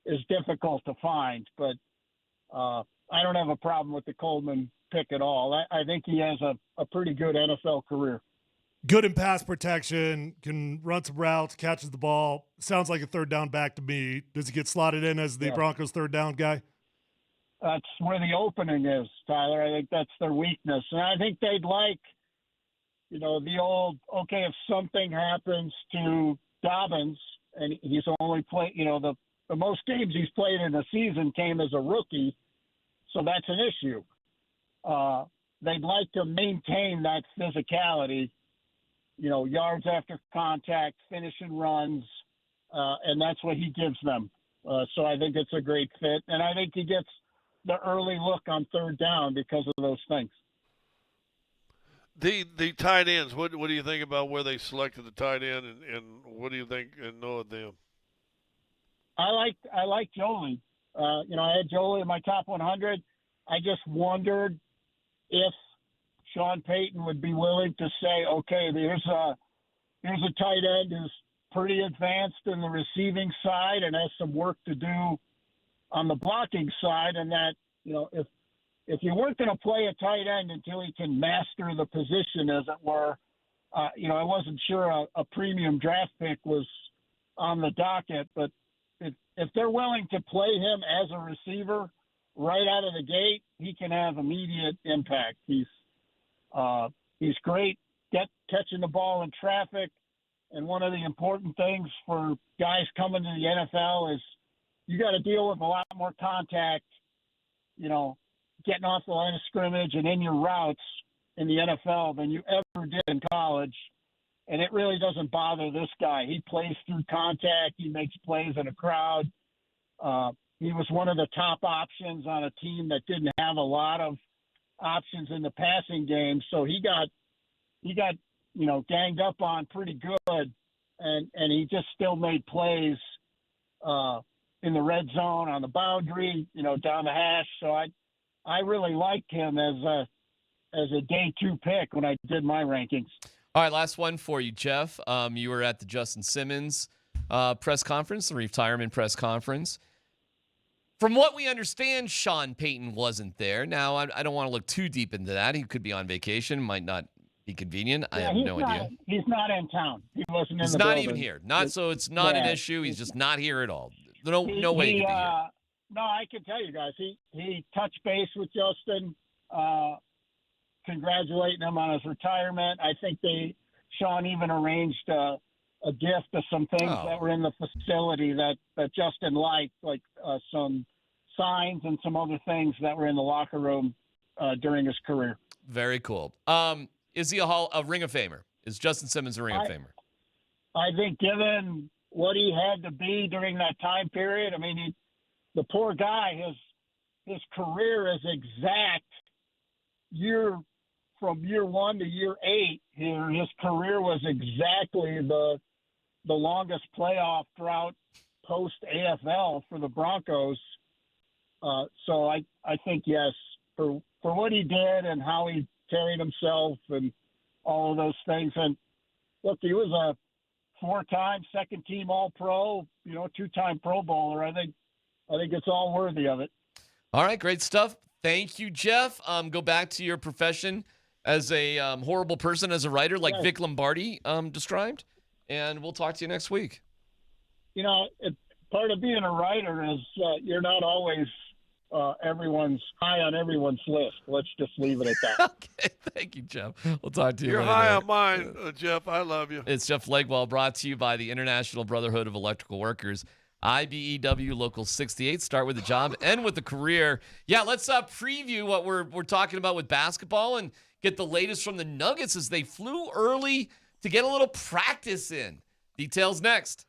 is difficult to find, but I don't have a problem with the Coleman pick at all. I think he has a pretty good NFL career.
good in pass protection, can run some routes, catches the ball. Sounds like a third down back to me. Does he get slotted in as the Broncos' third down guy?
That's where the opening is, Tyler. I think that's their weakness. And I think they'd like, the old, okay, if something happens to Dobbins and he's only played, the most games he's played in a season came as a rookie, so that's an issue. They'd like to maintain that physicality, yards after contact, finishing runs, and that's what he gives them. So I think it's a great fit, and I think he gets the early look on third down because of those things.
The tight ends, what do you think about where they selected the tight end, and what do you think and know of them?
I like Jolie. I had Jolie in my top 100. I just wondered if Sean Payton would be willing to say, okay, here's a tight end who's pretty advanced in the receiving side and has some work to do on the blocking side, and that, if you weren't going to play a tight end until he can master the position, as it were, I wasn't sure a premium draft pick was on the docket, but if they're willing to play him as a receiver right out of the gate, he can have immediate impact. He's great catching the ball in traffic, and one of the important things for guys coming to the NFL is you got to deal with a lot more contact, getting off the line of scrimmage and in your routes in the NFL than you ever did in college. And it really doesn't bother this guy. He plays through contact. He makes plays in a crowd. He was one of the top options on a team that didn't have a lot of options in the passing game. So he got ganged up on pretty good, and he just still made plays in the red zone, on the boundary, down the hash. So I really liked him as a day 2 pick when I did my rankings.
All right, last one for you, Jeff. You were at the Justin Simmons press conference, the retirement press conference. From what we understand, Sean Payton wasn't there. Now, I don't want to look too deep into that. He could be on vacation, might not be convenient. I have no idea.
He's not in town. He wasn't in the
He's not
building.
even here. So it's not an issue. He's just not here at all. No way he could be here.
No, I can tell you guys. He touched base with Justin, congratulating him on his retirement. I think Sean even arranged a gift of some things that were in the facility that Justin liked, like some signs and some other things that were in the locker room during his career.
Very cool. Is he a Ring of Famer? Is Justin Simmons a Ring of Famer?
I think given what he had to be during that time period, I mean, the poor guy, his career is exact from year 1 to year 8 here. His career was exactly the longest playoff drought post AFL for the Broncos. So I think, yes, for what he did and how he carried himself and all of those things. And look, he was a 4-time second team All-Pro, 2-time Pro Bowler. I think it's all worthy of it.
All right, great stuff. Thank you, Jeff. Go back to your profession as a horrible person, as a writer, like Vic Lombardi described, and we'll talk to you next week.
Part of being a writer is you're not always everyone's high on everyone's list. Let's just leave it at that.
Okay, thank you, Jeff. We'll talk to you
You're
later.
high on mine, Jeff. I love you.
It's Jeff Legwell, brought to you by the International Brotherhood of Electrical Workers, IBEW Local 68. Start with the job, end with the career. Yeah, let's preview what we're talking about with basketball and get the latest from the Nuggets as they flew early to get a little practice in. Details next.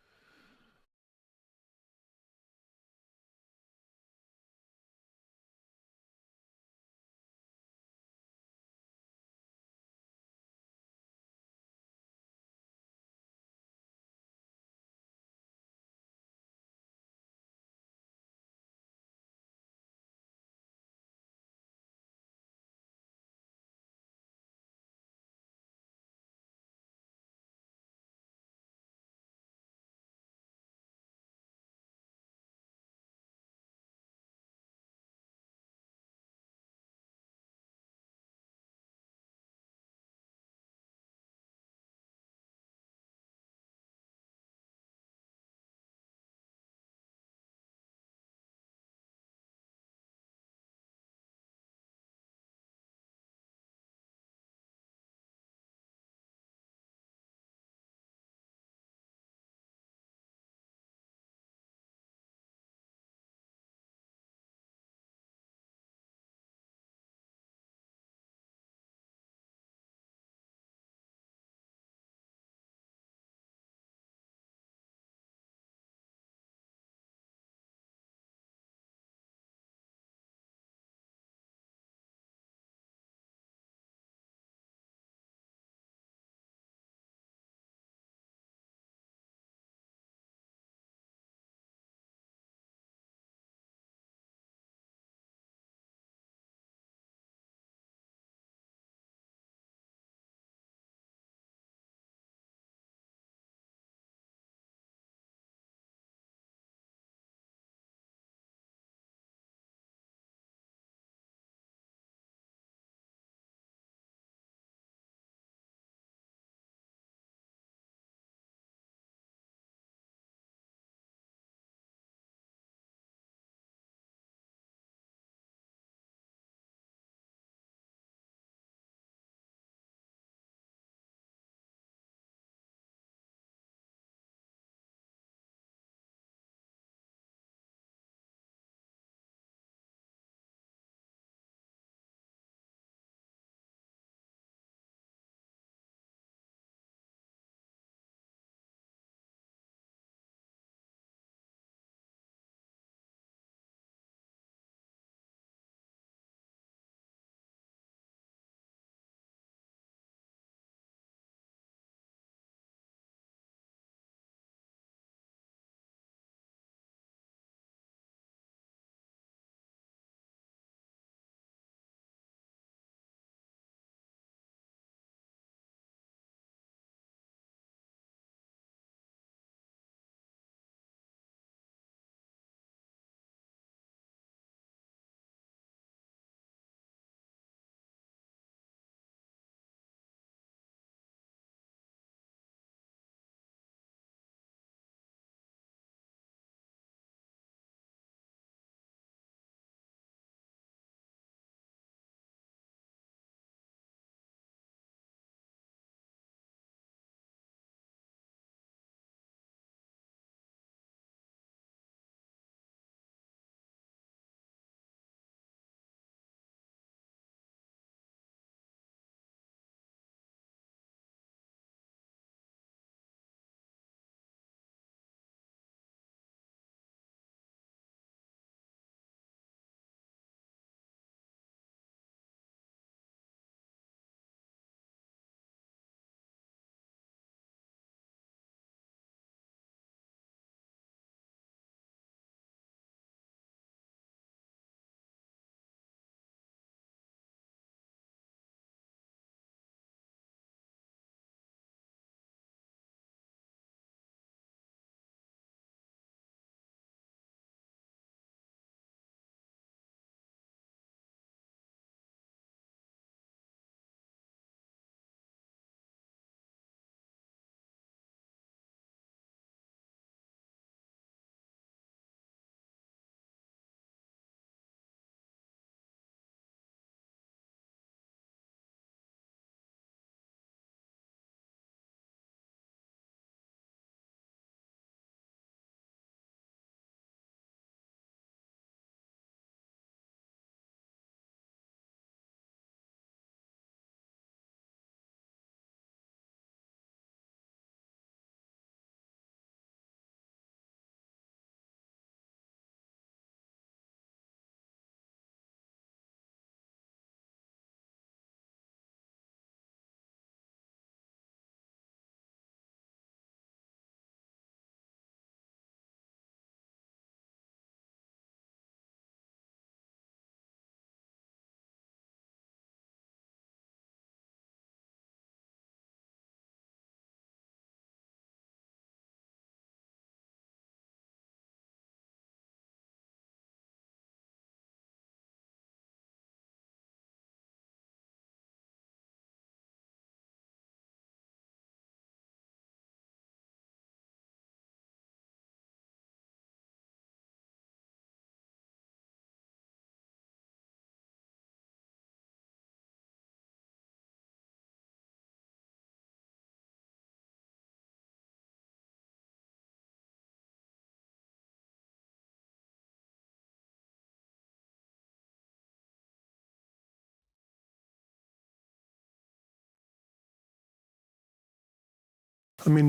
I mean,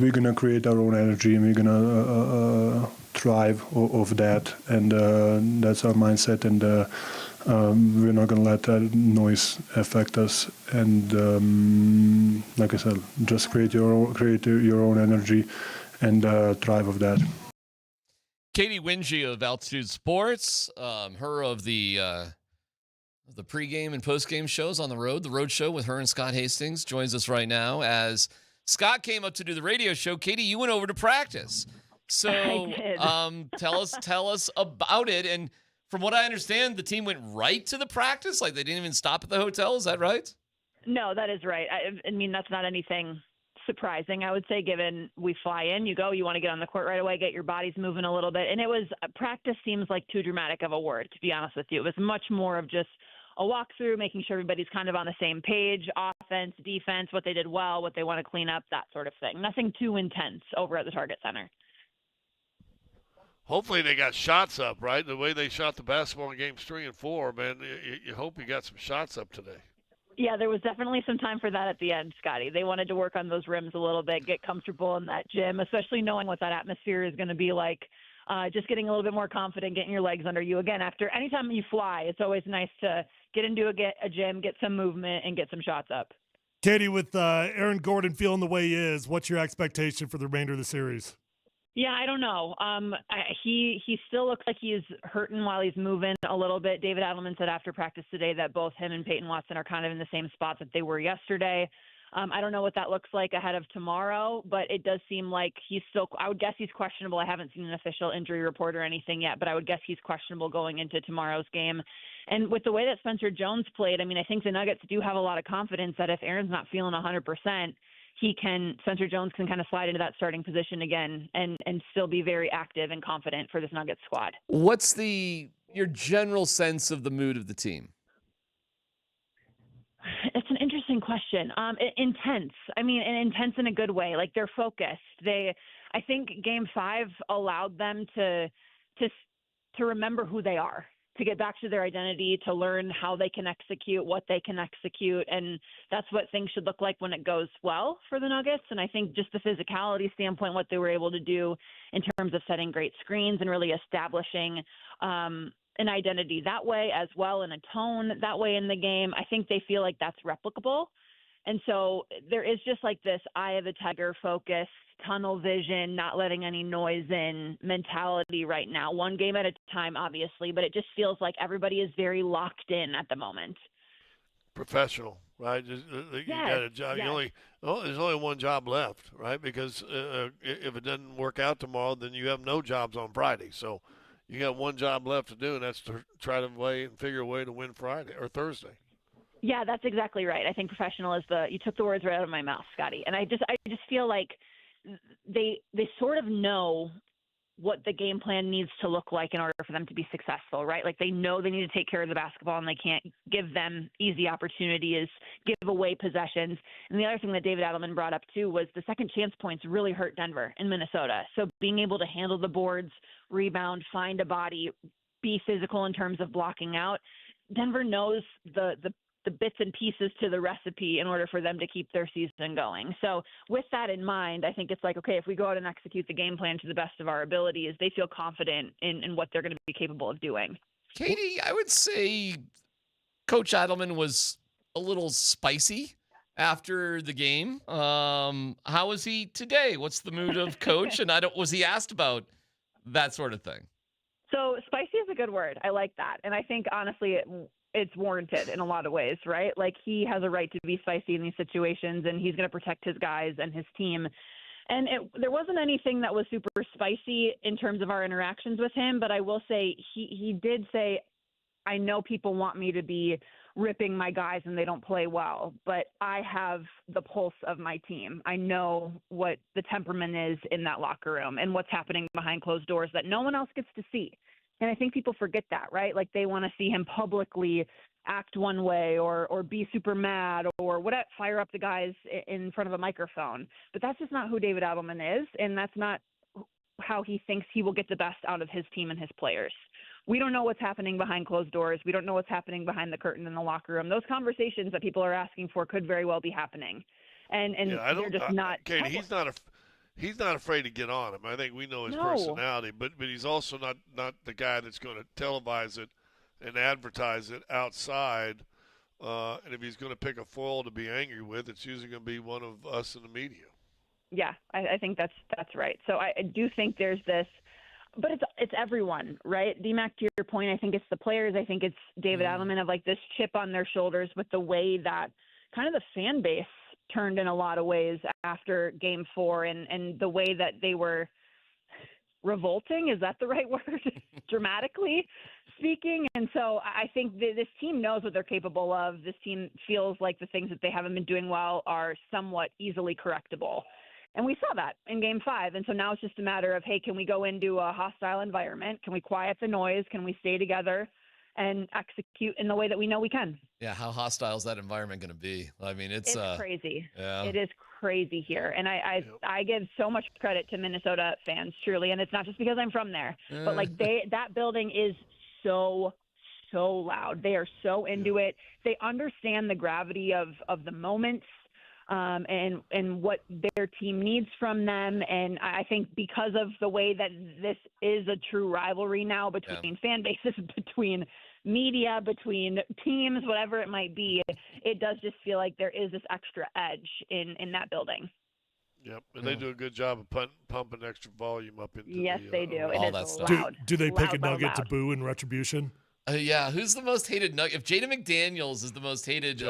we're gonna create our own energy, and we're gonna thrive off that, and that's our mindset. And we're not gonna let that noise affect us. And like I said, just create your own energy, and thrive of that.
Katie Wingy of Altitude Sports, her of the pregame and postgame shows on the road. The road show with her and Scott Hastings joins us right now as Scott came up to do the radio show. Katie, you went over to practice. So tell us about it. And from what I understand, the team went right to the practice? Like they didn't even stop at the hotel? Is that right?
No, that is right. I mean, that's not anything surprising, I would say, given we fly in, you go, you want to get on the court right away, get your bodies moving a little bit. And it was practice seems like too dramatic of a word, to be honest with you. It was much more of just a walkthrough, making sure everybody's kind of on the same page, offense, defense, what they did well, what they want to clean up, that sort of thing. Nothing too intense over at the Target Center.
Hopefully they got shots up, right? The way they shot the basketball in games 3 and 4, man, you hope you got some shots up today.
Yeah, there was definitely some time for that at the end, Scotty. They wanted to work on those rims a little bit, get comfortable in that gym, especially knowing what that atmosphere is going to be like. Just getting a little bit more confident, getting your legs under you. Again, anytime you fly, it's always nice to get into a gym, get some movement, and get some shots up.
Katie, with Aaron Gordon feeling the way he is, what's your expectation for the remainder of the series?
Yeah, I don't know. He still looks like he's hurting while he's moving a little bit. David Adelman said after practice today that both him and Peyton Watson are kind of in the same spot that they were yesterday. I don't know what that looks like ahead of tomorrow, but it does seem like I would guess he's questionable. I haven't seen an official injury report or anything yet, but I would guess he's questionable going into tomorrow's game. And with the way that Spencer Jones played, I mean, I think the Nuggets do have a lot of confidence that if Aaron's not feeling 100%, Spencer Jones can kind of slide into that starting position again and still be very active and confident for this Nuggets squad.
What's your general sense of the mood of the team?
It's an interesting question. Intense. I mean, and intense in a good way. Like they're focused. I think Game 5 allowed them to remember who they are, to get back to their identity, to learn how they can execute, what they can execute, and that's what things should look like when it goes well for the Nuggets. And I think just the physicality standpoint, what they were able to do in terms of setting great screens and really establishing an identity that way as well, and a tone that way in the game, I think they feel like that's replicable. And so there is just like this eye of the tiger focus, tunnel vision, not letting any noise in mentality right now. One game at a time, obviously, but it just feels like everybody is very locked in at the moment.
Professional, right? You got a job.
Yes.
There's only one job left, right? Because if it doesn't work out tomorrow, then you have no jobs on Friday. So you got one job left to do, and that's to try to figure a way to win Friday or Thursday.
Yeah, that's exactly right. I think professional is you took the words right out of my mouth, Scotty. And I just feel like they sort of know what the game plan needs to look like in order for them to be successful, right? Like they know they need to take care of the basketball and they can't give them easy opportunities, give away possessions. And the other thing that David Adelman brought up too was the second chance points really hurt Denver and Minnesota. So being able to handle the boards, rebound, find a body, be physical in terms of blocking out. Denver knows the bits and pieces to the recipe in order for them to keep their season going. So with that in mind, I think it's like, okay, if we go out and execute the game plan to the best of our abilities, they feel confident in what they're going to be capable of doing.
Katie, I would say Coach Adelman was a little spicy after the game. How was he today? What's the mood of Coach? And was he asked about that sort of thing?
So spicy is a good word. I like that. And I think honestly, it's warranted in a lot of ways, right? Like he has a right to be spicy in these situations and he's going to protect his guys and his team. And there wasn't anything that was super spicy in terms of our interactions with him, but I will say he did say, I know people want me to be ripping my guys and they don't play well, but I have the pulse of my team. I know what the temperament is in that locker room and what's happening behind closed doors that no one else gets to see. And I think people forget that, right? Like they want to see him publicly act one way or be super mad or fire up the guys in front of a microphone. But that's just not who David Adelman is, and that's not how he thinks he will get the best out of his team and his players. We don't know what's happening behind closed doors. We don't know what's happening behind the curtain in the locker room. Those conversations that people are asking for could very well be happening. and they're just not.
Katie, he's not afraid to get on him. I think we know his personality, but he's also not the guy that's going to televise it and advertise it outside. And if he's going to pick a foil to be angry with, it's usually going to be one of us in the media.
Yeah, I think that's right. So I do think there's this, but it's everyone, right? DMac, to your point, I think it's the players. I think it's David Adelman of like this chip on their shoulders with the way that kind of the fan base turned in a lot of ways after Game 4 and the way that they were revolting. Is that the right word? Dramatically speaking. And so I think this team knows what they're capable of. This team feels like the things that they haven't been doing well are somewhat easily correctable. And we saw that in Game 5. And so now it's just a matter of, hey, can we go into a hostile environment? Can we quiet the noise? Can we stay together and execute in the way that we know we can?
Yeah, how hostile is that environment going to be? I mean, it's
crazy.
Yeah.
It is crazy here. And I give so much credit to Minnesota fans, truly. And it's not just because I'm from there, but like that building is so loud. They are so into it. They understand the gravity of the moments. And what their team needs from them. And I think because of the way that this is a true rivalry now between fan bases, between media, between teams, whatever it might be, it does just feel like there is this extra edge in that building.
Yep, and they do a good job of pumping extra volume up into
they do.
all
it
that
is
stuff.
loud.
Do they pick a
Loud,
nugget
loud.
to boo in retribution?
Yeah, who's the most hated nugget? If Jaden McDaniels is the most hated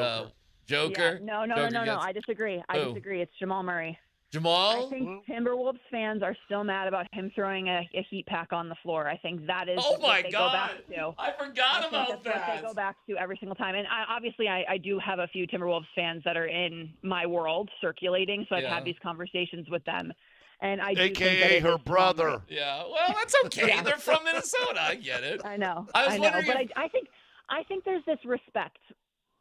Joker.
Yeah. No. I disagree. It's Jamal Murray.
Jamal?
I think Timberwolves fans are still mad about him throwing a heat pack on the floor. I think that is what they go back to.
I forgot about
that's what they go back to every single time. And I do have a few Timberwolves fans that are in my world circulating, so I've had these conversations with them. And I do think that
her brother.
Yeah, well, that's okay. They're from Minnesota. I get it.
I know.
I know,
but I think there's this respect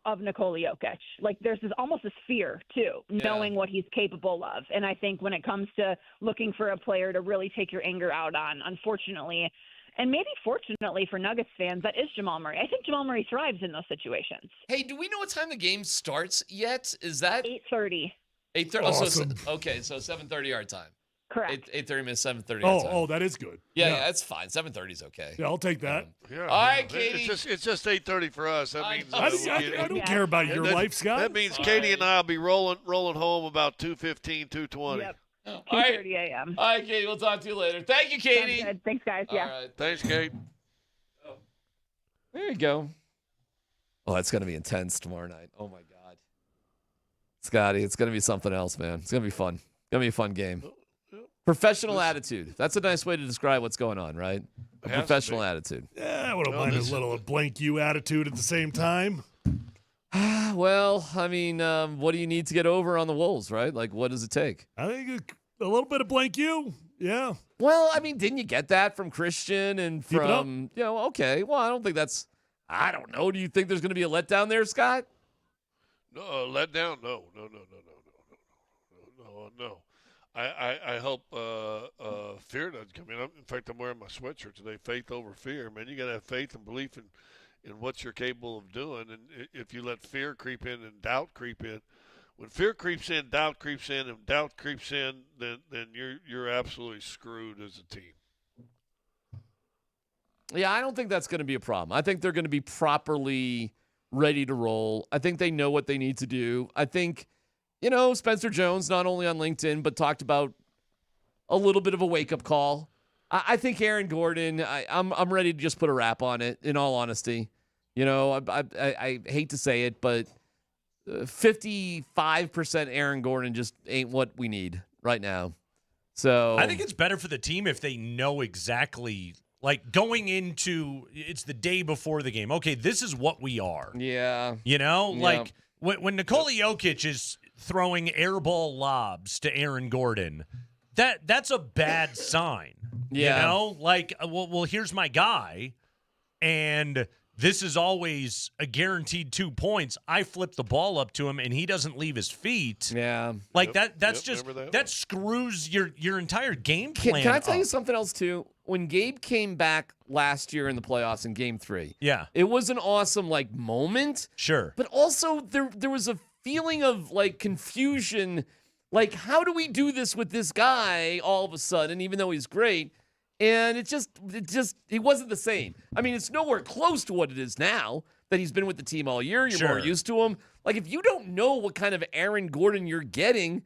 of Nikola Jokic. Like there's almost this fear too, knowing what he's capable of. And I think when it comes to looking for a player to really take your anger out on, unfortunately, and maybe fortunately for Nuggets fans, that is Jamal Murray. I think Jamal Murray thrives in those situations.
Hey, do we know what time the game starts yet? Is that
8:30?
8:30.
Awesome.
So 7:30 our time.
Correct.
8:30 minutes, 7:30 our time.
Oh, that is good.
Yeah, that's fine. 7:30 is okay.
Yeah, I'll take that.
Yeah.
All right, Katie.
It's just 8:30 for us. That means
I don't care about your life, Scott.
That means Katie and I will be rolling home about 2:15, 2:20.
Yep.
2:30
a.m.
All right, Katie. We'll talk to you later. Thank you, Katie.
Sounds good. Thanks, guys. Yeah.
All right.
Thanks, Kate.
There you go. Oh, that's going to be intense tomorrow night. Oh, my God. Scotty, it's going to be something else, man. It's going to be fun. It's going to be a fun game. Professional attitude. That's a nice way to describe what's going on, right? A professional attitude.
Yeah, I wouldn't mind a little blank you attitude at the same time.
Well, I mean, what do you need to get over on the Wolves, right? Like, what does it take?
I think a little bit of blank you. Yeah.
Well, I mean, didn't you get that from Christian and from, okay. Well, I don't think that's, I don't know. Do you think there's going to be a letdown there, Scott?
No, letdown? No. I hope fear doesn't come in. In fact, I'm wearing my sweatshirt today, faith over fear. Man, you got to have faith and belief in what you're capable of doing. And if you let fear creep in and doubt creep in, when fear creeps in, doubt creeps in, and doubt creeps in, then you're absolutely screwed as a team.
Yeah, I don't think that's going to be a problem. I think they're going to be properly ready to roll. I think they know what they need to do. I think, Spencer Jones, not only on LinkedIn, but talked about a little bit of a wake-up call. I think Aaron Gordon, I'm ready to just put a wrap on it, in all honesty. I hate to say it, but 55% Aaron Gordon just ain't what we need right now. So
I think it's better for the team if they know exactly, like going into, it's the day before the game. Okay, this is what we are.
Yeah.
Like when Nikola Jokic is throwing airball lobs to Aaron Gordon, that's a bad sign.
Yeah.
Like, well, here's my guy, and this is always a guaranteed 2 points. I flip the ball up to him, and he doesn't leave his feet.
Yeah.
Like that screws your entire game plan.
Can I tell you something else, too? When Gabe came back last year in the playoffs in Game 3,
yeah,
it was an awesome, moment.
Sure.
But also, there was a feeling of like confusion. Like, how do we do this with this guy all of a sudden, even though he's great? And it wasn't the same. I mean, it's nowhere close to what it is now that he's been with the team all year. You're more used to him. Like, if you don't know what kind of Aaron Gordon you're getting,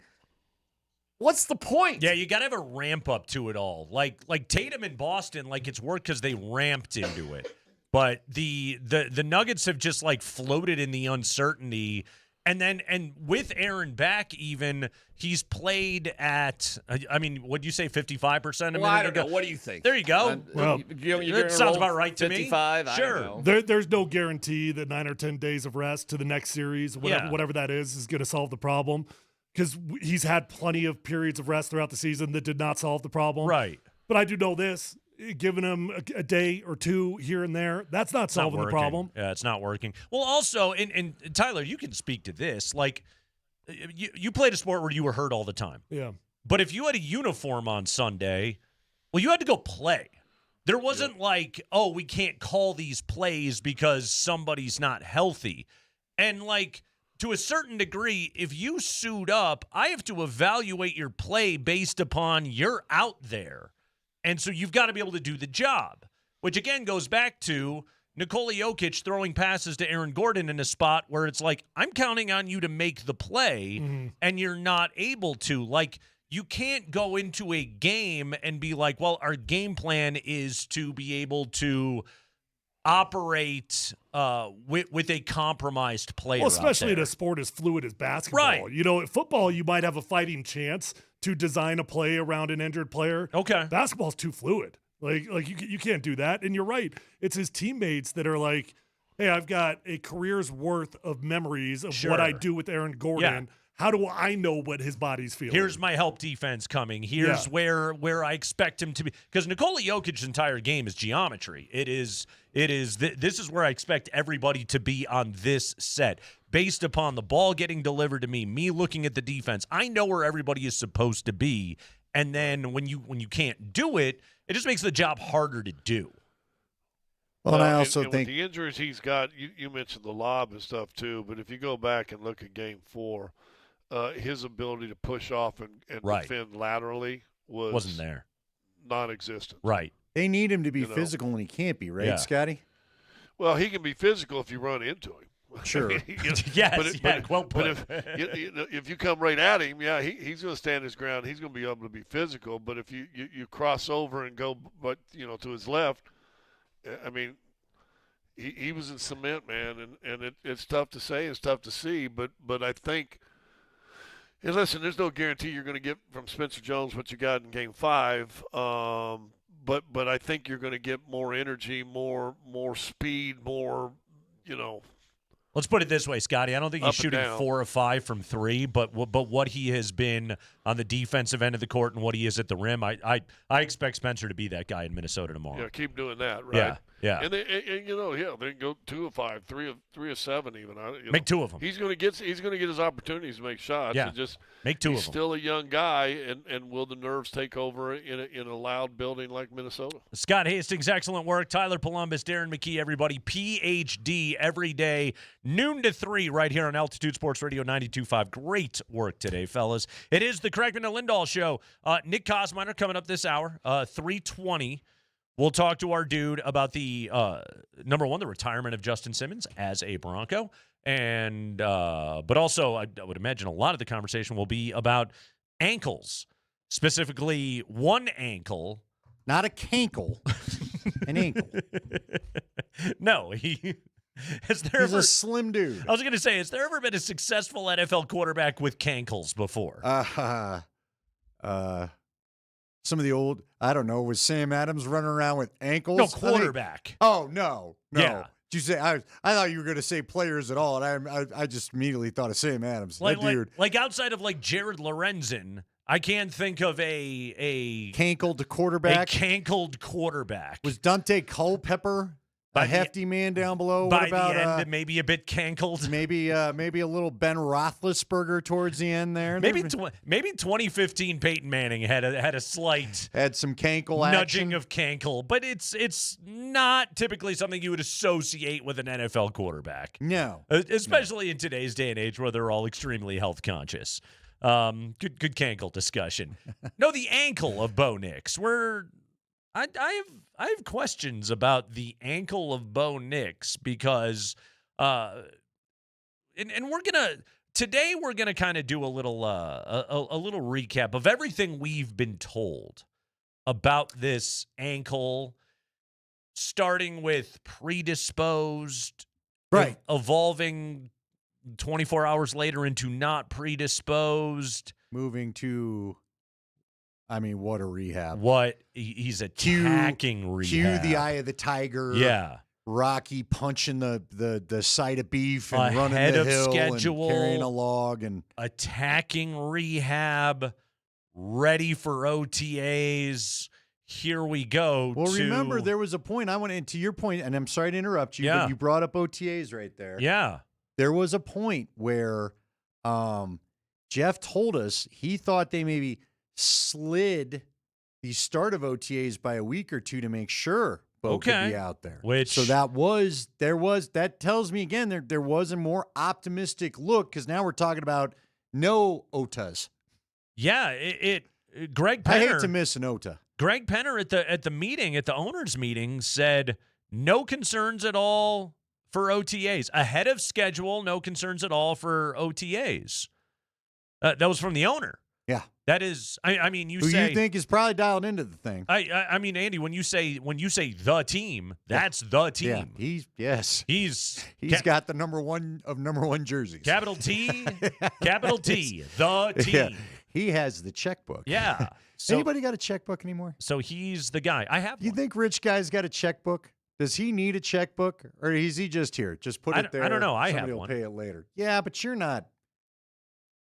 what's the point?
Yeah, you got to have a ramp up to it all. Like Tatum in Boston, like it's worked because they ramped into it. But the Nuggets have just like floated in the uncertainty. And with Aaron back, even he's played at, I mean, what'd you say, 55%?
Well, I don't know. What do you think?
There you go. That sounds about right to
55,
me.
Sure.
There's no guarantee that 9 or 10 days of rest to the next series, whatever that is going to solve the problem. Because he's had plenty of periods of rest throughout the season that did not solve the problem.
Right.
But I do know this. Giving him a day or two here and there, that's not solving the problem.
Yeah, it's not working. Well, also, and Tyler, you can speak to this. Like, you played a sport where you were hurt all the time.
Yeah.
But if you had a uniform on Sunday, well, you had to go play. There wasn't like, oh, we can't call these plays because somebody's not healthy. And, like, to a certain degree, if you suit up, I have to evaluate your play based upon you're out there. And so you've got to be able to do the job, which again goes back to Nikola Jokic throwing passes to Aaron Gordon in a spot where it's like, I'm counting on you to make the play, and you're not able to. Like, you can't go into a game and be like, well, our game plan is to be able to operate with a compromised player.
Well, especially in a sport as fluid as basketball.
Right.
You know, at football, you might have a fighting chance to design a play around an injured player.
Okay.
Basketball's too fluid. Like you can't do that. And you're right. It's his teammates that are like, hey, I've got a career's worth of memories of what I do with Aaron Gordon. Yeah. How do I know what his body's feeling?
Here's my help defense coming. Here's where I expect him to be. Because Nikola Jokic's entire game is geometry. This is where I expect everybody to be on this set. Based upon the ball getting delivered to me looking at the defense, I know where everybody is supposed to be. And then when you can't do it, it just makes the job harder to do.
Well, and I also think with the injuries he's got, you mentioned the lob and stuff too, but if you go back and look at Game 4, his ability to push off and defend laterally wasn't
there,
non-existent.
Right.
They need him to be physical, and he can't be, right, Scotty?
Well, he can be physical if you run into him.
Sure.
Well put.
But if you come right at him, he's going to stand his ground. He's going to be able to be physical. But if you cross over and go, to his left, I mean, he was in cement, man, and it's tough to say, it's tough to see. But I think, and listen, there's no guarantee you're going to get from Spencer Jones what you got in Game 5. But I think you're going to get more energy, more speed, more,
Let's put it this way, Scotty. I don't think he's shooting 4 or 5 from 3, but what he has been on the defensive end of the court and what he is at the rim, I expect Spencer to be that guy in Minnesota tomorrow.
Yeah, keep doing that, right?
Yeah.
And they can go 2 of 5, 3 of 7 even.
Make 2 of them.
He's going to get his opportunities to make shots.
Yeah.
And just
make 2 of them.
He's still a young guy, and will the nerves take over in a loud building like Minnesota?
Scott Hastings, excellent work. Tyler Polumbus, Darren McKee, everybody. PhD every day, noon to 3 right here on Altitude Sports Radio 92.5. Great work today, fellas. It is the Kreckman and Lindahl show. Nick Kosminer coming up this hour, 3:20. We'll talk to our dude about the, number one, the retirement of Justin Simmons as a Bronco. And but also, I would imagine a lot of the conversation will be about ankles, specifically one ankle.
Not a cankle, an ankle.
No, he's a
slim dude.
I was going to say, has there ever been a successful NFL quarterback with cankles before?
Some of the old, I don't know, was Sam Adams running around with ankles?
No, quarterback.
No.
Yeah.
Did you say I thought you were going to say players at all, and I just immediately thought of Sam Adams. That dude.
Like outside of like Jared Lorenzen, I can't think of a
cankled quarterback.
A cankled quarterback.
Was Dante Culpepper A hefty man down below.
By
What about
the end, maybe a bit cankled.
maybe a little Ben Roethlisberger towards the end there?
Maybe 2015 Peyton Manning had a slight
some cankle
nudging
action.
of cankle, but it's not typically something you would associate with an NFL quarterback.
No,
especially in today's day and age where they're all extremely health conscious. Good cankle discussion. No, the ankle of Bo Nix. I have questions about the ankle of Bo Nix because and we're gonna kind of do a little recap of everything we've been told about this ankle, starting with predisposed,
right,
evolving 24 hours later into not predisposed,
moving to. I mean, what a rehab.
What he's attacking rehab.
Cue the eye of the tiger.
Yeah.
Rocky punching the side of beef and
Ahead
running the
of
hill
schedule,
and carrying a log and
attacking rehab, ready for OTAs. Here we go.
Well, remember there was a point I went into your point, and I'm sorry to interrupt you, but you brought up OTAs right there.
Yeah.
There was a point where Jeff told us he thought they maybe slid the start of OTAs by a week or two to make sure Bo could be out there. So that tells me again there was a more optimistic look because now we're talking about no OTAs.
Yeah, Greg Penner.
I hate to miss an OTA.
Greg Penner at the meeting, at the owners' meeting, said no concerns at all for OTAs. Ahead of schedule, no concerns at all for OTAs. That was from the owner.
Yeah.
That is, I mean, you
Who
say
you think is probably dialed into the thing.
I mean, Andy, when you say the team, that's the team.
Yeah, he's got the number one jerseys.
Capital T, capital T, the team.
Yeah. He has the checkbook.
Yeah. So,
anybody got a checkbook anymore?
So he's the guy. I have.
You think rich guy's got a checkbook? Does he need a checkbook, or is he just here? Just put it there.
I don't know. I
Somebody
have
will
one.
pay it later. Yeah, but you're not.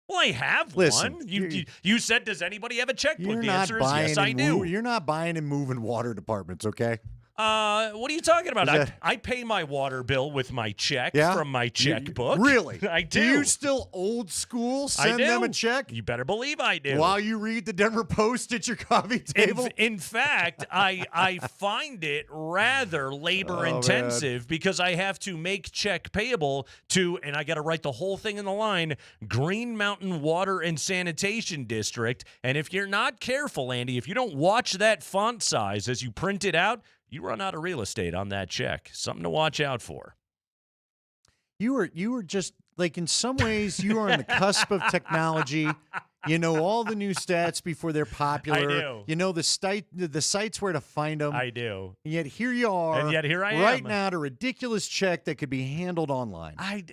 Well, I have
Listen,
one. You said, does anybody have a checkbook?
You're
The
not
answer is
buying
yes, I do.
You're not buying and moving water departments, okay?
What are you talking about?
Is that-
I pay my water bill with my check
Yeah?
from my checkbook.
Really?
I do.
Do you still old school send them a check?
You better believe I do.
While you read the Denver Post at your coffee table?
In fact, I find it rather labor intensive because I have to make check payable to, and I got to write the whole thing in the line, Green Mountain Water and Sanitation District. And if you're not careful, Andy, if you don't watch that font size as you print it out, you run out of real estate on that check. Something to watch out for.
You were just like, in some ways, you are on the cusp of technology. You know all the new stats before they're popular.
I do.
You know the sites where to find them.
I do.
And yet here you are.
And yet here I am.
Right now, at a ridiculous check that could be handled online.
I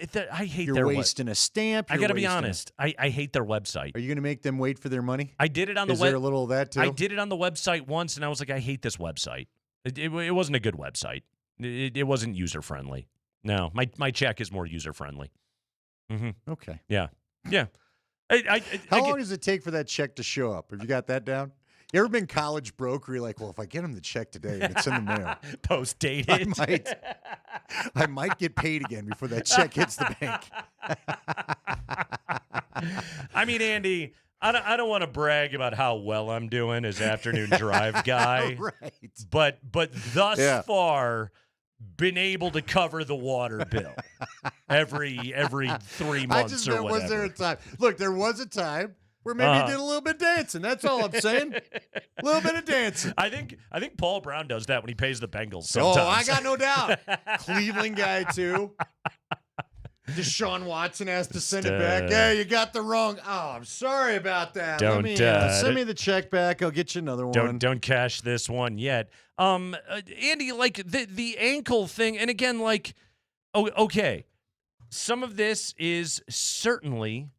hate
You're
their
wasting a stamp.
I got to be honest. I hate their website.
Are you going to make them wait for their money?
I did it on the
Is there a little of that too?
I did it on the website once, and I was like, I hate this website. It wasn't a good website. It wasn't user friendly. No, my check is more user friendly. Mm-hmm.
Okay.
Yeah. Yeah.
How long does it take for that check to show up? Have you got that down? You ever been college broke where you're like, well, if I get him the check today and it's in the mail,
post dated,
I might get paid again before that check hits the bank.
I mean, Andy, I don't want to brag about how well I'm doing as afternoon drive guy,
right?
But thus far, been able to cover the water bill every 3 months or whatever.
Was there a time? Look, there was a time where maybe you did a little bit of dancing. That's all I'm saying. A little bit of dancing.
I think Paul Brown does that when he pays the Bengals sometimes.
Oh, I got no doubt. Cleveland guy too. Deshaun Watson has to send it back. Yeah, you got the wrong. Oh, I'm sorry about that.
Don't
send me the check back. I'll get you another one.
Don't cash this one yet. Andy, like the ankle thing, and again, like, okay, some of this is certainly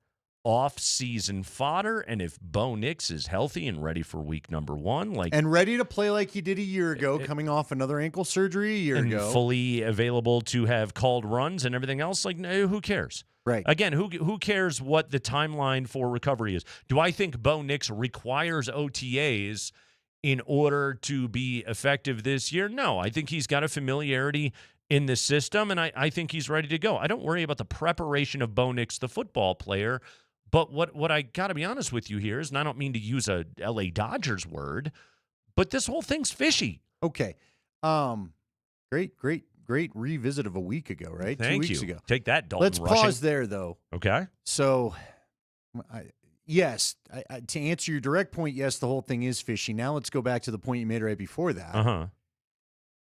off-season fodder, and if Bo Nix is healthy and ready for week number 1,
and ready to play like he did a year ago, coming off another ankle surgery a year ago,
fully available to have called runs and everything else, like, no, who cares?
Right.
Again, who cares what the timeline for recovery is? Do I think Bo Nix requires OTAs in order to be effective this year? No, I think he's got a familiarity in the system, and I think he's ready to go. I don't worry about the preparation of Bo Nix, the football player, but what I got to be honest with you here is, and I don't mean to use a L.A. Dodgers word, but this whole thing's fishy.
Okay. Great revisit of a week ago, right?
Thank
2 weeks
you.
ago.
Take that, Dalton
Let's
Rushing.
pause there, though.
Okay.
So, yes, to answer your direct point, yes, the whole thing is fishy. Now let's go back to the point you made right before that.
Uh-huh.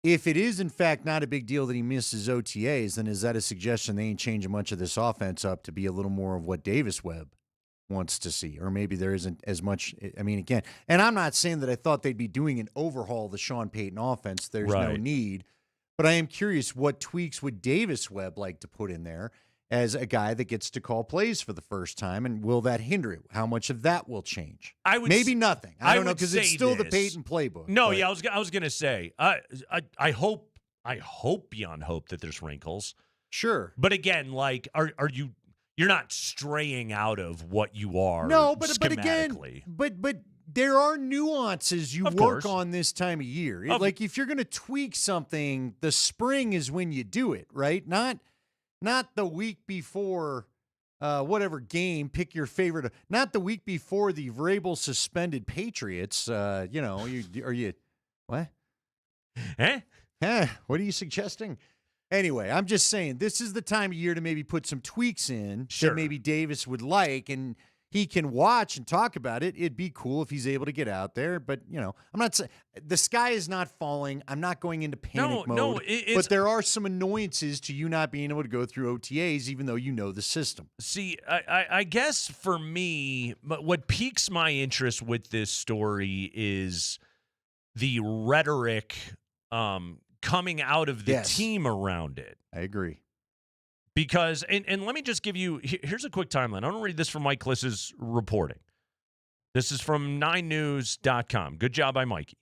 If it is, in fact, not a big deal that he misses OTAs, then is that a suggestion they ain't changing much of this offense up to be a little more of what Davis Webb wants to see? Or maybe there isn't as much. I mean, again, and I'm not saying that I thought they'd be doing an overhaul of the Sean Payton offense. There's no
Right.
need. But I am curious, what tweaks would Davis Webb like to put in there as a guy that gets to call plays for the first time, and will that hinder it? How much of that will change? Maybe nothing. I don't know, because it's still the Payton playbook.
No,
but-
yeah, I was gonna say, I hope beyond hope that there's wrinkles.
Sure,
but again, like, are you? You're not straying out of what you are.
No, but again,
schematically.
but there are nuances you
Of
work
course.
on this time of year.
Of-
Like, if you're going to tweak something, the spring is when you do it, right? Not the week before whatever game. Pick your favorite. Not the week before the Vrabel suspended Patriots. Are you what? What are you suggesting? Anyway, I'm just saying this is the time of year to maybe put some tweaks in that maybe Davis would like, and he can watch and talk about it. It'd be cool if he's able to get out there, but I'm not saying the sky is not falling. I'm not going into panic mode. But there are some annoyances to you not being able to go through OTAs, even though you know the system.
See, I guess for me, what piques my interest with this story is the rhetoric coming out of the team around it.
I agree.
Because, and let me just give you, here's a quick timeline. I don't read this from Mike Kliss's reporting. This is from 9news.com. Good job by Mikey.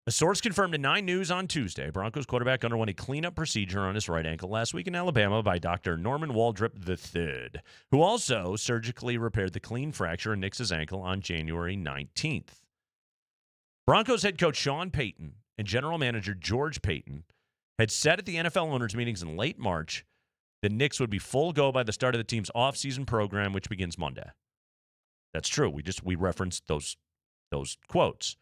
A source confirmed to 9 News on Tuesday, Broncos quarterback underwent a cleanup procedure on his right ankle last week in Alabama by Dr. Norman Waldrop III, who also surgically repaired the clean fracture in Nix's ankle on January 19th. Broncos head coach Sean Payton and general manager George Payton had said at the NFL owners' meetings in late March that Nix would be full go by the start of the team's offseason program, which begins Monday. That's true. We referenced those quotes.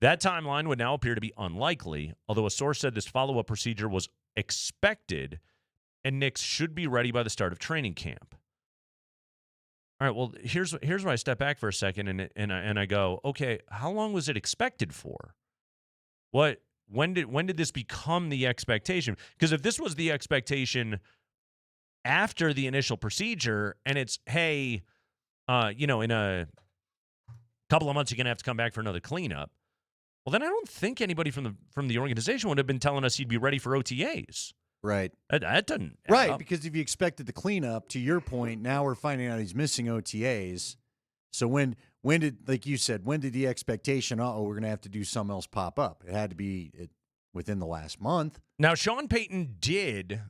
That timeline would now appear to be unlikely, although a source said this follow-up procedure was expected and Nix should be ready by the start of training camp. All right, well, here's where I step back for a second and I go, okay, how long was it expected for? When did this become the expectation? Because if this was the expectation after the initial procedure, and it's, hey, in a couple of months you're gonna have to come back for another cleanup. Well, then I don't think anybody from the organization would have been telling us he'd be ready for OTAs.
Right.
That doesn't add
Right,
up.
because if you expected the cleanup, to your point, now we're finding out he's missing OTAs. So when did, like you said, when did the expectation, we're going to have to do something else pop up? It had to be within the last month.
Now, Sean Payton did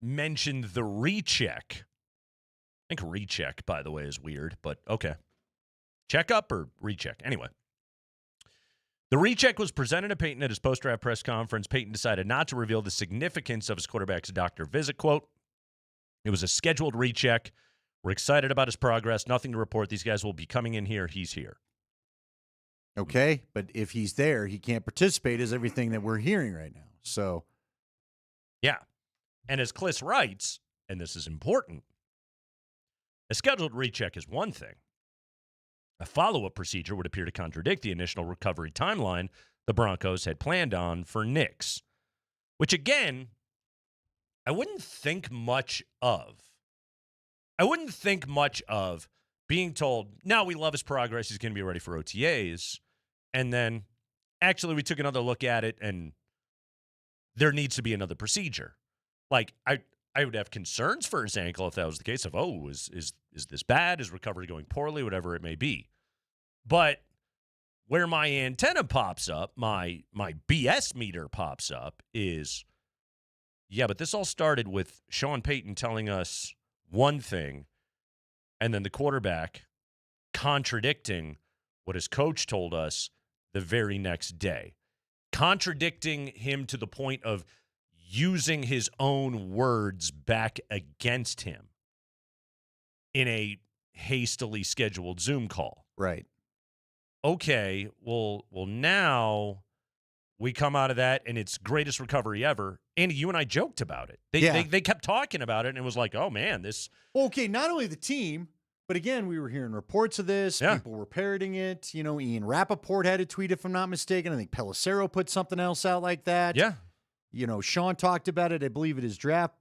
mention the recheck. I think recheck, by the way, is weird, but okay. Check up or recheck? Anyway. The recheck was presented to Payton at his post-draft press conference. Payton decided not to reveal the significance of his quarterback's doctor visit. Quote, it was a scheduled recheck. We're excited about his progress. Nothing to report. These guys will be coming in here. He's here.
Okay, but if he's there, he can't participate is everything that we're hearing right now. So,
yeah. And as Kliss writes, and this is important, a scheduled recheck is one thing. A follow-up procedure would appear to contradict the initial recovery timeline the Broncos had planned on for Nix, which, again, I wouldn't think much of. I wouldn't think much of being told, now we love his progress, he's going to be ready for OTAs, and then, actually, we took another look at it, and there needs to be another procedure. Like, I would have concerns for his ankle if that was the case of, is this bad? Is recovery going poorly? Whatever it may be. But where my antenna pops up, my BS meter pops up is, yeah, but this all started with Sean Payton telling us one thing and then the quarterback contradicting what his coach told us the very next day. Contradicting him to the point of, using his own words back against him in a hastily scheduled Zoom call.
Right.
Okay, well now we come out of that and it's greatest recovery ever. Andy, you and I joked about it. They kept talking about it and it was like, oh man, this.
Okay, not only the team, but again, we were hearing reports of this.
Yeah.
People were parroting it. You know, Ian Rappaport had a tweet, if I'm not mistaken. I think Pelissero put something else out like that.
Yeah.
You know, Sean talked about it, I believe, at his draft.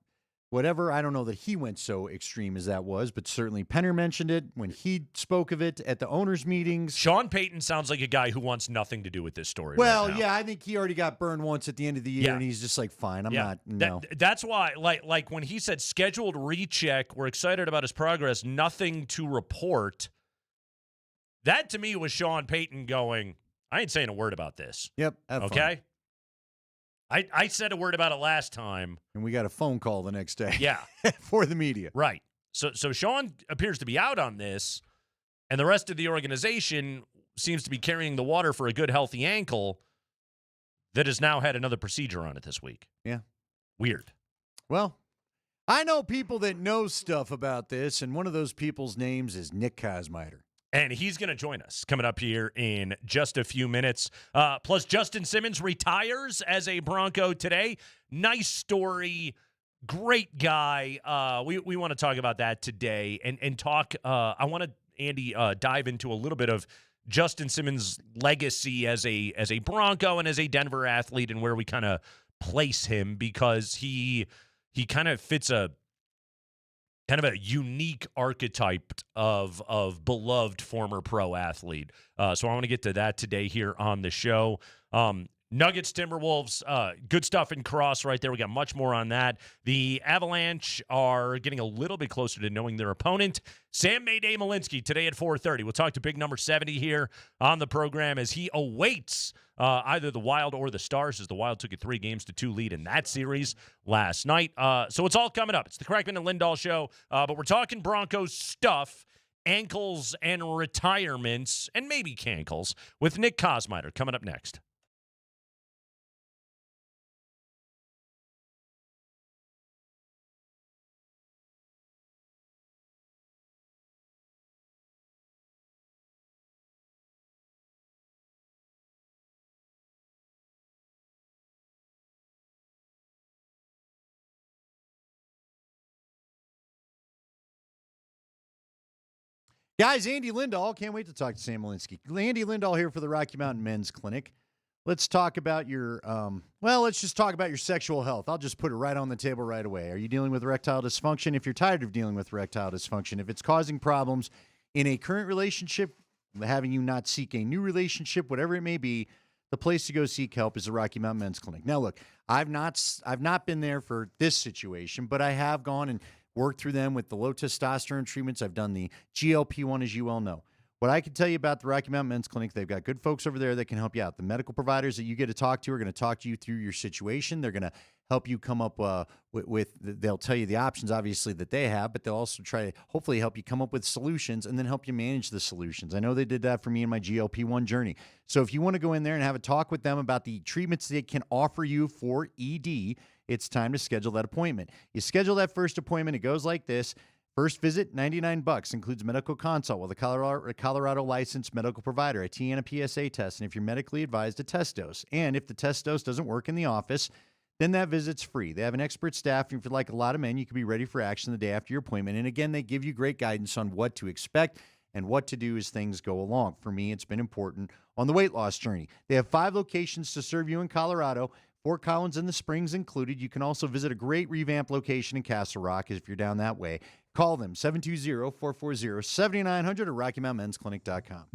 Whatever. I don't know that he went so extreme as that was, but certainly Penner mentioned it when he spoke of it at the owners' meetings.
Sean Payton sounds like a guy who wants nothing to do with this story.
Well,
right now.
yeah, I think he already got burned once at the end of the year, and he's just like, fine, I'm not. No.
That's why, like when he said scheduled recheck, we're excited about his progress, nothing to report. That to me was Sean Payton going, I ain't saying a word about this.
Yep.
Okay. I said a word about it last time.
And we got a phone call the next day.
Yeah.
For the media.
Right. So Sean appears to be out on this, and the rest of the organization seems to be carrying the water for a good, healthy ankle that has now had another procedure on it this week.
Yeah.
Weird.
Well, I know people that know stuff about this, and one of those people's names is Nick Kosmider.
And he's going to join us coming up here in just a few minutes. Plus, Justin Simmons retires as a Bronco today. Nice story. Great guy. We want to talk about that today and talk. I want to, Andy, dive into a little bit of Justin Simmons' legacy as a Bronco and as a Denver athlete and where we kind of place him, because he kind of fits a kind of a unique archetype of beloved former pro athlete. So I want to get to that today here on the show. Nuggets, Timberwolves, good stuff in cross right there. We got much more on that. The Avalanche are getting a little bit closer to knowing their opponent. Sam Mayday Malinsky today at 4:30. We'll talk to big number 70 here on the program as he awaits either the Wild or the Stars, as the Wild took a 3-2 lead in that series last night. So it's all coming up. It's the Kreckman and Lindahl show, but we're talking Broncos stuff, ankles and retirements, and maybe cankles with Nick Kosmider coming up next.
Guys, Andy Lindahl. Can't wait to talk to Sam Malinsky. Andy Lindahl here for the Rocky Mountain Men's Clinic. Let's talk about your, let's just talk about your sexual health. I'll just put it right on the table right away. Are you dealing with erectile dysfunction? If you're tired of dealing with erectile dysfunction, if it's causing problems in a current relationship, having you not seek a new relationship, whatever it may be, the place to go seek help is the Rocky Mountain Men's Clinic. Now, look, I've not been there for this situation, but I have gone and worked through them with the low testosterone treatments. I've done the GLP-1, as you well know. What I can tell you about the Rocky Mountain Men's Clinic, they've got good folks over there that can help you out. The medical providers that you get to talk to are going to talk to you through your situation. They're going to help you come up they'll tell you the options, obviously, that they have, but they'll also try to hopefully help you come up with solutions and then help you manage the solutions. I know they did that for me in my GLP-1 journey. So if you want to go in there and have a talk with them about the treatments they can offer you for ED, it's time to schedule that appointment. You schedule that first appointment. It goes like this. First visit, $99, includes medical consult with a Colorado licensed medical provider, a T and a PSA test, and if you're medically advised, a test dose. And if the test dose doesn't work in the office, then that visit's free. They have an expert staff, and if you're like a lot of men, you can be ready for action the day after your appointment. And again, they give you great guidance on what to expect and what to do as things go along. For me, it's been important on the weight loss journey. They have 5 locations to serve you in Colorado, Fort Collins and the Springs included. You can also visit a great revamped location in Castle Rock if you're down that way. Call them, 720-440-7900 or RockyMountainMen'sClinic.com.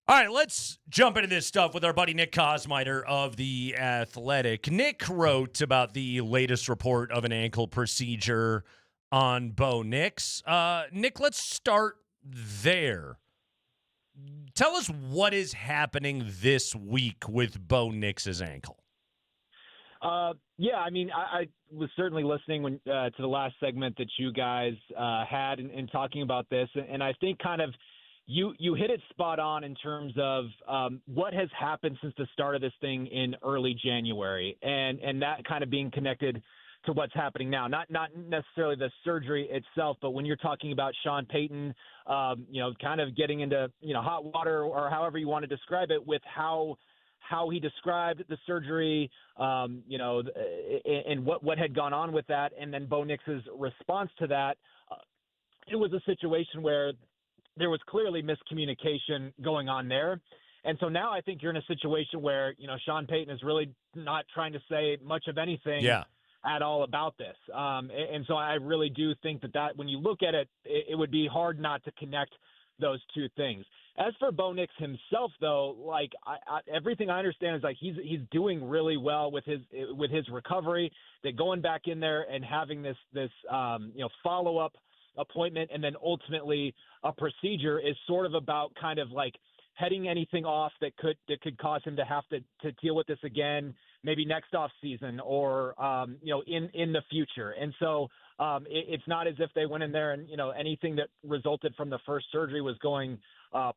All right, let's jump into this stuff with our buddy Nick Kosmider of The Athletic. Nick wrote about the latest report of an ankle procedure on Bo Nix. Nick, let's start there. Tell us what is happening this week with Bo Nix's ankle.
Yeah, I mean, I was certainly listening when to the last segment that you guys had in talking about this, and I think kind of you hit it spot on in terms of what has happened since the start of this thing in early January, and that kind of being connected to what's happening now. Not necessarily the surgery itself, but when you're talking about Sean Payton, kind of getting into hot water or however you want to describe it with how he described the surgery, and what had gone on with that, and then Bo Nix's response to that. It was a situation where there was clearly miscommunication going on there. And so now I think you're in a situation where, Sean Payton is really not trying to say much of anything at all about this. And so I really do think that when you look at it, it would be hard not to connect those two things. As for Bo Nix himself, though, like everything I understand is like he's doing really well with his recovery. That going back in there and having this follow-up appointment and then ultimately a procedure is sort of about kind of like heading anything off that could cause him to have to deal with this again, maybe next off season or in the future. And so it's not as if they went in there and anything that resulted from the first surgery was going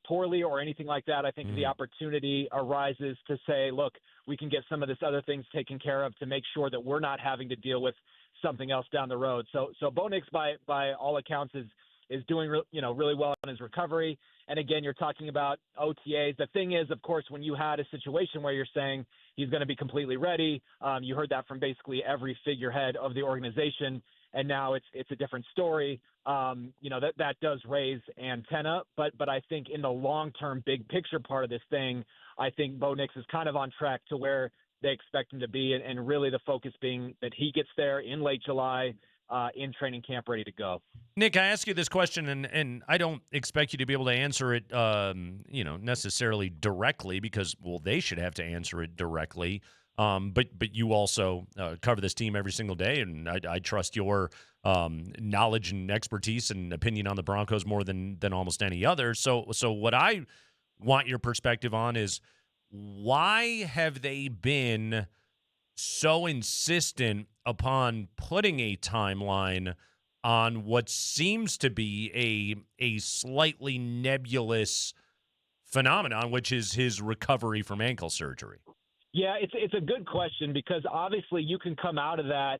poorly or anything like that. I think the opportunity arises to say, look, we can get some of this other things taken care of to make sure that we're not having to deal with something else down the road. So Bo Nix, by all accounts, is doing really well in his recovery. And again, you're talking about OTAs. The thing is, of course, when you had a situation where you're saying he's going to be completely ready, you heard that from basically every figurehead of the organization. And now it's a different story. That does raise antenna. But I think in the long-term big picture part of this thing, I think Bo Nix is kind of on track to where they expect him to be. And really the focus being that he gets there in late July, in training camp, ready to go.
Nick, I ask you this question, and I don't expect you to be able to answer it, necessarily directly because, well, they should have to answer it directly. But you also cover this team every single day, and I trust your knowledge and expertise and opinion on the Broncos more than almost any other. So what I want your perspective on is why have they been so insistent upon putting a timeline on what seems to be a slightly nebulous phenomenon, which is his recovery from ankle surgery?
Yeah, it's a good question because obviously you can come out of that,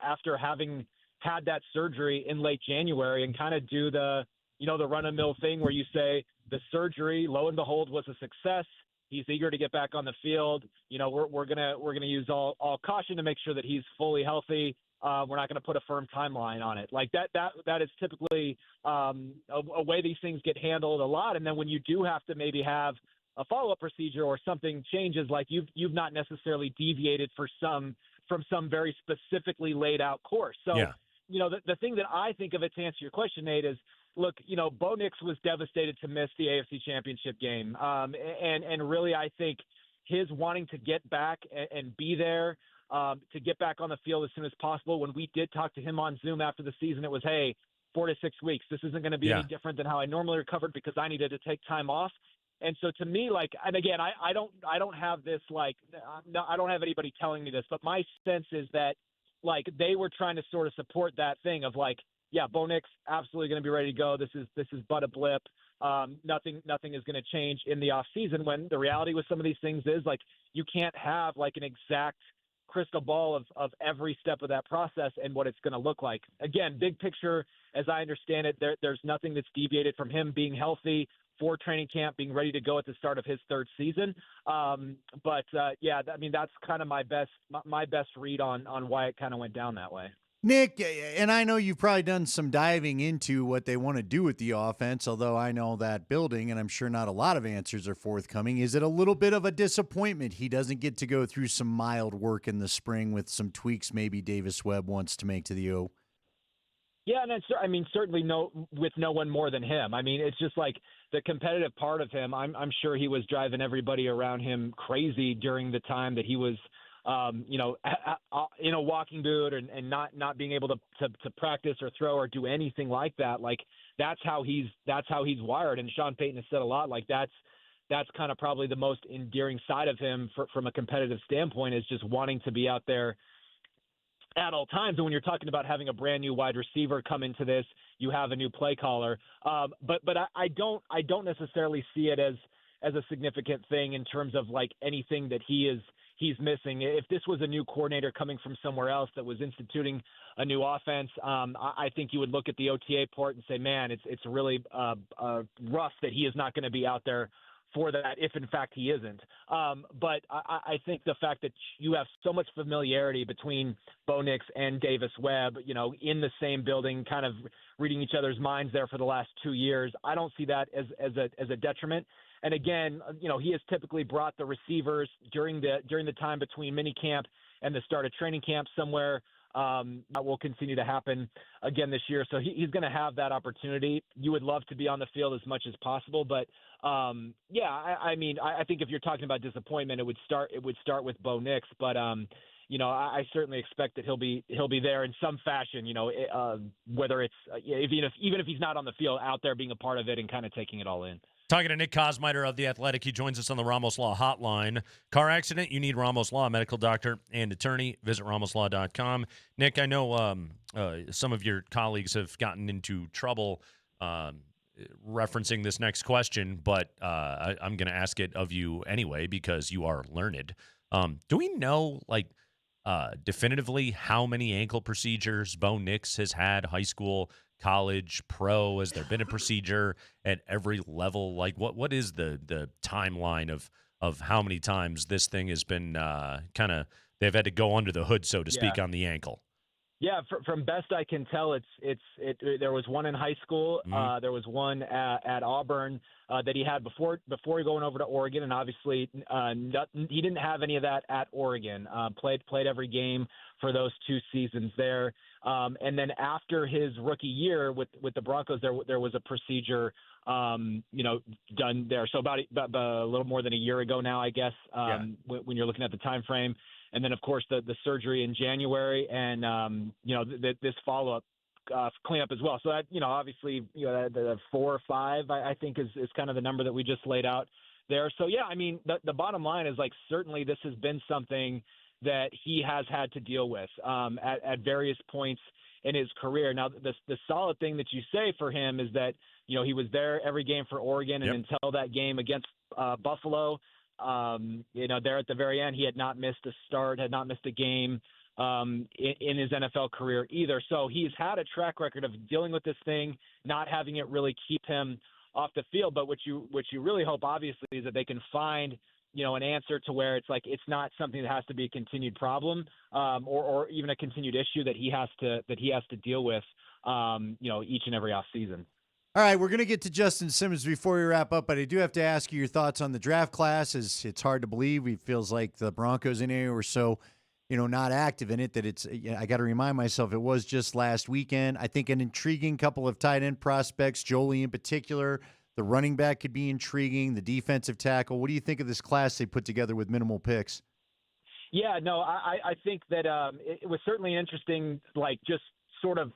after having had that surgery in late January and kind of do the run-of-the-mill thing where you say the surgery, lo and behold, was a success. He's eager to get back on the field. We're gonna use all caution to make sure that he's fully healthy. We're not gonna put a firm timeline on it. Like that is typically a way these things get handled a lot. And then when you do have to maybe have a follow-up procedure or something changes, like you've not necessarily deviated from some very specifically laid out course. So, the thing that I think of it to answer your question, Nate, is look, Bo Nix was devastated to miss the AFC Championship game. And really, I think his wanting to get back and be there, to get back on the field as soon as possible. When we did talk to him on Zoom after the season, it was, hey, 4 to 6 weeks. This isn't going to be any different than how I normally recovered because I needed to take time off. And so to me, like, and again, I don't have this, like, I don't have anybody telling me this, but my sense is that, like, they were trying to sort of support that thing of like, yeah, Bo Nix absolutely going to be ready to go. This is but a blip. Nothing is going to change in the off season, when the reality with some of these things is like, you can't have like an exact crystal ball of every step of that process and what it's going to look like. Again, big picture, as I understand it, there's nothing that's deviated from him being healthy for training camp, being ready to go at the start of his third season. But that's kind of my best read on why it kind of went down that way.
Nick, and I know you've probably done some diving into what they want to do with the offense, although I know that building, and I'm sure not a lot of answers are forthcoming. Is it a little bit of a disappointment he doesn't get to go through some mild work in the spring with some tweaks maybe Davis Webb wants to make to the O?
Yeah, and certainly with no one more than him. I mean, it's just like the competitive part of him, I'm sure he was driving everybody around him crazy during the time that he was, in a walking boot and not being able to practice or throw or do anything like that. Like that's how he's wired. And Sean Payton has said a lot, like that's kind of probably the most endearing side of him from a competitive standpoint, is just wanting to be out there at all times. And when you're talking about having a brand new wide receiver come into this, you have a new play caller. But I don't necessarily see it as a significant thing in terms of like anything that he's missing. If this was a new coordinator coming from somewhere else that was instituting a new offense, I think you would look at the OTA part and say, man, it's really rough that he is not going to be out there for that, if in fact he isn't. But I think the fact that you have so much familiarity between Bo Nix and Davis Webb, in the same building, kind of reading each other's minds there for the last 2 years, I don't see that as a detriment. And again, he has typically brought the receivers during the time between minicamp and the start of training camp somewhere. That will continue to happen again this year. So he's going to have that opportunity. You would love to be on the field as much as possible, but I think if you're talking about disappointment, it would start with Bo Nix. But I certainly expect that he'll be there in some fashion. Whether it's even if he's not on the field, out there being a part of it and kind of taking it all in.
Talking to Nick Kosmider of The Athletic. He joins us on the Ramos Law Hotline. Car accident, you need Ramos Law, medical doctor and attorney. Visit ramoslaw.com. Nick, I know some of your colleagues have gotten into trouble referencing this next question, but I'm going to ask it of you anyway because you are learned. Do we know, definitively how many ankle procedures Bo Nix has had, high school, college, pro? Has there been a procedure at every level? Like what is the timeline of how many times this thing has been they've had to go under the hood, so to speak, on the ankle?
Yeah, from best I can tell, there was one in high school.
Mm-hmm.
There was one at Auburn that he had before going over to Oregon, and obviously he didn't have any of that at Oregon. Played every game for those 2 seasons there, and then after his rookie year with the Broncos, there was a procedure done there. So about a little more than a year ago now, I guess. When you're looking at the time frame. And then, of course, the surgery in January and, this follow-up cleanup as well. So that, obviously, the 4 or 5, I think is kind of the number that we just laid out there. So, yeah, I mean, the bottom line is, certainly this has been something that he has had to deal with at various points in his career. Now, the solid thing that you say for him is that, he was there every game for Oregon, and until that game against Buffalo, there at the very end, he had not missed a start, had not missed a game in his NFL career either. So he's had a track record of dealing with this thing, not having it really keep him off the field. But what you really hope, obviously, is that they can find, an answer to where it's it's not something that has to be a continued problem or even a continued issue that he has to deal with, each and every off season.
All right, we're going to get to Justin Simmons before we wrap up, but I do have to ask you your thoughts on the draft class. It's hard to believe. It feels like the Broncos in here were so, not active in it that I got to remind myself it was just last weekend. I think an intriguing couple of tight end prospects, Jolie in particular. The running back could be intriguing, the defensive tackle. What do you think of this class they put together with minimal picks?
Yeah, no, I think that it was certainly interesting, just sort of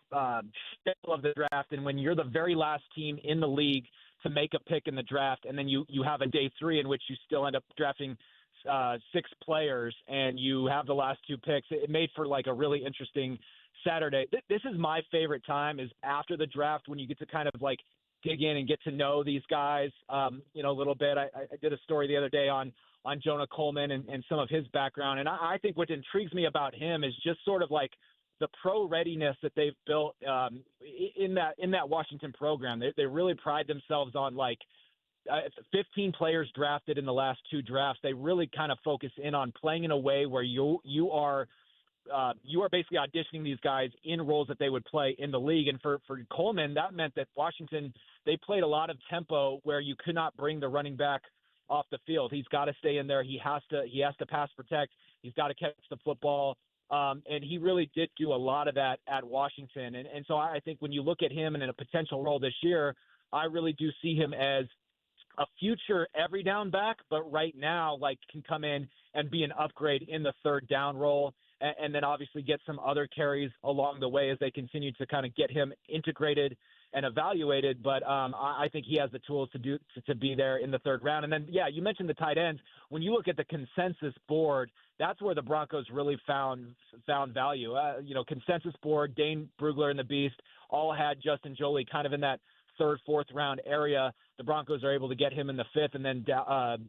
schedule of the draft, and when you're the very last team in the league to make a pick in the draft, and then you have a day 3 in which you still end up drafting 6 players, and you have the last 2 picks, it made for a really interesting Saturday. This is my favorite time, is after the draft, when you get to kind of dig in and get to know these guys a little bit. I did a story the other day on Jonah Coleman and some of his background, and I think what intrigues me about him is just sort of the pro readiness that they've built in that Washington program. They really pride themselves on 15 players drafted in the last 2 drafts. They really kind of focus in on playing in a way where you are basically auditioning these guys in roles that they would play in the league. And for Coleman, that meant that Washington, they played a lot of tempo where you could not bring the running back off the field. He's got to stay in there. He has to pass protect. He's got to catch the football. And he really did do a lot of that at Washington. And so I think when you look at him and in a potential role this year, I really do see him as a future every down back, but right now, like, can come in and be an upgrade in the third down role, and then obviously get some other carries along the way as they continue to kind of get him integrated and evaluated. But I think he has the tools to be there in the third round. And then, yeah, you mentioned the tight ends. When you look at the consensus board, that's where the Broncos really found value. Consensus board, Dane Brugler and the Beast all had Justin Joly kind of in that third, fourth round area. The Broncos are able to get him in the fifth, and then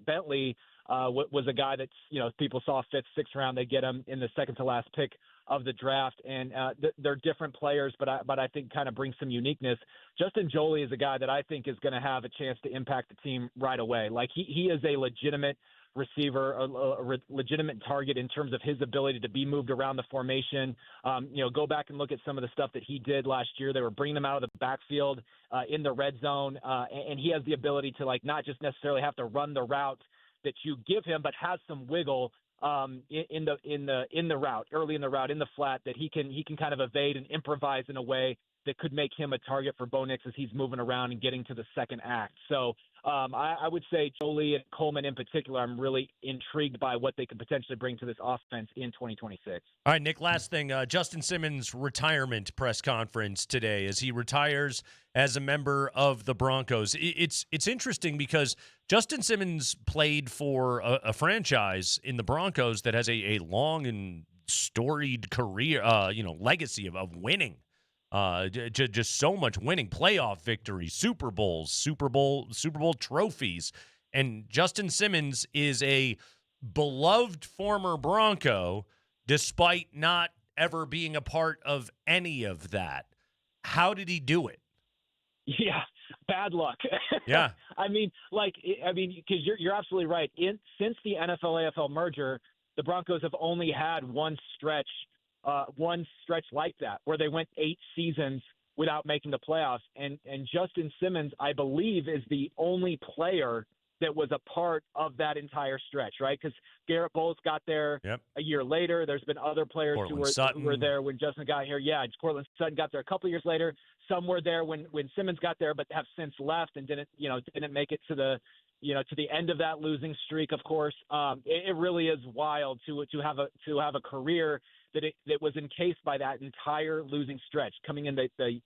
Bentley was a guy that people saw fifth, sixth round. They get him in the second to last pick of the draft, and they're different players, but I think kind of bring some uniqueness. Justin Joly is a guy that I think is going to have a chance to impact the team right away. Like he is a legitimate receiver, a legitimate target in terms of his ability to be moved around the formation. Go back and look at some of the stuff that he did last year. They were bringing them out of the backfield in the red zone, and he has the ability to not just necessarily have to run the route that you give him, but has some wiggle in the route, early in the route, in the flat, that he can kind of evade and improvise in a way that could make him a target for Bo Nix as he's moving around and getting to the second act. So I would say Joly and Coleman in particular, I'm really intrigued by what they could potentially bring to this offense in 2026.
All right, Nick, last thing. Justin Simmons' retirement press conference today as he retires as a member of the Broncos. It's interesting because Justin Simmons played for a franchise in the Broncos that has a long and storied career, legacy of winning. Just so much winning, playoff victories, Super Bowl trophies. And Justin Simmons is a beloved former Bronco, despite not ever being a part of any of that. How did he do it?
Yeah, bad luck.
Yeah.
Because you're absolutely right. Since the NFL-AFL merger, the Broncos have only had one stretch like that, where they went 8 seasons without making the playoffs. And Justin Simmons, I believe, is the only player that was a part of that entire stretch, right? Because Garrett Bowles got there a year later. There's been other players who were there when Justin got here. Yeah, Cortland Sutton got there a couple years later. Some were there when Simmons got there, but have since left and didn't make it to the end of that losing streak. Of course, it really is wild to have a career that was encased by that entire losing stretch. Coming in, the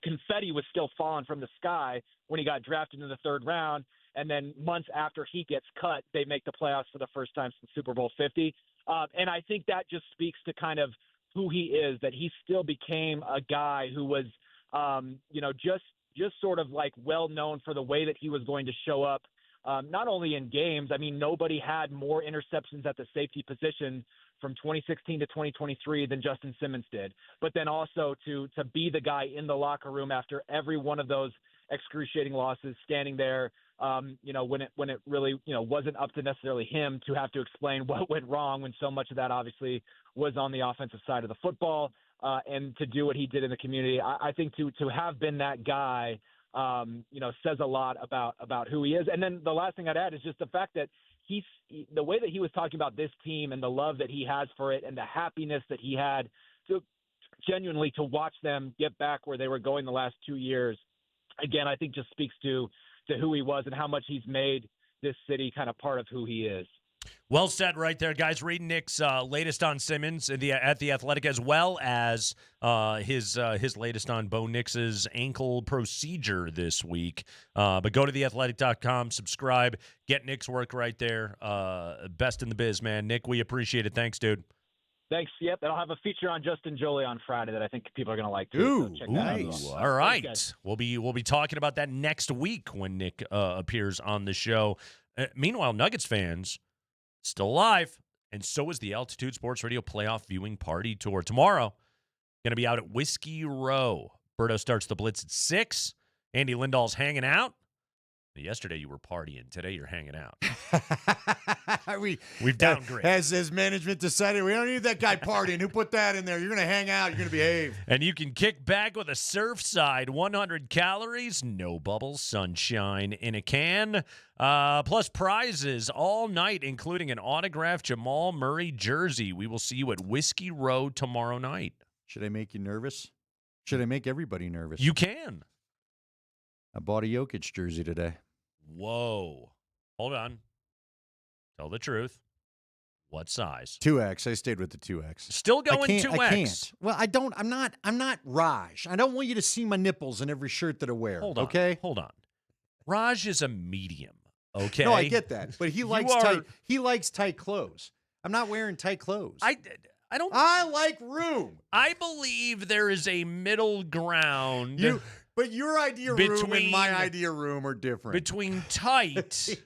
confetti was still falling from the sky when he got drafted in the third round, and then months after he gets cut, they make the playoffs for the first time since Super Bowl 50. And I think that just speaks to kind of who he is, that he still became a guy who was, just sort of like well known for the way that he was going to show up, not only in games. I mean, nobody had more interceptions at the safety position from 2016 to 2023 than Justin Simmons did. But then also to be the guy in the locker room after every one of those excruciating losses, standing there, when it really, wasn't up to necessarily him to have to explain what went wrong, when so much of that obviously was on the offensive side of the football, and to do what he did in the community. I think to have been that guy, says a lot about who he is. And then the last thing I'd add is just the fact that the way that he was talking about this team and the love that he has for it and the happiness that he had to genuinely to watch them get back where they were going the last 2 years. Again, I think just speaks to who he was and how much he's made this city kind of part of who he is.
Well said right there, guys. Reading Nick's latest on Simmons at the Athletic, as well as his latest on Bo Nix's ankle procedure this week. But go to theathletic.com, subscribe, get Nick's work right there. Best in the biz, man. Nick, we appreciate it. Thanks, dude.
Thanks. Yep, and I'll have a feature on Justin Joly on Friday that I think people are going to like too. So check that out as well.
All right, we'll be talking about that next week when Nick appears on the show. Meanwhile, Nuggets fans still alive, and so is the Altitude Sports Radio Playoff Viewing Party Tour. Tomorrow, going to be out at Whiskey Row. Berto starts the Blitz at 6. Andy Lindahl's hanging out. Yesterday you were partying. Today you're hanging out. We've downgraded.
As management decided, we don't need that guy partying. Who put that in there? You're going to hang out. You're going to behave.
And you can kick back with a Surfside. 100 calories, no bubbles, sunshine in a can. Plus prizes all night, including an autographed Jamal Murray jersey. We will see you at Whiskey Row tomorrow night.
Should I make you nervous? Should I make everybody nervous?
You can.
I bought a Jokic jersey today.
Whoa. Hold on. Tell the truth. What size?
2X. I stayed with the 2X.
Still going 2X.
I can't. Well, I don't. I'm not Raj. I don't want you to see my nipples in every shirt that I wear.
Hold on.
Okay.
Hold on. Raj is a medium. Okay.
No, I get that, but he likes tight. He likes tight clothes. I'm not wearing tight clothes.
I don't.
I like room.
I believe there is a middle ground.
But your idea room and my idea room are different.
Between tight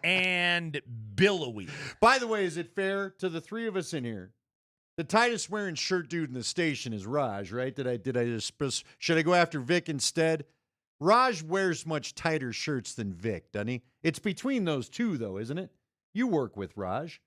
and billowy.
By the way, is it fair to the three of us in here? The tightest wearing shirt dude in the station is Raj, right? Should I go after Vic instead? Raj wears much tighter shirts than Vic, doesn't he? It's between those two, though, isn't it? You work with Raj.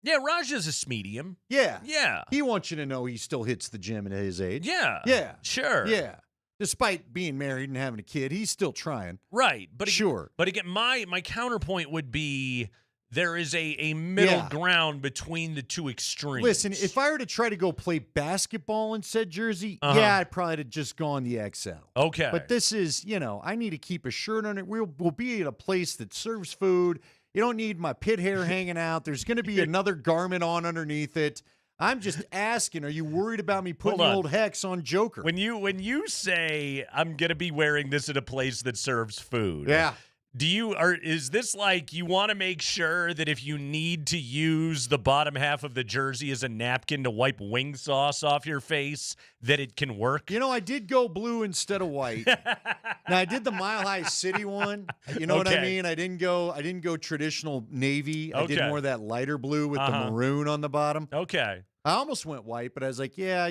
Yeah, Raj is a medium.
Yeah.
Yeah.
He wants you to know he still hits the gym at his age.
Yeah.
Yeah.
Sure.
Yeah. Despite being married and having a kid, he's still trying.
Right. But
sure.
But again, my counterpoint would be there is a middle ground between the two extremes.
Listen, if I were to try to go play basketball in said jersey, yeah, I'd probably have just gone the XL.
Okay.
But this is, I need to keep a shirt on it. We'll be at a place that serves food. You don't need my pit hair hanging out. There's going to be another garment on underneath it. I'm just asking, are you worried about me putting the old hex on Joker?
When you say I'm going to be wearing this at a place that serves food.
Yeah.
Is this like you want to make sure that if you need to use the bottom half of the jersey as a napkin to wipe wing sauce off your face, that it can work?
I did go blue instead of white. Now I did the Mile High City one. You know what I mean? I didn't go traditional navy. I did more of that lighter blue with the maroon on the bottom.
Okay.
I almost went white, but I was like, yeah,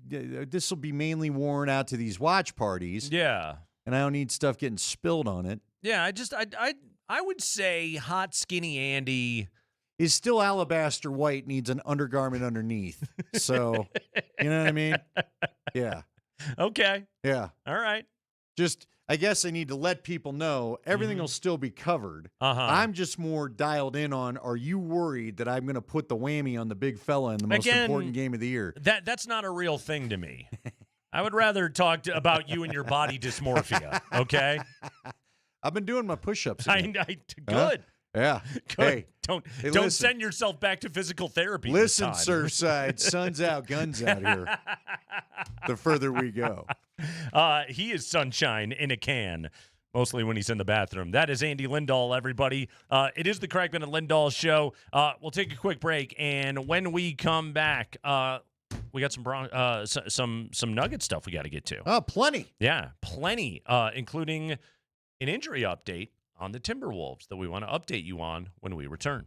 this will be mainly worn out to these watch parties.
Yeah.
And I don't need stuff getting spilled on it.
Yeah, I would say hot skinny Andy
is still alabaster white, needs an undergarment underneath. So, you know what I mean? Yeah.
Okay.
Yeah.
All right.
Just, I guess I need to let people know everything will still be covered. I'm just more dialed in on, are you worried that I'm going to put the whammy on the big fella in the most important game of the year?
That's not a real thing to me. I would rather talk about you and your body dysmorphia, okay?
I've been doing my push-ups again.
Good.
Yeah.
Good. Don't
listen.
send yourself back to physical therapy.
Listen, Surfside, sun's out, guns out here. The further we go.
He is sunshine in a can, mostly when he's in the bathroom. That is Andy Lindahl, everybody. It is the Kreckman and Lindahl show. We'll take a quick break, and when we come back, we got some Nugget stuff we got to get to.
Oh, plenty.
Yeah, plenty, including an injury update on the Timberwolves that we want to update you on when we return.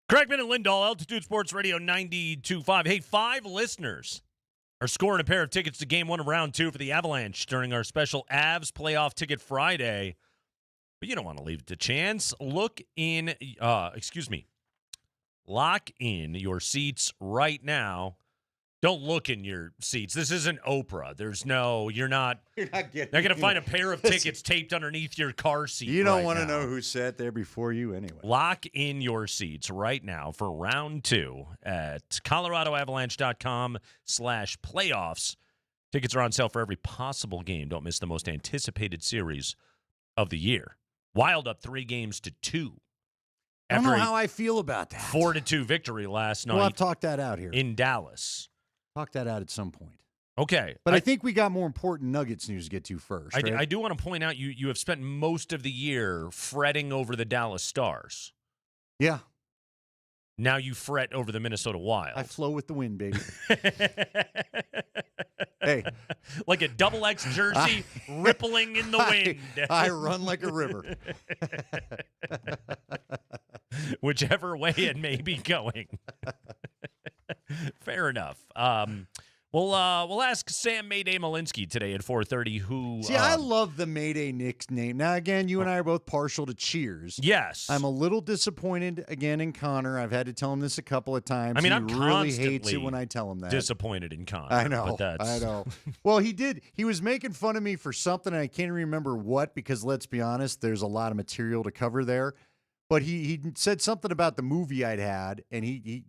Kreckman and Lindahl, Altitude Sports Radio 92.5. Hey, 5 listeners are scoring a pair of tickets to Game 1 of Round 2 for the Avalanche during our special Avs Playoff Ticket Friday. But you don't want to leave it to chance. Lock in your seats right now. Don't look in your seats. This isn't Oprah. You're not
getting.
They're going to find a pair of tickets taped underneath your car seat.
You don't
want to
know who sat there before you anyway.
Lock in your seats right now for round 2 at coloradoavalanche.com/playoffs. Tickets are on sale for every possible game. Don't miss the most anticipated series of the year. Wild up 3 games to 2.
I don't know how I feel about that.
4-2 victory last night.
We'll have to talk that out here.
In Dallas.
Talk that out at some point.
Okay.
But I think we got more important Nuggets news to get to first. Right?
I do want to point out you have spent most of the year fretting over the Dallas Stars.
Yeah.
Now you fret over the Minnesota Wild.
I flow with the wind, baby. Hey.
Like a double X jersey rippling in the wind.
I run like a river.
Whichever way it may be going. Fair enough. We'll ask Sam Mayday Malinsky today at 4:30 who...
See, I love the Mayday nickname. Now, again, you and I are both partial to Cheers.
Yes.
I'm a little disappointed, again, in Connor. I've had to tell him this a couple of times.
I mean,
he
I'm
really hates it when I tell him that.
Disappointed in Connor.
I know.
But
I know. Well, he did. He was making fun of me for something, and I can't remember what, because let's be honest, there's a lot of material to cover there. But he said something about the movie I'd had, and he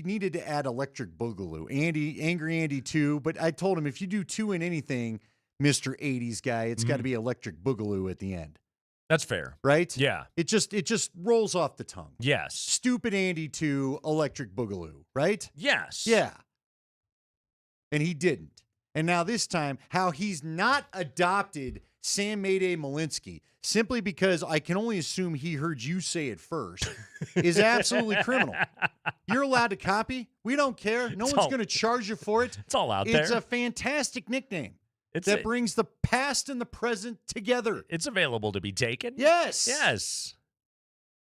needed to add Electric Boogaloo. Angry Andy 2, but I told him if you do 2 in anything, Mr. 80s guy, it's got to be Electric Boogaloo at the end.
That's fair.
Right?
Yeah.
It just rolls off the tongue.
Yes.
Stupid Andy 2, Electric Boogaloo, right?
Yes.
Yeah. And he didn't. And now this time, how he's not adopted Sam Mayday Malinsky simply because I can only assume he heard you say it first is absolutely criminal. You're allowed to copy. We don't care. No one's going to charge you for it.
It's all out there.
It's a fantastic nickname that brings the past and the present together.
It's available to be taken.
Yes.
Yes.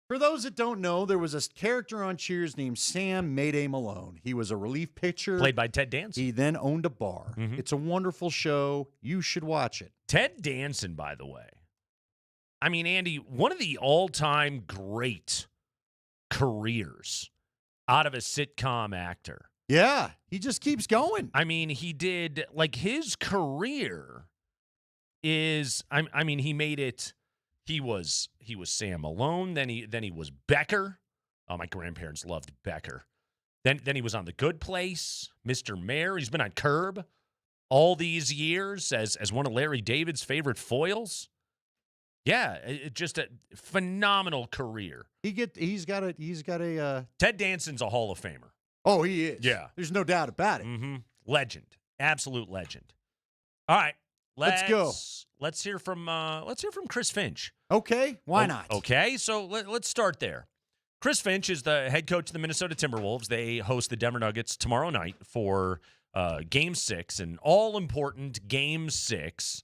For those that don't know, there was a character on Cheers named Sam Mayday Malone. He was a relief pitcher.
Played by Ted Danson.
He then owned a bar. It's a wonderful show. You should watch it.
Ted Danson, by the way. I mean, Andy, one of the all-time great careers out of a sitcom actor.
Yeah, he just keeps going.
I mean, he did, his career is, he made it. He was Sam Malone. Then he was Becker. Oh, my grandparents loved Becker. Then he was on The Good Place, Mr. Mayor. He's been on Curb all these years as one of Larry David's favorite foils. Yeah, just a phenomenal career.
He's got a
Ted Danson's a Hall of Famer.
Oh, he is.
Yeah,
there's no doubt about it.
Legend, absolute legend. All right.
Let's go.
Let's hear from Chris Finch.
Okay, why not?
Okay, so let's start there. Chris Finch is the head coach of the Minnesota Timberwolves. They host the Denver Nuggets tomorrow night for Game 6, an all-important Game 6.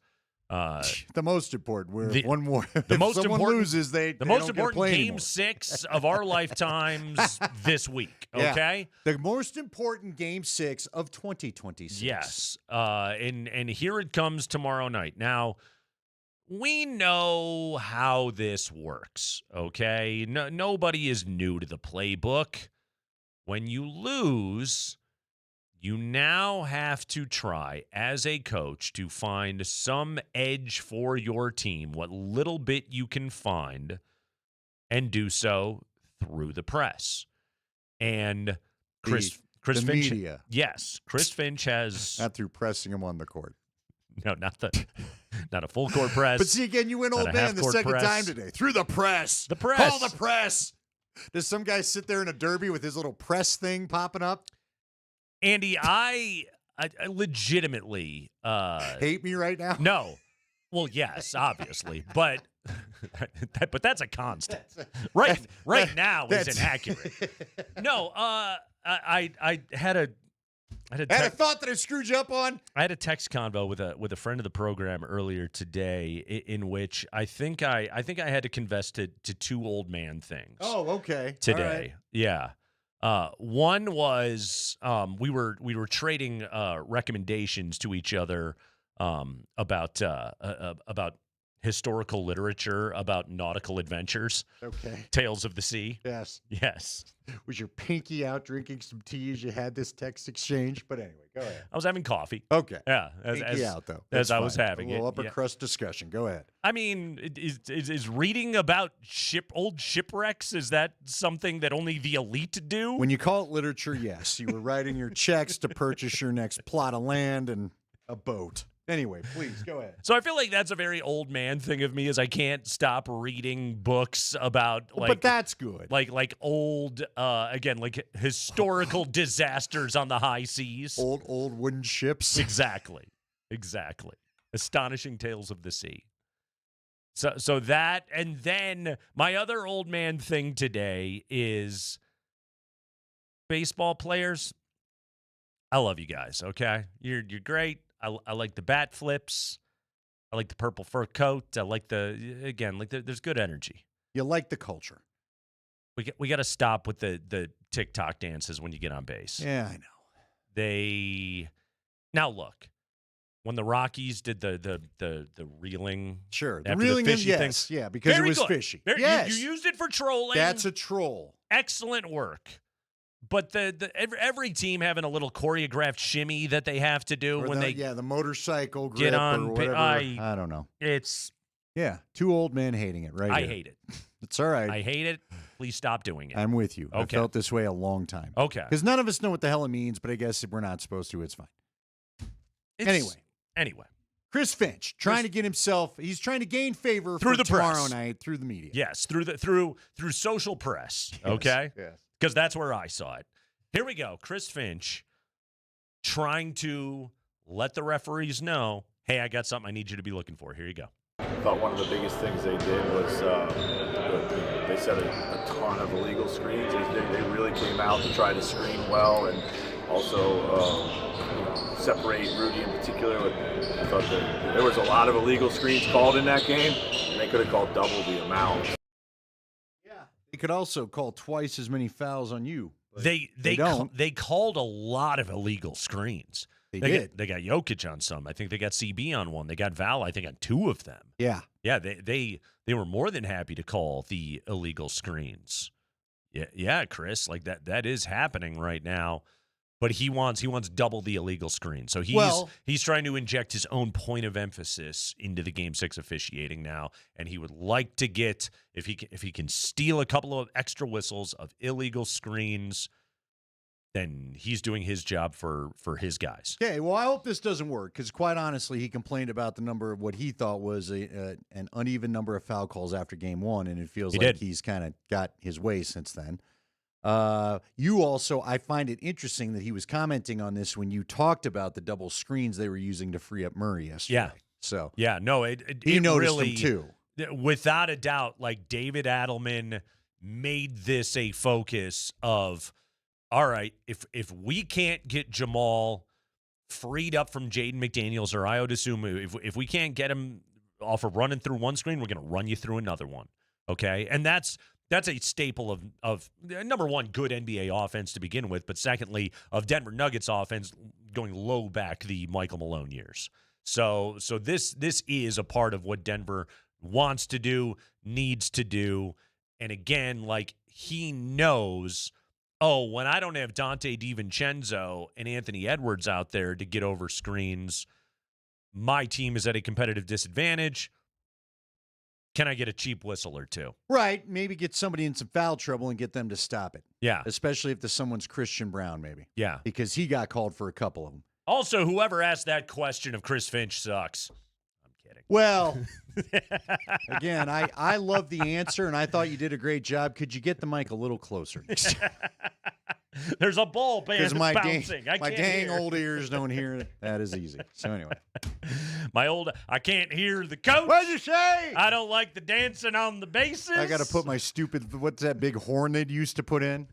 The most important. Where one more.
The most
someone
important
loses. They
most
don't
important
get
Game
anymore.
6 of our lifetimes this week. Okay,
the most important Game 6 of 2026.
Yes, and here it comes tomorrow night. Now, we know how this works. Okay, nobody is new to the playbook. When you lose, you now have to try, as a coach, to find some edge for your team, what little bit you can find, and do so through the press. And Chris Finch,
media.
Yes, Chris Finch has
not through pressing him on the court.
No, not a full court press.
But see, again, you went old man the second time today. Through the press.
The press.
Call the press. Does some guy sit there in a derby with his little press thing popping up?
Andy, I legitimately
hate me right now?
No. Well, yes, obviously, but that's a constant. Right now is inaccurate. No, I had
I had a thought that I screwed you up on.
I had a text convo with a friend of the program earlier today, in which I think I had to confess to two old man things.
Oh, okay.
Today,
All right.
yeah. One was we were trading recommendations to each other about historical literature, about nautical adventures.
Okay.
Tales of the sea.
Yes.
Yes.
Was your pinky out drinking some tea as you had this text exchange? But anyway, go ahead.
I was having coffee.
Okay.
Yeah.
Pinky out, though.
As
That's
I was
fine.
having
a little
it.
upper crust discussion. Go ahead.
I mean, is reading about old shipwrecks, is that something that only the elite do?
When you call it literature, yes. You were writing your checks to purchase your next plot of land and a boat. Anyway, please, go ahead.
So I feel like that's a very old man thing of me, is I can't stop reading books about
but that's good.
Like old again, like historical disasters on the high seas.
Old wooden ships.
Exactly. Astonishing tales of the sea. So that, and then my other old man thing today is baseball players. I love you guys, okay? You're great. I like the bat flips. I like the purple fur coat. I like there's good energy.
You like the culture.
We got to stop with the TikTok dances when you get on base.
Yeah, I know.
Now look, when the Rockies did the reeling,
sure, the
after
reeling,
the fishy
yes,
thing,
yeah, because
very
it was
good.
fishy.
You used it for trolling.
That's a troll.
Excellent work. But every team having a little choreographed shimmy that they have to do when
the motorcycle grip
get on.
or whatever.
I
don't know.
It's
two old men hating it right
I
here.
hate it.
It's all right.
I hate it. Please stop doing it.
I'm with you.
Okay.
I felt this way a long time.
Okay.
Because none of us know what the hell it means, but I guess if we're not supposed to, it's fine. Anyway. Chris Finch trying to get himself. He's trying to gain favor
through
for
the
tomorrow
press.
night through the media.
Yes, through social press. Okay.
Yes.
Because that's where I saw it. Here we go. Chris Finch trying to let the referees know, hey, I got something I need you to be looking for. Here you go.
I thought one of the biggest things they did was they set a ton of illegal screens. They really came out to try to screen well and also separate Rudy in particular. I thought that there was a lot of illegal screens called in that game, and they could have called double the amount.
They could also call twice as many fouls on you.
They
don't.
They called a lot of illegal screens.
They did.
They got Jokic on some. I think they got CB on one. They got Val, I think, on two of them.
Yeah.
Yeah, they were more than happy to call the illegal screens. Yeah, Chris, like that is happening right now. But he wants double the illegal screen. So he's trying to inject his own point of emphasis into the Game 6 officiating now, and he would like to get, if he can steal a couple of extra whistles of illegal screens, then he's doing his job for his guys.
Okay, well, I hope this doesn't work because, quite honestly, he complained about the number of what he thought was an uneven number of foul calls after Game 1, and it feels he's kind of got his way since then. You also, I find it interesting that he was commenting on this when you talked about the double screens they were using to free up Murray yesterday.
Yeah.
So
yeah, no,
he noticed
really,
them too.
Without a doubt, like David Adelman made this a focus of, all right, if we can't get Jamal freed up from Jaden McDaniels or Ayo Dosunmu, if we can't get him off of running through one screen, we're going to run you through another one. Okay, and that's a staple of number one, good NBA offense to begin with, but secondly, of Denver Nuggets offense going low back the Michael Malone years. So this is a part of what Denver wants to do, needs to do, and again, like he knows, when I don't have Dante DiVincenzo and Anthony Edwards out there to get over screens, my team is at a competitive disadvantage. Can I get a cheap whistle or two?
Right. Maybe get somebody in some foul trouble and get them to stop it.
Yeah.
Especially if someone's Christian Brown, maybe.
Yeah.
Because he got called for a couple of them.
Also, whoever asked that question of Chris Finch sucks. I'm kidding.
Well, again, I love the answer, and I thought you did a great job. Could you get the mic a little closer?
There's a ball bouncing.
My
I can't hear.
old ears don't hear it. That is easy. So anyway.
I can't hear the coach.
What'd you say?
I don't like the dancing on the bases.
I got to put my what's that big horn they used to put in?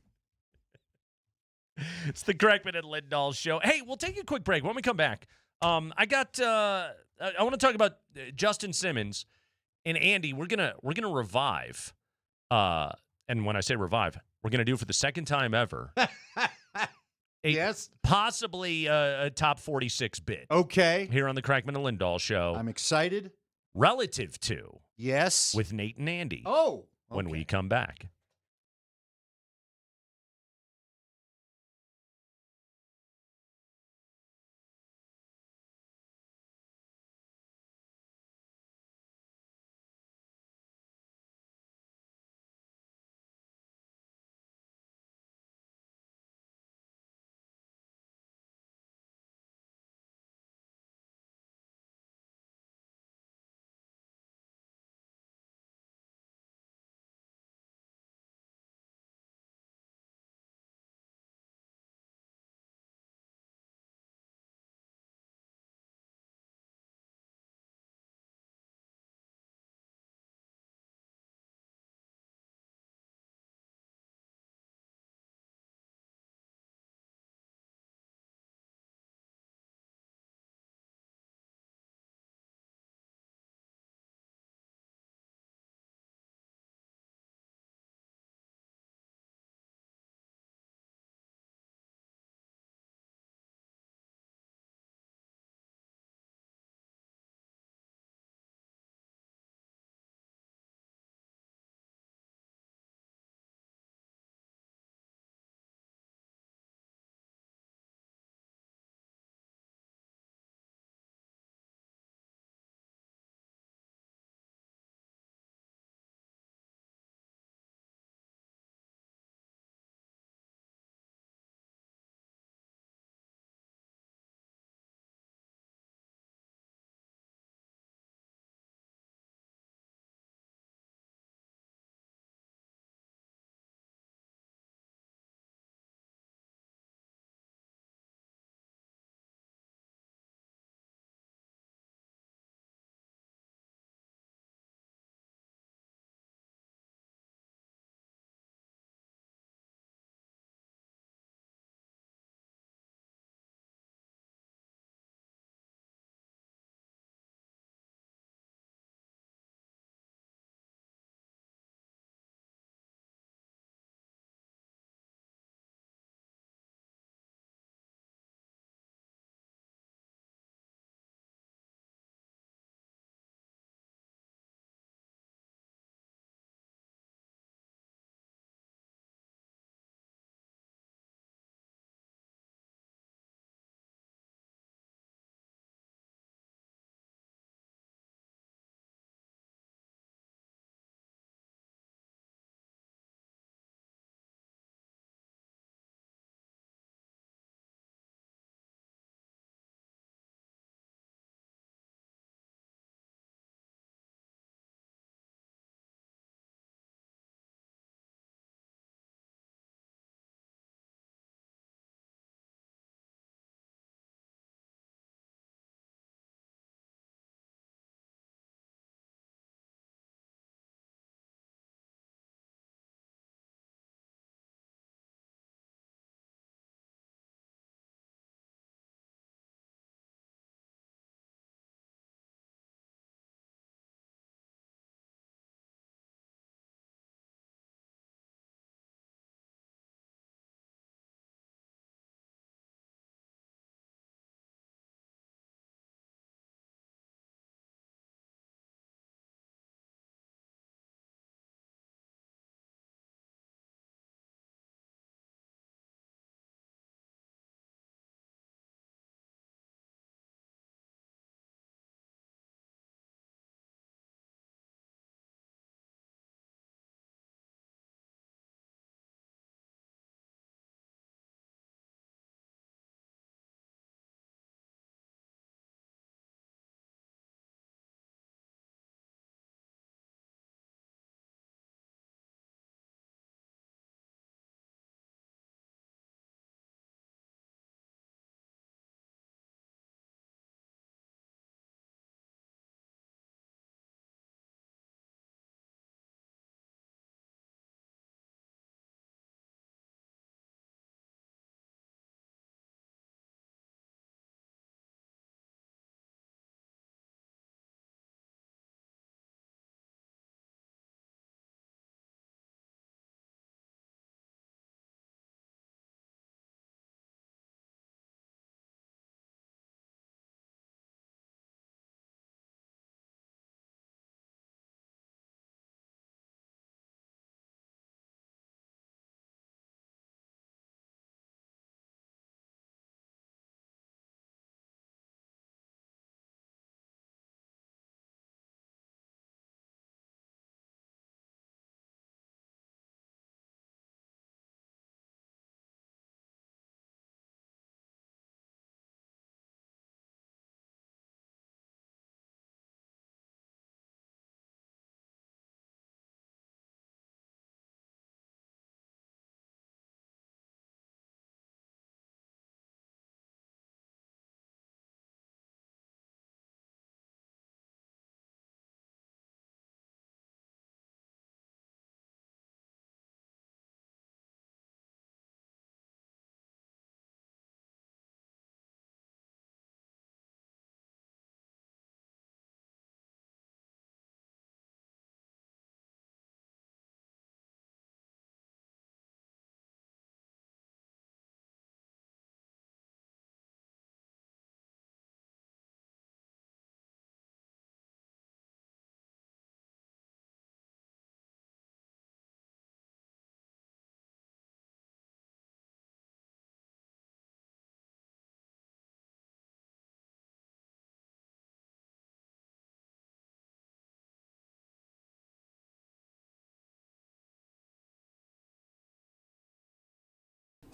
It's the Kreckman and Lindahl show. Hey, we'll take a quick break. When we come back, I want to talk about Justin Simmons and Andy. We're gonna revive. And when I say revive, we're gonna do it for the second time ever.
Yes.
Possibly a top 46 bid.
Okay.
Here on the Kreckman and Lindahl show.
I'm excited.
Relative to.
Yes.
With Nate and Andy.
Oh.
When we come back.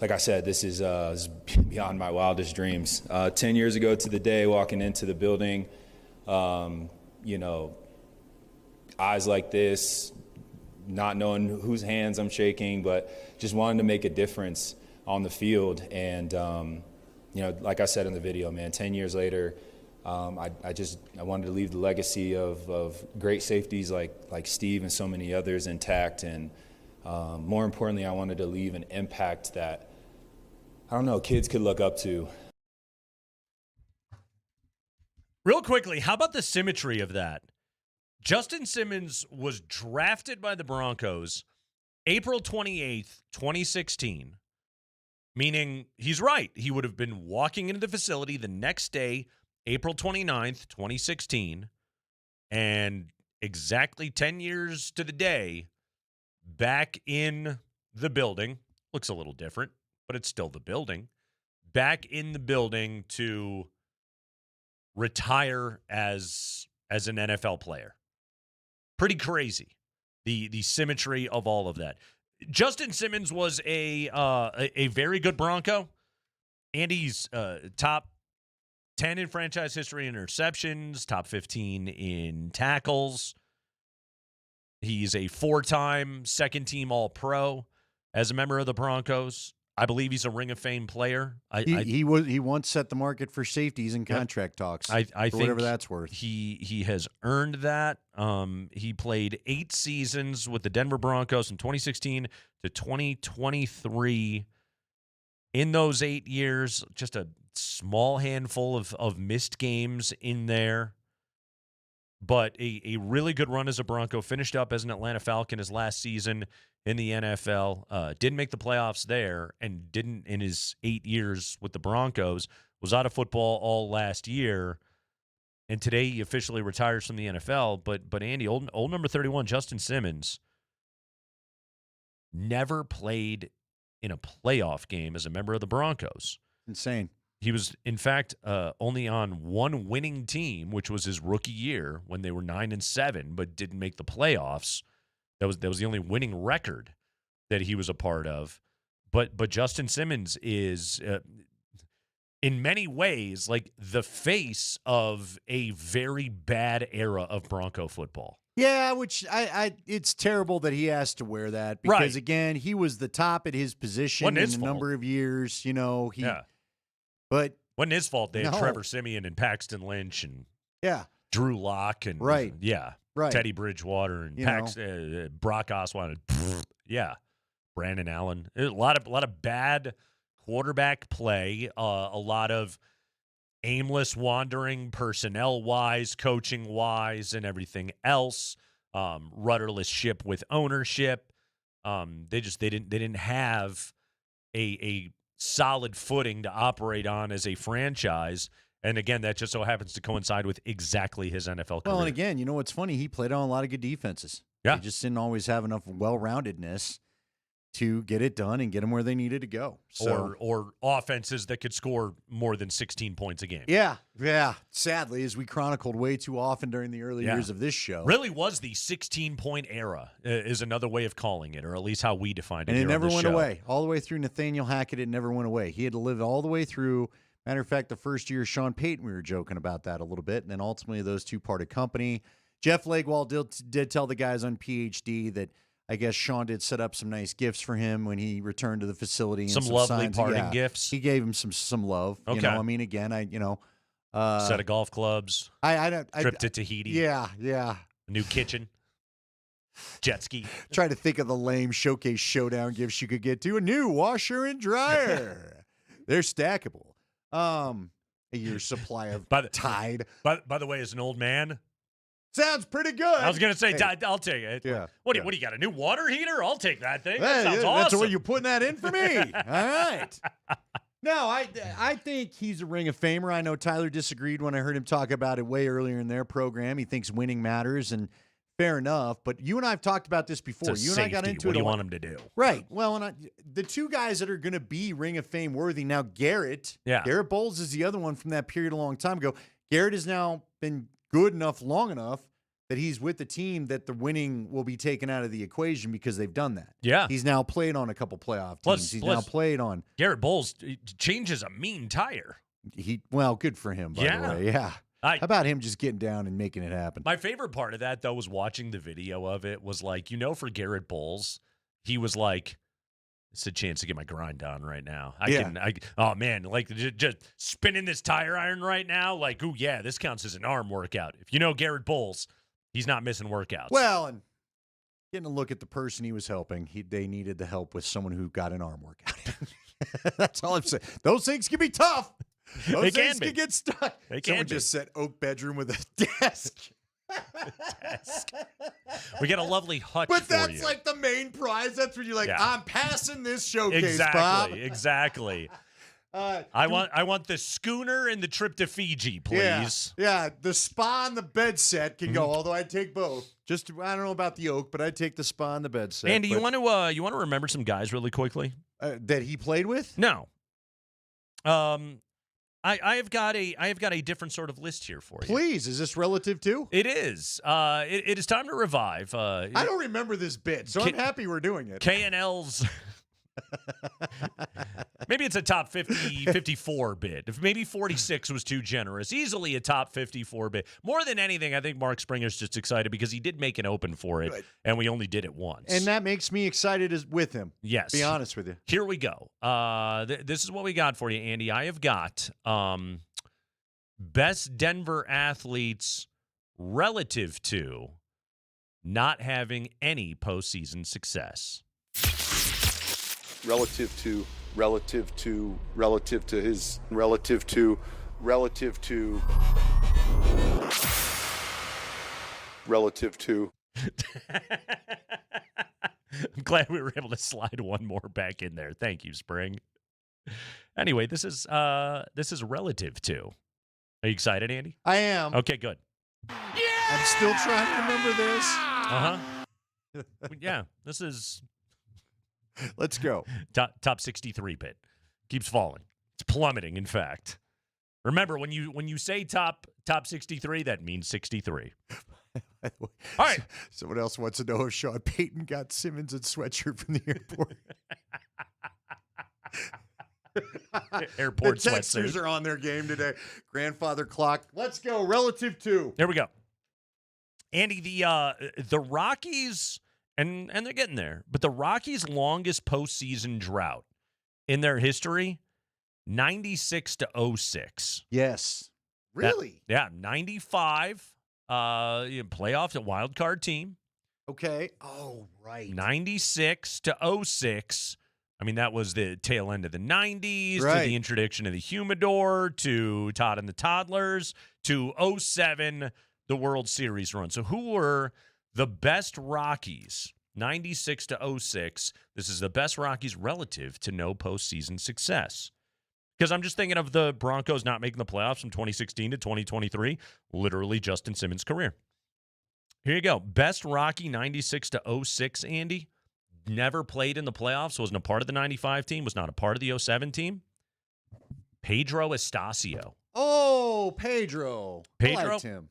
like I said, this is beyond my wildest dreams. 10 years ago to the day, walking into the building, you know, eyes like this, not knowing whose hands I'm shaking, but just wanting to make a difference on the field. And, you know, like I said in the video, man, 10 years later, I wanted to leave the legacy of great safeties like Steve and so many others intact. And more importantly, I wanted to leave an impact that, I don't know, kids could look up to.
Real quickly, how about the symmetry of that? Justin Simmons was drafted by the Broncos April 28th, 2016, meaning he's right. He would have been walking into the facility the next day, April 29th, 2016, and exactly 10 years to the day, back in the building. Looks a little different, but it's still the building. Back in the building to retire as an NFL player. Pretty crazy, the symmetry of all of that. Justin Simmons was a very good Bronco. Andy's top 10 in franchise history in interceptions, top 15 in tackles. He's a 4-time second-team All-Pro as a member of the Broncos. I believe he's a Ring of Fame player.
He once set the market for safeties in contract talks.
I think
whatever that's worth.
He has earned that. He played 8 seasons with the Denver Broncos from 2016 to 2023. In those 8 years, just a small handful of missed games in there. But a really good run as a Bronco. Finished up as an Atlanta Falcon his last season in the NFL. Didn't make the playoffs there, and didn't in his 8 years with the Broncos. Was out of football all last year, and today he officially retires from the NFL. But Andy, old number 31, Justin Simmons, never played in a playoff game as a member of the Broncos.
Insane.
He was, in fact, only on one winning team, which was his rookie year when they were 9-7, but didn't make the playoffs. That was the only winning record that he was a part of. But Justin Simmons is, in many ways, like the face of a very bad era of Bronco football.
Yeah, which it's terrible that he has to wear that because, again, he was the top at his position in a number of years. You know, but
wasn't his fault. They had Trevor Siemian and Paxton Lynch and Drew Lock and Teddy Bridgewater and Brock Osweiler. Brandon Allen. A lot of bad quarterback play. A lot of aimless wandering, personnel wise, coaching wise, and everything else. Rudderless ship with ownership. They didn't have a solid footing to operate on as a franchise. And again, that just so happens to coincide with exactly his NFL career.
Well, and again, you know what's funny? He played on a lot of good defenses.
Yeah.
He just didn't always have enough well-roundedness to get it done and get them where they needed to go. So,
or offenses that could score more than 16 points a game.
Yeah. Sadly, as we chronicled way too often during the early years of this show.
Really was the 16-point era is another way of calling it, or at least how we defined it.
And
it
never went
show.
away. All the way through Nathaniel Hackett, it never went away. He had to live all the way through. Matter of fact, the first year Sean Payton, we were joking about that a little bit, and then ultimately those two parted company. Jeff Legwall did tell the guys on PhD that I guess Sean did set up some nice gifts for him when he returned to the facility. And
some lovely
signs.
parting gifts.
He gave him some love.
Okay.
You know, I mean, again,
set of golf clubs. Trip to Tahiti.
Yeah.
A new kitchen. Jet ski.
Try to think of the lame showcase showdown gifts you could get to. A new washer and dryer. They're stackable. A year's supply of Tide.
By the way, as an old man.
Sounds pretty good.
I was going to say, I'll take it.
Yeah.
What do you got, a new water heater? I'll take that thing.
That
sounds awesome.
That's where you're putting that in for me. All right. No, I think he's a Ring of Famer. I know Tyler disagreed when I heard him talk about it way earlier in their program. He thinks winning matters, and fair enough. But you and I have talked about this before. You and I got into
what
it.
Do you want him to do?
Right. Well, the two guys that are going to be Ring of Fame worthy now, Garrett Bowles is the other one from that period a long time ago. Garrett has now been good enough long enough that he's with the team that the winning will be taken out of the equation because they've done that.
Yeah.
He's now played on a couple playoff teams. He's now played on.
Garrett Bowles changes a mean tire.
Well, good for him, by the way. Yeah. How about him just getting down and making it happen?
My favorite part of that, though, was watching the video of it. Was like, for Garrett Bowles, he was like, it's a chance to get my grind on right now. Oh, man, like just spinning this tire iron right now. Like, ooh, yeah, this counts as an arm workout. If you know Garrett Bowles, he's not missing workouts.
Well, and getting a look at the person he was helping, they needed the help with someone who got an arm workout. That's all I'm saying. Those things can be tough. Those things can get stuck. Someone just said oak bedroom with a desk.
We got a lovely hutch
but
for
that's
you.
like the main prize. That's when you're like,
Yeah.
I'm passing this showcase, Bob.
Exactly. I want the schooner and the trip to Fiji, please.
Yeah, the spa and the bed set can go. Although I'd take both. I don't know about the oak, but I'd take the spa and the bed set.
Andy, you want to remember some guys really quickly
that he played with?
No. I have got a different sort of list here for you.
Please, is this relative to?
It is. It is time to revive.
I don't remember this bit, so I'm happy we're doing it.
K&L's. Maybe it's a top 50, 54 bit. If maybe 46 was too generous. Easily a top 54 bit. More than anything, I think Mark Springer's just excited because he did make an open for it, and we only did it once.
And that makes me excited with him.
Yes.
Be honest with you.
Here we go. This is what we got for you, Andy. I have got best Denver athletes relative to not having any postseason success.
Relative to
I'm glad we were able to slide one more back in there. Thank you, Spring. Anyway, this is relative to. Are you excited, Andy?
I am.
Okay, good.
I'm still trying to remember this.
Yeah, this is.
Let's go.
Top 63 bit. Keeps falling. It's plummeting, in fact. Remember, when you say top 63, that means 63.
All
right.
Someone else wants to know if Sean Payton got Simmons a sweatshirt from the airport.
Airport
the Texters
sweatshirt.
are on their game today. Grandfather clock. Let's go. Relative to.
There we go. Andy, the Rockies, and they're getting there, but the Rockies' longest postseason drought in their history, 96-06.
Yes. Really?
95. Playoff, a wild card team.
Okay. Oh, right.
96-06. I mean, that was the tail end of the 90s,
Right.
to the introduction of the humidor, to Todd and the Toddlers, to 07, the World Series run. So who were the best Rockies? 96-06. This is the best Rockies relative to no postseason success. Because I'm just thinking of the Broncos not making the playoffs from 2016 to 2023, literally Justin Simmons' career. Here you go. Best Rocky 96-06, Andy. Never played in the playoffs, wasn't a part of the 95 team, was not a part of the 07 team. Pedro Estacio.
Oh, Pedro. I liked him.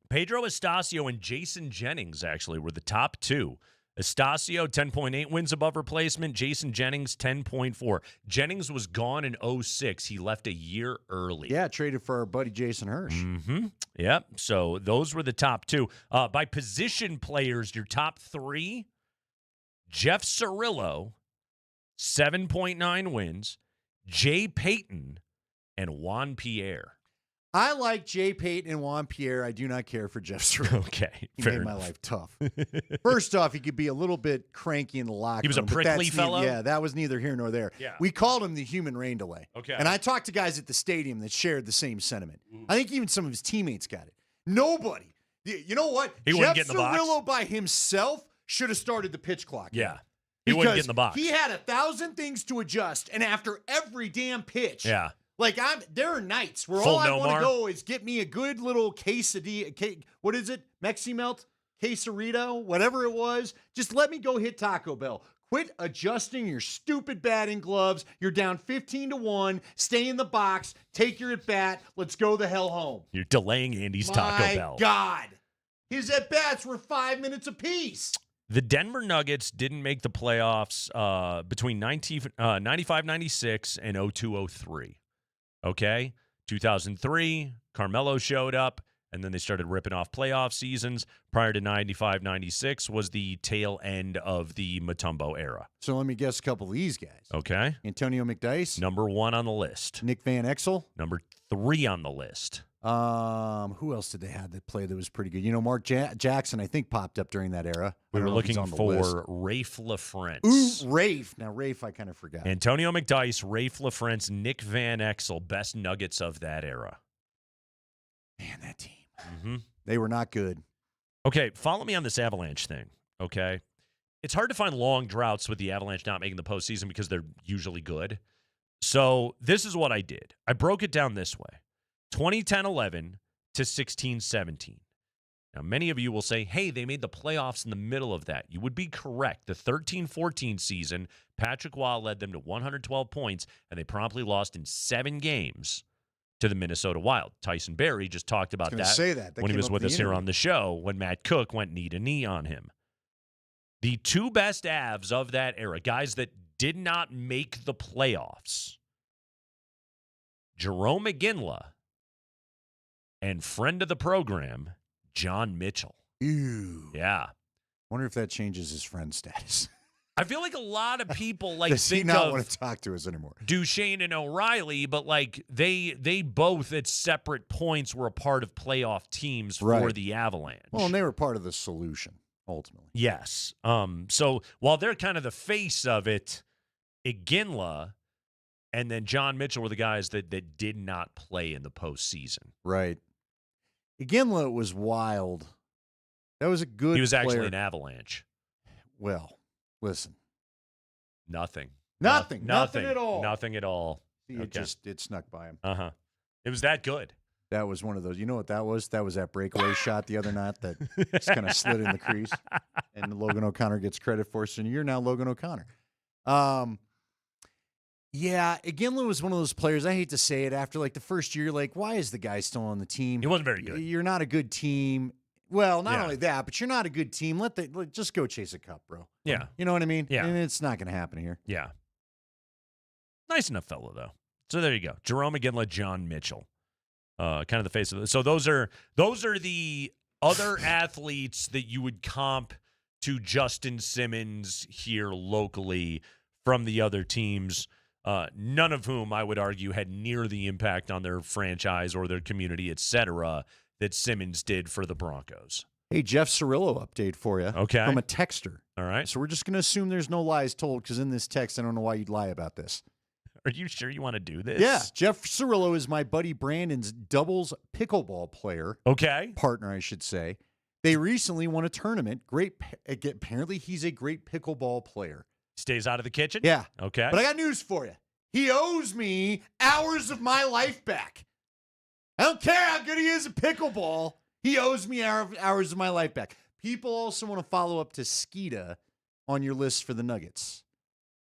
Pedro Estacio and Jason Jennings actually were the top two. Estacio, 10.8 wins above replacement. Jason Jennings, 10.4. Jennings was gone in 06. He left a year early.
Yeah, traded for our buddy Jason Hirsch.
Mm-hmm. Yep. So those were the top two. By position players, your top three, Jeff Cirillo, 7.9 wins. Jay Payton and Juan Pierre.
I like Jay Payton and Juan Pierre. I do not care for Jeff Cirillo.
Okay.
He made my life tough. First off, he could be a little bit cranky in the locker room.
He was a prickly fellow?
Yeah, that was neither here nor there.
Yeah.
We called him the human rain delay.
Okay.
And I talked to guys at the stadium that shared the same sentiment. I think even some of his teammates got it. Nobody. You know what?
He
Jeff
wouldn't get in the box?
Cirillo by himself should have started the pitch clock.
Yeah. He wouldn't get in the box.
He had 1,000 things to adjust, and after every damn pitch.
Yeah.
Like, there are nights where
Full
all I want
Nomar.
to go is get me a good little quesadilla. What is it? Mexi Melt? Quesarito? Whatever it was. Just let me go hit Taco Bell. Quit adjusting your stupid batting gloves. You're down 15-1. Stay in the box. Take your at bat. Let's go the hell home.
You're delaying Andy's Taco Bell.
My God. His at-bats were 5 minutes apiece.
The Denver Nuggets didn't make the playoffs between 95-96 and 02-03. Okay? 2003, Carmelo showed up, and then they started ripping off playoff seasons. Prior to 95-96 was the tail end of the Mutombo era.
So let me guess a couple of these guys.
Okay?
Antonio McDyess.
Number 1 on the list.
Nick Van Exel.
Number 3 on the list.
Who else did they have that played that was pretty good? You know, Mark Jackson, I think, popped up during that era.
We were looking for Rafe LaFrentz.
Ooh, Rafe. Now, Rafe, I kind of forgot.
Antonio McDyess, Rafe LaFrentz, Nick Van Exel, best Nuggets of that era.
Man, that team.
Mm-hmm.
They were not good.
Okay, follow me on this Avalanche thing, okay? It's hard to find long droughts with the Avalanche not making the postseason because they're usually good. So this is what I did. I broke it down this way. 2010-11 to 16-17. Now, many of you will say, hey, they made the playoffs in the middle of that. You would be correct. The 13-14 season, Patrick Waugh led them to 112 points, and they promptly lost in 7 games to the Minnesota Wild. Tyson Berry just talked about that when he was with us here on the show when Matt Cook went knee-to-knee on him. The 2 best Avs of that era, guys that did not make the playoffs, Jerome McGinley and friend of the program, John Mitchell.
Ew.
Yeah.
Wonder if that changes his friend status.
I feel like a lot of people
Does he
think
not
of
want to talk to us anymore?
Duchesne and O'Reilly, but they both at separate points were a part of playoff teams for the Avalanche.
Well, and they were part of the solution, ultimately.
Yes. So while they're kind of the face of it, Iginla and then John Mitchell were the guys that did not play in the postseason.
Right. Iginla was wild. That was a good
He was actually
player.
an Avalanche.
Well, listen.
Nothing
at all.
Nothing at all.
It snuck by him.
Uh-huh. It was that good.
That was one of those. You know what that was? That was that breakaway shot the other night that just kind of slid in the crease. And Logan O'Connor gets credit for it. So you're now Logan O'Connor. Yeah, Iginla was one of those players. I hate to say it. After like the first year, like, why is the guy still on the team?
He wasn't very good.
You're not a good team. Well, not only that, but you're not a good team. Just go chase a cup, bro.
Yeah.
You know what I mean?
Yeah.
And it's not going to happen here.
Yeah. Nice enough fellow, though. So there you go. Jerome Iginla, John Mitchell. Kind of the face of it. So those are the other athletes that you would comp to Justin Simmons here locally from the other teams. None of whom I would argue had near the impact on their franchise or their community, etc., that Simmons did for the Broncos.
Hey, Jeff Cirillo update for you.
Okay.
From a texter.
All right.
So we're just going to assume there's no lies told because in this text, I don't know why you'd lie about this.
Are you sure you want to do this?
Yeah. Jeff Cirillo is my buddy Brandon's doubles pickleball player.
Okay.
Partner, I should say. They recently won a tournament. Apparently, he's a great pickleball player.
Stays out of the kitchen?
Yeah.
Okay.
But I got news for you. He owes me hours of my life back. I don't care how good he is at pickleball. He owes me hours of my life back. People also want to follow up to Skeeta on your list for the Nuggets.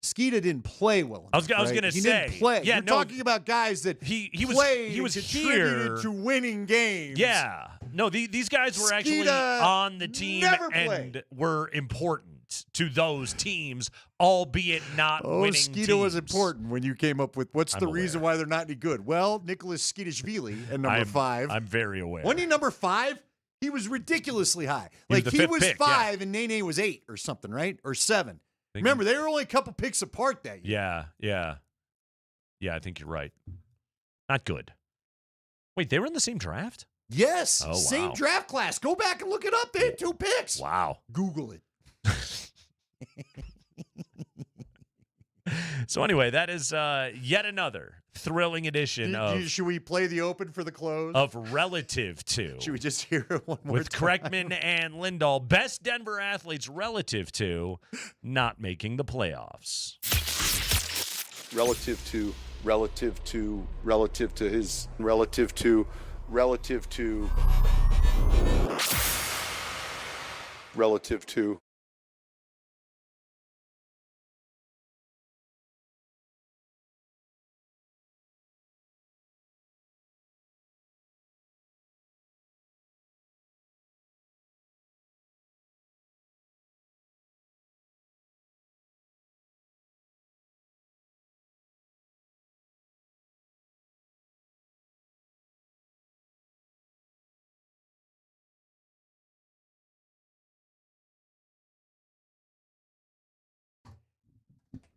Skeeta didn't play well enough,
I was going to
He
say.
didn't play.
Yeah,
You're talking about guys that
he
played
was
and
here
contributed to winning games.
Yeah. No, these guys were actually
Skeeta
on the team
never
and
played.
were important to those teams, albeit not winning
Skeeta
teams.
was important when you came up with what's
I'm
the
aware.
reason why they're not any good. Well, Nicholas Skeetashvili at number 5.
I'm very aware.
Wasn't he number 5? He was ridiculously high.
He was
Like
the
he
fifth
was
pick,
5 and Nene was 8 or something, right? Or 7. Remember, they were only a couple picks apart that year.
Yeah. I think you're right. Not good. Wait, they were in the same draft?
Yes.
Oh, wow.
Same draft class. Go back and look it up. They had 2 picks.
Wow.
Google it.
So anyway, that is yet another thrilling edition
Should we play the open for the close?
of Relative To.
Should we just hear it one more
With
time?
Kreckman and Lindahl, best Denver athletes relative to not making the playoffs.
Relative to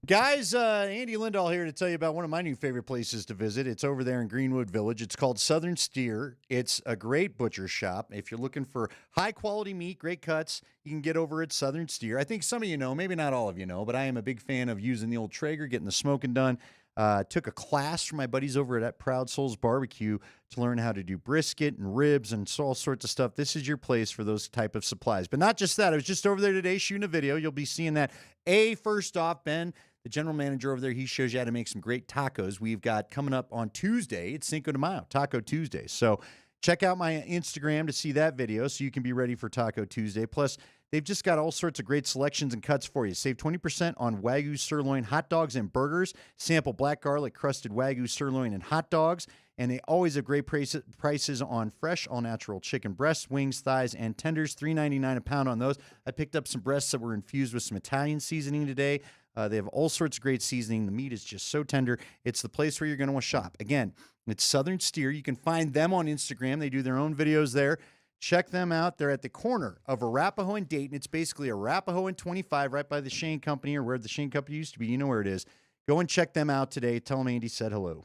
Guys, Andy Lindahl here to tell you about one of my new favorite places to visit. It's over there in Greenwood Village. It's called Southern Steer. It's a great butcher shop. If you're looking for high-quality meat, great cuts, you can get over at Southern Steer. I think some of you know, maybe not all of you know, but I am a big fan of using the old Traeger, getting the smoking done. Took a class from my buddies over at Proud Souls Barbecue to learn how to do brisket and ribs and all sorts of stuff. This is your place for those type of supplies. But not just that. I was just over there today shooting a video. You'll be seeing that. First off, Ben, the general manager over there, he shows you how to make some great tacos. We've got coming up on Tuesday. It's Cinco de Mayo, Taco Tuesday. So check out my Instagram to see that video so you can be ready for Taco Tuesday. Plus, they've just got all sorts of great selections and cuts for you. Save 20% on Wagyu sirloin hot dogs and burgers. Sample black garlic crusted Wagyu sirloin and hot dogs. And they always have great prices on fresh, all-natural chicken breasts, wings, thighs, and tenders. $3.99 a pound on those. I picked up some breasts that were infused with some Italian seasoning today. They have all sorts of great seasoning. The meat is just so tender. It's the place where you're going to want to shop. Again, it's Southern Steer. You can find them on Instagram. They do their own videos there. Check them out. They're at the corner of Arapahoe and Dayton. It's basically Arapahoe and 25 right by the Shane Company, or where the Shane Company used to be. You know where it is. Go and check them out today. Tell them Andy said hello.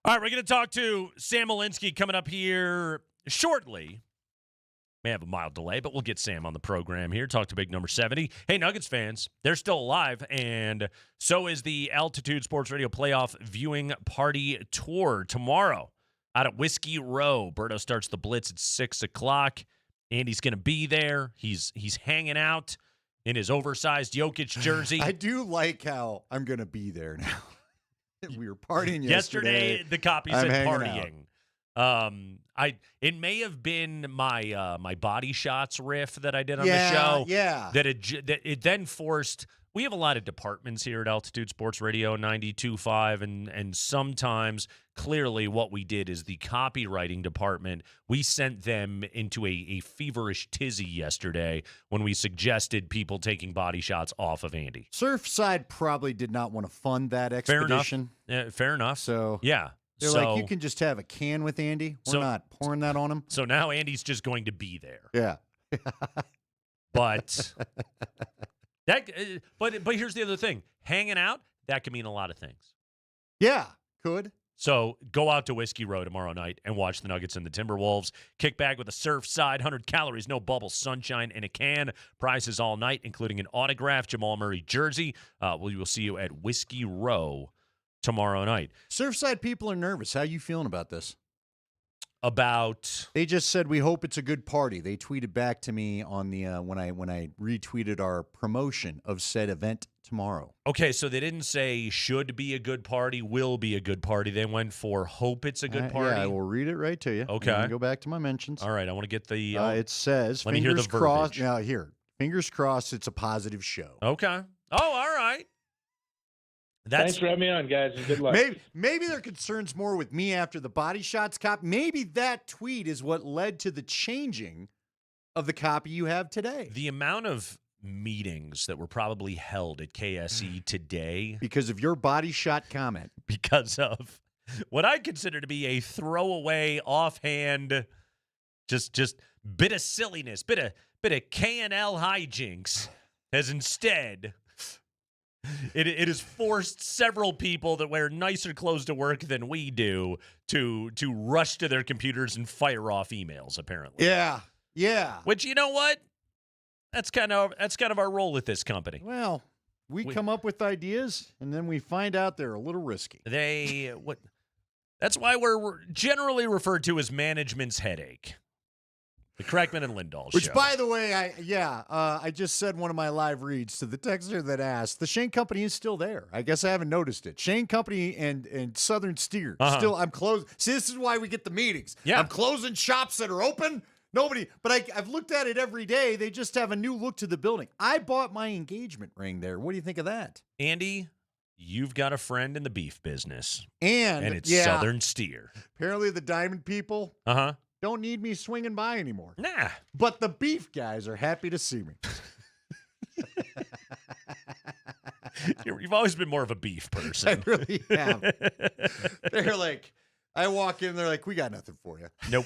All right, we're going to talk to Sam Malinsky coming up here shortly. May have a mild delay, but we'll get Sam on the program here. Talk to Big Number 70. Hey, Nuggets fans, they're still alive, and so is the Altitude Sports Radio Playoff Viewing Party Tour tomorrow out at Whiskey Row. Berto starts the Blitz at 6 o'clock. Andy's going to be there. He's hanging out in his oversized Jokic jersey.
I do like how I'm going to be there now. We were partying
yesterday. The copy said partying.
Out.
It may have been my my body shots riff that I did on the show.
Yeah.
That it then forced. We have a lot of departments here at Altitude Sports Radio 92.5, and sometimes clearly what we did is the copywriting department. We sent them into a feverish tizzy yesterday when we suggested people taking body shots off of Andy.
Surfside probably did not want to fund that expedition.
Fair enough.
So
yeah.
They're like, you can just have a can with Andy. We're not pouring that on him.
So now Andy's just going to be there.
Yeah.
But but here's the other thing. Hanging out, that can mean a lot of things.
Yeah, could.
So go out to Whiskey Row tomorrow night and watch the Nuggets and the Timberwolves. Kick back with a Surfside, 100 calories, no bubble, sunshine in a can. Prizes all night, including an autographed Jamal Murray jersey. We will see you at Whiskey Row tomorrow night.
Surfside people are nervous. How you feeling about this?
They
just said we hope it's a good party. They tweeted back to me on the when I retweeted our promotion of said event tomorrow.
Okay, so they didn't say should be a good party, will be a good party. They went for hope it's a good party.
Yeah, I will read it right to you.
Okay,
go back to my mentions.
All right, I want to get the.
It says
let me hear the
crossed.
verbiage.
Now here, fingers crossed. It's a positive show.
Okay. Oh, all right.
Thanks for having me on, guys, and good luck.
Maybe their concern's more with me after the body shots copy. Maybe that tweet is what led to the changing of the copy you have today.
The amount of meetings that were probably held at KSE today.
Because of your body shot comment.
Because of what I consider to be a throwaway, offhand, just bit of silliness, bit of K&L hijinks, has instead... It has forced several people that wear nicer clothes to work than we do to rush to their computers and fire off emails, apparently.
Yeah.
Which, you know what? That's kind of our role at this company.
Well, we come up with ideas and then we find out they're a little risky.
That's why we're generally referred to as management's headache. The Kreckman and Lindahl
Which,
show.
by the way, I just said one of my live reads to the texter that asked. The Shane Company is still there. I guess I haven't noticed it. Shane Company and Southern Steer. Still, I'm closed. See, this is why we get the meetings.
Yeah.
I'm closing shops that are open. Nobody, but I've looked at it every day. They just have a new look to the building. I bought my engagement ring there. What do you think of that?
Andy, you've got a friend in the beef business.
And
it's Southern Steer.
Apparently the diamond people. Don't need me swinging by anymore.
Nah.
But the beef guys are happy to see me.
You've always been more of a beef person.
I really have. They're like, I walk in, they're like, we got nothing for you.
Nope.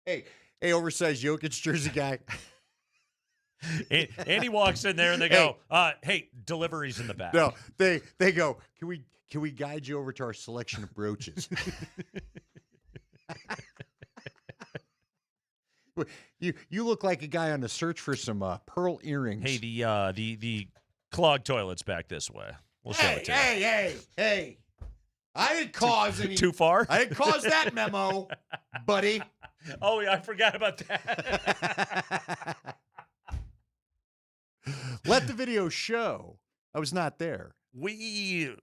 Hey, oversized Jokic jersey guy.
Andy walks in there and they go, hey, delivery's in the back.
No, they go, can we guide you over to our selection of brooches? You look like a guy on the search for some pearl earrings.
Hey, the clogged toilet's back this way. We'll show it to you.
Hey. I didn't cause any.
Too far?
I didn't cause that memo, buddy.
Oh, yeah, I forgot about that.
Let the video show. I was not there.
We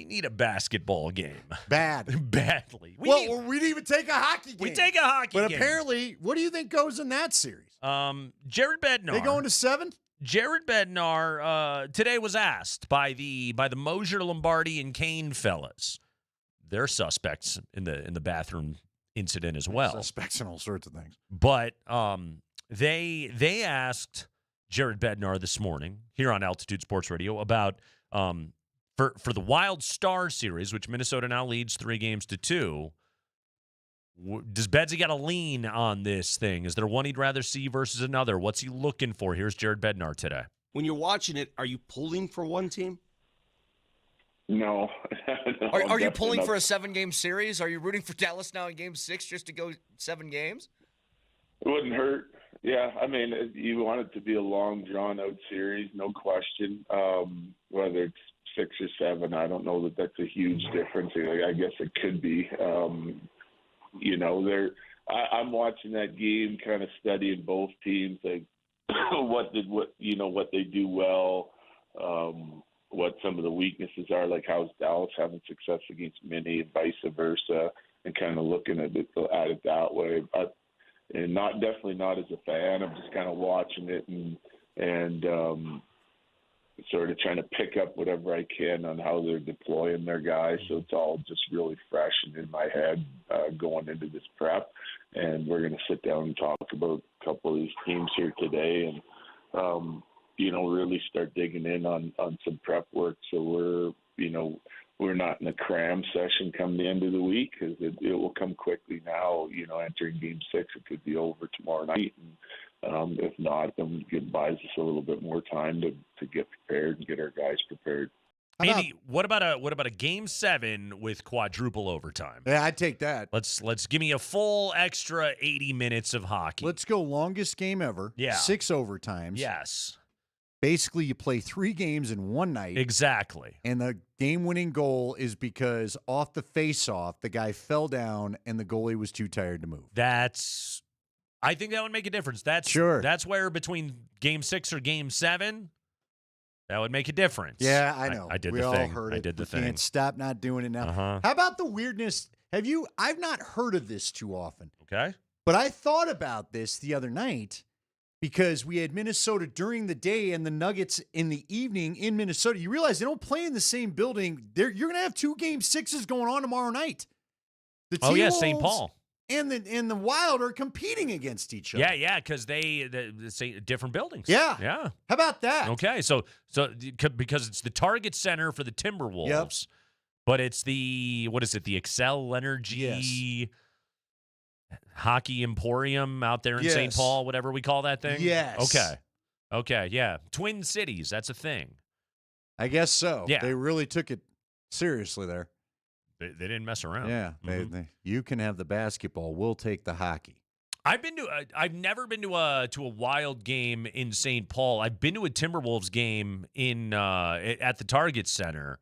need a basketball game. Badly. We
didn't even take a hockey game.
We take a hockey game.
But apparently, what do you think goes in that series?
Jared Bednar.
They going to 7?
Jared Bednar today was asked by the Moser, Lombardi, and Kane fellas. They're suspects in the bathroom incident as well.
Suspects in all sorts of things.
But they asked Jared Bednar this morning here on Altitude Sports Radio about for the Wild Star series, which Minnesota now leads 3-2. Does Bedsy got a lean on this thing? Is there one he'd rather see versus another? What's he looking for? Here's Jared Bednar today.
When you're watching it, are you pulling for one team?
No. No,
Are you
definitely
pulling
not.
for a 7-game series? Are you rooting for Dallas now in Game 6 just to go 7 games?
It wouldn't hurt. Yeah, I mean, you want it to be a long, drawn-out series, no question. Whether it's 6 or 7, I don't know that that's a huge difference. I guess it could be. I'm watching that game, kind of studying both teams, like what they do well, what some of the weaknesses are, like how's Dallas having success against Minnie and vice versa, and kind of looking at it that way. And definitely not as a fan. I'm just kind of watching it and sort of trying to pick up whatever I can on how they're deploying their guys. So it's all just really fresh and in my head going into this prep. And we're going to sit down and talk about a couple of these teams here today and, really start digging in on some prep work. So we're not in a cram session come the end of the week, because it will come quickly now. Entering Game 6, it could be over tomorrow night. And if not, then it buys us a little bit more time to get prepared and get our guys prepared.
Andy, what about a Game 7 with quadruple overtime?
Yeah, I'd take that.
Let's give me a full extra 80 minutes of hockey.
Let's go longest game ever.
Yeah.
6 overtimes.
Yes.
Basically, you play 3 games in one night.
Exactly.
And the game-winning goal is because off the face-off, the guy fell down and the goalie was too tired to move.
I think that would make a difference. That's where between Game 6 or Game 7, that would make a difference.
Yeah, I know.
I did
we
the
all
thing.
heard it.
I did the
we
thing.
Can't stop not doing it now.
Uh-huh.
How about the weirdness? I've not heard of this too often.
Okay.
But I thought about this the other night because we had Minnesota during the day and the Nuggets in the evening in Minnesota. You realize they don't play in the same building. You're going to have 2 Game 6s going on tomorrow night. The T-Wolves
St. Paul.
And the Wild are competing against each other.
Yeah, because they different buildings.
Yeah.
Yeah.
How about that?
Okay, so because it's the Target Center for the Timberwolves, but it's the Excel Energy Hockey Emporium out there in St. Paul, whatever we call that thing?
Yes.
Okay, yeah. Twin Cities, that's a thing.
I guess so.
Yeah.
They really took it seriously there.
They didn't mess around.
Yeah. You can have the basketball. We'll take the hockey.
I've never been to a Wild game in St. Paul. I've been to a Timberwolves game at the Target Center.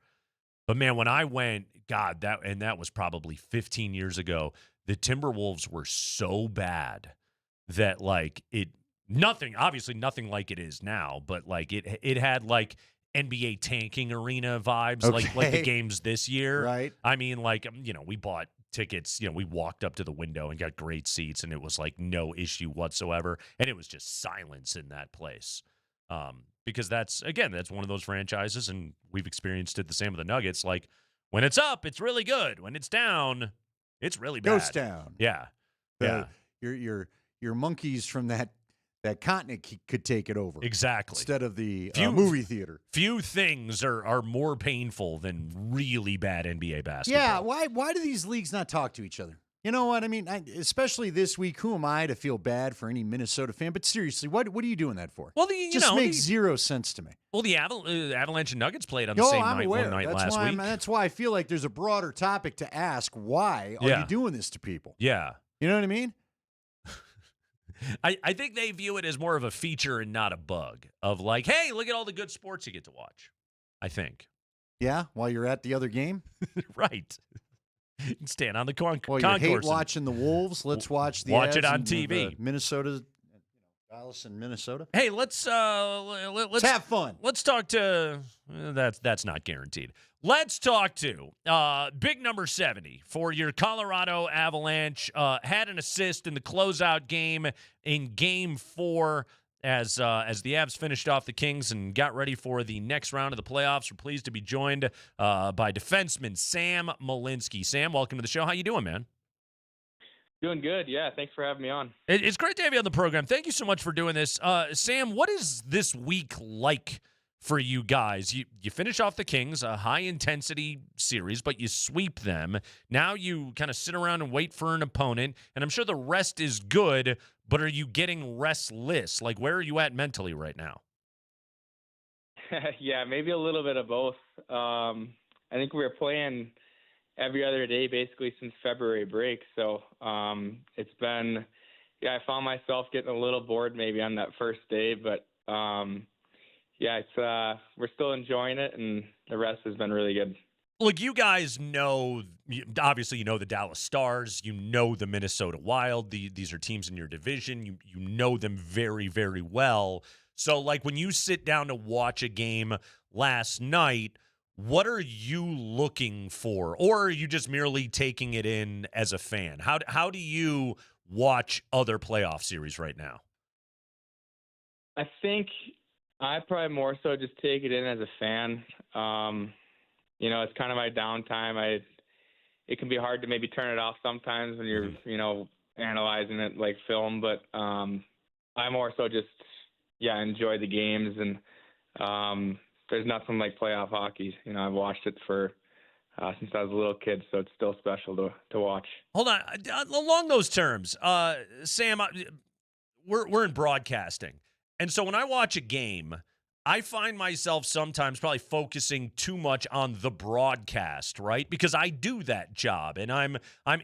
But man, when I went, God, that was probably 15 years ago. The Timberwolves were so bad that obviously nothing like it is now, but like it had like NBA tanking arena vibes, like the games this year.
Right.
I mean, we bought tickets, we walked up to the window and got great seats, and it was like no issue whatsoever. And it was just silence in that place. Because that's one of those franchises, and we've experienced it the same with the Nuggets. Like, when it's up, it's really good. When it's down, it's really bad.
Ghost town.
Yeah.
Your monkeys from that continent could take it over.
Exactly.
Instead of the movie theater.
Few things are more painful than really bad NBA basketball.
Yeah, why do these leagues not talk to each other? You know what I mean? Especially this week, who am I to feel bad for any Minnesota fan? But seriously, what are you doing that for?
Well,
it makes zero sense to me.
Well, the Avalanche and Nuggets played on the same night one night last week.
That's why I feel like there's a broader topic to ask. Why are you doing this to people?
Yeah.
You know what I mean?
I think they view it as more of a feature and not a bug of like, hey, look at all the good sports you get to watch. I think.
Yeah, while you're at the other game?
Right. You can stand on the concourse.
You hate watching the Wolves. Let's watch the
Watch it on TV.
Minnesota, Dallas and Minnesota.
Hey, let's
have fun.
Let's talk to that's not guaranteed. Let's talk to big number 70 for your Colorado Avalanche. Had an assist in the closeout game in Game 4. As the Avs finished off the Kings and got ready for the next round of the playoffs, we're pleased to be joined by defenseman Sam Malinsky. Sam, welcome to the show. How you doing, man?
Doing good. Yeah, thanks for having me on.
It's great to have you on the program. Thank you so much for doing this. Sam, what is this week like for you guys? You finish off the Kings, a high-intensity series, but you sweep them. Now you kind of sit around and wait for an opponent, and I'm sure the rest is good, but are you getting restless? Like, where are you at mentally right now?
Yeah, maybe a little bit of both. I think we were playing every other day basically since February break. So it's been, I found myself getting a little bored maybe on that first day, but it's we're still enjoying it, and the rest has been really good.
Look, you guys know, obviously you know the Dallas Stars, you know the Minnesota Wild. These are teams in your division. You know them very, very well. So, like, when you sit down to watch a game last night, what are you looking for? Or are you just merely taking it in as a fan? How do you watch other playoff series right now?
I think I probably more so just take it in as a fan. It's kind of my downtime. It can be hard to maybe turn it off sometimes when you're, analyzing it like film, but I more so just, enjoy the games, and there's nothing like playoff hockey. I've watched it for since I was a little kid, so it's still special to watch.
Hold on. Along those terms, Sam, we're in broadcasting, and so when I watch a game, I find myself sometimes probably focusing too much on the broadcast, right? Because I do that job, and I'm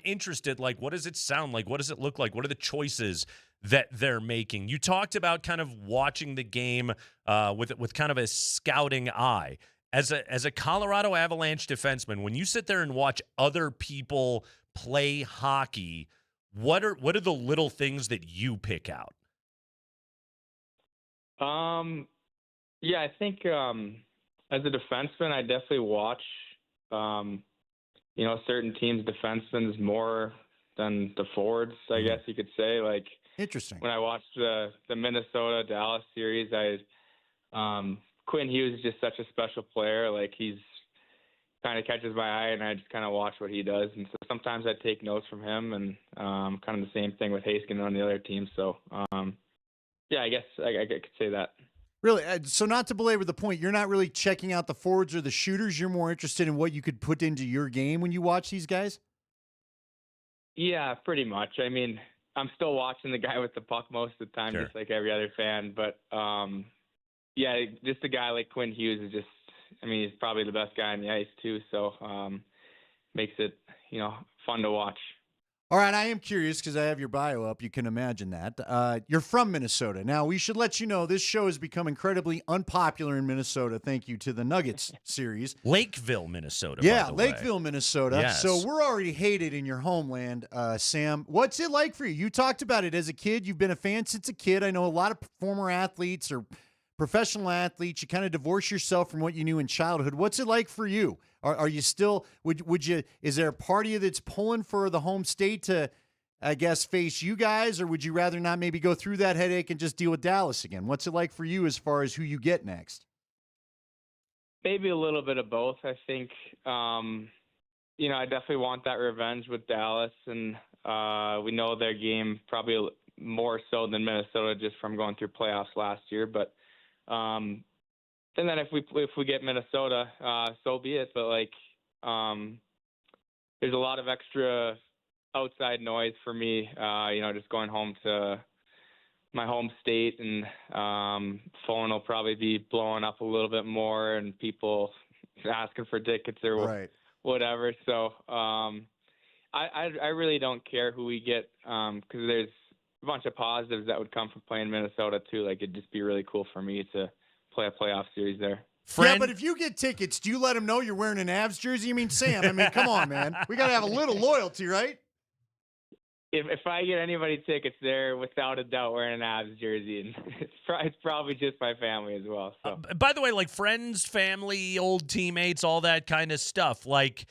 interested, like, what does it sound like? What does it look like? What are the choices that they're making? You talked about kind of watching the game with kind of a scouting eye. As a Colorado Avalanche defenseman, when you sit there and watch other people play hockey, what are the little things that you pick out?
I think as a defenseman, I definitely watch, certain teams' defensemen more than the forwards, I guess you could say. Like,
interesting.
When I watched the Minnesota-Dallas series, Quinn Hughes is just such a special player. Like, he's kind of catches my eye, and I just kind of watch what he does. And so sometimes I take notes from him, and kind of the same thing with Hastings on the other team. So, I guess I could say that.
Really? So not to belabor the point, you're not really checking out the forwards or the shooters. You're more interested in what you could put into your game when you watch these guys?
Yeah, pretty much. I mean, I'm still watching the guy with the puck most of the time,
Sure.
just like every other fan. But, just a guy like Quinn Hughes is he's probably the best guy on the ice, too. So makes it, fun to watch.
All right, I am curious because I have your bio up. You can imagine that. You're from Minnesota. Now, we should let you know this show has become incredibly unpopular in Minnesota. Thank you to the Nuggets series.
Lakeville, Minnesota.
Yeah,
by the way.
Lakeville, Minnesota.
Yes.
So we're already hated in your homeland, Sam. What's it like for you? You talked about it as a kid. You've been a fan since a kid. I know a lot of former athletes or professional athletes. You kind of divorce yourself from what you knew in childhood. What's it like for you? Are you still, would you, is there a part of you that's pulling for the home state to, I guess, face you guys, or would you rather not maybe go through that headache and just deal with Dallas again? What's it like for you as far as who you get next?
Maybe a little bit of both. I think, I definitely want that revenge with Dallas, and we know their game probably more so than Minnesota just from going through playoffs last year. But and then if we get Minnesota, so be it. But there's a lot of extra outside noise for me. Just going home to my home state, and phone will probably be blowing up a little bit more, and people asking for tickets or whatever. So I really don't care who we get, because there's a bunch of positives that would come from playing Minnesota too. Like, it'd just be really cool for me to play a playoff series there.
Yeah, but if you get tickets, do you let them know you're wearing an Avs jersey? I mean, Sam, come on, man. We got to have a little loyalty, right?
If I get anybody tickets there, without a doubt, wearing an Avs jersey, and it's probably just my family as well. So,
by the way, like friends, family, old teammates, all that kind of stuff. Like,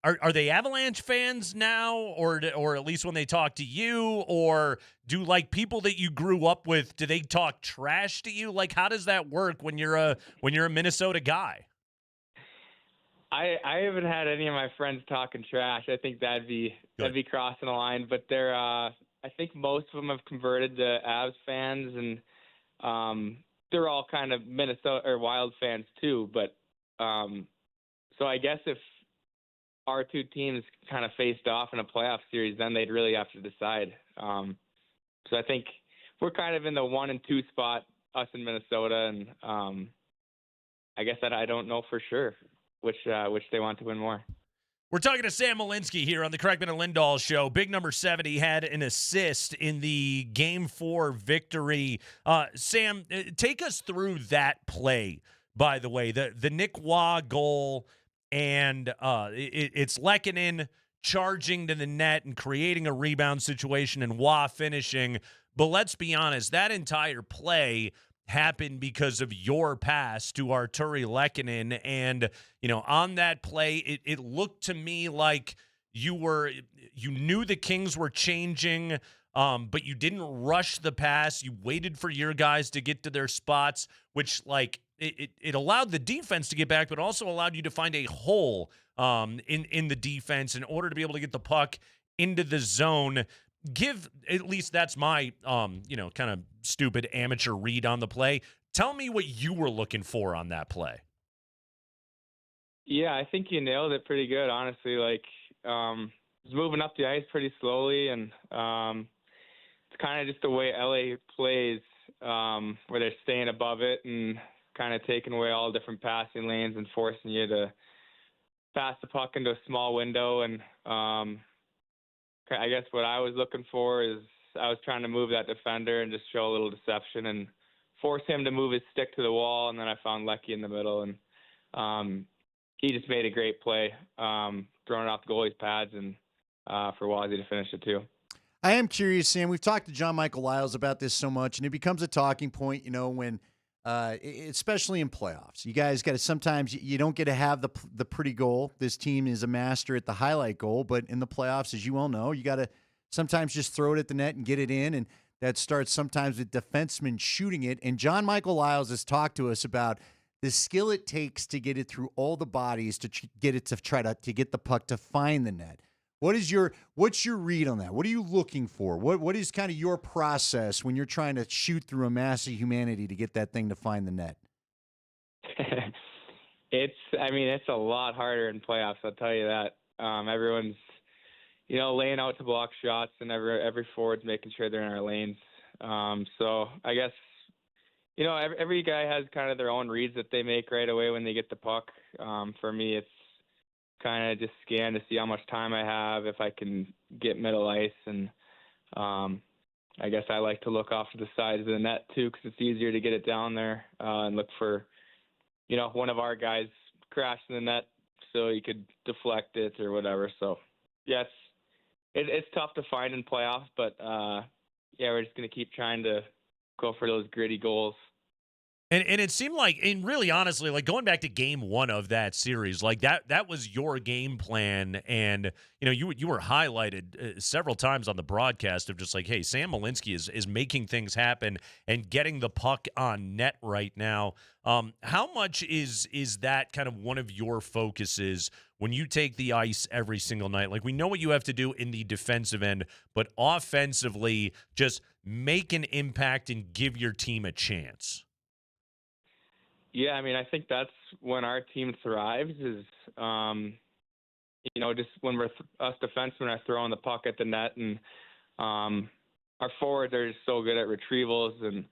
are they Avalanche fans now, or at least when they talk to you, or do like people that you grew up with, do they talk trash to you? Like, how does that work when you're a Minnesota guy?
I haven't had any of my friends talking trash. I think that'd be crossing the line. But I think most of them have converted to Avs fans, and they're all kind of Minnesota or Wild fans too. But so I guess if our two teams kind of faced off in a playoff series, then they'd really have to decide. So I think we're kind of in the 1 and 2 spot, us in Minnesota, and I guess that I don't know for sure. which they want to win more.
We're talking to Sam Malinsky here on the Kreckman and Lindahl show. Big number 70 had an assist in the Game 4 victory. Sam, take us through that play, by the way. The Nick Waugh goal, and it's MacKinnon charging to the net and creating a rebound situation and Waugh finishing. But let's be honest, that entire play happened because of your pass to Arturi Lehkonen. And, on that play, it looked to me like you knew the Kings were changing, but you didn't rush the pass. You waited for your guys to get to their spots, which, it allowed the defense to get back, but also allowed you to find a hole in the defense in order to be able to get the puck into the zone. At least that's my, kind of stupid amateur read on the play. Tell me what you were looking for on that play.
Yeah, I think you nailed it pretty good, honestly. Was moving up the ice pretty slowly, and it's kind of just the way LA plays, where they're staying above it and kind of taking away all different passing lanes and forcing you to pass the puck into a small window. And I guess what I was looking for is I was trying to move that defender and just show a little deception and force him to move his stick to the wall. And then I found Lecky in the middle, and he just made a great play, throwing it off the goalie's pads, and for Wazzy to finish it too.
I am curious, Sam. We've talked to John Michael Lyles about this so much, and it becomes a talking point, when especially in playoffs. You guys got to sometimes you don't get to have the pretty goal. This team is a master at the highlight goal, but in the playoffs, as you all know, you got to sometimes just throw it at the net and get it in, and that starts sometimes with defensemen shooting it. And John Michael Lyles has talked to us about the skill it takes to get it through all the bodies to get it to try to get the puck to find the net. What's your read on that? What are you looking for? What is kind of your process when you're trying to shoot through a mass of humanity to get that thing to find the net?
It's a lot harder in playoffs, I'll tell you that. Everyone's, laying out to block shots, and every forward's making sure they're in our lanes. So I guess, every guy has kind of their own reads that they make right away when they get the puck. For me, it's kind of just scan to see how much time I have, if I can get middle ice. And I guess I like to look off to the sides of the net too, because it's easier to get it down there and look for, one of our guys crashing the net so you could deflect it or whatever. So, yes, it's tough to find in playoffs, but we're just going to keep trying to go for those gritty goals.
And it seemed like, and really honestly, going back to game 1 of that series, that was your game plan. And, you were highlighted several times on the broadcast of just hey, Sam Malinsky is making things happen and getting the puck on net right now. How much is that kind of one of your focuses when you take the ice every single night? We know what you have to do in the defensive end, but offensively, just make an impact and give your team a chance.
Yeah, I think that's when our team thrives is, just when us defensemen are throwing the puck at the net, and our forwards are just so good at retrievals and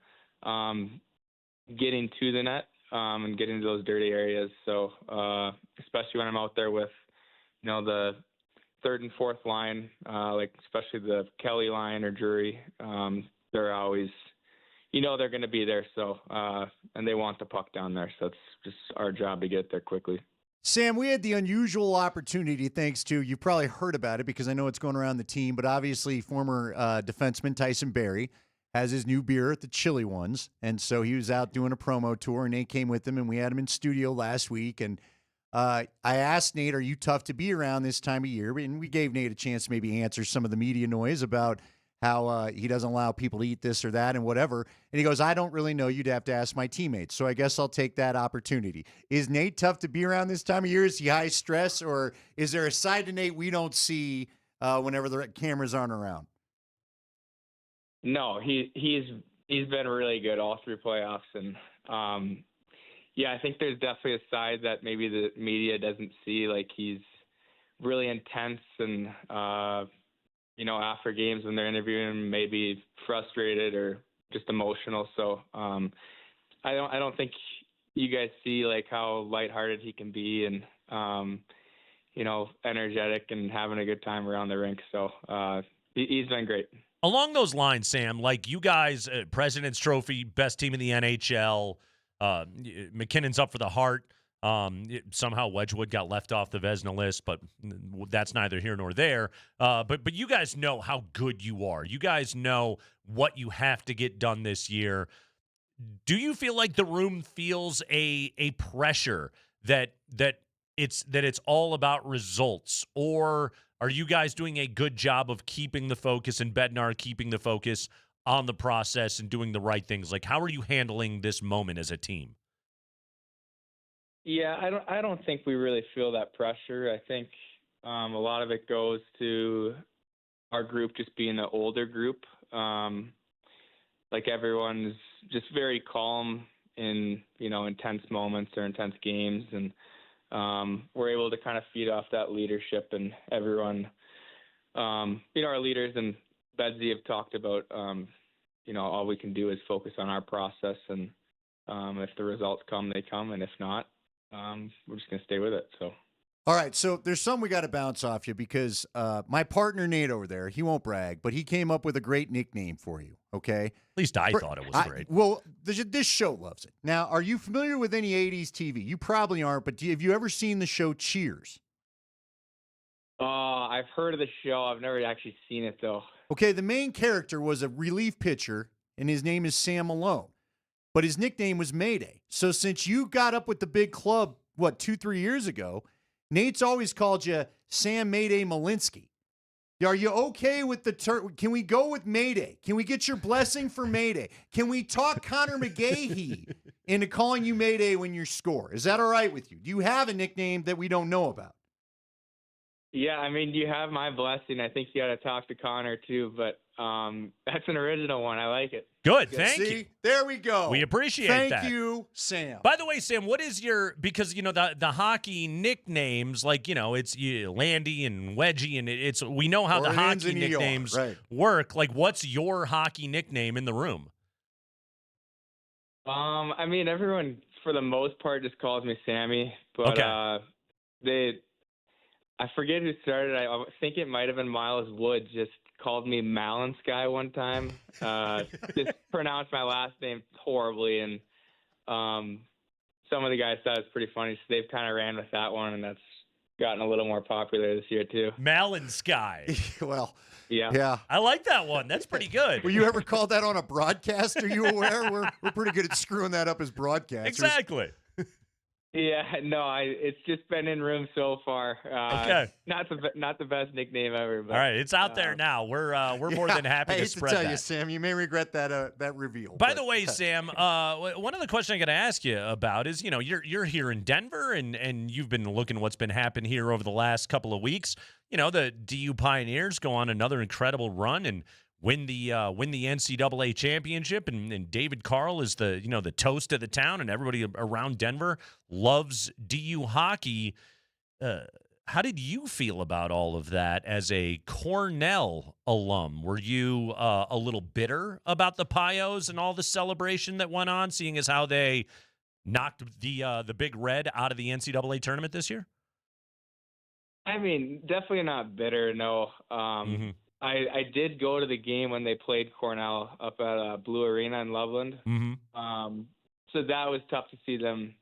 getting to the net and getting to those dirty areas. So especially when I'm out there with, the third and fourth line, especially the Kelly line or Drury, they're always – they're going to be there, so and they want the puck down there, so it's just our job to get there quickly.
Sam, we had the unusual opportunity, thanks to, you've probably heard about it because I know it's going around the team, but obviously former defenseman Tyson Barrie has his new beer at the Chili Ones, and so he was out doing a promo tour, and Nate came with him, and we had him in studio last week, and I asked Nate, are you tough to be around this time of year? And we gave Nate a chance to maybe answer some of the media noise about how he doesn't allow people to eat this or that and whatever. And he goes, I don't really know. You'd have to ask my teammates. So I guess I'll take that opportunity. Is Nate tough to be around this time of year? Is he high stress, or is there a side to Nate we don't see whenever the cameras aren't around?
No, he's been really good all through playoffs. And I think there's definitely a side that maybe the media doesn't see. He's really intense and, after games when they're interviewing him, maybe frustrated or just emotional. So I don't think you guys see how lighthearted he can be, and energetic and having a good time around the rink. So he's been great.
Along those lines, Sam, like you guys, President's Trophy, best team in the NHL. MacKinnon's up for the Hart. Somehow Wedgwood got left off the Vezina list, but that's neither here nor there. But you guys know how good you are. You guys know what you have to get done this year. Do you feel like the room feels a pressure that it's all about results, or are you guys doing a good job of keeping the focus and Bednar keeping the focus on the process and doing the right things? Like, how are you handling this moment as a team?
Yeah, I don't think we really feel that pressure. I think a lot of it goes to our group just being an older group. Like everyone's just very calm in, intense moments or intense games. And we're able to kind of feed off that leadership, and everyone, our leaders and Bedsy have talked about, all we can do is focus on our process. And if the results come, they come. And if not, we're just going to stay with it. So.
All right, so there's some we got to bounce off you because my partner Nate over there, he won't brag, but he came up with a great nickname for you, okay?
At least I thought it was great.
Well, this show loves it. Now, are you familiar with any 80s TV? You probably aren't, but have you ever seen the show Cheers?
I've heard of the show. I've never actually seen it, though.
Okay, the main character was a relief pitcher, and his name is Sam Malone, but his nickname was Mayday. So since you got up with the big club, 2-3 years ago, Nate's always called you Sam Mayday Malinsky. Are you okay with the term? Can we go with Mayday? Can we get your blessing for Mayday? Can we talk Conor McGee into calling you Mayday when you score? Is that all right with you? Do you have a nickname that we don't know about?
Yeah, I mean, you have my blessing. I think you got to talk to Connor too, but that's an original one. I like it.
Good, thank you.
There we go.
We appreciate that.
Thank you, Sam.
By the way, Sam, what is your, because, the hockey nicknames, like, it's Landy and Wedgie, and it's, we know how the hockey nicknames work. Like, what's your hockey nickname in the room?
I mean, everyone, for the most part, just calls me Sammy, but I forget who started. I think it might have been Miles Wood. Just called me Malinsky one time. Just pronounced my last name horribly, and some of the guys thought it was pretty funny. So they've kind of ran with that one, and that's gotten a little more popular this year too.
Malinsky.
Well,
yeah.
I like that one. That's pretty good.
Were you ever called that on a broadcast? Are you aware? We're pretty good at screwing that up as broadcasters.
Exactly.
Yeah, no, it's just been in room so far.
Okay.
Not the best nickname ever. But,
all right, it's out there now. We're more than happy to spread that.
I hate to tell you, Sam, you may regret that reveal.
By the way, Sam, one of the questions I got to ask you about is, you're here in Denver, and you've been looking what's been happening here over the last couple of weeks. The DU Pioneers go on another incredible run and win the NCAA championship, and David Carl is the toast of the town, and everybody around Denver loves DU hockey. How did you feel about all of that as a Cornell alum? Were you a little bitter about the Pios and all the celebration that went on, seeing as how they knocked the Big Red out of the NCAA tournament this year?
I mean, definitely not bitter. No. I did go to the game when they played Cornell up at Blue Arena in Loveland. So that was tough to see them,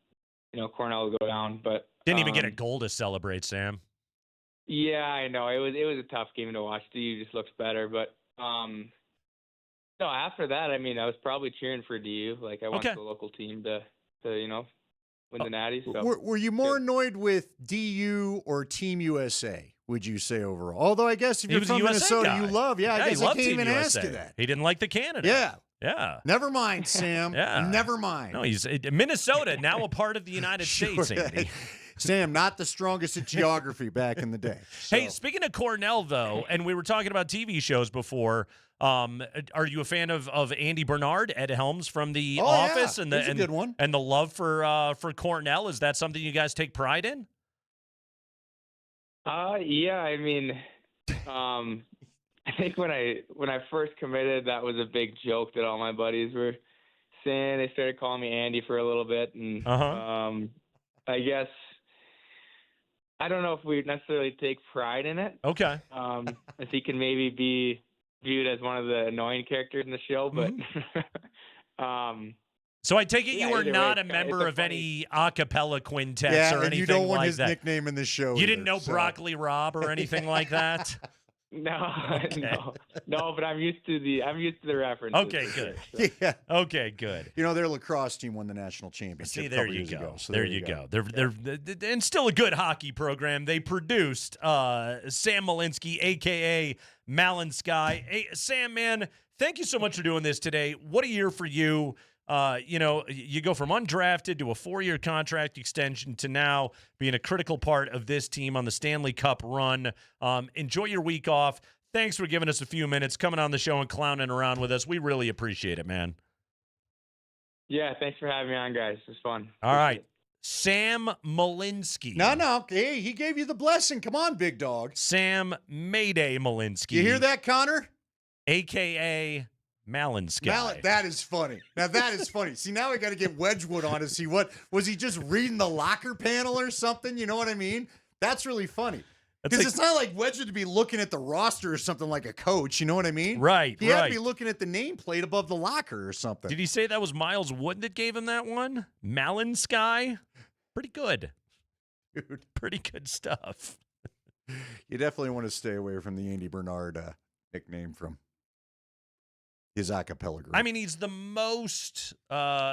Cornell go down. But
didn't even get a goal to celebrate, Sam.
Yeah, I know. It was a tough game to watch. DU just looks better. But no, after that, I mean, I was probably cheering for DU. Like, I want the local team to win the Natty. So.
Were you more annoyed with DU or Team USA? Would you say overall? Although I guess if you're from Minnesota, you love. Yeah, I guess I can't even ask you that.
He didn't like the Canada. Yeah.
Never mind, Sam. Never mind.
No, he's Minnesota, now a part of the United States, Andy.
Sam, not the strongest at geography back in the day. So.
Hey, speaking of Cornell, though, and we were talking about TV shows before, are you a fan of Andy Bernard, Ed Helms from The Office?
Yeah.
And
a good one.
And the love for Cornell, is that something you guys take pride in?
Yeah, I mean, I think when I first committed, that was a big joke that all my buddies were saying. They started calling me Andy for a little bit, and I guess I don't know if we necessarily take pride in it.
Okay.
If he can maybe be viewed as one of the annoying characters in the show, but
So I take it
Yeah,
you are
either way,
not a
it's
member of any a cappella quintets or
and
anything
you don't want
like
his
that.
nickname in this show.
You didn't
either,
know
so.
Broccoli Rob or anything like that?
no, no, but I'm used to the references.
Okay,
for
good.
sure, so.
Yeah.
Okay, good.
You know, their lacrosse team won the national championship.
See,
a
there
couple
you
years
go.
ago, so
there you go. They're and still a good hockey program. They produced Sam Malinsky, a.k.a. Malinsky. Hey, Sam, man, thank you so much for doing this today. What a year for you. You go from undrafted to a 4-year contract extension to now being a critical part of this team on the Stanley Cup run. Enjoy your week off. Thanks for giving us a few minutes, coming on the show and clowning around with us. We really appreciate it, man.
Yeah, thanks for having me on, guys. It was fun.
All right. Sam Malinsky.
No. Hey, he gave you the blessing. Come on, big dog.
Sam Mayday Malinsky.
You hear that, Connor?
A.K.A. Malinsky.
That is funny. Now, that is funny. See, now we got to get Wedgwood on to see what – was he just reading the locker panel or something? You know what I mean? That's really funny. Because it's not like Wedgwood to be looking at the roster or something like a coach. You know what I mean?
Right,
He had to be looking at the nameplate above the locker or something.
Did he say that was Miles Wood that gave him that one? Malinsky? Pretty good.
Dude.
Pretty good stuff.
You definitely want to stay away from the Andy Bernard nickname from his a cappella group.
I mean, he's the most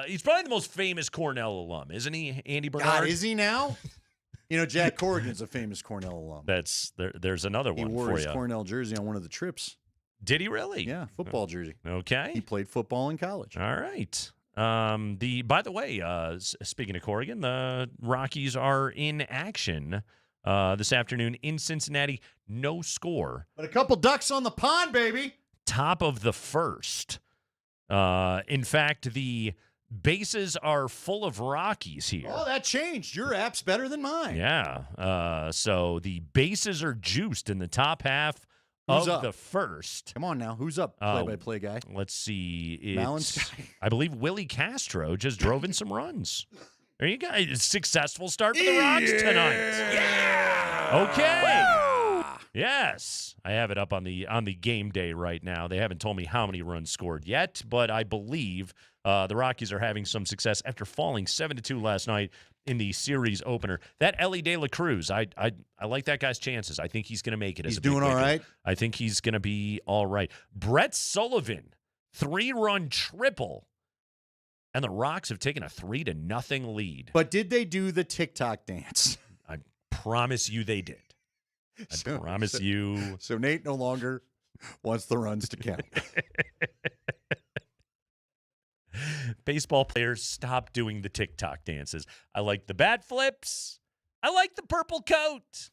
he's probably the most famous Cornell alum, isn't he, Andy Bernard?
God, is he now? You know, Jack Corrigan's a famous Cornell alum.
There's another one
he wore
for
his
you.
Cornell jersey on one of the trips.
Did he really?
Yeah, football jersey.
Okay.
He played football in college.
All right. By the way, speaking of Corrigan, the Rockies are in action this afternoon in Cincinnati. No score.
But a couple ducks on the pond, baby.
Top of the first. In fact, the bases are full of Rockies here.
Oh, that changed. Your app's better than mine.
Yeah. So the bases are juiced in the top half
Who's
of
up?
the first.
Come on now. Who's up, play-by-play guy?
Let's see. It's,
Malinsky.
I believe Willie Castro just drove in some runs. There you go. Successful start for the Rocks tonight. Yeah. Okay. Yes, I have it up on the game day right now. They haven't told me how many runs scored yet, but I believe the Rockies are having some success after falling 7-2 last night in the series opener. That Ellie De La Cruz, I like that guy's chances. I think he's going to make it.
He's doing all right.
I think he's going to be all right. Brett Sullivan, 3-run triple, and the Rocks have taken a 3-0 lead.
But did they do the TikTok dance?
I promise you they did. I promise you.
So Nate no longer wants the runs to count.
Baseball players, stop doing the TikTok dances. I like the bat flips. I like the purple coat.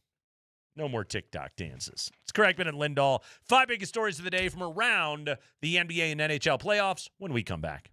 No more TikTok dances. It's Kreckman and Lindahl. 5 biggest stories of the day from around the NBA and NHL playoffs when we come back.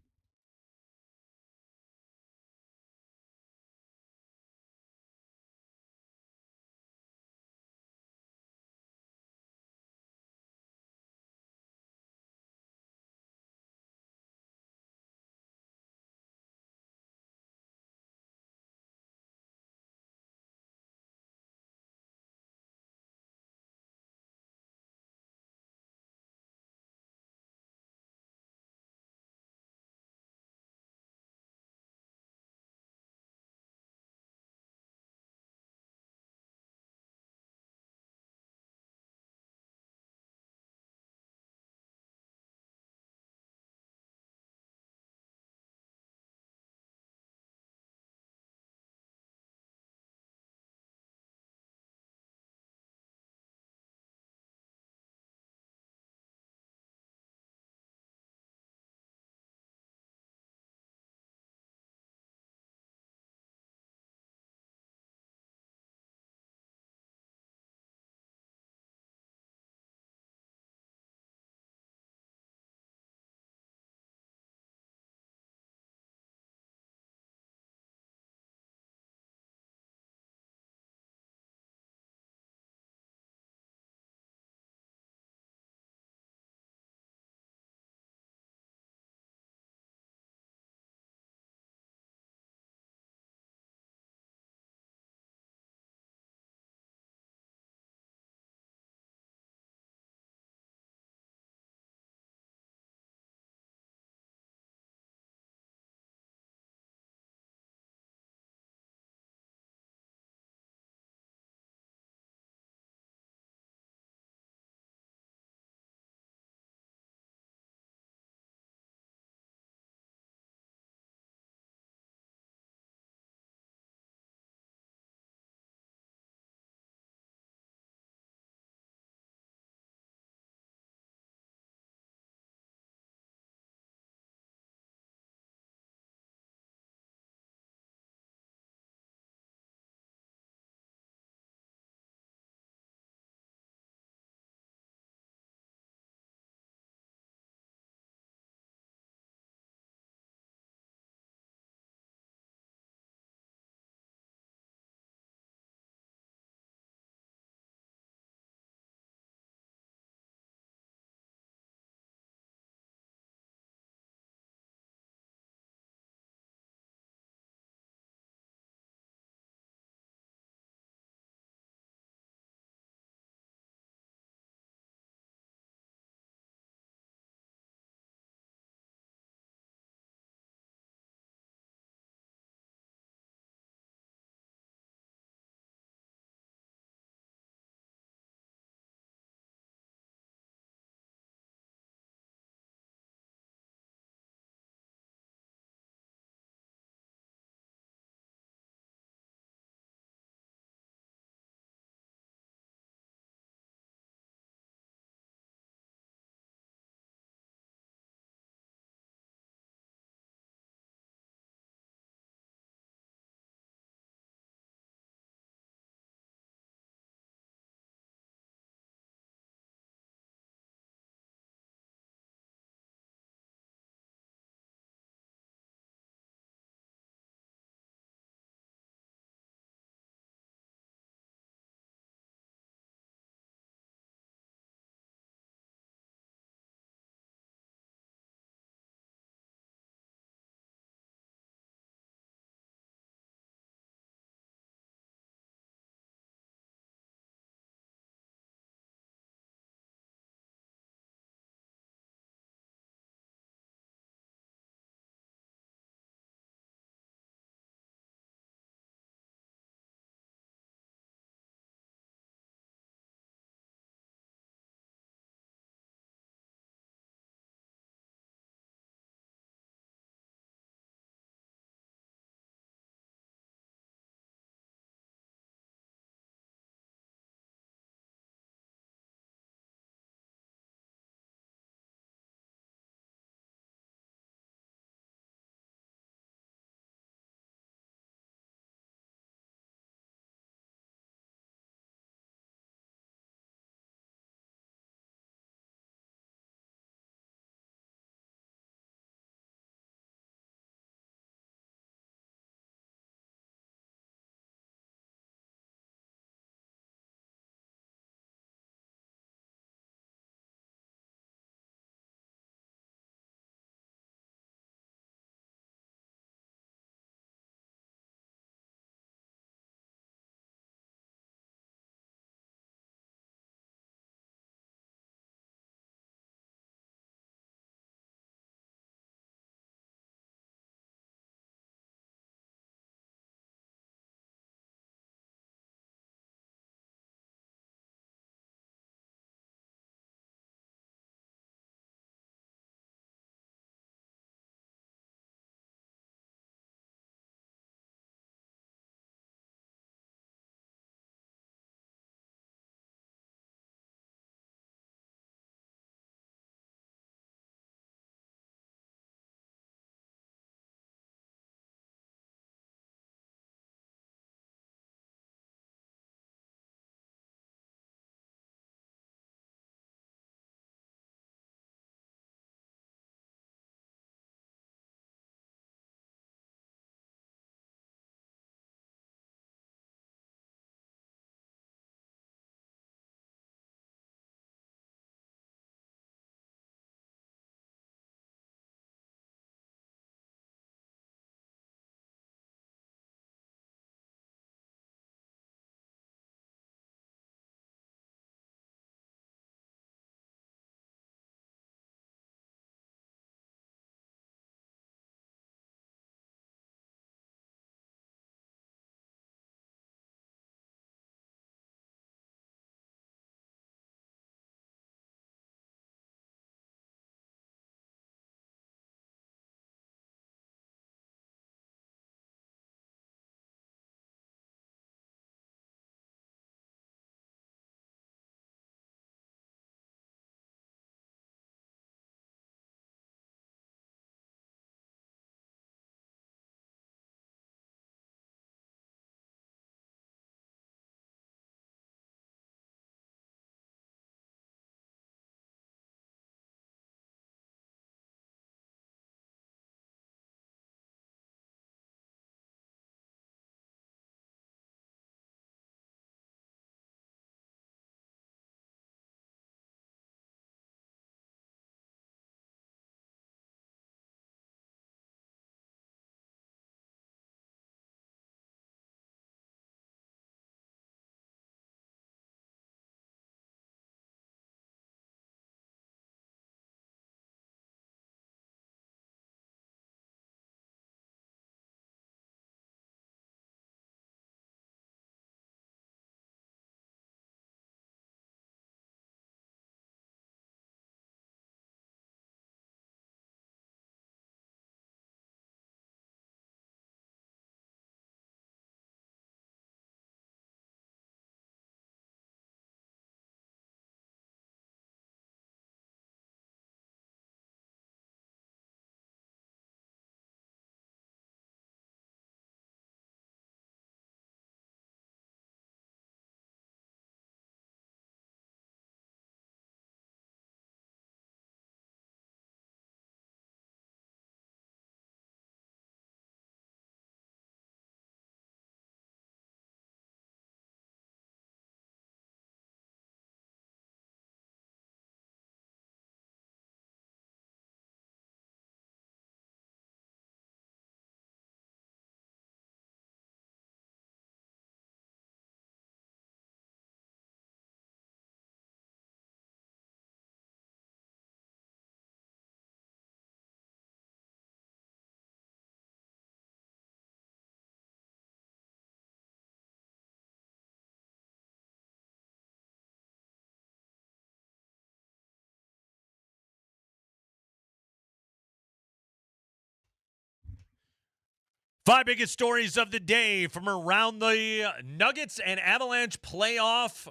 5 biggest stories of the day from around the Nuggets and Avalanche playoff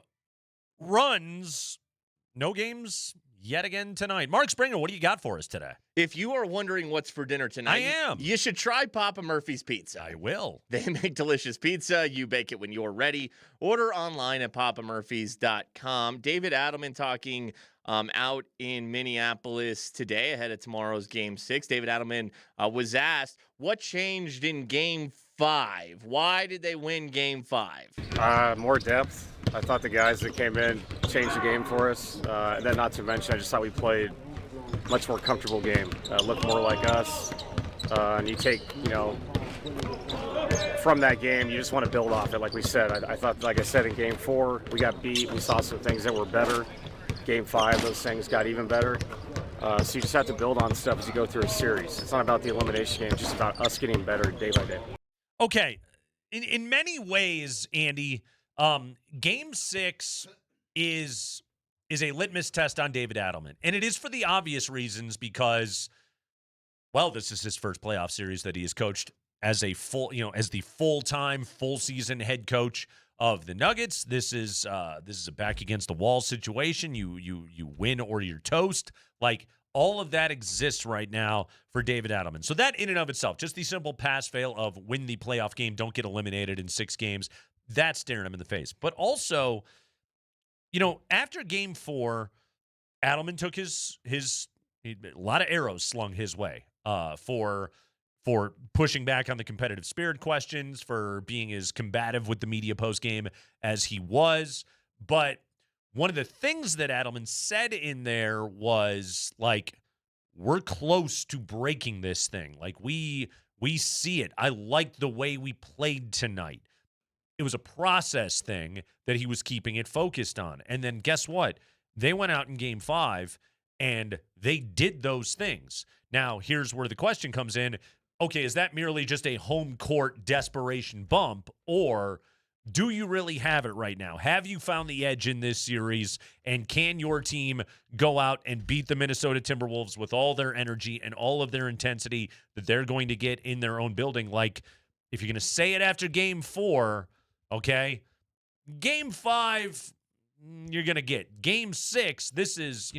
runs. No games yet again tonight. Mark Springer, what do you got for us today?
If you are wondering what's for dinner tonight,
I am.
You should try Papa Murphy's Pizza.
I will.
They make delicious pizza. You bake it when you're ready. Order online at papamurphys.com. David Adelman talking out in Minneapolis today ahead of tomorrow's Game 6. David Adelman was asked, what changed in Game 5? Why did they win Game 5?
More depth. I thought the guys that came in changed the game for us. And then not to mention, I just thought we played a much more comfortable game. Looked more like us. And you take, from that game, you just want to build off it. Like we said, I thought, like I said, in Game 4, we got beat. We saw some things that were better. Game 5, those things got even better. So you just have to build on stuff as you go through a series. It's not about the elimination game, it's just about us getting better day by day.
Okay. In many ways, Andy, Game 6 is a litmus test on David Adelman. And it is for the obvious reasons because, well, this is his first playoff series that he has coached as a as the full-time, full-season head coach of the Nuggets. This is a back against the wall situation. You win or you're toast. Like, all of that exists right now for David Adelman. So that in and of itself, just the simple pass-fail of win the playoff game, don't get eliminated in 6 games, that's staring him in the face. But also, after Game 4, Adelman took a lot of arrows slung his way for pushing back on the competitive spirit questions, for being as combative with the media postgame as he was. But one of the things that Adelman said in there was, like, we're close to breaking this thing. Like, we see it. I liked the way we played tonight. It was a process thing that he was keeping it focused on. And then guess what? They went out in Game 5, and they did those things. Now, here's where the question comes in. Okay, is that merely just a home court desperation bump, or do you really have it right now? Have you found the edge in this series, and can your team go out and beat the Minnesota Timberwolves with all their energy and all of their intensity that they're going to get in their own building? Like, if you're going to say it after Game 4, okay, Game 5, you're going to get. Game 6, this is,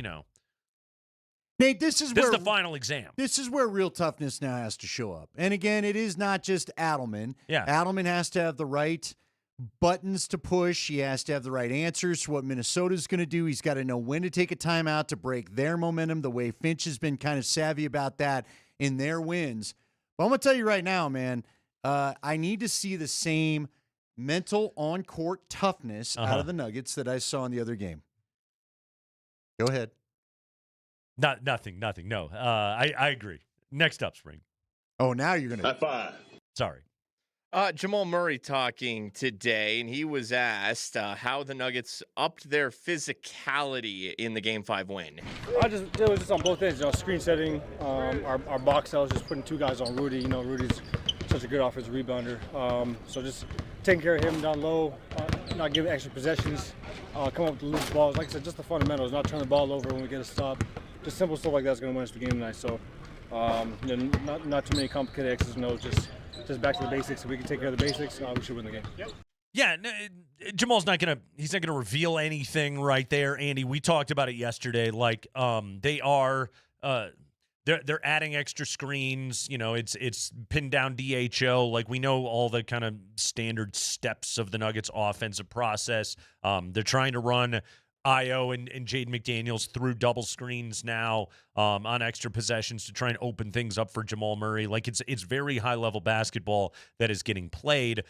Nate, this is
the final exam.
This is where real toughness now has to show up. And again, it is not just Adelman.
Yeah.
Adelman has to have the right buttons to push. He has to have the right answers to what Minnesota's going to do. He's got to know when to take a timeout to break their momentum, the way Finch has been kind of savvy about that in their wins. But I'm going to tell you right now, man, I need to see the same mental on-court toughness out of the Nuggets that I saw in the other game. Go ahead.
Nothing. No, I agree. Next up, Spring.
Oh, now you're going to.
High five. Sorry.
Jamal Murray talking today, and he was asked how the Nuggets upped their physicality in the Game 5 win.
It was just on both ends. Screen setting, our box out, just putting 2 guys on Rudy. Rudy's such a good offensive rebounder. So just taking care of him down low, not giving extra possessions, come up with the loose balls. Like I said, just the fundamentals, not turn the ball over when we get a stop. Just simple stuff like that's going to win us the game tonight. So, not too many complicated X's and O's. Just back to the basics. If we can take care of the basics, we should win the game.
Yeah, Jamal's not gonna reveal anything right there, Andy. We talked about it yesterday. Like, they are they're adding extra screens. It's pinned down DHO. Like, we know all the kind of standard steps of the Nuggets offensive process. They're trying to run Io and Jaden McDaniels through double screens now on extra possessions to try and open things up for Jamal Murray. Like, it's very high-level basketball that is getting played.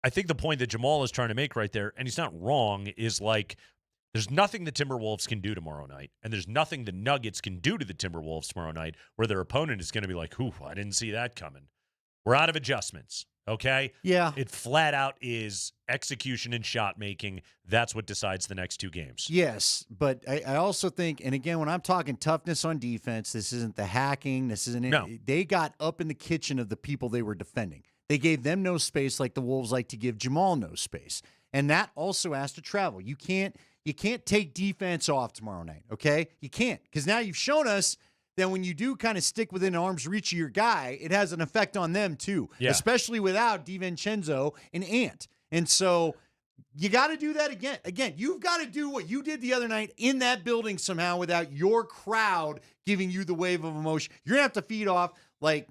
I think the point that Jamal is trying to make right there, and he's not wrong, is like, there's nothing the Timberwolves can do tomorrow night, and there's nothing the Nuggets can do to the Timberwolves tomorrow night where their opponent is going to be like, "Ooh, I didn't see that coming." We're out of adjustments. Okay?
Yeah.
It flat out is execution and shot making. That's what decides the next 2 games.
Yes, but I also think, and again, when I'm talking toughness on defense, this isn't the hacking. This isn't it.
No.
They got up in the kitchen of the people they were defending. They gave them no space like the Wolves like to give Jamal no space. And that also has to travel. You can't take defense off tomorrow night, okay? You can't, because now you've shown us then when you do kind of stick within arm's reach of your guy, it has an effect on them too,
Yeah.
especially without DiVincenzo and Ant. And so you got to do that again. Again, you've got to do what you did the other night in that building somehow without your crowd giving you the wave of emotion. You're going to have to feed off like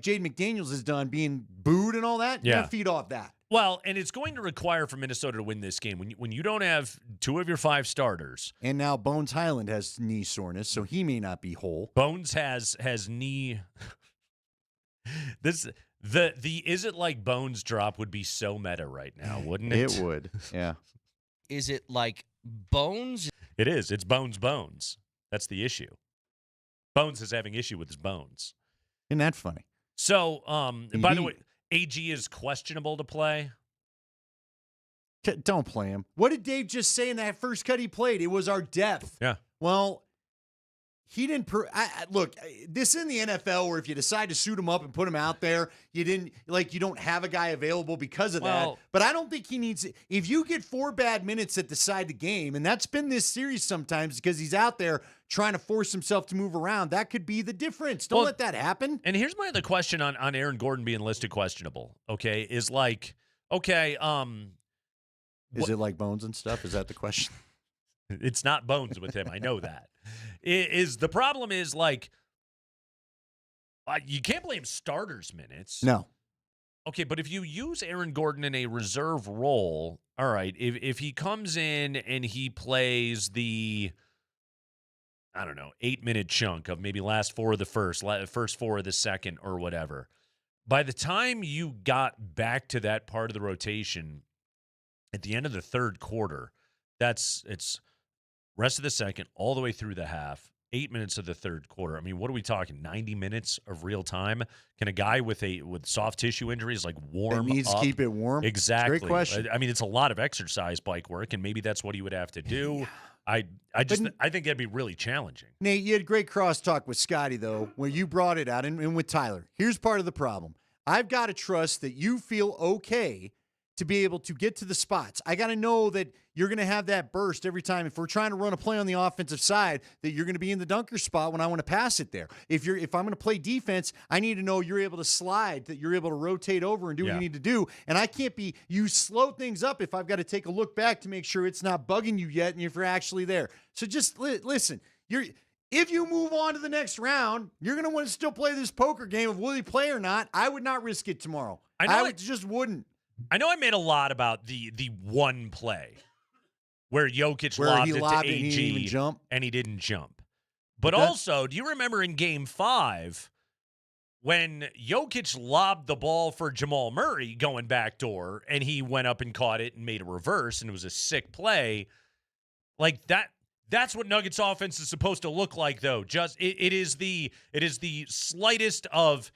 Jade McDaniels has done, being booed and all that. You're going to feed off that.
Well, and it's going to require for Minnesota to win this game when you don't have 2 of your 5 starters.
And now Bones Highland has knee soreness, so he may not be whole.
Bones has knee. The is it like Bones drop would be so meta right now, wouldn't it?
It would. Yeah.
Is it like Bones?
It is. It's Bones. That's the issue. Bones is having issue with his bones.
Isn't that funny?
So, by the way, AG is questionable to play.
Don't play him. What did Dave just say in that first cut he played? It was our depth.
Yeah.
Well, he didn't. Look, this in the NFL where if you decide to suit him up and put him out there, you don't have a guy available because of that. But I don't think he needs it. If you get 4 bad minutes that decide the game, and that's been this series sometimes because he's out there trying to force himself to move around, that could be the difference. Don't let that happen.
And here's my other question on Aaron Gordon being listed questionable. Okay, is like, okay,
is it like Bones and stuff? Is that the question?
It's not Bones with him. I know that. The problem is like you can't blame starters minutes.
No.
Okay, but if you use Aaron Gordon in a reserve role, all right, if he comes in and he plays the 8-minute chunk of maybe last 4 of the first 4 of the second or whatever, by the time you got back to that part of the rotation at the end of the third quarter, it's rest of the second, all the way through the half, 8 minutes of the third quarter. I mean, what are we talking? 90 minutes of real time? Can a guy with soft tissue injuries warm
it needs
up?
to keep it warm?
Exactly.
Great question.
I mean, it's a lot of exercise bike work, and maybe that's what he would have to do. I think that'd be really challenging.
Nate, you had great crosstalk with Scotty, though, where you brought it out, and with Tyler. Here's part of the problem. I've got to trust that you feel okay to be able to get to the spots. I got to know that you're going to have that burst every time. If we're trying to run a play on the offensive side, that you're going to be in the dunker spot when I want to pass it there. If I'm going to play defense, I need to know you're able to slide, that you're able to rotate over and do what you need to do. And I can't be, you slow things up if I've got to take a look back to make sure it's not bugging you yet and if you're actually there. So just listen, if you move on to the next round, you're going to want to still play this poker game of will he play or not. I would not risk it tomorrow. I just wouldn't.
I know I made a lot about the one play where Jokic lobbed it to AG and he didn't jump. But also, do you remember in Game 5 when Jokic lobbed the ball for Jamal Murray going backdoor and he went up and caught it and made a reverse and it was a sick play? Like that's what Nuggets offense is supposed to look like, though. Just it is the slightest of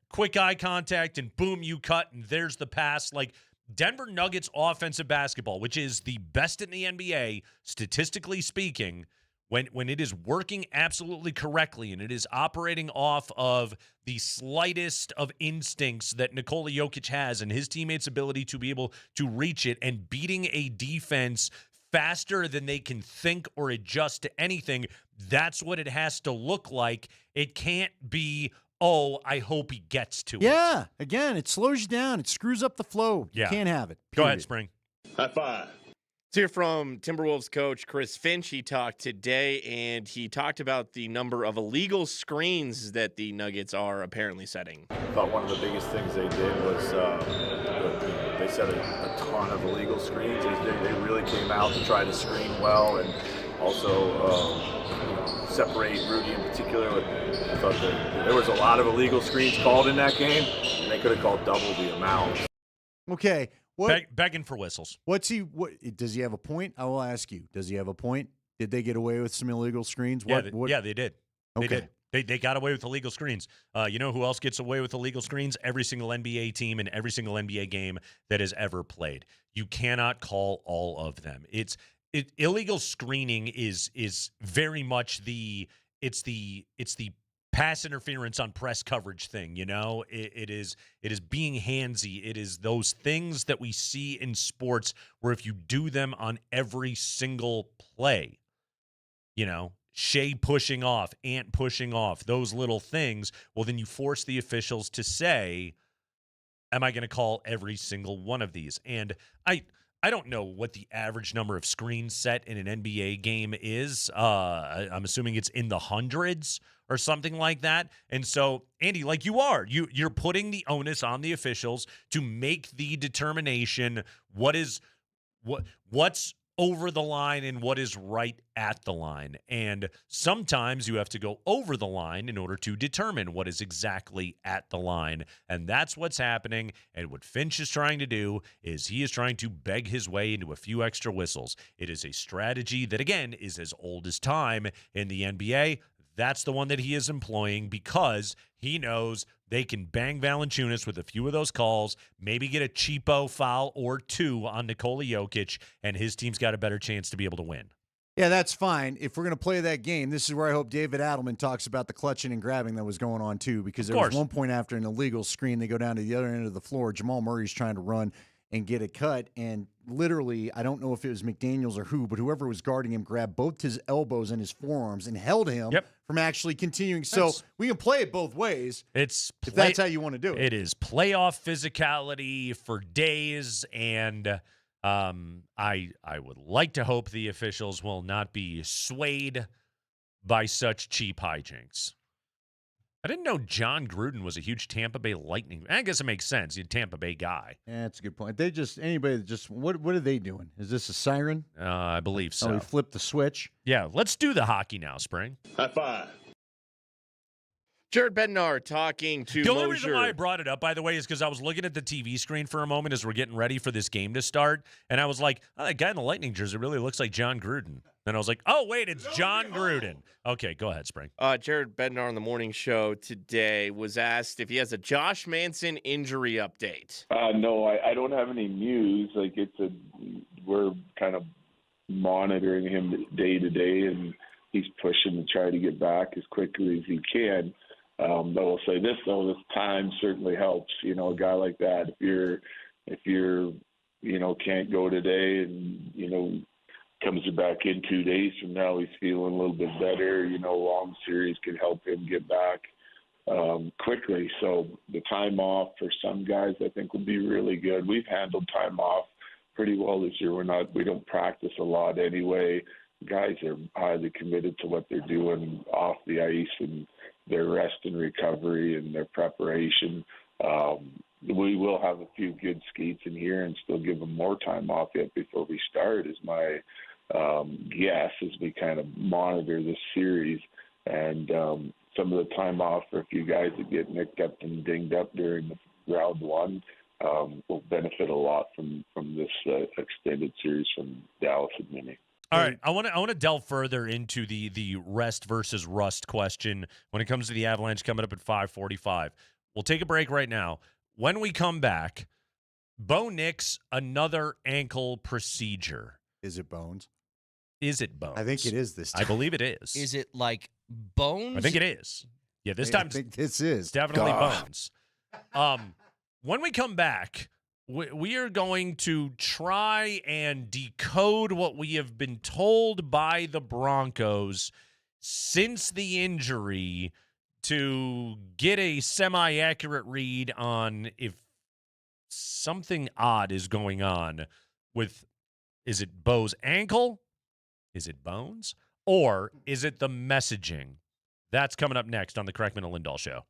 quick eye contact and boom, you cut and there's the pass. Like Denver Nuggets offensive basketball, which is the best in the NBA, statistically speaking, when it is working absolutely correctly and it is operating off of the slightest of instincts that Nikola Jokic has and his teammates' ability to be able to reach it and beating a defense faster than they can think or adjust to anything, that's what it has to look like. It can't be, oh, I hope he gets to it.
Yeah. Again, it slows you down. It screws up the flow.
Yeah.
You can't have it.
Go ahead, Spring.
High five. Let's hear from Timberwolves coach Chris Finch. He talked today, and he talked about the number of illegal screens that the Nuggets are apparently setting.
I thought one of the biggest things they did was they set a ton of illegal screens. They really came out to try to screen well and also separate Rudy in particular. I thought that there was a lot of illegal screens called in that game, and they could have called double the amount.
Okay.
Begging for whistles.
What does he have a point? I will ask you. Does he have a point? Did they get away with some illegal screens?
Yeah, they did.
Okay.
They did. They got away with illegal screens. You know who else gets away with illegal screens? Every single NBA team in every single NBA game that has ever played. You cannot call all of them. Illegal screening is very much the pass interference on press coverage thing, you know? It is being handsy. It is those things that we see in sports where if you do them on every single play, you know, Shea pushing off, Ant pushing off, those little things, well, then you force the officials to say, am I going to call every single one of these? And I don't know what the average number of screens set in an NBA game is. I'm assuming it's in the hundreds or something like that. And so, Andy, like you're putting the onus on the officials to make the determination what's over the line and what is right at the line. And sometimes you have to go over the line in order to determine what is exactly at the line. And that's what's happening. And what Finch is trying to do is he is trying to beg his way into a few extra whistles. It is a strategy that, again, is as old as time in the NBA. That's the one that he is employing because he knows they can bang Valanciunas with a few of those calls, maybe get a cheapo foul or two on Nikola Jokic, and his team's got a better chance to be able to win.
Yeah, that's fine. If we're going to play that game, this is where I hope David Adelman talks about the clutching and grabbing that was going on too, because there was one point after an illegal screen, they go down to the other end of the floor. Jamal Murray's trying to run and get a cut, and literally, I don't know if it was McDaniels or who, but whoever was guarding him grabbed both his elbows and his forearms and held him from actually continuing. So we can play it both ways. If that's how you want to do it.
It is playoff physicality for days, and I would like to hope the officials will not be swayed by such cheap hijinks. I didn't know John Gruden was a huge Tampa Bay Lightning. I guess it makes sense. He's a Tampa Bay guy.
Yeah, that's a good point. What are they doing? Is this a siren?
I believe so.
Oh, he flipped the switch?
Yeah, let's do the hockey now, Spring.
High five. Jared Bednar talking to
The only
Moser.
reason why I brought it up, by the way, is because I was looking at the TV screen for a moment as we're getting ready for this game to start, and I was like, oh, that guy in the Lightning jersey really looks like John Gruden. Then I was like, oh, wait, it's John Gruden. Okay, go ahead, Spring.
Jared Bednar on the morning show today was asked if he has a Josh Manson injury update.
No, I don't have any news. We're kind of monitoring him day to day, and he's pushing to try to get back as quickly as he can. But I'll say this though: this time certainly helps. You know, a guy like that, if you're can't go today, and comes back in 2 days from now, he's feeling a little bit better. Long series can help him get back quickly. So the time off for some guys, I think, will be really good. We've handled time off pretty well this year. We don't practice a lot anyway. Guys are highly committed to what they're doing off the ice and their rest and recovery and their preparation. We will have a few good skates in here and still give them more time off yet before we start, is my guess, as we kind of monitor this series. And some of the time off for a few guys that get nicked up and dinged up during round one will benefit a lot from this extended series from Dallas and Minnie.
All right, I want to delve further into the rest versus rust question when it comes to the Avalanche coming up at 5:45. We'll take a break right now. When we come back, Bo Nix, another ankle procedure.
Is it bones?
Is it bones?
I think it is this time.
I believe it is.
Is it like bones?
I think it is. Yeah, this time
I think this is
definitely
God.
bones. When we come back, we are going to try and decode what we have been told by the Broncos since the injury to get a semi-accurate read on if something odd is going on with, is it Bo's ankle? Is it bones? Or is it the messaging? That's coming up next on the Kreckman and Lindahl Show.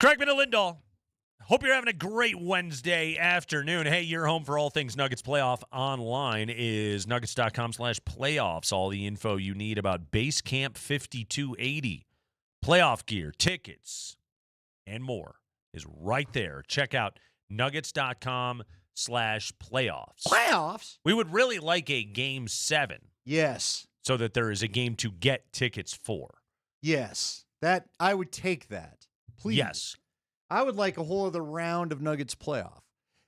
Kreckman and Lindahl. Hope you're having a great Wednesday afternoon. Hey, you're home for all things Nuggets playoff. Online is nuggets.com/playoffs. All the info you need about Base Camp 5280. Playoff gear, tickets, and more is right there. Check out nuggets.com/playoffs.
Playoffs?
We would really like a Game 7.
Yes.
So that there is a game to get tickets for.
Yes. That I would take that. Please.
Yes.
I would like a whole other round of Nuggets playoff.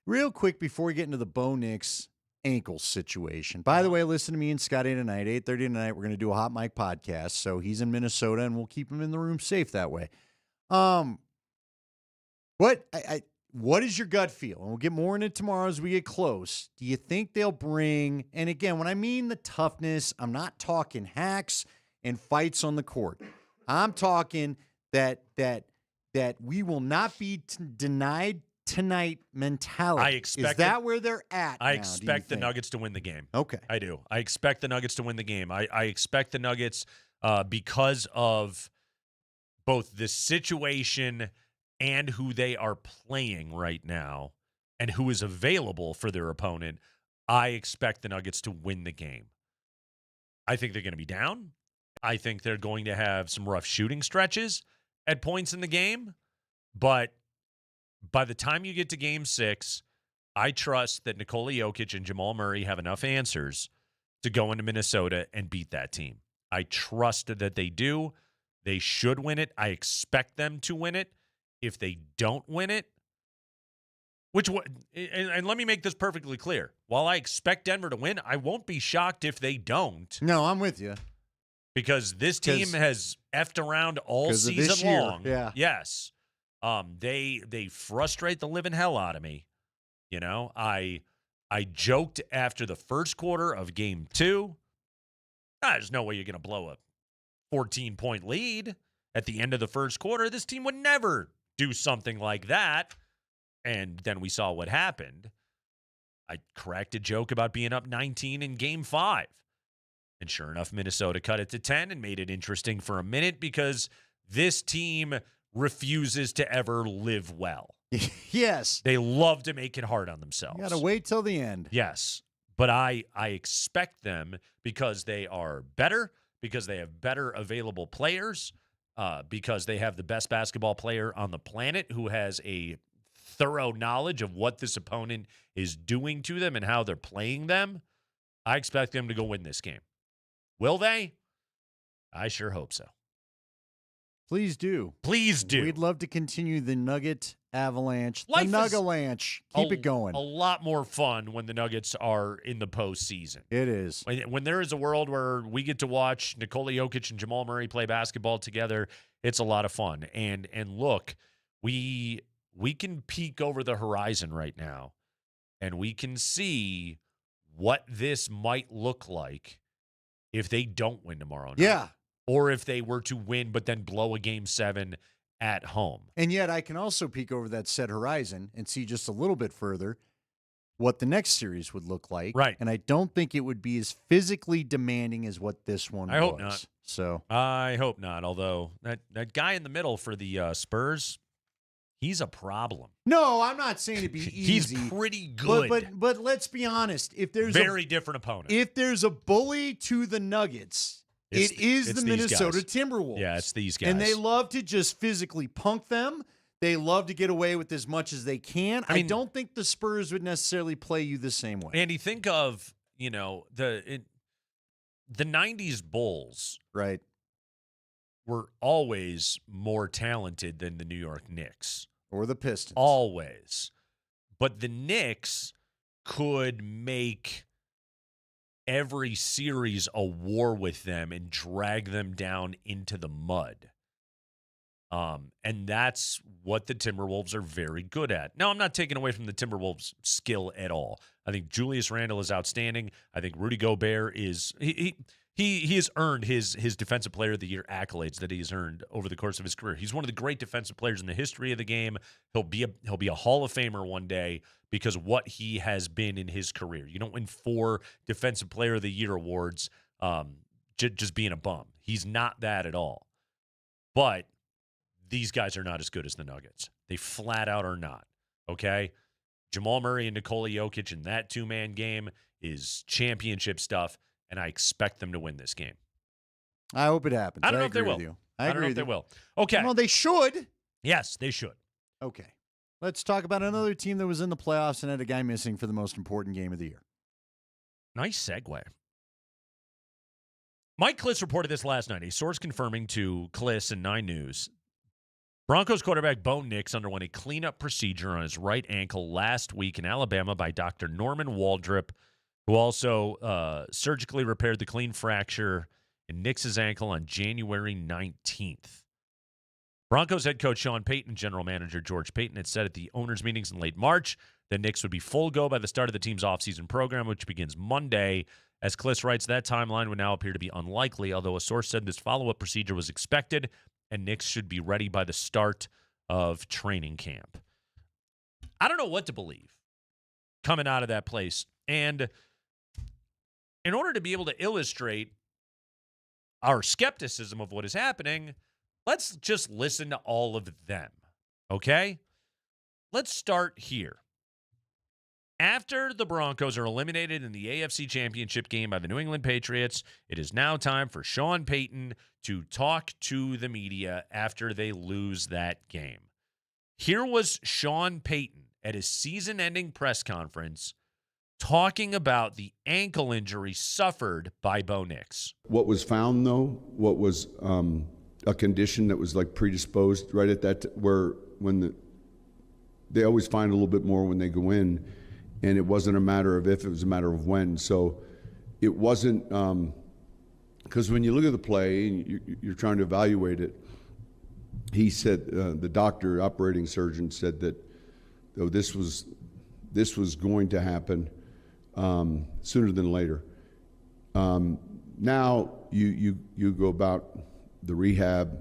Real quick before we get into the Bo Nix ankle situation. By the way, listen to me and Scotty tonight, 8:30 tonight. We're going to do a hot mic podcast. So he's in Minnesota, and we'll keep him in the room safe that way. What is your gut feel? And we'll get more into it tomorrow as we get close. Do you think they'll bring? And again, when I mean the toughness, I'm not talking hacks and fights on the court. I'm talking that we will not be denied tonight mentality. Is that where they're at?
I expect the Nuggets to win the game.
Okay.
I do. I expect the Nuggets to win the game. I expect the Nuggets because of both the situation and who they are playing right now and who is available for their opponent. I expect the Nuggets to win the game. I think they're going to be down. I think they're going to have some rough shooting stretches at points in the game. But by the time you get to Game 6, I trust that Nikola Jokic and Jamal Murray have enough answers to go into Minnesota and beat that team. I trust that they do. They should win it. I expect them to win it. If they don't win it, and let me make this perfectly clear. While I expect Denver to win, I won't be shocked if they don't.
No, I'm with you.
Because this team has effed around all season long.
Yeah.
Yes. They frustrate the living hell out of me. You know, I joked after the first quarter of Game 2. There's no way you're going to blow a 14-point lead at the end of the first quarter. This team would never do something like that. And then we saw what happened. I cracked a joke about being up 19 in Game 5. And sure enough, Minnesota cut it to 10 and made it interesting for a minute because this team refuses to ever live well.
Yes.
They love to make it hard on themselves.
You got to wait till the end.
Yes. But I expect them because they are better, because they have better available players, because they have the best basketball player on the planet who has a thorough knowledge of what this opponent is doing to them and how they're playing them. I expect them to go win this game. Will they? I sure hope so.
Please do.
Please do.
We'd love to continue the Nugget avalanche.
Life
the
is
Nuggalanche. Keep it going.
A lot more fun when the Nuggets are in the postseason.
It is.
When there is a world where we get to watch Nikola Jokic and Jamal Murray play basketball together, it's a lot of fun. And look, we can peek over the horizon right now, and we can see what this might look like if they don't win tomorrow night.
Yeah.
Or if they were to win but then blow a Game 7 at home.
And yet I can also peek over that said horizon and see just a little bit further what the next series would look like.
Right.
And I don't think it would be as physically demanding as what this one was.
I hope not.
So
I hope not, although that guy in the middle for the Spurs, he's a problem.
No, I'm not saying it'd be easy.
He's pretty good.
But let's be honest. If there's
very different opponent.
If there's a bully to the Nuggets, it's the Minnesota Timberwolves.
Yeah, it's these guys.
And they love to just physically punk them. They love to get away with as much as they can. I don't think the Spurs would necessarily play you the same way.
Andy, think of, the 90s Bulls.
Right.
Were always more talented than the New York Knicks.
Or the Pistons.
Always. But the Knicks could make every series a war with them and drag them down into the mud. And that's what the Timberwolves are very good at. Now, I'm not taking away from the Timberwolves' skill at all. I think Julius Randle is outstanding. I think Rudy Gobert is he has earned his Defensive Player of the Year accolades that he has earned over the course of his career. He's one of the great defensive players in the history of the game. He'll be a Hall of Famer one day because of what he has been in his career. You don't win 4 Defensive Player of the Year awards just being a bum. He's not that at all. But these guys are not as good as the Nuggets. They flat out are not, okay? Jamal Murray and Nikola Jokic in that two-man game is championship stuff, and I expect them to win this game.
I hope it happens.
I don't know if they
agree
will.
with you.
I don't know if they will. Okay.
Well, they should.
Yes, they should.
Okay. Let's talk about another team that was in the playoffs and had a guy missing for the most important game of the year.
Nice segue. Mike Kliss reported this last night. A source confirming to Kliss and 9 News, Broncos quarterback Bo Nix underwent a cleanup procedure on his right ankle last week in Alabama by Dr. Norman Waldrop, who also surgically repaired the clean fracture in Nix's ankle on January 19th. Broncos head coach Sean Payton and general manager George Payton had said at the owners' meetings in late March that Nix would be full go by the start of the team's offseason program, which begins Monday. As Kliss writes, that timeline would now appear to be unlikely, although a source said this follow-up procedure was expected and Nix should be ready by the start of training camp. I don't know what to believe coming out of that place. And in order to be able to illustrate our skepticism of what is happening, let's just listen to all of them, okay? Let's start here. After the Broncos are eliminated in the AFC Championship game by the New England Patriots, it is now time for Sean Payton to talk to the media after they lose that game. Here was Sean Payton at his season-ending press conference talking about the ankle injury suffered by Bo Nix.
What was found, though, what was a condition that was like predisposed right at that, they always find a little bit more when they go in. And it wasn't a matter of if, it was a matter of when. So it wasn't, because when you look at the play and you're trying to evaluate it, he said, the doctor, operating surgeon said that though this was going to happen sooner than later. Now you go about the rehab,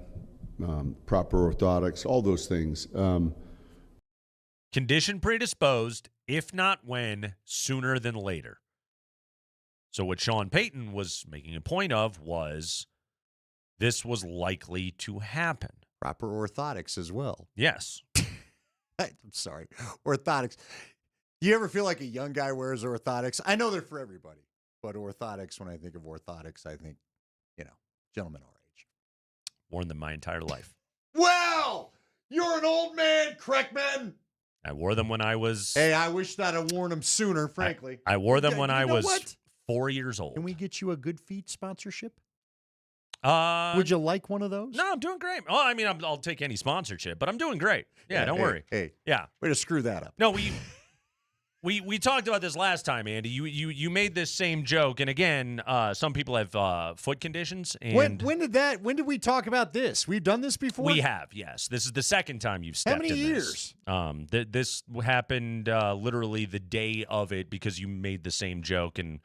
proper orthotics, all those things.
Condition predisposed, if not when, sooner than later. So what Sean Payton was making a point of was this was likely to happen.
Proper orthotics as well.
Yes.
I'm sorry. Orthotics. Do you ever feel like a young guy wears orthotics? I know they're for everybody, but orthotics, when I think of orthotics, I think, gentlemen our age.
Worn them my entire life.
Well, you're an old man, Kreckman.
I wore them when I was...
Hey, I wish that I'd worn them sooner, frankly.
I wore them when I was 4 years old.
Can we get you a Good Feet sponsorship? Would you like one of those?
No, I'm doing great. Well, I mean, I'll take any sponsorship, but I'm doing great. Yeah, don't worry.
Hey,
yeah,
way to screw that up.
No, we talked about this last time, Andy. You made this same joke, and again, some people have foot conditions. And
when did we talk about this? We've done this before.
We have, yes. This is the second time you've stepped in.
How many years?
This happened literally the day of it because you made the same joke, and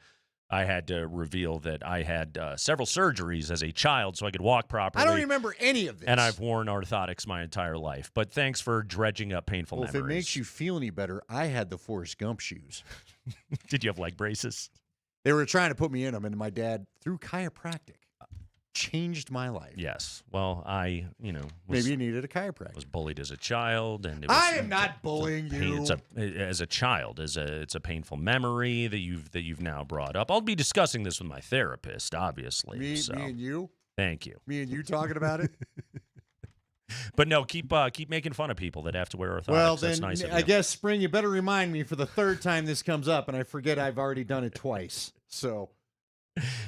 I had to reveal that I had several surgeries as a child so I could walk properly.
I don't remember any of this.
And I've worn orthotics my entire life. But thanks for dredging up painful memories.
If it makes you feel any better, I had the Forrest Gump shoes.
Did you have leg braces?
They were trying to put me in them, and my dad, through chiropractic, changed my life.
Yes. Well,
maybe you needed a chiropractor.
Was bullied as a child, and it was,
I am not bullying you.
As a child, it's a painful memory that you've now brought up. I'll be discussing this with my therapist, obviously.
Me and you.
Thank you.
Me and you talking about it.
But no, keep making fun of people that have to wear orthotics.
Well,
That's
then
nice of
I
you.
guess, Spring, you better remind me for the third time this comes up, and I forget I've already done it twice. So.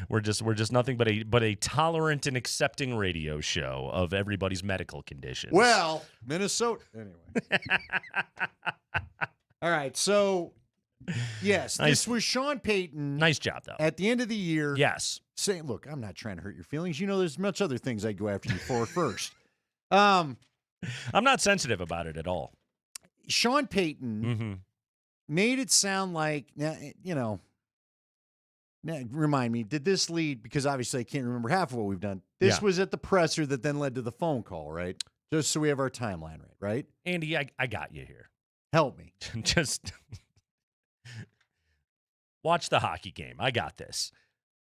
We're just nothing but a tolerant and accepting radio show of everybody's medical conditions.
Well, Minnesota. Anyway. All right. So, yes, this was Sean Payton.
Nice job, though.
At the end of the year.
Yes.
Saying, look, I'm not trying to hurt your feelings. There's much other things I'd go after you for first. I'm
not sensitive about it at all.
Sean Payton made it sound like, now, remind me, did this lead, because obviously I can't remember half of what we've done. This was at the presser that then led to the phone call, right? Just so we have our timeline right?
Andy, I got you here.
Help me.
Just watch the hockey game. I got this.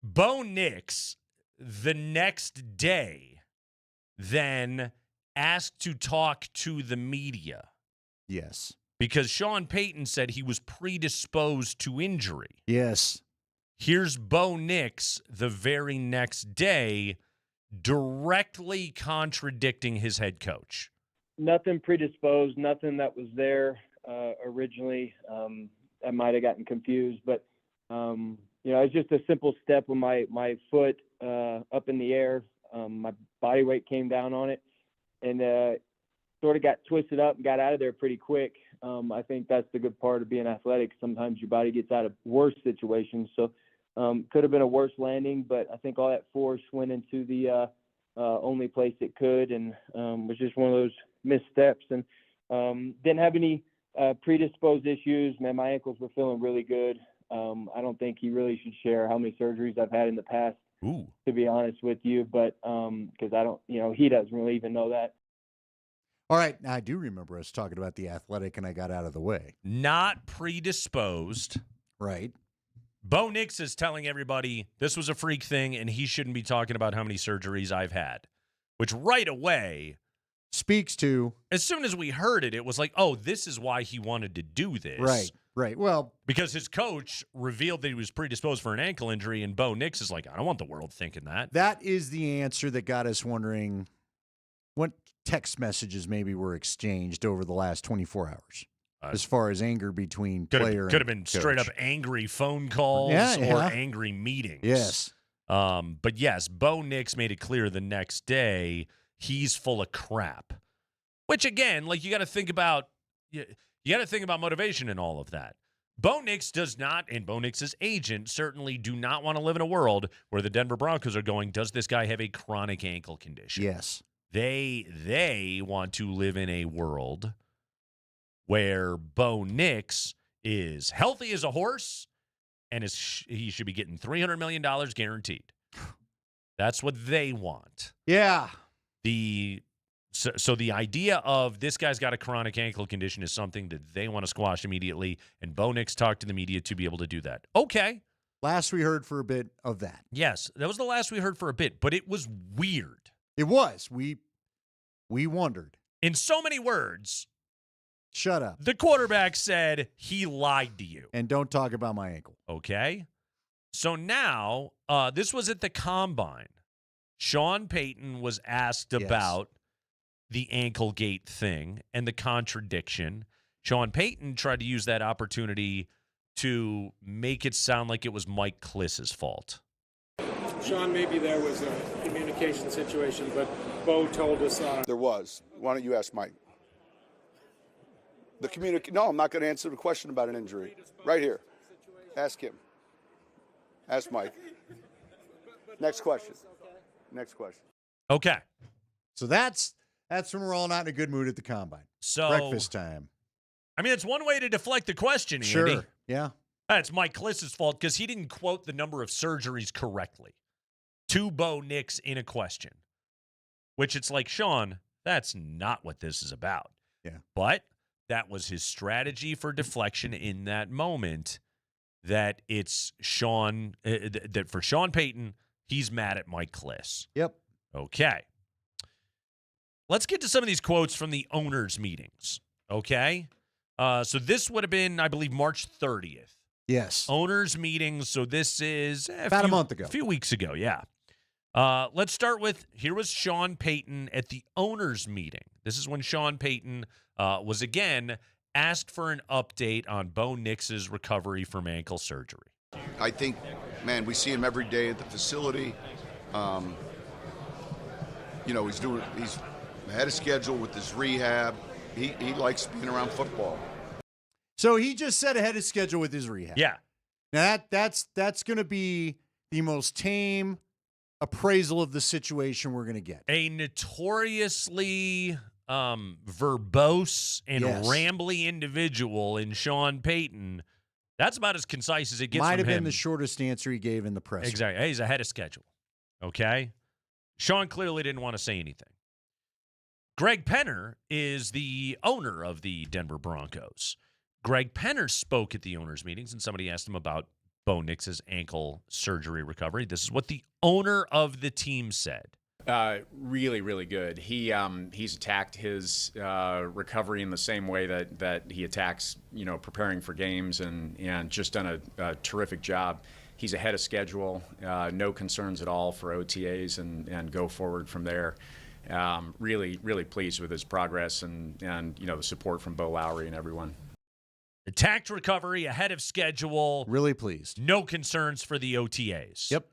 Bo Nix, the next day, then asked to talk to the media.
Yes.
Because Sean Payton said he was predisposed to injury.
Yes.
Here's Bo Nix the very next day directly contradicting his head coach.
Nothing predisposed, nothing that was there originally. I might have gotten confused, but it's just a simple step with my foot up in the air. My body weight came down on it, and sort of got twisted up and got out of there pretty quick. I think that's the good part of being athletic. Sometimes your body gets out of worse situations, so could have been a worse landing, but I think all that force went into the only place it could, and was just one of those missteps. And didn't have any predisposed issues. Man, my ankles were feeling really good. I don't think he really should share how many surgeries I've had in the past, to be honest with you, but because I don't, he doesn't really even know that.
All right. I do remember us talking about the athletic, and I got out of the way.
Not predisposed.
Right.
Bo Nix is telling everybody this was a freak thing, and he shouldn't be talking about how many surgeries I've had, which right away
speaks to,
as soon as we heard it, it was like, oh, this is why he wanted to do this.
Right. Well,
because his coach revealed that he was predisposed for an ankle injury, and Bo Nix is like, I don't want the world thinking that.
That is the answer that got us wondering what text messages maybe were exchanged over the last 24 hours. As far as anger between player and
could have been
coach.
straight up angry phone calls or angry meetings.
Yes.
But yes, Bo Nix made it clear the next day he's full of crap. Which again, like you got to think about motivation and all of that. Bo Nix does not, and Bo Nix's agent certainly do not want to live in a world where the Denver Broncos are going, does this guy have a chronic ankle condition?
Yes.
They want to live in a world where Bo Nix is healthy as a horse and he should be getting $300 million guaranteed. That's what they want.
Yeah.
So the idea of this guy's got a chronic ankle condition is something that they want to squash immediately, and Bo Nix talked to the media to be able to do that. Okay.
Last we heard for a bit of that.
Yes, that was the last we heard for a bit, but it was weird.
It was. We wondered.
In so many words,
shut up.
The quarterback said he lied to you.
And don't talk about my ankle.
Okay. So now, this was at the Combine. Sean Payton was asked about the ankle gate thing and the contradiction. Sean Payton tried to use that opportunity to make it sound like it was Mike Kliss's fault.
Sean, maybe there was a communication situation, but Bo told us
there was. Why don't you ask Mike? No, I'm not going to answer the question about an injury. Right here. Ask him. Ask Mike. Next question. Next question.
Okay.
So that's when we're all not in a good mood at the Combine.
So
breakfast time.
I mean, it's one way to deflect the question, Andy.
Sure. Yeah.
That's Mike Kliss's fault because he didn't quote the number of surgeries correctly to Bo Nix in a question, which it's like, Sean, that's not what this is about.
Yeah.
But that was his strategy for deflection in that moment, that it's Sean, that for Sean Payton, he's mad at Mike Kliss.
Yep.
Okay. Let's get to some of these quotes from the owners' meetings, okay? So this would have been, I believe, March 30th.
Yes.
Owners' meetings, so this is
about a month ago.
A few weeks ago, yeah. Let's start with, here was Sean Payton at the owners' meeting. This is when Sean Payton was, again, asked for an update on Bo Nix's recovery from ankle surgery.
I think, man, we see him every day at the facility. He's ahead of schedule with his rehab. He likes being around football.
So he just said ahead of schedule with his rehab.
Yeah.
Now that's going to be the most tame appraisal of the situation we're going to get.
A notoriously verbose and rambly individual in Sean Payton. That's about as concise as it gets.
Might have
from him.
been the shortest answer he gave in the press.
Exactly. He's ahead of schedule. Okay. Sean clearly didn't want to say anything. Greg Penner is the owner of the Denver Broncos. Greg Penner spoke at the owners' meetings, and somebody asked him about Bo Nix's ankle surgery recovery. This is what the owner of the team said.
Really, really good. He's attacked his recovery in the same way that he attacks, preparing for games, and just done a terrific job. He's ahead of schedule, no concerns at all for OTAs, and go forward from there. Really, really pleased with his progress and the support from Bo Lowry and everyone.
Attacked recovery, ahead of schedule.
Really pleased.
No concerns for the OTAs.
Yep.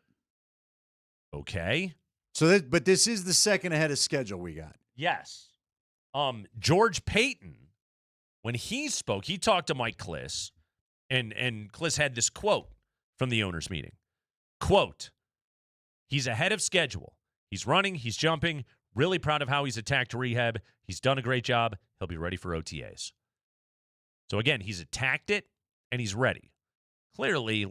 Okay.
But this is the second ahead of schedule we got.
Yes. George Payton, when he spoke, he talked to Mike Kliss, and Kliss had this quote from the owners' meeting. Quote, he's ahead of schedule. He's running, he's jumping, really proud of how he's attacked rehab. He's done a great job. He'll be ready for OTAs. So again, he's attacked it and he's ready. Clearly,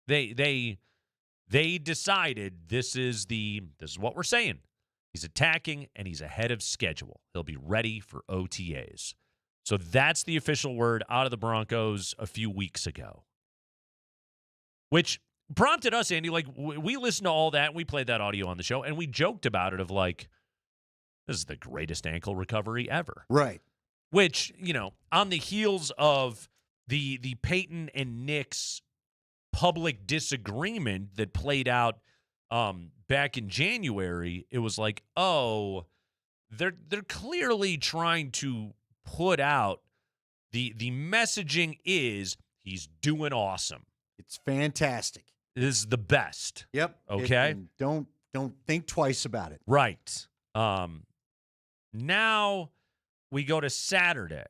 they decided this is what we're saying. He's attacking and he's ahead of schedule. He'll be ready for OTAs. So that's the official word out of the Broncos a few weeks ago. Which prompted us, Andy, we listened to all that, and we played that audio on the show, and we joked about it of this is the greatest ankle recovery ever.
Right.
Which, on the heels of the Peyton and Nick's public disagreement that played out back in January, it was they're clearly trying to put out the messaging is he's doing awesome.
It's fantastic.
This is the best.
Yep.
Okay.
Don't think twice about it.
Right. Now we go to Saturday.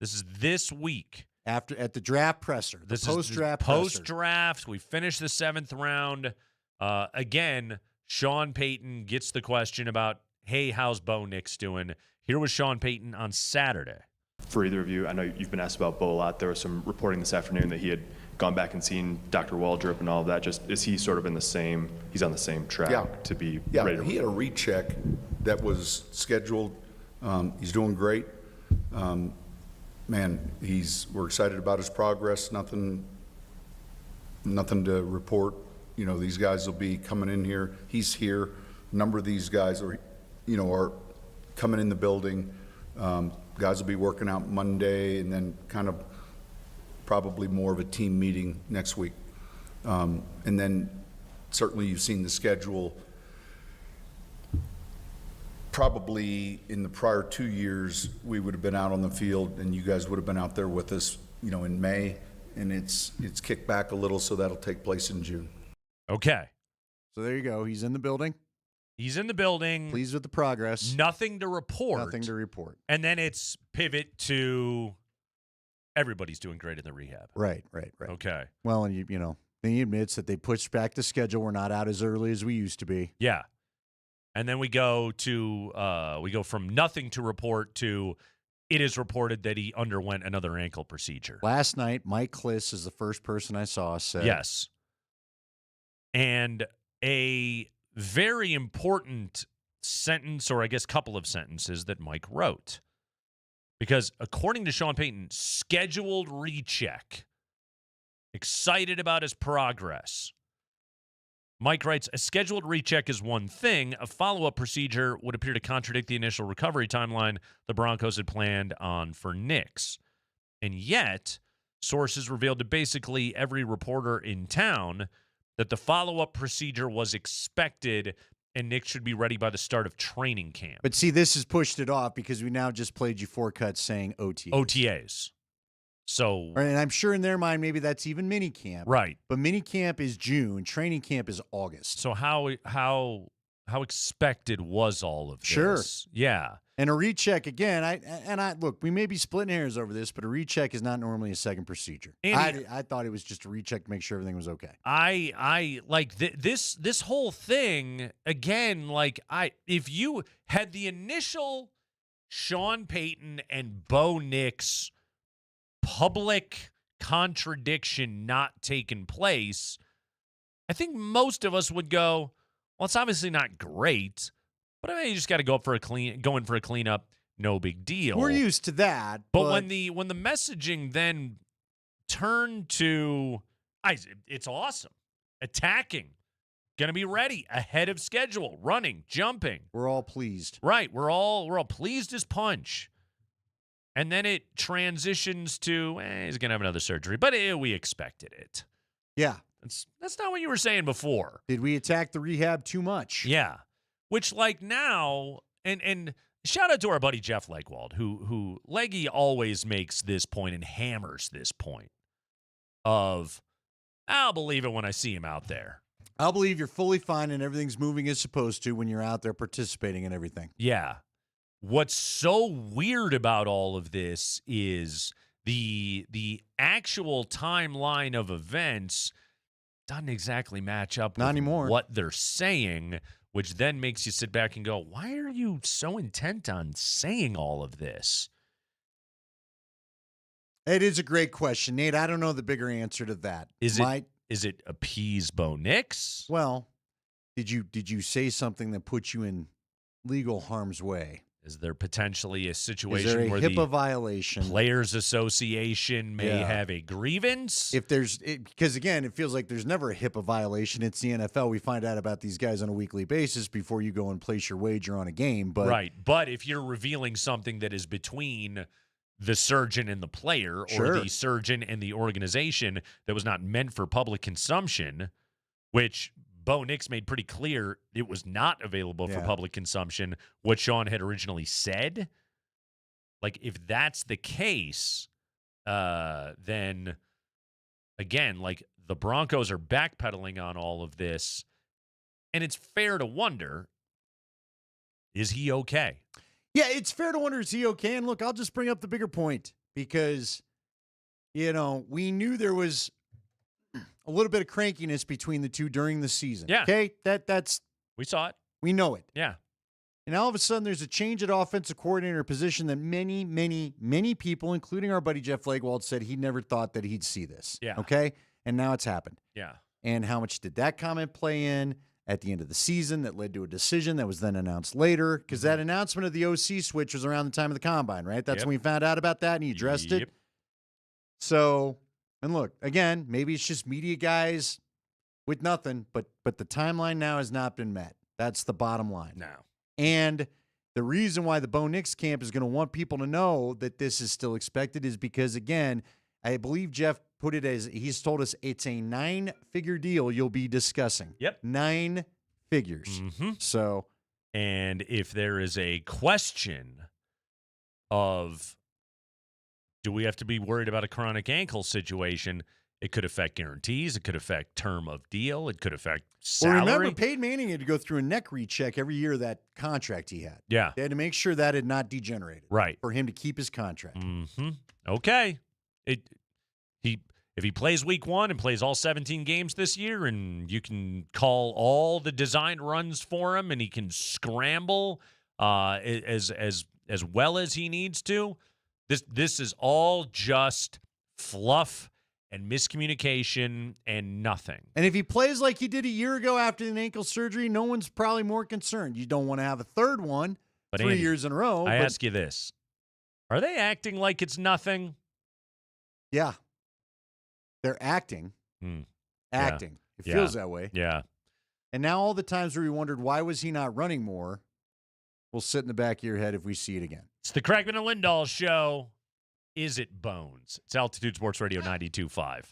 This is this week.
At the draft presser.
This
post-draft
is post-draft. We finish the 7th round. Again, Sean Payton gets the question about, hey, how's Bo Nix doing? Here was Sean Payton on Saturday.
For either of you, I know you've been asked about Bo a lot. There was some reporting this afternoon that he had gone back and seen Dr. Waldrop and all of that. Just is he sort of he's on the same track to be ready to
he had a recheck that was scheduled. He's doing great. Man, we're excited about his progress. Nothing to report. These guys will be coming in here. He's here. A number of these guys are coming in the building. Guys will be working out Monday, and then kind of probably more of a team meeting next week. And then certainly you've seen the schedule. Probably in the prior 2 years, we would have been out on the field, and you guys would have been out there with us, in May. And it's kicked back a little, so that'll take place in June.
Okay.
So there you go. He's in the building.
He's in the building.
Pleased with the progress.
Nothing to report.
Nothing to report.
And then it's pivot to everybody's doing great in the rehab.
Right.
Okay.
Well, and then he admits that they pushed back the schedule. We're not out as early as we used to be.
Yeah. And then we go from nothing to report to it is reported that he underwent another ankle procedure.
Last night, Mike Kliss is the first person I saw said.
Yes. And a very important sentence, or I guess couple of sentences that Mike wrote. Because according to Sean Payton, scheduled recheck. Excited about his progress. Mike writes, a scheduled recheck is one thing. A follow-up procedure would appear to contradict the initial recovery timeline the Broncos had planned on for Nix. And yet, sources revealed to basically every reporter in town that the follow-up procedure was expected and Nix should be ready by the start of training camp.
But see, this has pushed it off because we now just played you 4 cuts saying OTAs.
OTAs. So,
and I'm sure in their mind, maybe that's even mini camp.
Right.
But mini camp is June. Training camp is August.
So how expected was all of this?
Sure.
Yeah.
And a recheck again. I look. We may be splitting hairs over this, but a recheck is not normally a second procedure.
Andy,
I thought it was just a recheck to make sure everything was okay.
I like this whole thing again. If you had the initial Sean Payton and Bo Nix public contradiction not taking place, I think most of us would go, well, it's obviously not great, but I mean, you just got to go in for a cleanup. No big deal.
We're used to that.
But when the messaging then turned to, it's awesome, attacking, going to be ready ahead of schedule, running, jumping.
We're all pleased.
Right. We're all pleased as punch. And then it transitions to, he's going to have another surgery, but we expected it.
Yeah.
That's not what you were saying before.
Did we attack the rehab too much?
Yeah. Which, like, now, and shout out to our buddy Jeff Legwald, who Leggy always makes this point and hammers this point of, I'll believe it when I see him out there.
I'll believe you're fully fine and everything's moving as supposed to when you're out there participating in everything.
Yeah. What's so weird about all of this is the actual timeline of events doesn't exactly match up with what they're saying, which then makes you sit back and go, why are you so intent on saying all of this?
It is a great question, Nate. I don't know the bigger answer to that.
Is it appease Bo Nix?
Well, did you say something that puts you in legal harm's way?
Is there potentially a situation
is there a
where
HIPAA
the
violation?
Players Association may have a grievance?
Because again, it feels like there's never a HIPAA violation. It's the NFL. We find out about these guys on a weekly basis before you go and place your wager on a game. But
right. But if you're revealing something that is between the surgeon and the player, or the surgeon and the organization that was not meant for public consumption, which Bo Nix made pretty clear it was not available for public consumption, what Sean had originally said. Like, if that's the case, then, again, like, the Broncos are backpedaling on all of this, and it's fair to wonder, is he okay?
Yeah, it's fair to wonder, is he okay? And look, I'll just bring up the bigger point because, we knew there was a little bit of crankiness between the two during the season.
Yeah.
Okay? That's
we saw it.
We know it.
Yeah.
And all of a sudden there's a change at offensive coordinator position that many, many, many people, including our buddy Jeff Legwald, said he never thought that he'd see this.
Yeah.
Okay? And now it's happened.
Yeah.
And how much did that comment play in at the end of the season that led to a decision that was then announced later? Because that announcement of the OC switch was around the time of the Combine, right? That's when we found out about that and he addressed it. So, and look, again, maybe it's just media guys with nothing, but the timeline now has not been met. That's the bottom line.
Now.
And the reason why the Bo Nix camp is going to want people to know that this is still expected is because, again, I believe Jeff put it as he's told us it's a 9-figure deal you'll be discussing.
Yep.
9 figures.
Mm-hmm.
So.
And if there is a question of, do we have to be worried about a chronic ankle situation? It could affect guarantees. It could affect term of deal. It could affect salary.
Well, remember, Peyton Manning had to go through a neck recheck every year of that contract he had.
Yeah.
They had to make sure that had not degenerated.
Right.
For him to keep his contract.
Mm-hmm. Okay. If he plays week 1 and plays all 17 games this year, and you can call all the designed runs for him, and he can scramble as well as he needs to, this is all just fluff and miscommunication and nothing.
And if he plays like he did a year ago after an ankle surgery, no one's probably more concerned. You don't want to have a third one 3 years in a row.
I ask you this. Are they acting like it's nothing?
Yeah. They're acting. Acting.
Yeah.
It feels that way.
Yeah.
And now all the times where we wondered, why was he not running more, will sit in the back of your head if we see it again.
It's the Kreckman and Lindahl show. Is it Bones? It's Altitude Sports Radio 92.5.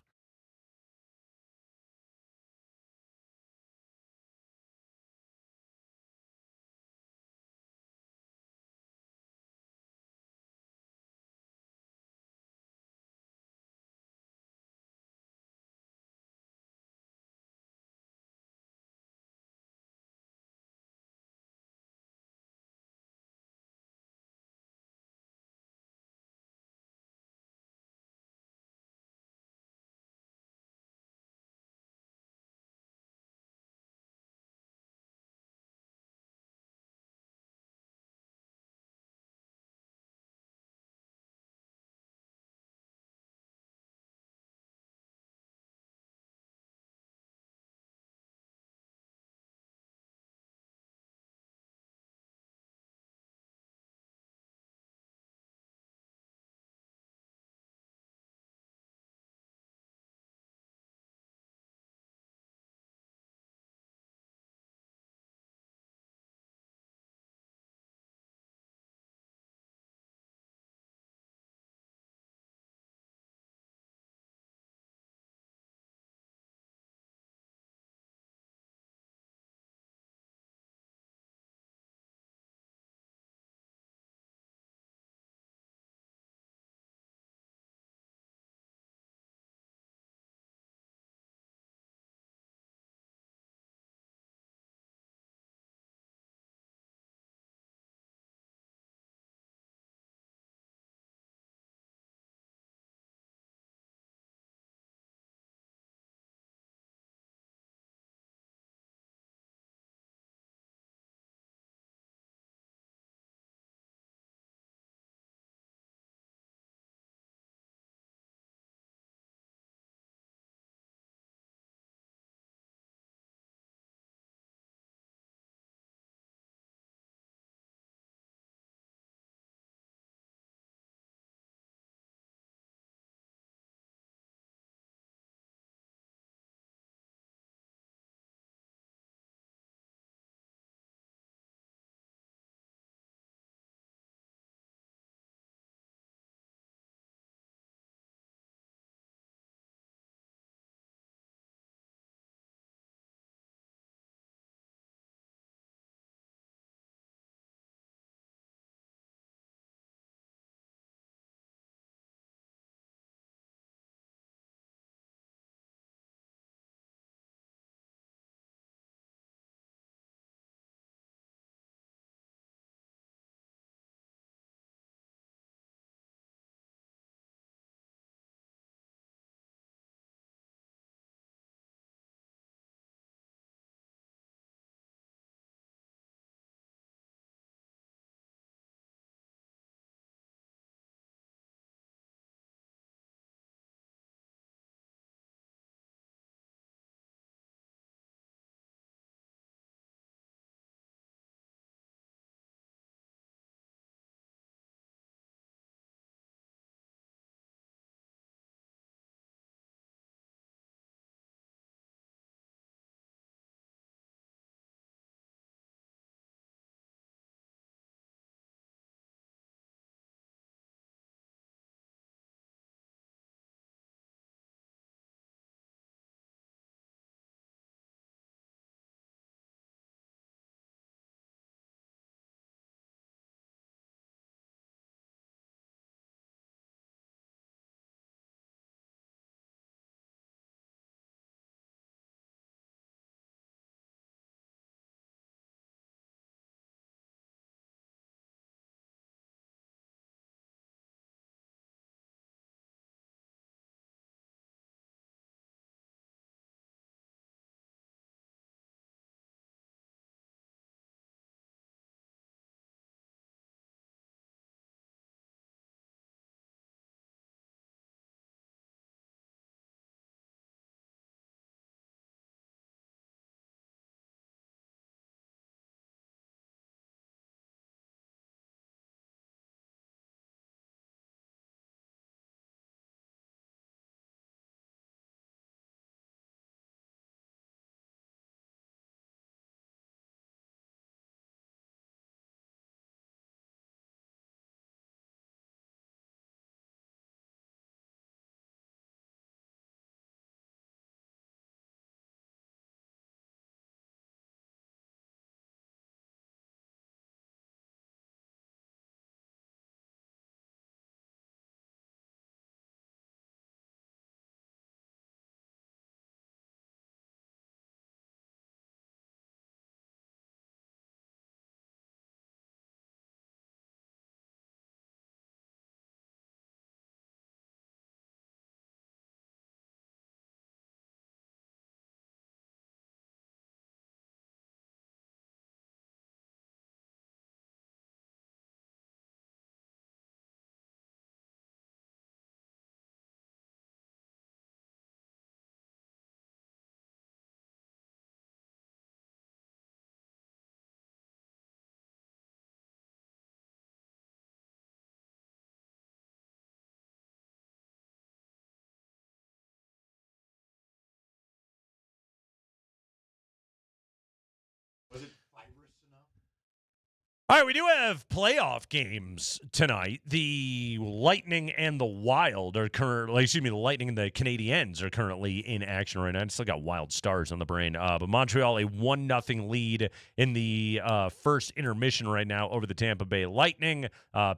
All right, we do have playoff games tonight. The Lightning and the Wild are currently, the Lightning and the Canadiens are currently in action right now. I still got Wild Stars on the brain. But Montreal, a 1-0 lead in the first intermission right now over the Tampa Bay Lightning.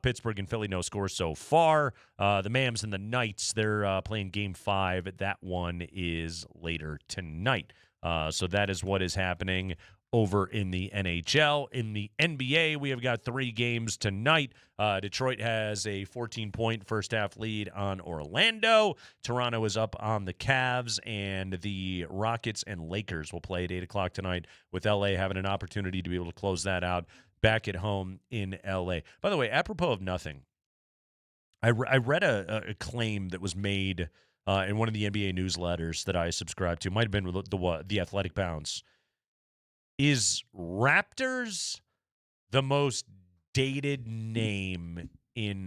Pittsburgh and Philly, no scores so far. The Mams and the Knights, they're playing Game 5. That one is later tonight. So that is what is happening over in the NHL. In the NBA, we have got 3 games tonight. Detroit has a 14-point first-half lead on Orlando. Toronto is up on the Cavs, and the Rockets and Lakers will play at 8 o'clock tonight, with L.A. having an opportunity to be able to close that out back at home in L.A. By the way, apropos of nothing, I read a claim that was made in one of the NBA newsletters that I subscribe to. Might have been the Athletic Bounce. Is Raptors the most dated name in